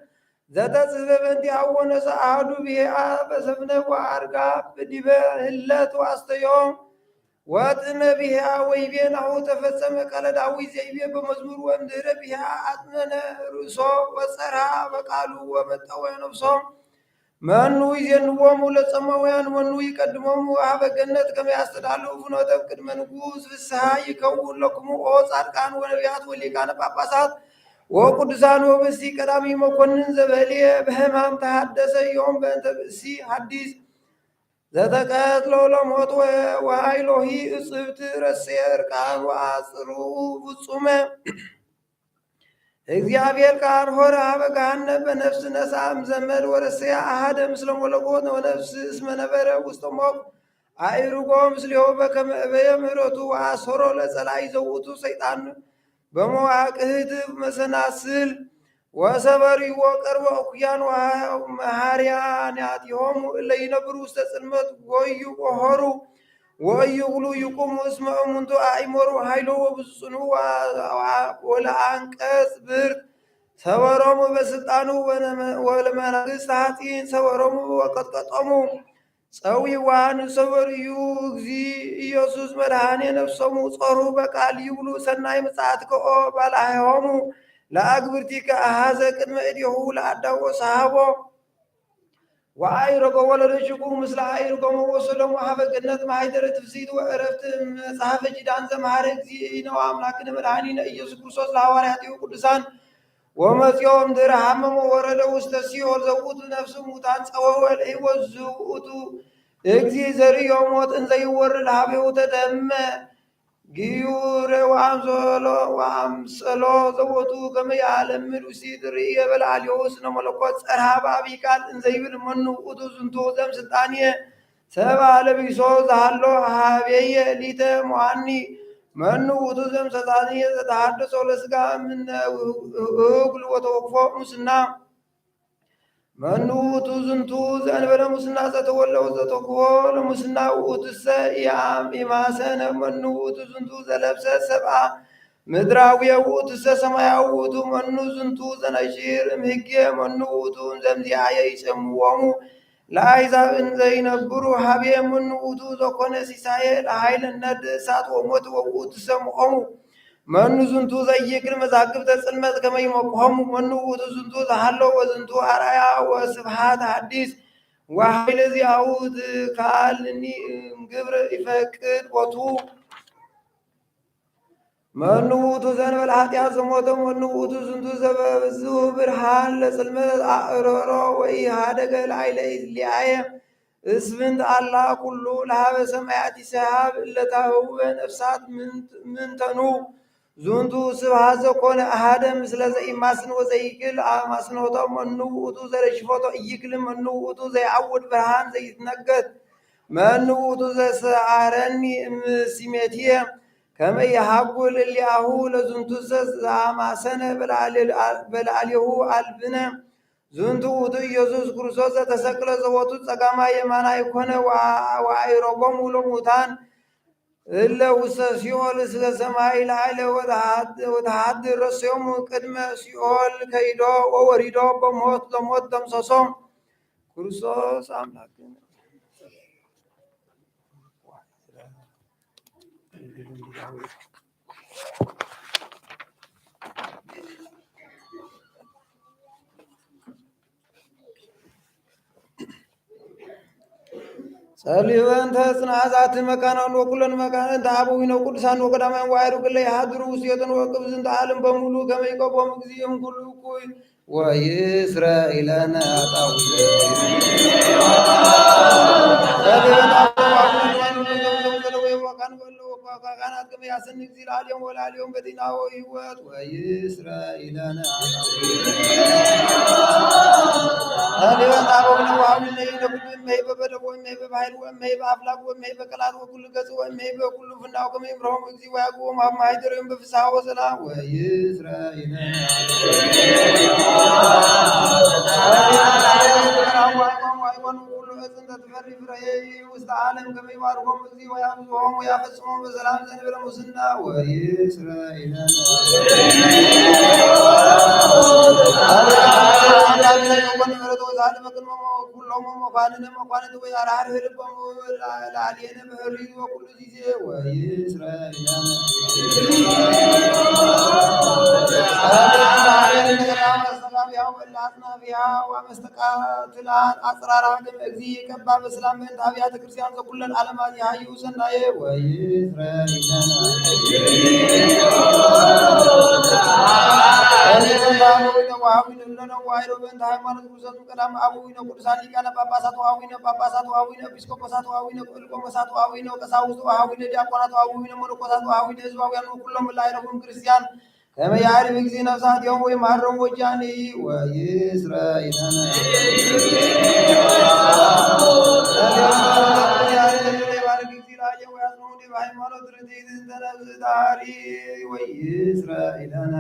ዘተጽሕፈ በእንቲአሁ ወነሣ አሐዱ ብሔአ በሰፍነ ወአርጋ በዲበ ህለት ወአስተዮ ወጥነ ብሔአ ወይቤ ናሁ ተፈጸመ ቃለ ዳዊት ዘይቤ በመዝሙር ወእምድኅረ ብሔአ አጥመነ ርእሶ ወጸርሐ በቃሉ ወመጠወ ነፍሶ መኑ ይዜንዎሙ ለጸማውያን መኑ ይቀድሞሙ ሀበ ገነት ከመ ያስተዳልው ፍኖተ ቅድመ ንጉሥ ፍስሐ ይከውን ለክሙ ኦ ጻድቃን ወነቢያት ወሊቃነ ጳጳሳት ወቅዱሳን ወብእሲ ቀዳሚ መኮንን ዘበህልየ በሕማም ተሐደሰ ዮም በእንተ ብእሲ ሐዲስ ዘተቀትሎ ለሞት ወኃይሎሂ እጽብት ረሴየ ዕርቃን ወአጽርዑ ፍጹመ እግዚአብሔር ቃል ሆረ ሀበ ገሃነም በነፍስ ነሳም ዘመድ ወረሰያ አሃደ ምስለ መለኮት ወነፍስ እስመ ነበረ ውስተ ሞት አእሩጎ ምስሌሁ በከመ እበየ ምሕረቱ ወአሰሮ ለጸላኢ ዘውቱ ሰይጣን በመዋቅህት መሰናስል ወሰበሪዎ ቅርበ እኩያን መሃርያንያቲሆሙ እለ ይነብሩ ውስተ ጽልመት ጎዩ ወሆሩ ወይብሉ ይቁሙ እስመ እሙንቱ አእመሩ ኃይሎ ወብፁኑ ወለአንቀጽ ብርት ሰወሮሙ በስልጣኑ ወለመናግስት ኃጢን ሰወሮሙ ወቀጥቀጦሙ ጸዊዋን ሰበርዩ እግዚ ኢየሱስ መድኃኔ ነፍሶሙ ጾሩ በቃል ይብሉ ሰናይ ምጽአት ከኦ ባላሆሙ ለአግብርቲከ አሃዘ ቅድመ እዴሁ ለአዳዎ ሰሃቦ ወአይረጎ ወለደሽቁ ምስለ አይርጎሙ ወሰሎሙ ሀበ ገነት ማኅደረ ትፍሥሕት ወዕረፍት መጽሐፈ ኪዳን ዘመሐረ እግዚእነ ወአምላክነ መድኃኒነ ኢየሱስ ክርስቶስ ለሐዋርያቲሁ ቅዱሳን ወመጽኦ እምድኅረ ሐመሞ ወረደ ውስተ ሲኦል ዘውቱ ነፍስ ሙታን ጸወወ ለሕይወት ዝውእቱ እግዚእ ዘርእዮ ሞት እንዘ ይወርድ ሀቤሁ ተደመ ጊዩረ ወአምሰሎ ዘወቱ ከመ ያለምድ ውሲት ርእየ በላዕሌሁ ስነ መለኮት ጸርሐ በአቢይ ቃል እንዘ ይብል መኑ ውእቱ ዝንቱ ዘእምስልጣንየ ሰብአ ለቢሶ ዘሃሎ ሀቤየ ሊተ ሞሐኒ መኑ ውእቱ ዘእምሰልጣንየ ዘተሐደሶ ለሥጋ እምነ እግል ወተወክፎ ሙስና መኑ ውእቱ ዝንቱ ዘእንበለ ሙስና ዘተወለው ዘተኩቦ ለሙስና ውእቱሰ ኢማሰነ መኑ ውእቱ ዝንቱ ዘለብሰ ሰብአ ምድራዊ ውእቱሰ ሰማያዊ ውእቱ መኑ ዝንቱ ዘነሺር እምሕጌ መኑ ውእቱ ዘምዚአየ ይጼምዎሙ ለአሕዛብ እንዘ ይነብሩ ሀቤ መኑ ውእቱ ዘኮነ ሲሳየ ለኃይል ነድ እሳት ወሞት ወውእቱሰ ሞኦሙ መኑ ዝንቱ ዘይክል መዛግብተ ጽልመት ከመ ይሞቅሆሙ መኑ ውእቱ ዝንቱ ዘሃሎ ወዝንቱ አርአያ ወስብሐት ሐዲስ ወኃይለ ዚአሁ ትካልኒ እምግብር ይፈቅድ ቦቱ መኑ ውእቱ ዘእንበለ ኃጢአት ዘሞተ መኑ ውእቱ ዝንቱ ዘበብዙ ብርሃን ለጽልመት አእረሮ ወኢሃደገ ላዕለ ሊአየ እስብንት አላ ኩሉ ለሀበ ሰማያት ይስሐብ እለታህቡ ነፍሳት ምንተኑ ዝንቱ ስብሐት ዘኮነ አሐደ ምስለ ዘኢማስን ወዘይክል አማስኖቶ መኑ ውእቱ ዘረሽፎቶ ኢይክል መኑ ውእቱ ዘይዐውድ ብርሃን ዘይትነገት መኑ ውእቱ ዘሰዓረኒ እምሲሜትየ ከመ ይሃጉል እሊአሁ ለዝንቱ ዘአማሰነ በላዕሌሁ አልብነ ዝንቱ ውእቱ ኢየሱስ ክርስቶስ ዘተሰቅለ ዘቦቱ ጸጋማይ የማናይ ኮነ ወአዕረጎሙ ለሙታን እለ ውስተ ሲኦል እስከ ሰማይ ላዕለ ወተሃድር ረሰዮሙ ቅድመ ሲኦል ከይዶ ወወሪዶ በሞት ለሞት ደምሰሶ ክርስቶስ አምላክነ ጸልዩበንተ ጽንዓዛት መካናን ወኩለን መካን ተአበዊነ ቅዱሳን ወቀዳማውያን ወአይሩ ግለ ይሃድሩ ውስቴትን ወቅብዝንተ ዓለም በሙሉ ከመ ይቆቦሙ ጊዜም ኩሉ እኩይ ወይስረኢለነ አጣዊ ካህናት ከመ ያሰንቅ ጊዜ ለዓሌም ወለዓሌም በጤና ወሕይወት ወይስረኢለነ ሊበን አበዊነ ወአቡነ ይነኩሉ እምይእዜ በበደቦ እምይእዜ በኃይል ወእምይእዜ በአፍላግ ወእምይእዜ በቀላት ወኩሉ ገጽ ወእምይእዜ በኩሉ ፍናው ከመ ይምርሖሙ እግዚእ ወያዕቅቦሙ ሀበ ማኅደሪሆሙ በፍስሐ ወሰላም ወይስረኢለነ ውስተ ዓለም ከመ ይባርኮሙ እግዚእ ወያብጽሖሙ ወያፈጽሞሙ በሰላም ዘእንበለ ሙስና ወይስረኢለነ ኩሎሙ መኳንነ መኳንንት ወያርኃር ልቦሙ ለአልየነ በህልዩ ወኩሉ ጊዜ ወይስረኢለነ ወመስተቃትላት አጽራራ ገመ እግዚእ ቀባ በሰላም በእንተ አብያተ ክርስቲያን ዘኩለን ዓለማት የሃዩ ሰናየ ወይስረኢለነ ዋይሮ በእንተ ሃይማኖት ቅዱሳቱ ቀዳም አበዊነ ቅዱሳን ሊቃነ ጳጳሳት ወአበዊነ ጳጳሳት ወአበዊነ ኤጲስቆጶሳት ወአበዊነ ቆሞሳት ወአበዊነ ቀሳውስት ወአበዊነ ዲያቆናት ወአበዊነ መነኮሳት ወአበዊነ ሕዝባውያን ወኩሎም ላዕሌሆሙ ክርስቲያን ከመ ያዕርፍ እግዚእ ነፍሳቲሆሙ ወይምሃሮሙ ወጃኒ ወይስረኢለነ ሃይማኖት ርትዕት ዘነብጣሪ ወይስረኢለነ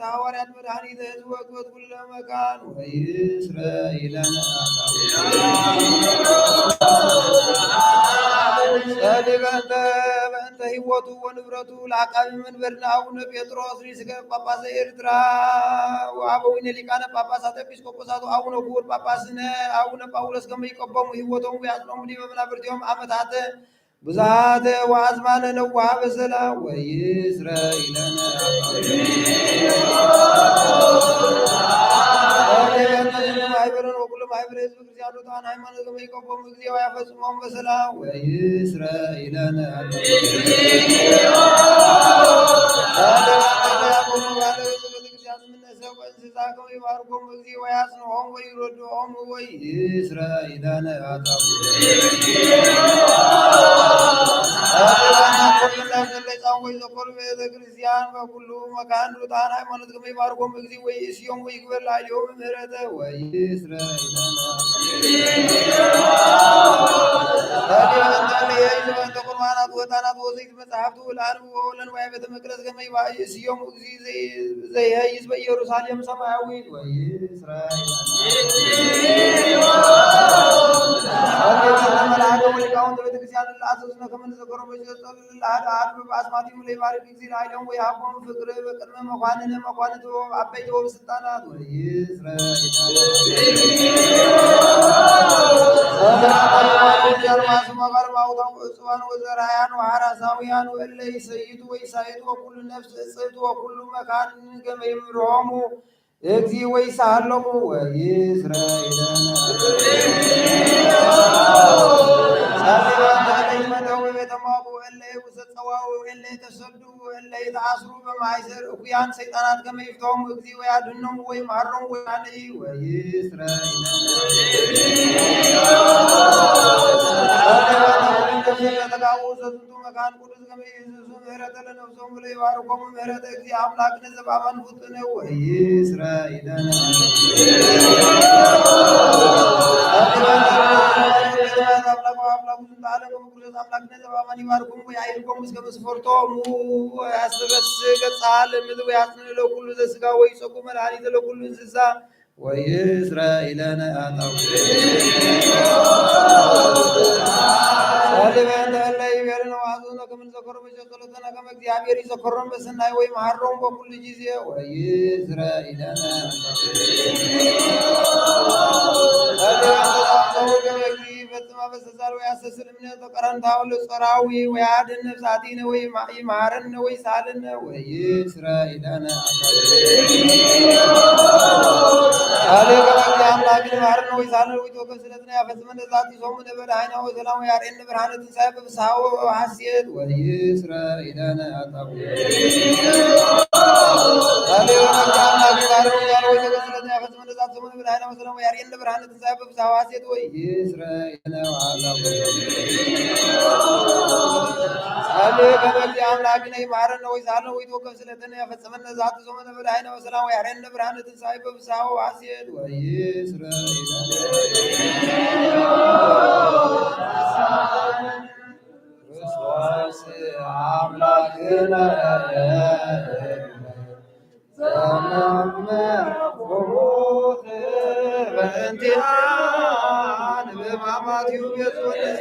ሐዋርያት መድኃኒተ ሕዝብ ወክበት ኩለ መካን ወይስረኢለነ በእንተ ሕይወቱ ወንብረቱ ለአቃቢ መንበርና አቡነ ጴጥሮስ ሊቀ ጳጳስ ኤርትራ ወአበዊነ ሊቃነ ጳጳሳት ኤጲስቆጶሳት አቡነ ክቡር ጳጳስነ አቡነ ጳውሎስ ከመ ይቀቦሙ ሕይወቶሙ ወያጽኖሙ ዲበ መናብርቲሆሙ ዓመታተ ብዙኃተ ወአዝማነ ነዋሃ በሰላም ወይስረኢለነ ማኅበረን ወኩሉ ማኅበረ ሕዝበ ክርስቲያኑ ጣን ሃይማኖት ከመ ይቀቦሙ እግዚእ ወያፈጽሞሙ በሰላም ወይስረኢለነ እንስሳ ከመ ይባርኮሙ እግዚእ ወያጽንዖሙ ወይረድዖሙ ወይስረኢለነ ቤተ ክርስቲያን በኩሉ መካን ጣን ሃይማኖት ከመ ይባርኮሙ እግዚእ ወይእስዮሙ ወይግበር ላዕሌሆሙ ምሕረተ ወይስረኢለነ ማናት ወጣናት ወዘይት መጽሐፍቱ ለአንቡ ወለን ወይ ቤተ መቅደስ ገመይ ባይ ሲዮሙ ጊዜ ዘይይዝ በኢየሩሳሌም ሰማያዊት ወይ እስራኤል መልአከ ወሊቃውንት ቤተክርስቲያን ለአዘዝነ ከመንዘከሮ በጀጸል ለአድ በአስማቲሙ ላይ ባርክ ጊዜ አይለም ወይ አቆም ፍቅር በቅድመ መኳንንት አበይቶ ስልጣናት ወይ እስራኤል ጽዋን ወዘራያን ወሐራሳውያን ወእለ ይሰይጡ ወይሳይጡ ወኩሉ ነፍስ እጽቱ ወኩሉ መካን ገመ ይምሮሙ እግዚ ወይሳለሙ ወይስራኤል ተሰዱ በማይሰር እኩያን ሰይጣናት ከመይፍተውም እግዚ ወያድነሙ ወይም አሮሙ ወያለይ ወይስራኤል መካን ቅዱስ ከመይዙ ምህረተ ለነፍሶሙ ለይባርኮሙ ምህረተ እግዚ አምላክ ነዘባባን ፍጡነ ወይስራኤል ወይስራኤልን አጣው እግዚአብሔር ይዘከሮም በሰናይ ወይ ማሮም በኩል ጊዜ ወይስራኤልን ፈጽማ በሰዛል ወይ አሰስል እምነት ተቀረንታው ለጸራዊ ወይ አድን ነፍሳቲነ ወይ ይማረን ወይ ሳልን ወይ እስራኤልን አለ ገባክ አምላክ ይማረን ወይ ሳልን ወይ ተወከል ስለትና ያፈጽመን ዛት ጾሙ ነበር አይና ወይ ሰላም ያሬን ብርሃነ ትንሣኤ በብሳው ሐሴት ወይ እስራኤልን አጣው አለ ገባክ አምላክ ይማረን ወይ ያለው ወይ ተወከል ስለትና ያፈጽመን ዛት ጾሙ ነበር አይና ወይ ሰላም ያሬን ብርሃነ ትንሣኤ በብሳው ሐሴት ወይ እስራኤል አለ ገበል አምላክ ነይ ማረን ነው ይዛል ነው ይተወከል ስለተነ ያፈጽመን ዛት ጾመ ነበር አይነ ወሰላም ያሬን ብርሃነ ትንሣኤ በብሳው ሐሴት ወይ እስራኤል ክርስቶስ አምላክነ ዘመመ ወሞት በእንቲአን በማማቲው የጾለስ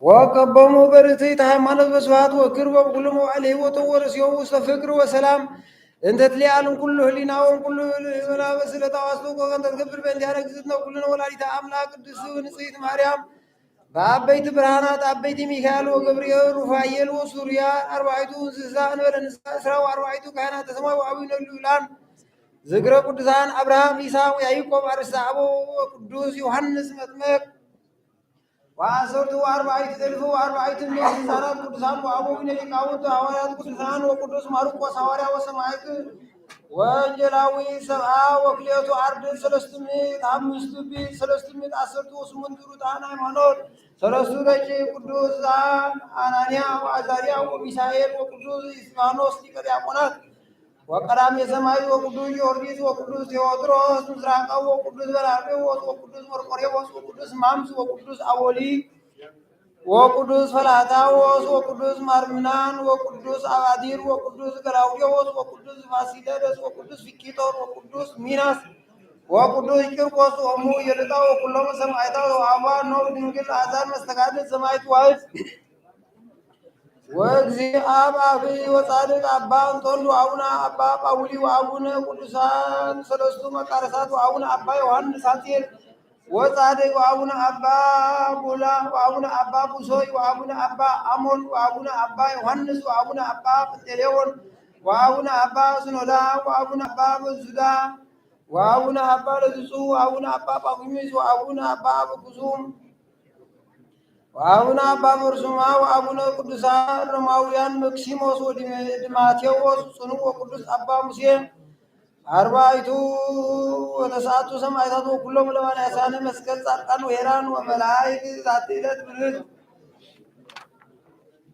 ወቀበሙ በርትዕት ሃይማኖት በስብሐት ወክብር ወኩሉ መዋዕለ ሕይወቱ ወርእስዮሙ ውስተ ፍቅር ወሰላም እንተ ትለዓልም ኩሉ ህሊናሆሙ ኩሉ መናፍስት ለተዋስቶ ወከንተ ትገብር በእንቲአነ እግዝእትነ ኩልነ ወላዲተ አምላክ ቅድስት ንጽሕት ማርያም በአበይት ብርሃናት አበይት ሚካኤል ወገብርኤል ሩፋኤል ወሱርያ አርባዕቱ እንስሳ እንበለ ንስሐ እስራ ወአርባዕቱ ካህናተ ሰማይ ወአብይ ልዑላን ዝክረ ቅዱሳን አብርሃም ይስሐቅ ወያዕቆብ አርእስተ አበው ወቅዱስ ዮሐንስ መጥምቅ ወአሰርቱ ወአርባዕቱ እልፍ ወአርባዕቱ ምዕት ሕፃናት ቅዱሳን ወአበዊነ ሊቃውንት ሐዋርያት ቅዱሳን ወቅዱስ ማርቆስ ሐዋርያ ወሰማዕት ወንጌላዊ ሰብአ ወክልኤቱ አርድእት ሰለስቱ ምዕት አምስቱ ቢት ሰለስቱ ምዕት አሰርቱ ወስምንቱ ርቱዓን ሃይማኖት ሰለስቱ ደቂቅ ቅዱስ አናንያ ወአዛርያ ወሚሳኤል ወቅዱስ እስጢፋኖስ ሊቀ ዲያቆናት ወቀዳሜ ሰማዕት ወቅዱስ ጊዮርጊስ ወቅዱስ ቴዎድሮስ ምስራቃዊ ወቅዱስ በርናባስ ወቅዱስ መርቆሬዎስ ወቅዱስ ማምስ ወቅዱስ አቦሊ ወቅዱስ ፈላታዎስ ወቅዱስ ማርምናን ወቅዱስ አባዲር ወቅዱስ ገላውዴዎስ ወቅዱስ ፋሲለደስ ወቅዱስ ፊቂጦር ወቅዱስ ሚናስ ወቅዱስ ቂርቆስ ወሙ የልጣ ወኩሎም ሰማዕታት ወአባ ኖብ ድንግል አዛን መስተጋድል ሰማዕት ዋሕድ ወእግዚእ አብ አብይ ወጻድቅ አባ እንጦንስ ወአቡነ አባ ጳውሊ ወአቡነ ቅዱሳን ሰለስቱ መቃርሳት ወአቡነ አባ ዮሐንስ ሐጺር ወጻድቅ ወአቡነ አባ ቡላ ወአቡነ አባ ቡሶይ ወአቡነ አባ አሞን ወአቡነ አባ ዮሐንስ ወአቡነ አባ ጴንጤሌዎን ወአቡነ አባ ስኖዳ ወአቡነ አባ በዙዳ ወአቡነ አባ ለዝጹ ወአቡነ አባ ጳኩሚስ ወአቡነ አባ በኩሱም ወአቡነ አባ በርሱማ ወአቡነ ቅዱሳን ሮማውያን መክሲሞስ ወዲማቴዎስ ጽኑዕ ወቅዱስ አባ ሙሴ አርባዕቱ ወተስዓቱ ሰማዕታት ወኩሎም ለማንያሳነ መስቀል ጻድቃን ወሄራን ወመላእክት ዛቲ ዕለት ብርት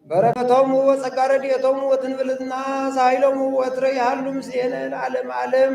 በረከቶሙ ወጸጋ ረድኤቶሙ ወትንብልትና ሳይሎሙ ወትረ ያህሉ ምስሌነ ለዓለመ ዓለም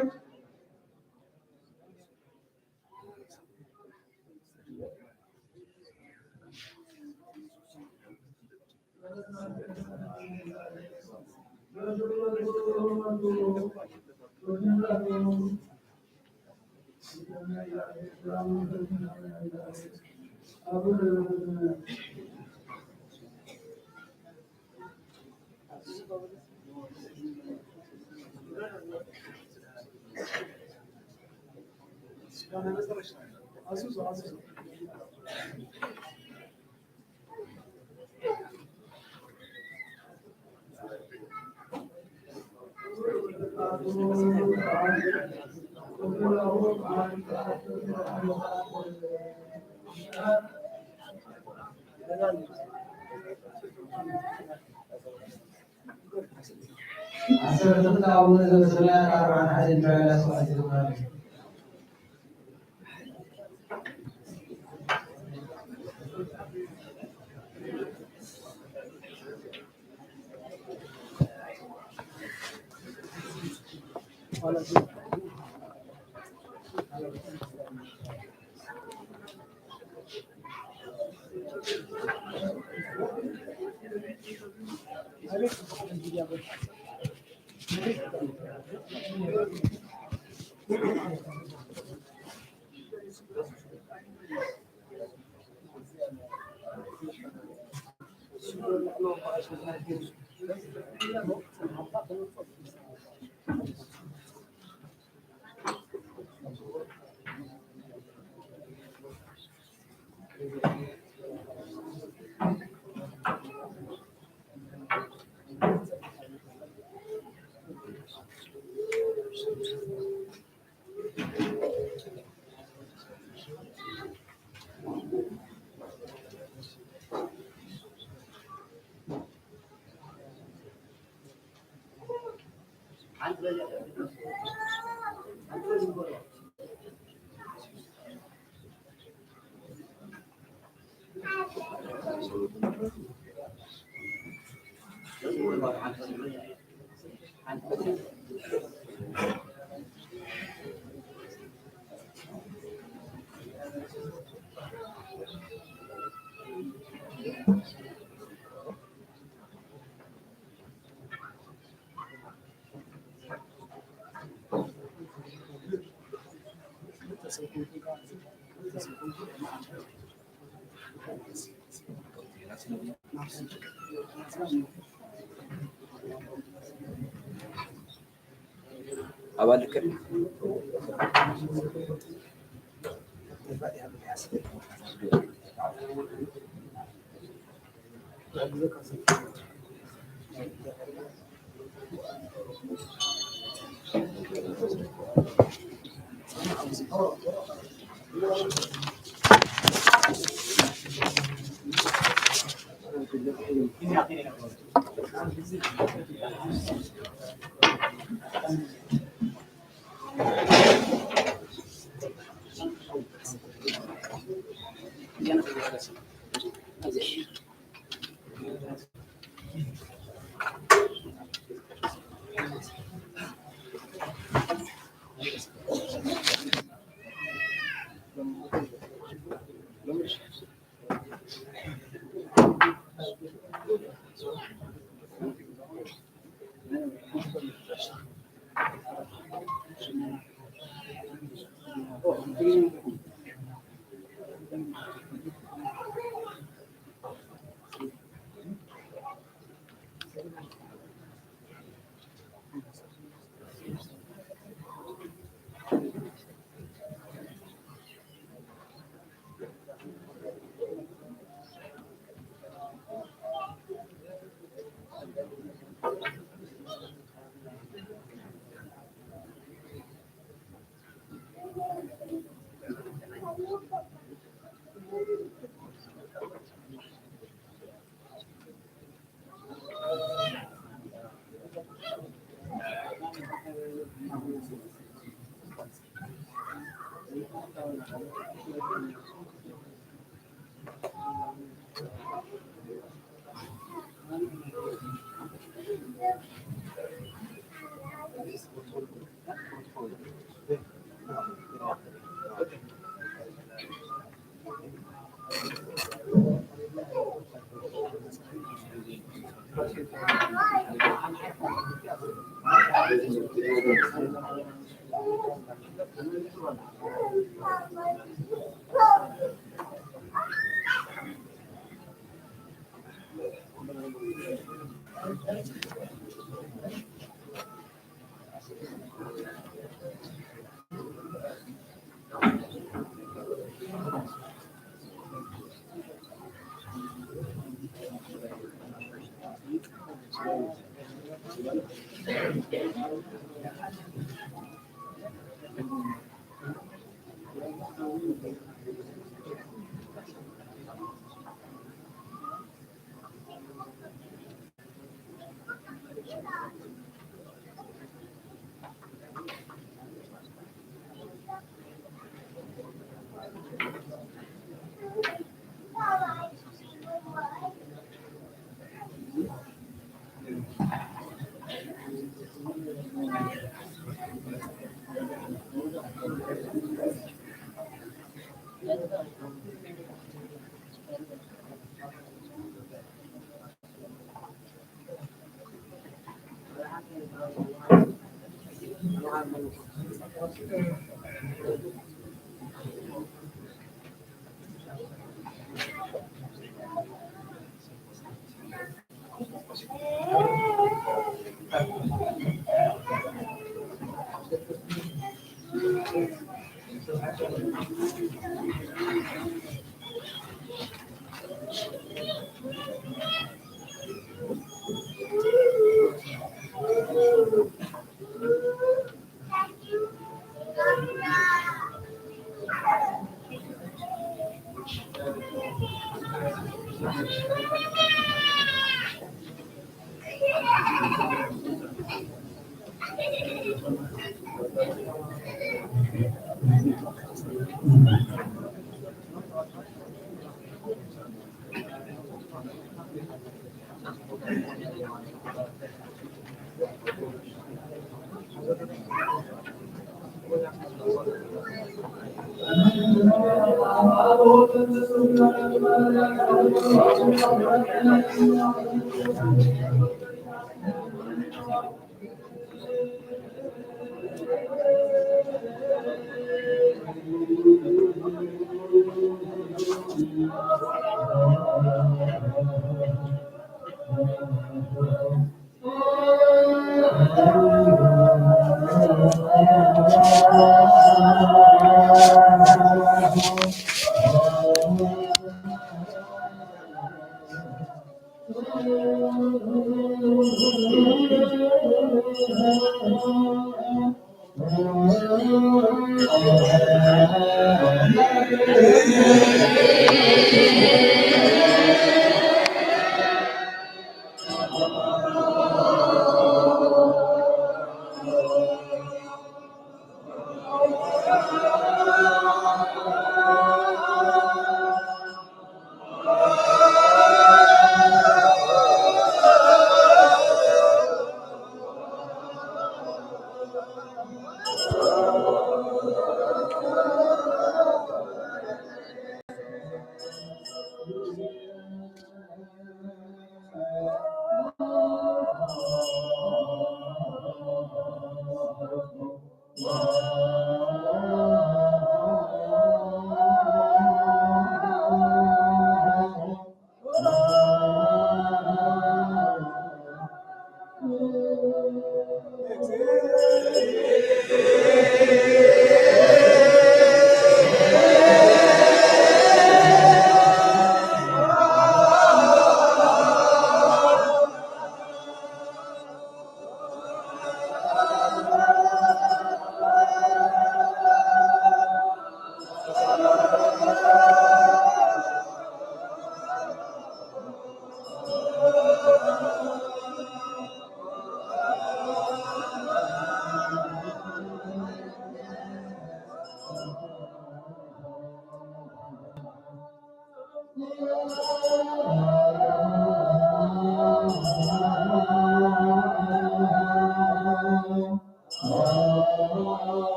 أبالك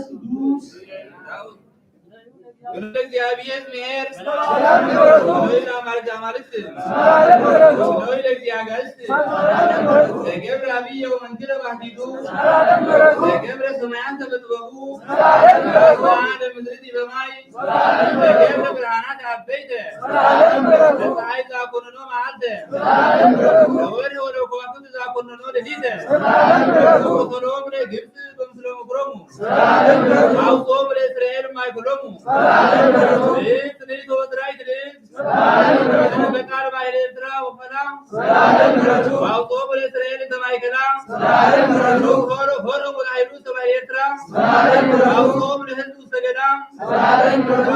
Thank you. እግዚአብሔር ምሔር ማለት ለገብረ አብየ ወመንክረ ባህቲቱ ለገብረ ሰማያን ተበጥበቡ ምድሪ በማይ ለገብረ ብርሃናት አበይተ ለፀሐይ ዛኮንኖ መዓልተ ለወርህ ወደ ከዋክብት ዛኮንኖ ሌሊተ ወሰሎም ለግብፅ በምስለ ምክሮሙ አውጾም ለእስራኤል ማይክሎሙ በቃል ባይለ ኤርትራ ወፈላ አውጾም ለእስራኤል ተማይከላ ሆሮ ወላይሉ ተባይ ኤርትራ አውጾም ለህዝቡ ሰገዳ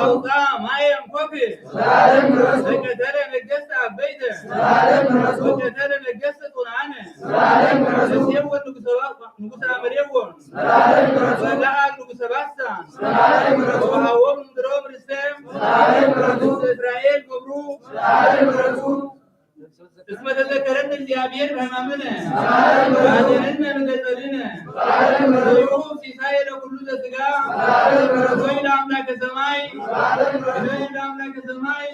አውጣ ማየም ኮክ ሰከተረ ነገስት አበይተ ሰከተረ ነገስት ጡናነ ሰየም ንጉሰ አመሬዎ ወላአል ንጉሰ ባሳ ወሃወም ድሮም ርስም እስራኤል ክብሩ እስመ ተዘከረን እግዚአብሔር በሕማምነ ወአድኅነነ እምገጸልነ ወይሁብ ሲሳየ ለኩሉ ዘሥጋ ወይ ለአምላከ ሰማይ ወይ ለአምላከ ሰማይ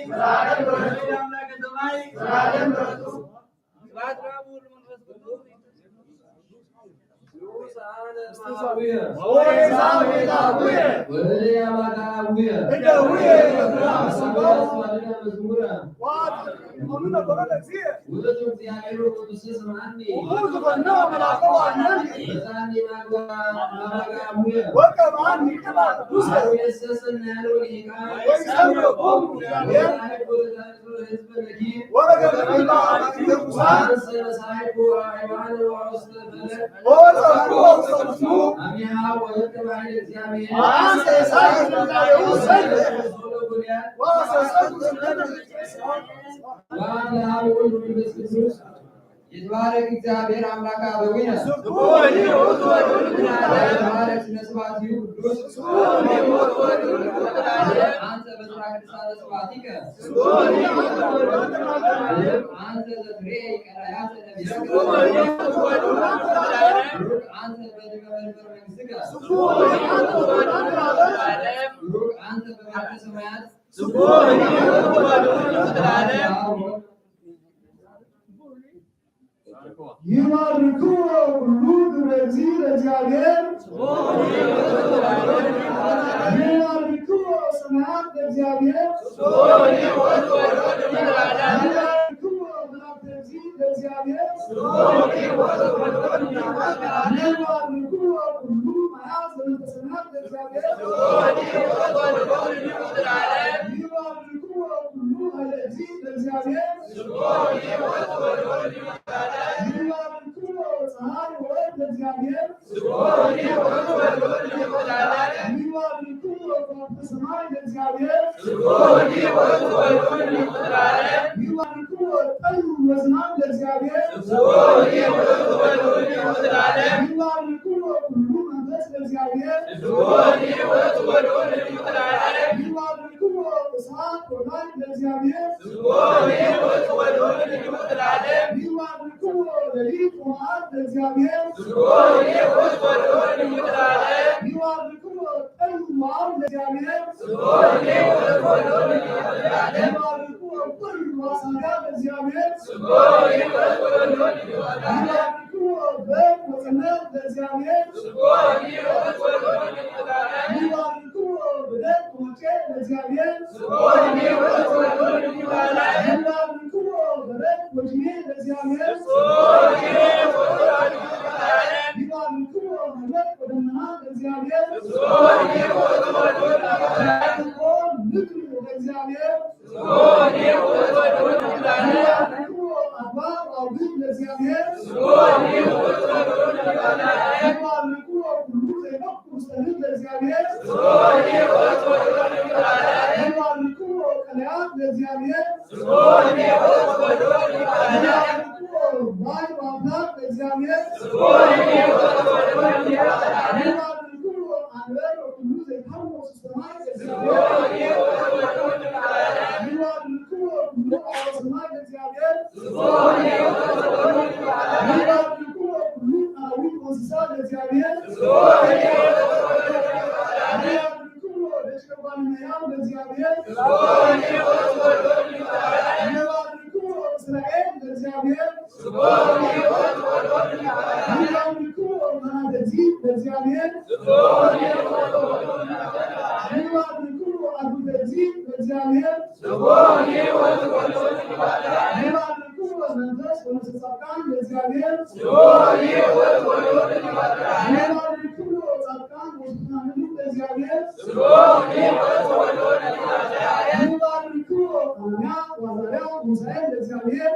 ወይ ለአምላከ ሰማይ ስብሐት ለአብ ወወልድ ወመንፈስ ቅዱስ ይትባረክ እግዚአብሔር አምላከ አበዊነ ይትባረክ ስመ ስብሐቲሁ ቅዱስ አንተ በስራ ቅዱሳነ ስብሐቲከ አንተ ዘትሬ ቀዳያተ ነቢያከ አንተ በድገ መንበር መንግሥትከ አንተ በመንግሥተ ሰማያት ይባርኩ ሁሉ ግብረ እግዚአብሔር ይባርኩ ሰማያት ለእግዚአብሔር ይባርኩ ምሕረት ለእግዚአብሔር ይባርኩ ሁሉ መያዝ ለሰማያት ለእግዚአብሔር ይባርኩ ሁሉ ኃይለ ለእግዚአብሔር እስራኤል ለእግዚአብሔር ይባርኩ መናደዚ ለእግዚአብሔር ይባርኩ አጉደዚ ለእግዚአብሔር ይባርኩ መንፈስ ወንስጻቃን ለእግዚአብሔር ይባርኩ ጻቃን ወስናኑ ለእግዚአብሔር ይባርኩ አኛ ዋዛሪያ ሙሳኤል ለእግዚአብሔር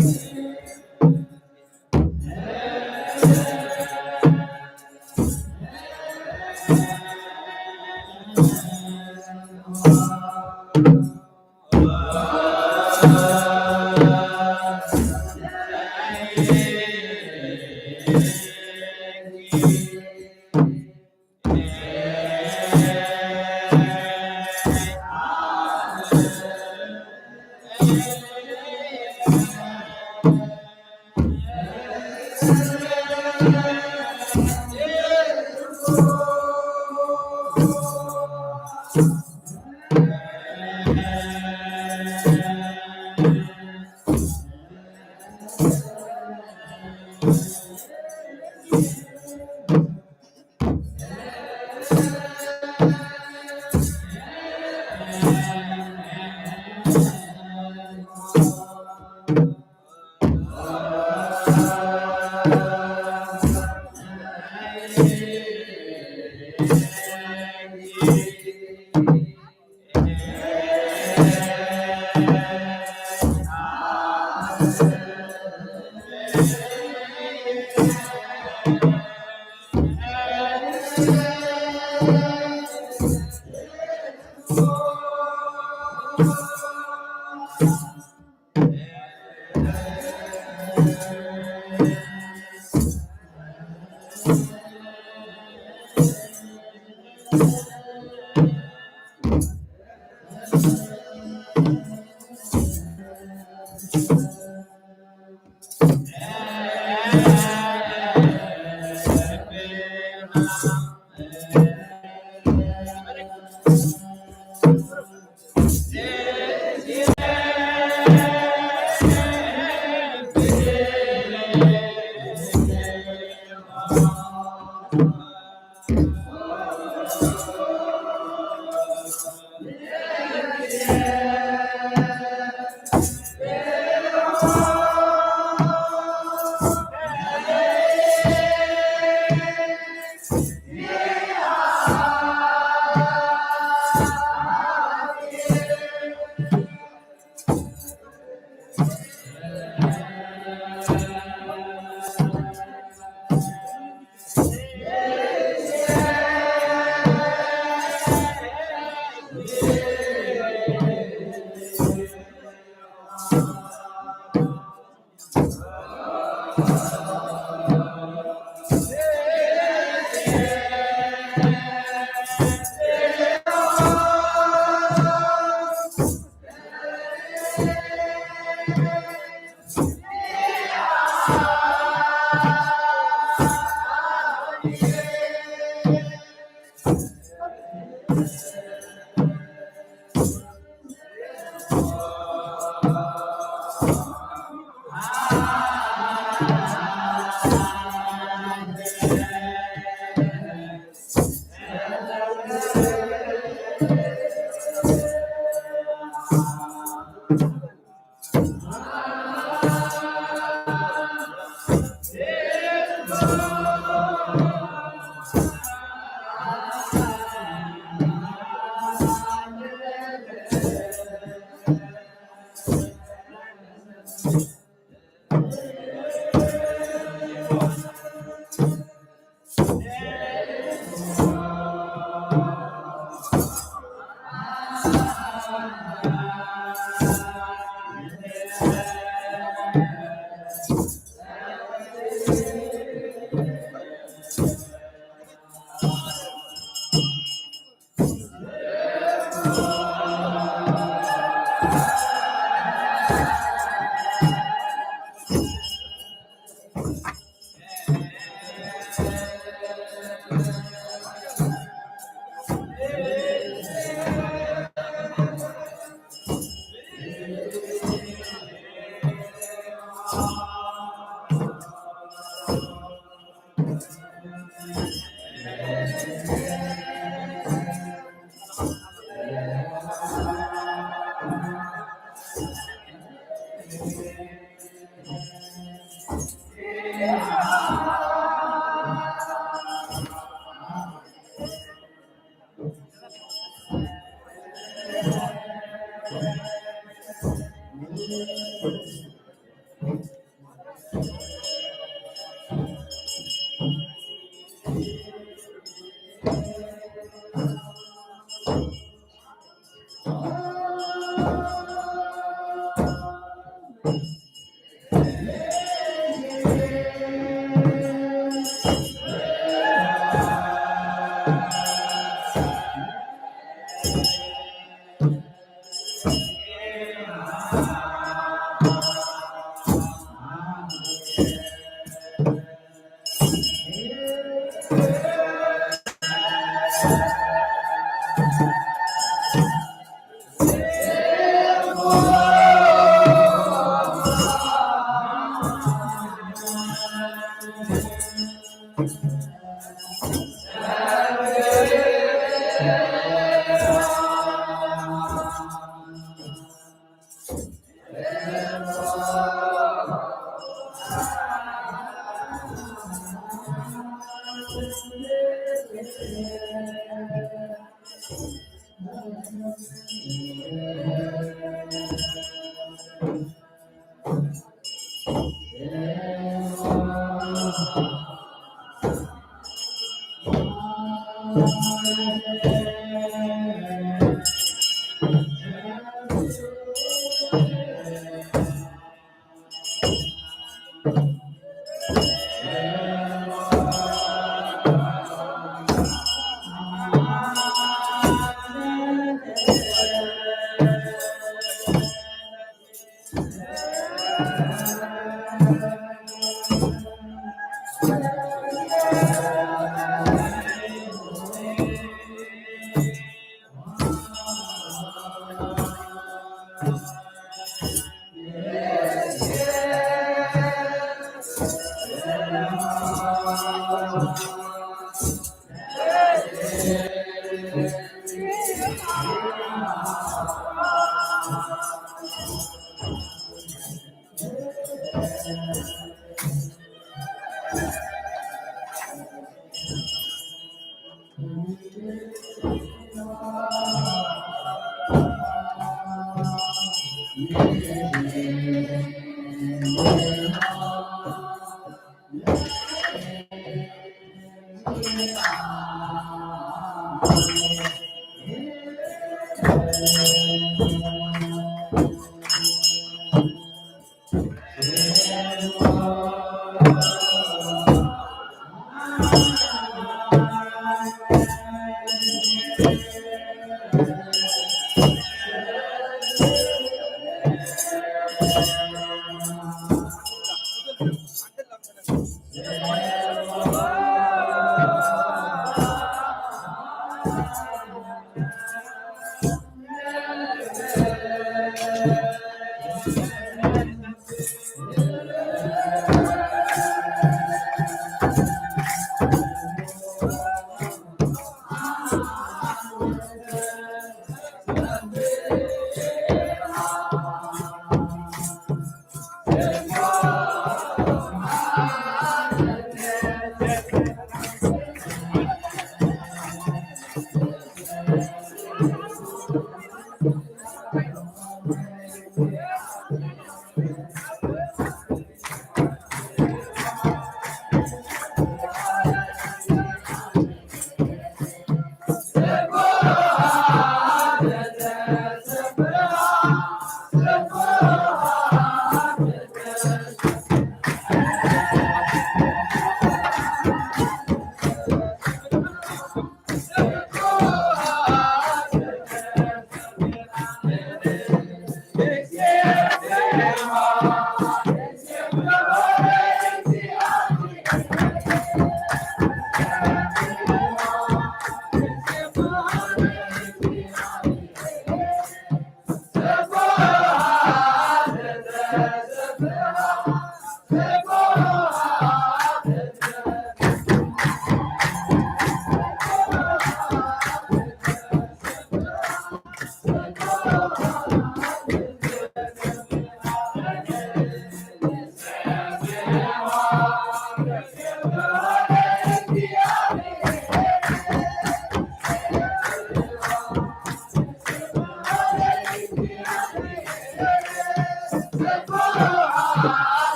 Thank you.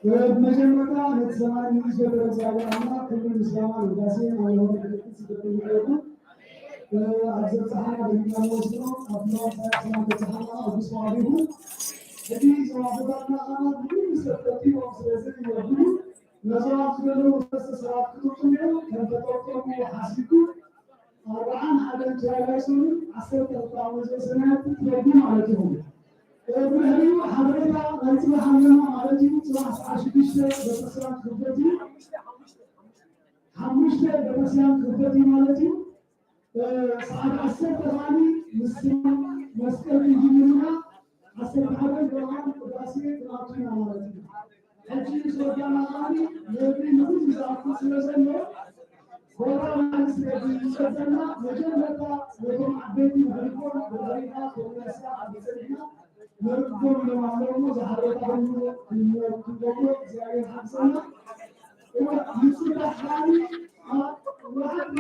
በመጀመሪያ ለተሰማኝ ሚኒስትር እግዚአብሔርና ክብር ምስጋና ውዳሴ ማለሆን ቅዱስ ስለሚገቡ አዘርፀሐና በሚናወስ ነው አፍኖ ሳያስና ተሰሐና አዲስ ዋቢሁ እንግዲህ ዘዋበታና አናት ሁሉ ሰጠቲ ነው ስለዚህ ይወዱ መዝራት ገለው ተሰራት ክትቱ ነው ከተጠቀሙ ሐሲኩ አርባዓን ሐደን ጃላይሱን አስር ተጣወዘ ሰናት ትረዱ ማለት ነው ብህሪ ሐበሬታ ናይቲ ሐመና ማለት ነው ጽባሕ አሽግሽተ በተስራት ክብደቲ ሐሙሽተ በተስራት ክብደቲ ማለት ነው ሰዓት 10 ተራኒ ምስል መስቀል እንጂና 10 ሐበን በማን ቅዳሴ ጥናቱና ማለት ነው እጂ ሶዳና ማኒ የብሪ ንጉስ ዛፉ ስለዘለ ወራ ማለት ስለዚህ መጀመሪያ ወደ አቤት በሪኮር በሪካ ኮሚሳ አብዘና መርጎም ለማለሙ ዛሬታው እንደው እግዚአብሔር ሐሰና ይስራሃኒ ወራድ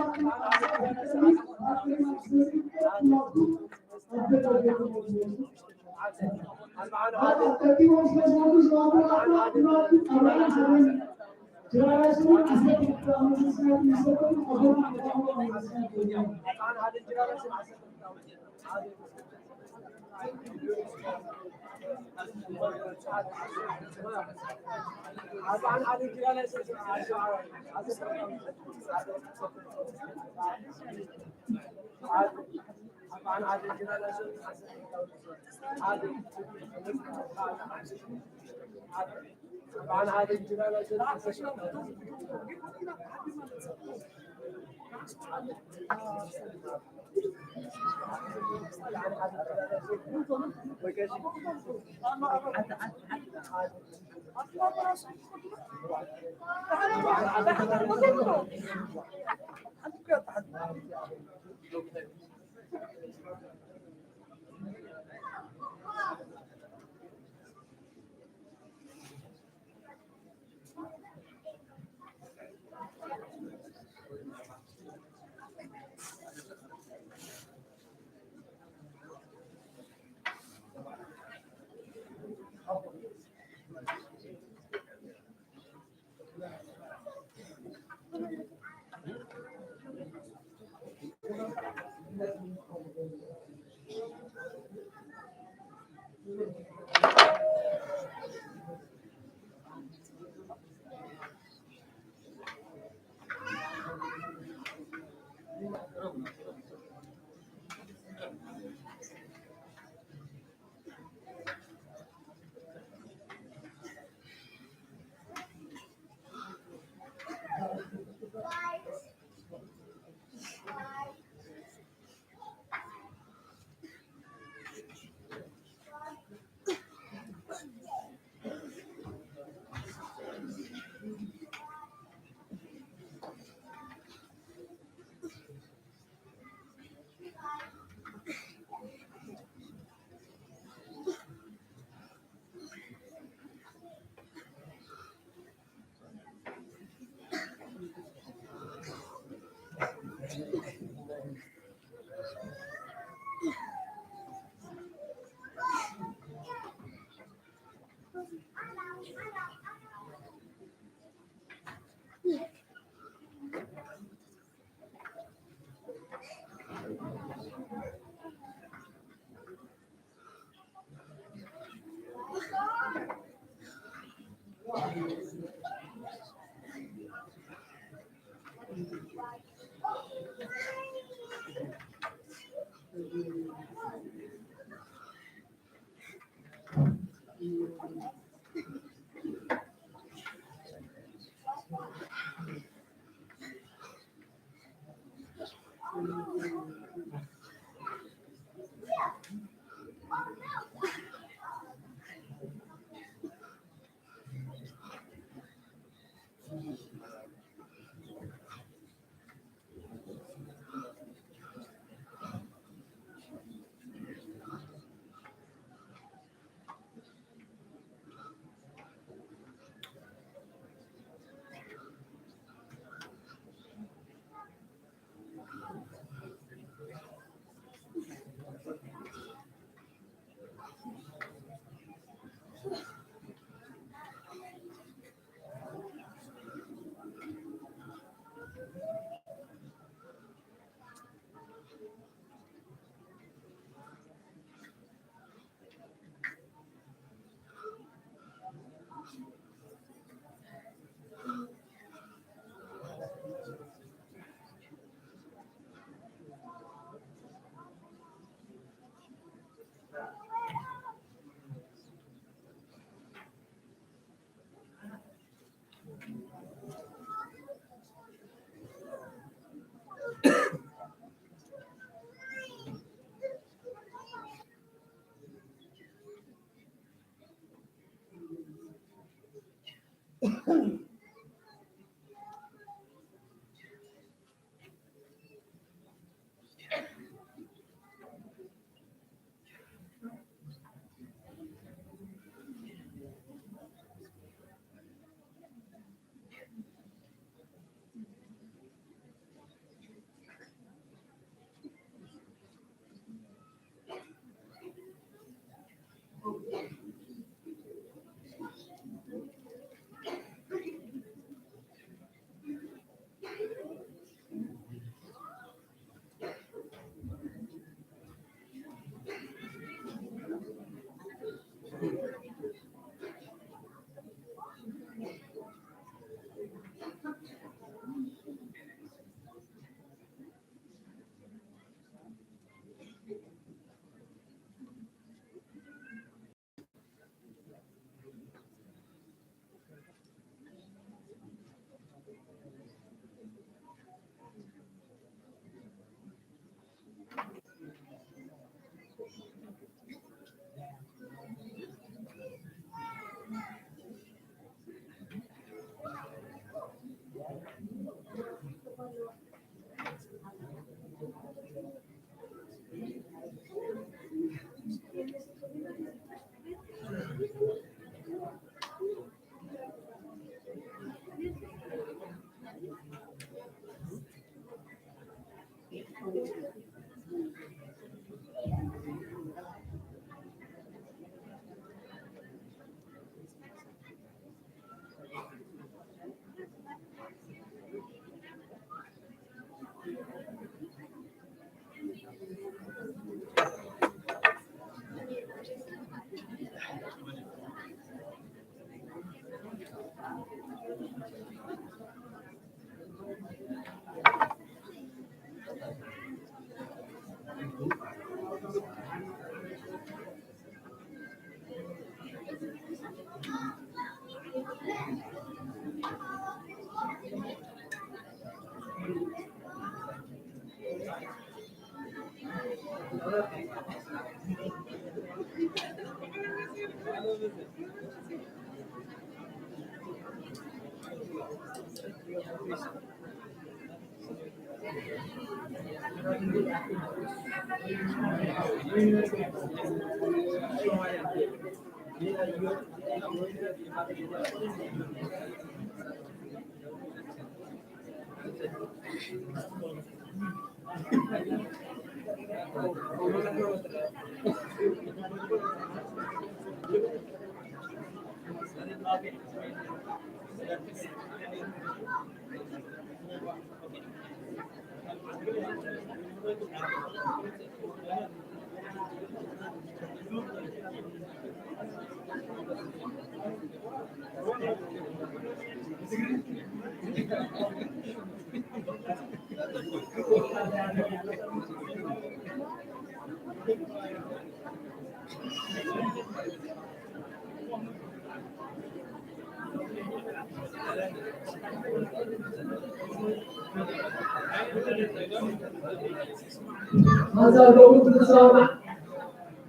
هذا الوقت السابع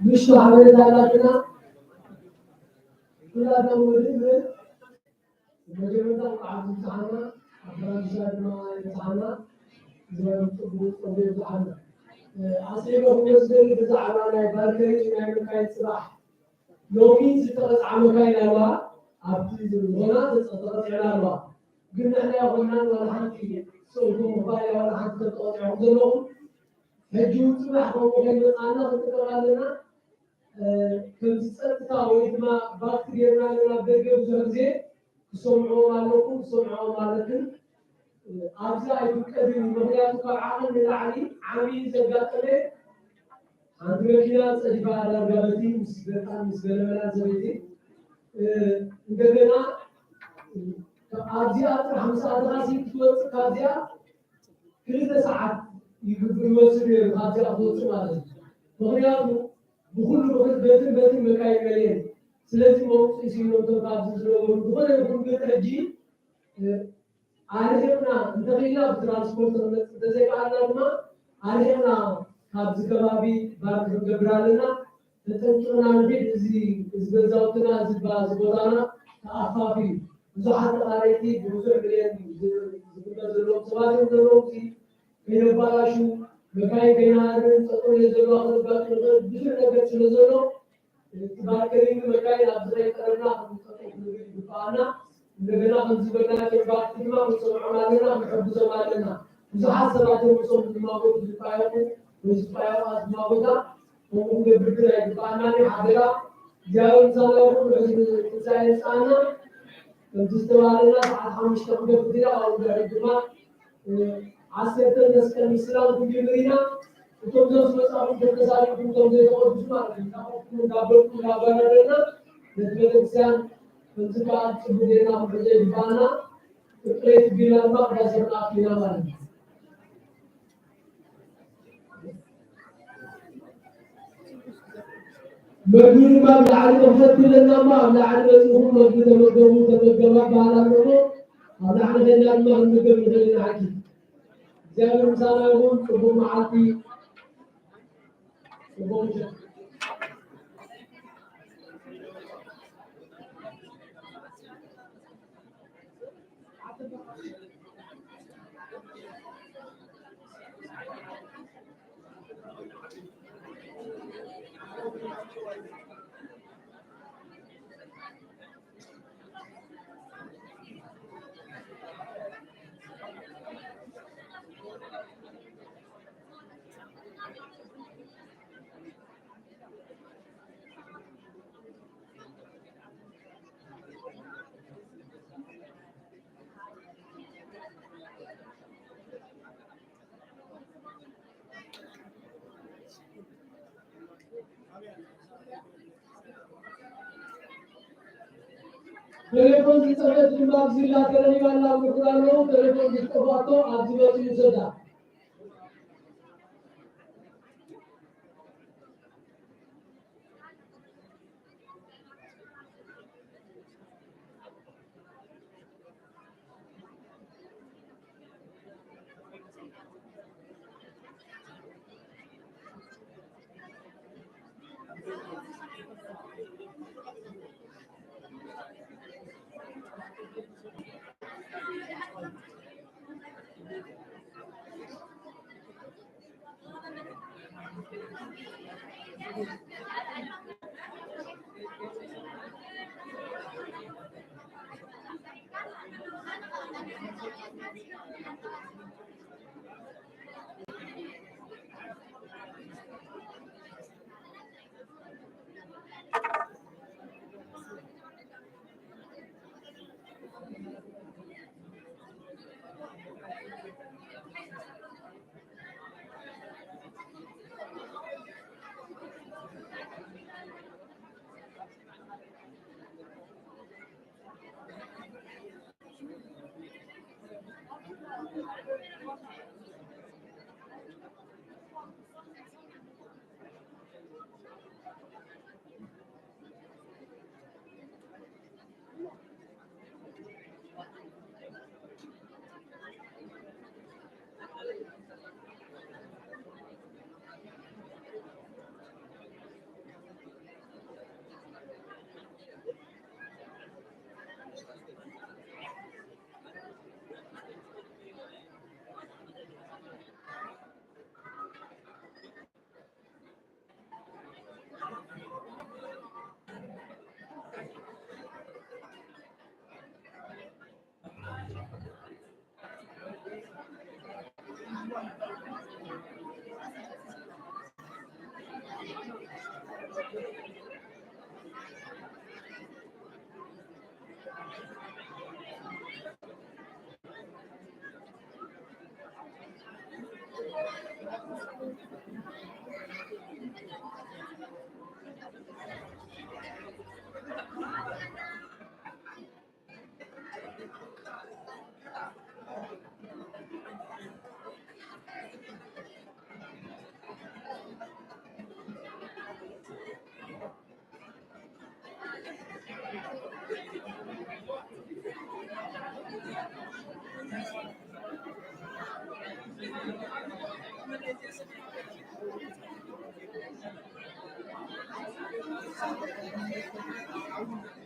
مش حوالي ذلك كل هذا موجود مجرد عبد السحنا أفراد شارنا السحنا زمان تقول السحنا أصيبه مسجد بزعلنا باركري من كاين صباح لو كنت تتقص عمكاين الله أبتدي هنا تتقص على الله قلنا إحنا قلنا ولا حد سوق موبايل ولا حد تتقص عندهم هجوم صباح ومكان أنا تتقص لنا كنت تصدق ويدما بكتيريا لنا برجع بزوجي سمعوا مالكم سمعوا مالكم أبزاي بكتير مهيات كعقل من العلي عمي زجاجة عندنا كنا سجبا على رجالتي مسبلة ولا زوجتي عندنا أبزاي أتر خمسة أدراسي توت كازيا كل ساعات يوصل كازيا توت مالك مهيات بكل وقت بيت مكاين مليان سلسلة موت يصيرون تقابل سلوون بكل يوم بيت هجي عارفنا نتغير بترانسبورت تزيد على ما عارفنا كابز كبابي بارك جبرالنا نتنقلنا نبيت زبزاوتنا زبازبورانا كأفافي زحات قاريتي بوزر مليان زبزلوم سوالف زلومتي بينبالاشو مكاين بينارن تقول يزلو أخذ بقى بسر نقد سلزلو باركرين مكاين أبزري كرنا بقانا نقدنا خمسة كبار تجمع مسمع مالنا محب زماننا زحات سبعة مسمع ما هو بزفايهم بزفايهم ما هو ده وهم بيبدأ بقانا حاضرة جاون سالهم تساعد أنا تستوالنا حامش تقبل بدينا أو بعدما عسكرت الناس كان الإسلام كبيرنا وتوجه سلسلة كتساري كتوجه أو بسمار كنا قبل كنا قبلنا نتبع الإنسان فنزكاة بدينا بدي بنا تقيت بنا ما بزرنا فينا ما مجنون ما بنعلم فتلنا ما بنعلم هم مجنون مجنون تبغى بعنا منه هذا احنا لنا ما نقدر نقول حكي زي مثلا يقول أبو معتي أبو telepon kita jumlah zila kerana mana berkurang telepon kita foto ajibat sudah. Thank you.